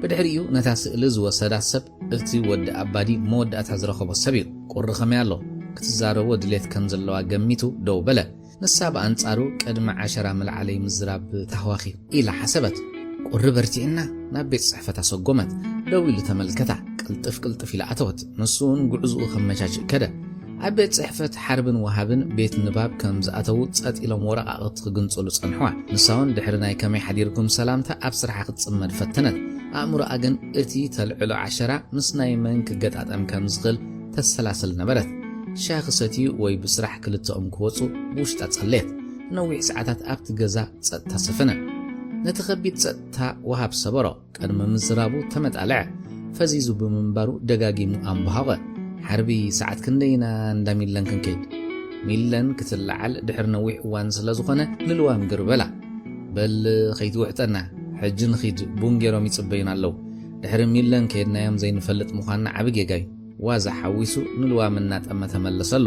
ብድሕሪኡ ነታ ስእሊ ዝወሰዳ ሰብ እቲ ወዲ ኣባዲ መወዳእታ ዝረኸቦ ሰብ እዩ ቁሪ ኸመይ ኣሎ ክትዛረቦ ድሌት ከም ዘለዋ ገሚቱ ደው በለ ንሳ ብኣንጻሩ ቅድሚ 10 መልዓለይ ምዝራብ ተህዋኺ ኢላ ሓሰበት ቁሪ በርቲዕና ናብ ቤት ጽሕፈት ኣሰጎመት ደው ኢሉ ተመልከታ ቅልጥፍ ኢላ ኣተወት ንሱን ጉዕዝኡ ከመቻችእ ከደ ኣብ ቤት ጽሕፈት ሓርብን ወሃብን ቤት ንባብ ከም ዝኣተው ጸጥ ኢሎም ወረቓቕቲ ክግንጽሉ ጸንሕዋ ንሳውን ድሕሪ ናይ ከመይ ሓዲርኩም ሰላምታ ኣብ ስራሕ ክትጽመድ ፈተነት ኣእምሮኣ ግን እቲ ተልዕሎ 10 ምስ ናይ መን ክገጣጠም ከም ዝኽእል ተሰላስል ነበረት ሻሂ ክሰትዩ ወይ ብስራሕ ክልተኦም ክወፁ ውሽጣ ጸለየት ነዊሕ ሰዓታት ኣብቲ ገዛ ጸጥታ ሰፈነ ነቲ ከቢድ ጸጥታ ወሃብ ሰበሮ ቅድሚ ምዝራቡ ተመጣልዐ ፈዚዙ ብምንባሩ ደጋጊሙ ኣንበሃቐ ሓርቢ ሰዓት ክንደይና እንዳሚለን ክንከይድ ሚለን ክትለዓል ድሕሪ ነዊሕ እዋን ስለ ዝኾነ ልልዋም ግርበላ በል ኸይትውሕጠና ሕጂ ንኺድ ቡንጌሮም ይጽበዩና ኣለዉ ድሕሪ ሚለን ከይድናዮም ዘይንፈልጥ ምዃንና ዓብ ጌጋዩ ዋዛ ሓዊሱ ንልዋም እናጠመ ተመለሰሉ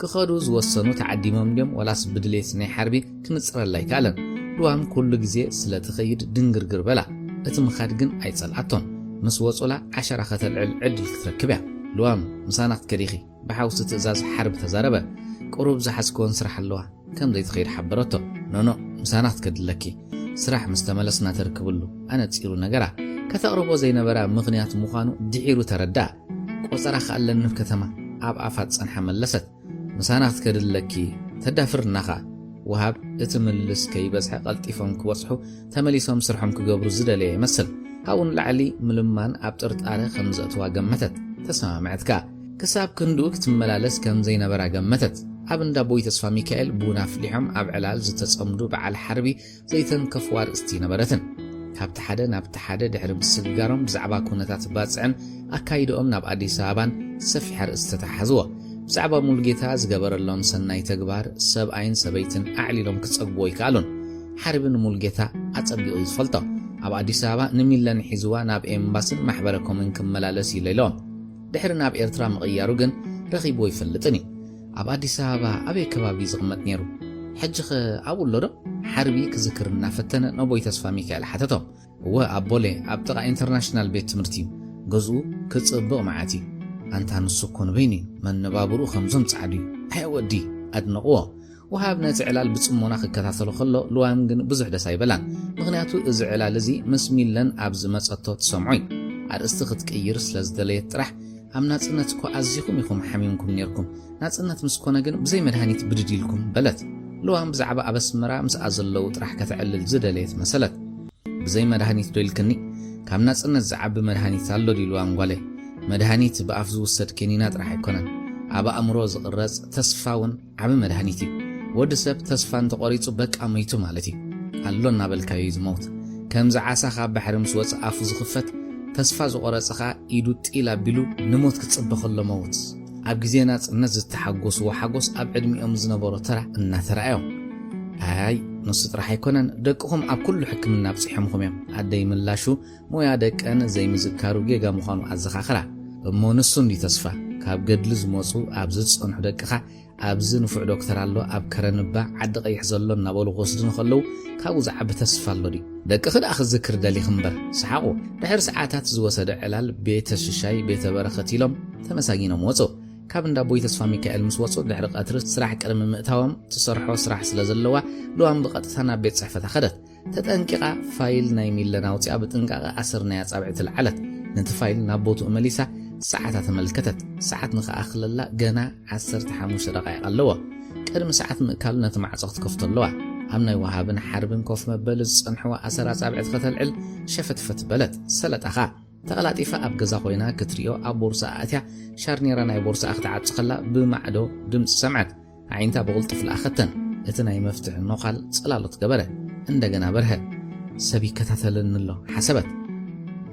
ክኸዱ ዝወሰኑ ተዓዲሞም ድዮም ወላስ ብድሌት ናይ ሓርቢ ክንጽረላ ይከኣለን ልዋም ኩሉ ግዜ ስለ ትኸይድ ድንግርግር በላ እቲ ምኻድ ግን ኣይጸልኣቶን ምስ ወጹላ 10 ከተልዕል ዕድል ክትረክብ እያ ልዋም ምሳና ክትከዲኺ ብሓውሲ ትእዛዝ ሓርቢ ተዛረበ ቁሩብ ዝሓዝክዎን ስራሕ ኣለዋ ከም ዘይትኸይድ ሓበረቶ ኖኖ ምሳና ክትከድለኪ ስራሕ ምስ ተመለስና ተርክብሉ ኣነ ፂሩ ነገራ ከተቕርቦ ዘይነበራ ምኽንያቱ ምዃኑ ድሒሩ ተረዳእ ቆፀራ ከኣለኒ ከተማ ኣብ ኣፋት ጸንሓ መለሰት ምሳና ክትከድለኪ ተዳፍርናኻ ወሃብ እቲ ምልስ ከይበዝሐ ቀልጢፎም ክወጽሑ ተመሊሶም ስርሖም ክገብሩ ዝደለየ ይመስል ካብኡን ላዕሊ ምልማን ኣብ ጥርጣረ ከም ዘእትዋ ገመተት ተሰማምዐትካ ክሳብ ክንድኡ ክትመላለስ ከም ዘይነበራ ገመተት ኣብ እንዳ ቦይ ተስፋ ሚካኤል ቡና ፍሊሖም ኣብ ዕላል ዝተጸምዱ በዓል ሓርቢ ዘይተንከፍዋ ርእስቲ ነበረትን ካብቲ ሓደ ናብቲ ሓደ ድሕሪ ምስግጋሮም ብዛዕባ ኩነታት ባጽዕን ኣካይዶኦም ናብ ኣዲስ ኣበባን ሰፊሕ ርእስቲ ተተሓዝዎ ብዛዕባ ሙልጌታ ዝገበረሎም ሰናይ ተግባር ሰብኣይን ሰበይትን ኣዕሊሎም ክጸግብዎ ይከኣሉን ሓርብን ሙልጌታ ኣጸቢቑ ዝፈልጦ ኣብ ኣዲስ ኣበባ ንሚለን ሒዝዋ ናብ ኤምባስን ማሕበረ ኮምን ክመላለስ ኢለሎም ድሕሪ ናብ ኤርትራ ምቕያሩ ግን ረኺብዎ ይፈልጥን እዩ ኣብ ኣዲስ ኣበባ ኣበይ ከባቢ ዝቕመጥ ነይሩ ሕጂ ኣብኡ ኣሎ ዶ ሓርቢ ክዝክር እናፈተነ ነቦይ ተስፋ ሚካኤል ሓተቶም እወ ኣብ ቦሌ ኣብ ጥቓ ኢንተርናሽናል ቤት ትምህርቲ እዩ ገዝኡ ክጽብቕ መዓት እዩ ኣንታ ንሱ እኮ ንበይኒ መነባብሩ ከምዞም ጻዕዱ እዩ ኣይወዲ ኣድነቕዎ ወሃብ ነቲ ዕላል ብጽሞና ክከታተሎ ከሎ ልዋም ግን ብዙሕ ደስ ኣይበላን ምኽንያቱ እዚ ዕላል እዚ ምስ ሚለን ኣብ ዝመጸቶ ትሰምዑ እዩ ኣርእስቲ ክትቅይር ስለ ዝደለየት ጥራሕ ኣብ ናጽነት እኮ ኣዝኹም ኢኹም ሓሚምኩም ነርኩም ናጽነት ምስ ኮነ ግን ብዘይ መድሃኒት ብድዲልኩም በለት ልዋም ብዛዕባ ኣብ ኣስመራ ምስኣ ዘለዉ ጥራሕ ከተዕልል ዝደለየት መሰለት ብዘይ መድሃኒት ዶይልክኒ ካብ ናጽነት ዝዓቢ መድሃኒት ኣሎ ዲልዋም ጓለ መድሃኒት ብኣፍ ዝውሰድ ኬኒና ጥራሕ ኣይኮነን ኣብ ኣእምሮ ዝቕረጽ ተስፋ እውን ዓብ መድሃኒት እዩ ወዲ ሰብ ተስፋ እንተቖሪጹ በቃ መይቱ ማለት እዩ ኣሎ እናበልካዮ እዩ ዝመውት ከምዚ ዓሳ ካብ ባሕሪ ምስ ወፅእ ኣፉ ዝኽፈት ተስፋ ዝቖረጽኻ ኢዱ ጢል ኣቢሉ ንሞት ክጽበኸሎ መውት ኣብ ግዜ ናጽነት ዝተሓጐስዎ ሓጐስ ኣብ ዕድሚኦም ዝነበሮ ተራ እናተረኣዮም ኣይ ንሱ ጥራሕ ኣይኮነን ደቅኹም ኣብ ኩሉ ሕክምና ኣብፂሖምኩም እዮም ኣደይ ምላሹ ሞያ ደቀን ዘይምዝካሩ ጌጋ ምዃኑ ኣዘኻኽራ እሞ ንሱ እንዲ ተስፋ ካብ ገድሊ ዝመፁ ኣብ ዝጸንሑ ደቅኻ ኣብዚ ንፉዕ ዶክተር ኣሎ ኣብ ከረንባ ዓዲ ቀይሕ ዘሎ እናበሉ ክወስዱን ከለዉ ካብኡ ዝዓቢ ተስፋ ኣሎ ድዩ ደቂ ክዳእ ክዝክር ደሊኽ እምበር ሰሓቑ ድሕሪ ሰዓታት ዝወሰደ ዕላል ቤተ ሽሻይ ቤተ በረኸት ኢሎም ተመሳጊኖም ወፁ ካብ እንዳ ቦይ ተስፋ ሚካኤል ምስ ወፁ ድሕሪ ቀትሪ ስራሕ ቅድሚ ምእታዎም ትሰርሖ ስራሕ ስለ ዘለዋ ልዋም ብቐጥታ ናብ ቤት ጽሕፈት ኣኸደት ተጠንቂቓ ፋይል ናይ ሚለን ኣውፂኣ ብጥንቃቐ ኣስር ናይ ኣጻብዒ ትልዓለት ነቲ ፋይል ናብ ቦትኡ መሊሳ ساعتها تملكتت ساعت نخأخللا جنا 15 دقائق اللوا قدم ساعت مأكل نتمعصق تكفت اللوا أمنا وهابن حربن كوف مبلز صنحوا أسرات سابعة ختلعل شفت فت بلد سلت أخا تغلاطيفة أب جزا خوينا كتريو أب بورصة أتيا شارنيرنا بورصة أخت عتقلا بمعدو دمت سمعت عينتا بغلط في الأختن اتنا يمفتح النقل صلالت قبره عندنا برها سبي كتاتلن الله حسبت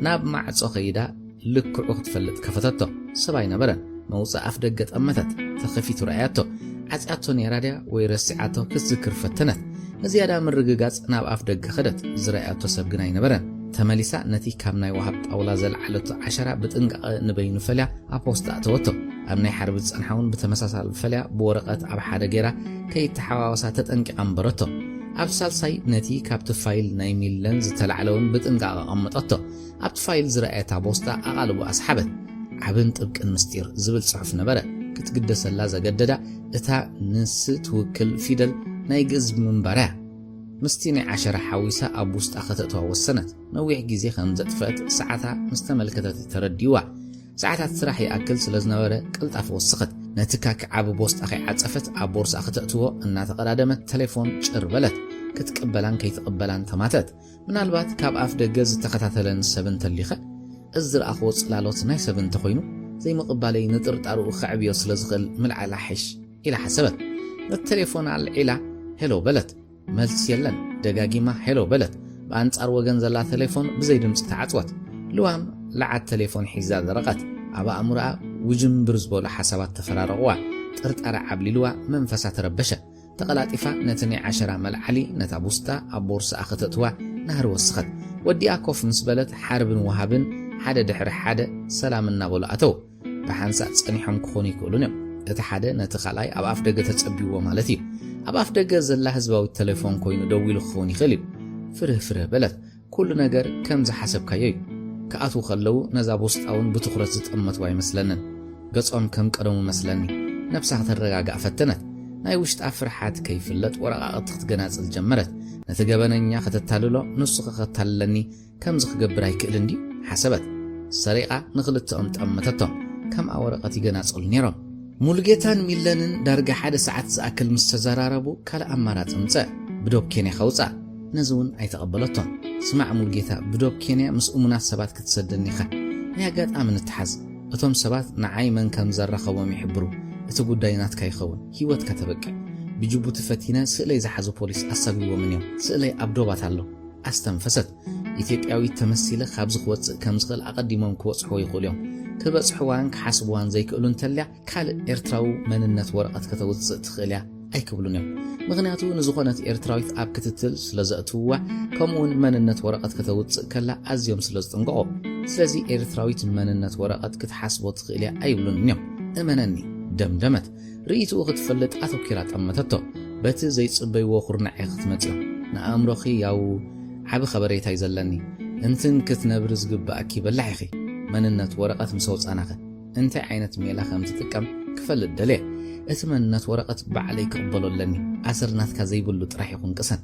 ناب معصق يدا لك أخت فلت كفتته سباينا برن موصى أفدقت أمتت تخفيت رأياته عزعته نيراديا ويرسعاته كذكر فتنت نزيادة من رقاقات ناب أفدق خدت زرأياته سبقنا ينبرن تماليسا نتي كامناي وهبت أولا زل علت 10 بتنقع نبين فليا أبوستا أتوتو أمناي حربت أنحاون بتمساسا الفليا بورقات أب حدا جيرا كي تحواوسا تتنقع أمبرتو أبسال ساي نتي كابت فايل نايمي لنز تلعلون بتنقع أمتاتو أبت فايل زرأيات أبوستا أغالبو أصحابت عبنت أبك المستير زبل صحف نبرة كتقدس اللازة قددا إتا نس توكل فيدل نايقز من براه مستيني 10 حويسة أبوست أخطأتها والسنة نويح جيزي خمزة فات ساعتها مستملكة ترديوا ساعتها تسرح يأكل سلزنورة قلت أفو السقط نتكاك عب بوست أخي عطفت أبورس أخطأتها أنها تقرادمت تليفون شربلت كتقبلان كي تقبلان تماتت من البات كاب أفدق جز تقتاتلن سبن تليخة أزر أخوص لالوت ناي سبن تخوينو زي مقبالي نطرت أرو خعبيو سلزغل ملع لحش إلى حسبت التليفون على العلا هلو بلت ملس يلن دقاقيما هلو بلت بأنصار وغن زلا تليفون بزي دمص تعطوت لوام لعد تليفون حيزاد رقت أبا أمرأ وجم برزبو لحسابات تفرارغوا ترت أرع عبلي لوا منفسات ربشة تقلاتيفا نتني 10 ملعلي نتابوستا أبورس أختتوا نهر وسخت ودي أكوف نسبلت حرب وهابن حدا دحر حدا سلام النابول أتو بحانسات صنيحهم كخوني كولونيو اتحدا نتخلاي أب أفدق تتصبيو مالتي أب أفدق زلا حزباوي التليفون كوينو دويلو خوني خليب فره بلد كل نجر كم ز حسب كيو كأتو خلو نزابوست أون بتخرج تأمت واي مسلنن قصهم كم قرمو مسلني نفسها ترجع فتنت ناي وشت أفرحات كيف اللت ورقة تخت الجمرت نتجبنني ختتالله نسخ ختالني كم زخ جبراي كلندي حسبت سريعة نغلت أمتتهم كم أورقة جناز النيرم مولجتان ميلانن درجة حد ساعات أكل مستزراربو كلا أمارات أمتى بدوب كيني خوصة نزون أي تقبلتهم سمع مولجتا بدوب كيني مسؤومنا سبات كتصدني خا يا جات أمن التحز أتوم سبات نعاي من كم زر خوام يحبرو أتقول داينات كاي خون هيوت كتبك بجبوت فتينا سئلي زحزو بوليس أصابي ومنيو سئلي أبدوبات الله أستنفست إثيوبياوي تمثيل خابز خوت كم زغل أقدمهم كوص حوي يقولون كبص حوان كحسبوان زي كقولون تلع كال إرتراو من النت ورقة كتوص تخلع أي كقولونهم مغنياتو نزخونات إرتراويت أب كتتل سلزقتوا كمون من النت ورقة كتوص كلا أزيوم سلزتنقعو سلزي إرتراويت من النت ورقة كتحسبو تخلع أي كقولونهم أمنني دمدمت ريتو أخت فلت أثو كيرات أمتتو بات زي صبي وخرنا عيختمتيو نأمرخي ياو حاب خبريتاي زلني انتن كتنبرز قبأكي بلعيخي من النت ورقة مسوص أناخ انت عينت ميلا خمت تكم كفل الدليل اتمن النت ورقة بعليك قبلو لني أسرنات كزي بلوت راح يكون قسن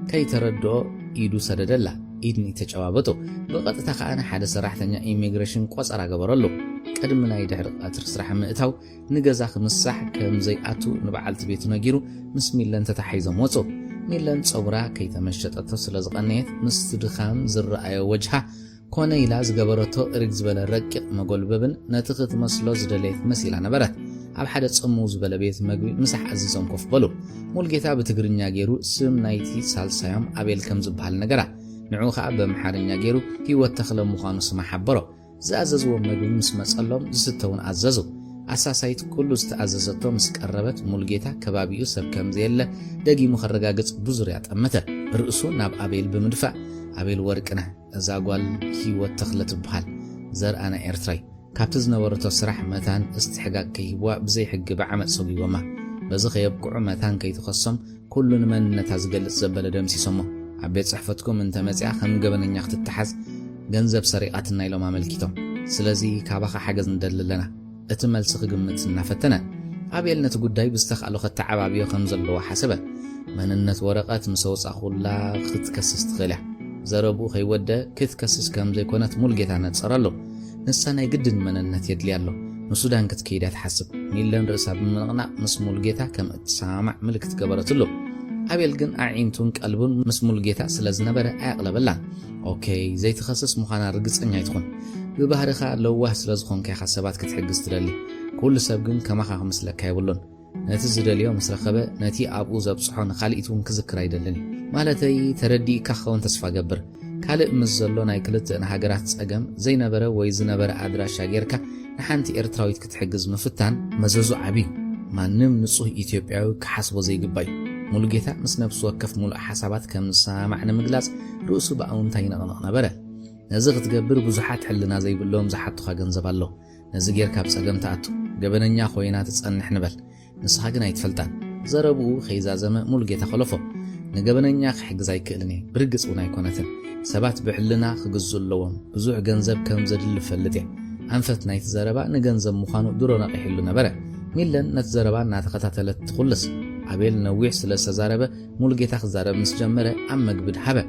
كي تردو إيدو سردلا إيدني تجوابتو بقت تخانا حدا سراحتنيا إيميغريشن قوص أرا قبرلو قدمنا يدحر أترس راح مئتاو نجازا خمس ساح كم زي أتو نبعلت بيتو نجيرو مسميلا تتحيزو موتو ميلان صورا كي تمشت أتصل زغنيت مستدخام زرعي وجهها كون إلى زجبرته رجز بلا رقق مقول ببن نتخذ مسلو زدليت مسيلا نبرت عب حدث أموز بلا بيت مقوي مسح عزيزهم كف بلو مولجتا بتجرنيا جيرو سم نايتي سالسيام عبيل كم زبها النجرة نعوخ عب محارنيا جيرو هو التخلو مخانص محبرو زعززو مقوي مسمس اللهم زستون عززو أساسايت كله استعززته مسقربت مولجتا كبابيو سب كم زيلا دقي مخرجاجت بزريات أمته رؤسو ناب عبيل بمدفع عبيل ورقنا أزاقوال هيوت تخلت بحال زر أنا إرتراي كابتز نورتو سرح متان استحقاق كيبوا بزي حق بعمل صبي وما بزخ يبقعو متان كي تخصم كل من نتازقل الزبال دمسي سمو عبيت صحفتكم من تمتع خم قبل أن يخت التحز جنزب سريقاتنا إلو ما ملكيتو سلازي كابخا حاجز ندل لنا اتمال سخ قمت نفتنا عبيل نتقود داي بستخقلو خد تعب عبيو خمز اللو حسبه من النت ورقات مسوص أخو لا خد كسست خلع ዘረቡ ከይወደ ክትከስስ ከም ዘይኮነት ሙልጌታ ነጸራሎ ንሳና ይግድን መንነት የድልያሎ ንሱዳን ክትከይዳ ተሐስብ ሚለን ርእሳ ብምንቕና ምስ ሙልጌታ ከም እትሰማዕ ምልክት ገበረትሎ አቤል ግን አዒንቱን ቀልቡን ምስ ሙልጌታ ስለዝነበረ አያቅለበላን ኦኬ ዘይተኸስስ ሙኻና ርግጸኛ ይትኹን ብባህርኻ ለዋህ ስለዝኾንካ ኢኻ ሰባት ክትሕግዝ ትደሊ ኩሉ ሰብ ግን ከማኻ ክምስለካ ይብሎን ነቲ ዝደልዮ ምስ ረኸበ ነቲ ኣብኡ ዘብፅሖ ንኻልኢት እውን ክዝክር ኣይደለኒ ማለተይ ተረዲእካ ክኸውን ተስፋ ገብር ካልእ ምስ ዘሎ ናይ ክልተ ሃገራት ጸገም ዘይነበረ ወይ ዝነበረ ኣድራሻ ጌርካ ንሓንቲ ኤርትራዊት ክትሕግዝ ምፍታን መዘዙ ዓብዩ ማንም ንጹህ ኢትዮጵያዊ ክሓስቦ ዘይግባይ ሙሉጌታ ምስ ነፍሱ ወከፍ ሙሉእ ሓሳባት ከም ንሰማዕ ንምግላጽ ርእሱ ብኣውንታ ይነቕነቕ ነበረ ነዚ ክትገብር ብዙሓት ሕልና ዘይብሎም ዝሓቱኻ ገንዘብ ኣሎ ነዚ ጌርካ ብጸገም ተኣቱ ገበነኛ ኮይና ትጸንሕ ንበል ንስኻ ግን ኣይትፈልጣን ዘረብኡ ኸይዛዘመ ሙሉጌታ ኸለፎ ንገበነኛ ክሕግዝ ኣይክእልን እየ ብርግጽ እውን ኣይኮነትን ሰባት ብሕልና ክግዙ ኣለዎም ብዙሕ ገንዘብ ከም ዘድሊ ፈልጥ እየ ኣንፈት ናይቲ ዘረባ ንገንዘብ ምዃኑ ድሮ ነቒሕሉ ነበረ ሚለን ነቲ ዘረባ እናተኸታተለት ትኹልስ አቤል ነዊሕ ስለተዛረበ ሙሉጌታ ክዛረብ ምስ ጀመረ ኣብ መግብድ ሃበ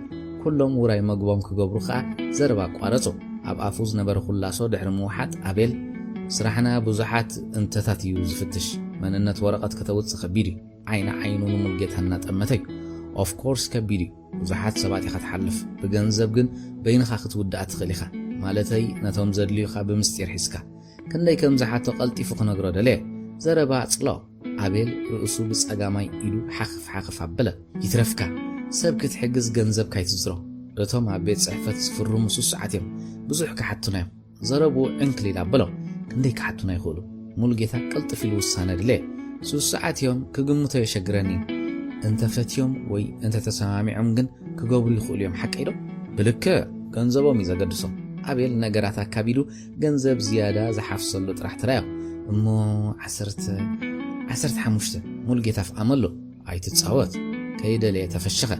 ኩሎም ውራይ መግቦም ክገብሩ ከዓ ዘረባ ቋረጹ ኣብ ኣፉ ዝነበረ ኩላሶ ድሕሪ ምውሓጥ አቤል ስራሕና ብዙሓት እንተታት እዩ ዝፍትሽ መንነት ወረቐት ከተውፅእ ከቢድ እዩ ዓይና ዓይኑ ሙሉጌታ እናጠመተዩ ኦፍ ኮርስ ከቢድ እዩ ብዙሓት ሰባት ኢኻ ትሓልፍ ብገንዘብ ግን በይንኻ ክትውዳእ ትኽእል ኢኻ ማለተይ ነቶም ዘድልዩኻ ብምስጢር ሒዝካ ክንደይ ከም ዝሓቶ ቀልጢፉ ክነግሮ ደለየ ዘረባ ጽሎ አቤል ርእሱ ብጸጋማይ ኢሉ ሓኽፍ ኣበለ ይትረፍካ ሰብ ክትሕግዝ ገንዘብ ካይትዝሮ እቶም ኣብ ቤት ጽሕፈት ዝፍርሙ ሱስዓት እዮም ብዙሕ ክሓቱና እዮም ዘረቡ ዕንክል ኢላ ኣበሎ ክንደይ ክሓቱና ይኽእሉ ሙሉጌታ ቀልጥፍ ኢሉ ውሳነ ድለየ ሱስዓት እዮም ክግምቶ የሸግረኒ እንተፈትዮም ወይ እንተተሰማሚዖም ግን ክገብሩ ይኽእሉ እዮም ሓቂ ኢሎም ብልክ ገንዘቦም እዩ ዘገድሶም አቤል ነገራት ኣካቢዱ ገንዘብ ዝያዳ ዝሓፍሰሉ ጥራሕ ተራዮ እሞ 15 ሙሉጌታ ፍኣመሎ ኣይትጻወት ከይደለየ ተፈሸኸ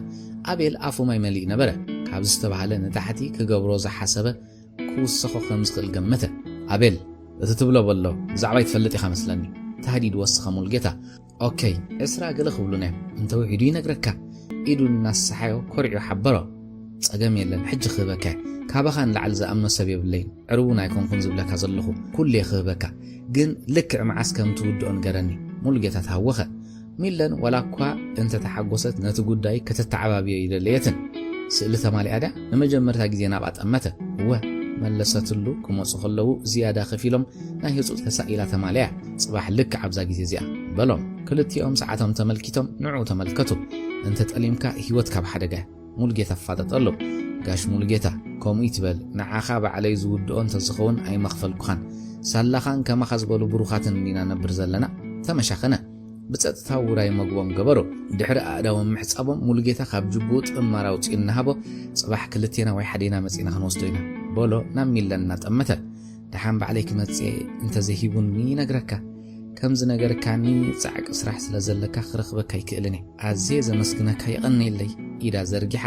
አቤል ኣፉ ማይ መሊእ ነበረ ካብ ዝተባሃለ ንታሕቲ ክገብሮ ዝሓሰበ ክውስኾ ከም ዝኽእል ገመተ አቤል እቲ ትብሎ በሎ ብዛዕባ ይትፈልጥ ኢኻ መስለኒ ተሃዲድ ወስኸ ሙሉጌታ ኦኬ እስራ ገለ ክብሉና እዮም እንተውሒዱ ይነግረካ ኢዱ እናሰሓዮ ኮርዒዩ ሓበሮ ጸገም የለን ሕጂ ክህበካ ካባኻ ንላዕሊ ዝኣምኖ ሰብ የብለይን ዕሩቡን ኣይኮንኩን ዝብለካ ዘለኹ ኩሉ የኽህበካ ግን ልክዕ መዓስ ከም ትውድኦ ንገረኒ ሙሉጌታ ተሃወኸ ሚለን ወላ እኳ እንተተሓጐሰት ነቲ ጉዳይ ከተተዓባብዮ ይደለየትን ስእሊ ተማሊኣዳ ንመጀመርታ ግዜ ናብኣ ጠመተ እወ መለሰትሉ ክመፁ ከለዉ ዝያዳ ከፊሎም ናይ ህፁፅ ተሳኢላ ተማልያ ጽባሕ ልክ ኣብዛ ግዜ እዚኣ በሎም ክልቲኦም ሰዓቶም ተመልኪቶም ንዑ ተመልከቱ እንተ ጠሊምካ ህይወት ካብ ሓደጋ ሙሉጌታ ፋጠጠሎ ጋሽ ሙሉጌታ ከምኡ ይትበል ንዓኻ ባዕለይ ዝውድኦ እንተዝኸውን ኣይመኽፈልኩኻን ሳላኻን ከማኻ ዝበሉ ብሩኻትን ኢና ነብር ዘለና ተመሻኸነ ብጸጥታ ውራይ መግቦም ገበሮ ድሕሪ ኣእዳዎም ምሕጻቦም ሙሉጌታ ካብ ጅቡጥ እማራ ውፅኡ እናሃቦ ጽባሕ ክልቴና ወይ ሓዴና መጺና ክንወስዶ ኢና በሎ ናብ ሚለን እናጠመተ ድሓን ባዕለይ ክመጽእ እንተዘሂቡኒ ይነግረካ ከምዚ ነገርካኒ ጻዕቂ ስራሕ ስለ ዘለካ ክረኽበካ ይክእልን እየ ኣዝየ ዘመስግነካ ይቐኒየለይ ኢዳ ዘርጊሓ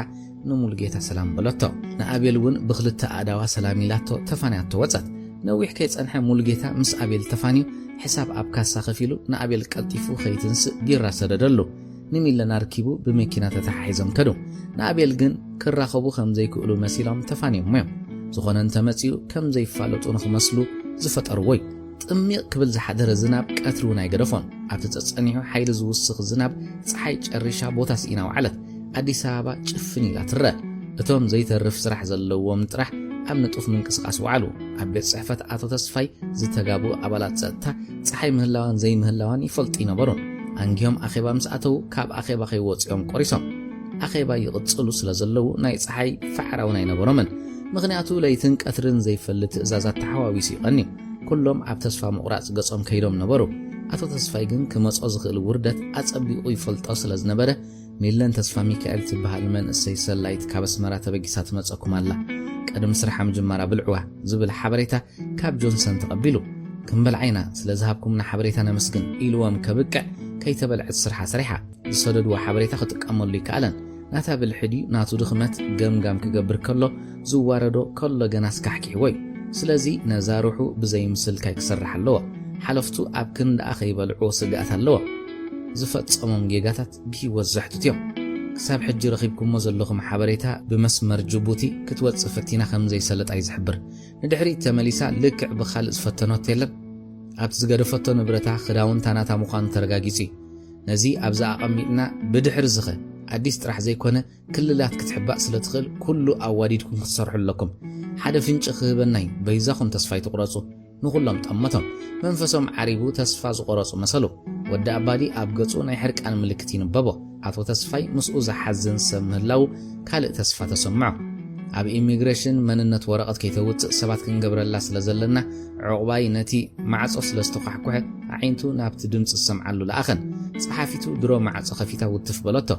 ንሙሉጌታ ሰላም በለቶ ንኣቤል እውን ብክልተ ኣእዳዋ ሰላም ኢላቶ ተፋንያቶ ወጻት ነዊሕ ከይጸንሐ ሙሉጌታ ምስ ኣቤል ተፋንዩ ሕሳብ ኣብ ካሳ ከፊሉ ንኣቤል ቀልጢፉ ከይትንስእ ቢራ ሰደደሉ ንሚለን ኣርኪቡ ብመኪና ተተሓሒዞም ከዱ ንኣቤል ግን ክራኸቡ ከም ዘይክእሉ መሲሎም ተፋንዮም እዮም ዝኾነ እንተመጺኡ ከም ዘይፋለጡ ንኽመስሉ ዝፈጠርዎ እዩ ጥሚቕ ክብል ዝሓደረ ዝናብ ቀትሪ እውን ኣይገደፎን ኣብቲ ተጸኒሑ ሓይሊ ዝውስኽ ዝናብ ፀሓይ ጨሪሻ ቦታ ስኢና ውዓለት ኣዲስ ኣበባ ጭፍን ኢላ ትረአ እቶም ዘይተርፍ ስራሕ ዘለዎም ጥራሕ ኣብ ንጡፍ ምንቅስቃስ ውዓሉ ኣብ ቤት ጽሕፈት ኣቶ ተስፋይ ዝተጋቡ ኣባላት ጸጥታ ፀሓይ ምህላዋን ዘይምህላዋን ይፈልጡ ይነበሩ አንጊዮም ኣኼባ ምስ ኣተው ካብ ኣኼባ ከይወፅኦም ቆሪሶም ኣኼባ ይቕጽሉ ስለ ዘለዉ ናይ ፀሓይ ፈዕራውን ኣይነበሮምን ምኽንያቱ ለይትን ቀትርን ዘይፈልጥ ትእዛዛት ተሓዋዊሱ ይቐንዩ ኩሎም ኣብ ተስፋ ምቑራጽ ገጾም ከይዶም ነበሩ ኣቶ ተስፋይ ግን ክመጾ ዝኽእል ውርደት ኣጸቢቑ ይፈልጦ ስለ ዝነበረ ሚለን ተስፋ ሚካኤል ትበሃል መንእሰይ ሰላይት ካብ ኣስመራ ተበጊሳ ትመጸኩም ኣላ ቀደም ስራሕ ምጅማራ ብልዕዋ ዝብል ሓበሬታ ካብ ጆንሰን ተቐቢሉ ክንበልዓይና ስለ ዝሃብኩምና ሓበሬታ ነመስግን ኢልዎም ከብቅዕ ከይተበልዕት ስርሓ ሰሪሓ ዝሰደድዎ ሓበሬታ ክጥቀመሉ ይከኣለን ናታ ብልሕዲ ናቱ ድኽመት ገምጋም ክገብር ከሎ ዝዋረዶ ከሎ ገና ስካሕኪሕዎ እዩ ስለዚ ነዛርሑ ብዘይምስል ካይ ክሰርሕ ኣለዎ ሓለፍቱ ኣብ ክንደኣ ከይበልዑ ስጋኣት ኣለዎ ዝፈጸሞም ጌጋታት ብሂወት ዘሕትት እዮም كساب حجي رخيبكم مزلخم حبريتا بمسمر جبوتي كتوص فتينا خمزي سلط أي زحبر ندحري تمليسا لكع بخالص فتنات يلب أبت زقرفتو نبرتا خداون تاناتا مخان ترقاقيسي نزي أبزا أقمينا بدحر زخه عديس ترح زي كونه كل لات كتحباء سلتخل كله أواديدكم تصرحوا لكم حدا فينش خبناي بيزاخم تصفاي تقرصو نقولهم تأمتهم منفسهم عريبو تصفاز قرصو مسلو ودا أبادي أبقصو نايحرك عن ملكتين بابا عطو تصفاي مسؤوز حزن سمهلاو كالق تصفا تسمعو أب إيميغريشن مننت ورقت كيتوت سبات كنقبر الله سلزلنا عقباي نتي معصو سلستقحكوه عينتو نابت دمس السمعلو لأخن صحافيتو درو معصو خفيتا وتفبلوتو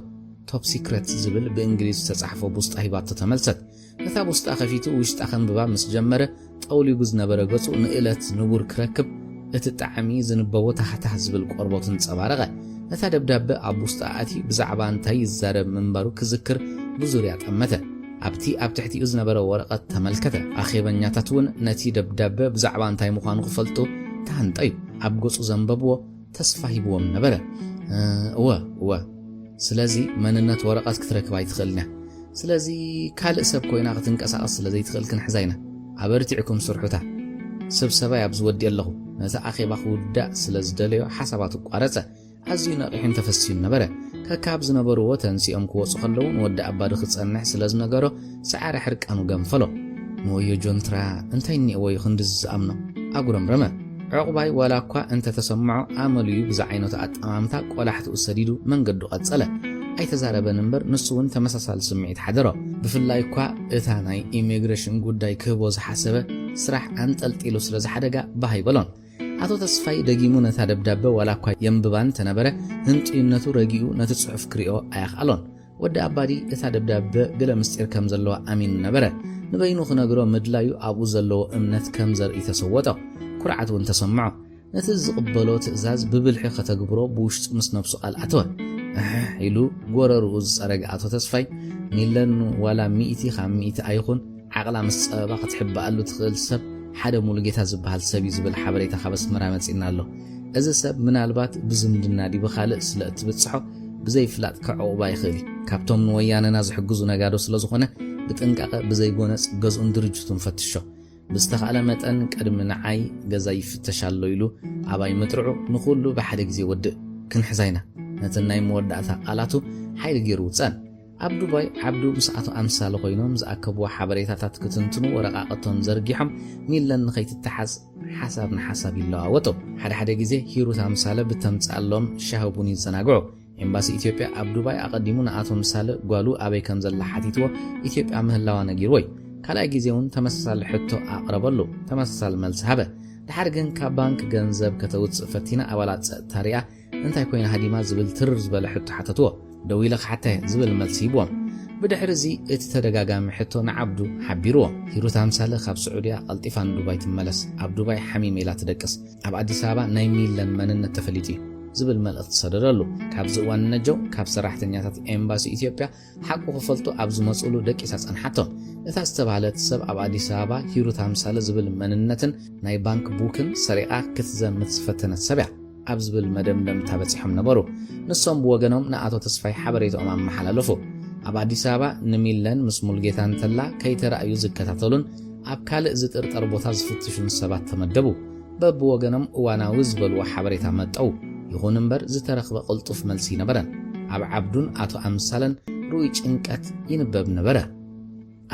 توب سيكريت زبل بإنجليز تتصحفو بوسط أهيبات تتملست نتا بوسط أخفيتو وشت أخن ببا مسجمرة طولي بوز نبرغوتو نقلت نبور كركب اتتعامي زنبوو تحتها زبل قربوتن تصبارغة نتا دبداب أبوسط آتي بزعبان تاي الزارب منبارو كذكر بزوريات أمته أبتي أبتحتي إذ نبرو ورقة تملكته أخيبا نياتاتون نتي دبداب بزعبان تاي مخان غفلتو تهنطيو أبقوصو زنببو تسفاهيبو من نبره سلازي مننت ورقات كتركب يتخلنا سلازي كالق سب كوينا غتنقساقس سلازي يتخل كنحزاينا عبرتيعكم سرحوتا سبسبا يابز ودي الله نتا اخيبا خودا سلاز دليو حساباتو قارصه ازي نقيحن تفسيون نبره ككابز نبرو وتنسيهم كوصو خلون ودا ابادو خصنح سلاز نغرو سعر حرقانو غنفلو مويو جونترا انتيني وي خندز امنو اغرم رمه عقباي ولا كوا انت تسمعوا عملوا بزعينه اطمامتا قلاحت اسديدو منقدو قصله اي تزارب نمبر نسون تمساسال سمعيت حدرو بفلاي كوا اتاناي ايميغريشن غداي كبوز حسبه سراح انطلطيلو سلاز حدغا باهي بلون አቶ ተስፋይ ደጊሙ ነታ ደብዳቤ ወላ ኳ የምብባን ተነበረ ህንጥይነቱ ረጊኡ ነትጽሑፍ ክሪኦ አያኻሎን ወደ አባዲ እታ ደብዳቤ ገለ ምስጢር ከም ዘለዎ አሚን ነበረ ንበይኑ ክነግሮ ምድላዩ አቡ ዘለዎ እምነት ከም ዘርኢ ተሰወጠው ኩርዓቱን ተሰምዖ ነቲ ዝቕበሎ ትእዛዝ ብብልሒ ከተግብሮ ብውሽጥ ምስ ነፍሱ ቃልኣተወ ኢሉ ጎረሩ ዝጸረገ አቶ ተስፋይ ሚለን ወላ ሚእቲ ኻሚእቲ አይኹን ዓቕላ ምስ ጸባ ክትሕባአሉ ትኽእል ሰብ ሓደ ሙሉ ጌታ ዝበሃል ሰብ ይዝብል ሓበሬታ ኻበስ መራመጽና ኣሎ እዚ ሰብ ምናልባት ብዝምድና ዲ በኻልእ ስለ እትብጽሖ ብዘይፍላጥ ከዕቑባ ይኽእል ካብቶም ወያነና ዝሕግዙ ነጋዶ ስለ ዝኾነ ብጥንቃቐ ብዘይጎነጽ ገዝኡን ድርጅቱን ፈትሾ ብዝተኻለ መጠን ቀድሚ ንዓይ ገዛ ይፍተሻሎ ኢሉ ኣባይ ምጥርዑ ንኹሉ ብሓደ ግዜ ወድእ ክንሕዛይና ነቲ ናይ መወዳእታ ቃላቱ ሓይሊ ገይሩ ውፀን ኣብ ዱባይ ዓብዱ ምስኣቱ ኣምሳለ ኮይኖም ዝኣከብዎ ሓበሬታታት ክትንትኑ ወረቓቕቶም ዘርጊሖም ሚለን ንኸይትተሓዝ ሓሳብ ንሓሳብ ይለዋወጡ ሓደ ግዜ ሂሩት ኣምሳለ ብተምጻሎም ሻህቡን ይዘናግዑ ኤምባሲ ኢትዮጵያ ኣብ ዱባይ ኣቐዲሙ ንኣቶም ምሳለ ጓሉ ኣበይ ከም ዘላ ሓቲትዎ ኢትዮጵያ ምህላዋ ነጊርወይ ካልኣይ ግዜውን ተመሳሳሊ ሕቶ ኣቕረበሉ ተመሳሳሊ መልሲ ሃበ ድሓር ግን ካብ ባንክ ገንዘብ ከተውፅእ ፈቲና ኣባላት ፀጥታ ሪኣ እንታይ ኮይና ሃዲማ ዝብል ትርር ዝበለ ሕቶ ሓተትዎ ደው ኢለ ሓተ ዝብል መልሲ ይቦም ብድሕሪ እዚ እቲ ተደጋጋሚ ሕቶ ንዓብዱ ሓቢርዎ ሂሩት ኣምሳለ ካብ ስዑድያ ቀልጢፋን ዱባይ ትመለስ ኣብ ዱባይ ሓሚም ኢላ ትደቅስ ኣብ አዲስ አበባ ናይ ሚለን መንነት ተፈሊጡ ዝብል መልእኽቲ ሰደደሉ ካብ ዝእዋን ነጀው ካብ ሰራሕተኛታት ኤምባሲ ኢትዮጵያ ሓቁ ክፈልጡ ኣብ ዝመጽሉ ደቂሳ ጸንሓቶም እታ ዝተባሃለት ሰብ ኣብ አዲስ አበባ ሂሩት ኣምሳለ ዝብል መንነትን ናይ ባንክ ቡክን ሰሪዓ ክትዘምት ዝፈተነት ሰብያ ኣብ ዝብል መደምደም ታበጽሖም ነበሩ ንሶም ብወገኖም ንኣቶ ተስፋይ ሓበሬታኦም ኣመሓላለፉ ኣብ አዲስ አበባ ንሚለን ምስ ሙልጌታን ተላ ከይተራእዩ ዝከታተሉን ኣብ ካልእ ዝጥርጠር ቦታ ዝፍትሹን ሰባት ተመደቡ በብወገኖም እዋናዊ ዝበልዎ ሓበሬታ መጠው ይኹን እምበር ዝተረኽበ ቅልጡፍ መልሲ ነበረን ኣብ ዓብዱን ኣቶ ኣምሳለን ሩይ ጭንቀት ይንበብ ነበረ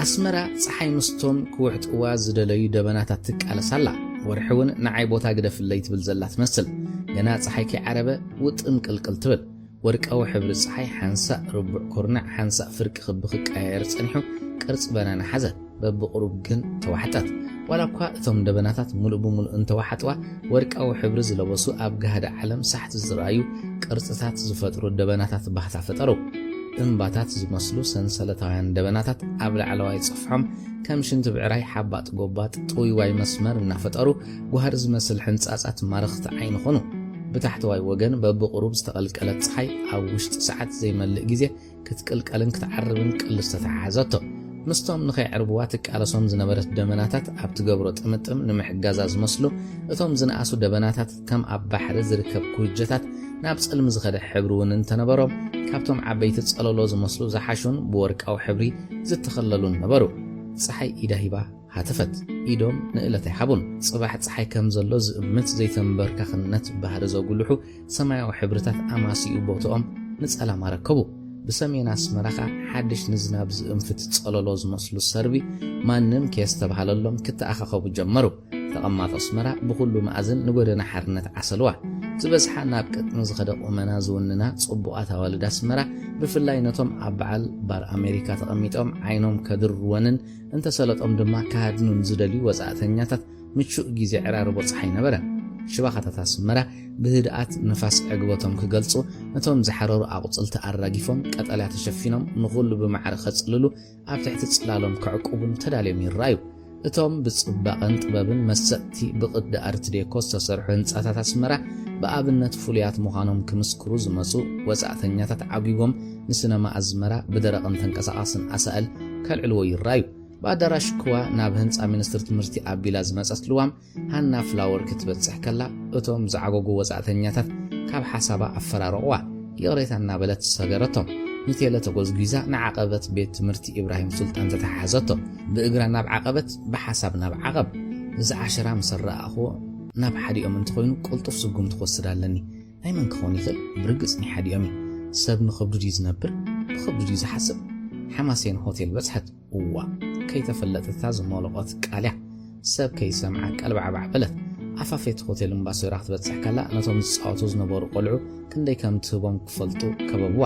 ኣስመራ ፀሓይ ምስቶም ክውሕጥዋ ዝደለዩ ደበናታት ትቃለሳላ ወርሕውን ንዓይ ቦታ ግደፍለይ ትብል ዘላ ትመስል ገና ፀሓይ ከዓረበ ውጥም ቅልቅል ትብል ወርቃዊ ሕብሪ ፀሓይ ሓንሳእ ርቡዕ ኩርናዕ ሓንሳእ ፍርቂ ክቢ ክቀያየር ጸኒሑ ቅርጽ በናና ሓዘ በብቕሩብ ግን ተዋሕጣት ወላ እኳ እቶም ደበናታት ሙሉእ ብሙሉእ እንተዋሕጥዋ ወርቃዊ ሕብሪ ዝለበሱ ኣብ ጋህደ ዓለም ሳሕቲ ዝረኣዩ ቅርጽታት ዝፈጥሩ ደበናታት ባህታ ፈጠሩ እምባታት ዝመስሉ ሰንሰለታውያን ደበናታት ኣብ ላዕለዋይ ጽፍሖም ከም ሽንቲ ብዕራይ ሓባጥ ጎባጥ ጥውይዋይ መስመር እናፈጠሩ ጓህር ዝመስል ሕንጻጻት ማረኽቲ ዓይኒ ኾኑ ብታሕተዋይ ወገን በብቕሩብ ዝተቐልቀለት ፀሓይ ኣብ ውሽጢ ሰዓት ዘይመልእ ግዜ ክትቅልቀልን ክትዓርብን ቅልስ ተተሓሓዘቶ ምስቶም ንኸይዕርብዋ ትቃለሶም ዝነበረት ደበናታት ኣብ ትገብሮ ጥምጥም ንምሕጋዛ ዝመስሉ እቶም ዝነኣሱ ደበናታት ከም ኣብ ባሕሪ ዝርከብ ኩጀታት ናብ ጽልም ዝኸደ ሕብሪ እውን እንተነበሮም ካብቶም ዓበይቲ ጸለሎ ዝመስሉ ዝሓሹን ብወርቃዊ ሕብሪ ዝተኸለሉን ነበሩ። ፀሓይ ኢዳ ሂባ ሃተፈት ኢዶም ንእለት ኣይሓቡን። ጽባሕ ፀሓይ ከም ዘሎ ዝእምት ዘይተንበርካኽነት ባህሪ ዘጉልሑ ሰማያዊ ሕብርታት ኣማሲኡ ቦትኦም ንጸላም ረከቡ። ብሰሜን ኣስመራኻ ሓድሽ ንዝናብ ዝእንፍት ጸለሎ ዝመስሉ ሰርቢ ማንም ከስተባሃለሎም ክትኣኻኸቡ ጀመሩ። ተቐማጥ ኣስመራ ብኩሉ ማእዝን ንጎደና ሓርነት ዓሰልዋ። ዝበዝሓ ናብ ቅጥሚ ዝኸደ ቁመና ዝውንና ጽቡቓት ኣዋልድ ኣስመራ ብፍላይ ነቶም ኣብ በዓል ባር ኣሜሪካ ተቐሚጦም ዓይኖም ከድርወንን እንተሰለጦም ድማ ካድኑን ዝደልዩ ወጻእተኛታት ምቹእ ጊዜ ዕራርቦ ፀሓይ ነበረ። ሽባኻታት ኣስመራ ብህድኣት ንፋስ ዕግበቶም ክገልጹ ነቶም ዝሓረሩ ኣቝጽልቲ ኣራጊፎም ቀጠልያ ተሸፊኖም ንኹሉ ብማዕረ ኸጽልሉ ኣብ ትሕቲ ጽላሎም ክዕቁቡን ተዳልዮም ይረኣዩ። እቶም ብጽባቐን ጥበብን መሰጥቲ ብቕዲ ኣርት ዴኮ ዝተሰርሑ ህንጻታት ኣስመራ ብኣብነት ፍሉያት ምዃኖም ክምስክሩ ዝመጹ ወጻእተኛታት ዓጊጎም ንስነማ ኣዝመራ ብደረቕን ተንቀሳቓስን ኣሳእል ከልዕልዎ ይረኣዩ። በኣዳራሽ ክዋ ናብ ህንፃ ሚኒስትር ትምህርቲ ኣቢላ ዝመጸት ልዋም ሃና ፍላወር ክትበጽሕ ከላ እቶም ዝዓጎጉ ወጻእተኛታት ካብ ሓሳባ ኣፈራረቑዋ የቕሬታ እናበለት ሰገረቶም። ንቴለ ተጎዝጊዛ ንዓቐበት ቤት ትምህርቲ ኢብራሂም ሱልጣን ተተሓሓዘቶ። ብእግራ ናብ ዓቐበት ብሓሳብ ናብ ዓቐብ ዝዓሸራ ምሰረኣኽዎ ናብ ሓዲኦም እንተኾይኑ ቁልጡፍ ስጉም ትወስድ ኣለኒ። ናይ መን ክኾን ይኽእል? ብርግጽ ኒ ሓዲኦም ሰብ ንኸብዱ ድዩ ዝነብር? ብኸብዱ ድዩ ዝሓስብ? ሓማሴን ሆቴል በጽሐት እዋ ከይተፈለጠታ ዝመለቖት ቃልያ ሰብ ከይሰምዓ ቀልባዕባዕ በለት። ኣፋፌት ሆቴል እምባሶይራ ክትበጽሕ ከላ ነቶም ዝጻወቱ ዝነበሩ ቆልዑ ክንደይ ከም ትህቦም ክፈልጡ ከበብዋ።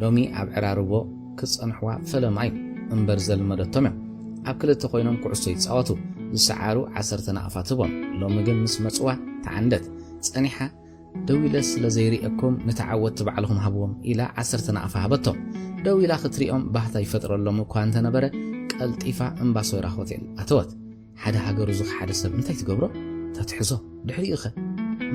ሎሚ ኣብ ዕራርቦ ክጸንሕዋ ፈለማ እዩ እምበር ዘልመደቶም እዮም። ኣብ ክልተ ኮይኖም ኩዕሶ ይጻወቱ ዝሰዓሩ 10 ነኣፋት ህቦም። ሎሚ ግን ምስ መጽዋ ተዓንደት ጸኒሓ ደው ኢለ ስለ ዘይርአኩም ንተዓወት ባዕልኹም ሃብዎም ኢላ 10 ነኣፋ ሃበቶም። ደው ኢላ ክትሪኦም ባህታ ይፈጥረሎም እኳ እንተነበረ ቀልጢፋ እምባሶይራ ሆቴል ኣተወት። ሓደ ሃገሩ ዝኽሓደ ሰብ እንታይ ትገብሮ? ተትሕዞ ድሕሪኡ ኸ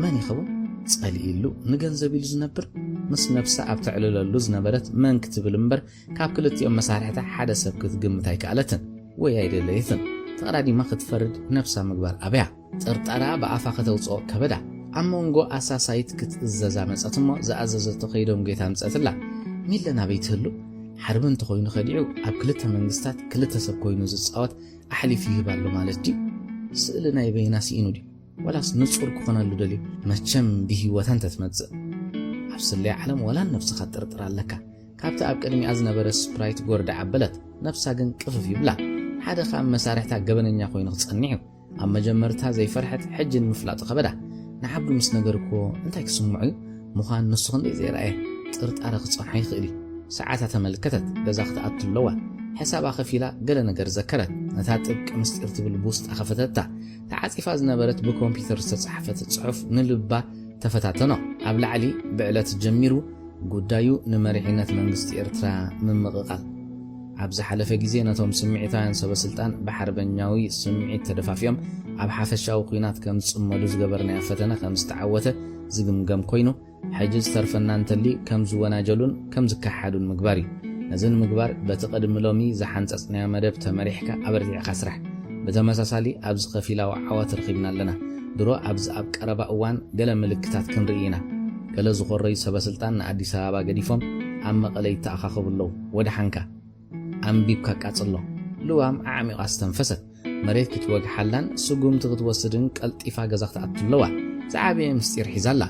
መን ይኸውን? ጸሊኢሉ ንገንዘብ ኢሉ ዝነብር ምስ ነፍሳ ኣብ ትዕልለሉ ዝነበረት መን ክትብል እምበር ካብ ክልቲኦም መሳርሕታ ሓደ ሰብ ክትግምት ኣይከኣለትን ወይ ኣይደለየትን። ተቐዳዲማ ክትፈርድ ነፍሳ ምግባር ኣብያ ጥርጣራ ብኣፋ ከተውፅኦ ከበዳ። ኣብ መንጎ ኣሳሳይት ክትእዘዛ መጸት እሞ ዝኣዘዘቶ ኸይዶም ጌታ ምጸትላ ሚለና በይትህሉ ሓርቢ እንተኾይኑ ኸዲዑ ኣብ ክልተ መንግስታት ክልተ ሰብ ኮይኑ ዝጻወት ኣሕሊፍ ይህባሎ ማለት ድዩ? ስእሊ ናይ በይና ሲኢኑ ድዩ? ወላስ ንጹር ክኾነሉ ደልዩ? መቸም ብሂወታ እንተትመጽእ ኣብ ስለይ ዓለም ወላን ነፍስኻ ጥርጥር ኣለካ። ካብቲ ኣብ ቅድሚኣ ዝነበረ ስፕራይት ጎርዳ ዓበለት ነፍሳ ግን ቅፍፍ ይብላ። ሓደ ካብ መሳርሕታ ገበነኛ ኮይኑ ክጸኒዑ ኣብ መጀመርታ ዘይፈርሐት ሕጅን ምፍላጡ ኸበዳ። ንዓብዱ ምስ ነገርክዎ እንታይ ክስምዑ እዩ? ምዃን ንሱ ክንደይ ዘይረአየ ጥርጣረ ክጸንሖ ይኽእል እዩ። ሰዓታት ተመልከተት ገዛ ክትኣቱ ኣለዋ። ሕሳባ ኸፊላ ገለ ነገር ዘከረት። ነታ ጥብቂ ምስጢር ትብል ብውስጣ ኸፈተታ። ተዓጺፋ ዝነበረት ብኮምፒተር ዝተጻሕፈት ጽሑፍ ንልባ ተፈታተኖ። ኣብ ላዕሊ ብዕለት ጀሚሩ ጉዳዩ ንመሪሕነት መንግስቲ ኤርትራ ምምቕቓል። ኣብ ዝሓለፈ ግዜ ነቶም ስምዒታውያን ሰበስልጣን ብሓርበኛዊ ስምዒት ተደፋፊዮም ኣብ ሓፈሻዊ ኩናት ከም ዝጽመዱ ዝገበርናዮ ፈተነ ከም ዝተዓወተ ዝግምገም ኮይኑ ሕጂ ዝተርፈና እንተሊ ከም ዝወናጀሉን ከም ዝከሓዱን ምግባር እዩ። ነዝን ምግባር በቲ ቅድሚ ሎሚ ዝሓንጸጽናዮ መደብ ተመሪሕካ ኣበርቲዕካ ስራሕ። ብተመሳሳሊ ኣብዚ ኸፊላዊ ዓወት ረኺብና ኣለና። ድሮ ኣብዚ ኣብ ቀረባ እዋን ገለ ምልክታት ክንርኢ ኢና። ገለ ዝኾረዩ ሰበስልጣን ንኣዲስ ኣበባ ገዲፎም ኣብ መቐለ ይተኣኻኸቡ ኣለዉ። ወደ ሓንካ ኣንቢብካ ቃጽሎ ልዋም ዓሚቓ ዝተንፈሰት መሬት ክትወግሓላን ስጉምቲ ክትወስድን ቀልጢፋ ገዛ ክትኣቱ ኣለዋ። ዝዓበየ ምስጢር ሒዛላ።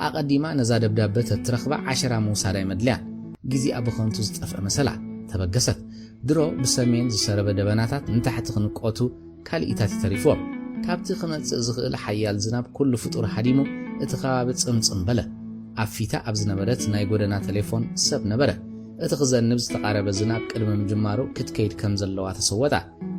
ኣቐዲማ ነዛ ደብዳቤ ተትረኽባ 10 ምውሳዳ ይመድልያ። ጊዜ ኣብኸንቱ ዝጠፍአ መሰላ ተበገሰት። ድሮ ብሰሜን ዝሰረበ ደበናታት ንታሕቲ ክንቆቱ ካልኢታት ተሪፎም። ካብቲ ክመጽእ ዝኽእል ሓያል ዝናብ ኩሉ ፍጡር ሃዲሙ እቲ ከባቢ ጽምጽም በለ። ኣብ ፊታ ኣብ ዝነበረት ናይ ጎደና ቴሌፎን ሰብ ነበረ። እቲ ክዘንብ ዝተቓረበ ዝናብ ቅድሚ ምጅማሩ ክትከይድ ከም ዘለዋ ተሰወጣ።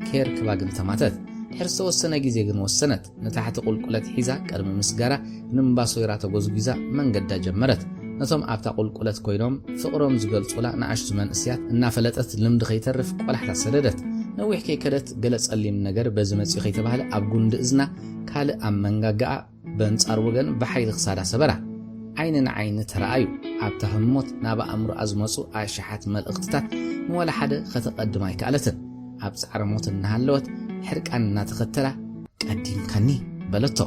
ኬር ክባግን ተማተት። ድሕሪ ዝተወሰነ ጊዜ ግን ወሰነት። ንታሕቲ ቁልቁለት ሒዛ ቅድሚ ምስጋራ ንምባሶይራ ተጎዝጊዛ መንገዳ ጀመረት። ነቶም ኣብታ ቁልቁለት ኮይኖም ፍቕሮም ዝገልጹላ ንኣሽቱ መንእስያት እናፈለጠት ልምዲ ኸይተርፍ ቆላሕታ ሰደደት። ነዊሕ ከይከደት ገለ ጸሊም ነገር በዚ መጺኡ ኸይተባህለ ኣብ ጉንዲ እዝና ካልእ ኣብ መንጋጋኣ በንጻር ወገን ብሓይሊ ክሳዳ ሰበራ። ዓይኒ ንዓይኒ ተረኣዩ። ኣብታ ህሞት ናብ ኣእምሮኣ ዝመጹ ኣሽሓት መልእኽትታት ንወላ ሓደ ከተቐድማ ኣይከኣለትን። ኣብ ጻዕሪ ሞት እናሃለወት ሕርቃን እናተኸተላ ቀዲምካኒ በለቶ።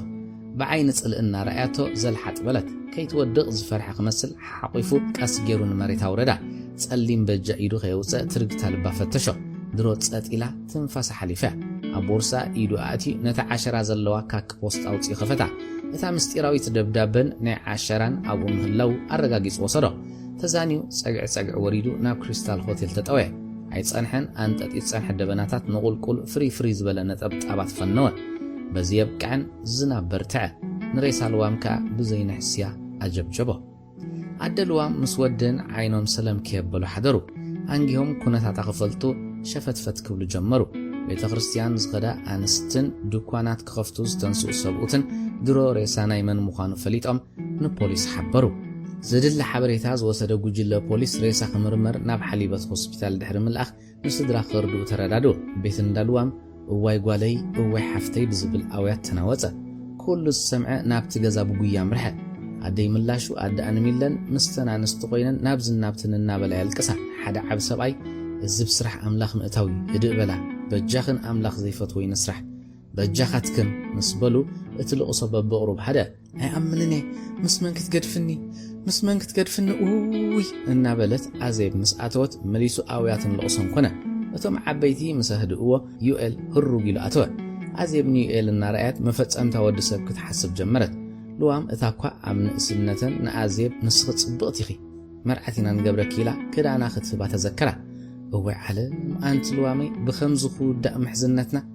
بعين صلئنا رأيته زلحت بلد كي تودق زفرح خمسل حقيفو قاس جيرون مريت اوردا صليم بجا ايدو خيوصا ترغتا لبا فتشو درو صات الى تنفاس حليفه ابورسا ايدو اتي نتا 10 زلوا كاك بوست اوتي خفتا اتا مستيراويت دبدابن ناي 10 ابو مهلو ارغاغيص وسدو تزانيو صقع وريدو نا كريستال هوتيل تطوي اي صنحن انت تصنح دبناتات نقولقول فري زبله نطبطابات فنوه بزي يبقعن زناب برتع نريس الوامكا بزي نحسيا أجبجبه عدلوام مسودن عينهم سلام كيبلو حدرو انجيهم كونتا تغفلتو شفت فتكبلو جمرو بيت خريستيان زغدا انستن دوكوانات كخفتو زتنسو سبوتن درو ريسانا يمن مخانو فليتهم نبوليس حبرو زدل حبريتاز وسدو جيل بوليس ريسا خمرمر ناب حليبت هوسبيتال دحر ملأخ نسدرا خردو تردادو بيت ندلوام واي غالي واي حفتي بزبل اويات تناوصه كل السمع نابت غزا بغيا مرحه ادي ملاشو اد انميلن مستنا نستقوينن نابزنابتننا بلا يلقسا حدا عب سباي الزب سرح املاخ مئتاوي ادبلا بجاخن املاخ زيفت وين سرح بجاخاتكن مسبلو اتلقص ببقرب حدا اي امنني مسمن كتقدفني اوي النابلت عزيب مساتوت مليسو اوياتن لقصن كنا اتم عبيتي مسهدقوا يوال هروغي لاتوا عزيب نيوال النارات مفصمتا ودسب كتحسب جمرت لوام اتاكوا امن اسنتن نعزيب نسخت صبقتيخي مرعتنا نغبركيلا كدانا ختبا تذكرا هو على انت لوامي بخمزخو دا محزنتنا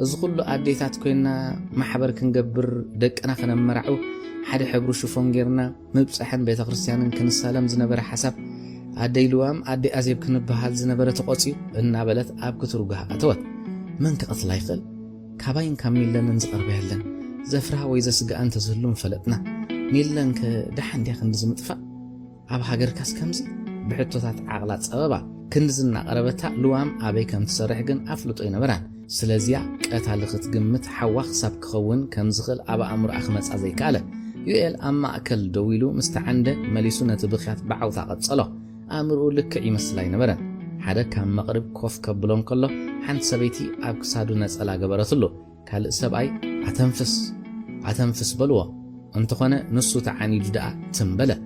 ازخلو اديتات كوينا محبر كنغبر دقنا خنمرعو حد حبرو شوفون غيرنا مبصحن بيت كريستيانن كنسالم زنبر حساب ادي لوام ادي ازيب كنبحال زنبر تقوصي ان بلت اب كترغها اتوت من كقتلا يخل كاباين كاميلن نزقربهلن زفرها ويزسغا انت زلون فلطنا ميلن كدحن دي خند زمطفا اب هاجر كاس كمزي بحطوتات عقلات صبابا كنزنا قربتا لوام ابي كم تسرح جن افلطو ينبران سلازيا قتا لخت جمت حوا حساب كخون كم زغل ابا امر اخمص ازي كاله يوال اما اكل دويلو مستعنده مليسو نتبخيات بعوتا قصلو امرو لك يمسلاي نبران حدا كان مقرب كوف كبلون كله حنت سبيتي اب كسادو نصلا غبرتلو كال سباي اتنفس بلوا انت خونه نصو تعاني جدا تنبله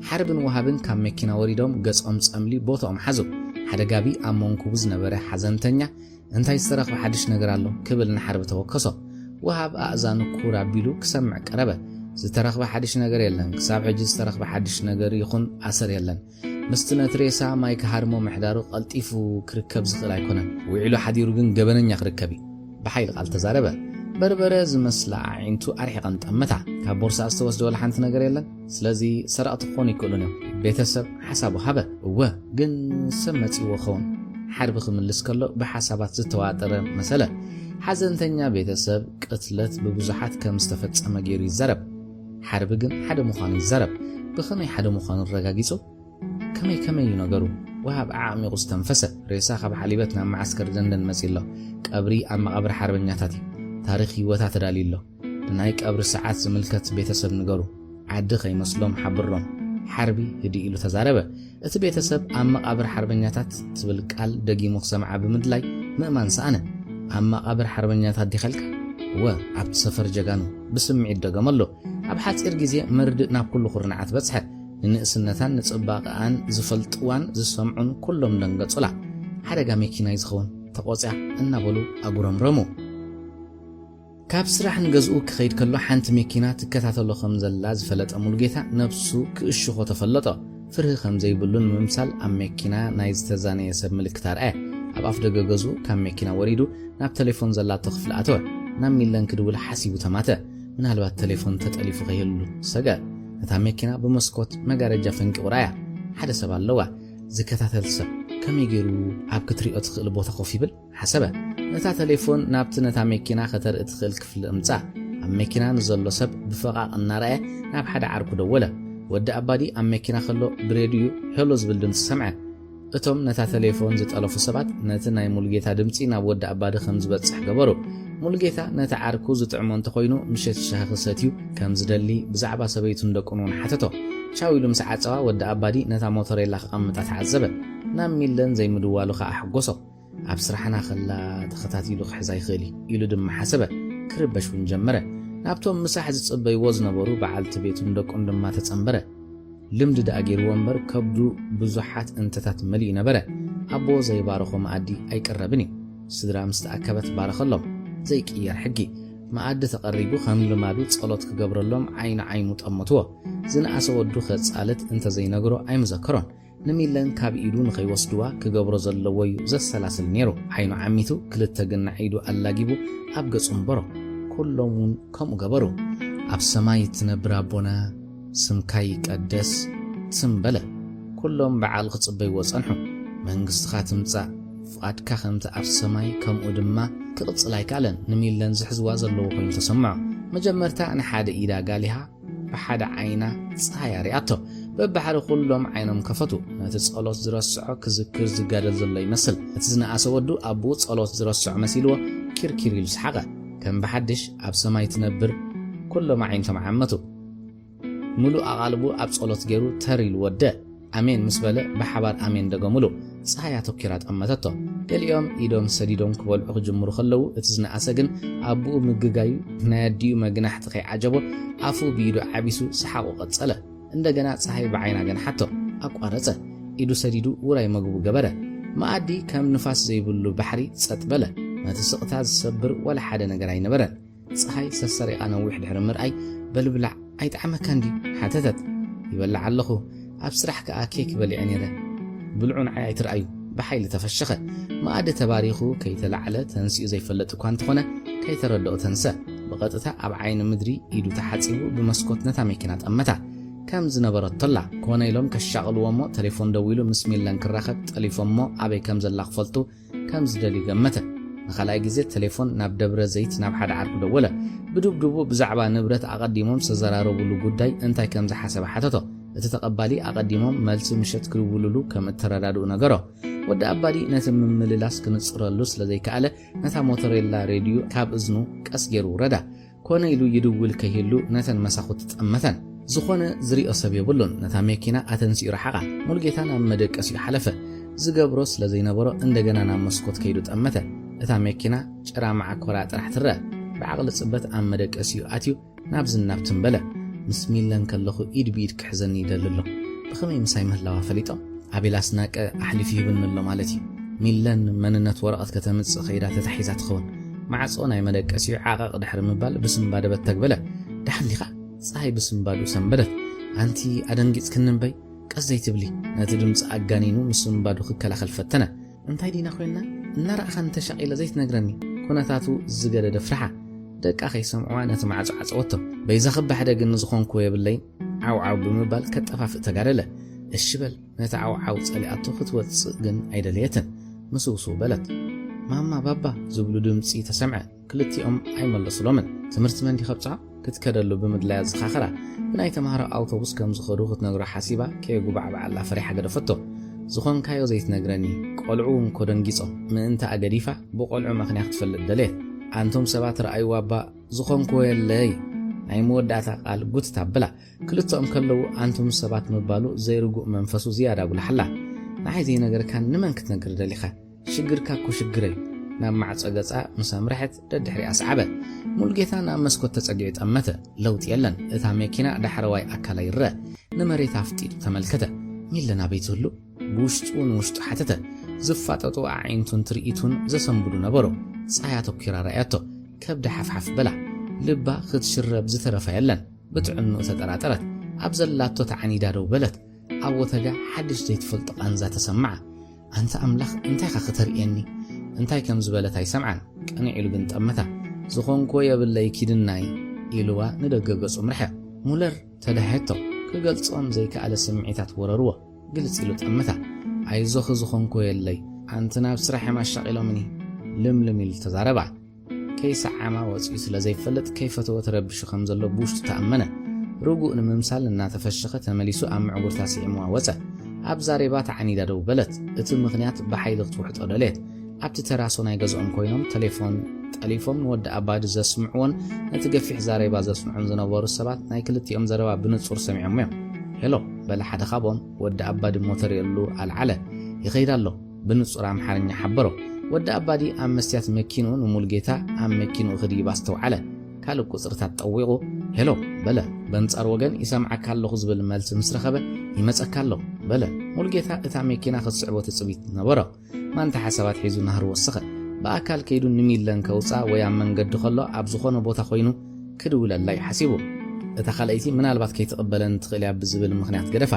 حربن وهابن كم مكينا وريدوم قصم صملي بوتهم حزو حدا غابي امونكو بزنبره حزنتنيا انتي استرخ بحدش نغرالو كبلن حرب توكسو وهاب اذان كورا بيلو كسمع قربه زترخ بحدش نغر يلن كساب حج استرخ بحدش نغر يخون اثر يلن مستنت ريسا مايك هارمو محدارو قلطيفو كركب زخل ايكونن ويعلو حديرو جن غبننيا كركبي بحيل قال تزاربه بربره زمسلا عينتو ارحقن طمتا كبورصا استوسدو لحنت نغر يلن سلازي سرقت خوني كلونو بيتسب حسابو هبه هو جن سمتي وخون حرب خملس كله بحسابات زتواتر مثلا حزنتنيا بيتسب قتلت ببزحات كم استفصم غير يزرب حرب جن حدا مخان يزرب بخمي حدا مخان الرغاغيصو كمي ينغرو وهاب عامي قستنفسه ريسا خب حليبتنا معسكر دندن مسيلو قبري اما قبر حربنياتاتي تاريخ يوتا تداليلو دناي قبر ساعات زملكت بيتسب نغرو عد خيمسلوم حبرهم حربي هدي إلو تزاربه ات بيتسب اما قبر حربنياتات تبل قال دغيمو سمع بمدلاي مأمان سانه اما قبر حربنياتات دي خلك و عبد سفر جغانو بسمع دغملو اب حصير غزي مرد ناب كل خرنعات بصح ننسنتان نصباقان زفلطوان زسمعون كلهم دنگصلا حدغا مكينا يزخون تقوصيا እና بولو اغرمرمو كاب سراح نغزو كخيد كلو حنت مكينا تكتاتلو خمزلا زفلط امولغيتا نفسو كشخو تفلطو فرح خمزي بلون ممثال ام مكينا نايز تزاني يسب ملكتار اب افدغ غزو كام مكينا وريدو ناب تليفون زلا تخفل اتو نام ميلن كدول حسيبو تماته من هلبات تليفون تطليفو خيلو سغا نتا مكينا بمسكوت مغارجا فنق ورايا حدا سبالوا زكتاتل سب كميغيرو اب كتريو تخل بوتا خوفيبل حسبه نتا تليفون نابت نتا مكينا خطر ادخل كفل امصا ام مكينا نزلو سب بفقا النرايه ناب حدا عركو دوله ود ابادي ام مكينا خلو بريديو هلوز بلدن سمعه اتوم نتا تليفون زطلفو سبات نتا ناي مولغيتا دمصي ناب ود ابادي خمز بصح غبرو مولغيتا نتا عركو زطعمون تخوينو مشيت شاخصتيو كم زدلي بزعبا سبيتون دقونون حتتو شاويلو مسعصوا ود ابادي نتا موتوريلا قمطا تعذبه نام ميلن زي مدوالو خا حقوسو اب سرحنا خلا تخاتيلو حزاي خلي يلو دم حسبه كربش ونجمره ናብቶም ምሳሕ ዝጽበይዎ ዝነበሩ በዓልቲ ቤቱን ደቁን ድማ ተጸንበረ ልምዲ ዳኣጌርዎ እምበር ከብዱ ብዙሓት እንተታት መሊኡ ነበረ ኣቦ ዘይባረኾ መኣዲ ኣይቀረብን እዩ ስድራ ምስ ተኣከበት ባረኸሎም ዘይቅየር ሕጊ መኣዲ ተቐሪቡ ከም ልማዱ ጸሎት ክገብረሎም ዓይኑ ጠመትዎ ዝነኣሰ ወዱ ኸጻልት እንተ ዘይነግሮ ኣይምዘከሮን ንሚለን ካብ ኢዱ ንኸይወስድዋ ክገብሮ ዘለዎ እዩ ዘሰላስል ነይሩ ዓይኑ ዓሚቱ ክልተ ግና ኢዱ ኣላጊቡ ኣብ ገጹ እምበሮ ኩሎም እውን ከምኡ ገበሩ ኣብ ሰማይ ትነብር ኣቦና ስምካ ይቀደስ ትንበለ ኩሎም በዓል ክጽበይዎ ጸንሑ መንግስትኻ ትምጻእ ፍቓድካ ከምቲ ኣብ ሰማይ ከምኡ ድማ ክቕጽል ኣይከኣለን ንሚለን ዝሕዝዋ ዘለዎ ኮይኑ ተሰምዖ መጀመርታ ንሓደ ኢዳ ጋሊሃ ብሓደ ዓይና ፀሓይ ሪኣቶ በባሕሪ ኩሎም ዓይኖም ከፈቱ ነቲ ጸሎት ዝረስዖ ክዝክር ዝጋደል ዘሎ ይመስል እቲ ዝነኣሰ ወዱ ኣቦ ጸሎት ዝረስዖ መሲልዎ ኪርኪር ኢሉ ሰሓቐ ከም ብሓድሽ ኣብ ሰማይ ትነብር ኩሎም ዓይንቶም ዓመቱ ሙሉእ ኣቓልቡ ኣብ ጸሎት ገይሩ ተሪሉ ወደ ኣሜን ምስ በለ ብሓባር ኣሜን ደገሙሉ ፀሓይ ኣተኪራ ጠመተቶ ገሊኦም ኢዶም ሰዲዶም ክበልዑ ክጅምሩ ከለዉ እቲ ዝነኣሰ ግን ኣቦኡ ምግጋዩ ናይ ኣዲኡ መግናሕቲ ከይዓጀቦ ኣፉ ብኢዱ ዓቢሱ ሰሓቑ ቀጸለ እንደገና ፀሓይ ብዓይና ገንሓቶ ኣቋረጸ ኢዱ ሰዲዱ ውራይ መግቡ ገበረ መኣዲ ከም ንፋስ ዘይብሉ ባሕሪ ጸጥ በለ ነቲ ስቕታ ዝሰብር ወላ ሓደ ነገር ኣይነበረን ፀሓይ ሰሰሪቓ ነዊሕ ድሕሪ ምርኣይ በልብላዕ ኣይጣዕመካን ድዩ ሓተተት ይበልዕ ኣለኹ ኣብ ስራሕ ከኣ ኬክ በሊዐ ነይረ ብልዑን ዓይ ኣይትርኣዩ ብሓይሊ ተፈሸኸ መኣዲ ተባሪኹ ከይተላዕለ ተንሲኡ ዘይፈለጥ እኳ እንተኾነ ከይተረድኦ ተንሰ ብቐጥታ ኣብ ዓይኒ ምድሪ ኢዱ ተሓፂቡ ብመስኮት ነታ መኪና ጠመታ ከም ዝነበረቶላ ኮነ ኢሎም ከሻቕልዎ እሞ ቴሌፎን ደው ኢሉ ምስ ሚለን ክራኸብ ጠሊፎም እሞ ኣበይ ከም ዘላ ክፈልጡ ከም ዝደልዩ ገመተ ንኻልኣይ ግዜ ቴሌፎን ናብ ደብረ ዘይት ናብ ሓደ ዓርኩ ደወለ ብድብድቡ ብዛዕባ ንብረት ኣቐዲሞም ዝተዘራረቡሉ ጉዳይ እንታይ ከም ዝሓሰበ ሓተቶ እቲ ተቐባሊ ኣቐዲሞም መልሲ ምሸት ክድውልሉ ከም እተረዳድኡ ነገሮ ወዲ ኣባዲ ነቲ ምምልላስ ክንጽረሉ ስለ ዘይከኣለ ነታ ሞተሬላ ሬድዮ ካብ እዝኑ ቀስ ገይሩ ረዳ ኮነ ኢሉ ይድውል ከይህሉ ነተን መሳኹት ጠመተን ዝኾነ ዝሪኦ ሰብ የብሉን ነታ መኪና ኣተንሲኡ ረሓቓ ሙልጌታ ናብ መደቀሲኡ ሓለፈ ዝገብሮ ስለ ዘይነበሮ እንደገና ናብ መስኮት ከይዱ ጠመተ እታ መኪና ጭራ ማዓኮራ ጥራሕ ትረአ ብዓቕሊ ጽበት ኣብ መደቀሲኡ ኣትዩ ናብ ዝናብ ትንበለ ምስ ሚለን ከለኹ ኢድ ብኢድ ክሕዘኒ ይደልሎ ብኸመይ ምሳይ ምህላዋ ፈሊጦም ኣቤላ ስናቀ ኣሕሊፍ ይህብንሎ ማለት እዩ ሚለን መንነት ወረቐት ከተምጽእ ኸይዳ ተታሒዛ ትኸውን ማዕጾ ናይ መደቀሲኡ ዓቐቕ ድሕሪ ምባል ብስምባደ በተግበለ ዳሕንዲኻ ፀሓይ ብስምባዱ ሰንበደት ኣንቲ ኣደንጊጽ ክንንበይ ቀስ ዘይትብሊ ነቲ ድምፂ ኣጋኒኑ ምስምባዱ ክከላኸል ፈተነ እንታይ ዲና ኮይንና እናረእኻ እንተሻቒለ ዘይትነግረኒ ኩነታቱ ዝገደደ ፍርሓ ደቃ ከይሰምዕዋ ነቲ ማዕጾ ዓፀወቶ በይዘኽባሕ ደግኒ ዝኾንኩ የብለይ ዓውዓው ብምባል ከጠፋፍእ ተጋደለ እሺ በል ነቲ ዓውዓው ጸሊኣቶ ክትወፅእ ግን ኣይደልየትን ምስውስው በለት ማማ ባባ ዝብሉ ድምፂ ተሰምዐ ክልቲኦም ኣይመለሱሎምን ትምህርቲ መንዲ ኸብፅዖ ክትከደሉ ብምድላያ ዝኻኸራ ብናይ ተምሃሮ ኣውቶቡስ ከም ዝኸዱ ክትነግሮ ሓሲባ ከየጉባዕ በዓላ ፈሪሓ ገደፈቶ ዝኾንካዮ ዘይትነግረኒ ቆልዑ እንኮ ደንጊጾም ምእንታ ኣገዲፋ ብቆልዑ ምኽንያት ክትፈልጥ ደልየት ኣንቶም ሰባት ረኣይዋ ኣባ ዝኾንክዎ የለይ ናይ መወዳእታ ቃል ጉትታ ኣበላ ክልተኦም ከለዉ ኣንቶም ሰባት ምባሉ ዘይርጉእ መንፈሱ ዝያዳ ጉላሓላ ንዓይ ዘይነገርካ ንመን ክትነግር ደሊኻ ሽግርካ እኮ ሽግረይ ናብ ማዕጾ ገጻ ምስ ኣምርሐት ደድሕሪኣ ሰዓበ ሙልጌታ ናብ መስኮት ተጸጊዑ ጠመተ ለውጥ የለን እታ መኪና ዳሕረዋይ ኣካላ ይርአ ንመሬት ኣፍጢጡ ተመልከተ ሚለን ኣበይ ትህሉ ብውሽጡ ንውሽጡ ሓተተ ዝፋጠጡ ኣዒንቱን ትርኢቱን ዘሰንብዱ ነበሮ ፀሓይ ኣተኪራ ረኣያቶ ከብዲ ሓፍሓፍ በላ ልባ ክትሽረብ ዝተረፈ የለን ብጥዕንኡ ተጠራጠረት ኣብ ዘላቶ ተዓኒዳ ደው በለት ኣብ ወተጋ ሓድሽ ዘይትፈልጦ ቃንዛ ተሰምዓ ኣንተ ኣምላኽ እንታይ ኻ ክተርእየኒ እንታይ ከም ዝበለት ኣይሰምዓን ቅንዕ ኢሉ ግን ጠመታ ዝኾንኮ የብለይ ኪድናይ ኢልዋ ንደገ ገጹ ምርሐ ሙለር ተዳሄቶ ክገልጾም ዘይከኣለ ስምዒታት ወረርዎ ግልጽ ኢሉ ጠመታ ኣይዞኽ ዝኾንኮ የለይ ኣንቲ ናብ ስራሕ የማሻቒሎምኒ ልምልም ኢሉ ተዛረባ ከይሰዓማ ወፂኡ ስለ ዘይፈለጥ ከይፈተወ ተረብሹ ከም ዘሎ ብውሽጡ ተኣመነ ርጉእ ንምምሳል እናተፈሸኸ ተመሊሱ ኣብ ምዕጉርታ ሲዕምዋ ወፀ ኣብ ዛሬባ ተዓኒዳ ደው በለት እቲ ምኽንያት ብሓይሊ ክትውሕጦ ደልየት ኣብቲ ተራሶ ናይ ገዝኦም ኮይኖም ቴሌፎን ጠሊፎም ንወዲ ኣባዲ ዘስምዕዎን ነቲ ገፊሕ ዛሬባ ዘስምዑን ዝነበሩ ሰባት ናይ ክልቲኦም ዘረባ ብንጹር ሰሚዖም እዮም ሄሎ በለ ሓደ ኻቦም ወዲ ኣባዲ ሞተር የሉ ኣልዓለ ይኸይዳ ኣሎ ብንጹር ኣምሓርኛ ሓበሮ ወዲ ኣባዲ ኣብ መስትያት መኪኑ ንሙልጌታ ኣብ መኪኑ ክድይባ ዝተውዓለ ካልእ ቁጽርታት ጠዊቑ ሄሎ በለ በንጻር ወገን ይሰምዓካ ኣለኹ ዝብል መልሲ ምስ ረኸበ ይመጸካ ኣሎ በለ ሙልጌታ እታ መኪና ክትስዕቦ ትጽቢት ነበሮ ማንታ ሓሳባት ሒዙ ናህር ወሰኸ በአካል ከይዱ ንሚለን ከውፃ ወይ ኣብ መንገዲ ከሎ ኣብ ዝኾነ ቦታ ኮይኑ ክድውለላይ ሓሲቡ እታ ካልአይቲ ምናልባት ከይተቐበለን ትኽእል ብዝብል ምኽንያት ገደፋ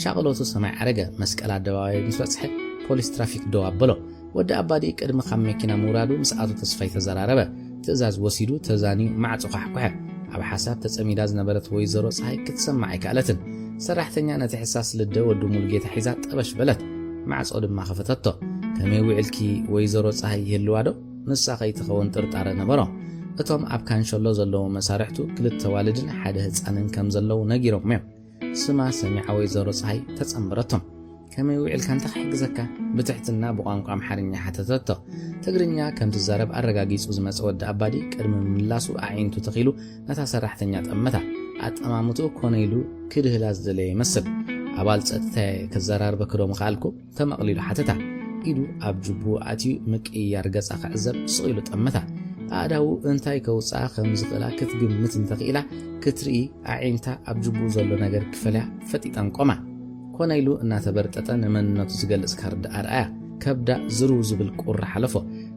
ሻቕሎቱ ሰማይ ዓረገ መስቀል ኣደባባይ ምስ በጽሐ ፖሊስ ትራፊክ ደው ኣበሎ ወዲ ኣባዲ ቅድሚ ካብ መኪና ምውራዱ ምስ ኣቶ ተስፋይ ተዘራረበ ትእዛዝ ወሲዱ ተዛኒዩ ማዕጾ ካሕኩሐ ኣብ ሓሳብ ተጸሚዳ ዝነበረት ወይዘሮ ፀሓይ ክትሰማዕ ኣይከኣለትን ሰራሕተኛ ነቲ ሕሳስ ልደ ወዲ ሙልጌታ ሒዛ ጠበሽ በለት ማዕጾ ድማ ኸፈተቶ ከመይ ውዕልኪ ወይዘሮ ፀሓይ ይህልዋ ዶ ንሳ ከይትኸውን ጥርጣረ ነበሮ እቶም ኣብ ካንሸሎ ዘለዉ መሳርሕቱ ክልተ ዋልድን ሓደ ህፃንን ከም ዘለዉ ነጊሮም እዮም ስማ ሰሚዓ ወይዘሮ ፀሓይ ተጸምበረቶም ከመይ ውዕልካ እንታ ክሕግዘካ ብትሕትና ብቋንቋ ኣምሓርኛ ሓተተቶ ትግርኛ ከም ትዛረብ ኣረጋጊጹ ዝመጸ ወዲ ኣባዲ ቅድሚ ምላሱ ኣዒንቱ ተኺሉ ነታ ሰራሕተኛ ጠመታ ኣጠማምቱ ኮነ ኢሉ ክድህላ ዝደለየ ይመስል ኣባል ጸጥታ ከዘራርበ ክዶ ምኽኣልኩ ተመቕሊሉ ሓተታ ኢዱ ኣብ ጅቡ ኣትዩ ምቅያር ገጻ ክዕዘብ ስቕ ኢሉ ጠመታ ኣእዳው እንታይ ከውፃእ ከም ዝኽእላ ክትግምት እንተኽኢላ ክትርኢ ኣዒንታ ኣብ ጅቡ ዘሎ ነገር ክፈልያ ፈጢጠን ቆማ ኮነ ኢሉ እናተበርጠጠ ንመንነቱ ዝገልጽ ካርዲ ኣርኣያ ከብዳ ዝሩ ዝብል ቁራ ሓለፎ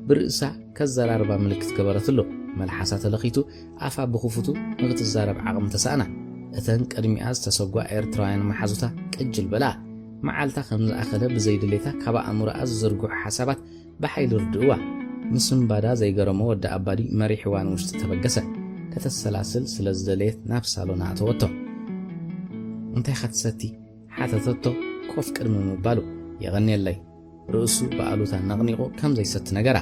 ብርእሳ ከዘራርባ ምልክት ገበረትሎ መልሓሳ ተለኺቱ ኣፋ ብኽፉቱ ንኽትዛረብ ዓቕሚ ተሳእና እተን ቅድሚኣ ዝተሰጓ ኤርትራውያን መሓዙታ ቅጅል በላ መዓልታ ከም ዝኣኸለ ብዘይድሌታ ካብ ኣእምሮኣ ዝዝርጉሑ ሓሳባት ብሓይሊ ርድእዋ ንስምባዳ ዘይገረሞ ወዲ ኣባዲ መሪሕዋን ውሽጢ ተበገሰ ከተሰላስል ስለ ዝደለየት ናብ ሳሎና ኣተወቶ እንታይ ኸትሰቲ ሓተተቶ ኮፍ ቅድሚ ምባሉ የቐኒየለይ ርእሱ በኣሉታ ነቕኒቑ ከም ዘይሰቲ ነገራ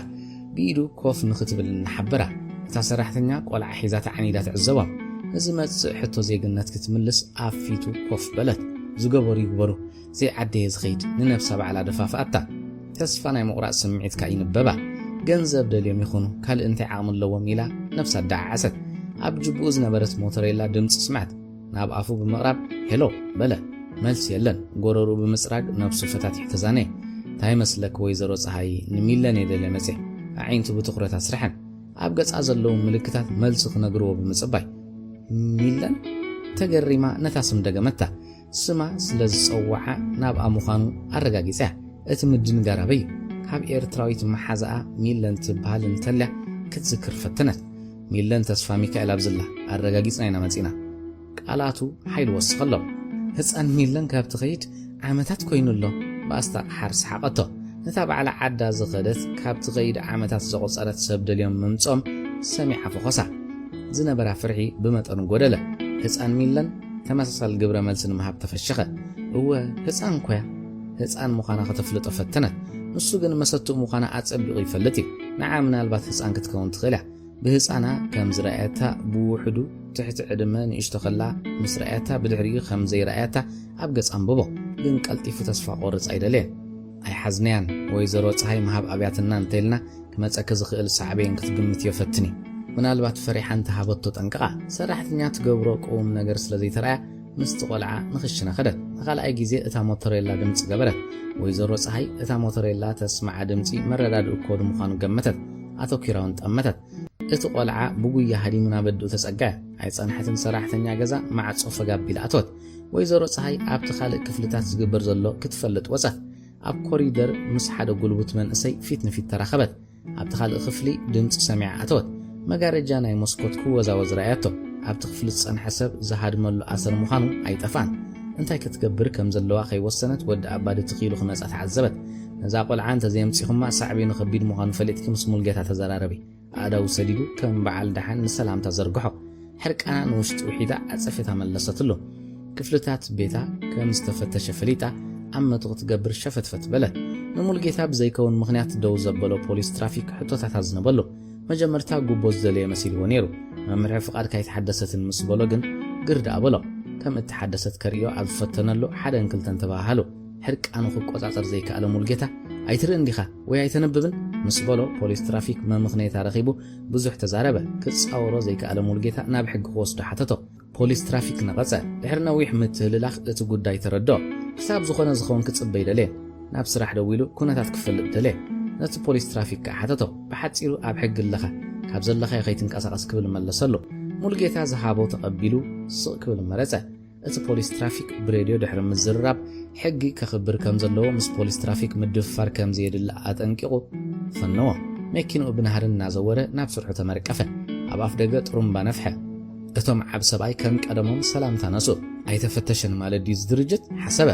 ብኢዱ ኮፍ ንኽትብል እናሓበራ እታ ሰራሕተኛ ቆልዓ ሒዛታ ዓኒዳ ትዕዘባ እዚ መጽእ ሕቶ ዜግነት ክትምልስ ኣብ ፊቱ ኮፍ በለት ዝገበሩ ይግበሩ ዘይዓደየ ዝኸይድ ንነፍሳ በዕላ ደፋፍኣታ ተስፋ ናይ ምቑራጽ ስምዒትካ ይንበባ ገንዘብ ደልዮም ይኹኑ ካልእ እንታይ ዓቕሚ ኣለዎም ኢላ ነፍሳ ዳዓዓሰት ኣብ ጅቡኡ ዝነበረት ሞተሬላ ድምፂ ስማዕት ናብ ኣፉ ብምቕራብ ሄሎ በለ መልሲ የለን ጎረሩ ብምጽራግ ነፍሱ ፈታቲሕ ተዛነየ እንታይ መስለክ ወይዘሮ ፀሓይ ንሚለን የደለ መጽ ኣዒንቱ ብትኹረት ኣስርሐን ኣብ ገጻ ዘለዉ ምልክታት መልሲ ክነግርዎ ብምጽባይ ሚለን ተገሪማ ነታ ስም ደገመታ ስማ ስለ ዝጸዋዓ ናብ ኣሙኻኑ ኣረጋጊጸ እቲ ምድንጋር ኣበይ ካብ ኤርትራዊት መሓዛኣ ሚለን ትበሃል እንተልያ ክትዝክር ፈተነት ሚለን ተስፋ ሚካኤል ኣብዝላ ኣረጋጊጽና ኢና መጺና ቃላቱ ሓይል ወስኸሎም ህፃን ሚለን ካብ ትኸይድ ዓመታት ኮይኑሎ ብኣስታቕሓር ሰሓቐቶ ነታ በዕላ ዓዳ ዝኸደት ካብ ትኸይድ ዓመታት ዘቖጸረት ሰብ ደልዮም ምምጾም ሰሚዓ ፈኾሳ ዝነበራ ፍርሒ ብመጠኑ ጎደለ ህፃን ሚለን ተመሳሳሊ ግብረ መልሲ ንምሃብ ተፈሸኸ እወ ህፃን ኮያ ህፃን ምዃና ከተፍልጦ ፈተነት ንሱ ግን መሰትኡ ምዃና ኣጸቢቑ ይፈልጥ እዩ ንዓ ምናልባት ህፃን ክትከውን ትኽእል እያ ብህፃና ከም ዝረኣየታ ብውሕዱ ትሕቲ ዕድመ ንእሽቶ ኸላ ምስ ረኣየታ ብድሕሪኡ ከም ዘይረኣየታ ኣብ ገጽ ኣንብቦ ግን ቀልጢፉ ተስፋ ቆርጽ ኣይደለየን ኣይሓዝነያን ወይዘሮ ፀሓይ መሃብ ኣብያትና እንተኢልና ክመጸኪ ዝኽእል ሳዕበየን ክትግምት የፈትኒ ምናልባት ፈሪሓ እንተሃበቶ ጠንቅቓ ሰራሕተኛ ትገብሮ ቁም ነገር ስለ ዘይተረኣያ ምስቲ ቆልዓ ንኽሽነ ኸደት ንኻልኣይ ግዜ እታ ሞተሬላ ድምፂ ገበረት ወይዘሮ ፀሓይ እታ ሞተሬላ ተስማዓ ድምፂ መረዳድኡ ኮድ ምዃኑ ገመተት ኣተኪራውን ጠመተት እቲ ቆልዓ ብጉያ ሃዲሙ ናበድኡ ተጸጋየ ኣይጸንሐትን ሰራሕተኛ ገዛ ማዕጾ ፈጋቢላ ኣትወት ወይዘሮ ፀሓይ ኣብቲ ካልእ ክፍልታት ዝግበር ዘሎ ክትፈልጥ ወፀት ኣብ ኮሪደር ምስ ሓደ ጉልቡት መንእሰይ ፊት ንፊት ተራኸበት ኣብቲ ካልእ ክፍሊ ድምፂ ሰሚዓ ኣትወት መጋረጃ ናይ መስኮት ክወዛወዝ ረኣያቶ ኣብቲ ክፍሊ ዝጸንሐ ሰብ ዝሃድመሉ ኣሰር ምዃኑ ኣይጠፋን እንታይ ክትገብር ከም ዘለዋ ከይወሰነት ወዲ ኣባዲ ትኺሉ ክመጻ ተዓዘበት ነዛ ቆልዓ እንተዘየምፂኹማ ሳዕቢ ንኸቢድ ምዃኑ ፈሊጥኪ ምስ ሙልጌታ ተዘራረቢ ኣእዳው ሰዲዱ ከም በዓል ዳሓን ንሰላምታ ዘርግሖ ሕርቃና ንውሽጢ ውሒዳ ኣጸፌታ መለሰትሉ ክፍልታት ቤታ ከም ዝተፈተሸ ፈሊጣ ዓመቱ ክትገብር ሸፈትፈት በለት ንሙልጌታ ብዘይከውን ምኽንያት ደው ዘበሎ ፖሊስ ትራፊክ ሕቶታት ኣዝነበሉ መጀመርታ ጉቦ ዝደለየ መሲልዎ ነይሩ መምርሒ ፍቓድ ካይተሓደሰትን ምስ በሎ ግን ግርዳ ኣበሎ ከም እትሓደሰት ከሪዮ ኣብ ዝፈተነሉ ሓደ እንክልተን ተባሃሉ ሕርቃኑ ክቆጻጸር ዘይከኣለ ሙልጌታ ኣይትርኢ እንዲኻ ወይ ኣይተነብብን ምስ በሎ ፖሊስ ትራፊክ መምኽነታ ረኺቡ ብዙሕ ተዛረበ ክጻወሮ ዘይከኣለ ሙልጌታ ናብ ሕጊ ክወስዶ ሓተቶ ፖሊስ ትራፊክ ነቐጸ ድሕሪ ነዊሕ ምትህልላኽ እቲ ጉዳይ ተረድኦ ክሳብ ዝኾነ ዝኸውን ክጽበይ ደልየ ናብ ስራሕ ደው ኢሉ ኩነታት ክፈልጥ ደልየ ነቲ ፖሊስ ትራፊክ ሓተቶ ብሓጺሩ ኣብ ሕጊ ኣለኻ ካብ ዘለኸ ከይትንቀሳቀስ ክብል መለሰሎ ሙልጌታ ዝሃቦ ተቐቢሉ ስቕ ክብል መረፀ እቲ ፖሊስ ትራፊክ ብሬድዮ ድሕሪ ምዝርራብ ሕጊ ከኽብር ከም ዘለዎ ምስ ፖሊስ ትራፊክ ምድፍፋር ከም ዘየድላ አጠንቂቑ ፈነወ መኪንኡ ብናህርን እናዘወረ ናብ ስርሑ ተመርቀፈ ኣብ ኣፍ ደገ ጥሩምባ ነፍሐ እቶም ዓብ ሰብኣይ ከም ቀደሞም ሰላምታ ነሱ ኣይተፈተሸን ማለት ድዩ ድርጅት ሓሰበ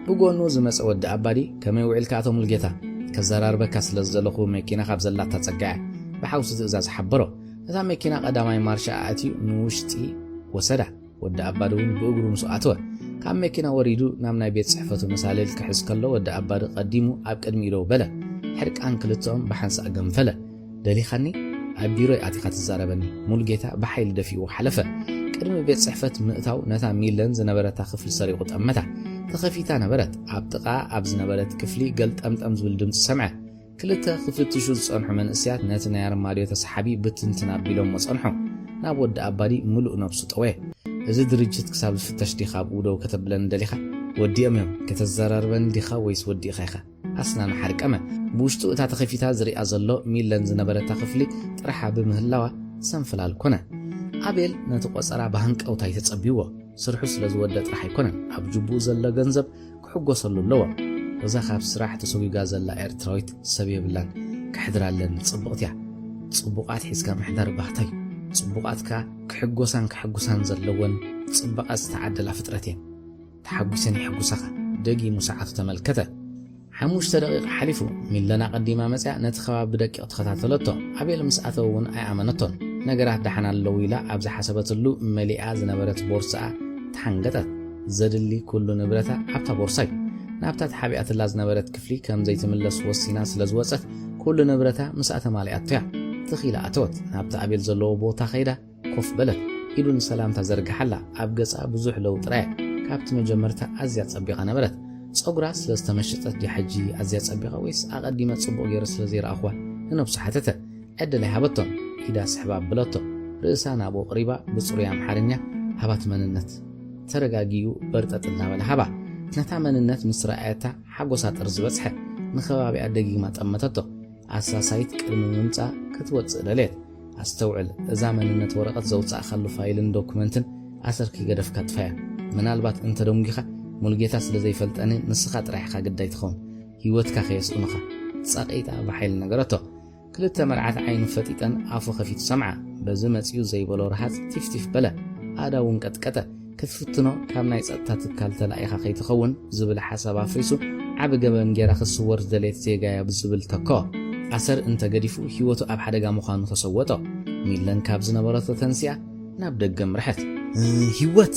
ብጎኑ ዝመፀ ወዲ ኣባዲ ከመይ ውዒልካ ኣቶ ሙልጌታ ከዘራርበካ ስለ ዘለኹ መኪና ካብ ዘላታ ፀጋዐ ብሓውሲ ትእዛዝ ሓበሮ እታ መኪና ቀዳማይ ማርሻ ኣትዩ ንውሽጢ ወሰዳ ወዲ ኣባዲ እውን ብእግሩ ምስ ኣተወ ካብ መኪና ወሪዱ ናብ ናይ ቤት ጽሕፈቱ መሳለል ክሕዝ ከሎ ወዲ ኣባዲ ቀዲሙ ኣብ ቅድሚ ኢዶ በለ ሕርቃን ክልተኦም ብሓንሳእ ገንፈለ ደሊኻኒ ኣብ ቢሮ ኣቲኻ ትዛረበኒ ሙልጌታ ብሓይሊ ደፊኡ ሓለፈ ቅድሚ ቤት ጽሕፈት ምእታው ነታ ሚለን ዝነበረታ ክፍሊ ሰሪቑ ጠመታ ተኸፊታ ነበረት ኣብ ጥቓ ኣብ ዝነበረት ክፍሊ ገልጠምጠም ዝብል ድምፂ ሰምዐ ክልተ ክፍትሹ ዝጸንሑ መንእስያት ነቲ ናይ ኣርማድዮ ተሰሓቢ ብትንትን ኣቢሎም ወጸንሑ ናብ ወዲ ኣባዲ ምሉእ ነብሱ ጠወየ እዚ ድርጅት ክሳብ ዝፍተሽ ዲኻ ብውደው ከተብለን ደሊኻ ወዲኦም እዮም ከተዘራርበን ዲኻ ወይስ ወዲኻ ኢኻ ኣስናን ሓርቀመ ብውሽጡ እታ ተኸፊታ ዝሪኣ ዘሎ ሚለን ዝነበረታ ክፍሊ ጥራሓ ብምህላዋ ሰንፈላል ኮነ ኣቤል ነቲ ቆፀራ ብሃንቀውታ ይተጸቢዎ ስርሑ ስለ ዝወደ ጥራሕ ኣይኮነን ኣብ ጅቡኡ ዘሎ ገንዘብ ክሕጎሰሉ ኣለዎ እዛ ካብ ስራሕ ተሰጉጋ ዘላ ኤርትራዊት ሰብ የብላን ክሕድራለን ጽቡቕት እያ ጽቡቓት ሒዝካ ምሕዳር ባህታዩ ጽቡቓትካ ክሕጎሳን ዘለወን ጽቡቓት ዝተዓደላ ፍጥረት እየን ተሓጒሰን ይሕጉሳኻ ደጊሙ ሰዓቱ ተመልከተ 5 ደቂቃ ሓሊፉ ሚለና ቀዲማ መፅያ ነቲ ከባቢ ብደቂቕ ተኸታተለቶ ኣቤል ምስ ኣተው እውን ኣይኣመነቶን ነገራት ዳሓና ኣለዉ ኢላ ኣብ ዝሓሰበትሉ መሊኣ ዝነበረት ቦርሳኣ ተሓንገጠት ዘድሊ ኩሉ ንብረታ ኣብታ ቦርሳ እዩ ናብታ ተሓቢኣትላ ዝነበረት ክፍሊ ከም ዘይትምለስ ወሲና ስለ ዝወፀት ኩሉ ንብረታ ምስኣ ተማሊኣቶ እያ ትኺላ ኣተወት ናብቲ ኣቤል ዘለዎ ቦታ ኸይዳ ኮፍ በለት ኢዱን ሰላምታ ዘርግሓላ ኣብ ገጻ ብዙሕ ለውጢ ረኣየ ካብቲ መጀመርታ ኣዝያ ፀቢቓ ነበረት ፀጉራ ስለ ዝተመሸጠት ዲሕጂ ኣዝያ ፀቢቓ ወይስ ኣቐዲመ ጽቡቕ ገይረ ስለ ዘይረኣኽዋ ንነብሱ ሓተተ ዕድላይ ሃበቶም ኢዳ ስሕባ ኣበለቶ ርእሳ ናብኡ ቅሪባ ብፅሩይ ኣምሓርኛ ሃባት መንነት ተረጋጊኡ በርጠጥ እናበለ ሃባ ነታ መንነት ምስ ረኣየታ ሓጎሳ ጥር ዝበፅሐ ንኸባቢኣ ደጊማ ጠመተቶ ኣሳሳይት ቅድሚ ምምፃእ ክትወፅእ ደልየት ኣስተውዕል እዛ መንነት ወረቐት ዘውፅእኻሉ ፋይልን ዶኩመንትን ኣሰርኪ ገደፍካ ጥፋያ ምናልባት እንተ ደንጊኻ ሙልጌታ ስለ ዘይፈልጠኒ ንስኻ ጥራሕኻ ግዳይ ትኸውን ህይወትካ ኸየስኡንኻ ጸቂጣ ብሓይሊ ነገረቶ ክልተ መርዓት ዓይኑ ፈጢጠን ኣፉ ኸፊቱ ሰምዓ በዚ መፅዩ ዘይበሎ ረሃፅ ቲፍቲፍ በለ ኣዳ እውን ቀጥቀጠ ክትፍትኖ ካብ ናይ ጸጥታ ትካል ተላኢኻ ከይትኸውን ዝብል ሓሳብ ኣፍሪሱ ዓብ ገበን ጌራ ክስወር ዝደልየት ዜጋያ ብዝብል ተኮ ኣሰር እንተገዲፉ ህይወቱ ኣብ ሓደጋ ምዃኑ ተሰወጦ ሚለን ካብ ዝነበረቶ ተንሲያ ናብ ደገ ምርሐት ህይወት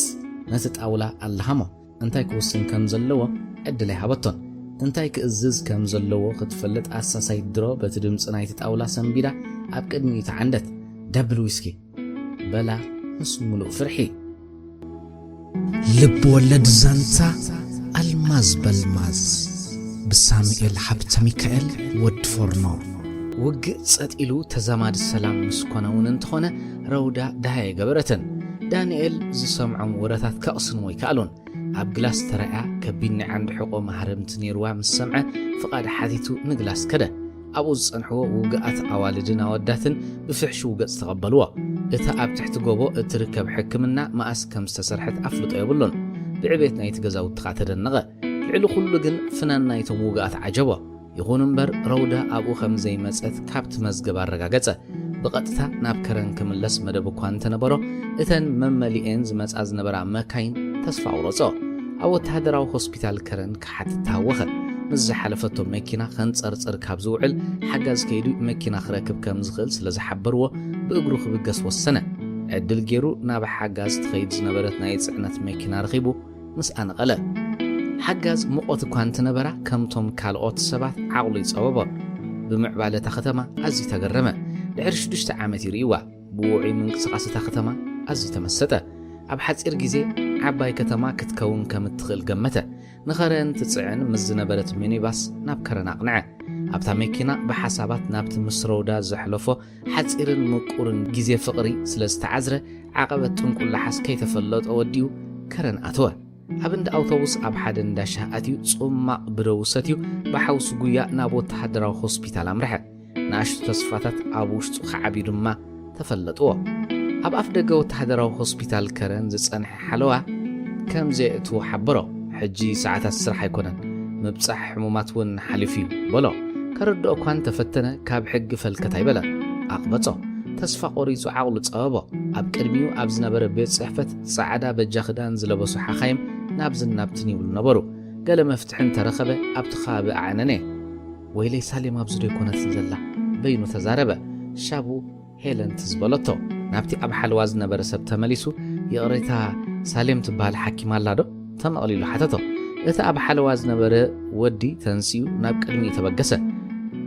ነቲ ጣውላ ኣለሃሞ እንታይ ክውስን ከም ዘለዎ ዕድላይ ሃበቶን እንታይ ክእዝዝ ከም ዘለዎ ክትፈልጥ ኣሳሳይት ድሮ በቲ ድምፂ ናይቲ ጣውላ ሰንቢዳ ኣብ ቅድሚኡ ተዓንደት ደብል ዊስኪ በላ ምስ ሙሉእ ፍርሒ ልብ ወለድ ዛንታ ኣልማዝ በልማዝ ብሳሙኤል ሓብተ ሚካኤል ወድ ፎርኖ ውግእ ጸጢሉ ተዛማድ ሰላም ምስኮነውን እንትኾነ ረውዳ ዳሃየ ገበረትን ዳንኤል ዝሰምዖም ወረታት ከቕስን ወይ ከኣሉን ኣብ ግላስ ተረያ ከቢድ ናይ ዓንዲ ሕቆ ማሕረምቲ ነይርዋ ምስ ሰምዐ ፍቓድ ሓቲቱ ንግላስ ከደ ኣብኡ ዝጸንሕዎ ውግኣት ኣዋልድን ኣወዳትን ብፍሕሹ ገጽ ተቐበልዎ እታ ኣብ ትሕቲ ጎቦ እትርከብ ሕክምና መኣስ ከም ዝተሰርሐት ኣፍልጦ የብሎን ብዕቤት ናይቲ ገዛውቲ ኸ ተደነቐ ልዕሊ ኩሉ ግን ፍናን ናይቶም ውግኣት ዓጀቦ ይኹን እምበር ረውዳ ኣብኡ ከም ዘይመፀት ካብቲ መዝገብ ኣረጋገፀ ብቐጥታ ናብ ከረን ክምለስ መደብ እኳ እንተነበሮ እተን መመሊአን ዝመፃ ዝነበራ መካይን ተስፋ ኣውረፆ ኣብ ወተሃደራዊ ሆስፒታል ከረን ክሓትት ታወኸ ምስ ዝሓለፈቶ መኪና ከንፀርፅር ካብ ዝውዕል ሓጋዝ ከይዱ መኪና ክረክብ ከም ዝኽእል ስለ ዝሓበርዎ ብእግሩ ክብገስ ወሰነ ዕድል ገይሩ ናብ ሓጋዝ ትኸይድ ዝነበረት ናይ ጽዕነት መኪና ረኺቡ ምስ ኣነቐለ ሓጋዝ ሙቆት እኳ እንተነበራ ከምቶም ካልኦት ሰባት ዓቕሉ ይፀበቦ ብምዕባለታ ከተማ ኣዝዩ ተገረመ ድሕሪ 6 ዓመት ይርእዋ ብውዑይ ምንቅስቓስ እታ ከተማ ኣዝዩ ተመሰጠ ኣብ ሓፂር ግዜ ዓባይ ከተማ ክትከውን ከም እትኽእል ገመተ ንኸረን ትፅዕን ምስ ዝነበረት ሚኒባስ ናብ ከረን ኣቕንዐ ኣብታ መኪና ብሓሳባት ናብቲ ምስ ረውዳ ዘሕለፎ ሓፂርን ምቁርን ግዜ ፍቕሪ ስለ ዝተዓዝረ ዓቐበት ጥንቁላሓስ ከይተፈለጦ ወዲኡ ከረን ኣተወ ኣብ እንዳ ኣውቶቡስ ኣብ ሓደ እንዳሻህ ኣትዩ ጽማቕ ብደው ሰትዩ ብሓውሱ ጉያ ናብ ወተሃደራዊ ሆስፒታል ኣምርሐ ناشط تصفاتات أبوشت خعبي دما تفلتوا أب أفدقوا وتحضروا هوسبيتال كرن زصنح حلوة كم زيتو حبرو حجي ساعات السرح يكونن مبصح حمومات ون حلفيو بلو كردو كان تفتنه كاب حق فلكت يبلا أقبطو تسفى قريزو عقل تصابو أب كرميو أبز نبر بيت صحفت صعدا بجاخدان زلبسو حخايم نابزن نابتني ولنبرو قال مفتحن ترخبه أبتخاب أعننه ويلي سالم أبزدو يكونت زلا بينو تزاربه شابو هيلن تزبلتو نابتي أب حلواز نبر سب تمليسو يقريتها سالم تبال حكيم اللادو تم قليلو حتتو إذا أب حلواز نبر ودي تنسيو ناب كلمي تبقسه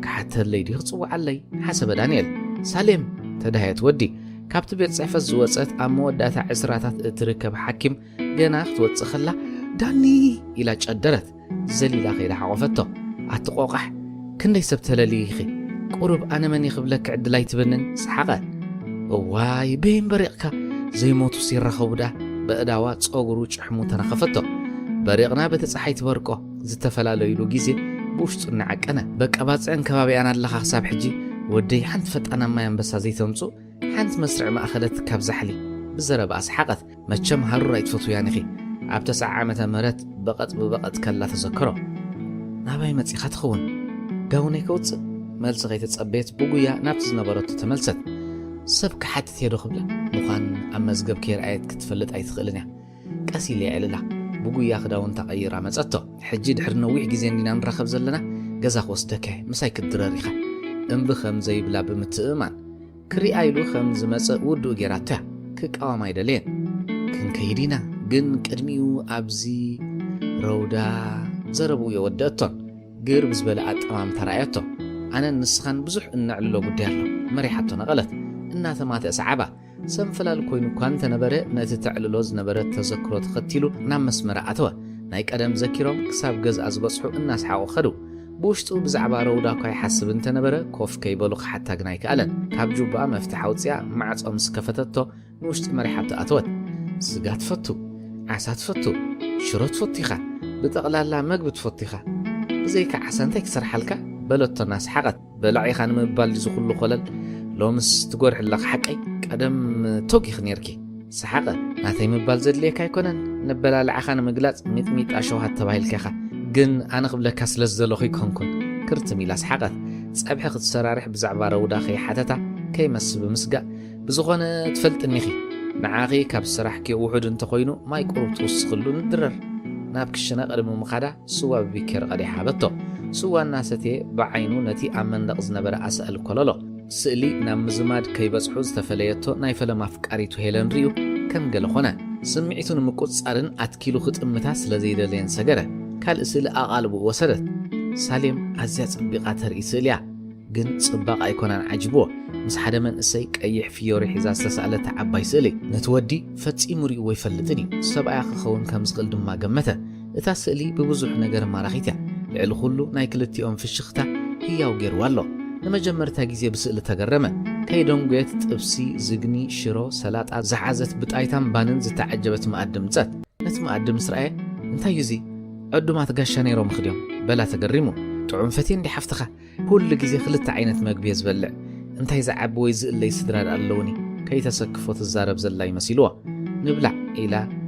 كحتى الليدي خصو علي حسب دانيال سالم تدهيت ودي كابت بيت صحفة زوصت أمو وداتا عسراتات تركب حكيم جناخت وتصخلا داني إلا تقدرت زليلا خيدا حقفتو أتقوقح كندي سبتلاليخي قرب أنا مني خبلك عدلاي تبنن سحقه واي بين بريقك زي موتو سير رخودا بأداوات صغرو حمو تنخفتو بريقنا بتصحيت ورقو زتفلالو غيزي بوشت نعقنا بقباصن كبابي انا الله حساب حجي ودي حنت فتانا ما ينبسا زي تمصو حنت مسرع ما اخذت كاب زحلي بزرب اسحقت مچم هرر يتفتو يانخي اب 9 عامه مرت بقط كلا تذكرو ناباي مصيخه تخون غاوني كوص ملص غيت تصبيت بوغيا نابت زنبرت تملست سبك حتى يدو خبله مخان امزغب كير ايت كتفلط ايتخلنيا قسي لي عللا بوغيا خداون تغير مصتو حجي دحر نويح غيزي اندينا نرخب زلنا غزا خوستك مساي كدرريخه انبخم زي بلا بمتئمان كري ايلو خم زمص ودو غيراتا كقاوم ايدلين كن كيدينا جن قدميو ابزي رودا زربو يودتون غير بزبل اطمام ترايتو انا نسخن بزح انعلو غديالو مريحتو نغلت እናተ ማተ ሰዓባ ሰንፈላል ኮይኑ ኳንተ ነበረ ነቲ ተዕልሎዝ ነበረ ተዘክሮ ተኸቲሉ ናብ መስመር ኣተወ ናይ ቀደም ዘኪሮም ክሳብ ገዝ ኣዝበጽሑ እናስሓቁ ኸዱ ብውሽጡ ብዛዕባ ረውዳ ኳይ ሓስብ እንተ ነበረ ኮፍ ከይበሉ ሓታ ግናይ ከኣለን ካብ ጁባ መፍትሕ ኣውፅያ ማዕጾም ስከፈተቶ ንውሽጢ መሪሓት ኣተወት ስጋ ትፈቱ ዓሳ ትፈቱ ሽሮ ትፈቱ ኢኻ ብጠቕላላ መግቢ ትፈቱ ኢኻ ብዘይካ ዓሳ እንታይ ክሰርሓልካ በለቶ ናስሓቐት በላዒኻ ንምባል ዝኹሉ ኾለል لومس تقول حلق حقي قدم توقي خنيركي سحقه ناتي مبال زدليك يكونن نبلا العخان مقلاص ميت اشوها تبايل كخه جن انا قبل كسلس زلوخي كونكون كرتمي لا سحقه صبحي خد سرارح بزعبا رودا خي حتتا كيمس بمسقا بزغونه تفلطنيخي نعاغي كاب سراح كي وحد انت خوينو ما يقرب توسخلو ندرر نابكشنا قدم مخادا سوا بكير قدي حابتو سوا الناستي بعينو نتي امن دقز نبر اسال كللو سئلي نام مزماد كيبصحو زتفليتو ناي فلم افقاريتو هيلن ريو كم قال خونا سمعيتو نمقصارن اتكيلو خطمتا سلازيدلين سغره كال اسل اقالبو وسدت سالم ازيا صبيقا تري سليا جن صباق ايكونان عجبو مس حدا من اسي قيح فيوري حزا استسالت عباي سلي نتودي فصيموري ويفلتني سبعا خون كم زقل دما جمته اتا سئلي ببزح نجر ماراخيتا لعل كله ناي كلتيهم في الشختا هياو غير والله لما جمرتها جيزي بسئل تقرمه كيدون قيت تبسي زقني شرو سلاطة زحازت بتايتان بانن زتعجبت مقدم زات نت مقدم سرعي انتا يزي عدو ما تقاشاني رو مخديهم بلا تقرمو طعون فتين دي حفتخة كل جيزي خلت عينت مقبي يزبلع انتا يزعب ويزق اللي يسدراد اللوني كي تسكفوت الزارب زلا يمسيلوه نبلع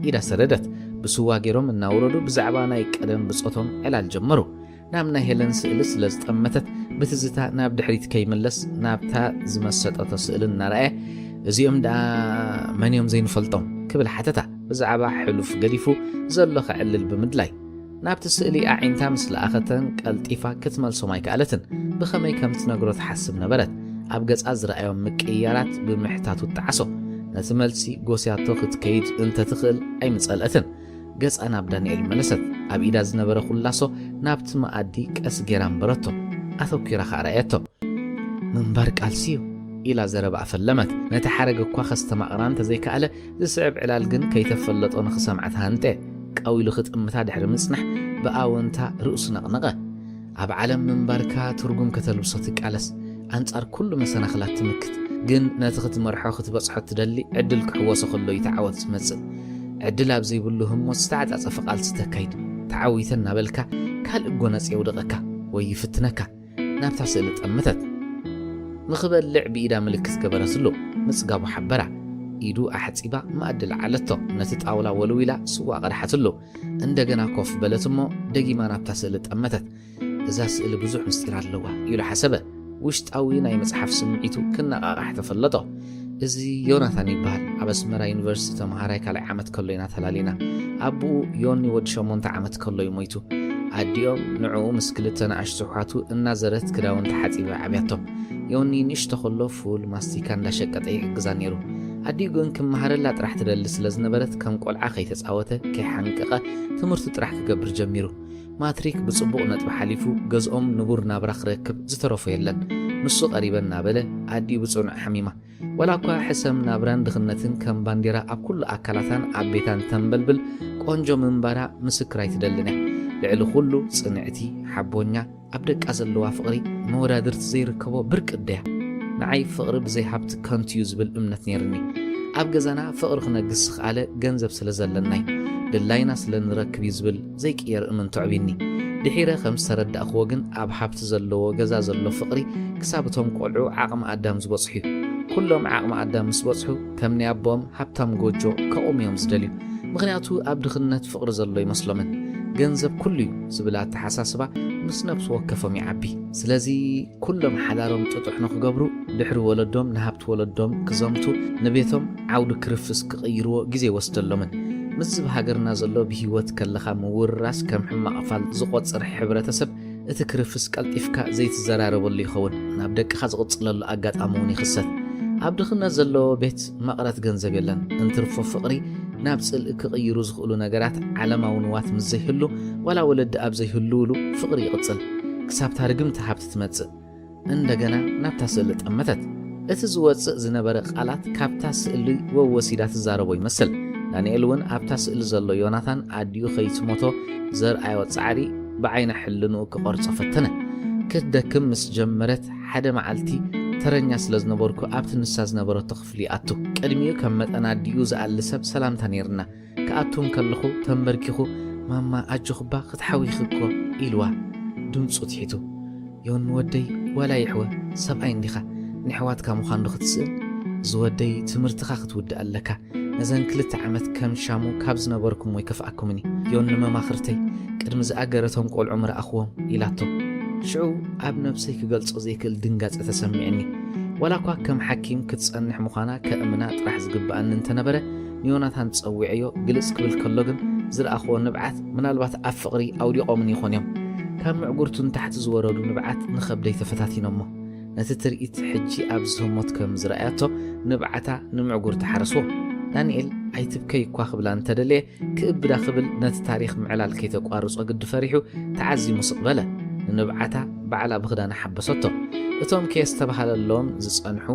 إلى سردت بسوا جيروم الناوردو بزعبانا يكادم بصوتهم إلى الجمرو نامنا هيلن سئلس لزتقمتت بتزتا ناب دحريت كيملس نابتا زمسطه تسئلن نرأي ازيوم دا منيوم زين فلطم كبل حتتا بزعبا حلف قديفو زلو خعلل بمدلاي نابت السئلي اعينتا مثل اختن قلطيفا كتملسو ماي كالتن بخمي كم تنغرو تحسب نبرت ابغص ازرأيوم مقيارات بمحتاتو تعسو نتملسي غوسياتو كيد انت تخل اي مسألتن قص انا بدانيال ملست اب ايدا زنبره خلاصو نابت ما ادي قس غيران برتو اتو كيرا خاريتو من بارك السيو الى زربع فلمت نتحرق كو خستما قرانته زي كاله زصعب علال جن كيتفلطو نخسمعتها انت قويلو خطمتا دحر مصنح باونتا رؤس نقنقه اب عالم من باركا ترغم كتلبسوت قالس انصار كل مسنخلات تمكت جن نتخت مرحو خطبصحت تدلي عدل كحوسو خلو يتعاود تمصل عدل ابزي بلهم مستعد اصفقال ستكايد تعويتنا بلكا كال غنص يودقكا ويفتنكا نابتا سئلت امتت ንኽበልዕ ብኢዳ ምልክት ገበረትሎ ምጽጋቡ ሓበራ ኢዱ ኣሕጺባ ማእድል ዓለቶ ነቲ ጣውላ ወልዊላ ስዋ ቀድሓትሎ እንደገና ኮፍ በለትሞ ደጊማ ናብታ ስእሊ ጠመተት እዛ ስእሊ ብዙሕ ምስጢር ኣለዋ ኢሉ ሓሰበ ውሽጣዊ ናይ መጽሓፍ ስምዒቱ ክነቓቓሕ ተፈለጦ እዚ ዮናታን ይበሃል ኣብ ኣስመራ ዩኒቨርሲቲ ተምሃራይ ካልኣይ ዓመት ከሎ ኢና ተላሊና ኣቡኡ ዮኒ ወዲ 8 ዓመት ከሎ ይሞይቱ ኣዲኦም ንዕኡ ምስ ክልተ ንኣሽቱ ኣሕዋቱ እናዘረት ክዳውንቲ ሓጺባ ዓብያቶም ዮኒ ንእሽቶ ከሎ ፉል ማስቲካ እንዳሸቀጠ ይሕግዛ ነይሩ ኣዲኡ ግን ክመሃረላ ጥራሕ ትደሊ ስለ ዝነበረት ከም ቆልዓ ከይተፃወተ ከይሓንቀቐ ትምህርቱ ጥራሕ ክገብር ጀሚሩ ማትሪክ ብጽቡቕ ነጥቢ ሓሊፉ ገዝኦም ንቡር ናብራ ክረክብ ዝተረፈ የለን ንሱ ቀሪበን ናበለ ኣዲኡ ብጽኑዕ ሓሚማ ወላ እኳ ሕሰም ናብራን ድኽነትን ከም ባንዴራ ኣብ ኩሉ ኣካላታን ኣብ ቤታን ተንበልብል ቆንጆ ምንባራ ምስክራይ ትደልነ ልዕሊ ኩሉ ጽንዕቲ ሓቦኛ ኣብ ደቃ ዘለዋ ፍቕሪ መወዳድርቲ ዘይርከቦ ብርቂ እደያ ንዓይ ፍቕሪ ብዘይ ሃብቲ ከንትዩ ዝብል እምነት ነይርኒ ኣብ ገዛና ፍቕሪ ክነግስ ክኣለ ገንዘብ ስለ ዘለናይ ድላይና ስለ ንረክብ ዝብል ዘይቅየር እምንቱ ዕቢኒ ድሒረ ከም ዝተረዳእኽዎ ግን ኣብ ሃብቲ ዘለዎ ገዛ ዘሎ ፍቕሪ ክሳብቶም ቆልዑ ዓቕሚ ኣዳም ዝበጽሑ እዩ ኩሎም ዓቕሚ ኣዳም ምስ በጽሑ ከም ናይ ኣቦም ሃብታም ጎጆ ከኦም እዮም ዝደልዩ ምክንያቱ ኣብ ድኽነት ፍቕሪ ዘሎ ይመስሎምን ገንዘብ ኩሉ እዩ ዝብላ ተሓሳስባ ምስ ነብሱ ወከፎም ይዓቢ ስለዚ ኩሎም ሓዳሮም ጥጡሕ ንኽገብሩ ድሕሪ ወለዶም ንሃብቲ ወለዶም ክዘምቱ ንቤቶም ዓውዲ ክርፍስ ክቕይርዎ ግዜ ወስደሎምን ምስ ሃገርና ዘሎ ብሂወት ከለኻ ምውራስ ከም ሕማቕ ፋል ዝቆጽር ሕብረተሰብ እቲ ክርፍስ ቀልጢፍካ ዘይትዘራረበሉ ይኸውን ናብ ደቅኻ ዝቕጽለሉ ኣጋጣሚ እውን ይኽሰት ኣብ ድኽነት ዘሎ ቤት መቕረት ገንዘብ የለን እንትርፎ ፍቕሪ ናብ ጽልኢ ክቕይሩ ዝኽእሉ ነገራት ዓለማዊ ንዋት ምስ ዘይህሉ ወላ ወለዲ ኣብ ዘይህሉሉ ፍቕሪ ይቕጽል ክሳብ ታርግምቲ ሃብቲ ትመጽእ እንደገና ናብታ ስእሊ ጠመተት እቲ ዝወጽእ ዝነበረ ቃላት ካብታ ስእሊ ወወሲዳ ትዛረቦ ይመስል ዳንኤል እውን ኣብታ ስእሊ ዘሎ ዮናታን ኣዲኡ ከይትሞቶ ዘርኣዮ ጻዕሪ ብዓይና ሕልንኡ ክቆርጾ ፈተነ ክትደክም ምስ ጀመረት ሓደ መዓልቲ ተረኛ ስለ ዝነበርኩ ኣብቲ ንሳ ዝነበረቶ ክፍሊ ኣቱ ቅድሚኡ ከም መጠን ኣዲኡ ዝኣሊ ሰብ ሰላምታ ነይርና ከኣቱም ከለኹ ተንበርኪኹ ማማ ኣጅኹባ ክትሓዊኽኮ ኢልዋ ድምፁ ትሒቱ ዮን ወደይ ወላ ይሕወ ሰብኣይ እንዲኻ ንሕዋትካ ምዃኑ ዶ ክትስእል ዝወደይ ትምህርትኻ ክትውድእ ኣለካ ነዘን 2 ዓመት ከም ሻሙ ካብ ዝነበርኩም ወይ ከፍኣኩምኒ ዮን ንመማኽርተይ ቅድሚ ዝኣገረቶም ቆልዑ ምረኣኽዎም ኢላቶ ሽዑ ኣብ ነፍሰይ ክገልጾ ዘይክእል ድንጋጸ ተሰሚዕኒ ወላ እኳ ከም ሓኪም ክትጸንሕ ምዃና ከእምና ጥራሕ ዝግብኣኒ እንተነበረ ንዮናታን ጸዊዐዮ ግልጽ ክብል ከሎ ግን ዝረኣኽዎ ንብዓት ምናልባት ኣብ ፍቕሪ ኣውዲቖምን ይኾን እዮም ካብ ምዕጉርቱን ታሕቲ ዝወረዱ ንብዓት ንኸብደይ ተፈታቲኖሞ ነቲ ትርኢት ሕጂ ኣብ ዝህሞት ከም ዝረኣያቶ ንብዓታ ንምዕጉር ተሓረስዎ ዳንኤል ኣይትብከይ እኳ ክብላ እንተደለየ ክእብዳ ክብል ነቲ ታሪኽ ምዕላል ከይተቋርጾ ግዲ ፈሪሑ ተዓዚሙ ስቕ በለ ንብዓታ ባዕላ ብኽዳና ሓበሰቶ እቶም ከየስተባሃለሎም ዝጸንሑ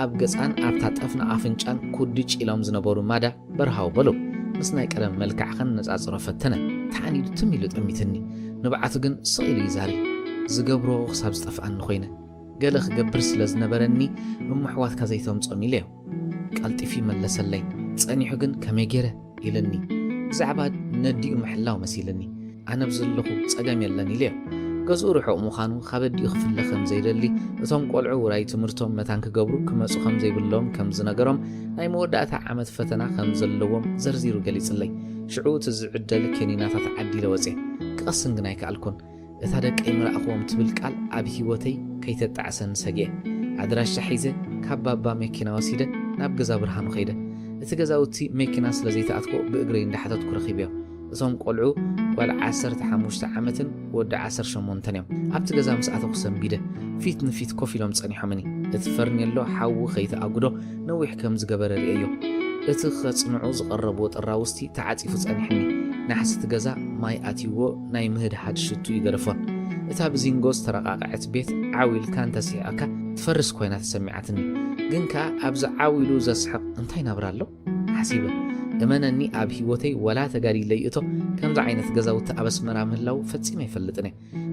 ኣብ ገጻን ኣብታ ጠፍና ኣፍንጫን ኩድጭ ኢሎም ዝነበሩ ማዳ በረሃው በሉ ምስ ናይ ቀደም መልክዕ ኸነጻጽሮ ፈተነ ተዓኒዱ ትም ኢሉ ጠሚትኒ ንብዓቱ ግን ስቕ ኢሉ ይዛሪ ዝገብሮ ክሳብ ዝጠፍኣኒ ኮይነ ገለ ክገብር ስለ ዝነበረኒ እምሕዋትካ ዘይተምጾም ኢለዮ ቀልጢፊ መለሰለይ ጸኒሑ ግን ከመይ ገይረ ኢለኒ ብዛዕባ ነዲኡ ምሕላው መሲልኒ ኣነ ብዘለኹ ጸገም የለን ኢለዮ ገዝኡ ርሑቕ ምዃኑ ካበዲኡ ክፍለ ከም ዘይደሊ እቶም ቆልዑ ውራይ ትምህርቶም መታን ክገብሩ ክመፁ ከም ዘይብሎም ከም ዝነገሮም ናይ መወዳእታ ዓመት ፈተና ከም ዘለዎም ዘርዚሩ ገሊጽለይ ሽዑ እቲ ዝዕደል ኬኒናታት ዓዲለ ወፅየ ክቐስን ግን ኣይከኣልኩን እታ ደቀይ ምረኣኽዎም ትብል ቃል ኣብ ሂወተይ ከይተጣዕሰን ሰግየ ኣድራሻ ሒዘ ካብ ባባ መኪና ወሲደ ናብ ገዛ ብርሃኑ ኸይደ እቲ ገዛውቲ መኪና ስለ ዘይተኣትኮ ብእግረይ እንዳሓተትኩ ረኺብዮ እቶም ቆልዑ ጓል 15 ዓመትን ወዲ 18 እዮም ኣብቲ ገዛ ምስኣተኹ ሰንቢደ ፊት ንፊት ኮፍ ኢሎም ጸኒሖምኒ እቲ ፈርኔሎ ሓዊ ከይተኣጉዶ ነዊሕ ከም ዝገበረ ርእዮ እቲ ኸጽንዑ ዝቐረብዎ ጥራውስቲ ተዓጺፉ ጸኒሕኒ ናሕስቲ ገዛ ማይ ኣትይዎ ናይ ምህድሓድ ሽቱ ይገረፎን እታ ብዚንጎ ዝተረቓቕዐት ቤት ዓዊልካ እንተሲሕካ ትፈርስ ኮይና ተሰሚዓትኒ ግን ከዓ ኣብዚ ዓዊሉ ዘስሕቕ እንታይ ናብራ ኣሎ ሓሲበ እመነኒ ኣብ ሂወተይ ወላ ተጋዲለይ እቶ ከምዚ ዓይነት ገዛውቲ ኣብ ኣስመራ ምህላው ፈጺመ ኣይፈልጥን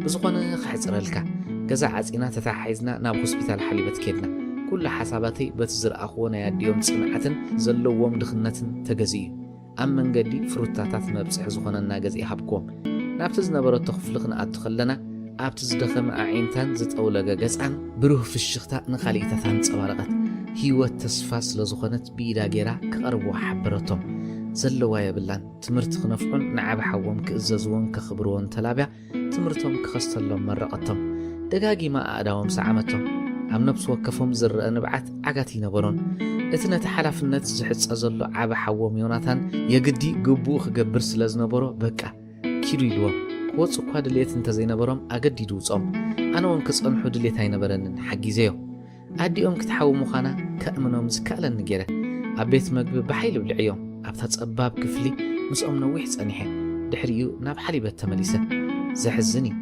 ብዝኾነ ክሕፅረልካ ገዛ ዓጺና ተታሓሒዝና ናብ ሆስፒታል ሓሊበት ከድና ኩሉ ሓሳባተይ በቲ ዝረኣኽዎ ናይ ኣዲኦም ጽንዓትን ዘለዎም ድኽነትን ተገዚኡ ኣብ መንገዲ ፍሩታታት መብጽሒ ዝኾነና ገዚእ ሃብክዎም ናብቲ ዝነበረቶ ክፍሊ ክንኣቱ ከለና ኣብቲ ዝደኸመ ኣዒንታን ዝጠውለገ ገጻን ብሩህ ፍሽኽታ ንኻልኢታታን ጸባረቐት ህይወት ተስፋ ስለ ዝኾነት ብኢዳ ጌራ ክቐርብዋ ሓበረቶም ዘለዋ የብላን ትምህርቲ ክነፍዑን ንዓብ ሓዎም ክእዘዝዎን ከኽብርዎን ተላብያ ትምህርቶም ክኸስተሎም መረቐቶም ደጋጊማ ኣእዳዎም ሰዓመቶም ኣብ ነብሲ ወከፎም ዝርአ ንብዓት ዓጋት ይነበሮን እቲ ነቲ ሓላፍነት ዝሕፀ ዘሎ ዓብ ሓዎም ዮናታን የግዲ ግቡእ ክገብር ስለ ዝነበሮ በቃ ኪዱ ኢልዎም ክወፁ እኳ ድሌት እንተዘይነበሮም ኣገዲዱ ውፆም ኣነ እውን ክጸንሑ ድሌት ኣይነበረንን ሓጊዘዮ ኣዲኦም ክትሓው ምዃና ከእምኖም ዝከኣለኒ ገይረ ኣብ ቤት መግቢ ብሓይሊ ብልዕዮም ኣብታ ጸባብ ክፍሊ ምስኦም ነዊሕ ጸኒሐ ድሕሪኡ ናብ ሓሊበት ተመሊሰ ዘሕዝን እዩ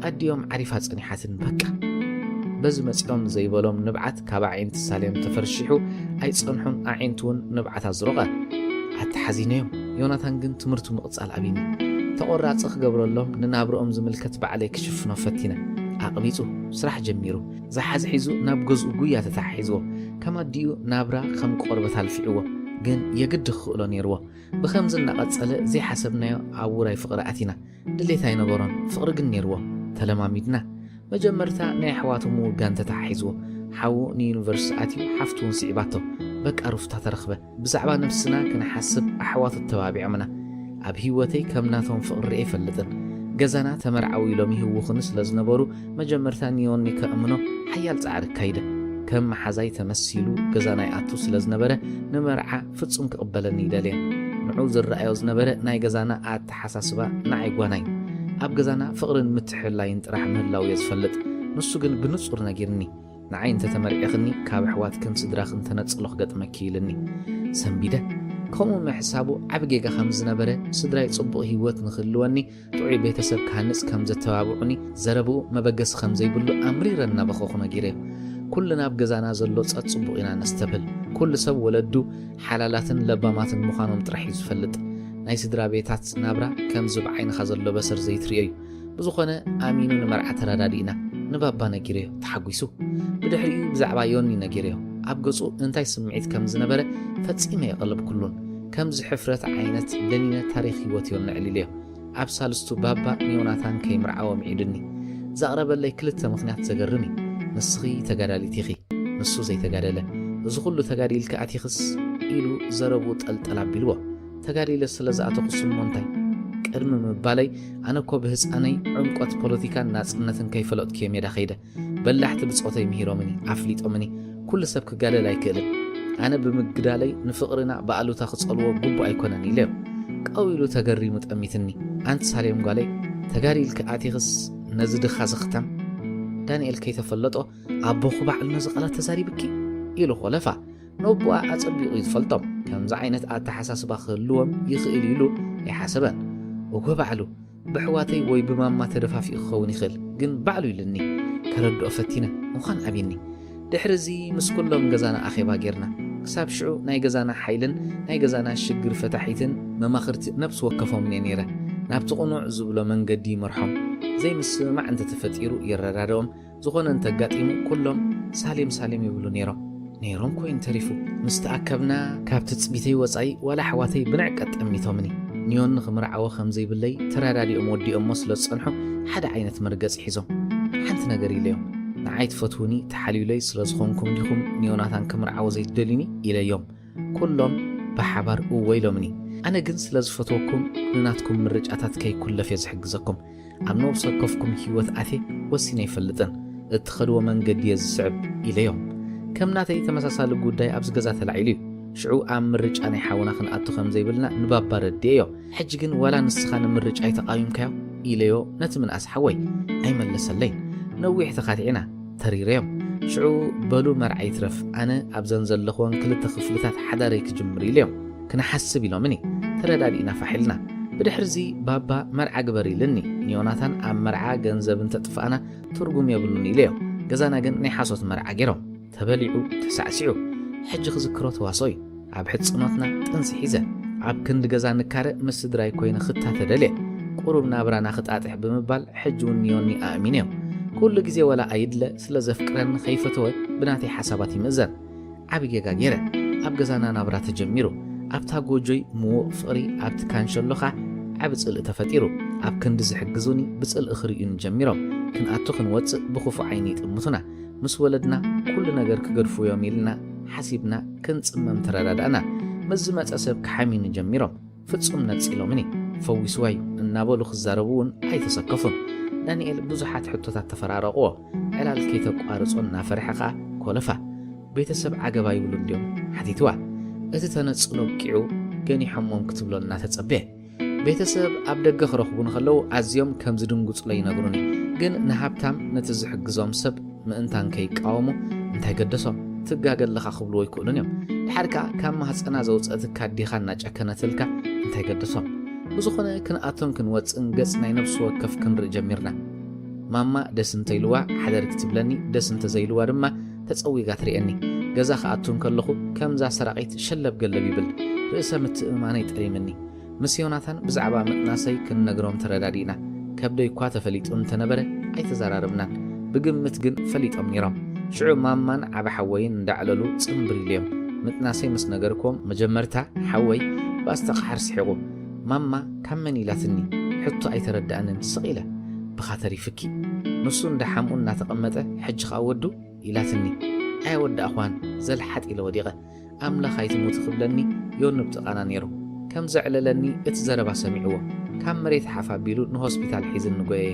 ኣዲኦም ዓሪፋ ጸኒሓትን በቃ በዚ መጺኦም ዘይበሎም ንብዓት ካብ ኣዒንቲ ሳሌም ተፈርሺሑ ኣይጸንሑን ኣዒንቲ እውን ንብዓት ኣዝሮቐ ኣተሓዚነዮም ዮናታን ግን ትምህርቱ ምቕጻል ኣብኒ ተቖራፂ ክገብረሎም ንናብርኦም ዝምልከት ባዕለይ ክሽፍኖ ፈቲነ ኣቕቢፁ ስራሕ ጀሚሩ ዝሓዚ ሒዙ ናብ ገዝኡ ጉያ ተታሒዝዎ ከም ኣዲኡ ናብራ ከም ቆርበት ኣልፊዕዎ ግን የግድ ክኽእሎ ነይርዎ ብኸምዚ እናቐጸለ ዘይሓሰብናዮ ኣብ ውራይ ፍቕሪ ኣቲና ድሌት ኣይነበሮን ፍቕሪ ግን ነይርዎ ተለማሚድና መጀመርታ ናይ ኣሕዋቱ ምውጋን ተታሒዝዎ ሓዉ ንዩኒቨርስቲ ኣትዩ ሓፍቱ እውን ስዒባቶ በቃ ሩፍታ ተረኽበ ብዛዕባ ነፍስና ክንሓስብ ኣሕዋቱ ተባቢዖምና ኣብ ህይወተይ ከም ናቶም ፍቕሪ ኣይፈልጥን ገዛና ተመርዓዊ ኢሎም ይህውኽኑ ስለ ዝነበሩ መጀመርታ ኒዮኒ ከእምኖ ሓያል ጻዕሪ ካይደ ከም መሓዛይ ተመሲሉ ገዛናይ ኣቱ ስለ ዝነበረ ንመርዓ ፍጹም ክቕበለኒ ይደልየን ንዑ ዝረኣዮ ዝነበረ ናይ ገዛና ኣተሓሳስባ ንዓይ ጓናይ ኣብ ገዛና ፍቕርን ምትሕላይን ጥራሕ ምህላው እየ ዝፈልጥ ንሱ ግን ብንጹር ነጊርኒ ንዓይ እንተተመሪዕኽኒ ካብ ኣሕዋትክን ስድራኽን ተነጽሎ ክገጥመኪ ኢልኒ ሰንቢደ ከምኡ ምሕሳቡ ዓብ ጌጋ ከም ዝነበረ ስድራይ ጽቡቕ ህይወት ንኽህልወኒ ጥዑይ ቤተሰብ ካህንጽ ከም ዘተባብዑኒ ዘረብኡ መበገሲ ከም ዘይብሉ ኣምሪረ እናበኸኹ ነጊረ ኩልና ኣብ ገዛና ዘሎ ጸጥ ጽቡቕ ኢና ነስተብል ኩሉ ሰብ ወለዱ ሓላላትን ለባማትን ምዃኖም ጥራሕ እዩ ዝፈልጥ ናይ ስድራ ቤታት ናብራ ከም ዝብዓይንኻ ዘሎ በሰር ዘይትርእዮ እዩ ብዝኾነ ኣሚኑ ንመርዓ ተረዳዲእና ንባባ ነጊረዮ ተሓጒሱ ብድሕሪኡ ብዛዕባ ዮኒ ነጊረዮ ኣብ ገጹ እንታይ ስምዒት ከም ዝነበረ ፈጺመ የቐልብ ኩሉን ከም ዝሕፍረት ዓይነት ደኒነ ታሪኽ ህይወት እዮም ንዕሊልዮ ኣብ ሳልስቱ ባባ ዮናታን ከይምርዓዎም ዒድኒ ዘቕረበለይ ክልተ ምኽንያት ዘገርም እዩ ንስኺ ተጋዳሊት ኢኺ ንሱ ዘይተጋደለ እዚ ኩሉ ተጋዲልካ ኣቲኽስ ኢሉ ዘረቡ ጠልጠል ኣቢልዎ ተጋዲለ ስለ ዝኣተኹስ እሞ እንታይ ቅድሚ ምባለይ ኣነ እኮ ብህፃነይ ዕምቆት ፖለቲካን ናጽነትን ከይፈለጥክዮ ሜዳ ኸይደ በላሕቲ ብጾተይ ምሂሮምኒ ኣፍሊጦምኒ ኩሉ ሰብ ክጋደል ኣይክእልን ኣነ ብምግዳለይ ንፍቕርና በኣሉታ ክጸልዎ ጉቡእ ኣይኮነን ኢለዮ ቀዊሉ ተገሪሙ ጠሚትኒ ኣንቲ ሳሌም ጓለይ ተጋዲልካ ኣቲኽስ ነዚ ድኻ ዝኽተም ዳንኤል ከይተፈለጦ ኣቦኹ ባዕሉ ነዚ ቐላት ተዛሪብኪ ኢሉ ኾለፋ ነቦኣ ኣጸቢቑ ይዝፈልጦም ከምዚ ዓይነት ኣተሓሳስባ ክህልዎም ይኽእል ኢሉ ኣይሓሰበን እጎ ባዕሉ ብሕዋተይ ወይ ብማማ ተደፋፊኡ ክኸውን ይኽእል ግን ባዕሉ ኢልኒ ከረድኦ ፈቲነ እንኳን ኣብኒ ድሕሪዚ ምስ ኩሎም ገዛና ኣኼባ ጌርና ክሳብ ሽዑ ናይ ገዛና ሓይልን ናይ ገዛና ሽግር ፈታሒትን መማኽርቲ ነብሲ ወከፎም እየ ነይረ ናብቲ ቕኑዕ ዝብሎ መንገዲ ይመርሖም ዘይምስማዕ እንተተፈጢሩ ይረዳድኦም ዝኾነ እንተጋጢሙ ኩሎም ሳሌም ሳሌም ይብሉ ነይሮም ኮይን ተሪፉ ምስ ተኣከብና ካብቲ ጽቢተይ ወጻኢ ዋላ ኣሕዋተይ ብንዕ ቀጠሚቶምኒ ኒዮኒ ክምርዓዎ ከም ዘይብለይ ተራዳዲኦም ወዲኦሞ ስለ ዝጸንሑ ሓደ ዓይነት መርገጺ ሒዞም ሓንቲ ነገር ኢለዮም ንዓይ ትፈትውኒ ተሓሊለይ ስለ ዝኾንኩም ዲኹም ኒዮናታን ክምርዓዎ ዘይትደልዩኒ ኢለዮም ኩሎም ብሓባር እወ ኢሎምኒ ኣነ ግን ስለ ዝፈትወኩም ንናትኩም ምርጫታት ከይኩለፍ እየ ዝሕግዘኩም ኣብ ነብሲ ወከፍኩም ህይወት ኣቴ ወሲነ ኣይፈልጥን እትኸድዎ መንገዲ እየ ዝስዕብ ኢለዮም ከም ናተይ ተመሳሳሊ ጉዳይ ኣብዚ ገዛ ተላዒሉ እዩ ሽዑ ኣብ ምርጫ ናይ ሓውና ክንኣቱ ከም ዘይብልና ንባባ ረድየዮ ሕጂ ግን ዋላ ንስኻ ንምርጫ ይተቃዊምካዮ ኢለዮ ነቲ ምንኣስ ሓወይ ኣይመለሰለይ ነዊሕ ተኻቲዕና ተሪረዮም ሽዑ በሉ መርዓ ይትረፍ ኣነ ኣብዘን ዘለኽዎን ክልተ ክፍልታት ሓዳረይ ክጅምር ኢለዮም ክንሓስብ ኢሎምኒ ተረዳዲእና ፋሒልና ብድሕሪዚ ባባ መርዓ ግበር ኢልኒ ኒዮናታን ኣብ መርዓ ገንዘብ እንተጥፋኣና ትርጉም የብሉን ኢለዮም ገዛና ግን ናይ ሓሶት መርዓ ገይሮም ተበሊዑ ተሳዕሲዑ ሕጂ ክዝክሮ ተዋሶይ ኣብ ሕጽኖትና ጥንሲ ሒዘ ኣብ ክንዲ ገዛ ንካረ ምስ ስድራይ ኮይነ ክታተደልየ ቁሩብ ናብራና ክጣጥሕ ብምባል ሕጂ እውን ኒዮኒ ኣእሚንዮም ኩሉ ግዜ ወላ ኣይድለ ስለ ዘፍቅረኒ ከይፈተወ ብናተይ ሓሳባት ይምእዘን ዓብ ጌጋ ገይረ ኣብ ገዛና ናብራ ተጀሚሩ ኣብታ ጎጆይ ምዉቕ ፍቕሪ ኣብቲ ካንሸሎኻ ዓብ ጽልእ ተፈጢሩ ኣብ ክንዲ ዝሕግዙኒ ብጽል እኽሪኡን ጀሚሮም ክንኣቱ ክንወፅእ ብኽፉ ዓይኒ ይጥምቱና ምስ ወለድና ኩሉ ነገር ክገድፍዮም ኢልና ሓሲብና ክንጽመም ተረዳዳእና ምስ ዝመጸ ሰብ ክሓሚኑ ጀሚሮም ፍጹም ነጺሎምኒ ፈዊስዋዩ እናበሉ ክዛረቡ እውን ኣይተሰከፉን ዳንኤል ብዙሓት ሕቶታት ተፈራረቕዎ ዕላል ከይተቋርጾን እናፈርሐ ኸዓ ኮለፋ ቤተሰብ ዓገባ ይብሉ እንዲዮም ሓቲትዋ እቲ ተነጽሎ ቂዑ ገኒሖሞም ክትብሎ እናተጸበየ ቤተሰብ ኣብ ደገ ክረኽቡን ከለዉ ኣዝዮም ከም ዝድንጉጽሎ ይነግሩኒ ግን ንሃብታም ነቲ ዝሕግዞም ሰብ ምእንታን ከይቃወሙ እንታይ ገደሶም ትጋገለኻ ክብልዎ ይክእሉን እዮም ድሓድካ ካብ ማህፀና ዘውፅአትካ ዲኻ እናጨከነትልካ እንታይ ገደሶም ብዝኾነ ክንኣቶም ክንወፅን ገጽ ናይ ነብሲ ወከፍ ክንርኢ ጀሚርና ማማ ደስ እንተይልዋ ሓደር ክትብለኒ ደስ እንተዘይልዋ ድማ ተጸዊጋ ትርአኒ ገዛ ከኣቱን ከለኹ ከምዛ ሰራቒት ሸለብ ገለብ ይብል ርእሰ ምትእማነይ ጠሪምኒ ምስ ዮናታን ብዛዕባ ምጥናሰይ ክንነግሮም ተረዳዲእና ከብደይ እኳ ተፈሊጡ እንተነበረ ኣይተዘራርብናን ብግምት ግን ፈሊጦም ነይሮም ሽዑ ማማን ዓባ ሓወይን እንዳዕለሉ ጽምብር ኢልዮም ምጥናሰይ ምስ ነገርኩም መጀመርታ ሓወይ ብኣስተቕሓር ስሒቑ ማማ ካብ መን ኢላትኒ ሕቶ ኣይተረዳእንን ስቕ ኢለ ብኻተር ይፍኪ ንሱ እንዳሓምኡ እናተቐመጠ ሕጂ ኸ ወዱ ኢላትኒ ኣይወዳ ኣኽዋን ዘልሓጥ ኢለ ወዲቐ ኣምላኽ ኣይትሙት ክብለኒ ዮን ብጥቓና ነይሩ ከም ዘዕለለኒ እቲ ዘረባ ሰሚዕዎ ካብ መሬት ሓፍ ኣቢሉ ንሆስፒታል ሒዝን ንጎየ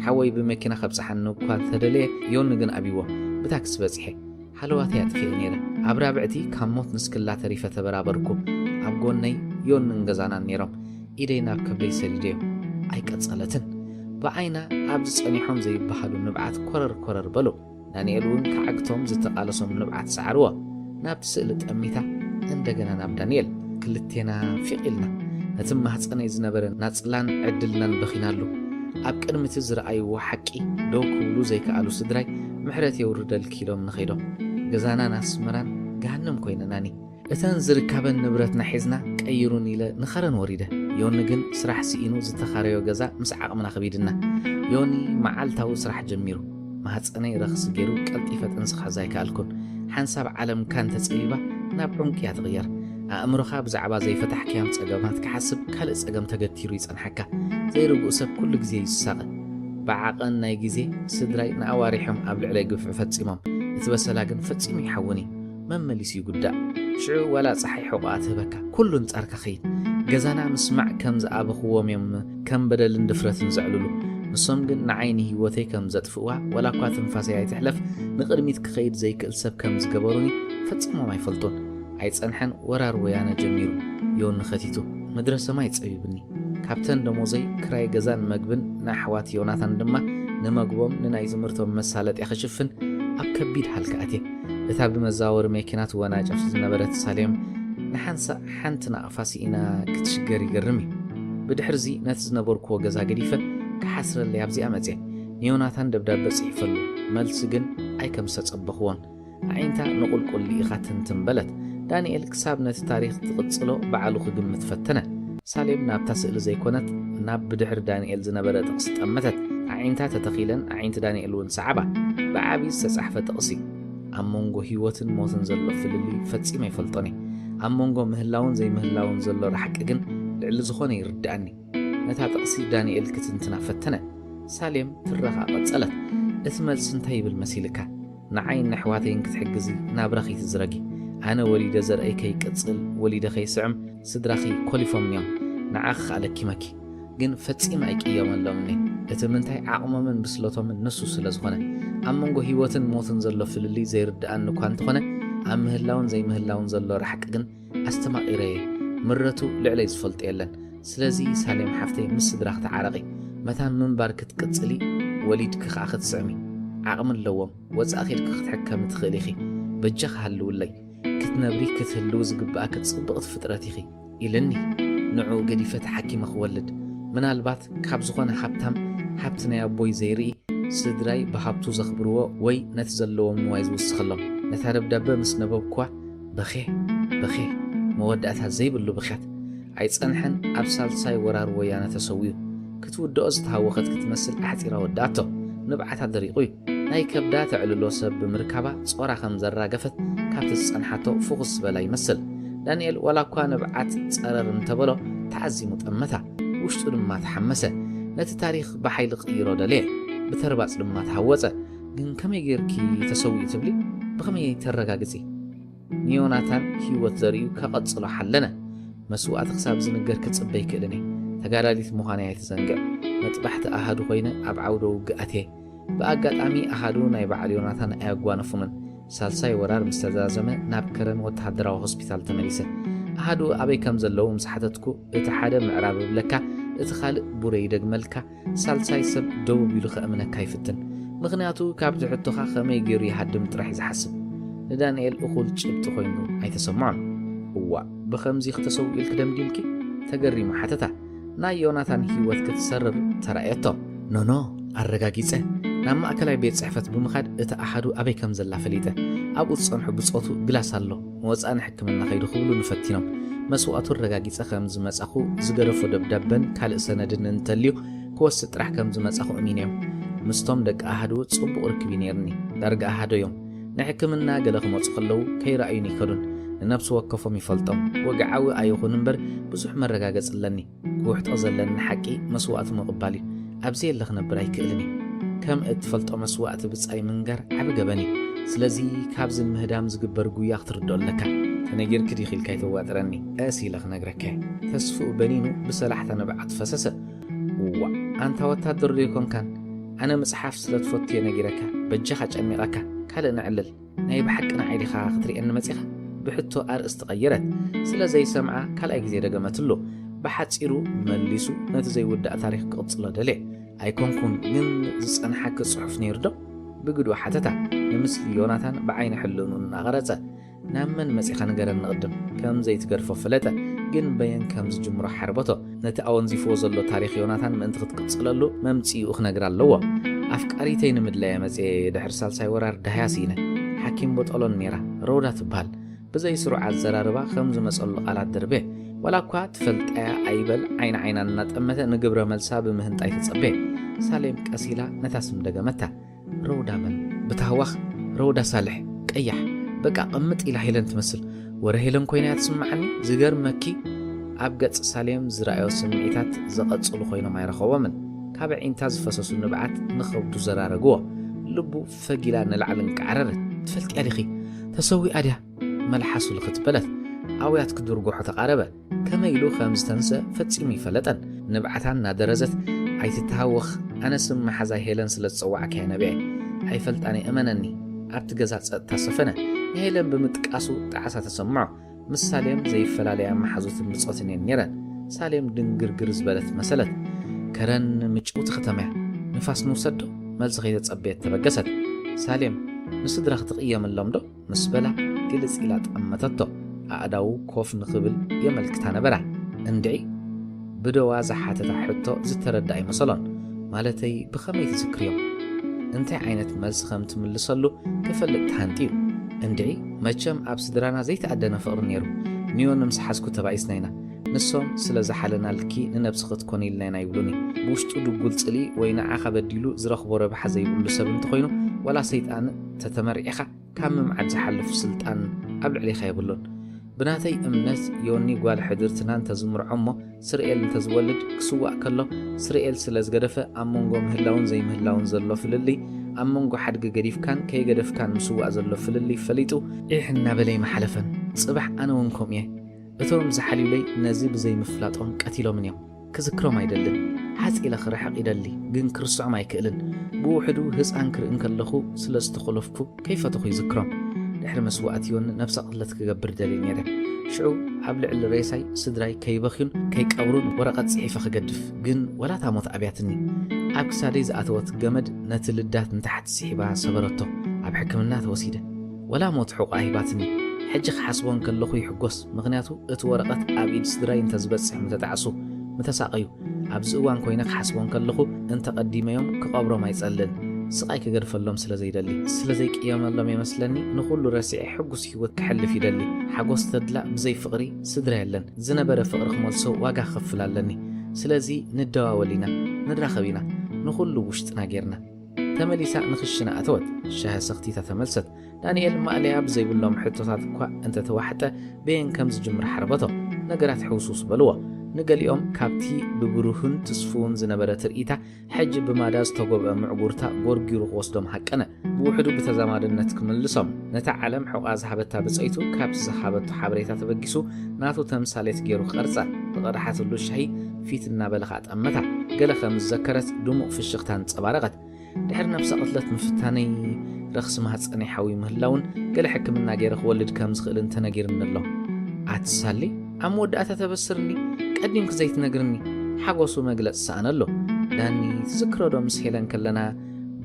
ሓወይ ብመኪና ኸብፅሓኒ እኳ ተደለየ ዮን ግን ኣብይዎ ብታክሲ በፂሐ ሓለዋተይ ኣጥፊአ ነይረ ኣብ ራብዕቲ ካብ ሞት ንስክላ ተሪፈ ተበራበርኩ ኣብ ጎነይ ዮን እንገዛናን ነይሮም ኢደይ ናብ ከብደይ ሰሊደዮም ኣይቀጸለትን ብዓይና ኣብ ዝጸኒሖም ዘይበሃሉ ንብዓት ኮረር በሎ ዳንኤል እውን ከዓግቶም ዝተቓለሶም ንብዓት ሰዓርዎ ናብቲ ስእሊ ጠሚታ እንደገና ናብ ዳንኤል ክልቴና ፊቕኢልና ነቲ ማህፀነይ ዝነበረ ናጽላን ዕድልናን በኺናሉ ኣብ ቅድሚቲ ዝረኣይዎ ሓቂ ደው ክብሉ ዘይከኣሉ ስድራይ ምሕረት የውርደልኪ ኢሎም ንኸይዶም ገዛና ናስመራን ገሃንም ኮይነናኒ እተን ዝርከበን ንብረትና ሒዝና ቀይሩን ኢለ ንኸረን ወሪደ ዮኒ ግን ስራሕ ሲኢኑ ዝተኻረዮ ገዛ ምስ ዓቕምና ኸቢድና ዮኒ መዓልታዊ ስራሕ ጀሚሩ ማህፀነይ ረኽሲ ገይሩ ቀልጢፈ ጥንስኻ ዘይከኣልኩን ሓንሳብ ዓለም ካን ተጸቢባ ናብ ዑንቅያ ትቕየር ኣእምሮኻ ብዛዕባ ዘይፈታሕክያም ጸገማት ክሓስብ ካልእ ጸገም ተገቲሩ ይጸንሐካ ዘይርግኡ ሰብ ኩሉ ግዜ ይስሳቐ ብዓቐን ናይ ግዜ ስድራይ ንኣዋሪሖም ኣብ ልዕለይ ግፍዕ ፈጺሞም እቲ በሰላ ግን ፈጺሙ ይሓውኒ መመሊስ ይጉዳእ ሽዑ ወላ ፀሓይ ሕቑኣ ትህበካ ኩሉን ጻርካ ኸይድ ገዛና ምስማዕ ከም ዝኣበኽዎም እዮም ከም በደልን ድፍረትን ዘዕልሉ ንሶም ግን ንዓይኒ ህይወተይ ከም ዘጥፍእዋ ወላ እኳ ትንፋሰይ ኣይትሕለፍ ንቕድሚት ክኸይድ ዘይክእል ሰብ ከም ዝገበሩኒ ፈጺሞም ኣይፈልጡን ኣይጸንሐን ወራር ወያነ ጀሚሩ ዮን ኸቲቱ ምድረ ሰማይ ፀቢብኒ ካብተን ደሞዘይ ክራይ ገዛን መግብን ንኣሕዋት ዮናታን ድማ ንመግቦም ንናይ ዝምርቶም መሳለጥ ያኽሽፍን ኣብ ከቢድ ሃልከኣትየ እታ ብመዛወሪ መኪናት ወናጨፍ ዝነበረት ሳሌም ንሓንሳ ሓንቲ ናቕፋሲ ኢና ክትሽገር ይገርም እዩ ብድሕርዚ ነቲ ዝነበርክዎ ገዛ ገዲፈ ክሓስረለይ ኣብዚኣ መፅየ ንዮናታን ደብዳቤ ጽሒፈሉ መልሲ ግን ኣይከም ዝተጸበኽዎን ዓይንታ ንቑልቁል ኢኻ ትንትንበለት ዳንኤል ክሳብ ነቲ ታሪኽ ትቕጽሎ ባዕሉ ክግምት ፈተነ ሳሌም ናብታ ስእሊ ዘይኮነት ናብ ብድሕሪ ዳንኤል ዝነበረ ጥቕሲ ጠመተት ዓይንታ ተተኺለን ዓይንቲ ዳንኤል እውን ሰዓባ ብዓብዪ ዝተጻሕፈ ጥቕሲ ኣብ መንጎ ህይወትን ሞትን ዘሎ ፍልሊ ፈጺመ ይፈልጦኒ ኣብ መንጎ ምህላውን ዘይምህላውን ዘሎ ራሕቂ ግን ልዕሊ ዝኾነ ይርድኣኒ ነታ ጥቕሲ ዳንኤል ክትንትና ፈተነ ሳሌም ትረኻ ቐጸለት እቲ መልሲ እንታይ ይብል መሲልካ ንዓይን ኣሕዋተይን ክትሕግዚ ናብ ረኺት ዝረጊ ኣነ ወሊደ ዘርአይ ከይቅጽል ወሊደ ከይስዕም ስድራኺ ኮሊፎም እዮም ንዓኽ ኣለኪመኪ ግን ፈጺመ ኣይቅየመሎምኒ እቲ ምንታይ ዓቕሞምን ብስለቶምን ንሱ ስለ ዝኾነ ኣብ መንጎ ህይወትን ሞትን ዘሎ ፍልሊ ዘይርድኣኒ እኳ እንተኾነ ኣብ ምህላውን ዘይምህላውን ዘሎ ራሕቂ ግን ኣስተማቒረየ ምረቱ ልዕለይ ዝፈልጦ የለን ስለዚ ሳሌም ሓፍተይ ምስ ስድራኽ ተዓረቒ መታን ምንባር ክትቅጽሊ ወሊድክ ከዓ ክትስዕሚ ዓቕሚ ኣለዎም ወፃእ ኺድካ ክትሕከም ትኽእል ኢኺ በጃኽ ሃልውለይ ክትነብሪ ክትህልው ዝግብኣክ ጽብቕቲ ፍጥረት ኢኺ ኢለኒ ንዑ ገዲፈ ተሓኪመ ክወልድ ምናልባት ካብ ዝኾነ ሃብታም ሃብቲ ናይ ኣቦይ ዘይርኢ ስድራይ ብሃብቱ ዘኽብርዎ ወይ ነቲ ዘለዎም ንዋይ ዝውስኸሎም ነታ ደብዳቤ ምስ ነበብኳ በኼ መወዳእታ ዘይብሉ ብኽያት ኣይጸንሐን ኣብ ሳልሳይ ወራር ወያነ ተሰዊዩ ክትውድኦ ዝተሃወኸት ክትመስል ኣሕፂራ ወዳእቶ ንብዓታ ደሪቑ እዩ ናይ ከብዳ ተዕልሎ ሰብ ብምርካባ ጾራ ከም ዘራገፈት ካብቲ ዝጸንሓቶ ፍኹስ ዝበላ ይመስል ዳንኤል ወላ እኳ ንብዓት ጸረር እንተበሎ ተዓዚሙ ጠመታ ውሽጡ ድማ ተሓመሰ نتي تاريخ بحيل قيرو دليه بترباص لما تحوصه ግን ከመይ ጌርኪ ተሰውኢ ትብሊ ብኸመይ ተረጋግጺ ኒዮናታን ህይወት ዘርዩ ከቐጽሎ ሓለነ መስዋዕት ክሳብ ዝንገር ክጽበይ ክእልኒ ተጋዳሊት ምዃና ኣይትዘንግዕ መጥባሕቲ ኣሃዱ ኮይነ ኣብ ዓውዶ ውግኣት ብኣጋጣሚ ኣሃዱ ናይ በዓል ዮናታን ኣያጓነፉንን ሳልሳይ ወራር ምስ ተዛዘመ ናብ ከረን ወተሃደራዊ ሆስፒታል ተመሊሰ ኣሃዱ ኣበይ ከም ዘለዉ ምሳሓተትኩ እቲ ሓደ ምዕራብ ብለካ እቲ ካልእ ቡረይ ደግመልካ ሳልሳይ ሰብ ደቡብ ኢሉ ከእምነካ ይፍትን ምኽንያቱ ካብ ዝሕቶኻ ከመይ ገይሩ ይሃድም ጥራሕ ዝሓስብ ንዳንኤል እኹል ጭብጢ ኮይኑ ኣይተሰምዖን እዋ ብኸምዚ ክትሰው ኢልክ ደምዲምኪ ተገሪሙ ሓተታ ናይ ዮናታን ህይወት ክትሰርር ተራእየቶ ኖኖ ኣረጋጊፀ ናብ ማእከላይ ቤት ጽሕፈት ብምኻድ እቲ ኣሓዱ ኣበይ ከም ዘላ ፈሊጠ ኣብኡ ዝጸንሑ ብጾቱ ግላስ ኣሎ ወፃኢ ሕክምና ከይዱ ክብሉ ንፈቲኖም መስዋዕቱ ረጋጊፀ ከም ዝመጻኹ ዝገረፎ ደብዳበን ካልእ ሰነድን እንተልዩ ክወስድ ጥራሕ ከም ዝመጻኹ እሚንዮም ምስቶም ደቂ ኣሃዱ ጽቡቕ ርክቢ ነይርኒ ዳርጋ ኣሃዶ እዮም ንሕክምና ገለ ክመፁ ከለዉ ከይረኣዩን ይከዱን ንነብሲ ወከፎም ይፈልጦም ወግዓዊ ኣይኹን እምበር ብዙሕ መረጋገጽ ኣለኒ ክውሕጦ ዘለኒ ሓቂ መስዋዕቲ ምቕባል እዩ ኣብዚ የለ ክነብር ኣይክእልኒ ከም እትፈልጦ መስዋዕቲ ብጻይ ምንጋር ዓብ ገበኒ ስለዚ ካብዚ ምህዳም ዝግበር ጉያ ክትርድኦ ኣለካ ተነጊር ክዲ ኺልካ ይተዋጥረኒ ኣሲለ ክነግረካ ተስፍኡ በኒኑ ብሰላሕታ ነብዓት ፈሰሰ ዋ ኣንታ ወታደር ዘይኮንካን ኣነ መጽሓፍ ስለትፈትዮ ነጊረካ በጀኻ ጨኒቐካ ካልእ ንዕልል ናይ ብሓቅና ዓይዲኻ ክትሪአኒ መጺኻ ብሕቶ ኣርእስቲ ቀየረት ስለዘይ ሰምዓ ካልኣይ ግዜ ደገመትሎ ብሓጺሩ መሊሱ ነቲ ዘይውዳእ ታሪክ ክቕጽሎ ደልየ ኣይኮንኩን ግን ዝጸንሐክ ጽሑፍ ነይሩ ዶ ብግድኡ ሓተታ ንምስሊ ዮናታን ብዓይኒ ሕልእኑ እናቐረጸ ናብ መን መጺኻ ንገረኒ ንቕድም ከም ዘይትገርፎ ፍለጠ ግን በየን ከም ዝጅምሮ ሓርበቶ ነቲ ኣወንዚፍዎ ዘሎ ታሪክ ዮናታን ምእንቲ ክትቅጽለሉ መምጺኡ ክነግር ኣለዎ ኣፍቃሪተይ ንምድላየ መጽ ድሕሪ ሳልሳይ ወራር ዳህያስ ኢነ ሓኪም ቦጠሎን ነይራ ሮዳ ትበሃል ብዘይ ስሩዕ ኣዘራርባ ከም ዝመጸሉ ቃላት ድርቤ ወላ እኳ ትፈልጣያ ኣይበል ዓይን ዓይና እናጠመተ ንግብረ መልሳ ብምህንጣይ ትጸበ ሳሌም ቀሲላ ነታ ስም ደገመታ ሮዳ መን ብታህዋኽ ሮዳ ሳልሕ ቀያሕ በቃ ቅምጥ ኢላ ሄለን ትመስል ወረ ሄለን ኮይና ትስምዓኒ ዝገርመኪ ኣብ ገጽ ሳሌም ዝረኣዮ ስምዒታት ዘቐጽሉ ኮይኖም ኣይረኸቦምን ካብ ዒንታ ዝፈሰሱ ንብዓት ንኸብዱ ዘራረግዎ ልቡ ፈጊላ ንላዕልን ቃዕረረት ትፈልጥያ ዲኺ ተሰዊኣ ድያ መልሓሱ ልኽትበለት ኣውያት ክድርጎሖ ተቓረበ ከመይሉ ከም ዝተንሰ ፈጺሙ ይፈለጠን ንብዓታን እናደረዘት ኣይትተሃወኽ ኣነ ስም መሓዛይ ሄለን ስለ ዝጸዋዕካ ነቢዐ ኣይፈልጣኒ እመነኒ ኣብቲ ገዛ ጸጥታ ሰፈነ ንሄለን ብምጥቃሱ ጣዓሳ ተሰምዖ ምስ ሳሌም ዘይፈላለያ መሓዙትን ብጾትን እየን ነይረን ሳሌም ድንግርግር ዝበለት መሰለት ከረን ምጭውቲ ختمያ ንፋስ ንውሰዶ መልሲ ከይተጸበየት ተበገሰት ሳሌም ንስድራ ክትቕየምሎም ዶ ምስ በላ ግልጽ ኢላ ጠመተቶ ኣእዳው ኮፍ ንኽብል የመልክታ ነበራ እንድዒ ብደዋ ዝሓተታ ሕቶ ዝተረዳእ ይመሰሎን ማለተይ ብኸመይ ትዝክርዮም እንታይ ዓይነት መልሲ ከም ትምልሰሉ ክፈልጥ ተሃንጢዩ እንድዒ መቸም ኣብ ስድራና ዘይተኣደነ ፍቕሪ ነይሩ ኒዮን ንምስሓዝኩ ተባኢስና ኢና ንሶም ስለ ዝሓለና ልኪ ንነብሲ ክትኮን ኢልና ኢና ይብሉኒ ብውሽጡ ድጉል ጽሊ ወይ ንዓኻ በዲሉ ዝረኽቦ ረብሓ ዘይብሉ ሰብ እንተኾይኑ ወላ ሰይጣን ተተመሪዕኻ ካብ ምምዓድ ዝሓልፍ ስልጣን ኣብ ልዕሊኻ የብሉን ብናተይ እምነት ዮኒ ጓል ሕድርትና እንተዝምርዖ እሞ ስርኤል እንተዝወልድ ክስዋእ ከሎ ስርኤል ስለ ዝገደፈ ኣብ መንጎ ምህላውን ዘይምህላውን ዘሎ ፍልሊ ኣብ መንጎ ሓድጊ ገዲፍካን ከይገደፍካን ምስዋእ ዘሎ ፍልሊ ፈሊጡ ኢሕና በለይ መሓለፈን ጽባሕ ኣነ እውን ከምኡ እየ እቶም ዝሓልዩለይ ነዚ ብዘይምፍላጦም ቀቲሎምን እዮም ክዝክሮም ኣይደልን ሓፂለ ክርሕቕ ይደሊ ግን ክርስዖም ኣይክእልን ብውሕዱ ህፃን ክርእን ከለኹ ስለ ዝተኸለፍኩ ከይፈተኹ ይዝክሮም ድሕሪ መስዋእት ዮን ነብሰ ቅለት ክገብር ደልየ ነይረ ሽዑ ኣብ ልዕሊ ሬሳይ ስድራይ ከይበኽዩን ከይቀብሩን ወረቐት ጽሒፈ ክገድፍ ግን ወላታ ሞት ኣብያትኒ ኣብ ክሳደይ ዝኣተወት ገመድ ነቲ ልዳት ንታሕቲ ስሒባ ሰበረቶ ኣብ ሕክምና ተወሲደ ወላ ሞት ሕቑ ሂባትኒ ሕጂ ክሓስቦን ከለኹ ይሕጎስ ምኽንያቱ እቲ ወረቐት ኣብ ኢድ ስድራይ እንተዝበጽሕ ምተጣዕሱ ምተሳቐዩ ኣብዚ እዋን ኮይነ ክሓስቦን ከለኹ እንተቐዲመዮም ክቐብሮም ኣይጸልን ስቃይ ክገድፈሎም ስለ ዘይደሊ ስለ ዘይቅየመሎም የመስለኒ ንኹሉ ረሲዐ ሕጉስ ህይወት ክሕልፍ ይደሊ ሓጎስ ተድላእ ብዘይ ፍቕሪ ስድራ የለን ዝነበረ ፍቕሪ ክመልሶ ዋጋ ክኸፍል ኣለኒ ስለዚ ንደዋወል ኢና ንራኸብ ኢና ንኹሉ ውሽጥና ጌርና ተመሊሳ ንኽሽና ኣተወት ሻህ ሰኽቲታ ተመልሰት ዳንኤል ማእለያ ብዘይብሎም ሕቶታት እኳ እንተተዋሕጠ በየን ከም ዝጅምር ሓርበቶ ነገራት ሕውሱስ በልዎ ንገሊኦም ካብቲ ብብሩህን ተስፉን ዝነበረ ትርኢታ ሕጂ ብማዳዝ ተጎብአ ምዕጉርታ ጎርጊሩ ክወስዶም ሓቀነ ብውሕዱ ብተዛማድነት ክምልሶም ነታ ዓለም ሕቋ ዝሃበታ ብፀይቱ ካብቲ ዝሃበቱ ሓበሬታ ተበጊሱ ናቱ ተምሳሌት ገይሩ ክቐርፃ ብቐዳሓትሉ ሻሂ ፊት እናበለኻ ጠመታ ገለ ከም ዝዘከረት ድሙቕ ፍሽኽታን ፀባረቐት ድሕሪ ነብሰ ቅትለት ምፍታነይ ረኽሲ ማህፀነይ ሓዊ ምህላውን ገለ ሕክምና ገይረ ክወልድ ከም ዝኽእል እንተነጊርኒ ኣሎ ኣትሳሊ ኣብ መወዳእታ ተበስርኒ ቀዲምክ ዘይትነግርኒ ሓጎሱ መግለጽ ሰኣነሎ ዳኒ ትዝክረዶ ምስ ሄለን ከለና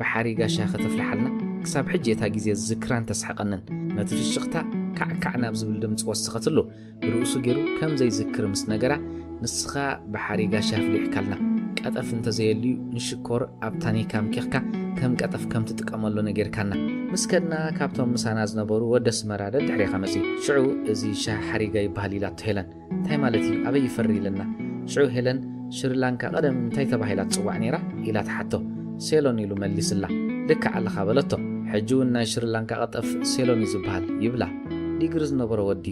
ብሓሪ ጋሻ ከተፍልሓልና ክሳብ ሕጂ እታ ግዜ ዝክራን ተስሐቐንን ነቲ ፍሽኽታ ካዕካዕ ናብ ዝብል ድምፂ ወስኸትሉ ብርእሱ ገይሩ ከም ዘይዝክር ምስ ነገራ ንስኻ ብሓሪ ጋሻ ፍሊሕካልና ቀጠፍ እንተዘየልዩ ንሽኮር ኣብ ታኒካ ምኪኽካ ከም ቀጠፍ ከም ትጥቀመሉ ነጌርካና ምስከድና ካብቶም ምሳና ዝነበሩ ወደ ስመራ ድሕሪኻ መፂ ሽዑ እዚ ሻህ ሓሪጋ ይበሃል ኢላቶ ሄለን እንታይ ማለት እዩ ኣበይ ይፈሪ ኢለና ሽዑ ሄለን ሽሪላንካ ቀደም እንታይ ተባሂላ ትፅዋዕ ነይራ ኢላ ተሓቶ ሴሎን ኢሉ መሊስላ ልክዕ ኣለኻ በለቶ ሕጂ እውን ናይ ሽሪላንካ ቀጠፍ ሴሎን እዩ ዝበሃል ይብላ ዲግሪ ዝነበሮ ወዲ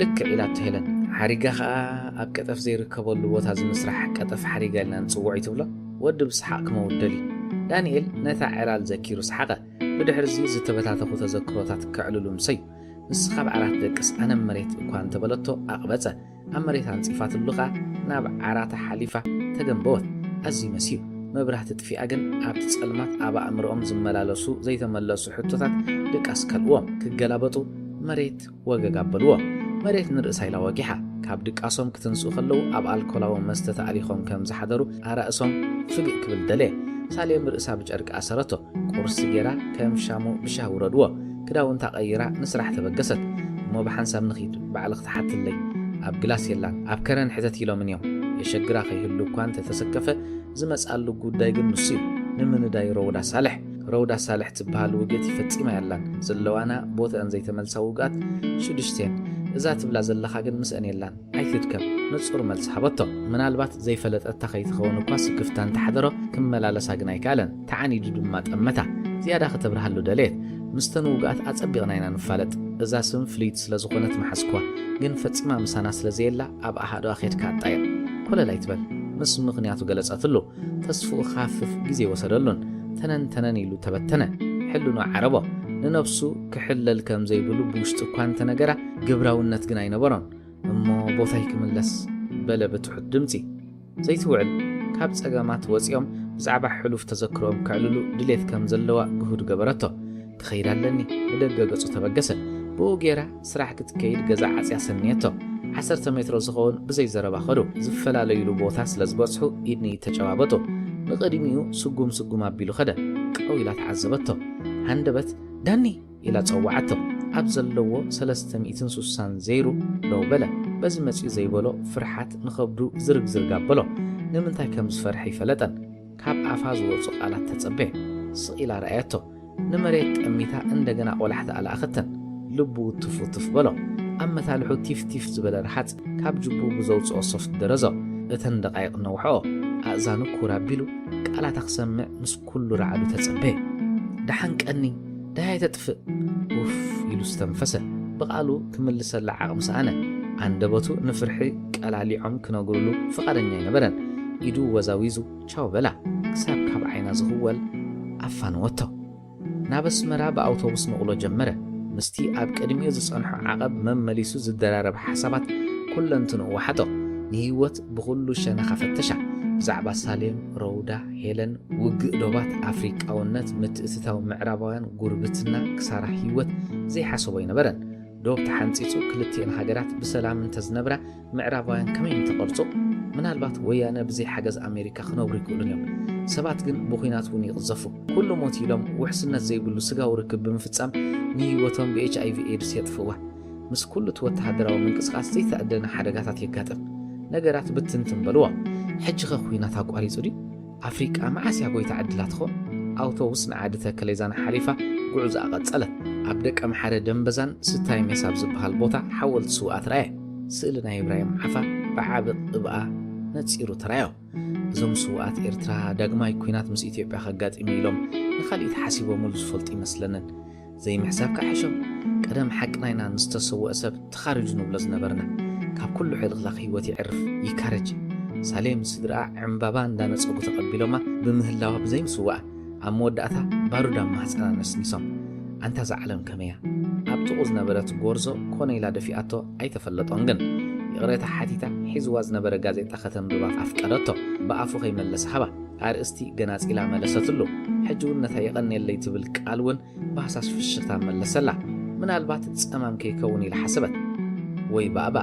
ልክዕ ኢላቶ ሄለን ሓሪጋ ከዓ ኣብ ቀጠፍ ዘይርከበሉ ቦታ ዝምስራሕ ቀጠፍ ሓሪጋ ኢልና ንፅውዕ ትብሎ ወዲ ብስሓቅ ክመውደሊ ዳንኤል ነታ ዕላል ዘኪሩ ሰሓቐ ብድሕሪ እዚ ዝተበታተኹ ተዘክሮታት ክዕልሉ ምሰዩ ንስኻ ብዓራት ደቅስ ኣነ መሬት እኳ እንተበለቶ ኣቕበፀ ኣብ መሬት ኣንፂፋትሉኻ ናብ ዓራታ ሓሊፋ ተገንበወት ኣዝዩ መስዩ መብራህቲ ጥፊኣ ግን ኣብቲ ጸልማት ኣብ ኣእምሮኦም ዝመላለሱ ዘይተመለሱ ሕቶታት ድቃስ ከልዎም ክገላበጡ መሬት ወገግ ኣበልዎ መሬት ንርእሳ ኢላ ወጊሓ ካብ ድቃሶም ክትንስኡ ከለዉ ኣብ ኣልኮላዊ መስተ ተኣሊኾም ከም ዝሓደሩ ኣራእሶም ፍግእ ክብል ደለየ ሳሌም ርእሳ ብጨርቂ ኣሰረቶ ቁርሲ ጌራ ከም ሻሙ ብሻህ ውረድዎ ክዳውንታ ቀይራ ንስራሕ ተበገሰት እሞ ብሓንሳብ ንኺድ ባዕሊ ክትሓትለይ ኣብ ግላስ የላን ኣብ ከረን ሕተት ኢሎም እዮም የሸግራ ከይህሉ እኳ እንተተሰከፈ ዝመጻሉ ጉዳይ ግን ንሱ እዩ ንምንዳይ ረውዳ ሳልሕ ትበሃል ውግት ይፈፂማ ያላን ዘለዋና ቦታን ዘይተመልሳ ውጋት ሽዱሽተን እዛ ትብላ ዘለኻ ግን ምስአን የላን ኣይትድከም ንጹር መልስ ሃበቶ ምናልባት ዘይፈለጠታ ከይትኸውን እኳ ስክፍታን ተሓደሮ ክመላለሳ ግን ኣይከኣለን ተዓኒዱ ድማ ጠመታ ዝያዳ ክትብርሃሉ ደልየት ምስተን ውጋት ኣጸቢቕና ኢና ንፋለጥ እዛ ስም ፍልይት ስለ ዝኾነት መሓስኳ ግን ፈፂማ ምሳና ስለ ዘየላ ኣብ ኣሃዶ ኼድካ ኣጣየር ኮለላይ ትበል ምስ ምኽንያቱ ገለጸትሉ ተስፉኡ ካፍፍ ግዜ ወሰደሉን ተነን ኢሉ ተበተነ ሕሉኖ ዓረቦ ንነፍሱ ክሕለል ከም ዘይብሉ ብውሽጢ እኳ እንተነገራ ግብራውነት ግን ኣይነበሮን እሞ ቦታይ ክምለስ በለ ብትሑት ድምፂ ዘይትውዕል ካብ ጸገማት ወፂኦም ብዛዕባ ሕሉፍ ተዘክሮም ክዕልሉ ድሌት ከም ዘለዋ ግሁድ ገበረቶ ክኸይዳለኒ ንደገ ገጹ ተበገሰ ብኡ ጌራ ስራሕ ክትከይድ ገዛ ዓፅያ ሰኒየቶ 10 ሜትሮ ዝኸውን ብዘይ ዘረባ ኸዱ ዝፈላለዩሉ ቦታ ስለ ዝበፅሑ ኢድኒ ተጨባበጡ ንቐዲሚኡ ስጉም ኣቢሉ ኸደ ቀው ኢላ ተዓዘበቶ ሃንደበት ዳኒ ኢላ ፀዋዓቶ ኣብ ዘለዎ 360 ዘይሩ ደው በለ በዚ መፅኡ ዘይበሎ ፍርሓት ንኸብዱ ዝርግዝርግ ኣበሎ ንምንታይ ከም ዝፈርሐ ይፈለጠን ካብ ኣፋ ዝወፁ ቃላት ተጸበየ ስኢላ ረኣየቶ ንመሬት ጠሚታ እንደገና ቆላሕቲ ኣላእኸተን ልቡ ትፉትፍ በሎ ኣብ መታልሑ ቲፍቲፍ ዝበለ ረሓፅ ካብ ጅቡ ብዘውፅኦ ሶፍት ደረዞ እተን ደቃይቕ ነውሕኦ ኣእዛኑ ኩር ኣቢሉ ቃላት ክሰምዕ ምስ ኩሉ ረዓዱ ተጸበየ ደሓንቀኒ ዳይ ተጥፍእ ውፍ ኢሉ ዝተንፈሰ ብቓሉ ክምልሰላ ዓቕሚ ሰኣነ ኣንደበቱ ንፍርሒ ቀላሊዖም ክነግሩሉ ፍቓደኛ ይነበረን ኢዱ ወዛዊዙ ቻው በላ ክሳብ ካብ ዓይና ዝኽወል ኣፋንወቶ ናብ ኣስመራ ብኣውቶቡስ ንቕሎ ጀመረ ምስቲ ኣብ ቅድሚኡ ዝጸንሖ ዓቐብ መመሊሱ ዝደራረብ ሓሳባት ኩለንትንኡ ዋሓጦ ንህይወት ብኹሉ ሸነኻ ፈተሻ ብዛዕባ ሳሌም ረውዳ ሄለን ውግእ ዶባት ኣፍሪቃውነት ምትእትታዊ ምዕራባውያን ጉርብትና ክሳራ ህይወት ዘይሓሰቦ ይነበረን ዶብ ተሓንፂፁ ክልቲአን ሃገራት ብሰላም እንተዝነብራ ምዕራባውያን ከመይ ተቐርጹ ምናልባት ወያነ ብዘይ ሓገዝ ኣሜሪካ ክነብሩ ይክእሉን እዮም ሰባት ግን ብኹናት እውን ይቕዘፉ ኩሉ ሞት ኢሎም ውሕስነት ዘይብሉ ስጋዊ ርክብ ብምፍጻም ንህይወቶም ብኤችኣይቪ ኤድስ የጥፍዋ ምስ ኩሉ ወተሃደራዊ ምንቅስቃስ ዘይተኣደነ ሓደጋታት የጋጥም ነገራት ብትንትን በልዎ ሕጂ ኹናት ኣቋሪጹ ዲ ኣፍሪቃ መዓስ ያ ጎይታ ዕድላ ትኾን ኣውቶቡስ ንዓዲ ተከለይዛን ሓሊፋ ጉዕዞ ኣቐጸለት ኣብ ደቀ መሓረ ደንበዛን ስታይ ሜሳብ ዝበሃል ቦታ ሓወልቲ ስውኣት ረአየ ስእሊ ናይ ኢብራሂም ዓፋ ብዓብቕ ጥብኣ ነፂሩ ተራዮ እዞም ስውኣት ኤርትራ ዳግማይ ኩናት ምስ ኢትዮጵያ ከጋጥሙ ኢሎም ንኻልኢት ሓሲቦምሉ ዝፈልጡ ይመስለንን ዘይምሕሳብካ ሓሾም ቀደም ሓቅናይና ንዝተሰውአ ሰብ ተኻርጁ ንብሎ ዝነበርና ካብ ኩሉ ሕልቕላቕ ህይወት ይዕርፍ ይካረጅ ሳሌም ስድራ ዕምባባ እንዳነፀጉ ተቐቢሎማ ብምህላዋ ብዘይምስዋዕ ኣብ መወዳእታ ባሩዳ ማህፀና ነስኒሶም ኣንታ ዝዓለም ከመያ ኣብ ጥቑ ዝነበረት ጎርዞ ኮነ ኢላ ደፊኣቶ ኣይተፈለጦን ግን ይቕሬታ ሓቲታ ሒዝዋ ዝነበረ ጋዜጣ ከተንብባ ኣፍቀደቶ ብኣፉ ከይመለሰ ሃባ ኣርእስቲ ገናፂላ መለሰትሉ ሕጂ እውን ነታ የቐኒየለይ ትብል ቃል እውን ብሃሳስ ፍሽኽታ መለሰላ ምናልባት ፀማም ከይከውን ኢላ ሓሰበት ወይ ባባ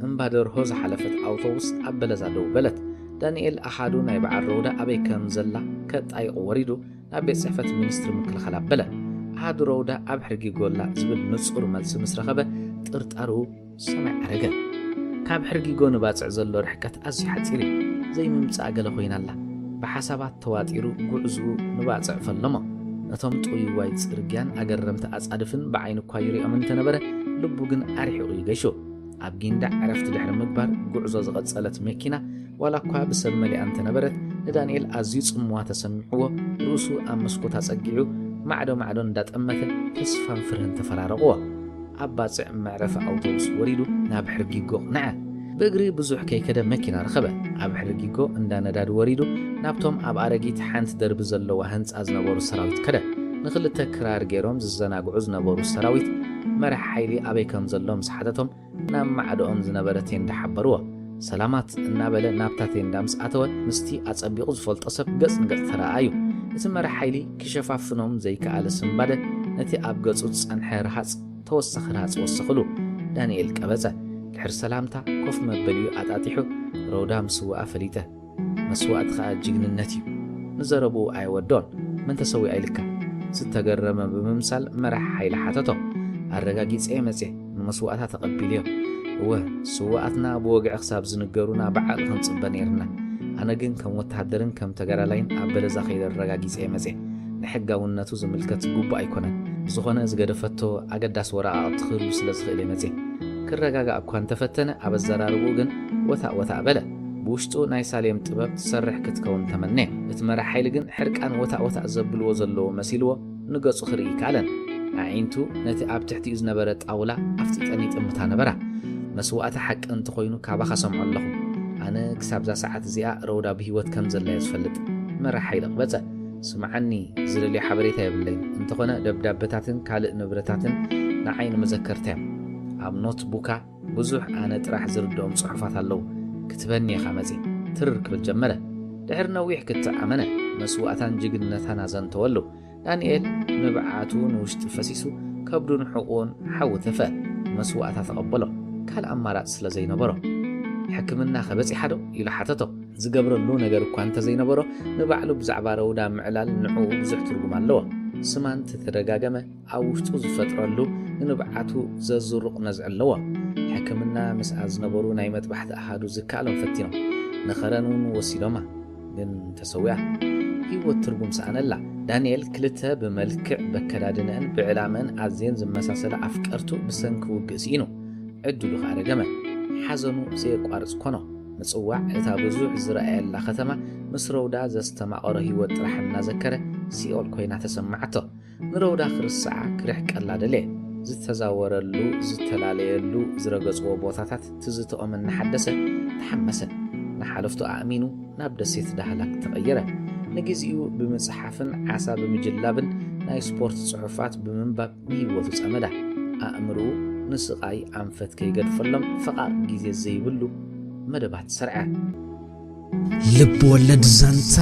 እምባ ደርሆ ዝሓለፈት ኣውቶቡስ ኣብ በለዛ ደው በለት ዳንኤል ኣሓዱ ናይ በዓል ረውዳ ኣበይ ከም ዘላ ከጣይቑ ወሪዱ ናብ ቤት ፅሕፈት ሚኒስትሪ ምክልኻል ኣበለ ኣሓዱ ረውዳ ኣብ ሕርጊ ጎላ ዝብል ንጹር መልሲ ምስ ረኸበ ጥርጣሩ ሰማይ ዓረገ ካብ ሕርጊ ጎ ንባፅዕ ዘሎ ርሕቀት ኣዝዩ ሓፂር ዘይምምፃእ ገለ ኮይናላ ብሓሳባት ተዋጢሩ ጉዕዝኡ ንባፅዕ ፈለሞ ነቶም ጥውይዋይ ፅርግያን ኣገረምቲ ኣጻድፍን ብዓይኑ እኳ ይሪኦም እንተነበረ ልቡ ግን ኣሪሒቑ ይገይሾ ኣብ ጊንዳዕ ዕረፍቲ ድሕሪ ምግባር ጉዕዞ ዝቐጸለት መኪና ዋላ እኳ ብሰብ መሊኣ እንተነበረት ንዳንኤል ኣዝዩ ጽምዋ ተሰሚዕዎ ርእሱ ኣብ መስኮት ኣጸጊዑ ማዕዶ ማዕዶ እንዳጠመተ ተስፋን ፍርህን ተፈራረቕዎ ኣብ ባፅዕ መዕረፊ ኣውቶቡስ ወሪዱ ናብ ሕርጊጎ ቅንዐ ብእግሪ ብዙሕ ከይከደ መኪና ረኸበ ኣብ ሕርጊጎ እንዳነዳድ ወሪዱ ናብቶም ኣብ ኣረጊት ሓንቲ ደርቢ ዘለዋ ህንፃ ዝነበሩ ሰራዊት ከደ ንኽልተ ክራር ገይሮም ዝዘናግዑ ዝነበሩ ሰራዊት መራሕ ሓይሊ ኣበይ ከም ዘሎ ምስ ሓተቶም ናብ ማዕዶኦም ዝነበረ ቴንዳ ሓበርዎ ሰላማት እናበለ ናብታ ቴንዳ ምስ ኣተወ ምስቲ ኣጸቢቑ ዝፈልጦ ሰብ ገጽ ንገጽ ተረኣዩ እቲ መራሕ ሓይሊ ክሸፋፍኖም ዘይከኣለ ስምባደ ነቲ ኣብ ገጹ ዝጸንሐ ረሃፅ ተወሳኺ ረሃፅ ወሰኽሉ ዳንኤል ቀበፀ ድሕሪ ሰላምታ ኮፍ መበልዩ ኣጣጢሑ ረውዳ ምስዋኣ ፈሊጠ መስዋእቲ ከዓ ጅግንነት እዩ ንዘረብኡ ኣይወዶን መን ተሰዊኣ ኢልካ ዝተገረመ ብምምሳል መራሕ ሓይሊ ሓተቶ ኣረጋጊፀ መፅእ ንመስዋእታ ተቐቢልዮ እወ ስዋኣትና ብወግዒ ክሳብ ዝንገሩና በዓል ክንፅበ ነይርና ኣነ ግን ከም ወታደርን ከም ተጋዳላይን ኣብ በለዛ ከይደ ኣረጋጊፀ መፅእ ንሕጋውነቱ ዝምልከት ጉቡእ ኣይኮነን ዝኾነ ዝገደፈቶ ኣገዳስ ወረቓቕቲ ክህሉ ስለ ዝኽእል መፅእ ክረጋጋእ እኳ እንተፈተነ ኣብ ኣዘራርብኡ ግን ወታእ በለ ብውሽጡ ናይ ሳሌም ጥበብ ትሰርሕ ክትከውን ተመነ እቲ መራሕ ሓይሊ ግን ሕርቃን ወታእ ዘብልዎ ዘለዎ መሲልዎ ንገጹ ክርኢ ካለን ኣዒንቱ ነቲ ኣብ ትሕቲኡ ዝነበረ ጣውላ ኣፍጢጠን ይጥምታ ነበራ መስዋእቲ ሓቂ እንተኮይኑ ካባኻ ሰምዖ ኣለኹ ኣነ ክሳብዛ ሰዓት እዚኣ ረውዳ ብሂወት ከም ዘላ ዝፈልጥ መራሕ ሓይሊ ቅበፀ ስምዓኒ ዝደልዮ ሓበሬታ የብለይን እንተኾነ ደብዳቤታትን ካልእ ንብረታትን ንዓይኒ መዘከርታ እዮም ኣብ ኖትቡካ ብዙሕ ኣነ ጥራሕ ዝርድኦም ጽሑፋት ኣለዉ ክትበኒ ኢኻ መፅእ ትርር ክብል ጀመረ ድሕሪ ነዊሕ ክትዓመነ መስዋእታን ጅግንነታን ኣዘንተወሉ ዳንኤል ንብዓቱ ንውሽጢ ፈሲሱ ከብዱን ሕቁን ሓውተፈ መስዋእታ ተቐበሎ ካልእ ኣማራጭ ስለ ዘይነበሮ ሕክምና ኸበፂሓ ዶ ኢሉ ሓተቶ ዝገብረሉ ነገር እኳ እንተዘይነበሮ ንባዕሉ ብዛዕባ ረውዳ ምዕላል ንዕኡ ብዙሕ ትርጉም ኣለዎ ስማን ተተደጋገመ ኣብ ውሽጡ ዝፈጥረሉ ንንብዓቱ ዘዝሩቕ ነዝዕ ኣለዎ ሕክምና ምስኣ ዝነበሩ ናይ መጥባሕቲ ኣሃዱ ዝከኣሎም ፈቲኖም ንኸረን እውን ወሲዶማ ግን ተሰዊያ ህይወት ትርጉም ሰኣነላ ዳንኤል ክልተ ብመልክዕ በከዳድነን ብዕላመን ኣዝየን ዝመሳሰለ ኣፍቀርቱ ብሰንኪ ውግእ ሲኢኑ ዕድሉ ከዓ ረገመ ሓዘኑ ዘየቋርፅ ኮኖ ምጽዋዕ እታ ብዙሕ ዝረኣየላ ከተማ ምስ ረውዳ ዘስተማቐረ ህይወት ጥራሕ እናዘከረ ሲኦል ኮይና ተሰማዓቶ ንረውዳ ክርስዓ ክርሕቀላ ደልየ ዝተዛወረሉ ዝተላለየሉ ዝረገጽዎ ቦታታት ትዝትኦም እናሓደሰ ተሓመሰ ንሓለፍቱ ኣእሚኑ ናብ ደሴት ዳህላክ ተቐየረ ንግዚኡ ብምጽሓፍን ዓሳ ብምጅላብን ናይ ስፖርት ጽሑፋት ብምንባብ ንህይወቱ ጸመዳ ኣእምርኡ ንስቓይ ኣንፈት ከይገድፈሎም ፍቓር ጊዜ ዘይብሉ መደባት ሰርዐ ልብ ወለድ ዛንታ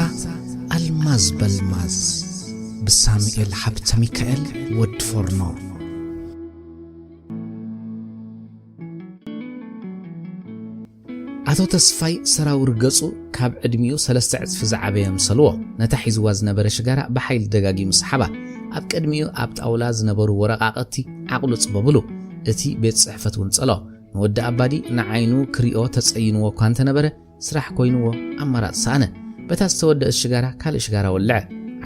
ኣልማዝ በልማዝ ብሳሙኤል ሓብተ ሚካኤል ወድ ፎርኖ ኣቶ ተስፋይ ሰራውር ገጹ ካብ ዕድሚኡ 3 ዕጽፊ ዝዓበየ ምሰልዎ ነታ ሒዝዋ ዝነበረ ሽጋራ ብሓይሊ ደጋጊሙ ሰሓባ ኣብ ቅድሚኡ ኣብ ጣውላ ዝነበሩ ወረቓቕቲ ዓቕሉ ጽበብሉ እቲ ቤት ጽሕፈት እውን ጸሎ ንወዲ ኣባዲ ንዓይኑ ክሪኦ ተጸይንዎ እኳ እንተነበረ ስራሕ ኮይኑዎ ኣማራጽ ሰኣነ በታ ዝተወደአት ሽጋራ ካልእ ሽጋራ ወልዐ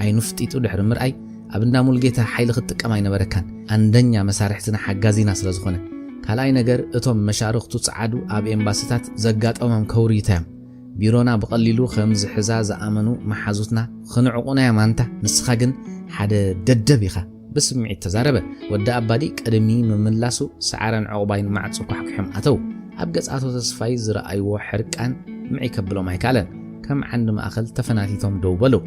ዓይኑ ፍጢጡ ድሕሪ ምርኣይ ኣብ እንዳ ሙልጌታ ሓይሊ ክትጥቀም ኣይነበረካን አንደኛ መሳርሕትና ሓጋዚና ስለ ዝኾነ ካልኣይ ነገር እቶም መሻርክቱ ጻዓዱ ኣብ ኤምባሲታት ዘጋጠሞም ከውሪታዮም ቢሮና በቀሊሉ ከም ዝሕዛ ዝኣመኑ መሓዙትና ክንዕቁና ያማንታ ንስኻ ግን ሓደ ደደብ ኢኻ በስምዒት ተዛረበ ወዲ ኣባዲ ቀድሚ ምምላሱ ሰዓረን ዕቁባይን ማዕጾ ኳሕኩሕም ኣተው أبقى أتو تسفاي زرأيو حركان معي كبلو معي كالن كم عند ما أخل تفناتيتهم دوبلو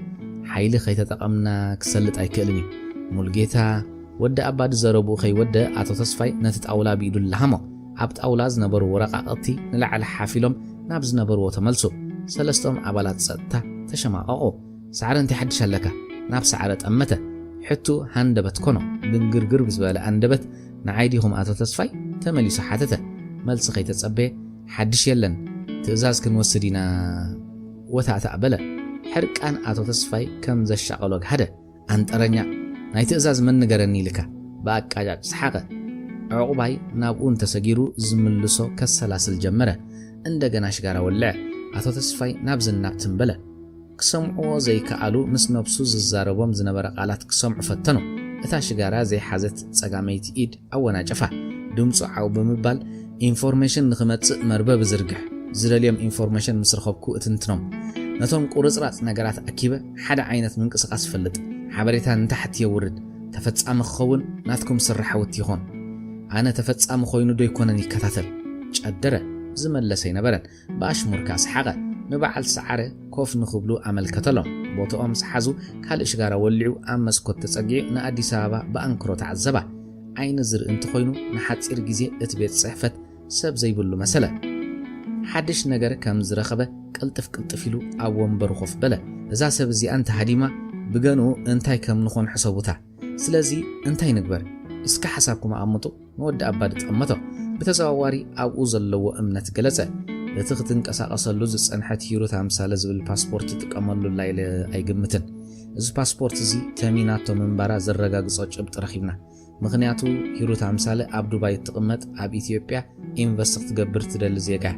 حيلي خيتا تقمنا كسلت أي كلني مولجيتا ودا أباد زربو خي ودا أتو تسفاي نتت أولا بيدو اللهمو عبت أولاز نبرو ورقا قطي نلعل حافلهم نابز نبرو وتملسو سلستهم عبالات ستا تشمع سعر انت حد شلكا ناب سعرت أمته حتو هندبت كونو بنقرقر بزبالة أندبت نعايديهم أتو تسفاي تملي صحاتته ملس خيتا تسبي حدش يلن تأزاز كنوسدينا وتعتقبله حركان أتو تسفاي كم ذا الشغلوك هذا أنت أرنيا ناي تأزاز من نقرني لك باك أجاب سحاقة عقباي نابون تسجيرو زملسو كالسلاسل جمرة اندقنا شقارة واللع أتو تسفاي نابزن نابتن بلا كسمعو زي كالو مس نبسو ززاربوم زنبرا قالات كسمعو فتنو اتا شقارة زي حازت تساقاميت إيد أونا جفا دومسو عاو بمبال إنفورميشن نخمت مربا بزرقح زراليوم إنفورميشن مصرخوبكو اتنتنوم نتوم قرصرات نقرات أكيبة حدا عينت منك سقاس فلت حبريتان تحت يورد تفتسام خون ناتكم سرحوت يخون أنا تفتسام خوينو دو يكونني كتاتل جادرة زمن لسينا برن باش مركاس حاجة نبعل سعره كوف نخبلو عمل كتلهم بوتو أمس حزو كالإشغارة ولعو أمس كوت تساقيع نأدي سابا بأنكرو تعذبا عين زر انت خوينو نحات إرقزي اتبيت صحفت سب زي بلو مسألة حدش نجر كم زرخبة كلتفيلو أو ومبرخوف بلا إذا سب زي أنت هديمة بجانو انتاي كم نخون حسابوتا سلازي انتاي نكبر اسك حسابكم أمتو نود أبادت أمتو بتزاواري أو أوزل لو أمنت جلسة لتختنك أساقصل لوزس أنحت هيرو تامسالة زبل الباسبورت تتقملو اللايل أي قمتن إذا باسبورت زي تاميناتو من برا زرقاق صوج ابترخيبنا مغنياتو هيرو تامسالة أب دبي تقمت أب إثيوبيا إنفستر تقبر تدل زيقا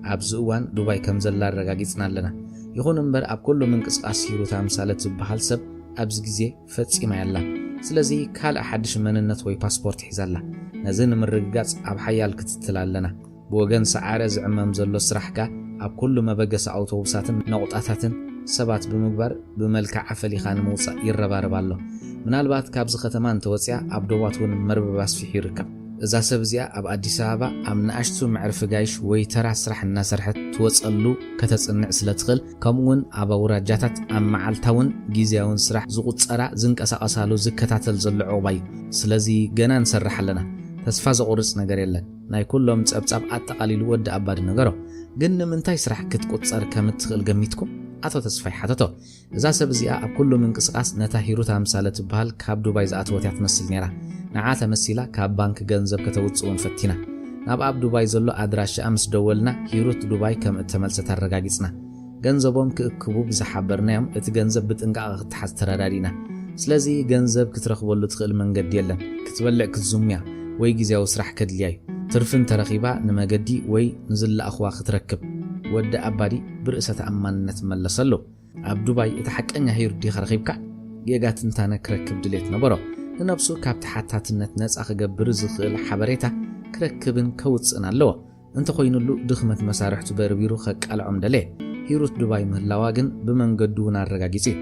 أب زوان دبي كمزلار رقاقيتنا لنا يخون انبر أب كله من قصقاس هيرو تامسالة تبحال سب أب زيقزي فتسي ما يلا سلازي كال أحدش مننت وي باسبورت حيزالا نزين من رقاقات أب حيال كتتلال لنا بوغن سعارة زعمام زلو سرحكا أب كله ما بقس أوتوبساتن نقطاتاتن سبات بمقبر بملكع عفلي خان موسى يرباربالو من البات كابز ختمان توسيا أب دواتون مربباس في حيركب إذا سبزيا أب أديس أبا أم نأشتو معرف جايش ويترع سرح الناس رحت توصلو كتتصنع سلتخل كمون أبا وراجاتات أم معالتاون جيزياون سرح زغط سرع زنك أساقسالو زكتاتل زلعو باي سلازي جنان سرح لنا تسفاز قرص نجار يلن ناي كلهم تسبتسب أتقليل ود أباد نجارو جن من تاي سرح كتقط سر كمتخل جميتكم أتو تسفي حتتو إذا سبزيا أب كله من قصقاس نتاهيرو تامسالة بحال كاب دبي زات وتيات مسل نيرا نعاتا مسيلا كاب بانك جنزب كتوتصون فتينا ناب أب دبي زلو أدراش أمس دولنا هيروت دبي كم اتملسة الرقاقيسنا جنزبهم كأكبوب زحبرناهم اتجنزب بتنقع تحت ترارينا سلازي جنزب كترخبولو تخيل من قد يلن كتبلع كتزوميا ويجيزي وسرح كدلياي ترفن ترخيبا نما قدي وي نزل أخوا ختركب ود أبادي برئسة أمان نتملسلو أب دبي اتحققنا هيرو دي خرخيبكا يقات انتانا كركب دليت نبرو لنفسو كابت حتات النتناس أخقبر زخيل حبريتا كركبن كوتسنا اللو انت خوينو اللو دخمت مسارح تبربيرو خك العمد ليه هيرو دبي مهلاواغن بمن قدونا الرقاقيسي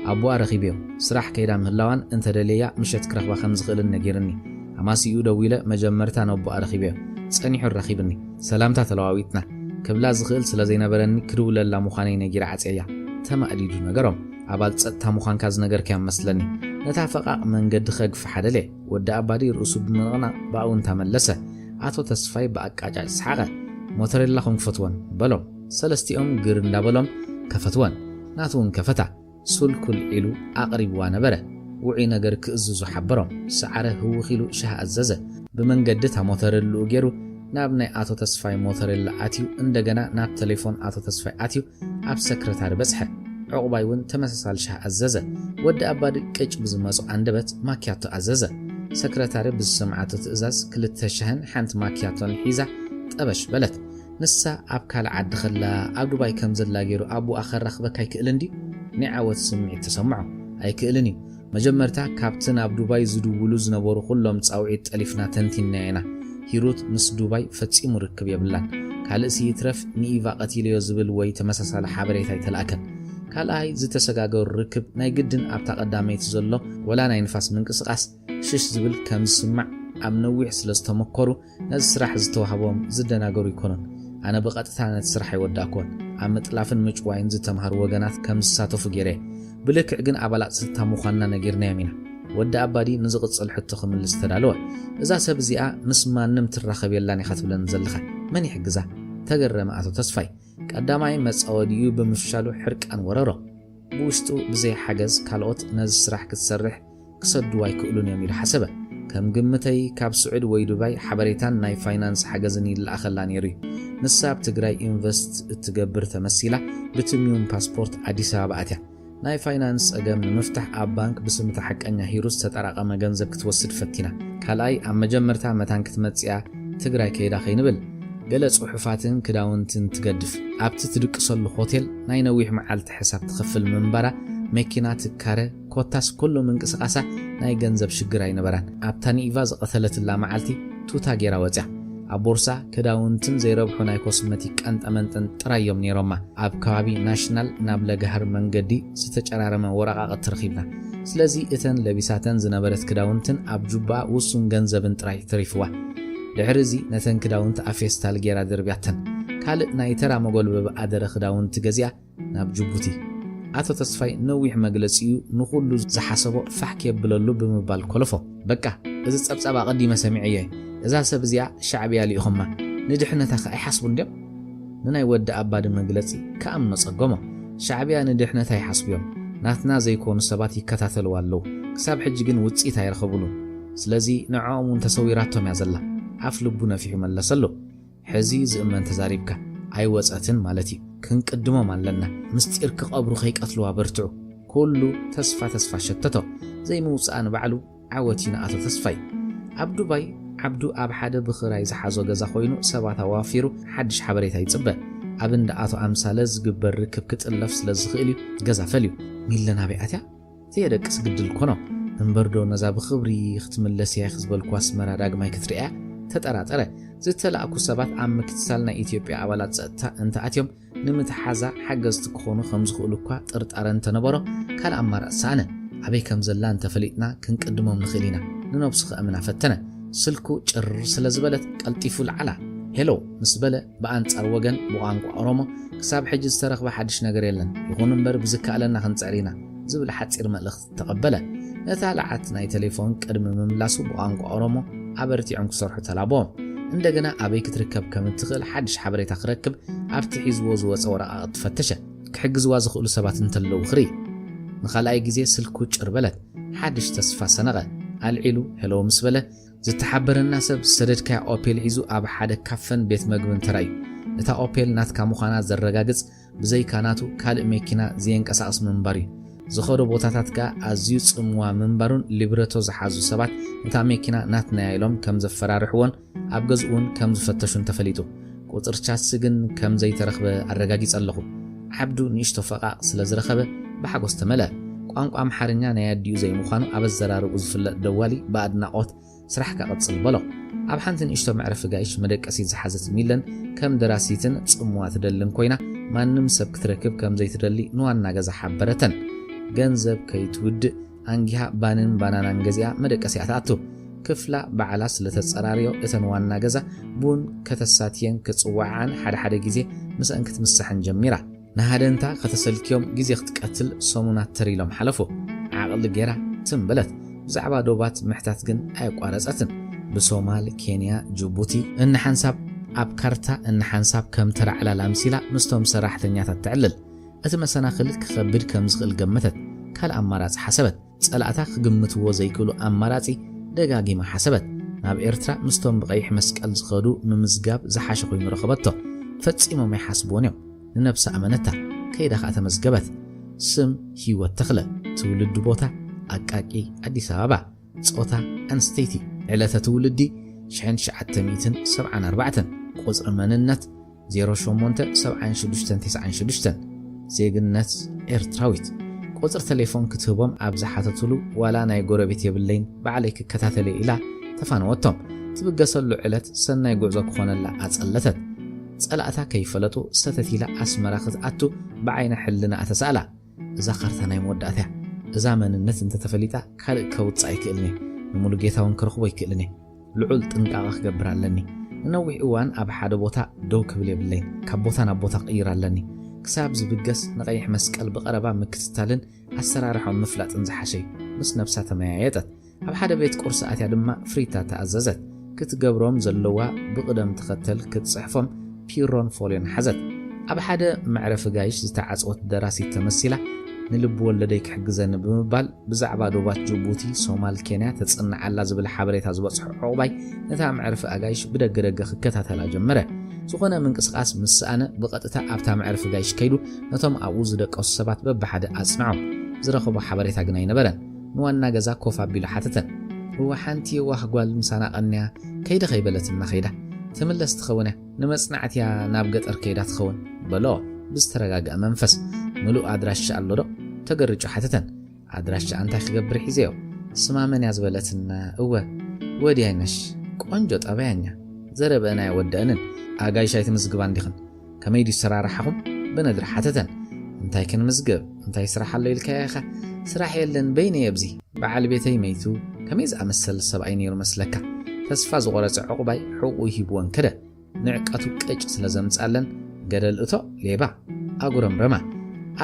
أبو أرخيبيو سراح كيدا مهلاوان انت دليا مشت كرخبا خمزغيل النجيرني أما سيو دويلة مجمرتان أبو أرخيبيو تسقنيحو الرخيبني سلامتا تلواويتنا كبلا زخيل سلازينا برني كرولا لا مخاني نجير عتيا تما أديدو نجرم عبال تا مخان كاز نجر كام مسلني نتافقا من قد خق في حدلي ود أبادي رؤسو بمغنا باون تملسه عطو تسفاي بأكاجا إسحاقا موتريلا خون فتوان بلوم سلستيهم قرن لابلوم كفتوان ناتون كفتا سول كل إلو أقرب وانبره وعي نجر كأززو حبرم سعره هو خيلو شه أززه بمن قدتها موتريلو جيرو نابني آتو تسفاي موتريلا آتيو اندقنا ناب تليفون آتو تسفاي آتيو عب سكرتار بسحة عقبايون تمسسال شه أززه ود أباد كيج بزمازو عندبت ماكياتو أززه سكرتار بزسمعاتو تأزاز كلتا شهن حانت ماكياتو الحيزة تقبش بلت نسا عبكال عد خلا عبدو باي كمزل لاغيرو أبو آخر رخبا كاي كإلندي نعاوة سمعي تسمعو أي كإلني مجمرتا كابتن عبدو باي زدو ولوز نبورو خلهم تساوعيت ألفنا تنتين نعينا هيروت مس دبي فتسي مركب يبلان كالسي يترف نيفا قتيليو زبل وي تمسسال حبريتاي تلاكن كالاي زتسغاغو ركب ناي قدن ابتا قدامي تزلو ولا ناي نفاس منقسقاس شش زبل كم سمع ኣብ ነዊሕ ስለ ዝተመከሩ ነዚ ስራሕ ዝተዋህቦም ዝደናገሩ ይኮኑን ኣነ ብቐጥታ ነቲ ስራሕ ይወዳእኮን ኣብ ምጥላፍን ምጭዋይን ዝተምሃሩ ወገናት ከም ዝሳተፉ ገይረ ብልክዕ ግን ኣባላት ስልታ ምዃንና ነጊርናዮም ኢና ወዲ ኣባዲ ንዝቕፅል ሕቶ ክምልስ ተዳለወ እዛ ሰብ እዚኣ ምስ ማንም ትራኸብ የላን ኢኻ ትብለን ዘለኻ መን ይሕግዛ ተገረመ ኣቶ ተስፋይ ቀዳማይ መጻወዲኡ ብምፍሻሉ ሕርቃን ወረሮ ብውሽጡ ብዘይ ሓገዝ ካልኦት ነዚ ስራሕ ክትሰርሕ ክሰድዋ ይክእሉን እዮም ኢሉ ሓሰበ ከም ግምተይ ካብ ስዑድ ወይ ዱባይ ሓበሬታን ናይ ፋይናንስ ሓገዝን ይለኣኸላ ነይሩ ንሳ ኣብ ትግራይ ኢንቨስት እትገብር ተመሲላ ብትሚዩም ፓስፖርት ኣዲስ ኣበባ ኣትያ ናይ ፋይናንስ ጸገም ንምፍታሕ ኣብ ባንክ ብስምቲ ሓቀኛ ሂሩስ ተጠራቐመ ገንዘብ ክትወስድ ፈቲና ካልኣይ ኣብ መጀመርታ መታን ክትመጽያ ትግራይ ከይዳ ኸይንብል ገለ ጽሑፋትን ክዳውንትን ትገድፍ ኣብቲ ትድቅሰሉ ሆቴል ናይ ነዊሕ መዓልቲ ሕሳብ ትኽፍል ምንባራ መኪና ትካረ ኮታስ ኩሉ ምንቅስቓሳ ናይ ገንዘብ ሽግር ኣይነበራን ኣብታ ኒኢቫ ዝቐተለትላ መዓልቲ ቱታ ጌራ ወፅያ ኣብ ቦርሳ ክዳውንትን ዘይረብሑ ናይ ኮስመቲክ ቀንጠመንጠን ጥራዮም ነይሮማ ኣብ ከባቢ ናሽናል ናብ ለጋሃር መንገዲ ዝተጨራረመ ወረቓቕት ትረኺብና ስለዚ እተን ለቢሳተን ዝነበረት ክዳውንትን ኣብ ጁባ ውሱን ገንዘብን ጥራይ ትሪፍዋ ድሕሪዚ ነተን ክዳውንቲ ኣብ ፌስታል ጌራ ድርብያተን ካልእ ናይ ተራ መጎልበብ ኣደረ ክዳውንቲ ገዚኣ ናብ ጅቡቲ ኣቶ ተስፋይ ነዊሕ መግለጺኡ ንኹሉ ዝሓሰቦ ፋሕክ የብለሉ ብምባል ኮለፎ በቃ እዚ ጸብጻብ ቀዲመ ሰሚዐ እየ እዛ ሰብ እዚኣ ሻዕብያ ሊኢኹማ ንድሕነታ ኣይሓስቡ እንድዮም ንናይ ወዲ ኣባዲ መግለጺ ከኣምኖ ጸጎሞ ሻዕብያ ንድሕነታ ይሓስብዮም ናትና ዘይኮኑ ሰባት ይከታተልዋ ኣለዉ ክሳብ ሕጂ ግን ውፅኢት ኣይረኸቡሉን ስለዚ ንዕኦም እውን ተሰዊራቶም እያ ዘላ ኣፍ ልቡ ነፊሑ መለሰሉ ሕዚ ዝእመን ተዛሪብካ ኣይወፀትን ማለት እዩ ክንቅድሞም ኣለና ምስጢር ክቐብሩ ከይቀትልዋ በርትዑ ኩሉ ተስፋ ሸተቶ ዘይምውፅኣ ንባዕሉ ዓወቲና ኣቶ ተስፋይ ኣብ ዱባይ ዓብዱ ኣብ ሓደ ብኽራይ ዝሓዞ ገዛ ኮይኑ ሰባት ኣዋፊሩ ሓድሽ ሓበሬታ ይጽበ ኣብ እንዳ ኣቶ ኣምሳለ ዝግበር ርክብ ክጥለፍ ስለ ዝኽእል እዩ ገዛ ፈልዩ ሚለና በኣትያ ዘየደቅስ ግድል ኮኖ እምበርዶ ነዛ ብኽብሪ ክትምለስ እያ ክዝበልኳ ኣስመራ ዳግማይ ክትርያ ተጠራጠረ ዝተላእኩ ሰባት ኣብ ምክትሳል ናይ ኢትዮጵያ ኣባላት ጸጥታ እንተኣትዮም ንምትሓዛ ሓገዝቲ ክኾኑ ከም ዝኽእሉ እኳ ጥርጣረ እንተነበሮ ካልእ ኣማራፂ ሰኣነ ኣበይ ከም ዘላ እንተፈሊጥና ክንቅድሞም ንኽእል ኢና ንነብሱ ክእምና ፈተነ ስልኩ ጭር ስለ ዝበለት ቀልጢፉ ልዓላ ሄሎ ምስ በለ ብኣንጻር ወገን ብቋንቋ ኦሮሞ ክሳብ ሕጂ ዝተረኽበ ሓድሽ ነገር የለን ይኹን እምበር ብዝከኣለና ክንፅዕሪና ዝብል ሓፂር መልእኽቲ ተቐበለ ነታ ለዓት ናይ ቴሌፎን ቅድሚ ምምላሱ ብቋንቋ ኦሮሞ ኣበርቲዖም ክሰርሑ ተላቦም እንደገና ኣበይ ክትርከብ ከም እትኽእል ሓድሽ ሓበሬታ ክረክብ ኣብቲ ሒዝዎ ዝወፀ ወረቓቕቲ ትፈተሸ ክሕግዝዋ ዝኽእሉ ሰባት እንተለዉ ክርኢ ንኻልኣይ ግዜ ስልኩ ጭር በለት ሓድሽ ተስፋ ሰነቐ ኣልዒሉ ሄሎ ምስ በለ ዝተሓበረና ሰብ ሰደድካያ ኦፔል ሒዙ ኣብ ሓደ ካፈን ቤት መግብን ተራእዩ እታ ኦፔል ናትካ ምዃና ዘረጋግጽ ብዘይካናቱ ካልእ መኪና ዘየንቀሳቕስ ምንባር እዩ ዝኸዶ ቦታታትካ ኣዝዩ ጽምዋ ምንባሩን ሊብረቶ ዝሓዙ ሰባት እታ መኪና ናትናያ ኢሎም ከም ዘፈራርሕዎን ኣብ ገዝኡን ከም ዝፈተሹን ተፈሊጡ ቁጥር ቻስ ግን ከም ዘይተረኽበ ኣረጋጊጽ ኣለኹ ዓብዱ ንእሽቶ ፈቓቕ ስለ ዝረኸበ ብሓጎስ ተመልአ ቋንቋ ኣምሓርኛ ናይ ኣዲኡ ዘይምዃኑ ኣብ ኣዘራርቡ ዝፍለጥ ደዋሊ ብኣድናቖት ስራሕካ ቐጽል በሎ ኣብ ሓንቲ ንእሽቶ መዕረፊ ጋይሽ መደቀሲት ዝሓዘት ሚለን ከም ደራሲትን ጽምዋ ትደልን ኮይና ማንም ሰብ ክትረክብ ከም ዘይትደሊ ንዋና ገዛ ሓበረተን ገንዘብ ከይትውድእ ኣንጊሃ ባንን ባናናን ገዚኣ መደቀሲያ ተኣቱ ክፍላ በዓላ ስለተጸራርዮ እተን ዋና ገዛ ቡን ከተሳትየን ክጽዋዓን ሓደ ግዜ ምስአን ክትምስሐን ጀሚራ ንሃደንታ ከተሰልኪዮም ግዜ ክትቀትል ሰሙናት ተሪሎም ሓለፉ ዓቕሊ ጌራ ትንበለት ብዛዕባ ዶባት ምሕታት ግን ኣይቋረጸትን ብሶማል ኬንያ ጅቡቲ እንሓንሳብ ኣብ ካርታ እንሓንሳብ ከም ተራዕላ ላምሲላ ምስቶም ሰራሕተኛታት ትዕልል እቲ መሰናኽልት ክኸብድ ከም ዝኽእል ገመተት ካልእ ኣማራፂ ሓሰበት ጸላእታ ክግምትዎ ዘይክእሉ ኣማራፂ ደጋጊማ ሓሰበት ናብ ኤርትራ ምስቶም ብቐይሕ መስቀል ዝኸዱ ምምዝጋብ ዝሓሸ ኮይኑ ረኸበቶ ፈጺሞም ኣይሓስብዎን እዮም ንነብሲ ኣመነታ ከይዳ ኸኣ ተመዝገበት ስም ህይወት ተኽለ ትውልዲ ቦታ ኣቃቂ ኣዲስ ኣበባ ጾታ ኣንስተይቲ ዕለተ ትውልዲ 1974 ቁጽሪ መንነት 087696 ዜግነት ኤርትራዊት ቁጽር ቴሌፎን ክትህቦም ኣብ ዝሓተትሉ ዋላ ናይ ጎረቤት የብለይን ባዕለይ ክከታተለ ኢላ ተፋነወቶም ትብገሰሉ ዕለት ሰናይ ጉዕዞ ክኾነላ ኣጸለተት ጸላእታ ከይፈለጡ ሰተት ኢላ ኣስመራ ክትኣቱ ብዓይነ ሕልና ኣተሰኣላ እዛ ካርታ ናይ መወዳእታ እዛ መንነት እንተተፈሊጣ ካልእ ከውፅእ ኣይክእልኒ ንሙሉ ጌታውን ክረኽቦ ይክእልኒ ልዑል ጥንቃቐ ክገብር ኣለኒ ነዊሕ እዋን ኣብ ሓደ ቦታ ደው ክብል የብለይን ካብ ቦታ ናብ ቦታ ቅይር ኣለኒ ክሳብ ዝብገስ ንቀይሕ መስቀል ብቐረባ ምክትታልን ኣሰራርሖም ምፍላጥን ዝሓሸይ ምስ ነፍሳ ተመያየጠት ኣብ ሓደ ቤት ቁርሲ ኣትያ ድማ ፍሪታ ተኣዘዘት ክትገብሮም ዘለዋ ብቕደም ተኸተል ክትጽሕፎም ፒሮን ፎሊዮን ሓዘት ኣብ ሓደ መዕረፊ ጋይሽ ዝተዓጽወት ደራሲት ተመሲላ ንልብ ወለደይ ክሕግዘኒ ብምባል ብዛዕባ ዶባት ጅቡቲ ሶማል ኬንያ ተጽንዓላ ዝብል ሓበሬታ ዝበጽሑ ዕቑባይ ነታ መዕረፊ ኣጋይሽ ብደገደገ ክከታተላ ጀመረ ዝኾነ ምንቅስቓስ ምስኣነ ብቐጥታ ኣብታ መዕረፊ ጋይሽ ከይዱ ነቶም ኣብኡ ዝደቀሱ ሰባት በብሓደ ኣጽንዖም ዝረኸቦ ሓበሬታ ግን ኣይነበረን ንዋና ገዛ ኮፍ ኣቢሉ ሓተተን هو ሓንቲ ዋህ ጓል ምሳና ቀንያ ከይደ ኸይበለትና ኸይዳ ትምለስ ትኸውን ንመጽናዕትያ ናብ ገጠር ከይዳ ትኸውን በሎ ብዝተረጋግአ መንፈስ ምሉእ ኣድራሻ ኣሎ ዶ ተገርጩ ሓተተን ኣድራሻ እንታይ ክገብር ሒዘዮ ስማ መን ያዝበለትና እወ ወዲያይነሽ ቆንጆ ጠባያኛ ዘረበና ይወደአንን ኣጋይሻይት ምዝግባ እንዲኽን ከመይዲ ሰራራሓኹም በነድር ሓተተን እንታይ ክንምዝግብ እንታይ ስራሕ ኣሎ ኢልካያኻ ስራሕ የለን በይነ የብዚ በዓል ቤተይ መይቱ ከመይ ዝኣመሰል ሰብኣይ ነይሩ መስለካ ተስፋ ዝቆረፀ ዕቑባይ ሕቑ ይሂብዎን ከደ ንዕቀቱ ቀጭ ስለ ዘምጻለን ገደል እቶ ሌባ ኣጉረም ረማ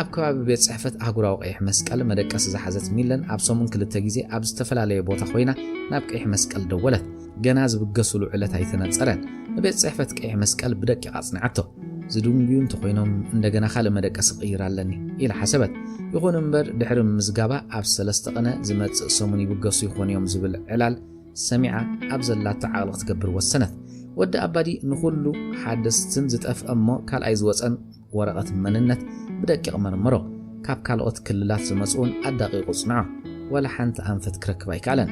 ኣብ ከባቢ ቤት ጽሕፈት ኣህጉራዊ ቀይሕ መስቀል መደቀስ ዝሓዘት ሚለን ኣብ ሰሙን ክልተ ግዜ ኣብ ዝተፈላለየ ቦታ ኮይና ናብ ቀይሕ መስቀል ደወለት ገና ዝብገሱሉ ዕለት ኣይተነፀረን ንቤት ጽሕፈት ቀይሕ መስቀል ብደቂቕ ኣጽንዓቶ ዝድንግዩ እንተኮይኖም እንደገና ካልእ መደቀስ ቅይር ኣለኒ ኢላ ሓሰበት ይኹን እምበር ድሕሪ ምዝጋባ ኣብ 3 ቀነ ዝመጽእ ሰሙን ይብገሱ ይኾንዮም ዝብል ዕላል ሰሚዓ ኣብ ዘላታ ዓቕሊ ክትገብር ወሰነት ወዲ ኣባዲ ንኹሉ ሓደስትን ዝጠፍአ እሞ ካልኣይ ዝወፀን ወረቐት መንነት ብደቂቕ መርምሮ ካብ ካልኦት ክልላት ዝመጽኡን ኣዳቂቑ ጽንዖ ወላ ሓንቲ ኣንፈት ክረክብ ኣይከኣለን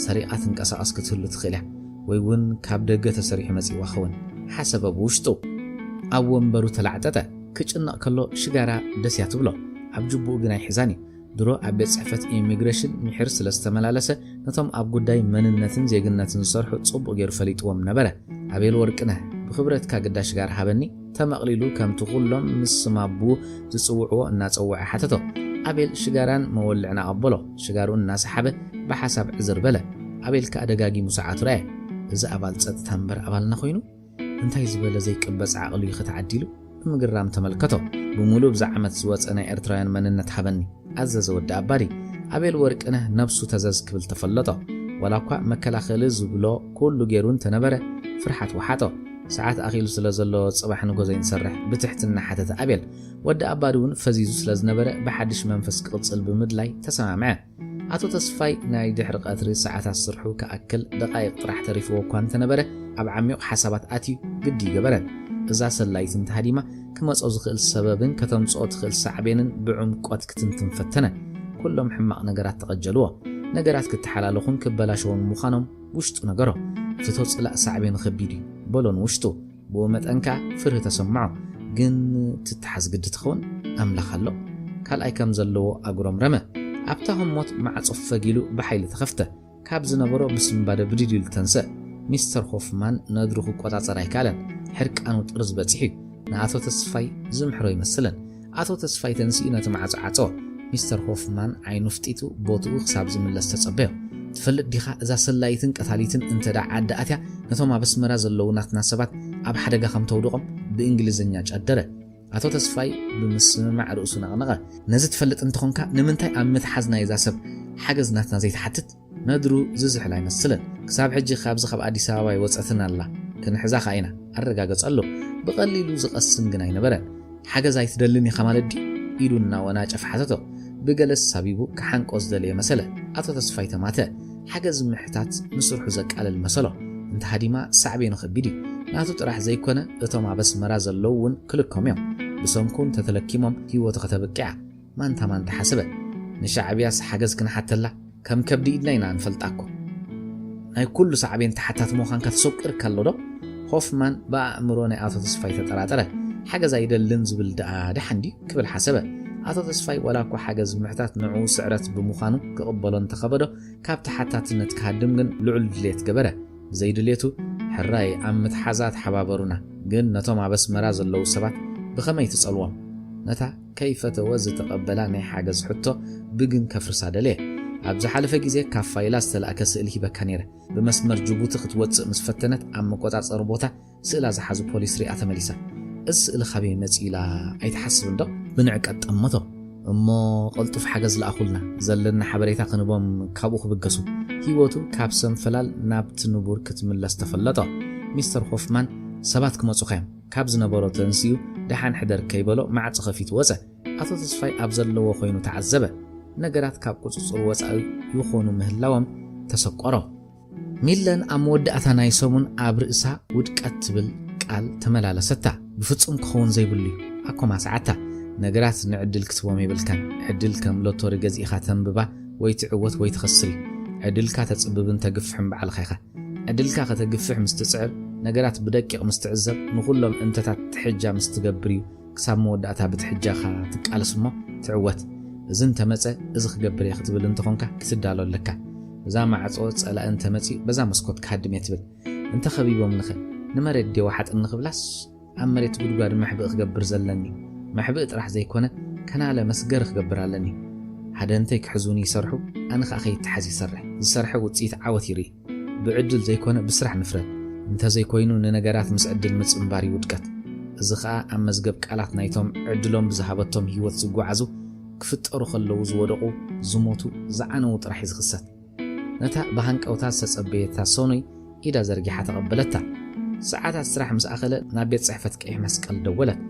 ሰሪቓ ትንቀሳቐስ ክትህሉ ትኽእል እያ ወይ እውን ካብ ደገ ተሰሪሑ መጺዋ ኸውን ሓሰበ ብውሽጡ ኣብ ወንበሩ ተላዕጠጠ ክጭነቕ ከሎ ሽጋራ ደስ እያ ትብሎ ኣብ ጅቡኡ ግን ኣይሒዛን ድሮ ኣብ ቤት ጽሕፈት ኢሚግሬሽን ምሕር ስለ ዝተመላለሰ ነቶም ኣብ ጉዳይ መንነትን ዜግነትን ዝሰርሑ ጽቡቕ ገይሩ ፈሊጥዎም ነበረ ኣቤል ወርቅነህ ብኽብረትካ ግዳሽ ጋር ሃበኒ ተመቕሊሉ ከምቲ ኩሎም ምስ ስማቡ ዝጽውዕዎ እናጸውዐ ሓተቶ ኣቤል ሽጋራን መወልዕና ቀበሎ ሽጋሩን እናሰሓበ ብሓሳብ ዕዝር በለ ኣቤል ከኣደጋጊሙ ሰዓቱ ረአየ እዚ ኣባል ጸጥታ እምበር ኣባልና ኮይኑ እንታይ ዝበለ ዘይቅበጽ ዓቕሉ ይኽተዓዲሉ ብምግራም ተመልከቶ ብሙሉእ ብዛዕመት ዝወፀ ናይ ኤርትራውያን መንነት ሃበኒ ኣዘዘ ወዲ ኣባዲ ኣቤል ወርቅነህ ነብሱ ተዘዝ ክብል ተፈለጦ ወላ እኳ መከላኸሊ ዝብሎ ኩሉ ገይሩን ተነበረ ፍርሓት ወሓጦ ሰዓት ኣኺሉ ስለ ዘሎ ጽባሕ ንጎዘይን ሰርሕ ብትሕትና ሓተተ ኣቤል ወዲ ኣባዲ እውን ፈዚዙ ስለ ዝነበረ ብሓድሽ መንፈስ ክቕጽል ብምድላይ ተሰማምዐ ኣቶ ተስፋይ ናይ ድሕሪ ቀትሪ ሰዓታት ስርሑ ከኣክል ደቃይቕ ጥራሕ ተሪፍዎ እኳ እንተነበረ ኣብ ዓሚቕ ሓሳባት ኣትዩ ግዲ ይገበረን እዛ ሰላይት እንተሃዲማ ክመጾ ዝኽእል ሰበብን ከተምጽኦ ትኽእል ሳዕቤንን ብዕምቆት ክትንትንፈተነ ኩሎም ሕማቕ ነገራት ተቐጀልዎ ነገራት ክትሓላለኹን ክበላሸውን ምዃኖም ውሽጡ ነገሮ ፍቶ ጽላእ ሳዕቤን ኸቢድ እዩ በሎን ውሽጡ ብኡ መጠንካ ፍርህ ተሰምዖ ግን ትተሓዝ ግዲ ትኸውን ኣምላኽ ኣሎ ካልኣይ ከም ዘለዎ ኣጉሮም ረመ ኣብታ ህሞት ማዕጾ ፈጊሉ ብሓይሊ ተኸፍተ ካብ ዝነበሮ ብስምባደ ብድድሉ ተንስእ ሚስተር ሆፍማን ነድሩ ክቆጻጸር ኣይከኣለን ሕርቃኑ ጥርዝ በፂሑ ንኣቶ ተስፋይ ዝምሕሮ ይመስለን ኣቶ ተስፋይ ተንስኡ ነቲ ማዕጾ ዓጾ ሚስተር ሆፍማን ዓይኑ ፍጢቱ ቦትኡ ክሳብ ዝምለስ ተጸበዮ ትፈልጥ ዲኻ እዛ ሰላይትን ቀታሊትን እንተዳ ዓዲ ኣትያ ነቶም ኣብ ኣስመራ ዘለዉ ናትና ሰባት ኣብ ሓደጋ ከም ተውድቖም ብእንግሊዝኛ ጨደረ ኣቶ ተስፋይ ብምስምማዕ ርእሱ ነቕነቐ ነዚ ትፈልጥ እንተኾንካ ንምንታይ ኣብ ምትሓዝ ናይ እዛ ሰብ ሓገዝ ናትና ዘይተሓትት ነድሩ ዝዝሕል ኣይመስለን ክሳብ ሕጂ ካብዚ ካብ ኣዲስ ኣበባ ይወፀትን ኣላ ክንሕዛ ኸኢና ኣረጋገጸሉ ብቐሊሉ ዝቐስም ግን ኣይነበረን ሓገዝ ኣይትደልን ኢኻ ማለት ዲ ኢሉ እናወናጨፍ ሓተቶ ብገለስ ሳቢቡ ክሓንቆ ዝደለየ መሰለ ኣቶ ተስፋይ ተማተ ሓገዝ ምሕታት ምስርሑ ዘቃልል መሰሎ እንተሃዲማ ሳዕቤኑ ኸቢድ እዩ ናቱ ጥራሕ ዘይኮነ እቶም ኣብ ኣስመራ ዘለዉ እውን ክልኮም እዮም ብሰንኩን ተተለኪሞም ህይወቱ ከተበቂዓ ማንታ ሓሰበ ንሻዕብያስ ሓገዝ ክንሓተላ ከም ከብዲ ኢድና ኢና ንፈልጣኮ ናይ ኩሉ ሳዕቤን ተሓታት ምዃንካ ተሰቂር ካሎ ዶ ሆፍማን ብኣእምሮ ናይ ኣቶ ተስፋይ ተጠራጠረ ሓገዝ ኣይደልን ዝብል ደኣ ድሓንዲ ክብል ሓሰበ ኣቶ ተስፋይ ወላ እኳ ሓገዝ ምሕታት ንዑ ስዕረት ብምዃኑ ክቕበሎ እንተኸበዶ ካብ ተሓታትነት ክሃድም ግን ልዑል ድሌት ገበረ ብዘይድሌቱ ሕራይ ኣብ ምትሓዛት ሓባበሩና ግን ነቶም ኣብ ኣስመራ ዘለዉ ሰባት ብኸመይ ትጸልዎም ነታ ከይፈተወ ዝተቐበላ ናይ ሓገዝ ሕቶ ብግን ከፍርሳ ደለየ ኣብዚ ሓለፈ ግዜ ካብ ፋይላ ዝተላእከ ስእሊ ሂበካ ነይረ ብመስመር ጅቡቲ ክትወፅእ ምስ ፈተነት ኣብ መቆፃፀሪ ቦታ ስእላ ዝሓዙ ፖሊስ ሪኣ ተመሊሳ እዚ ስእሊ ካበይ መፂላ ኣይተሓስብን ዶ ብንዕቀት ጠመቶ እሞ ቅልጡፍ ሓገዝ ለኣኹልና ዘለና ሓበሬታ ክንቦም ካብኡ ክብገሱ ሂወቱ ካብ ሰንፈላል ናብቲ ንቡር ክትምለስ ተፈለጦ ሚስተር ሆፍማን ሰባት ክመፁ ኸዮም ካብ ዝነበሮ ተንስዩ ደሓን ሕደር ከይበሎ ማዕፅ ኸፊት ወፀ ኣቶ ተስፋይ ኣብ ዘለዎ ኮይኑ ተዓዘበ ነገራት ካብ ቁፅፅር ወፃኢ ይኾኑ ምህላዎም ተሰቆሮ ሚለን ኣብ መወዳእታ ናይ ሰሙን ኣብ ርእሳ ውድቀት ትብል ቃል ተመላለሰታ ብፍጹም ክኸውን ዘይብሉ ኣኮማ ሰዓታ ነገራት ንዕድል ክትቦም ይብልካን ዕድል ከም ሎቶሪ ገዚእኻ ተንብባ ወይ ትዕወት ወይ ትኸስሪ ዕድልካ ተጽብብን ተግፍሕን በዓልኻ ኢኻ ዕድልካ ከተግፍሕ ምስ ትጽዕር ነገራት ብደቂቕ ምስ ትዕዘብ ንኹሎም እንተታት ትሕጃ ምስ ትገብር እዩ ክሳብ መወዳእታ ብትሕጃኻ ትቃልስ እሞ ትዕወት እዚ እንተመፀ እዚ ክገብር እየ ክትብል እንተኾንካ ክትዳሎ ኣለካ እዛ ማዕፆ ፀላእ እንተመፂ በዛ መስኮት ክሃድም እየ ትብል እንተኸቢቦም ንኽእል ንመሬት ዴዋ ሓጥን ንኽብላስ ኣብ መሬት ጉድጓድ መሕብእ ክገብር ዘለኒ መሕብእ ጥራሕ ዘይኮነ ከናለ መስገር ክገብር ኣለኒ ሓደ እንተይ ክሕዙኒ ይሰርሑ ኣነ ከዓ ከይትሓዝ ይሰርሕ ዝሰርሐ ውፅኢት ዓወት ይርኢ ብዕድል ዘይኮነ ብስራሕ ንፍረድ እንተዘይኮይኑ ንነገራት ምስ ዕድል ምፅምባር ይውድቀት እዚ ከዓ ኣብ መዝገብ ቃላት ናይቶም ዕድሎም ብዝሃበቶም ሂወት ዝጓዓዙ ክፍጠሩ ከለዉ ዝወደቑ ዝሞቱ ዝዓነዉ ጥራሕ ይዝኽሰት ነታ ብሃንቀውታት ዝተጸበየታ ሶኖይ ኢዳ ዘርጊሓ ተቐበለታ ሰዓታት ስራሕ ምስ ኣኸለ ናብ ቤት ጽሕፈት ቀይሕ መስቀል ደወለት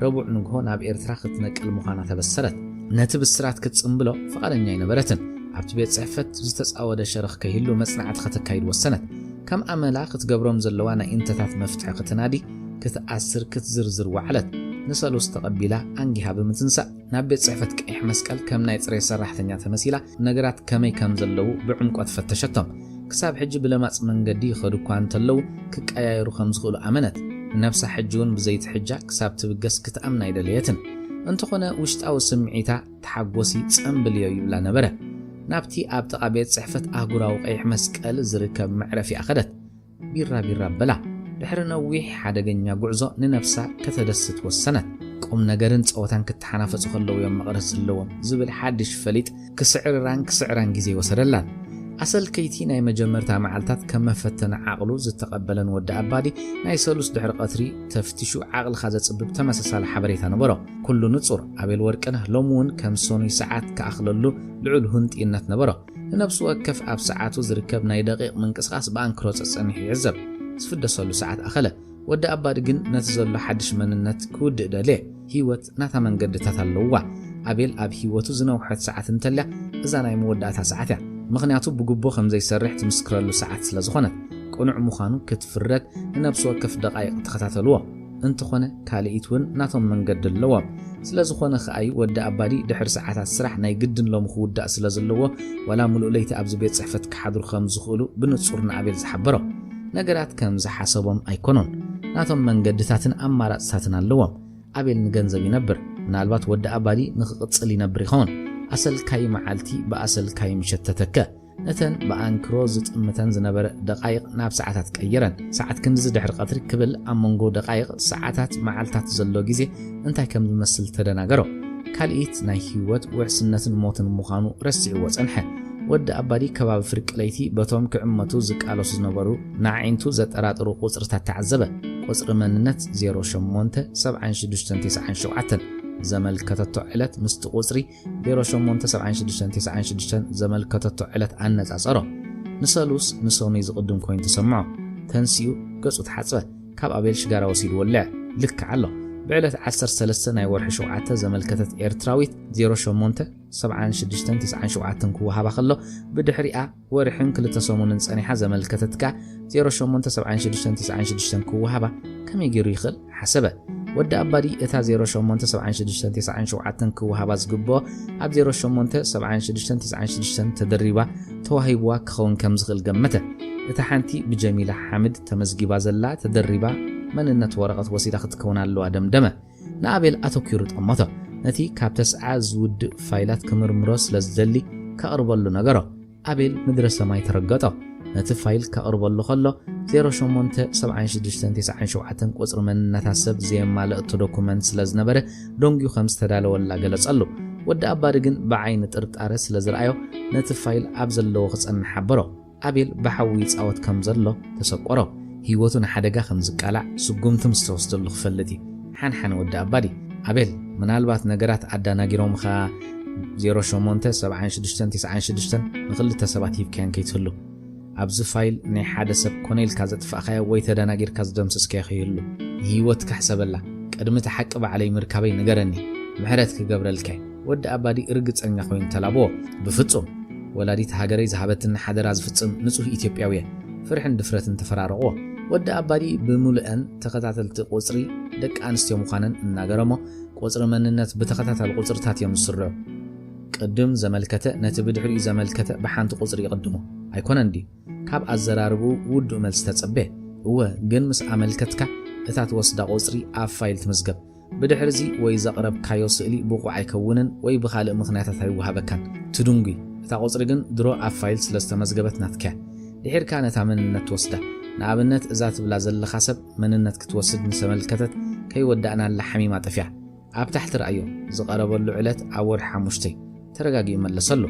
ረቡዕ ንግሆ ናብ ኤርትራ ክትነቅል ምዃና ተበሰረት ነቲ ብስራት ክትጽምብሎ ፈቃደኛ ይነበረትን ኣብቲ ቤት ጽሕፈት ዝተጻወደ ሸረኽ ከይህሉ መጽናዕቲ ከተካይድ ወሰነት ከም ኣመላ ክትገብሮም ዘለዋ ናይ እንተታት መፍትሒ ክትናዲ ክትኣስር ክትዝርዝር ወዓለት ንሰሉስ ተቐቢላ አንጊሃ ብምትንሳእ ናብ ቤት ጽሕፈት ቀይሕ መስቀል ከም ናይ ጽሬ ሰራሕተኛ ተመሲላ ነገራት ከመይ ከም ዘለዉ ብዕምቆት ፈተሸቶም ክሳብ ሕጂ ብለማጽ መንገዲ ይኸዱ እኳ እንተለዉ ክቀያየሩ ከም ዝኽእሉ ኣመነት ነፍሳ ሕጂውን ብዘይትሕጃ ክሳብ ትብገስ ክትኣምና ይደልየትን እንተኾነ ውሽጣዊ ስምዒታ ተሓጎሲ ጸምብልዮ ይብላ ነበረ ናብቲ ኣብ ጥቓ ቤት ጽሕፈት ኣህጉራዊ ቀይሕ መስቀል ዝርከብ መዕረፊ ኣኸደት ቢራ በላ ድሕሪ ነዊሕ ሓደገኛ ጉዕዞ ንነፍሳ ከተደስት ወሰነት ቁም ነገርን ፀወታን ክትሓናፈፁ ከለዉ እዮም መቕረስ ዘለዎም ዝብል ሓድሽ ፈሊጥ ክስዕራን ግዜ ወሰደላን ኣሰል ከይቲ ናይ መጀመርታ መዓልታት ከም መፈተነ ዓቕሉ ዝተቐበለን ወዲ ኣባዲ ናይ ሰሉስ ድሕሪ ቀትሪ ተፍቲሹ ዓቕልኻ ዘጽብብ ተመሳሳሊ ሓበሬታ ነበሮ ኩሉ ንጹር ኣቤል ወርቅነህ ሎሚ እውን ከም ሶኑይ ሰዓት ከኣኽለሉ ልዑል ህንጢነት ነበሮ ንነብሱ ወከፍ ኣብ ሰዓቱ ዝርከብ ናይ ደቂቕ ምንቅስቓስ ብኣንክሮ ፀጸኒሑ ይዕዘብ ዝፍደሰሉ ሰዓት ኣኸለ ወዲ ኣባዲ ግን ነቲ ዘሎ ሓድሽ መንነት ክውድእ ደልየ ሂወት ናታ መንገድታት ኣለውዋ ኣቤል ኣብ ሂወቱ ዝነውሐት ሰዓት እንተልያ እዛ ናይ መወዳእታ ሰዓት እያ ምኽንያቱ ብግቦ ከም ዘይሰርሕ ትምስክረሉ ሰዓት ስለ ዝኾነት ቁኑዕ ምዃኑ ክትፍረድ ንነብሲ ወከፍ ደቃይቕ ተኸታተልዎ እንተኾነ ካልኢት እውን ናቶም መንገዲ ኣለዎም ስለ ዝኾነ ኸኣይ ወዲ ኣባዲ ድሕሪ ሰዓታት ስራሕ ናይ ግድን ሎም ክውዳእ ስለ ዘለዎ ወላ ሙሉእ ለይቲ ኣብዚ ቤት ጽሕፈት ክሓድሩ ከም ዝኽእሉ ብንጹር ንኣቤል ዝሓበሮ ነገራት ከም ዝሓሰቦም ኣይኮኑን ናቶም መንገድታትን ኣማራፅታትን ኣለዎም ኣቤል ንገንዘብ ይነብር ምናልባት ወዲ ኣባዲ ንኽቕፅል ይነብር ይኸውን ኣሰልካይ መዓልቲ ብኣሰልካይ ምሸት ተተከ ነተን ብኣንክሮ ዝጥምተን ዝነበረ ደቃይቕ ናብ ሰዓታት ቀይረን ሰዓት ክንዲ ድሕሪ ቀትሪ ክብል ኣብ መንጎ ደቃይቕ ሰዓታት መዓልታት ዘሎ ግዜ እንታይ ከም ዝመስል ተደናገሮ ካልኢት ናይ ሂወት ውሕስነትን ሞትን ምዃኑ ረሲዕዎ ጸንሐ ወዲ ኣባዲ ከባቢ ፍርቂ ለይቲ በቶም ክዕመቱ ዝቃለሱ ዝነበሩ ንዓይንቱ ዘጠራጥሩ ቁፅርታት ተዓዘበ ቁፅሪ መንነት 087697 ዘመልከተቶ ዕለት ምስቲ ቁፅሪ 087696 ዘመልከተቶ ዕለት ኣነጻጸሮ ንሰሉስ ንሶኑይ ዝቕድም ኮይኑ ተሰምዖ ተንሲኡ ገጹ ተሓጽበ ካብ ኣቤል ሽጋራ ወሲዱ ወልዕ ልክ ኣሎ بعلت 13 ናይ ወርሒ 7 ዘመልከተት ኤርትራዊት 087697 ክወሃባ ከሎ ብድሕሪኣ ወርሕን 2 ሰሙንን ጸኒሓ ዘመልከተትካ 087696 ክወሃባ ከመይ ገይሩ ይኽእል ሓሰበ ወዲ ኣባዲ እታ 087697 ክወሃባ ዝግቦ ኣብ 087696 ተደሪባ ተዋሂብዋ ክኸውን ከም ዝኽእል ገመተ እታ ሓንቲ ብጀሚላ ሓምድ ተመዝጊባ ዘላ ተደሪባ መንነት ወረቐት ወሲዳ ክትከውን ኣለዋ ደምደመ ንኣቤል ኣተኪሩ ጠመቶ ነቲ ካብ ተስዓ ዝውድእ ፋይላት ክምርምሮ ስለዝደሊ ከቕርበሉ ነገሮ ኣቤል ምድረ ሰማይ ተረገጦ ነቲ ፋይል ከቕርበሉ ከሎ 087697 ቁፅሪ መንነታ ሰብ ዘየማልእ እቲ ዶኩመንት ስለዝነበረ ዶንጊዩ ከም ዝተዳለወላ ገለጸሉ ወዲ ኣባዲ ግን ብዓይኒ ጥርጣረ ስለ ዝረኣዮ ነቲ ፋይል ኣብ ዘለዎ ክጸንሕ ሓበሮ ኣቤል ብሓዊ ጻወት ከም ዘሎ ተሰቆሮ ህይወቱ ንሓደጋ ከም ዝቃላዕ ስጉምቲ ምስ ተወስደሉ ክፈልጥ ሓንሓን ወዲ ኣባዲ ኣቤል ምናልባት ነገራት ኣዳናጊሮምኻ 087696 ንኽልተ ሰባት ሂብካያን ከይትህሉ ኣብዚ ፋይል ናይ ሓደ ሰብ ኮነኢልካ ዘጥፋእኻዮ ወይ ተዳናጊርካ ዝደምስስከ ይኽእሉ ህይወት ካሕሰበላ ቅድሚ ተሓቂ ባዕለይ ምርካበይ ንገረኒ ምሕረት ክገብረልካ ወዲ ኣባዲ ርግጸኛ ኮይኑ ተላብዎ ብፍጹም ወላዲት ሃገረይ ዝሃበትን ሓደራ ዝፍጽም ንጹህ ኢትዮጵያዊ ፍርሕን ድፍረትን ተፈራረቕዎ ወዲ ኣባዲ ብምሉአን ተኸታተልቲ ቁጽሪ ደቂ ኣንስትዮ ምዃነን እናገረሞ ቁጽሪ መንነት ብተኸታተል ቁጽርታት እዮም ዝስርዑ ቅድም ዘመልከተ ነቲ ብድሕሪኡ ዘመልከተ ብሓንቲ ቁጽሪ ይቕድሞ ኣይኮነን ዲ ካብ ኣዘራርቡ ውዱእ መልሲ ተጸበ እወ ግን ምስ ኣመልከትካ እታ ትወስዳ ቁጽሪ ኣብ ፋይል ትምዝገብ ብድሕሪዚ ወይ ዘቕረብካዮ ስእሊ ብቑዕ ኣይከውንን ወይ ብኻልእ ምኽንያታት ኣይወሃበካን ትድንጉ እታ ቁጽሪ ግን ድሮ ኣብ ፋይል ስለ ዝተመዝገበት ናትካ ድሕርካ ነታ መንነት ትወስዳ ንኣብነት እዛ ትብላ ዘለኻ ሰብ መንነት ክትወስድ ንሰመልከተት ከይወዳእናላ ሓሚማ ጠፍያ ኣብ ታሕቲ ረኣዮ ዝቐረበሉ ዕለት ኣብ ወርሒ 5 ተረጋጊኡ መለሰሉ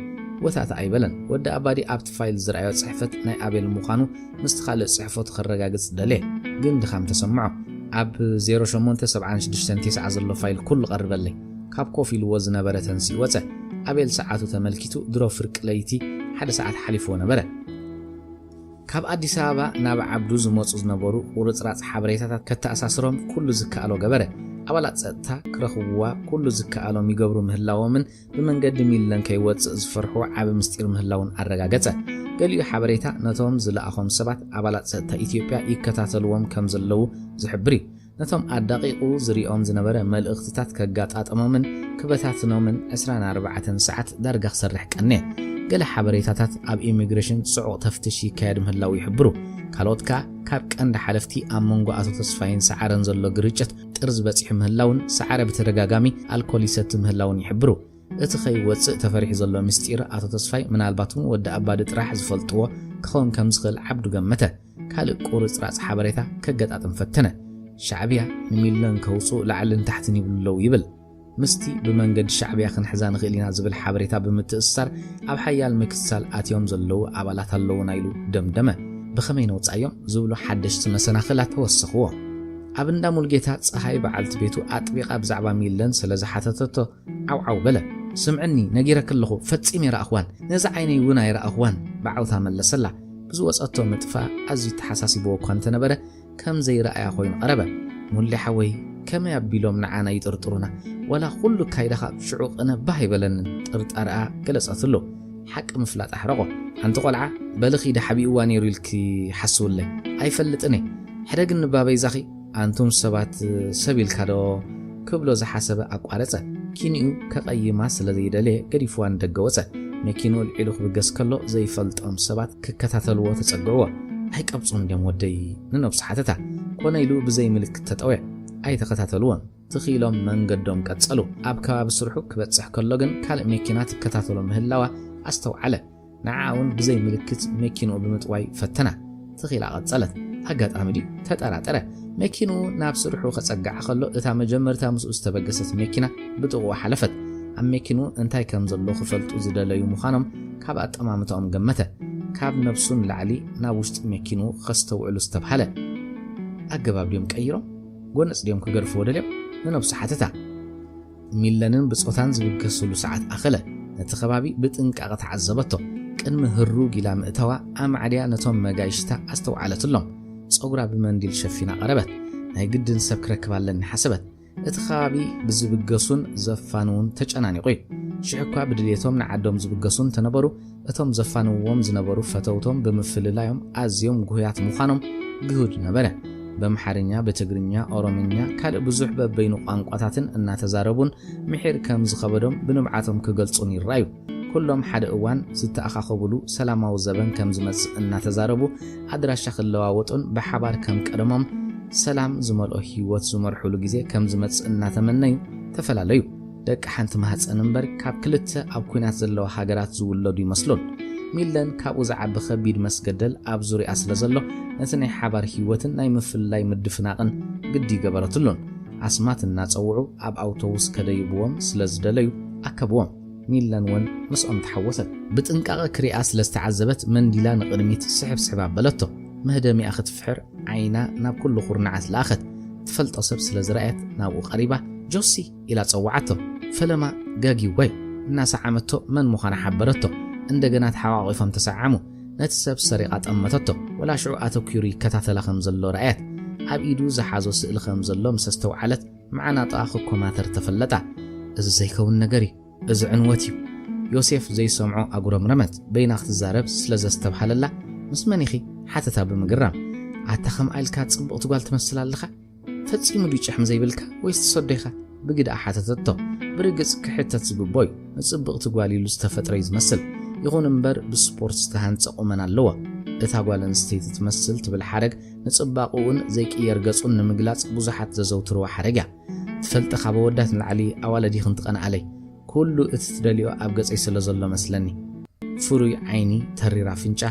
ወታታ ኣይበለን ወዲ ኣባዲ ኣብቲ ፋይል ዝረኣዮ ጽሕፈት ናይ ኣቤል ምዃኑ ምስቲ ካልእ ጽሕፈቱ ክረጋግጽ ደልየ ግን ድኻም ተሰምዖ ኣብ 0876 ዘሎ ፋይል ኩሉ ቀርበለይ ካብ ኮፍ ኢልዎ ዝነበረ ተንሲ ወፀ ኣቤል ሰዓቱ ተመልኪቱ ድሮ ፍርቂ ለይቲ 1 ሰዓት ሓሊፍዎ ነበረ ካብ ኣዲስ ኣበባ ናብ ዓብዱ ዝመጹ ዝነበሩ ቁርጽራጽ ሓበሬታታት ከተኣሳስሮም ኩሉ ዝከኣሎ ገበረ ኣባላት ጸጥታ ክረኽብዋ ኩሉ ዝከኣሎም ይገብሩ ምህላዎምን ብመንገዲ ሚለን ከይወፅእ ዝፈርሑ ዓብ ምስጢር ምህላውን ኣረጋገጸ ገሊኡ ሓበሬታ ነቶም ዝለኣኾም ሰባት ኣባላት ጸጥታ ኢትዮጵያ ይከታተልዎም ከም ዘለዉ ዝሕብር ነቶም ኣዳቂቑ ዝሪኦም ዝነበረ መልእኽትታት ከጋጣጠሞምን ክበታትኖምን 24 ሰዓት ዳርጋ ክሰርሕ ቀነ ገለ ሓበሬታታት ኣብ ኢሚግሬሽን ጽዑቕ ተፍትሽ ይካየድ ምህላው ይሕብሩ ካልኦትካ ካብ ቀንዲ ሓለፍቲ ኣብ መንጎ ኣቶ ተስፋይን ሰዓረን ዘሎ ግርጭት ጥርዝ በፂሕ ምህላውን ሰዓረ ብተደጋጋሚ ኣልኮል ይሰቲ ምህላውን ይሕብሩ እቲ ኸይወፅእ ተፈሪሕ ዘሎ ምስጢር ኣቶ ተስፋይ ምናልባት ወዲ ኣባዲ ጥራሕ ዝፈልጥዎ ክኸውን ከም ዝኽእል ዓብዱ ገመተ ካልእ ቁርጽራጽ ሓበሬታ ከገጣጥም ፈተነ ሻዕብያ ንሚለን ከውፁእ ላዕልን ታሕትን ይብሉለው ይብል ምስቲ ብመንገዲ ሻዕብያ ክንሕዛ ንኽእል ኢና ዝብል ሓበሬታ ብምትእስሳር ኣብ ሓያል ምክትሳል ኣትዮም ዘለዉ ኣባላት ኣለውና ኢሉ ደምደመ ብኸመይ ነውፃዮም ዝብሉ ሓደሽቲ መሰናኽላት ተወሰኽዎ ኣብ እንዳ ሙልጌታ ፀሓይ በዓልቲ ቤቱ ኣጥቢቓ ብዛዕባ ሚለን ስለ ዝሓተተቶ ዓውዓው በለ ስምዕኒ ነጊረክ ኣለኹ ፈጺመ ይረኣኽዋን ነዚ ዓይነይ እውን ኣይረኣኽዋን ብዓውታ መለሰላ ብዝወፀቶ ምጥፋእ ኣዝዩ ተሓሳሲብዎ እኳ እንተነበረ ከም ዘይረኣያ ኮይኑ ቀረበ ሙሊሓወይ ከመይ ኣቢሎም ንዓና ይጥርጥሩና ወላ ኩሉ ካይደኻ ሽዑ ቅነ ባህ ይበለንን ጥርጣርኣ ገለጸትሉ ሓቂ ምፍላጥ ኣሕረቆ ሓንቲ ቆልዓ በልኺ ደሓቢእዋ ነይሩ ኢልኪ ሓስውለይ ኣይፈልጥኒ ሕደግን ንባበይ ዛኺ ኣንቱም ሰባት ሰብ ኢልካ ዶ ክብሎ ዝሓሰበ ኣቋረፀ ኪንኡ ከቐይማ ስለ ዘይደለየ ገዲፍዋን ደገ ወፀ መኪኑ ልዒሉ ክብገስ ከሎ ዘይፈልጦም ሰባት ክከታተልዎ ተጸግዕዎ ኣይቀብፁም ድዮም ወደይ ንነብሲ ሓተታ ኮነ ኢሉ ብዘይ ምልክት ተጠውዕ ኣይተኸታተልዎን ትኺሎም መንገዶም ቀጸሉ ኣብ ከባቢ ስርሑ ክበጽሕ ከሎ ግን ካልእ መኪና ትከታተሎ ምህላዋ ኣስተውዓለ ንዓውን ብዘይ ምልክት መኪንኡ ብምጥዋይ ፈተና ትኺላ ቀጸለት ኣጋጣሚ ድዩ ተጠራጠረ መኪኑ ናብ ስርሑ ከጸጋዕ ከሎ እታ መጀመርታ ምስኡ ዝተበገሰት መኪና ብጥቕዋ ሓለፈት ኣብ መኪኑ እንታይ ከም ዘሎ ክፈልጡ ዝደለዩ ምዃኖም ካብ ኣጠማምቶኦም ገመተ ካብ ነብሱን ላዕሊ ናብ ውሽጢ መኪኑ ከስተውዕሉ ዝተብሃለ ኣገባብ ድዮም ቀይሮም ጎነጽ ድዮም ክገርፍዎ ደልዮም ንነብሱ ሓተታ ሚለንን ብጾታን ዝብገስሉ ሰዓት ኣኸለ ነቲ ከባቢ ብጥንቃቐ ተዓዘበቶ ቅድሚ ህሩግ ኢላ ምእተዋ ኣማዕድያ ነቶም መጋይሽታ ኣስተውዓለትሎም ፀጉራ ብመንዲል ሸፊና ቀረበት ናይ ግድን ሰብ ክረክባለኒ ሓሰበት እቲ ከባቢ ብዝብገሱን ዘፋኑውን ተጨናኒቑ ሽሕኳ ብድልየቶም ንዓዶም ዝብገሱን ተነበሩ እቶም ዘፋንዎም ዝነበሩ ፈተውቶም ብምፍልላዮም ኣዝዮም ጉህያት ምዃኖም ግሁድ ነበረ በምሓርኛ በትግርኛ ኦሮምኛ ካልእ ብዙሕ በበይኑ ቋንቋታትን እናተዛረቡን ምሒር ከም ዝኸበዶም ብንብዓቶም ክገልጹን ይረኣዩ ኩሎም ሓደ እዋን ዝተኣኻኸብሉ ሰላማዊ ዘበን ከም ዝመጽእ እናተዛረቡ ኣድራሻ ክለዋወጡን ብሓባር ከም ቀደሞም ሰላም ዝመልኦ ህይወት ዝመርሑሉ ግዜ ከም ዝመጽእ እናተመነዩ ተፈላለዩ ደቂ ሓንቲ ማህፀን እምበር ካብ ክልተ ኣብ ኩናት ዘለዋ ሃገራት ዝውለዱ ይመስሉን ሚለን ካብኡ ዝዓቢ ከቢድ መስገደል ኣብ ዙርያ ስለ ዘሎ ነቲ ናይ ሓባር ህይወትን ናይ ምፍልላይ ምድፍናቕን ግዲ ገበረትሉን ኣስማት እናፀውዑ ኣብ ኣውቶቡስ ከደይብዎም ስለ ዝደለዩ ኣከብዎም ሚለን ውን ምስኦም ተሓወሰት ብጥንቃቐ ክሪኣ ስለ ዝተዓዘበት መንዲላ ንቕድሚት ስሕብ ኣበለቶ ምህደሚኣ ክትፍሕር ዓይና ናብ ኩሉ ኹርናዓት ለኣኸት ትፈልጦ ሰብ ስለ ዝረኣየት ናብኡ ቀሪባ ጆሲ ኢላ ፀዋዓቶ ፈለማ ጋጊወይ እናሰዓመቶ መን ምዃና ሓበረቶ እንደገና ተሓዋቒፎም ተሰዓሙ ነቲ ሰብ ሰሪቓ ጠመተቶ ወላ ሽዑ ኣተኲሩ ይከታተላ ከም ዘሎ ረኣየት ኣብ ኢዱ ዝሓዞ ስእሊ ከም ዘሎ ምስ ዝተውዓለት መዓናጣ ክኮማተር ተፈለጣ እዚ ዘይከውን ነገር እዩ እዚ ዕንወት እዩ ዮሴፍ ዘይሰምዖ ኣጉረምረመት በይና ክትዛረብ ስለ ዘስተብሃለላ ምስ መኒኺ ሓተታ ብምግራም ኣታ ከም ኣልካ ጽቡቕቲ ጓል ትመስል ኣለኻ ፈጺሙ ዲጭሕም ዘይብልካ ወይስ ትሰዶይኻ ብግድኣ ሓተተቶ ብርግጽ ክሕተት ዝግቦይ ንጽቡቕቲ ጓል ኢሉ ዝተፈጥረ ዝመስል ይኹን እምበር ብስፖርት ዝተሃንጸ ቁመና ኣለዎ እታ ጓል ኣንስተይቲ ትመስል ትብል ሓረግ ንጽባቕኡን ዘይቅየር ገጹን ንምግላጽ ብዙሓት ዘዘውትርዋ ሓረግ እያ ትፈልጥ ካብ ወዳት ንላዕሊ ኣዋለዲ ክንትቐንዓለይ ኩሉ እቲ ትደልዮ ኣብ ገጸይ ስለ ዘሎ መስለኒ ፍሩይ ዓይኒ ተሪራ ፍንጫ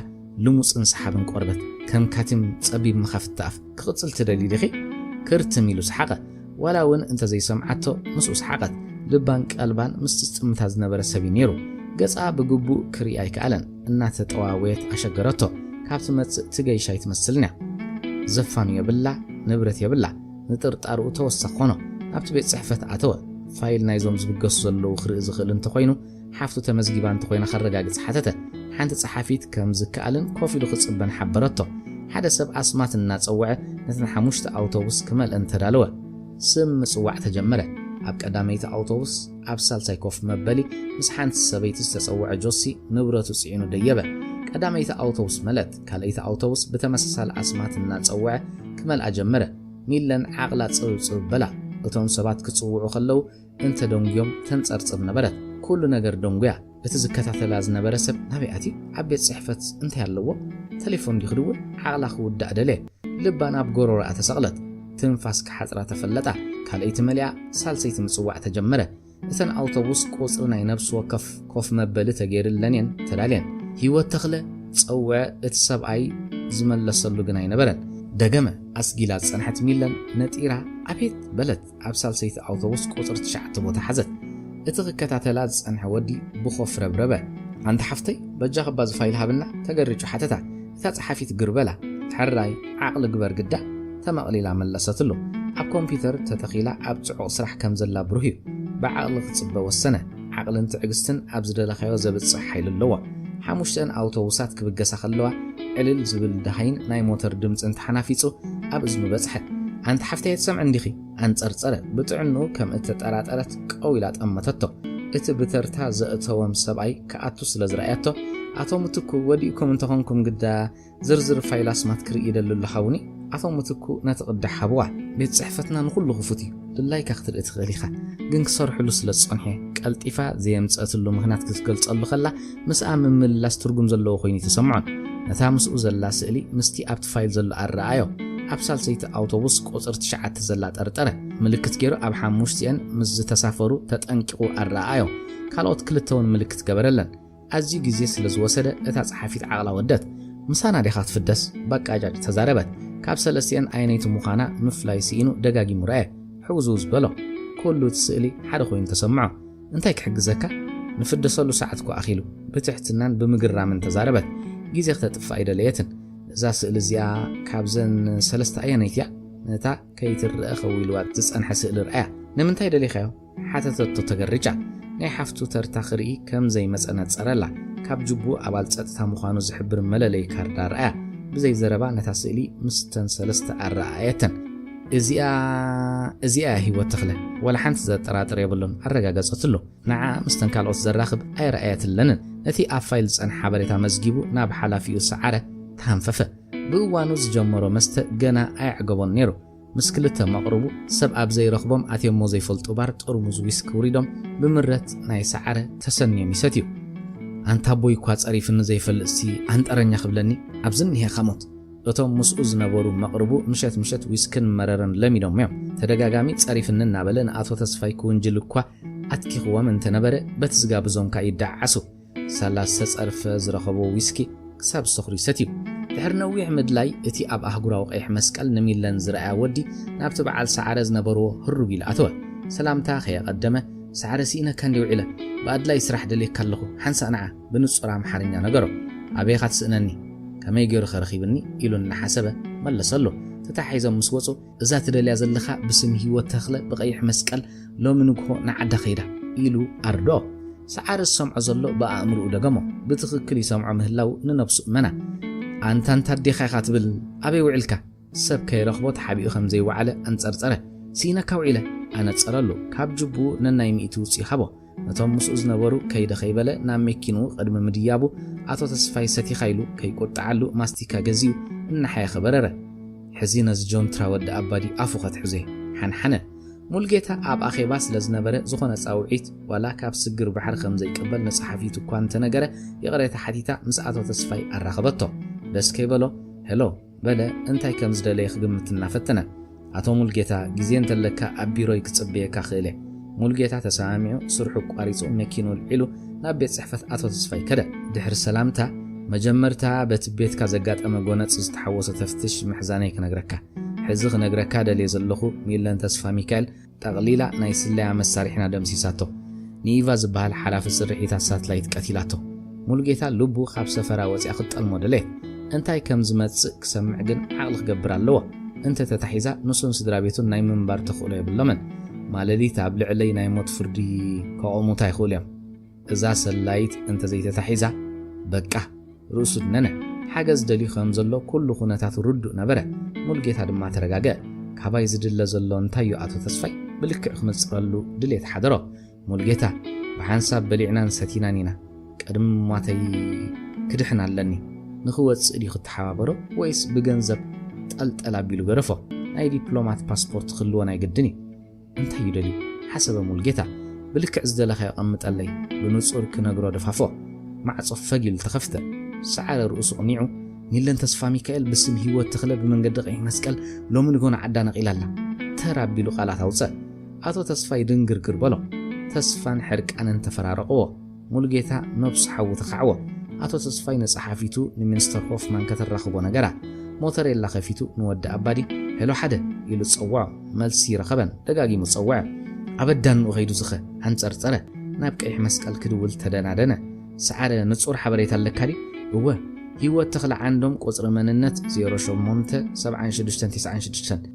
ልሙጽን ሰሓብን ቆርበት ከም ካቲም ጸቢብ መኻፍቲ ኣፍ ክቕጽል ትደሊ ዲኺ ክርትም ኢሉ ሰሓቐ ወላ እውን እንተ ዘይሰምዓቶ ምስኡ ሰሓቐት ልባን ቀልባን ምስ ትጽምታ ዝነበረ ሰብ ነይሩ ገጻ ብግቡእ ክሪኣ ኣይከኣለን እናተጠዋወየት ኣሸገረቶ ካብቲ መጽእ ትገይሻይ ትመስልንያ ዘፋኑ የብላ ንብረት የብላ ንጥርጣርኡ ተወሳኺ ኾኖ ናብቲ ቤት ጽሕፈት ኣተወ ፋይል ናይዞም ዝብገሱ ዘለዉ ክርኢ ዝኽእል እንተኾይኑ ሓፍቱ ተመዝጊባ እንተኾይና ኸረጋግጽ ሓተተ ሓንቲ ጸሓፊት ከም ዝከኣልን ኮፍ ኢሉ ክጽበን ሓበረቶ ሓደ ሰብ ኣስማት እናጸውዐ ነተን 5 ኣውቶቡስ ክመልአን ተዳለወ ስም ምጽዋዕ ተጀመረ ኣብ ቀዳመይቲ ኣውቶቡስ ኣብ ሳልሳይ ኮፍ መበሊ ምስ ሓንቲ ሰበይቲ ዝተጸውዐ ጆሲ ንብረቱ ጽዒኑ ደየበ ቀዳመይቲ ኣውቶቡስ መለጥ ካልአይቲ ኣውቶቡስ ብተመሳሳሊ ኣስማት እናጸውዐ ክመልኣ ጀመረ ሚለን ዓቕላ ጽብጽብ በላ እቶም ሰባት ክጽውዑ ከለዉ እንተ ደንጉዮም ተንጸርጽብ ነበረት ኩሉ ነገር ደንጉያ እቲ ዝከታተላ ዝነበረ ሰብ ናበይ ኣብ ቤት ጽሕፈት እንታይ ኣለዎ ቴሌፎን ዲኽድውን ዓቕላ ክውዳእ ደለ ልባ ናብ ጎሮሮኣ ተሰቕለት ትንፋስ ክሓፅራ ተፈለጣ ካልአይቲ መሊኣ ሳልሰይቲ ምጽዋዕ ተጀመረ እተን ኣውቶቡስ ቁጽሪ ናይ ነብሲ ወከፍ ኮፍ መበሊ ተገይርለንን ተዳልየን ህይወት ተኽለ ጸውዐ እቲ ሰብኣይ ዝመለሰሉ ግን ኣይነበረን ደገመ ኣስጊላ ጸንሐት ሚለን ነጢራ ኣቤት በለት ኣብ ሳልሰይቲ ኣውቶቡስ ቁጽሪ 9 ቦታ ሓዘት እቲ ክከታተላ ዝጸንሐ ወዲ ብኾፍ ረብረበ ኣንተ ሓፍተይ በጃ ኸባ ዝፋይል ሃብና ተገሪጩ ሓተታ እታ ጸሓፊት ግርበላ ተሕራይ ዓቕሊ ግበር ግዳ ተመቕሊላ መለሰትሉ ኣብ ኮምፒተር ተተኺላ ኣብ ጽዑቕ ስራሕ ከም ዘላ ብሩህ እዩ ብዓቕሊ ክጽበ ወሰነ ዓቕልን ትዕግስትን ኣብ ዝደለኻዮ ዘብጽሕ ሓይሊ ኣለዎ 5 ኣውቶቡሳት ክብገሳ ከለዋ ዕልል ዝብል ደሃይን ናይ ሞተር ድምፅን ተሓናፊጹ ኣብ እዝኑ በጽሐ ኣንተ ሓፍተይ ትሰምዕ እንዲኺ ኣንጸርጸረ ብጥዕኑ ከም እተጠራጠረት ቀው ኢላ ጠመተቶ እቲ ብተርታ ዘእተወም ሰብኣይ ከኣቱ ስለ ዝረኣያቶ ኣቶ ምትኩ ወዲእኩም እንተኾንኩም ግዳ ዝርዝር ፋይል ኣስማት ክርኢ ይደሉ ኣለኻውኒ ኣቶ ምትኩ ነቲ ቅዳሕ ሓብዋ ቤት ጽሕፈትና ንኹሉ ክፉት እዩ ድላይካ ክትርኢ ትኽእል ኢኻ ግን ክሰርሕሉ ስለ ዝጸንሐ ቀልጢፋ ዘየምፅአትሉ ምኽንያት ክትገልጸሉ ኸላ ምስኣ ምምላስ ትርጉም ዘለዎ ኮይኑ ተሰምዖን ነታ ምስኡ ዘላ ስእሊ ምስቲ ኣብቲ ፋይል ዘሎ ኣረኣዮ ኣብ ሳልሰይቲ ኣውቶቡስ ቁጽር 9 ዘላ ጠርጠረ ምልክት ገይሩ ኣብ 5 ምስ ዝተሳፈሩ ተጠንቂቑ ኣረኣዮ ካልኦት ክልተውን ምልክት ገበረለን ኣዝዩ ግዜ ስለ ዝወሰደ እታ ጸሓፊት ዓቕላ ወደት ምሳና ዲኻ ትፍደስ በቃጃጅ ተዛረበት ካብ 3 ዓይነይቲ ምዃና ምፍላይ ሲኢኑ ደጋጊሙ ረአየ ሕውዙ ዝበሎ ኩሉ ስእሊ ሓደ ኮይኑ ተሰምዖ እንታይ ክሕግዘካ ንፍደሰሉ ሰዓት እኮ ኣኺሉ ብትሕትናን ብምግራምን ተዛረበት ግዜ ክተጥፋእ ኣይደለየትን እዛ ስእሊ እዚኣ ካብዘን 3 ዓይነይቲ እያ ነታ ከይትርአ ኸዊልዋ ዝጸንሐ ስእሊ ረአያ ንምንታይ ደሊኻዮ ሓተተቶ ተገርጫ ናይ ሓፍቱ ተርታ ክርኢ ከም ዘይመጸነጸረላ ካብ ጅቡ ኣባል ጸጥታ ምዃኑ ዝሕብር መለለይ ካርዳ ረአያ ብዘይ ዘረባ ነታ ስእሊ ምስተን 3 ኣረኣየተን እዚኣ ህይወት ተኽለ ወላ ሓንቲ ዘጠራጥር የብሉን ኣረጋገጸትሉ ንዓ ምስተን ካልኦት ዘራኽብ ኣይረኣየትለንን ነቲ ኣብ ፋይል ዝጸንሐ ሓበሬታ መዝጊቡ ናብ ሓላፊኡ ሰዓረ ተሃንፈፈ ብእዋኑ ዝጀመሮ መስተ ገና ኣይዕገቦን ነይሩ ምስ ክልተ መቕርቡ ሰብ ኣብ ዘይረኽቦም ኣትየሞ ዘይፈልጡ ባር ጥርሙዝ ዊስኪ ውሪዶም ብምረት ናይ ሰዓረ ተሰንዮም ይሰትዩ ኣንታ ቦይ እኳ ጸሪፍኒ ዘይፈልጥሲ ኣንጠረኛ ክብለኒ ኣብ ዝኒሄ ኸሞት እቶም ምስኡ ዝነበሩ መቕርቡ ምሸት ዊስክን መረረን ለሚዶም እዮም ተደጋጋሚ ጸሪፍኒ እናበለ ንኣቶ ተስፋይ ክውንጅል እኳ ኣትኪኽዎም እንተነበረ በቲ ዝጋብዞምካ ይዳዓሱ 3 ጸርፈ ዝረኸቦ ዊስኪ ክሳብ ሰኽሩ ይሰትዩ ድሕሪ ነዊሕ ምድላይ እቲ ኣብ ኣህጉራዊ ቀይሕ መስቀል ንሚለን ዝረኣያ ወዲ ናብቲ በዓል ሰዓረ ዝነበርዎ ህሩግ ኢሉ ኣተወ ሰላምታ ከየቐደመ سعر سينا كان يوعله بعد لا يسرح دليك كله حنسا نعا بنصر عم حرنيا نجرو أبي خات سأنني كما يجير خرخيبني إلو النحسبة ملا صلوا تتحيز مسوسو ذات دليا زلخا بسمه وتخلى بقيح مسكال لو منوكو نعد خيرا إلو أردو سعر السمع زلو بقى أمرو دقمو بتخكلي سمع مهلاو ننبسو منا أنتان تردي خيخات بال أبي وعلكا سب كي رخبوت حبيو خمزي وعلى أنتصره سينا كوعيله أنا تصرلو كاب جبو ننايم إتوسي خبو نتوم مسؤوز نبرو كي دخيبله نام مكينو قدم مديابو أتو تسفاي ستي خيلو كي قد تعلو ماستيكا جزيو إن حيا خبرره حزينة جون تراود أبادي أفوخت حزيه حنحنه ملقيتها أب أخي باس لزنبره زخونة أوعيت ولا كاب سجر بحر خمزي قبل نصحفيتو كوانت نجره يقرأت حديثا مسأتو تسفاي الرغبته بس كيبلو هلو بلا انتي كمز دلي خدمتنا فتنا أتو ملقيتها جزين تلكا أبيروي كتصبيه كاخيله ملقيتها تسامعو سرحو قاريسو مكينو العلو نابيت صحفة أتو تسفاي كده دحر سلامتا مجمرتا بتبيت كازقات أما قونات تحوصة تفتش محزانيك نقركا حزق نقركا دلي زلخو ميلان تسفا ميكال تغليلا نايسلي عم السارحنا دمسيساتو نيفا زبال حلاف السرحيتا ساتلايت كاتيلاتو ملقيتا لبو خاب سفرا وزي أخد المودليه انتاي كمزمت كسمع جن عقلك قبر اللوه انت تتحيزا نصن سدرابيتو ناي منبار تخولي باللمن مالدي تابلع لي ناي موت فردي كعومو تاي خوليم إذا سلايت انت زي تتحيزا بقى رؤسو ننا حاجز دلي خمزلو كل خونتات ردو نبره ملقيتا دما ترقاقا كاباي زدل زلو انتايو آتو تسفاي بلك اخمد سرالو دليت حدرو ملقيتا بحانساب بليعنان ستينانينا قدم ماتي كدحنا لني نخوت سئلي خد حوابرو ويس بجنزب تقلت بيلو جرفو ناي ديبلومات باسبورت خلوه ناي قدني انت يدلي حسب ملقيتا بلك ازدل خي قمت علي بنصور كنقرو دفافو مع صفاقي التخفته سعر رؤوس قنيعو نيلن تسفا ميكائيل بسم هيوت تخلب من قدقه مسكال لو من يكون عدانا قيلالا تراب بيلو قالات هوصا اتو تسفا يدنقر قربلو تسفان حرك أن انت فرارقوه ملقيتا نبس حاو تخعوه أتو تسفاين صحافيتو نمنستر هوفمان كترخبو نقرا موتر إلا خفيتو نود أبادي هلو حدا يلو تصوعو مالسي رخبان دقاقي متصوعو أبدان وغيدو زخه هنسرطره نابك إح مسكال كدول تدانا دانا سعر نتصور حبريتا لكالي هو تخلع عندهم قصر مننت 0.79696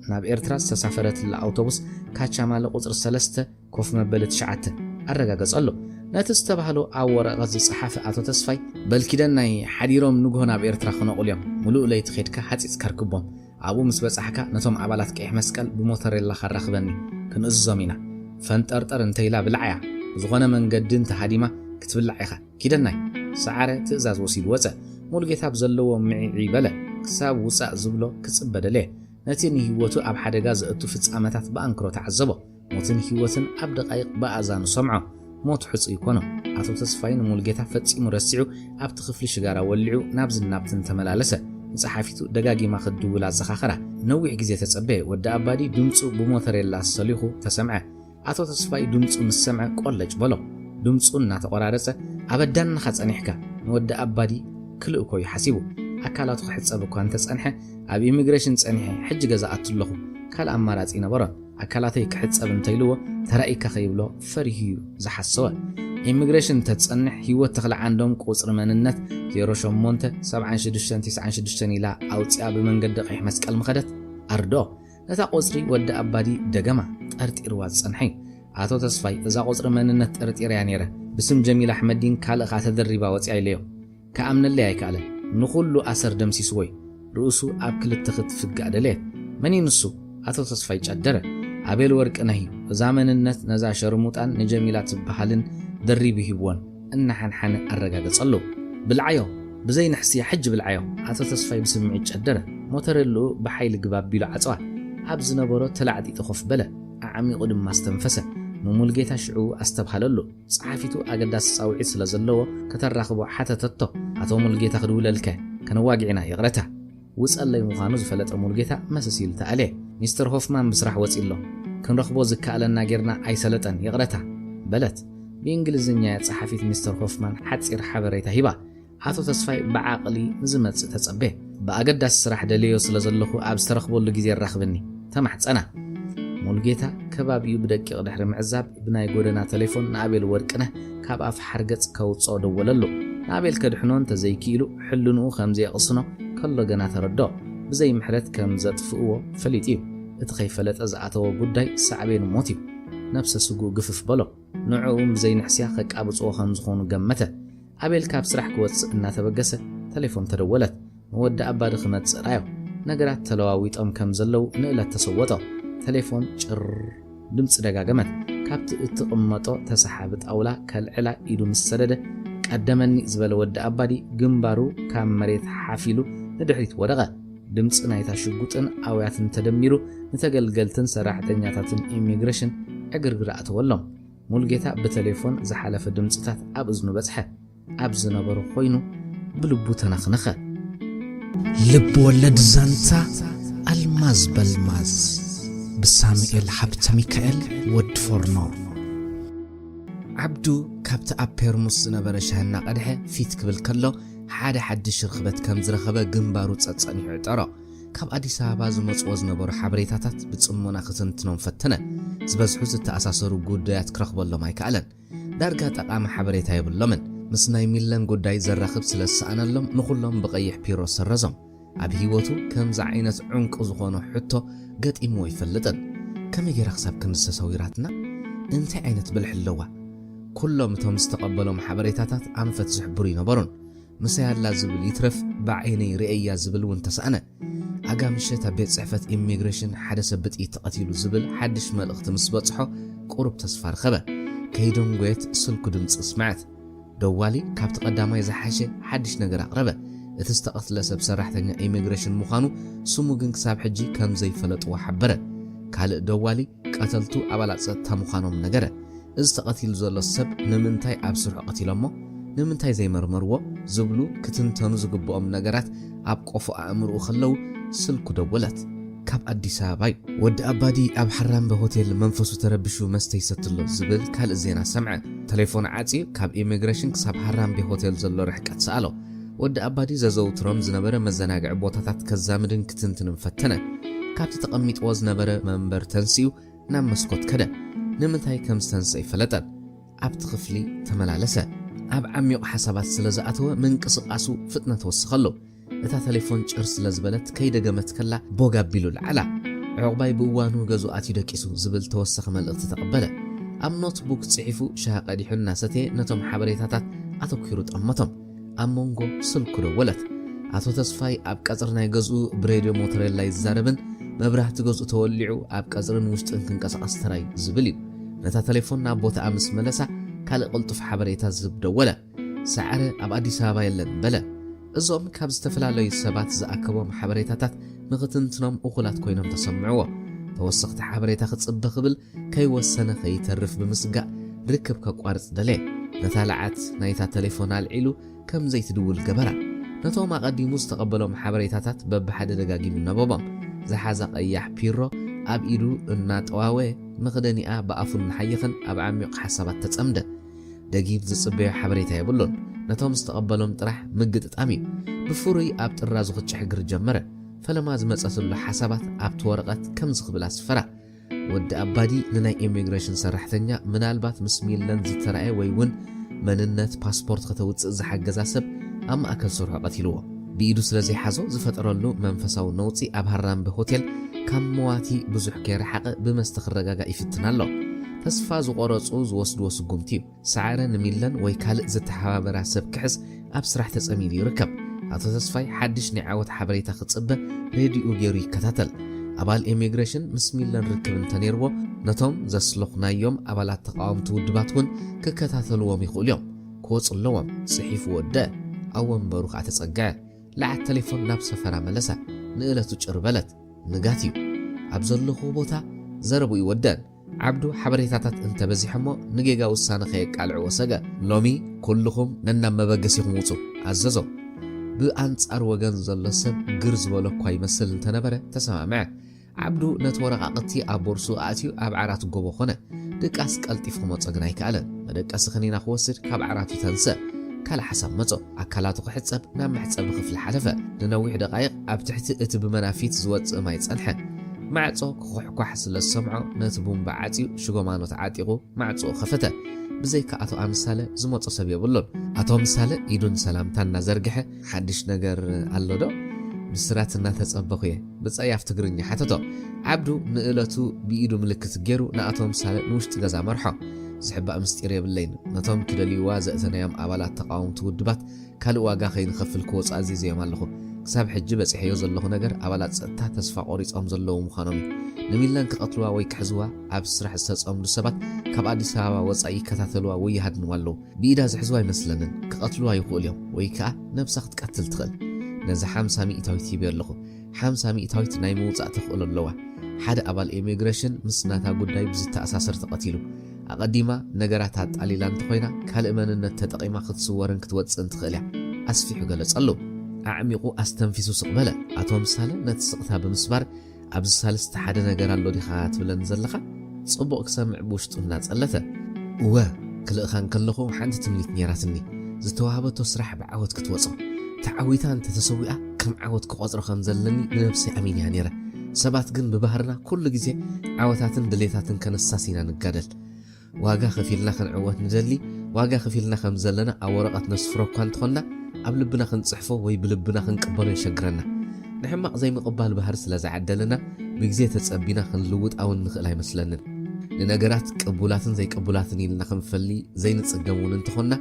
ناب إيرتراس تسافرت الأوتوبوس كاتشامال قصر السلسته كوف مبلت شعته الرقاقص قالو لا تستبهلو أور غزي صحافة أتو تسفاي بل كده ناي حديروم نوغونا بإيرترا خنا قوليوم ملوء ليت خيدك حاتيس كاركبهم أبو مسبس أحكا نتوم عبالات كإح مسكال بموتر الله خرخبني كن الزمينة فانت أرطر انتيلا بالعيا زغونا من قدين تحديمة كتب العيخة كده ناي سعارة تأزاز وسيل وزا مولقيتها بزلو معي بلا كساب وساء زبلو كتب بدليه نتيني هيوتو أب حدا زأتو فتس أمتات بأنكرو تعذبو موتن هيوتن أب دقايق بأزانو سمعو موت حص يكونو أتو تسفاين مولقيتها فتسي مرسعو أب تخفلي شغارة ولعو نابز النابتن تملالسة صحافيتو دقاقي ما خدو ولا زخاخرة نوع جزية تسبيه ودا أبادي دمتو بموثر الله الصليخو تسمعه أتو تسفاي دمتو مسمع قولج بلو دمتو ناتا قرارسة أبدان نخص أنيحكا نودا أبادي كل أكوي حسيبو أكالات خحص أبوكو أن تسأنحه أب إيميغريشن تسأنحه حج جزاءات اللهو كال أمارات إنا بران أكالاتي كحص أبن تيلوه ترأي كخيبلو فريهيو زحسوا إيميغريشن تسأنح هيو تخلع عندهم قصر مننت 0.79696 إلى أوتي أب من قد قيح مسك المخدت أردو نتا قصري ود أبادي دقما تأرت إرواد سأنحي أتو تسفاي إذا قصر مننت تأرت إريانيره بسم جميل أحمدين كالغا تدريبا واتي أيليو كأمن اللي هيكاله نخلو أسر دمسي سوي رؤسو أب كل التخت في القعدلات مني نصو أتو تصفي جدره عبيل ورق نهي زامن النت نزع شرموتان نجميلات بحالن دريبه هبوان إن حن الرقاقة صلو بالعيو بزي نحسي حج بالعيو أتو تصفي بسمعي جدره موترلو بحيل قباب بيلو عطوه عبز نبورو تلعدي تخف بلا أعمي قدم ما استنفسه ممولقيتا شعو استبحللو صحافيتو أقداس صاوعي سلازلو كترخبو حتى تطو أتو مولقيتا خدو للكا كان واقعنا يغرتا وسأل لي مخانوز فلت مولقيتا مساسيلتا عليه مستر هوفمان بسرح وسئلو كان رخبو زكا لنا غيرنا أي سلطان يغرتا بلت بإنجليزية صحافيت مستر هوفمان حتصير حبريتا هبا أتو تصفاي بعقلي زمت تتصبيه بأقداس سرح دليو سلازلو أبسترخبو اللي جزير رخبني تمحت أنا ሙልጌታ ከባቢኡ ብደቂቕ ድሕሪ ምዕዛብ ብናይ ጎደና ቴሌፎን ንኣቤል ወርቅነህ ካብ ኣፍ ሓርገጽ ከውፅኦ ደወለሉ ንኣቤል ከድሕኖ እንተዘይኪኢሉ ሕልንኡ ከምዘ የቕስኖ ከሎ ገና ተረድኦ ብዘይ ምሕረት ከም ዘጥፍእዎ ፈሊጥ እዩ እቲ ከይፈለጠ ዝኣተዎ ጉዳይ ሳዕቤኑ ሞት እዩ ነብሰ ስጉእ ግፍፍ በሎ ንዕኡም ብዘይ ንሕስያ ከቃብፅዎ ከም ዝኾኑ ገመተ ኣቤል ካብ ስራሕ ክወፅእ እናተበገሰ ቴሌፎን ተደወለት ወዲ ኣባዲ ክመጽእ ራዮ ነገራት ተለዋዊጦም ከም ዘለው ንእለት ተሰወጦ ቴሌፎን ጭር ድምፂ ደጋገመት ካብቲ እትቕመጦ ተሰሓቢ ጣውላ ከልዕላ ኢዱ ምስ ሰደደ ቀደመኒ ዝበለ ወዲ ኣባዲ ግንባሩ ካብ መሬት ሓፊሉ ንድሕሪት ወደቐ ድምፂ ናይታ ሽጉጥን ኣውያትን ተደሚሩ ንተገልገልትን ሰራሕተኛታትን ኢሚግሬሽን ዕግርግር ኣተወሎም ሙልጌታ ብቴሌፎን ዝሓለፈ ድምፅታት ኣብ እዝኑ በጽሐ ኣብ ዝነበሩ ኮይኑ ብልቡ ተነኽነኸ ልብ ወለድ ዛንታ ኣልማዝ በልማዝ ብሳሙኤል ሓብተ ሚካኤል ወድ ፎርኖ ዓብዱ ካብቲ ኣብ ፔርሙስ ዝነበረ ሻህና ቀድሐ ፊት ክብል ከሎ ሓደ ሓድሽ ርኽበት ከም ዝረኸበ ግንባሩ ጸጸኒሑ ዕጠሮ ካብ ኣዲስ ኣበባ ዝመጽዎ ዝነበሩ ሓበሬታታት ብጽሞና ክትንትኖም ፈተነ ዝበዝሑ ዝተኣሳሰሩ ጉዳያት ክረኽበሎም ኣይከኣለን ዳርጋ ጠቓሚ ሓበሬታ የብሎምን ምስ ናይ ሚለን ጉዳይ ዘራኽብ ስለ ዝሰኣነሎም ንኹሎም ብቐይሕ ፒሮ ሰረዞም ኣብ ህይወቱ ከምዚ ዓይነት ዑንቂ ዝኾነ ሕቶ ገጢምዎ ይፈልጥን ከመይ ጌራ ክሳብ ክንዲ ተሰዊራትና እንታይ ዓይነት ብልሕ ኣለዋ ኩሎም እቶም ዝተቐበሎም ሓበሬታታት ኣንፈት ዝሕብሩ ይነበሩን ምሳያላ ዝብል ይትረፍ ብዓይነይ ርእያ ዝብል እውን ተሰኣነ ኣጋምሸት ኣብ ቤት ጽሕፈት ኢሚግሬሽን ሓደ ሰብ ብጥይት ተቐቲሉ ዝብል ሓድሽ መልእኽቲ ምስ በጽሖ ቁሩብ ተስፋ ረኸበ ከይዶም ጎየት ስልኩ ድምፂ ስምዐት ደዋሊ ካብቲ ቀዳማይ ዝሓሸ ሓድሽ ነገር ኣቕረበ እቲ ዝተቐትለ ሰብ ሰራሕተኛ ኢሚግሬሽን ምዃኑ ስሙ ግን ክሳብ ሕጂ ከም ዘይፈለጥዎ ሓበረ ካልእ ደዋሊ ቀተልቱ ኣባላት ጸጥታ ምዃኖም ነገረ እዚ ተቐቲሉ ዘሎ ሰብ ንምንታይ ኣብ ስርሑ ቀቲሎሞ ንምንታይ ዘይመርመርዎ ዝብሉ ክትንተኑ ዝግብኦም ነገራት ኣብ ቆፎ ኣእምርኡ ከለው ስልኩ ደወለት ካብ ኣዲስ ኣበባ ወዲ ኣባዲ ኣብ ሓራምበ ሆቴል መንፈሱ ተረብሹ መስተ ይሰትሎ ዝብል ካልእ ዜና ሰምዐ ቴሌፎን ዓፂዩ ካብ ኢሚግሬሽን ክሳብ ሓራምበ ሆቴል ዘሎ ርሕቀት ሰኣሎ ወዲ ኣባዲ ዘዘውትሮም ዝነበረ መዘናግዒ ቦታታት ከዛምድን ክትንትንን ፈተነ ካብቲ ተቐሚጥዎ ዝነበረ መንበር ተንስኡ ናብ መስኮት ከደ ንምንታይ ከም ዝተንስአ ይፈለጠን ኣብቲ ክፍሊ ተመላለሰ ኣብ ዓሚቕ ሓሳባት ስለ ዝኣተወ ምንቅስቓሱ ፍጥነት ወስኸሎ እታ ቴሌፎን ጭር ስለ ዝበለት ከይደገመት ከላ ቦግ ኣቢሉ ልዓላ ዕቑባይ ብእዋኑ ገዙ ኣትዩ ደቂሱ ዝብል ተወሰኺ መልእኽቲ ተቐበለ ኣብ ኖትቡክ ጽሒፉ ሻሃ ቀዲሑ እናሰተየ ነቶም ሓበሬታታት ኣተኲሩ ጠመቶም ኣብ መንጎ ስልኩ ደወለት ኣቶ ተስፋይ ኣብ ቀጽሪ ናይ ገዝኡ ብሬድዮ ሞተሬላ ይዛረብን መብራህቲ ገዝኡ ተወሊዑ ኣብ ቀጽርን ውሽጥን ክንቀሳቐስ ተራይ ዝብል እዩ ነታ ቴሌፎን ናብ ቦታኣ ምስ መለሳ ካልእ ቅልጡፍ ሓበሬታ ዝህብ ደወለ ሰዓረ ኣብ ኣዲስ ኣበባ የለን በለ እዞም ካብ ዝተፈላለዩ ሰባት ዝኣከቦም ሓበሬታታት ንኽትንትኖም እኹላት ኮይኖም ተሰምዕዎ ተወሰኽቲ ሓበሬታ ክጽበ ክብል ከይወሰነ ከይተርፍ ብምስጋእ ርክብ ከቋርጽ ደለየ ነታ ለዓት ናይታ ቴሌፎን ኣልዒሉ ከም ዘይትድውል ገበራ ነቶም ኣቐዲሙ ዝተቐበሎም ሓበሬታታት በብሓደ ደጋጊሙ ነበቦም ዝሓዛ ቀያሕ ፒሮ ኣብ ኢዱ እናጠዋወ መኽደኒኣ ብኣፉን ንሓይኽን ኣብ ዓሚቕ ሓሳባት ተጸምደ ደጊም ዝጽበዮ ሓበሬታ የብሉን ነቶም ዝተቐበሎም ጥራሕ ምግጥጣም እዩ ብፍሩይ ኣብ ጥራዙ ክጭሕግር ጀመረ ፈለማ ዝመጸትሉ ሓሳባት ኣብቲ ወረቐት ከም ዝኽብል ኣስፈራ ወዲ ኣባዲ ንናይ ኢሚግሬሽን ሰራሕተኛ ምናልባት ምስ ሚለን ዝተረኣየ ወይ እውን መንነት ፓስፖርት ከተውፅእ ዝሓገዛ ሰብ ኣብ ማእከል ስርሖ ቀቲልዎ ብኢዱ ስለ ዘይሓዞ ዝፈጠረሉ መንፈሳዊ ነውፂ ኣብ ሃራምበ ሆቴል ካብ መዋቲ ብዙሕ ከይረሓቐ ብመስተ ክረጋጋእ ይፍትን ኣሎ ተስፋ ዝቆረጹ ዝወስድዎ ስጉምቲ እዩ ሰዓረ ንሚለን ወይ ካልእ ዝተሓባበራ ሰብ ክሕዝ ኣብ ስራሕ ተጸሚዱ ይርከብ ኣቶ ተስፋይ ሓድሽ ናይ ዓወት ሓበሬታ ክጽበ ሬድዮ ገይሩ ይከታተል ኣባል ኢሚግሬሽን ምስ ሚለን ርክብ እንተነይርዎ ነቶም ዘስለኹናዮም ኣባላት ተቃወምቲ ውድባት እውን ክከታተልዎም ይኽእሉ እዮም ክወፅለዎም ጽሒፉ ወደ ኣብ ወንበሩ ከዓ ተጸግዐ ለዓት ቴሌፎን ናብ ሰፈራ መለሳ ንእለቱ ጭር በለት ንጋት እዩ ኣብ ዘለኹ ቦታ ዘረቡ ይወደን ዓብዱ ሓበሬታታት እንተበዚሖሞ ንጌጋ ውሳነ ከየቃልዕ ወሰገ ሎሚ ኩልኹም ነናብ መበገሲኹም ውፁ ኣዘዞ ብኣንጻር ወገን ዘሎ ሰብ ግር ዝበሎ እኳ ይመስል እንተነበረ ተሰማምዐ ዓብዱ ነቲ ወረቓቕቲ ኣብ ቦርሱ ኣትዩ ኣብ ዓራቱ ጎቦ ኾነ ድቃስ ቀልጢፍ ክመጾ ግን ኣይከኣለን መደቀሲ ኸኒና ክወስድ ካብ ዓራቱ ተንስእ ካልእ ሓሳብ መጾ ኣካላቱ ክሕጸብ ናብ መሕጸቢ ክፍሊ ሓለፈ ንነዊሕ ደቓይቕ ኣብ ትሕቲ እቲ ብመናፊት ዝወፅእ ማይ ጸንሐ معصو كحكح سل السمعه نتبون بعتي شغمانو تعاطيقو معصو خفته بزيك اتو امثاله زموصو سب يبلون اتو مثاله ايدون سلامتانا زرغخه حدش ነገር አለዶ بسراتنا تصبخيه بصياف تግርኛ حتتو عبدو نقلتو بيدو ملكت ገيرو ناتو مثاله نوشت غزا مرحو زحبا امستير يبلين نتوم كدليوا زأتنايام ابالات تقاوم تودبات كالو واغا خين خفل كوص عزيزيام اللهو كساب حج بصحيو زلهو ነገር አባላት ጸጥታ ተስፋ ቆሪጾም ዘለው ምዃኖም ነሚላን ከቀጥሉዋ ወይ ከሕዝዋ ኣብ ስራሕ ዝተጸምዱ ሰባት ካብ አዲስ አበባ ወጻኢ ከታተሉዋ ወይ ይሃድንዋለው ቢዳ ዝሕዝዋ ይመስለንን ከቀጥሉዋ ይኽእል እዮም ወይ ከዓ ነብሳ ክትቀትል ትኽእል ነዚ 50 ሚእታዊት ይበልኹ 50 ሚእታዊት ናይ መውጻእ ትኽእል ኣለዋ ሓደ አባል ኢሚግሬሽን ምስናታ ጉዳይ ብዝተኣሳሰር ተቀቲሉ አቀዲማ ነገራት አጣሊላን ተኾይና ካልእ መንነት ተጠቂማ ክትስወርን ክትወጽን ትኽእል እያ ኣስፊሑ ገለጸሉ አዕሚቁ አስተንፊሱ ስቅበለ አቶ ምሳሌ ነትስቅታ በመስባር ኣብዚ ሳልስተ ሓደ ነገር ኣሎ ዲኻ ትብለን ዘለኻ ጽቡቕ ክሰምዕ ብውሽጡ እናጸለተ ወ ክልእኻን ከለኹ ሓንቲ ትምኒት ነራትኒ ዝተዋሃበቶ ስራሕ ብዓወት ክትወጾ ተዓዊታ እንተ ተሰዊኣ ከም ዓወት ክቆጽሮ ከም ዘለኒ ንነፍሲ ኣሚን ያ ነረ ሰባት ግን ብባህርና ኩሉ ግዜ ዓወታትን ድሌታትን ከነሳሲና ንጋደል ዋጋ ከፊልና ክንዕወት ንደሊ ዋጋ ከፊልና ከም ዘለና ኣብ ወረቐት ነስፍሮ እኳ እንተኾንና ኣብ ልብና ክንጽሕፎ ወይ ብልብና ክንቅበሎ ይሸግረና ንሕማቕ ዘይምቕባል ባህር ስለ ዝዓደለና ብግዜ ተጸቢና ክንልውጥ ኣውን ንኽእል ኣይመስለንን ንነገራት ቅቡላትን ዘይቅቡላትን ኢልና ክንፈሊ ዘይንጽገሙን እንተኾንና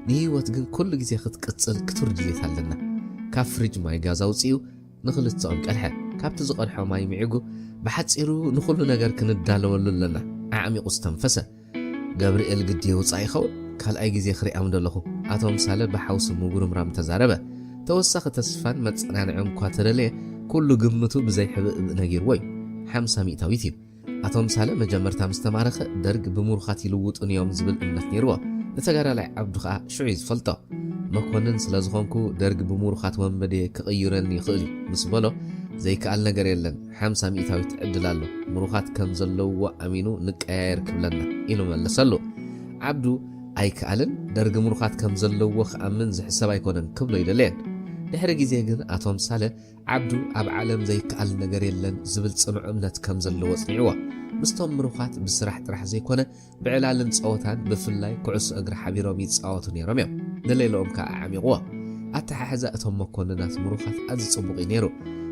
ንህይወት ግን ኩሉ ግዜ ክትቅጽል ክትውር ድሌት ኣለና ካብ ፍሪጅ ማይ ጋዝ ኣውፅኡ ንኽልትኦም ቀድሐ ካብቲ ዝቐድሖ ማይ ሚዕጉ ብሓፂሩ ንኹሉ ነገር ክንዳለወሉ ኣለና ኣዕሚቑ ዝተንፈሰ ገብርኤል ግዲ የውፃእ ይኸውን ካልኣይ ግዜ ክሪኦም ደለኹ አቶ ምሳሌ በሐውስ ሙጉርምራም ተዛረበ ተወሳኺ ተስፋን መጽናንዕን እኳ ተደለየ ኩሉ ግምቱ ብዘይሕብእ ነጊር ወይ 50 ሚእታዊት እዩ አቶ ምሳሌ መጀመርታ ምስተማረኸ ደርግ ብምሩኻት ይልውጡን እዮም ዝብል እምነት ነይርዎ ንተጋዳላይ ዓብዱ ከዓ ሽዑ ዝፈልጦ መኮንን ስለ ዝኾንኩ ደርግ ብምሩኻት ወንበዴ ክቕይረኒ ይኽእል ምስ በሎ ዘይከኣል ነገር የለን 50 ሚእታዊት ዕድል ኣሎ ምሩኻት ከም ዘለውዎ ኣሚኑ ንቀያየር ክብለና ኢሉ መለሰሉ ዓብዱ ኣይከኣልን ደርግ ምሩኻት ከም ዘለውዎ ክኣምን ዝሕሰብ ኣይኮነን ክብሎ ይደለየን ድሕሪ ግዜ ግን አቶ ምሳሌ ዓብዱ ኣብ ዓለም ዘይከኣል ነገር የለን ዝብል ጽኑዕ እምነት ከም ዘለዎ ጽኒዕዎ ምስቶም ምሩኻት ብስራሕ ጥራሕ ዘይኮነ ብዕላልን ጸወታን ብፍላይ ኩዕሶ እግሪ ሓቢሮም ይጻወቱ ነይሮም እዮም ንሌሎም ከዓ ዓሚቕዎ ኣተሓሕዛ እቶም መኮንናት ምሩኻት ኣዝዩ ጽቡቕ ነይሩ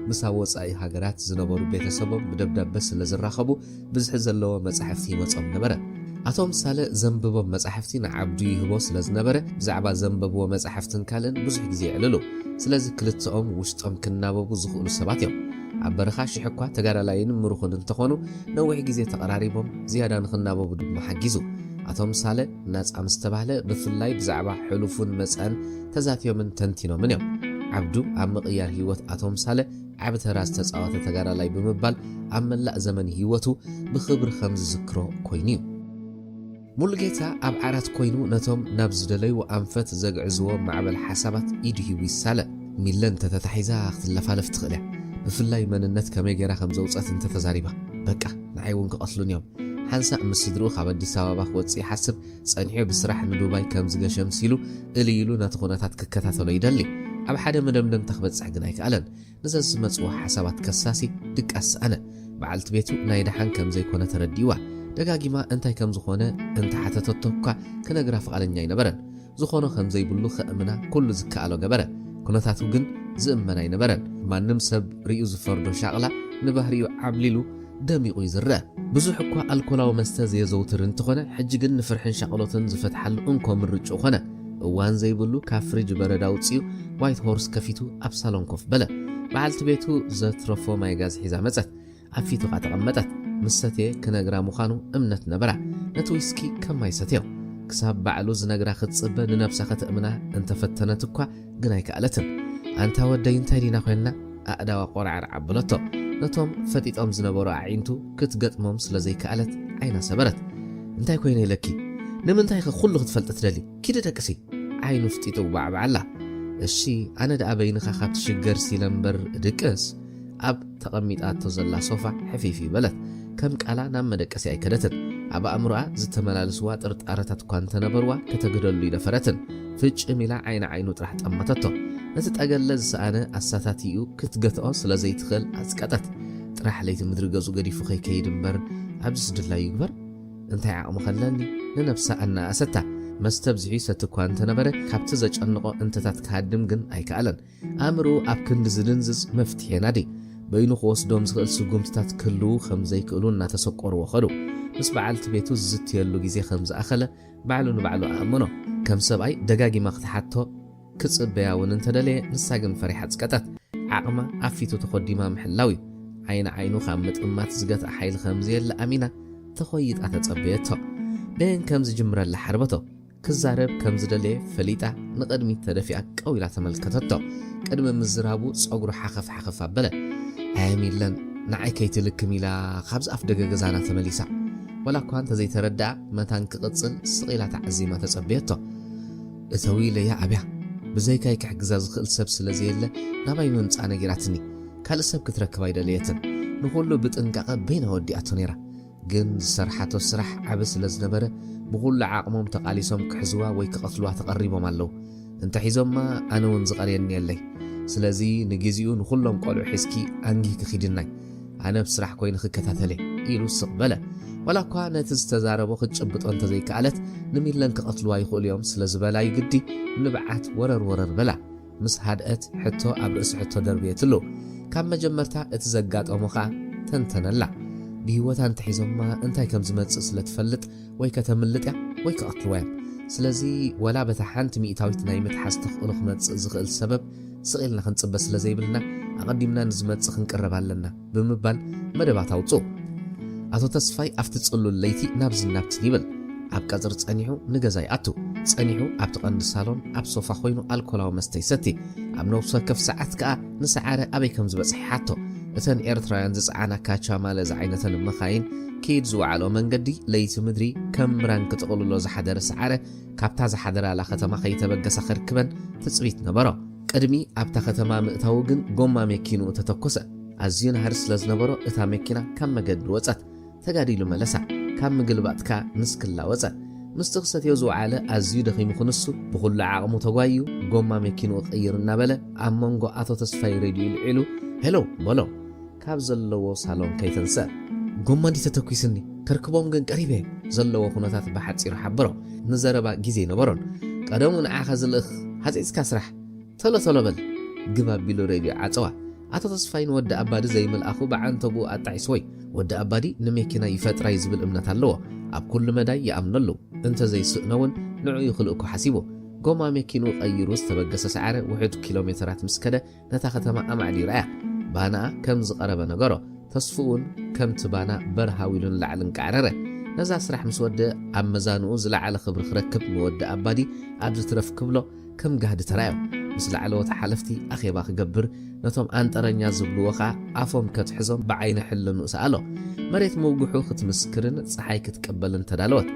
ምስ ኣብ ወጻኢ ሃገራት ዝነበሩ ቤተሰቦም ብደብዳቤ ስለ ዝራኸቡ ብዝሒ ዘለዎ መጻሕፍቲ ይመጾም ነበረ አቶ ምሳሌ ዘንብቦም መጻሕፍቲ ንዓብዱ ይህቦ ስለ ዝነበረ ብዛዕባ ዘንብቦ መጻሕፍትን ካልእን ብዙሕ ግዜ ይዕልሉ ስለዚ ክልትኦም ውሽጦም ክናበቡ ዝኽእሉ ሰባት እዮም ኣብ በረኻ ሽሕ እኳ ተጋዳላይን ምሩኽን እንተኾኑ ነዊሕ ግዜ ተቐራሪቦም ዝያዳ ንኽናበቡ ድማ ሓጊዙ አቶ ምሳሌ ናጻ ምስተባህለ ብፍላይ ብዛዕባ ሕሉፉን መፅአን ተዛትዮምን ተንቲኖምን እዮም ዓብዱ ኣብ ምቕያር ህይወት አቶ ምሳሌ ዓብ ተራ ዝተፃወተ ተጋዳላይ ብምባል ኣብ መላእ ዘመን ህይወቱ ብኽብሪ ከም ዝዝክሮ ኮይኑ እዩ ሙሉጌታ ኣብ ዓራት ኮይኑ ነቶም ናብ ዝደለዩ ኣንፈት ዘግዕዝዎ ማዕበል ሓሳባት ኢዱ ይሳለ ሚለን ተተታሒዛ ክትለፋለፍ ትኽእል እያ ብፍላይ መንነት ከመይ ጌራ ከም ዘውፀት እንተተዛሪባ በቃ ንዓይ እውን ክቐትሉን እዮም ሓንሳእ ምስ ስድሩ ካብ ኣዲስ ኣበባ ክወፅእ ይሓስብ ጸኒሑ ብስራሕ ንዱባይ ከም ዝገሸም ሲሉ እልይሉ ነቲ ኩነታት ክከታተሎ ይደሊ ኣብ ሓደ መደምደምታ ክበፅሕ ግን ኣይከኣለን ንዘ ዝመፅዎ ሓሳባት ከሳሲ ድቃስ ኣነ በዓልቲ ቤቱ ናይ ደሓን ከም ዘይኮነ ተረዲዋ ደጋጊማ እንታይ ከም ዝኾነ እንተሓተተቶ እኳ ክነግራ ፍቓደኛ ኣይነበረን ዝኾነ ከም ዘይብሉ ክእምና ኩሉ ዝከኣሎ ገበረ ኩነታቱ ግን ዝእመን ኣይነበረን ማንም ሰብ ርዩ ዝፈርዶ ሻቕላ ንባህሪኡ ዓብሊሉ ደሚቑ ይዝርአ ብዙሕ እኳ ኣልኮላዊ መስተ ዘየዘውትር እንትኾነ ሕጂ ግን ንፍርሕን ሻቕሎትን ዝፈትሓሉ እንኮ ምርጩ ኾነ እዋን ዘይብሉ ካብ ፍሪጅ በረዳ ውፅኡ ዋይት ሆርስ ከፊቱ ኣብ ሳሎን ኮፍ በለ በዓልቲ ቤቱ ዘትረፎ ማይ ጋዝ ሒዛ መፀት ኣብ ፊቱ ኻ ተቐመጠት ምሰትየ ክነግራ ምዃኑ እምነት ነበራ ነቲ ዊስኪ ከማይ ሰትዮ ክሳብ ባዕሉ ዝነግራ ክትጽበ ንነፍሳ ክትእምና እንተፈተነት እኳ ግን ኣይከኣለትን ኣንታ ወደይ እንታይ ዲና ኮይንና ኣእዳዋ ቆርዓር ዓብለቶ ነቶም ፈጢጦም ዝነበሩ ኣዒንቱ ክትገጥሞም ስለ ዘይከኣለት ዓይና ሰበረት እንታይ ኮይነ ይለኪ ንምንታይ ኩሉ ክትፈልጥ ትደሊ ኪደ ደቅሲ ዓይኑ ፍጢጡ ባዕባዕላ እሺ ኣነ ደኣ በይንኻ ካብቲ ሽገር ሲለምበር ድቅስ ኣብ ተቐሚጣቶ ዘላ ሶፋ ሕፊፍ ይበለት ከም ቃላ ናብ መደቀሲ ኣይከደትን ኣብ ኣእምሮኣ ዝተመላለስዋ ጥርጣረታት እኳ እንተነበርዋ ከተግደሉ ይደፈረትን ፍጭም ኢላ ዓይና ዓይኑ ጥራሕ ጠመተቶ ነቲ ጠገለ ዝሰኣነ ኣሳታትኡ ክትገትኦ ስለ ዘይትኽእል ኣፅቀጠት ጥራሕ ለይቲ ምድሪ ገጹ ገዲፉ ከይከይድ እምበር ኣብዚ ስድላ ይግበር እንታይ ዓቕሙ ኸለኒ ንነፍሳ ኣናኣሰታ መስተብዝሒ ሰቲ እኳ እንተነበረ ካብቲ ዘጨንቆ እንትታት ክሃድም ግን ኣይከኣለን ኣእምሮ ኣብ ክንዲ ዝድንዝዝ መፍትሔና ዲ በይኑ ክወስዶም ዝኽእል ስጉምትታት ክህልው ከም ዘይክእሉ እናተሰቆርዎ ኸዱ ምስ በዓልቲ ቤቱ ዝዝትየሉ ግዜ ከም ዝኣኸለ ባዕሉ ንባዕሉ ኣእምኖ ከም ሰብኣይ ደጋጊማ ክትሓቶ ክጽበያ እውን እንተደለየ ንሳ ግን ፈሪሓ ጽቀጠት ዓቕማ ኣፊቱ ተኸዲማ ምሕላው እዩ ዓይነ ዓይኑ ካብ ምጥማት ዝገትኣ ሓይሊ ከምዘየለ ኣሚና ተኸይጣ ተጸበየቶ ደን ከም ዝጅምረላ ሓርበቶ ክዛረብ ከም ዝደለየ ፈሊጣ ንቕድሚት ተደፊኣ ቀዊላ ተመልከተቶ ቅድሚ ምዝራቡ ጸጉሩ ሓኸፍ ሓኸፍ ኣበለ ኣየሚለን ንዓይ ከይትልክም ኢላ ካብዚ ኣፍ ደገ ገዛና ተመሊሳ ወላ እኳ እንተዘይተረድኣ መታን ክቕጽል ስቒላ ተዓዚማ ተጸበየቶ እተዊ ለያ ኣብያ ብዘይካይ ክሕግዛ ዝኽእል ሰብ ስለ ዘየለ ናባይ ምምፃ ነጊራትኒ ካልእ ሰብ ክትረክብ ኣይደለየትን ንኹሉ ብጥንቃቐ በይና ወዲኣቶ ነይራ ግን ዝሰርሓቶ ስራሕ ዓብ ስለ ዝነበረ ብኹሉ ዓቕሞም ተቓሊሶም ክሕዝዋ ወይ ክቐትልዋ ተቐሪቦም ኣለዉ እንተሒዞምማ ኣነ እውን ዝቐርየኒ የለይ ስለዚ ንግዚኡ ንኹሎም ቆልዑ ሒዝኪ ኣንጊህ ክኺድናይ ኣነ ብስራሕ ኮይኑ ክከታተለ ኢሉ ስቕ በለ ወላ እኳ ነቲ ዝተዛረቦ ክትጭብጦ እንተዘይከኣለት ንሚለን ክቐትልዋ ይኽእሉ እዮም ስለ ዝበላዩ ግዲ ንብዓት ወረር በላ ምስ ሃድአት ሕቶ ኣብ ርእሲ ሕቶ ደርብየትሉ ካብ መጀመርታ እቲ ዘጋጠሞ ኸዓ ተንተነላ ብህይወታ እንተሒዞምማ እንታይ ከም ዝመጽእ ስለ ትፈልጥ ወይ ከተምልጥ እያ ወይ ክቐትልዋ እዮም ስለዚ ወላ በታ ሓንቲ ሚእታዊት ናይ ምትሓዝ ተኽእሎ ክመጽእ ዝኽእል ሰበብ ስቒልና ክንጽበ ስለ ዘይብልና ኣቐዲምና ንዝመጽእ ክንቀረብ ኣለና ብምባል መደባት ኣውፅኡ ኣቶ ተስፋይ ኣብቲ ጽሉል ለይቲ ናብዝናብትን ይብል ኣብ ቀጽሪ ጸኒሑ ንገዛ ይኣቱ ጸኒሑ ኣብቲ ቀንዲ ሳሎን ኣብ ሶፋ ኮይኑ ኣልኮላዊ መስተ ይሰቲ ኣብ ነብሱ ወከፍ ሰዓት ከዓ ንሰዓረ ኣበይ ከም ዝበጽሕ ይሓቶ እተን ኤርትራውያን ዝፀዓና ካቻ ማለ ዝዓይነተን መኻይን ከይድ ዝወዓሎ መንገዲ ለይቲ ምድሪ ከም ምራን ክጥቕልሎ ዝሓደረ ሰዓረ ካብታ ዝሓደራላ ከተማ ከይተበገሰ ኽርክበን ትጽቢት ነበሮ ቅድሚ ኣብታ ከተማ ምእታው ግን ጎማ መኪኑ ተተኮሰ ኣዝዩ ናህር ስለ ዝነበሮ እታ መኪና ካብ መገዲ ወፀት ተጋዲሉ መለሳ ካብ ምግልባጥካ ንስክላ ወፀ ምስቲ ክሰትዮ ዝወዓለ ኣዝዩ ደኺሙ ክንሱ ብኹሉ ዓቕሙ ተጓዩ ጎማ መኪኑ ቀይር እናበለ ኣብ መንጎ ኣቶ ተስፋይ ሬድዮ ልዒሉ ሄሎ በሎ ካብ ዘለዎ ሳሎን ከይተንሰ ጎማ እንዲ ተተኩስኒ ከርክቦም ግን ቀሪበ ዘለዎ ኩነታት ብሓፂሩ ሓበሮ ንዘረባ ግዜ ነበሮን ቀደሙ ንዓኻ ዝልእኽ ሓፂፅካ ስራሕ ቶሎ በል ግባ ቢሉ ሬድዮ ዓፀዋ ኣቶ ተስፋይን ወዲ ኣባዲ ዘይምልኣኹ ብዓንተቡ ኣጣዒስ ወይ ወዲ ኣባዲ ንመኪና ይፈጥራይ ዝብል እምነት ኣለዎ ኣብ ኩሉ መዳይ ይኣምነሉ እንተ ዘይስእነውን ንዑ ይኽልእኩ ሓሲቡ ጎማ መኪኑ ቀይሩ ዝተበገሰ ሰዓረ ውሕድ ኪሎ ሜትራት ምስ ከደ ነታ ከተማ ኣማዕሊ ይረኣያ ባናኣ ከም ዝቐረበ ነገሮ ተስፍኡን ከምቲ ባና በርሃዊሉን ላዕልን ቃዕረረ ነዛ ስራሕ ምስ ወደ ኣብ መዛንኡ ዝለዓለ ክብሪ ክረክብ ንወዲ ኣባዲ ኣብዚ ትረፍ ክብሎ ከም ጋህዲ ተራዮ ምስ ላዕለወት ሓለፍቲ ኣኼባ ክገብር ነቶም ኣንጠረኛ ዝብልዎ ኸዓ ኣፎም ከትሕዞም ብዓይነ ሕልኑ እሰኣሎ መሬት መውጉሑ ክትምስክርን ፀሓይ ክትቀበልን ተዳለወት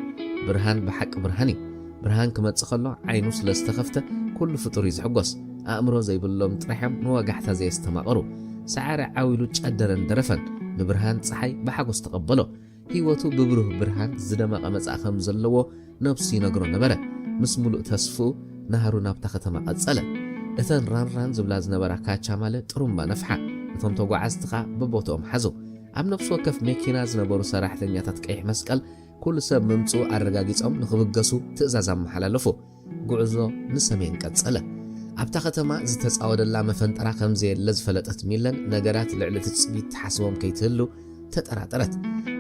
ብርሃን ብሓቂ ብርሃን እዩ ብርሃን ክመጽእ ከሎ ዓይኑ ስለ ዝተኸፍተ ኩሉ ፍጡር እዩ ዝሕጎስ ኣእምሮ ዘይብሎም ጥራሕዮም ንወጋሕታ ዘየስተማቐሩ ሰዓረ ዓዊሉ ጨደረን ደረፈን ንብርሃን ፀሓይ ብሓጎስ ተቐበሎ ህይወቱ ብብሩህ ብርሃን ዝደመቐ መጻእ ከም ዘለዎ ነብሱ ይነግሮ ነበረ ምስ ሙሉእ ተስፍኡ ናሃሩ ናብታ ከተማ ቀጸለ እተን ራንራን ዝብላ ዝነበራ ካቻ ማለ ጥሩምባ ነፍሓ እቶም ተጓዓዝትኻ ብቦትኦም ሓዙ ኣብ ነብሱ ወከፍ መኪና ዝነበሩ ሰራሕተኛታት ቀይሕ መስቀል ኩሉ ሰብ ምምጽኡ ኣረጋጊጾም ንኽብገሱ ትእዛዝ ኣመሓላለፉ ጉዕዞ ንሰሜን ቀጸለ ኣብታ ከተማ ዝተጻወደላ መፈንጠራ ከምዘየለ ዝፈለጠት ሚለን ነገራት ልዕሊ ትጽቢት ተሓስቦም ከይትህሉ ተጠራጠረት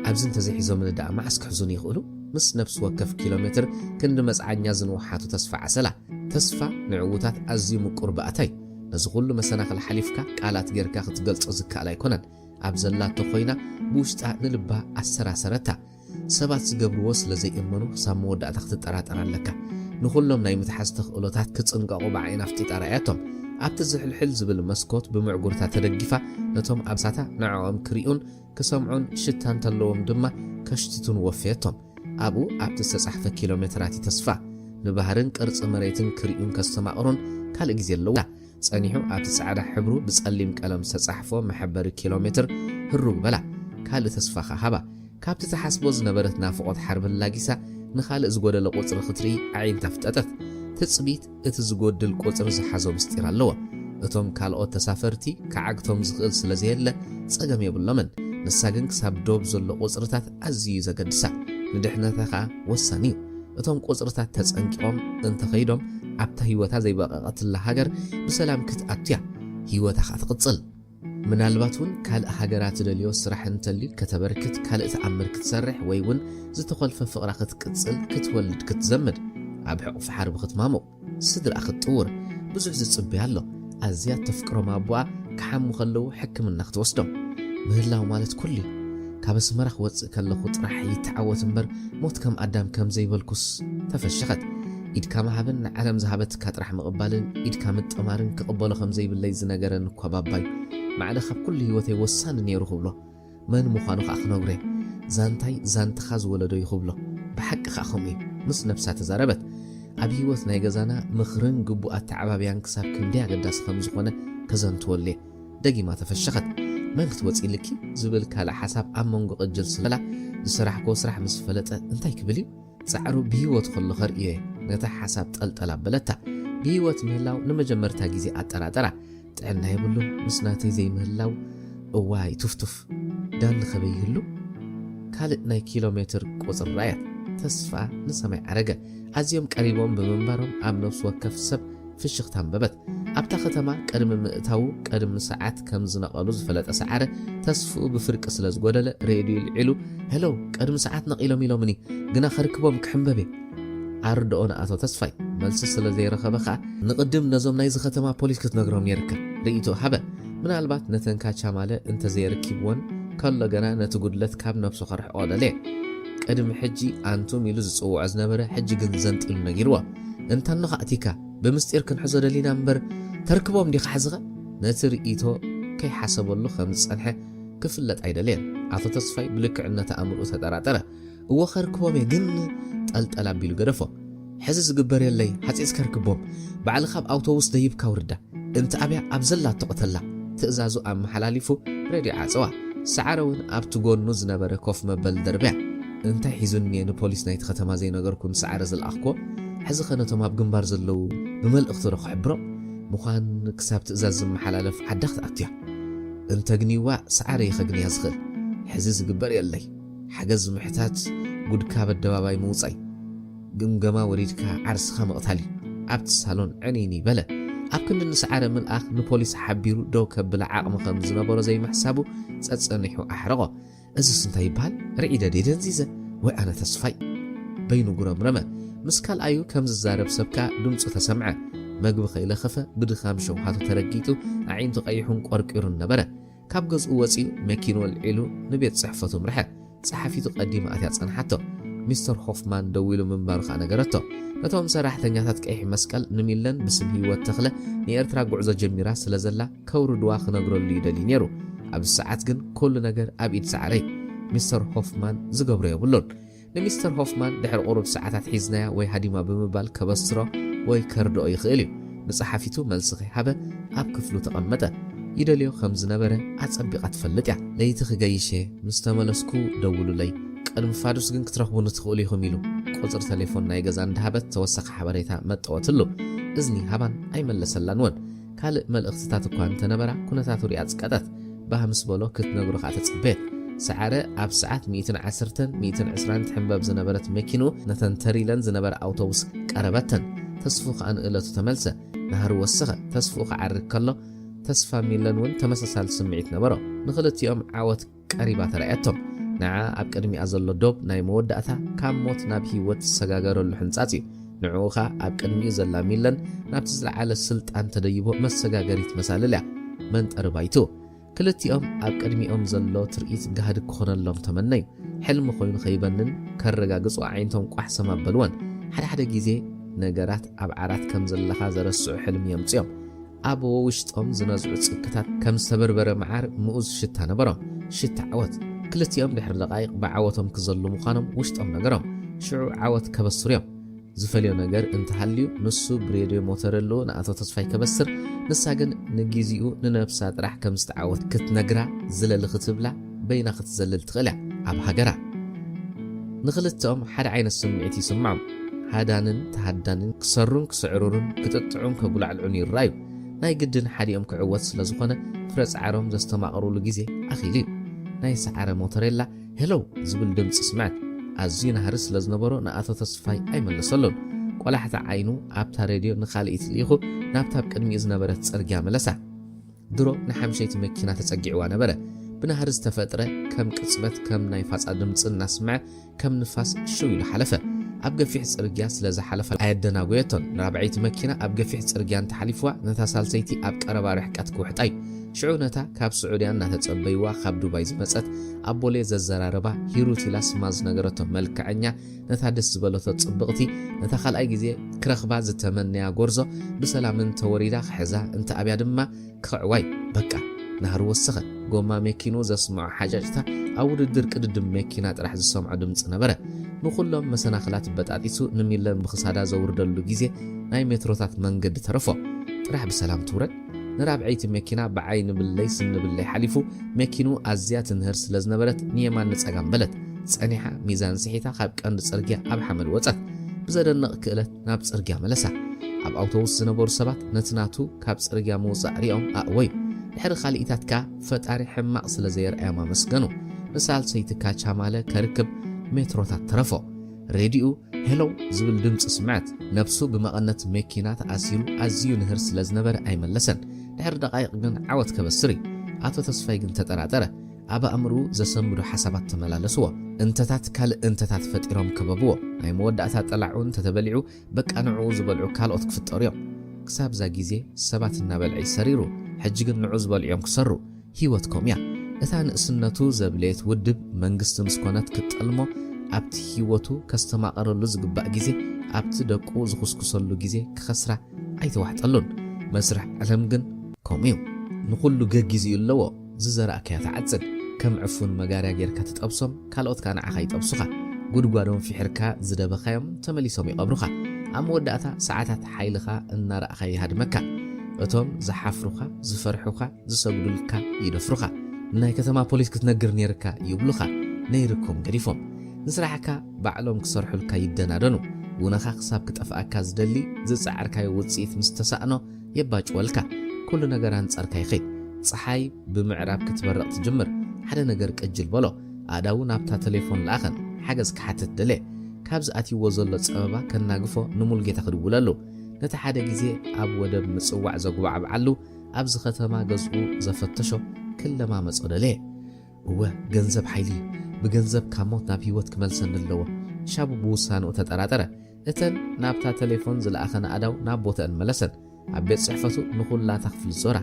ኣብዚ እንተዘይሒዞም ንዳኣ ማዕስ ክሕዙን ይኽእሉ ምስ ነብሱ ወከፍ ኪሎ ሜትር ክንዲ መጽዓኛ ዝንውሓቱ ተስፋ ዓሰላ ተስፋ ንዕውታት ኣዝዩ ምቁር በኣታይ ነዚ ኩሉ መሰናኽል ሓሊፍካ ቃላት ጌርካ ክትገልጾ ዝከኣል ኣይኮነን ኣብ ዘላቶ ኮይና ብውሽጣ ንልባ ኣሰራሰረታ ሰባት ዝገብርዎ ስለ ዘይእመኑ ክሳብ መወዳእታ ክትጠራጠር ኣለካ ንኹሎም ናይ ምትሓዝ ተኽእሎታት ክጽንቀቑ ብዓይና ኣፍጢጣ ራእያቶም ኣብቲ ዝሕልሕል ዝብል መስኮት ብምዕጉርታ ተደጊፋ ነቶም ኣብሳታ ንዕኦም ክሪኡን ክሰምዑን ሽታ እንተለዎም ድማ ከሽትቱን ወፍየቶም ኣብኡ ኣብቲ ዝተጻሕፈ ኪሎ ሜትራት ተስፋ ንባህርን ቅርፂ መሬትን ክሪኡን ከስተማቕሩን ካልእ ግዜ ኣለዎ ጸኒሑ ኣብቲ ጻዕዳ ሕብሩ ብጸሊም ቀለም ዝተጻሕፎ መሐበሪ ኪሎ ሜትር ህሩግ በላ ካልእ ተስፋ ሃባ ካብቲ ተሓስቦ ዝነበረት ናፍቆት ሓርብን ላጊሳ ንኻልእ ዝጎደለ ቁፅሪ ክትርኢ ዓይንታ ፍጠጠት ትጽቢት እቲ ዝጎድል ቁፅሪ ዝሓዞ ምስጢር ኣለዎ እቶም ካልኦት ተሳፈርቲ ከዓግቶም ዝኽእል ስለዘየለ ጸገም የብሎምን ንሳ ግን ክሳብ ዶብ ዘሎ ቁጽርታት ኣዝዩ ዘገድሳ ንድሕነታ ወሳኒ እዩ እቶም ቁጽርታት ተጸንቂኦም እንተኸይዶም ኣብታ ህይወታ ዘይበቐቐትላ ሃገር ብሰላም ክትኣትያ ህይወታ ክትቕጽል ምናልባት እውን ካልእ ሃገራት ደልዮ ስራሕ እንተልዩ ከተበርክት ካልእ ተኣምር ክትሰርሕ ወይ እውን ዝተኸልፈ ፍቕራ ክትቅጽል ክትወልድ ክትዘምድ ኣብ ሕቑፍ ሓርቢ ክትማሞቕ ስድራ ክትጥውር ብዙሕ ዝጽብያ ኣሎ ኣዝያ ተፍቅሮም ኣቦኣ ክሓሙ ከለዉ ሕክምና ክትወስዶም ምህላው ማለት ኩሉ ካብ ኣስመራ ክወፅእ ከለኹ ጥራሕ ይተዓወት እምበር ሞት ከም ኣዳም ከም ዘይበልኩስ ተፈሸኸት ኢድካ ማሃብን ንዓለም ዝሃበትካ ጥራሕ ምቕባልን ኢድካ ምጥማርን ክቕበሎ ከም ዘይብለይ ዝነገረን እኳ ባባዩ ማዕለ ካብ ኩሉ ህይወተይ ወሳኒ ነይሩ ክብሎ መን ምዃኑ ከዓ ክነግሮ ዛንታይ ዛንትኻ ዝወለዶ ይኽብሎ ብሓቂ ከዓ ከምኡ ምስ ነፍሳ ተዛረበት ኣብ ህይወት ናይ ገዛና ምኽርን ግቡኣት ተዓባብያን ክሳብ ክንደይ ኣገዳሲ ከም ዝኾነ ከዘንትወለ ደጊማ ተፈሸኸት መን ክትወፂልኪ ዝብል ካልእ ሓሳብ ኣብ መንጎ ቅጅል ስለላ ዝስራሕኮ ስራሕ ምስ ፈለጠ እንታይ ክብል እዩ ጻዕሩ ብህይወት ከሎ ኸርእየ ነታ ሓሳብ ጠልጠላ በለታ ብህይወት ምህላው ንመጀመርታ ግዜ ኣጠራጠራ ጥዕና የብሉን ምስ ናተይ ዘይምህላው እዋይ ቱፍቱፍ ዳን ኸበይህሉ ካልእ ናይ ኪሎሜትር ቁፅር ራያት ተስፋ ንሰማይ ዓረገ ኣዝዮም ቀሪቦም ብምንባሮም ኣብ ነፍሲ ወከፍ ሰብ ፍሽኽታ አንበበት ኣብታ ከተማ ቀድሚ ምእታው ቀድሚ ሰዓት ከም ዝነቐሉ ዝፈለጠ ሰዓረ ተስፍኡ ብፍርቂ ስለ ዝጎደለ ሬድዮ ልዒሉ ሄሎ ቀድሚ ሰዓት ነቒሎም ኢሎምኒ ግና ኸርክቦም ክሕንበበ ኣርድኦን ኣቶ ተስፋይ መልሲ ስለ ዘይረኸበ ከዓ ንቕድም ነዞም ናይዚ ከተማ ፖሊስ ክትነግሮም ነይርካ ርእይቶ ሃበ ምናልባት ነተንካ ቻማለ እንተዘይረኪብዎን ከሎ ገና ነቲ ጉድለት ካብ ነብሱ ኸርሕቆ ደልየ ቀድሚ ሕጂ ኣንቱም ኢሉ ዝጽውዖ ዝነበረ ሕጂ ግን ዘንጢሉ ነጊርዎ እንታኖ ኻእቲካ ብምስጢር ክንሕዞ ደሊና እምበር ተርክቦም ዲኻ ሓዝኸ ነቲ ርእይቶ ከይሓሰበሉ ከም ዝጸንሐ ክፍለጥ ኣይደልየን ኣቶ ተስፋይ ብልክዕነት ኣእምርኡ ተጠራጠረ እዎ ኸርክቦም ግን ጠልጠላ ኣቢሉ ገደፎ ሕዚ ዝግበር የለይ ሓፂዝ ከርክቦም ባዕሊ ካብ ኣውቶቡስ ደይብካ ውርዳ እንተ ኣብያ ኣብ ዘላ ተቆተላ ትእዛዙ ኣብ መሓላሊፉ ሬድዮ ዓፀዋ ሰዓረ እውን ኣብቲ ጎኑ ዝነበረ ኮፍ መበል ደርብያ እንታይ ሒዙኒ ንፖሊስ ናይቲ ከተማ ዘይነገርኩን ሰዓረ ዝለኣኽኮ ሕዚ ኸነቶም ኣብ ግንባር ዘለዉ ብመልእኽቲ ዶ ክሕብሮም ምዃን ክሳብ ትእዛዝ ዝመሓላለፍ ዓዳኽ ተኣትያ እንተግኒዋ ሰዓረ ይኸግንያ ዝኽእል ሕዚ ዝግበር የለይ ሓገዝ ምሕታት ጉድካ በደባባይ ምውፃይ ግምገማ ወሪድካ ዓርስኻ መቕታሊ ኣብቲ ሳሎን ዕኒኒ በለ ኣብ ክንዲ ንሰዓረ ምልኣኽ ንፖሊስ ሓቢሩ ደው ከብላ ዓቕሚ ከም ዝነበሮ ዘይምሕሳቡ ጸጸኒሑ ኣሕረቆ እዚስ እንታይ ይበሃል ርዒደ ደንዚዘ ወይ ኣነ ተስፋይ በይኑ ጉረምረመ ምስ ካልኣዩ ከም ዝዛረብ ሰብካ ድምፁ ተሰምዐ መግቢ ኸይለኸፈ ብድኻም ሸውሃቱ ተረጊጡ ኣዒንቱ ቀይሑን ቆርቂሩን ነበረ ካብ ገዝኡ ወፂኡ መኪኑ ልዒሉ ንቤት ጽሕፈቱ ምርሐ ጸሓፊቱ ቀዲማ ኣትያ ጸንሓቶ ሚስተር ሆፍማን ደው ኢሉ ምንባሩ ከዓ ነገረቶ ነቶም ሰራሕተኛታት ቀይሕ መስቀል ንሚለን ብስም ህይወት ተኽለ ንኤርትራ ጉዕዞ ጀሚራ ስለ ዘላ ከውርድዋ ክነግረሉ ይደሊ ነይሩ ኣብ ሰዓት ግን ኩሉ ነገር ኣብ ኢድ ሰዓረይ ሚስተር ሆፍማን ዝገብሮ የብሉን ንሚስተር ሆፍማን ድሕሪ ቁሩብ ሰዓታት ሒዝናያ ወይ ሃዲማ ብምባል ከበስሮ ወይ ከርድኦ ይኽእል እዩ ንጸሓፊቱ መልሲ ሃበ ኣብ ክፍሉ ተቐመጠ ይደልዮ ከም ዝነበረ ኣጸቢቓ ትፈልጥ እያ ለይቲ ክገይሸ ምስ ተመለስኩ ደውሉለይ ቀድሚ ፋዱስ ግን ክትረኽቡ ንትኽእሉ ኢኹም ኢሉ ቁፅሪ ቴሌፎን ናይ ገዛ እንዳሃበት ተወሳኺ ሓበሬታ መጠወትሉ እዝኒ ሃባን ኣይመለሰላን እውን ካልእ መልእኽትታት እኳ እንተነበራ ኩነታቱ ሪኣ ጽቀጠት ባሃምስ በሎ ክትነግሮ ከዓ ተጽበየት ሰዓረ ኣብ ሰዓት 110-120 ትሕንበብ ዝነበረት መኪኑ ነተን ተሪለን ዝነበረ ኣውቶቡስ ቀረበተን ተስፉ ከዓ ንእለቱ ተመልሰ ናሃር ወሰኸ ተስፉ ክዓርግ ከሎ ተስፋ ሚለን እውን ተመሳሳሊ ስምዒት ነበሮ ንኽልቲኦም ዓወት ቀሪባ ተረኣየቶም ንዓ ኣብ ቅድሚኣ ዘሎ ዶብ ናይ መወዳእታ ካብ ሞት ናብ ህይወት ዝሰጋገረሉ ሕንጻጽ እዩ ንዕኡ ኸ ኣብ ቅድሚኡ ዘላ ሚለን ናብቲ ዝለዓለ ስልጣን ተደይቦ መሰጋገሪት መሳልል እያ መንጠሪ ባይቱ ክልቲኦም ኣብ ቅድሚኦም ዘሎ ትርኢት ጋህዲ ክኾነሎም ተመነዩ ሕልሚ ኮይኑ ኸይበንን ከረጋግጹ ዓይንቶም ቋሕ ሰማበልወን ሓደ ግዜ ነገራት ኣብ ዓራት ከም ዘለኻ ዘረስዑ ሕልሚ የምጽዮም ኣብ ውሽጦም ዝነዝዑ ጽክታት ከም ዝተበርበረ መዓር ምኡዝ ሽታ ነበሮም ሽታ ዓወት ክልቲኦም ድሕሪ ደቓይቕ ብዓወቶም ክዘሉ ምዃኖም ውሽጦም ነገሮም ሽዑ ዓወት ከበስሩ እዮም ዝፈልዮ ነገር እንተሃልዩ ንሱ ብሬድዮ ሞተረሉ ንኣቶ ተስፋይ ከበስር ንሳ ግን ንግዚኡ ንነብሳ ጥራሕ ከም ዝተዓወት ክትነግራ ዝለሊ ክትብላ በይና ክትዘልል ትኽእል ኣብ ሃገራ ንኽልቲኦም ሓደ ዓይነት ስምዒት ይስምዖም ሃዳንን ተሃዳንን ክሰሩን ክስዕሩርን ክጥጥዑን ከጉላዕልዑን ይረኣዩ ናይ ግድን ሓዲኦም ክዕወት ስለ ዝኾነ ፍረጽ ዓሮም ዘስተማቕሩሉ ግዜ ኣኺሉ ናይ ሰዓረ ሞተሬላ ሄሎ ዝብል ድምፂ ስምዐት ኣዝዩ ናህሪ ስለ ዝነበሮ ንኣቶ ተስፋይ ኣይመለሰሉን ቆላሕታ ዓይኑ ኣብታ ሬድዮ ንኻልኢት ልኢኹ ናብታ ቅድሚኡ ዝነበረት ጽርግያ መለሳ ድሮ ንሓምሸይቲ መኪና ተጸጊዕዋ ነበረ ብናህሪ ዝተፈጥረ ከም ቅጽበት ከም ናይ ፋጻ ድምፂ እናስምዐ ከም ንፋስ ሽው ኢሉ ሓለፈ ኣብ ገፊሕ ጽርግያ ስለ ዝሓለፈ ኣየደናጎየቶን ንራብዓይቲ መኪና ኣብ ገፊሕ ጽርግያ እንተሓሊፍዋ ነታ ሳልሰይቲ ኣብ ቀረባ ርሕቀት ክውሕጣዩ ሽዑ ነታ ካብ ስዑድያ እናተጸበይዋ ካብ ዱባይ ዝመጸት ኣብ ቦሌ ዘዘራረባ ሂሩት ኢላ ስማ ዝነገረቶ መልክዐኛ ነታ ደስ ዝበለቶ ጽብቕቲ ነታ ካልኣይ ግዜ ክረኽባ ዝተመነያ ጎርዞ ብሰላምን ተወሪዳ ክሕዛ እንተ ኣብያ ድማ ክዕዋይ በቃ ናህሪ ወሰኸ ጎማ መኪኑ ዘስምዖ ሓጃጅታ ኣብ ውድድር ቅድድም መኪና ጥራሕ ዝሰምዖ ድምፂ ነበረ ንኹሎም መሰናኽላት በጣጢሱ ንሚለን ብኽሳዳ ዘውርደሉ ግዜ ናይ ሜትሮታት መንገዲ ተረፎ ጥራሕ ብሰላም ትውረድ ንራብዓይቲ መኪና ብዓይኒ ብለይ ስንብለይ ሓሊፉ መኪኑ ኣዝያ ትንህር ስለ ዝነበረት ንየማን ንጸጋም በለት ጸኒሓ ሚዛን ስሒታ ካብ ቀንዲ ጽርግያ ኣብ ሓመድ ወጸት ብዘደንቕ ክእለት ናብ ጽርግያ መለሳ ኣብ ኣውቶቡስ ዝነበሩ ሰባት ነቲ ናቱ ካብ ጽርግያ ምውጻእ ሪኦም ኣእወዩ ድሕሪ ኻልኢታት ከዓ ፈጣሪ ሕማቕ ስለ ዘየርአያ ማመስገኑ ንሳልሰይቲ ካቻማለ ከርክብ ሜትሮታት ተረፎ ሬድዩ ሄሎ ዝብል ድምፂ ስምዐት ነብሱ ብመቐነት መኪና ተኣሲሩ ኣዝዩ ንህር ስለ ዝነበረ ኣይመለሰን ድሕሪ ደቓይቕ ግን ዓወት ከበስሪ ኣቶ ተስፋይ ግን ተጠራጠረ ኣብ ኣእምርኡ ዘሰምዱ ሓሳባት ተመላለስዎ እንተታት ካልእ እንተታት ፈጢሮም ከበብዎ ናይ መወዳእታ ጠላዑን ተተበሊዑ በቃ ንዕኡ ዝበልዑ ካልኦት ክፍጠሩ እዮም ክሳብ ዛ ግዜ ሰባት እናበልዐ ይሰሪሩ ሕጂ ግን ንዑ ዝበልዑዮም ክሰሩ ህይወትኩም እያ እታ ንእስነቱ ዘብሌት ውድብ መንግስቲ ምስኮነት ክጠልሞ ኣብቲ ህይወቱ ከስተማቐረሉ ዝግባእ ግዜ ኣብቲ ደቁ ዝኹስኩሰሉ ግዜ ክኸስራ ኣይተዋሕጠሉን መስርሕ ዓለም ግን ከምኡ ንኹሉ ገጊዝኡ ኣለዎ ዝዘራእከያ ተዓጽድ ከም ዕፉን መጋርያ ጌርካ ትጠብሶም ካልኦት ካ ንዓኻ ይጠብሱኻ ጉድጓዶም ፊሕርካ ዝደበኻዮም ተመሊሶም ይቐብሩኻ ኣብ መወዳእታ ሰዓታት ሓይልኻ እናረእኻ ይሃድመካ እቶም ዝሓፍሩኻ ዝፈርሑኻ ዝሰግዱልካ ይደፍሩኻ ናይ ከተማ ፖሊስ ክትነግር ነርካ ይብሉኻ ነይርኩም ገዲፎም ንስራሕካ ባዕሎም ክሰርሑልካ ይደናደኑ ውነኻ ክሳብ ክጠፍኣካ ዝደሊ ዝጻዓርካዮ ውጽኢት ምስ ተሳእኖ የባጭወልካ ኩሉ ነገር አንጻርካ ይኸይድ ፀሓይ ብምዕራብ ክትበረቕ ትጅምር ሓደ ነገር ቅጅል በሎ ኣዳው ናብታ ቴሌፎን ለኣኸን ሓገዝ ክሓትት ደለ ካብ ዝኣትይዎ ዘሎ ፀበባ ከናግፎ ንሙልጌታ ክድውለሉ ነቲ ሓደ ግዜ ኣብ ወደብ ምጽዋዕ ዘጉባዕብዓሉ ኣብዚ ከተማ ገዝኡ ዘፈተሾ ክለማ መጾ ደለ እወ ገንዘብ ሓይሊ ብገንዘብ ካብ ሞት ናብ ህይወት ክመልሰን ኣለዎ ሻቡ ብውሳንኡ ተጠራጠረ እተን ናብታ ቴሌፎን ዝለኣኸነ ኣዳው ናብ ቦታአን መለሰን ኣብ ቤት ጽሕፈቱ ንኹላ ተኽፍል ዞራ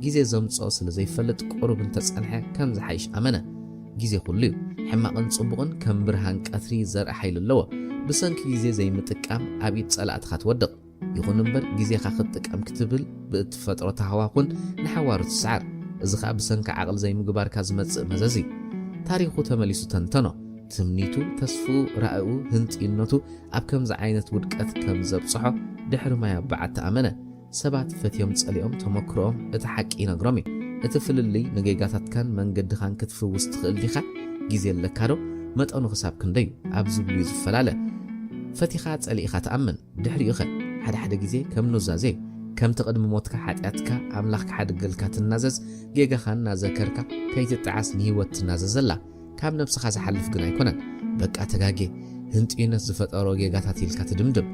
ግዜ ዘምጾ ስለ ዘይፈልጥ ቁሩብ እንተጸንሐ ከም ዝሓይሽ ኣመነ ግዜ ኩሉ እዩ ሕማቕን ጽቡቕን ከም ብርሃን ቀትሪ ዘርኢ ሓይሊ ኣለዎ ብሰንኪ ግዜ ዘይምጥቃም ኣብ ኢድ ጸላእትኻ ትወድቕ ይኹን እምበር ግዜኻ ክትጥቀም ክትብል ብእትፈጥሮ ተሃዋኹን ንሓዋሩ ትስዓር እዚ ኸኣ ብሰንኪ ዓቕሊ ዘይምግባርካ ዝመጽእ መዘዝ እዩ ታሪኹ ተመሊሱ ተንተኖ ትምኒቱ ተስፉ ራእኡ ህንጢነቱ ኣብ ከምዚ ዓይነት ውድቀት ከም ዘብጽሖ ድሕሪ ማይ ኣባዓት ተኣመነ ሰባት ፈትዮም ጸሊኦም ተመክሮኦም እቲ ሓቂ ይነግሮም እዩ እቲ ፍልልይ ንጌጋታትካን መንገድኻን ክትፍውስ ትኽእል ዲኻ ግዜ ኣለካዶ መጠኑ ክሳብ ክንደዩ ኣብ ዝብሉ ዝፈላለ ፈቲኻ ጸሊእኻ ተኣምን ድሕሪኡ ኸ ሓደ ግዜ ከም ኑዛዜ ከም ተቐድሚ ሞትካ ሓጢኣትካ ኣምላኽ ክሓድገልካ ትናዘዝ ጌጋኻ እናዘከርካ ከይትጥዓስ ንህይወት ትናዘዘላ ካብ ነብስኻ ዝሓልፍ ግን ኣይኮነን በቃ ተጋጌ ህንጥዩነት ዝፈጠሮ ጌጋታት ኢልካ ትድምድም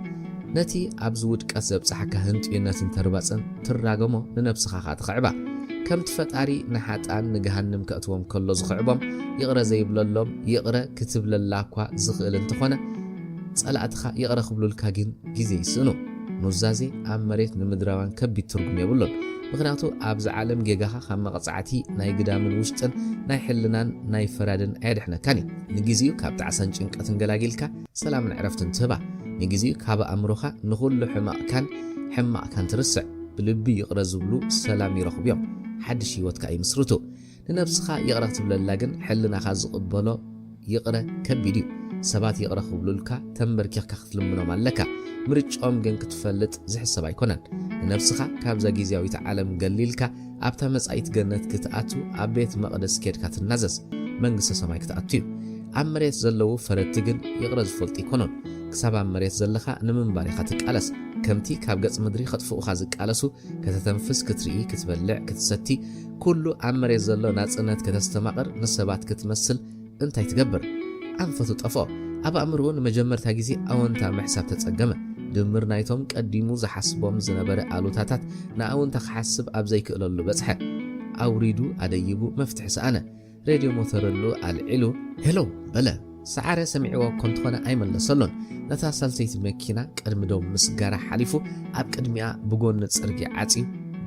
ነቲ ኣብዚ ውድቀት ዘብጽሓካ ህንጥዩነትን ተርባፅን ትራገሞ ንነብስኻ ትኽዕባ ከም ትፈጣሪ ንሓጣን ንገሃንም ከእትዎም ከሎ ዝኽዕቦም ይቕረ ዘይብለሎም ይቕረ ክትብለላ እኳ ዝኽእል እንትኾነ ጸላእትኻ ይቕረ ክብሉልካ ግን ግዜ ይስእኑ ኑዛዜ ኣብ መሬት ንምድራዋን ከቢድ ትርጉም የብሎን ምክንያቱ ኣብዚ ዓለም ጌጋኻ ካብ መቕጻዕቲ ናይ ግዳምን ውሽጥን ናይ ሕልናን ናይ ፈራድን ኣየድሕነካን እዩ ንግዜኡ ካብ ጣዕሰን ጭንቀትን ገላጊልካ ሰላምን ዕረፍትን ትህባ ንግዜኡ ካብ ኣእምሮኻ ንኹሉ ሕማቕካን ትርስዕ ብልቢ ይቕረ ዝብሉ ሰላም ይረኽቡ እዮም ሓድሽ ህይወትካ ይምስርቱ ንነብስኻ ይቕረ ክትብለላ ግን ሕልናኻ ዝቕበሎ ይቕረ ከቢድ እዩ ሰባት ይቕረ ክብሉልካ ተንበርኪኽካ ክትልምኖም ኣለካ ምርጫኦም ግን ክትፈልጥ ዝሕሰብ ኣይኮነን ንነብስኻ ካብዛ ግዜያዊት ዓለም ገሊልካ ኣብታ መጻኢት ገነት ክትኣቱ ኣብ ቤት መቕደስ ከድካ ትናዘዝ መንግስቲ ሰማይ ክትኣቱ እዩ ኣብ መሬት ዘለዉ ፈረድቲ ግን ይቕረ ዝፈልጡ ይኮኑን ክሳብ ኣብ መሬት ዘለኻ ንምንባር ኢኻ ትቃለስ ከምቲ ካብ ገጽ ምድሪ ኸጥፍኡኻ ዝቃለሱ ከተተንፍስ ክትርኢ ክትበልዕ ክትሰቲ ኩሉ ኣብ መሬት ዘሎ ናጽነት ከተስተማቕር ንሰባት ክትመስል እንታይ ትገብር ኣንፈቱ ጠፎ ኣብ ኣእምሮኡ ንመጀመርታ ግዜ ኣወንታ ምሕሳብ ተጸገመ ድምር ናይቶም ቀዲሙ ዝሓስቦም ዝነበረ ኣሉታታት ንኣወንታ ክሓስብ ኣብ ዘይክእለሉ በጽሐ ኣውሪዱ ኣደይቡ መፍትሒ ሰኣነ ሬድዮ ሞተርሉ ኣልዒሉ ሄሎ በለ ሰዓረ ሰሚዕዎ ኮንትኾነ ኣይመለሰሎን ነታ ሳልሰይቲ መኪና ቅድሚ ደው ምስጋራ ሓሊፉ ኣብ ቅድሚኣ ብጎኒ ጽርግያ ዓጺዩ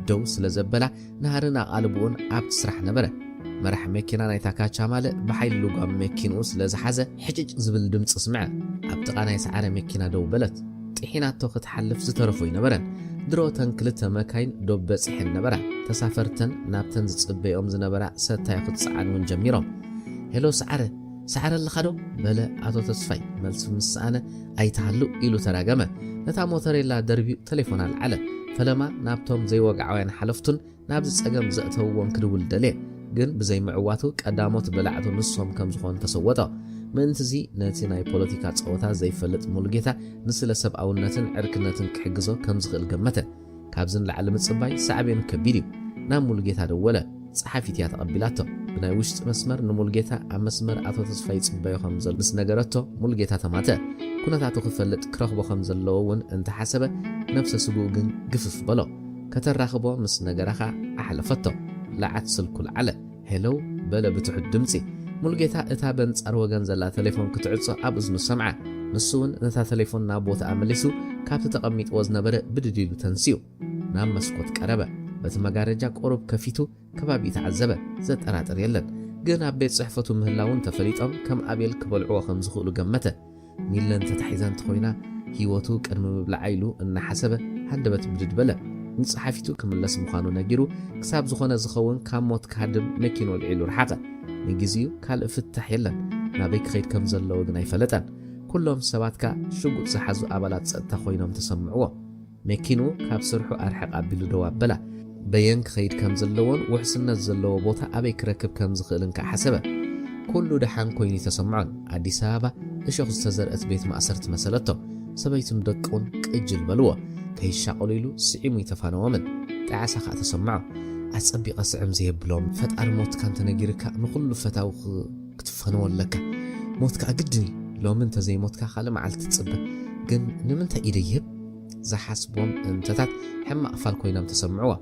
ደው ስለ ዘበላ ናሃርን ኣቓልብኡን ኣብቲ ስራሕ ነበረ መራሕ መኪና ናይታ ካቻማለ ብሓይሊ ልጓም መኪንኡ ስለ ዝሓዘ ሕጭጭ ዝብል ድምፂ ስምዐ ኣብ ጥቓ ናይ ሰዓረ መኪና ደው በለት ጥሒናቶ ክትሓልፍ ዝተረፎ ይነበረን ድሮተን ክልተ መካይን ዶብ በፂሐን ነበራ ተሳፈርተን ናብተን ዝጽበዮም ዝነበራ ሰታይ ክትጽዓንውን ጀሚሮም ሄሎ ሰዓረ ሰዓረ ኣለኻዶ በለ ኣቶ ተስፋይ መልሲ ምስኣነ ኣይተሃሉ ኢሉ ተራገመ ነታ ሞተሬላ ደርቢኡ ቴሌፎን ኣልዓለ ፈለማ ናብቶም ዘይወግዓውያን ሓለፍቱን ናብ ዝጸገም ዘእተውዎም ክድውል ደልየ ግን ብዘይ ምዕዋቱ ቀዳሞት በላዕቱ ንሶም ከም ዝኾኑ ተሰወጦ ምእንትዚ ነቲ ናይ ፖለቲካ ጸወታ ዘይፈልጥ ሙሉጌታ ንስለ ሰብኣውነትን ዕርክነትን ክሕግዞ ከም ዝኽእል ገመተ ካብዝን ላዕሊ ምጽባይ ሳዕቤኑ ከቢድ እዩ ናብ ሙሉጌታ ደወለ ጸሓፊት እያ ተቐቢላቶ ብናይ ውሽጢ መስመር ንሙሉጌታ ኣብ መስመር ኣቶ ተስፋይ ጽበዮ ከም ዘሎ ምስ ነገረቶ ሙሉጌታ ተማተ ኩነታቱ ክፈልጥ ክረኽቦ ከም ዘለዎ እውን እንተሓሰበ ነፍሰ ስጉኡ ግን ግፍፍ በሎ ከተራኽቦ ምስ ነገራኻ ኣሕለፈቶ ላዓት ስልኩል ዓለ ሄሎው በለ ብትሑት ድምፂ ሙሉጌታ እታ በንጻር ወገን ዘላ ቴሌፎን ክትዕጾ ኣብ እዝኑ ሰምዓ ንሱ እውን ነታ ቴሌፎን ናብ ቦታኣ መሊሱ ካብቲ ተቐሚጥዎ ዝነበረ ብድዲሉ ተንስዩ ናብ መስኮት ቀረበ በቲ መጋረጃ ቆሩብ ከፊቱ ከባቢ ተዓዘበ ዘጠራጥር የለን ግን ኣብ ቤት ጽሕፈቱ ምህላውን ተፈሊጦም ከም ኣቤል ክበልዕዎ ከም ዝኽእሉ ገመተ ሚለን ተታሒዛን ተኾይና ህይወቱ ቅድሚ ምብላዕ ኢሉ እናሓሰበ ሃንደበት ብድድ በለ ንጸሓፊቱ ክምለስ ምዃኑ ነጊሩ ክሳብ ዝኾነ ዝኸውን ካብ ሞት ካድም መኪኖ ልዒሉ ረሓቐ ንግዚኡ ካልእ ፍታሕ የለን ናበይ ክኸይድ ከም ዘለዎ ግን ኣይፈለጠን ኩሎም ሰባትካ ሽጉጥ ዝሓዙ ኣባላት ጸጥታ ኮይኖም ተሰምዕዎ መኪኑ ካብ ስርሑ ኣርሕቕ ኣቢሉ ደው ኣበላ በየን ክኸይድ ከም ዘለዎን ውሕስነት ዘለዎ ቦታ ኣበይ ክረክብ ከም ዝኽእልን ከሓሰበ ኩሉ ደሓን ኮይኑ ተሰምዖን ኣዲስ ኣበባ እሾኽ ዝተዘርአት ቤት ማእሰርቲ መሰለቶ ሰበይቱን ደቁን ቅጅል በልዎ ከይሻቐሉ ኢሉ ስዒሙ ይተፋነዎምን ጣዓሳ ኸ ተሰምዖ ኣጸቢቐ ስዕም ዘየብሎም ፈጣሪ ሞትካ እንተነጊርካ ንኹሉ ፈታው ክትፈነወለካ ሞትካ ግድኒ ሎሚ እንተዘይ ሞትካ ካልእ መዓልቲ ትጽበ ግን ንምንታይ ኢደይህብ ዝሓስቦም እንተታት ሕማቕ ፋል ኮይኖም ተሰምዕዎ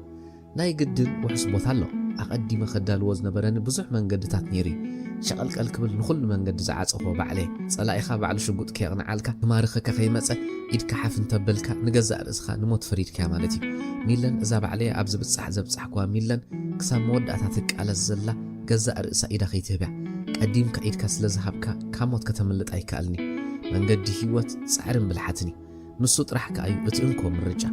ናይ ግድን ውሕስ ቦታ ኣሎ ኣቐዲመ ኸዳልዎ ዝነበረኒ ብዙሕ መንገድታት ነይሩ ሸቐልቀል ክብል ንኹሉ መንገዲ ዝዓጸኾ ባዕለ ጸላኢኻ ባዕሊ ሽጉጥ ከየቕንዓልካ ክማርኸካ ኸይመጸ ኢድካ ሓፍ እንተበልካ ንገዛእ ርእስኻ ንሞት ፈሪድካ ማለት እዩ ሚለን እዛ ባዕለ ኣብ ዝብጻሕ ዘብጻሕ እኳ ሚለን ክሳብ መወዳእታ ትቃለስ ዘላ ገዛእ ርእሳ ኢዳ ኸይትህብያ ቀዲምካ ኢድካ ስለ ዝሃብካ ካብ ሞት ከተምልጥ ኣይከኣልኒ መንገዲ ህይወት ጻዕርን ብልሓትን ንሱ ጥራሕካ እዩ እቲ እንኮ ምርጫ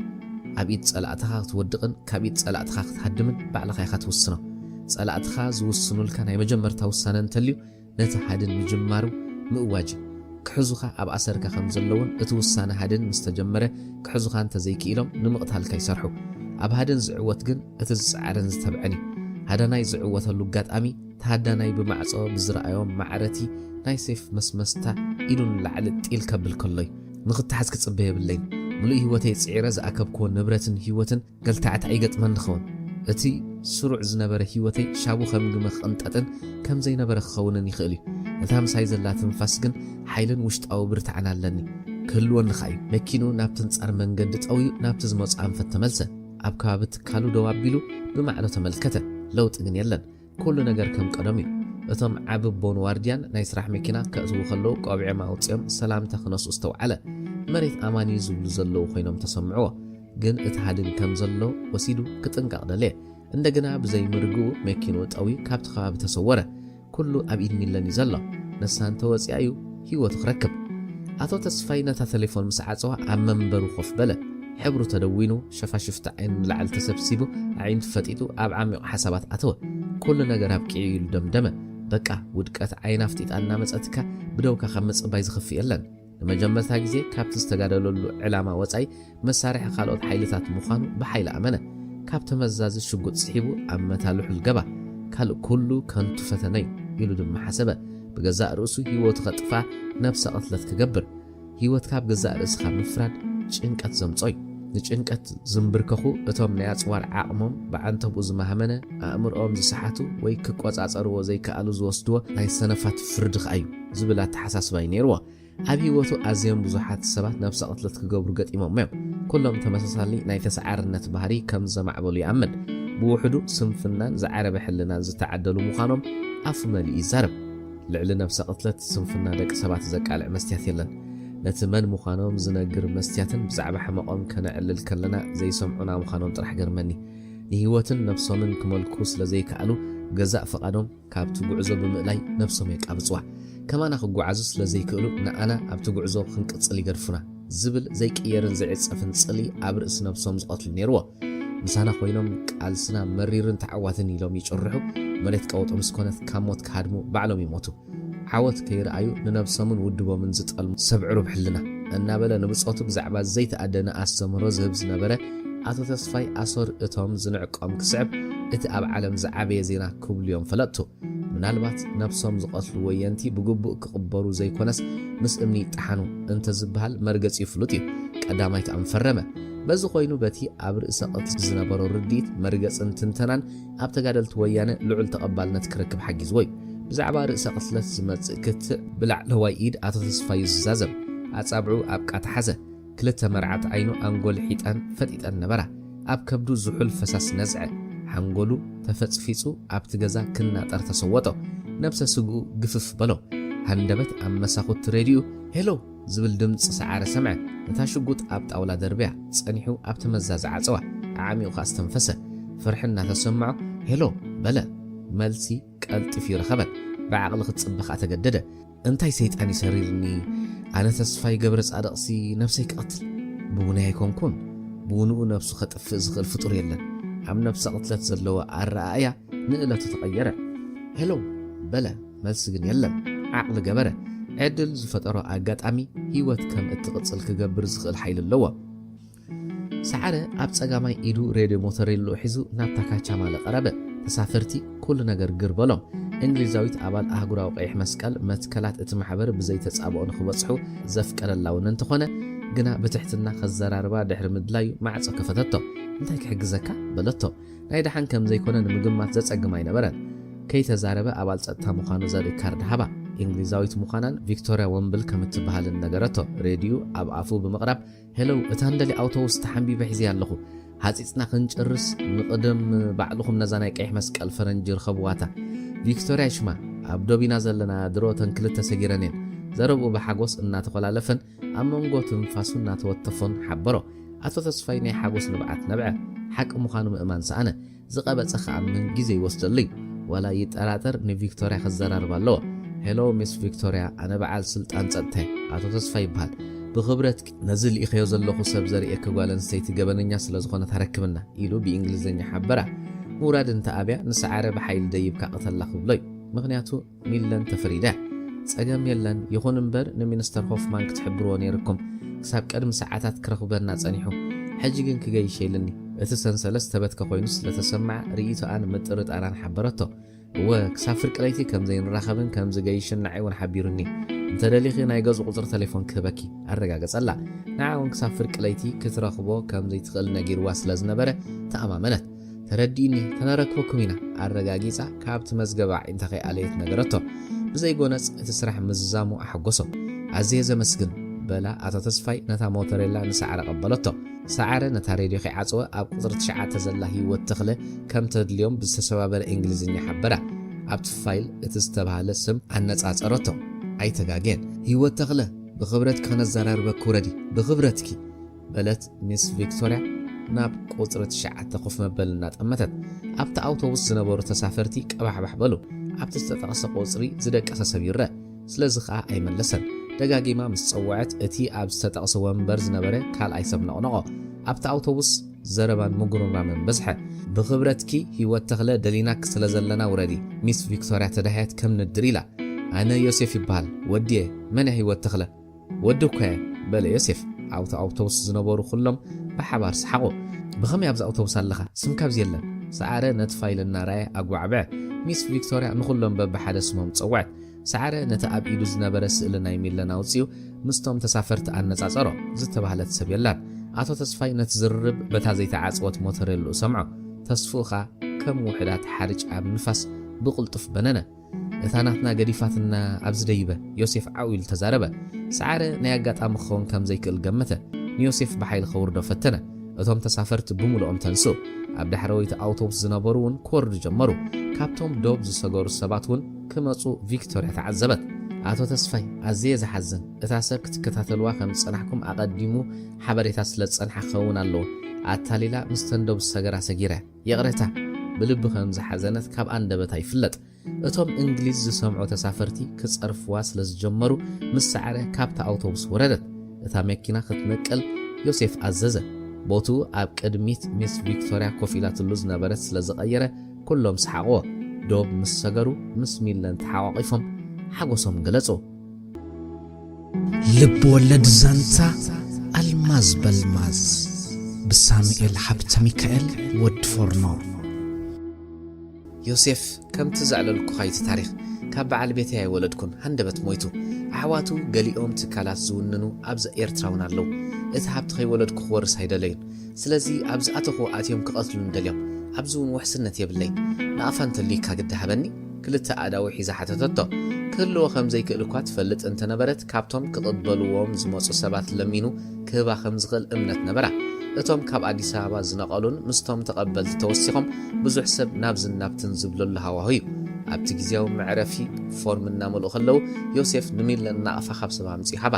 ኣብ ኢድ ጸላእትኻ ክትወድቕን ካብ ኢድ ጸላእትኻ ክትሃድምን ባዕልኻ ኢኻ ትውስኖ ጸላእትኻ ዝውስኑልካ ናይ መጀመርታ ውሳነ እንተልዩ ነቲ ሃድን ምጅማሩ ምእዋጅ ክሕዙኻ ኣብ ኣሰርካ ከም ዘለውን እቲ ውሳነ ሃድን ምስ ተጀመረ ክሕዙኻ እንተዘይክኢሎም ንምቕታልካ ይሰርሑ ኣብ ሃድን ዝዕወት ግን እቲ ዝጸዓርን ዝተብዐን ሃዳናይ ዝዕወተሉ ጋጣሚ ተሃዳናይ ብማዕጾ ብዝረኣዮም ማዕረቲ ናይ ሴፍ መስመስታ ኢሉን ላዕሊ ጢል ከብል ከሎይ ንኽትሓዝ ክጽበ የብለይን ምሉእ ህይወተይ ጽዒረ ዝኣከብክዎ ንብረትን ህይወትን ገልታዕቲ ኣይገጥመን ንኸውን እቲ ስሩዕ ዝነበረ ህይወተይ ሻቡ ከም ግመ ክቕንጠጥን ከም ዘይነበረ ክኸውንን ይኽእል እዩ እታ ምሳይ ዘላ ትንፋስ ግን ሓይልን ውሽጣዊ ብርትዓን ኣለኒ ክህልወኒ ኸ እዩ መኪኑ ናብቲ ንጻር መንገዲ ጠውዩ ናብቲ ዝመጹ ኣንፈት ተመልሰ ኣብ ከባቢ ትካሉ ደው ኣቢሉ ብማዕሎ ተመልከተ ለውጢ ግን የለን ኩሉ ነገር ከም ቀደም እዩ እቶም ዓብ ቦን ዋርድያን ናይ ስራሕ መኪና ከእትዉ ከለዉ ቆቢዖም ኣውፂኦም ሰላምታ ክነስኡ ዝተውዓለ መሬት ኣማኒ ዝብሉ ዘለዉ ኮይኖም ተሰምዕዎ ግን እቲ ሃድን ከም ዘሎ ወሲዱ ክጥንቃቕ ደልየ እንደገና ብዘይ ምርግኡ መኪኑ ጠውዩ ካብቲ ከባቢ ተሰወረ ኩሉ ኣብ ኢድ ሚለን እዩ ዘሎ ነሳን ተወፂኣ እዩ ህይወቱ ክረክብ ኣቶ ተስፋይ ነታ ቴሌፎን ምስ ዓፀዋ ኣብ መንበሩ ኮፍ በለ ሕብሩ ተደዊኑ ሸፋሽፍቲ ዓይን ንላዕሊ ተሰብሲቡ ዓይን ፈጢጡ ኣብ ዓሚቕ ሓሳባት ኣተወ ኩሉ ነገር ኣብቂዑ ኢሉ ደምደመ በቃ ውድቀት ዓይና ፍጢጣና መጸትካ ብደውካ ካብ ምጽባይ ዝኽፍእ የለን ንመጀመርታ ግዜ ካብቲ ዝተጋደለሉ ዕላማ ወጻይ መሳርሒ ካልኦት ሓይልታት ምዃኑ ብሓይሊ ኣመነ ካብ ተመዛዚ ሽጉጥ ጽሒቡ ኣብ መታልሑል ገባ ካልእ ኩሉ ከንቱ ፈተነ ኢሉ ድማ ሓሰበ ብገዛእ ርእሱ ህይወቱ ኸጥፋ ነብሰ ቐትለት ክገብር ህይወት ካብ ገዛእ ርእስኻ ምፍራድ ጭንቀት ዘምጾይ ንጭንቀት ዝምብርከኹ እቶም ናይ ኣጽዋር ዓቕሞም ብዓንተብኡ ዝማህመነ ኣእምሮኦም ዝሰሓቱ ወይ ክቆጻጸርዎ ዘይከኣሉ ዝወስድዎ ናይ ሰነፋት ፍርድኻ እዩ ዝብል ኣተሓሳስባይ ነይርዎ ኣብ ህይወቱ ኣዝዮም ብዙሓት ሰባት ነብሰ ቅትለት ክገብሩ ገጢሞም እዮም ኩሎም ተመሳሳሊ ናይ ተሰዓርነት ባህሪ ከም ዘማዕበሉ ይኣምን ብውሕዱ ስንፍናን ዝዓረበ ሕልናን ዝተዓደሉ ምዃኖም ኣፉ መሊኡ ይዛረብ ልዕሊ ነብሰ ቅትለት ስንፍና ደቂ ሰባት ዘቃልዕ መስትያት የለን ነቲ መን ምዃኖም ዝነግር መስትያትን ብዛዕባ ሕመቆም ከነዕልል ከለና ዘይሰምዑና ምዃኖም ጥራሕ ገርመኒ ንህይወትን ነፍሶምን ክመልኩ ስለ ዘይከኣሉ ገዛእ ፈቓዶም ካብቲ ጉዕዞ ብምእላይ ነፍሶም የቃብፅዋ ከማና ክጓዓዙ ስለ ዘይክእሉ ንኣና ኣብቲ ጉዕዞ ክንቅፅል ይገድፉና ዝብል ዘይቅየርን ዘይዕፀፍን ፅሊ ኣብ ርእሲ ነፍሶም ዝቐትሉ ነይርዎ ምሳና ኮይኖም ቃልስና መሪርን ተዓዋትን ኢሎም ይጭርሑ መሬት ቀውጦ ምስኮነት ካብ ሞት ካድሙ ባዕሎም ይሞቱ ዓወት ከይረኣዩ ንነብሶምን ውድቦምን ዝጠልሙ ሰብዕሩ ብሕልና እናበለ ንብፆቱ ብዛዕባ ዘይተኣደነ ኣስተምህሮ ዝህብ ዝነበረ ኣቶ ተስፋይ ኣሶር እቶም ዝንዕቆም ክስዕብ እቲ ኣብ ዓለም ዝዓበየ ዜና ክብሉ እዮም ፈለጥቱ ምናልባት ነብሶም ዝቐትሉ ወየንቲ ብግቡእ ክቕበሩ ዘይኮነስ ምስ እምኒ ይጠሓኑ እንተዝበሃል መርገፂ ይፍሉጥ እዩ ቀዳማይ ከዓ ፈረመ በዚ ኮይኑ በቲ ኣብ ርእሰ ቅትሊ ዝነበሮ ርዲት መርገፅን ትንተናን ኣብ ተጋደልቲ ወያነ ልዑል ተቐባልነት ክረክብ ሓጊዝዎ እዩ ብዛዕባ ርእሰ ቅትለት ዝመጽእ ክትዕ ብላዕለዋይ ኢድ ኣቶ ተስፋይ ዝዛዘብ ኣጻብዑ ኣብ ቃታ ሓዘ ክልተ መርዓት ዓይኑ ኣንጎል ሒጠን ፈጢጠን ነበራ ኣብ ከብዱ ዝሑል ፈሳስ ነዝዐ ሓንጎሉ ተፈጽፊጹ ኣብቲ ገዛ ክናጠር ተሰወጦ ነብሰ ስግኡ ግፍፍ በሎ ሃንደበት ኣብ መሳኹት ሬድዮ ሄሎ ዝብል ድምፂ ሰዓረ ሰምዐ ነታ ሽጉጥ ኣብ ጣውላ ደርብያ ጸኒሑ ኣብቲ መዛዝ ዓፀዋ ዓሚቑ ኸ ኣስተንፈሰ ፍርሒ እናተሰምዖ ሄሎ በለ መልሲ ቀልጢፍ ይረኸበን ብዓቕሊ ክትጽበኻ ተገደደ እንታይ ሰይጣን ይሰሪርኒ ኣነ ተስፋይ ገብረ ጻድቕሲ ነፍሰይ ክቐትል ብውናይ ኣይኮንኩን ብውንኡ ነፍሱ ኸጥፍእ ዝኽእል ፍጡር የለን ኣብ ነፍሰ ቅትለት ዘለዎ ኣረኣእያ ንእለቱ ተቐየረ ሄሎ በለ መልሲ ግን የለን ዓቕሊ ገበረ ዕድል ዝፈጠሮ ኣጋጣሚ ህይወት ከም እትቕፅል ክገብር ዝኽእል ሓይሊ ኣለዎ ሰዓረ ኣብ ጸጋማይ ኢዱ ሬድዮ ሞተሬሎ ሒዙ ናብታ ካቻማለ ቀረበ ተሳፈርቲ ኩሉ ነገር ግርበሎም እንግሊዛዊት ኣባል ኣህጉራዊ ቀይሕ መስቀል መትከላት እቲ ማሕበር ብዘይተጻብኦ ንኽበጽሑ ዘፍቀደላውን እንተኾነ ግና ብትሕትና ከዘራርባ ድሕሪ ምድላዩ ማዕጾ ከፈተቶ እንታይ ክሕግዘካ በለቶ ናይ ደሓን ከም ዘይኮነ ንምግማት ዘጸግም ኣይነበረን ከይተዛረበ ኣባል ጸጥታ ምዃኑ ዘርኢ ካርድ ሃባ እንግሊዛዊት ምዃናን ቪክቶርያ ወምብል ከም እትበሃልን ነገረቶ ሬድዮ ኣብ ኣፉ ብምቕራብ ሄሎው እታ እንደሊ ኣውቶቡስ ተሓንቢበ ሒዘ ኣለኹ ሓፂፅና ክንጭርስ ንቕድም ባዕልኹም ነዛ ናይ ቀይሕ መስቀል ፈረንጂ ርኸብዋታ ቪክቶርያ ሽማ ኣብ ዶቢና ዘለና ድሮ ተንክልተ ሰጊረን እየን ዘረብኡ ብሓጎስ እናተኸላለፈን ኣብ መንጎ ትንፋሱ እናተወተፎን ሓበሮ ኣቶ ተስፋይ ናይ ሓጎስ ንብዓት ነብዐ ሓቂ ምዃኑ ምእማን ሰኣነ ዝቐበፀ ከዓ ምን ግዜ ይወስደሉ እዩ ወላ ይጠራጠር ንቪክቶርያ ክዘራርባ ኣለዎ ሄሎ ሚስ ቪክቶርያ ኣነ በዓል ስልጣን ጸጥታ ኣቶ ተስፋይ ይበሃል ብኽብረት ነዚ ልኢኸዮ ዘለኹ ሰብ ዘርእየኪ ጓል ኣንስተይቲ ገበነኛ ስለ ዝኾነ ታረክብና ኢሉ ብእንግሊዝኛ ሓበራ ምውራድ እንተኣብያ ንሰዓረ ብሓይሊ ደይብካ ቅተላ ክብሎ እዩ ምኽንያቱ ሚለን ተፈሪዳ ጸገም የለን ይኹን እምበር ንሚኒስተር ሆፍማን ክትሕብርዎ ነይርኩም ክሳብ ቀድሚ ሰዓታት ክረኽበና ጸኒሑ ሕጂ ግን ክገይሽ የለኒ እቲ ሰንሰለት ተበትከ ኮይኑ ስለተሰማዕ ርእይቶኣን ምጥርጣራን ሓበረቶ እወ ክሳብ ፍርቂ ለይቲ ከም ዘይንራኸብን ከም ዝገይሽን ንዓይ እውን ሓቢሩኒ እንተደሊኺ ናይ ገዙ ቁፅሪ ቴሌፎን ክህበኪ ኣረጋገጸላ ንዓ እውን ክሳብ ፍርቂ ለይቲ ክትረኽቦ ከም ዘይትኽእል ነጊርዋ ስለ ዝነበረ ተኣማመነት ተረዲእኒ ተነረክበኩም ኢና ኣረጋጊጻ ካብቲ መዝገባ ዓይንታ ኸይኣለየት ነገረቶ ብዘይጎነፅ እቲ ስራሕ ምዝዛሙ ኣሐጐሶ ኣዝየ ዘመስግን በላ ኣቶ ተስፋይ ነታ ሞተሬላ ንሰዓረ ቀበለቶ ሰዓረ ነታ ሬድዮ ኸይዓጽወ ኣብ ቁፅሪ 9 ዘላ ህይወት ተኽለ ከም ተድልዮም ብዝተሰባበረ እንግሊዝኛ ሓበራ ኣብቲ ፋይል እቲ ዝተባሃለ ስም ኣነጻጸረቶ ኣይተጋግየን ህይወት ተኽለ ብኽብረት ከነዘራርበክ ውረዲ ብኽብረትኪ በለት ሚስ ቪክቶርያ ናብ ቁፅሪ 9 ኮፍ መበል እናጠመተት ኣብቲ ኣውቶቡስ ዝነበሩ ተሳፈርቲ ቀባሕባሕ በሉ ኣብቲ ዝተጠቐሰ ቁፅሪ ዝደቀሰ ሰብ ይረአ ስለዚ ከዓ ኣይመለሰን ደጋጊማ ምስ ጸዋዕት እቲ ኣብ ዝተጠቐሰ ወንበር ዝነበረ ካልኣይ ሰብ ነቕነቖ ኣብቲ ኣውቶቡስ ዘረባን ምጉርምራምን በዝሐ ብኽብረትኪ ህይወት ተኽለ ደሊናክ ስለ ዘለና ውረዲ ሚስ ቪክቶርያ ተዳህያት ከም ንድር ኢላ ኣነ ዮሴፍ ይበሃል ወዲየ መን ህይወት ተኽለ ወዲ እኳ በለ ዮሴፍ ኣብቲ ኣውቶቡስ ዝነበሩ ኩሎም ብሓባር ሰሓቑ ብኸመይ ኣብዚ ኣውቶቡስ ኣለኻ ስምካብዚ የለን ሰዓረ ነቲ ፋይል እናርኣየ ኣጓዕብዐ ሚስ ቪክቶርያ ንኹሎም በብሓደ ስሞም ጸዋዕት ሰዓረ ነቲ ኣብ ኢዱ ዝነበረ ስእሊ ናይ ሚለን ኣውፅኡ مستوم تسافرت عن نصاصرو زتبهلت سبيلان አቶ ተስፋይ ነት ዝርብ በታ ዘይተዓጽወት ሞተሬሉ ሰምዖ ተስፉኻ ከም ውሕዳት ሓርጭ ኣብ ንፋስ ብቕልጡፍ በነነ እታ ናትና ገዲፋትና ኣብ ዝደይበ ዮሴፍ ዓዊል ተዛረበ ሰዓረ ናይ ኣጋጣሚ ክኸውን ከም ዘይክእል ገመተ ንዮሴፍ በሓይል ኸውርዶ ፈተነ እቶም ተሳፈርት ብምሉኦም ተንሱ ኣብ ዳሕረወይቲ ኣውቶቡስ ዝነበሩ እውን ክወርዱ ጀመሩ ካብቶም ዶብ ዝሰገሩ ሰባት እውን ክመፁ ቪክቶርያ ተዓዘበት አቶ ተስፋይ ኣዝየ ዝሓዝን እታ ሰብ ክትከታተልዋ ከም ዝጸናሕኩም ኣቐዲሙ ሓበሬታ ስለ ዝጸንሐ ኸውን ኣለዎ ኣታሊላ ምስተንዶብ ዝሰገራ ሰጊራ የቕረታ ብልቢ ከም ዝሓዘነት ካብ ኣንደበታ ይፍለጥ እቶም እንግሊዝ ዝሰምዑ ተሳፈርቲ ክጸርፍዋ ስለ ዝጀመሩ ምስ ሰዓረ ካብታ ኣውቶቡስ ወረደት እታ መኪና ክትነቅል ዮሴፍ ኣዘዘ ቦቱ ኣብ ቅድሚት ሚስ ቪክቶርያ ኮፍ ኢላትሉ ዝነበረት ስለ ዝቐየረ ኩሎም ሰሓቕዎ ዶብ ምስ ሰገሩ ምስ ሚለን ተሓዋቒፎም ሓጎሶም ገለጹ ልብ ወለድ ዛንታ አልማዝ በልማዝ ብሳሙኤል ሀብተ ሚካኤል ወድ ፎርኖ ዮሴፍ ከምቲ ዘዕለልኩ ኻይቲ ታሪኽ ካብ በዓል ቤተያ ይወለድኩን ሃንደበት ሞይቱ ኣሕዋቱ ገሊኦም ትካላት ዝውንኑ ኣብዚ ኤርትራውን ኣለዉ እቲ ሃብቲ ኸይወለድኩ ክወርስ ኣይደለዩን ስለዚ ኣብዚ ኣተኹ ኣትዮም ክቐትሉ እንደልዮም ኣብዚ እውን ውሕስነት የብለይ ንኣፋንተልዩካ ግዳሃበኒ ክልተ ኣዳዊ ሒዛ ሓተተቶ ክህልዎ ከም ዘይክእል እኳ ትፈልጥ እንተነበረት ካብቶም ክቕበልዎም ዝመፁ ሰባት ለሚኑ ክህባ ከም ዝኽእል እምነት ነበራ እቶም ካብ ኣዲስ ኣበባ ዝነቐሉን ምስቶም ተቐበልቲ ተወሲኾም ብዙሕ ሰብ ናብ ዝናብትን ዝብለሉ ሃዋህው እዩ ኣብቲ ግዜያዊ መዕረፊ ፎርም እናመልኡ ከለዉ ዮሴፍ ንሚለን እናቐፋ ካብ ሰብ ኣምፂኡ ሃባ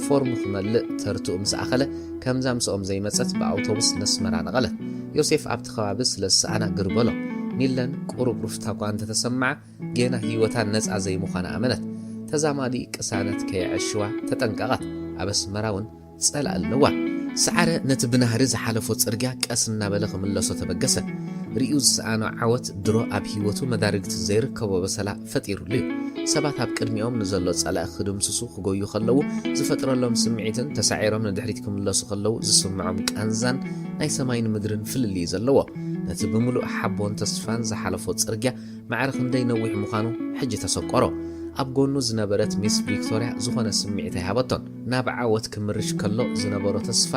ፎርም ክመልእ ተርትኡ ምስ ኣኸለ ከምዛ ምስኦም ዘይመፀት ብኣውቶቡስ ነስመራ ነቐለት ዮሴፍ ኣብቲ ከባቢ ስለ ዝሰኣና ግርበሎ ሚለን ቁሩብ ሩፍታ እኳ እንተተሰምዓ ጌና ህይወታ ነፃ ዘይምዃና ኣመነት ተዛማዲ ቅሳነት ከየዕሽዋ ተጠንቀቐት ኣብ ኣስመራ እውን ፀላ ኣለዋ ሰዓረ ነቲ ብናህሪ ዝሓለፎ ጽርግያ ቀስ እናበለ ክምለሶ ተበገሰ ርኢዩ ዝሰኣኖ ዓወት ድሮ ኣብ ህይወቱ መዳርግቲ ዘይርከቦ በሰላ ፈጢሩሉ እዩ ሰባት ኣብ ቅድሚኦም ንዘሎ ጸላእ ክድምስሱ ክጎዩ ከለዉ ዝፈጥረሎም ስምዒትን ተሳዒሮም ንድሕሪት ክምለሱ ከለዉ ዝስምዖም ቃንዛን ናይ ሰማይን ምድርን ፍልሊ ዘለዎ ነቲ ብምሉእ ሓቦን ተስፋን ዝሓለፎ ጽርግያ ማዕረኽ እንደይ ነዊሕ ምዃኑ ሕጂ ተሰቆሮ ኣብ ጎኑ ዝነበረት ሚስ ቪክቶርያ ዝኾነ ስምዒት ኣይሃበቶን ናብ ዓወት ክምርሽ ከሎ ዝነበሮ ተስፋ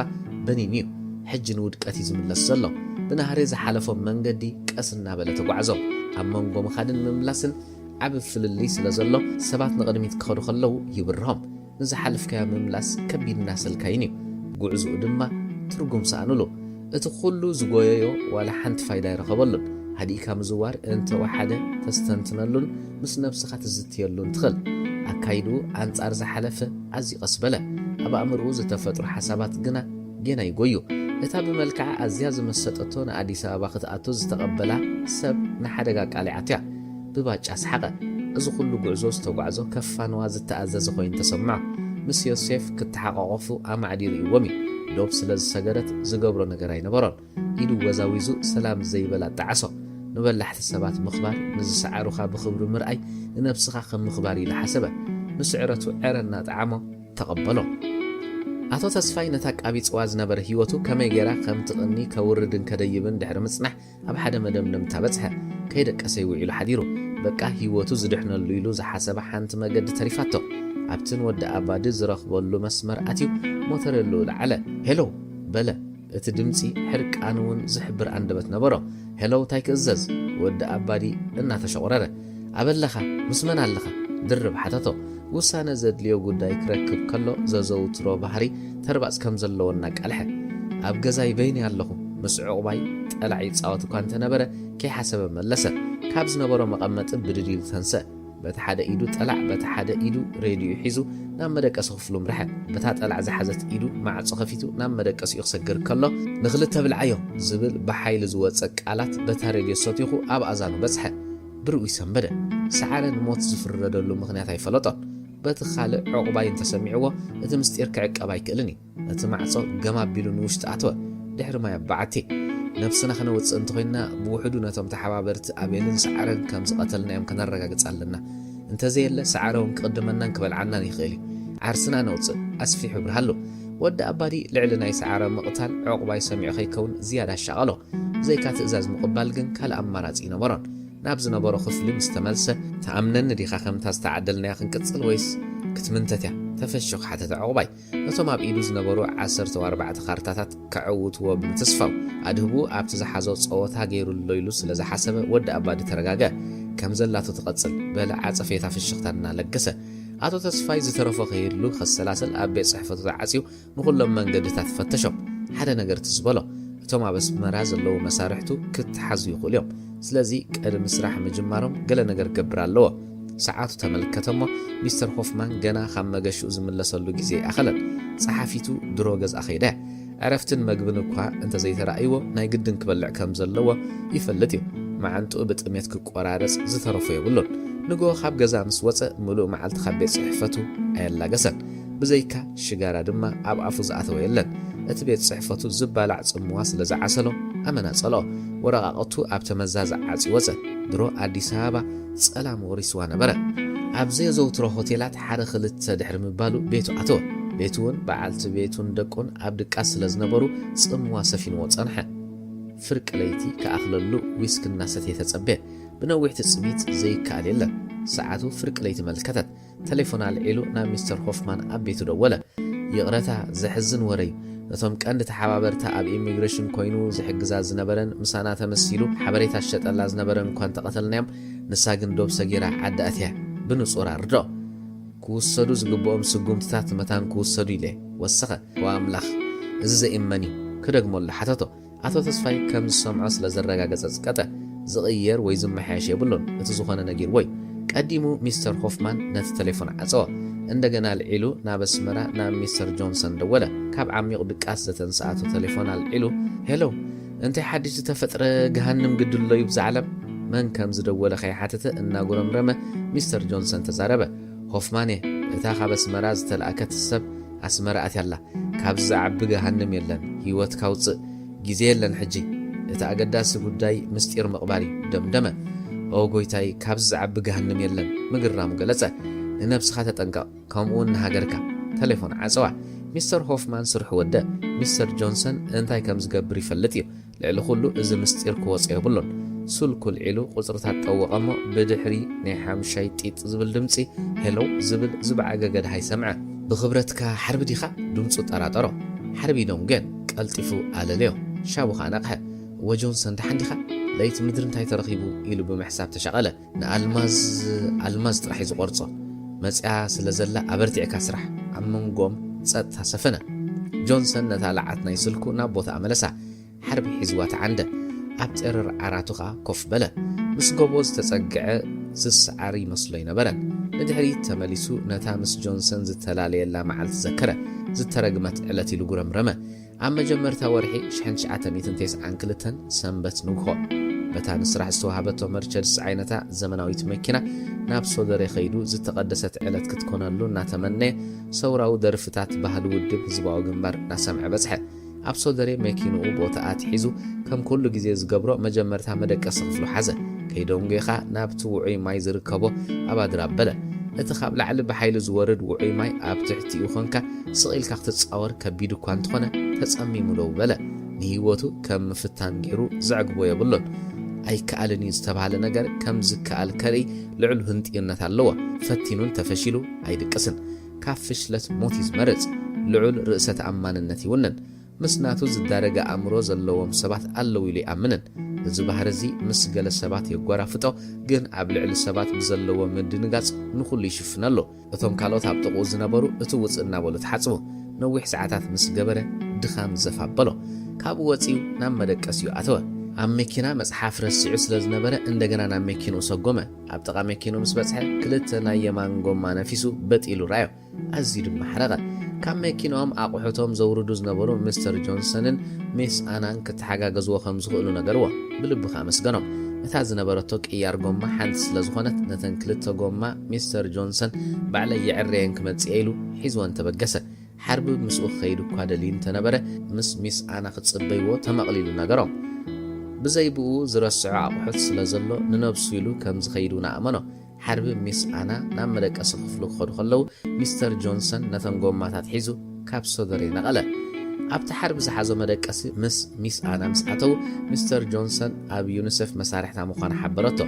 በኒን እዩ ሕጂ ንውድቀት ዝምለስ ዘሎ ብናህሪ ዝሓለፎ መንገዲ ቀስ እናበለ ተጓዕዞ ኣብ መንጎ ምኻድን ምምላስን ዓብ ፍልሊ ስለ ዘሎ ሰባት ንቕድሚት ክኸዱ ከለዉ ይብርሆም ንዝሓልፍካዮ ምምላስ ከቢድና ስልካይን እዩ ጉዕዝኡ ድማ ትርጉም ሰኣንሉ እቲ ኩሉ ዝጎየዮ ዋላ ሓንቲ ፋይዳ ይረኸበሉን ሃዲእካ ምዝዋር እንተ ወሓደ ተስተንትነሉን ምስ ነብስኻ ትዝትየሉን ትኽእል ኣካይዱ ኣንጻር ዝሓለፈ ኣዝዩ ቀስበለ ኣብ ኣእምርኡ ዝተፈጥሩ ሓሳባት ግና ጌና ይጎዩ እታ ብመልክዓ ኣዝያ ዝመሰጠቶ ንኣዲስ ኣበባ ክትኣቶ ዝተቐበላ ሰብ ንሓደጋ ቃሊዓት እያ ብባጫ ሰሓቐ እዚ ኩሉ ጉዕዞ ዝተጓዕዞ ከፋንዋ ዝተኣዘዘ ኮይኑ ተሰምዖ ምስ ዮሴፍ ክትሓቋቐፉ ኣማዕዲሩ ይዎም እዩ ዶብ ስለ ዝሰገረት ዝገብሮ ነገር ኣይነበሮን ኢዱ ወዛዊዙ ሰላም ዘይበላ ጣዓሶ ንበላሕቲ ሰባት ምኽባር ንዝሰዓሩኻ ብኽብሪ ምርኣይ ንነብስኻ ከም ምኽባር ኢሉ ሓሰበ ንስዕረቱ ዕረና ጣዓሞ ተቐበሎ ኣቶ ተስፋይ ነታ ቃቢፅዋ ዝነበረ ህይወቱ ከመይ ጌራ ከም ትቕኒ ከውርድን ከደይብን ድሕሪ ምጽናሕ ኣብ ሓደ መደምደምታ በጽሐ ከይደቀሰ ይውዒሉ ሓዲሩ በቃ ህይወቱ ዝድሕነሉ ኢሉ ዝሓሰበ ሓንቲ መገዲ ተሪፋቶ ኣብትን ወዲ ኣባዲ ዝረኽበሉ መስመር ኣትዩ ሞተረሉ ለዓለ ሄሎ በለ እቲ ድምፂ ሕርቃን እውን ዝሕብር ኣንደበት ነበሮ ሄሎ እንታይ ክእዘዝ ወዲ ኣባዲ እናተሸቑረረ ኣበለኻ ምስ መን ኣለኻ ድርብ ሓተቶ ውሳነ ዘድልዮ ጉዳይ ክረክብ ከሎ ዘዘውትሮ ባህሪ ተርባፅ ከም ዘለዎ እናቃልሐ ኣብ ገዛይ በይኒ ኣለኹ ምስ ዕቑባይ ጠላዒ ፃወት እኳ እንተነበረ ከይሓሰበ መለሰ ካብ ዝነበሮ መቐመጢ ብድዲሉ ተንስአ በቲ ሓደ ኢዱ ጠላዕ በቲ ሓደ ኢዱ ሬድዮ ሒዙ ናብ መደቀሲ ክፍሉ ምርሐ በታ ጠላዕ ዝሓዘት ኢዱ ማዕጾ ከፊቱ ናብ መደቀሲኡ ክሰግር ከሎ ንኽልተ ብልዓዮ ዝብል ብሓይሊ ዝወፀ ቃላት በታ ሬድዮ ሰቲኹ ኣብ ኣዛኑ በጽሐ ብርኡ ይሰንበደ ሰዓረ ንሞት ዝፍረደሉ ምኽንያት ኣይፈለጦን በቲ ካልእ ዕቑባይ እንተሰሚዕዎ እቲ ምስጢር ክዕቀብ ኣይክእልን እዩ እቲ ማዕጾ ገማቢሉ ንውሽጢ ኣተወ ድሕሪ ማይ ኣባዓቲ ነብስና ክነውፅእ እንተኮይንና ብውሕዱ ነቶም ተሓባበርቲ ኣቤልን ሰዓረን ከም ዝቐተልናዮም ከነረጋግፅ ኣለና እንተዘየለ ሰዓረውን ክቕድመናን ክበልዓናን ይኽእል እዩ ዓርስና ነውፅእ ኣስፊሑ ብርሃሉ ወዲ ኣባዲ ልዕሊ ናይ ሰዓረ ምቕታል ዕቑባይ ሰሚዑ ከይከውን ዝያዳ ሻቐሎ ብዘይካ ትእዛዝ ምቕባል ግን ካልእ ኣማራፂ ይነበሮን ናብ ዝነበሮ ክፍሊ ምስ ተመልሰ ተኣምነኒ ዲኻ ከምታ ዝተዓደልናያ ክንቅፅል ወይስ ክትምንተት እያ ተፈሽኽ ሓተት ዕቑባይ ነቶም ኣብ ኢዱ ዝነበሩ 14 ካርታታት ክዕውትዎ ብምትስፋው ኣድህቡ ኣብቲ ዝሓዞ ፀወታ ገይሩሎ ኢሉ ስለ ዝሓሰበ ወዲ ኣባዲ ተረጋገ ከም ዘላቶ ትቐፅል በለ ዓፀፌታ ፍሽኽታ እናለገሰ ኣቶ ተስፋይ ዝተረፈ ኸይድሉ ከሰላሰል ኣብ ቤት ፅሕፈቱ ተዓፅዩ ንኹሎም መንገድታት ፈተሾም ሓደ ነገር ትዝበሎ እቶም ኣብ ኣስመራ ዘለዉ መሳርሕቱ ክትሓዙ ይኽእሉ እዮም ስለዚ ቀድሚ ስራሕ ምጅማሮም ገለ ነገር ገብር ኣለዎ ሰዓቱ ተመልከተሞ ሚስተር ሆፍማን ገና ካብ መገሽኡ ዝምለሰሉ ግዜ ኣኸለን ፀሓፊቱ ድሮ ገዝኣ ኸይደ ዕረፍትን መግብን እኳ እንተዘይተረእይዎ ናይ ግድን ክበልዕ ከም ዘለዎ ይፈልጥ እዩ መዓንጥኡ ብጥሜት ክቆራረፅ ዝተረፈ የብሉን ንጎ ካብ ገዛ ምስ ወፅእ ምሉእ መዓልቲ ካብ ቤት ፅሕፈቱ ኣየላገሰን ብዘይካ ሽጋራ ድማ ኣብ ኣፉ ዝኣተወ የለን እቲ ቤት ፅሕፈቱ ዝባላዕ ጽምዋ ስለ ዝዓሰሎ ኣመናጸሎ ወረቓቕቱ ኣብ ተመዛዝ ዓፂ ወፀ ድሮ ኣዲስ ኣበባ ጸላም ወሪስዋ ነበረ ኣብ ዘየዘውትሮ ሆቴላት ሓደ ክልተ ድሕሪ ምባሉ ቤቱ ኣተወ ቤቱ እውን በዓልቲ ቤቱን ደቁን ኣብ ድቃስ ስለ ዝነበሩ ጽምዋ ሰፊንዎ ጸንሐ ፍርቂ ለይቲ ከኣኽለሉ ዊስክ እናሰተየ ተጸበየ ብነዊሕ ትጽቢት ዘይከኣል የለን ሰዓቱ ፍርቂ ለይቲ መልከተት ቴሌፎን ኣልዒሉ ናብ ሚስተር ሆፍማን ኣብ ቤቱ ደወለ ይቕረታ ዘሕዝን ወረዩ ነቶም ቀንዲ ተሓባበርታ ኣብ ኢሚግሬሽን ኮይኑ ዝሕግዛ ዝነበረን ምሳና ተመሲሉ ሓበሬታ ሸጠላ ዝነበረን እኳ እንተቐተልናዮም ንሳ ግን ዶብ ሰጊራ ዓዲ ኣትያ ብንጹር ኣርዶ ክውሰዱ ዝግብኦም ስጉምትታት መታን ክውሰዱ ኢለ ወሰኸ ወኣምላኽ እዚ ዘእመን እዩ ክደግሞሉ ሓተቶ ኣቶ ተስፋይ ከም ዝሰምዖ ስለ ዘረጋገፀ ዝቀጠ ዝቕየር ወይ ዝመሓየሽ የብሉን እቲ ዝኾነ ነጊር ወይ ቀዲሙ ሚስተር ሆፍማን ነቲ ቴሌፎን ዓፀወ እንደገና ልዒሉ ናብ ኣስመራ ናብ ሚስተር ጆንሰን ደወለ ካብ ዓሚቕ ድቃስ ዘተንሰኣቶ ቴሌፎን ኣልዒሉ ሄሎ እንታይ ሓድሽ ዝተፈጥረ ገሃንም ግድሎ እዩ ብዛዕለም መን ከም ዝደወለ ከይሓተተ እናጉረምረመ ሚስተር ጆንሰን ተዛረበ ሆፍማን እታ ካብ ኣስመራ ዝተለኣከት ሰብ ኣስመራ ኣትያላ ካብ ዝዓቢ ገሃንም የለን ሂወት ካውፅእ ግዜ የለን ሕጂ እቲ ኣገዳሲ ጉዳይ ምስጢር ምቕባር እዩ ደምደመ ኦ ጎይታይ ካብ ዝዓቢ ገሃንም የለን ምግራሙ ገለጸ ንነብስኻ ተጠንቀቕ ከምኡውን ንሃገርካ ቴሌፎን ዓፀዋ ሚስተር ሆፍማን ስርሑ ወደ ሚስተር ጆንሰን እንታይ ከም ዝገብር ይፈልጥ እዩ ልዕሊ ኩሉ እዚ ምስጢር ክወፅእ የብሉን ስልኩ ልዒሉ ቁፅርታት ጠወቐሞ ብድሕሪ ናይ ሓምሻይ ጢጥ ዝብል ድምፂ ሄሎ ዝብል ዝበዓገ ገድሃይ ሰምዐ ብኽብረትካ ሓርቢ ዲኻ ድምፁ ጠራጠሮ ሓርቢ ዶም ግን ቀልጢፉ ኣለለዮ ሻቡኻ ነቕሐ ወጆንሰን ድሓንዲኻ ለይቲ ምድሪ እንታይ ተረኺቡ ኢሉ ብምሕሳብ ተሸቐለ ንኣልማዝ ጥራሕ እዩ ዝቖርጾ መፅያ ስለ ዘላ ኣበርቲዕካ ስራሕ ኣብ መንጎም ጸጥታ ሰፈነ ጆንሰን ነታ ለዓት ናይ ስልኩ ናብ ቦታ ኣመለሳ ሓርቢ ሒዝዋ ተዓንደ ኣብ ጥርር ዓራቱ ኸዓ ኮፍ በለ ምስ ጎቦ ዝተጸግዐ ዝሰዓር ይመስሎ ይነበረን ንድሕሪት ተመሊሱ ነታ ምስ ጆንሰን ዝተላለየላ መዓልቲ ዘከረ ዝተረግመት ዕለት ኢሉ ጉረምረመ ኣብ መጀመርታ ወርሒ 1992 ሰንበት ንግሆ በታ ንስራሕ ዝተዋሃበቶ መርቸድስ ዓይነታ ዘመናዊት መኪና ናብ ሶደሬ ኸይዱ ዝተቐደሰት ዕለት ክትኮነሉ እናተመነየ ሰውራዊ ደርፍታት ባህሊ ውድብ ህዝባዊ ግንባር እናሰምዐ በፅሐ ኣብ ሶደሬ መኪንኡ ቦታኣት ሒዙ ከም ኩሉ ግዜ ዝገብሮ መጀመርታ መደቀሲ ክፍሉ ሓዘ ከይዶም ጌኻ ናብቲ ውዑይ ማይ ዝርከቦ ኣባድር ኣበለ እቲ ካብ ላዕሊ ብሓይሊ ዝወርድ ውዑይ ማይ ኣብ ትሕቲኡ ኾንካ ስቒልካ ክትፃወር ከቢድ እኳ እንተኾነ ተጸሚሙ ደው በለ ንህይወቱ ከም ምፍታን ገይሩ ዘዕግቦ የብሎን ኣይከኣልን እዩ ዝተባሃለ ነገር ከም ዝከኣል ከርኢ ልዑል ህንጢነት ኣለዎ ፈቲኑን ተፈሺሉ ኣይድቅስን ካብ ፍሽለት ሞት ይዝመርፅ ልዑል ርእሰ ተኣማንነት ይውንን ምስናቱ ዝዳረገ ኣእምሮ ዘለዎም ሰባት ኣለዉ ኢሉ ይኣምንን እዚ ባህሪ እዚ ምስ ገለ ሰባት የጓራፍጦ ግን ኣብ ልዕሊ ሰባት ብዘለዎ ምድንጋፅ ንኹሉ ይሽፍነሎ እቶም ካልኦት ኣብ ጥቕኡ ዝነበሩ እቲ ውፅእ እናበሉ ተሓፅቡ ነዊሕ ሰዓታት ምስ ገበረ ድኻም ዘፋበሎ ካብኡ ወፂኡ ናብ መደቀሲኡ ኣተወ ኣብ መኪና መጽሓፍ ረሲዑ ስለ ዝነበረ እንደገና ናብ መኪንኡ ሰጎመ ኣብ ጥቓ መኪንኡ ምስ በፅሐ ክልተ ናይ የማን ጎማ ነፊሱ በጢሉ ራዮ ኣዝዩ ድማ ሓረቐ ካብ መኪናኦም ኣቑሑቶም ዘውርዱ ዝነበሩ ሚስተር ጆንሰንን ሚስ ኣናን ክትሓጋገዝዎ ከም ዝኽእሉ ነገርዎ ብልብኻ መስገኖም እታ ዝነበረቶ ቅያር ጎማ ሓንቲ ስለ ዝኾነት ነተን ክልተ ጎማ ሚስተር ጆንሰን ባዕለይ የዕረየን ክመፅእ ኢሉ ሒዝወን ተበገሰ ሓርቢ ምስኡ ኸይዱ እኳ ደልዩ እንተነበረ ምስ ሚስ ኣና ክትጽበይዎ ተመቕሊሉ ነገሮም ብዘይብኡ ዝረስዑ ኣቑሑት ስለ ዘሎ ንነብሱ ኢሉ ከም ዝኸይዱ ንኣመኖ ሓርቢ ሚስ ኣና ናብ መደቀሲ ክፍሉ ክኸዱ ከለዉ ሚስተር ጆንሰን ነተን ጎማታት ሒዙ ካብ ሶደሬ ነቐለ ኣብቲ ሓርቢ ዝሓዞ መደቀሲ ምስ ሚስ ኣና ምስ ኣተዉ ሚስተር ጆንሰን ኣብ ዩኒሴፍ መሳርሕታ ምዃኑ ሓበረቶ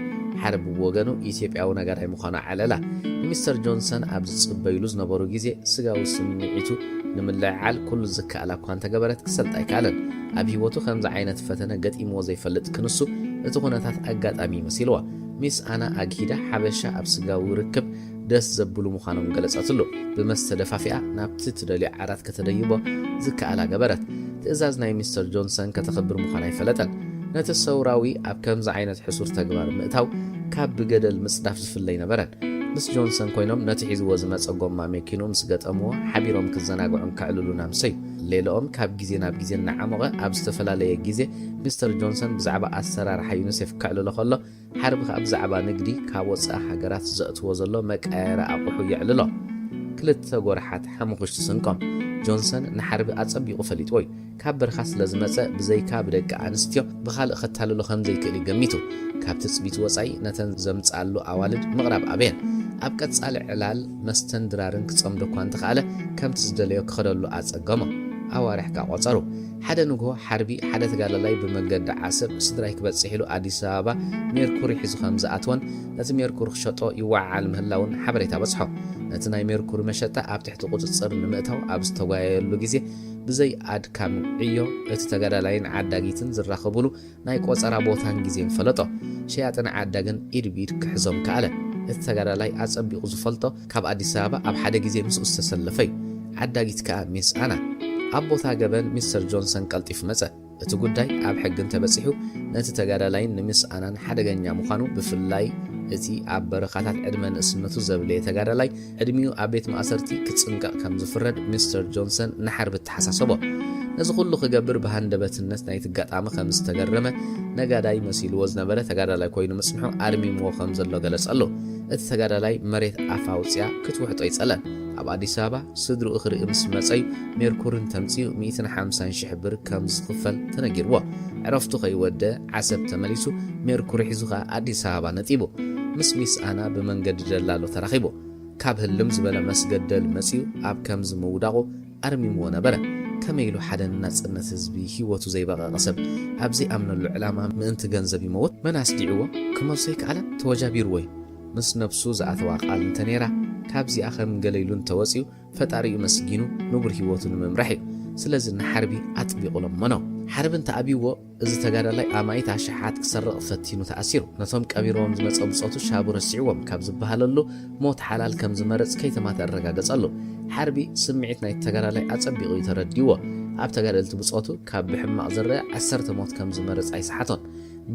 ሓርቢ ወገኑ ኢትዮጵያዊ ነጋዳይ ምዃኑ ዓለላ ሚስተር ጆንሰን ኣብ ዝጽበይሉ ዝነበሩ ግዜ ስጋዊ ስምዒቱ ንምልዕዓል ኩሉ ዝከኣላ እኳ እንተገበረት ክሰልጥ ኣይከኣለን ኣብ ሂወቱ ከምዚ ዓይነት ፈተነ ገጢምዎ ዘይፈልጥ ክንሱ እቲ ኩነታት ኣጋጣሚ መሲልዋ ሚስ ኣና ኣግሂዳ ሓበሻ ኣብ ስጋዊ ርክብ ደስ ዘብሉ ምዃኖም ገለጸትሉ ብመስተደፋፊኣ ናብቲ ትደልዮ ዓራት ከተደይቦ ዝከኣላ ገበረት ትእዛዝ ናይ ሚስተር ጆንሰን ከተኸብር ምዃና ኣይፈለጠን ነቲ ሰውራዊ ኣብ ከምዚ ዓይነት ሕሱር ተግባር ምእታው ካብ ብገደል ምጽዳፍ ዝፍለይ ነበረን ምስ ጆንሰን ኮይኖም ነቲ ሒዝዎ ዝመጸ ጎማ መኪኑ ምስ ገጠምዎ ሓቢሮም ክዘናግዑን ክዕልሉን ኣምሰዩ ሌሎኦም ካብ ግዜ ናብ ግዜ እናዓመቐ ኣብ ዝተፈላለየ ግዜ ሚስተር ጆንሰን ብዛዕባ ኣሰራርሓ ዩኒሴፍ ክዕልሎ ከሎ ሓርቢ ኣብ ብዛዕባ ንግዲ ካብ ወፃኢ ሃገራት ዘእትዎ ዘሎ መቃየሪ ኣቑሑ የዕልሎ ክልተ ጎርሓት ሓሙኽሽቲ ስንቆም ጆንሰን ንሓርቢ ኣጸቢቑ ፈሊጥዎ እዩ ካብ በረኻ ስለ ዝመጸ ብዘይካ ብደቂ ኣንስትዮ ብኻልእ ኸታልሎ ከም ዘይክእል ገሚቱ ካብ ትጽቢት ወፃኢ ነተን ዘምጻሉ ኣዋልድ ምቕራብ ኣበየን ኣብ ቀጻሊ ዕላል መስተን ድራርን ክጸምዶ እኳ እንተኸኣለ ከምቲ ዝደለዮ ክኸደሉ ኣጸገሞ ኣዋርሕካ ቆጸሩ ሓደ ንግሆ ሓርቢ ሓደ ተጋዳላይ ብመገዲ ዓሰብ ስድራይ ክበጽሕ ኢሉ ኣዲስ ኣበባ ሜርኩሪ ሒዙ ከም ዝኣትወን ነቲ ሜርኩሪ ክሸጦ ይወዓል ምህላውን ሓበሬታ በጽሖ ነቲ ናይ ሜርኩሪ መሸጣ ኣብ ትሕቲ ቁጽጽር ንምእታው ኣብ ዝተጓየሉ ግዜ ብዘይ ኣድካም ዕዮ እቲ ተጋዳላይን ዓዳጊትን ዝራኸብሉ ናይ ቆጸራ ቦታን ግዜን ፈለጦ ሸያጥን ዓዳግን ኢድ ብኢድ ክሕዞም ከኣለ እቲ ተጋዳላይ ኣጸቢቑ ዝፈልጦ ካብ ኣዲስ ኣበባ ኣብ ሓደ ግዜ ምስኡ ዝተሰለፈ እዩ ዓዳጊት ከዓ ሚስ ኣና ኣብ ቦታ ገበን ሚስተር ጆንሰን ቀልጢፍ መጸ እቲ ጉዳይ ኣብ ሕጊ እንተበጺሑ ነቲ ተጋዳላይን ንሚስ ኣናን ሓደገኛ ምዃኑ ብፍላይ እቲ ኣብ በረኻታት ዕድመ ንእስነቱ ዘብለየ ተጋዳላይ ዕድሚኡ ኣብ ቤት ማእሰርቲ ክጽንቀቕ ከም ዝፍረድ ሚስተር ጆንሰን ንሓርቢ ተሓሳሰቦ ነዚ ኩሉ ክገብር ብሃንደበትነት ናይ ትጋጣሚ ከም ዝተገረመ ነጋዳይ መሲልዎ ዝነበረ ተጋዳላይ ኮይኑ ምጽንሑ ኣርሚምዎ ከም ዘሎ ገለጸሉ እቲ ተጋዳላይ መሬት ኣፍ ኣውፅያ ክትውሕጦ ይጸለን ኣብ ኣዲስ ኣበባ ስድሪኡ ክርኢ ምስ መጸዩ ሜርኩርን ተምጺኡ 150,000 ብር ከም ዝኽፈል ተነጊርዎ ዕረፍቱ ከይወድእ ዓሰብ ተመሊሱ ሜርኩሪ ሒዙ ኸኣ ኣዲስ ኣበባ ነጢቡ ምስ ሚስ ኣና ብመንገዲ ደላሎ ተራኺቡ ካብ ህልም ዝበለ መስገደል መጺኡ ኣብ ከምዚ ምውዳቑ ኣርሚምዎ ነበረ ከመይ ኢሉ ሓደ ናጽነት ህዝቢ ሂወቱ ዘይበቐቐ ሰብ ኣብ ዘይኣምነሉ ዕላማ ምእንቲ ገንዘብ ይመውት መናስ ዲዕዎ ክመብሶ ይከኣለን ተወጃቢርዎ እዩ ምስ ነብሱ ዝኣተዋ ቃል እንተነይራ ካብዚኣ ከም ገለይሉን ተወፂኡ ፈጣሪኡ መስጊኑ ንቡር ሂወቱ ንምምራሕ እዩ ስለዚ ንሓርቢ ኣጥቢቑሎም መኖ ሓርቢ እንተኣቢዎ እዚ ተጋዳላይ ኣማይት ኣሽሓት ክሰርቕ ፈቲኑ ተኣሲሩ ነቶም ቀቢሮም ዝመጸ ብጾቱ ሻቡ ረሲዕዎም ካብ ዝበሃለሉ ሞት ሓላል ከም ዝመረጽ ከይተማተ ኣረጋገጸሉ ሓርቢ ስምዒት ናይ ተጋዳላይ ኣጸቢቑ ተረዲዎ ኣብ ተጋደልቲ ብጾቱ ካብ ብሕማቕ ዝረአ 10 ሞት ከም ዝመረጽ ኣይሰሓቶን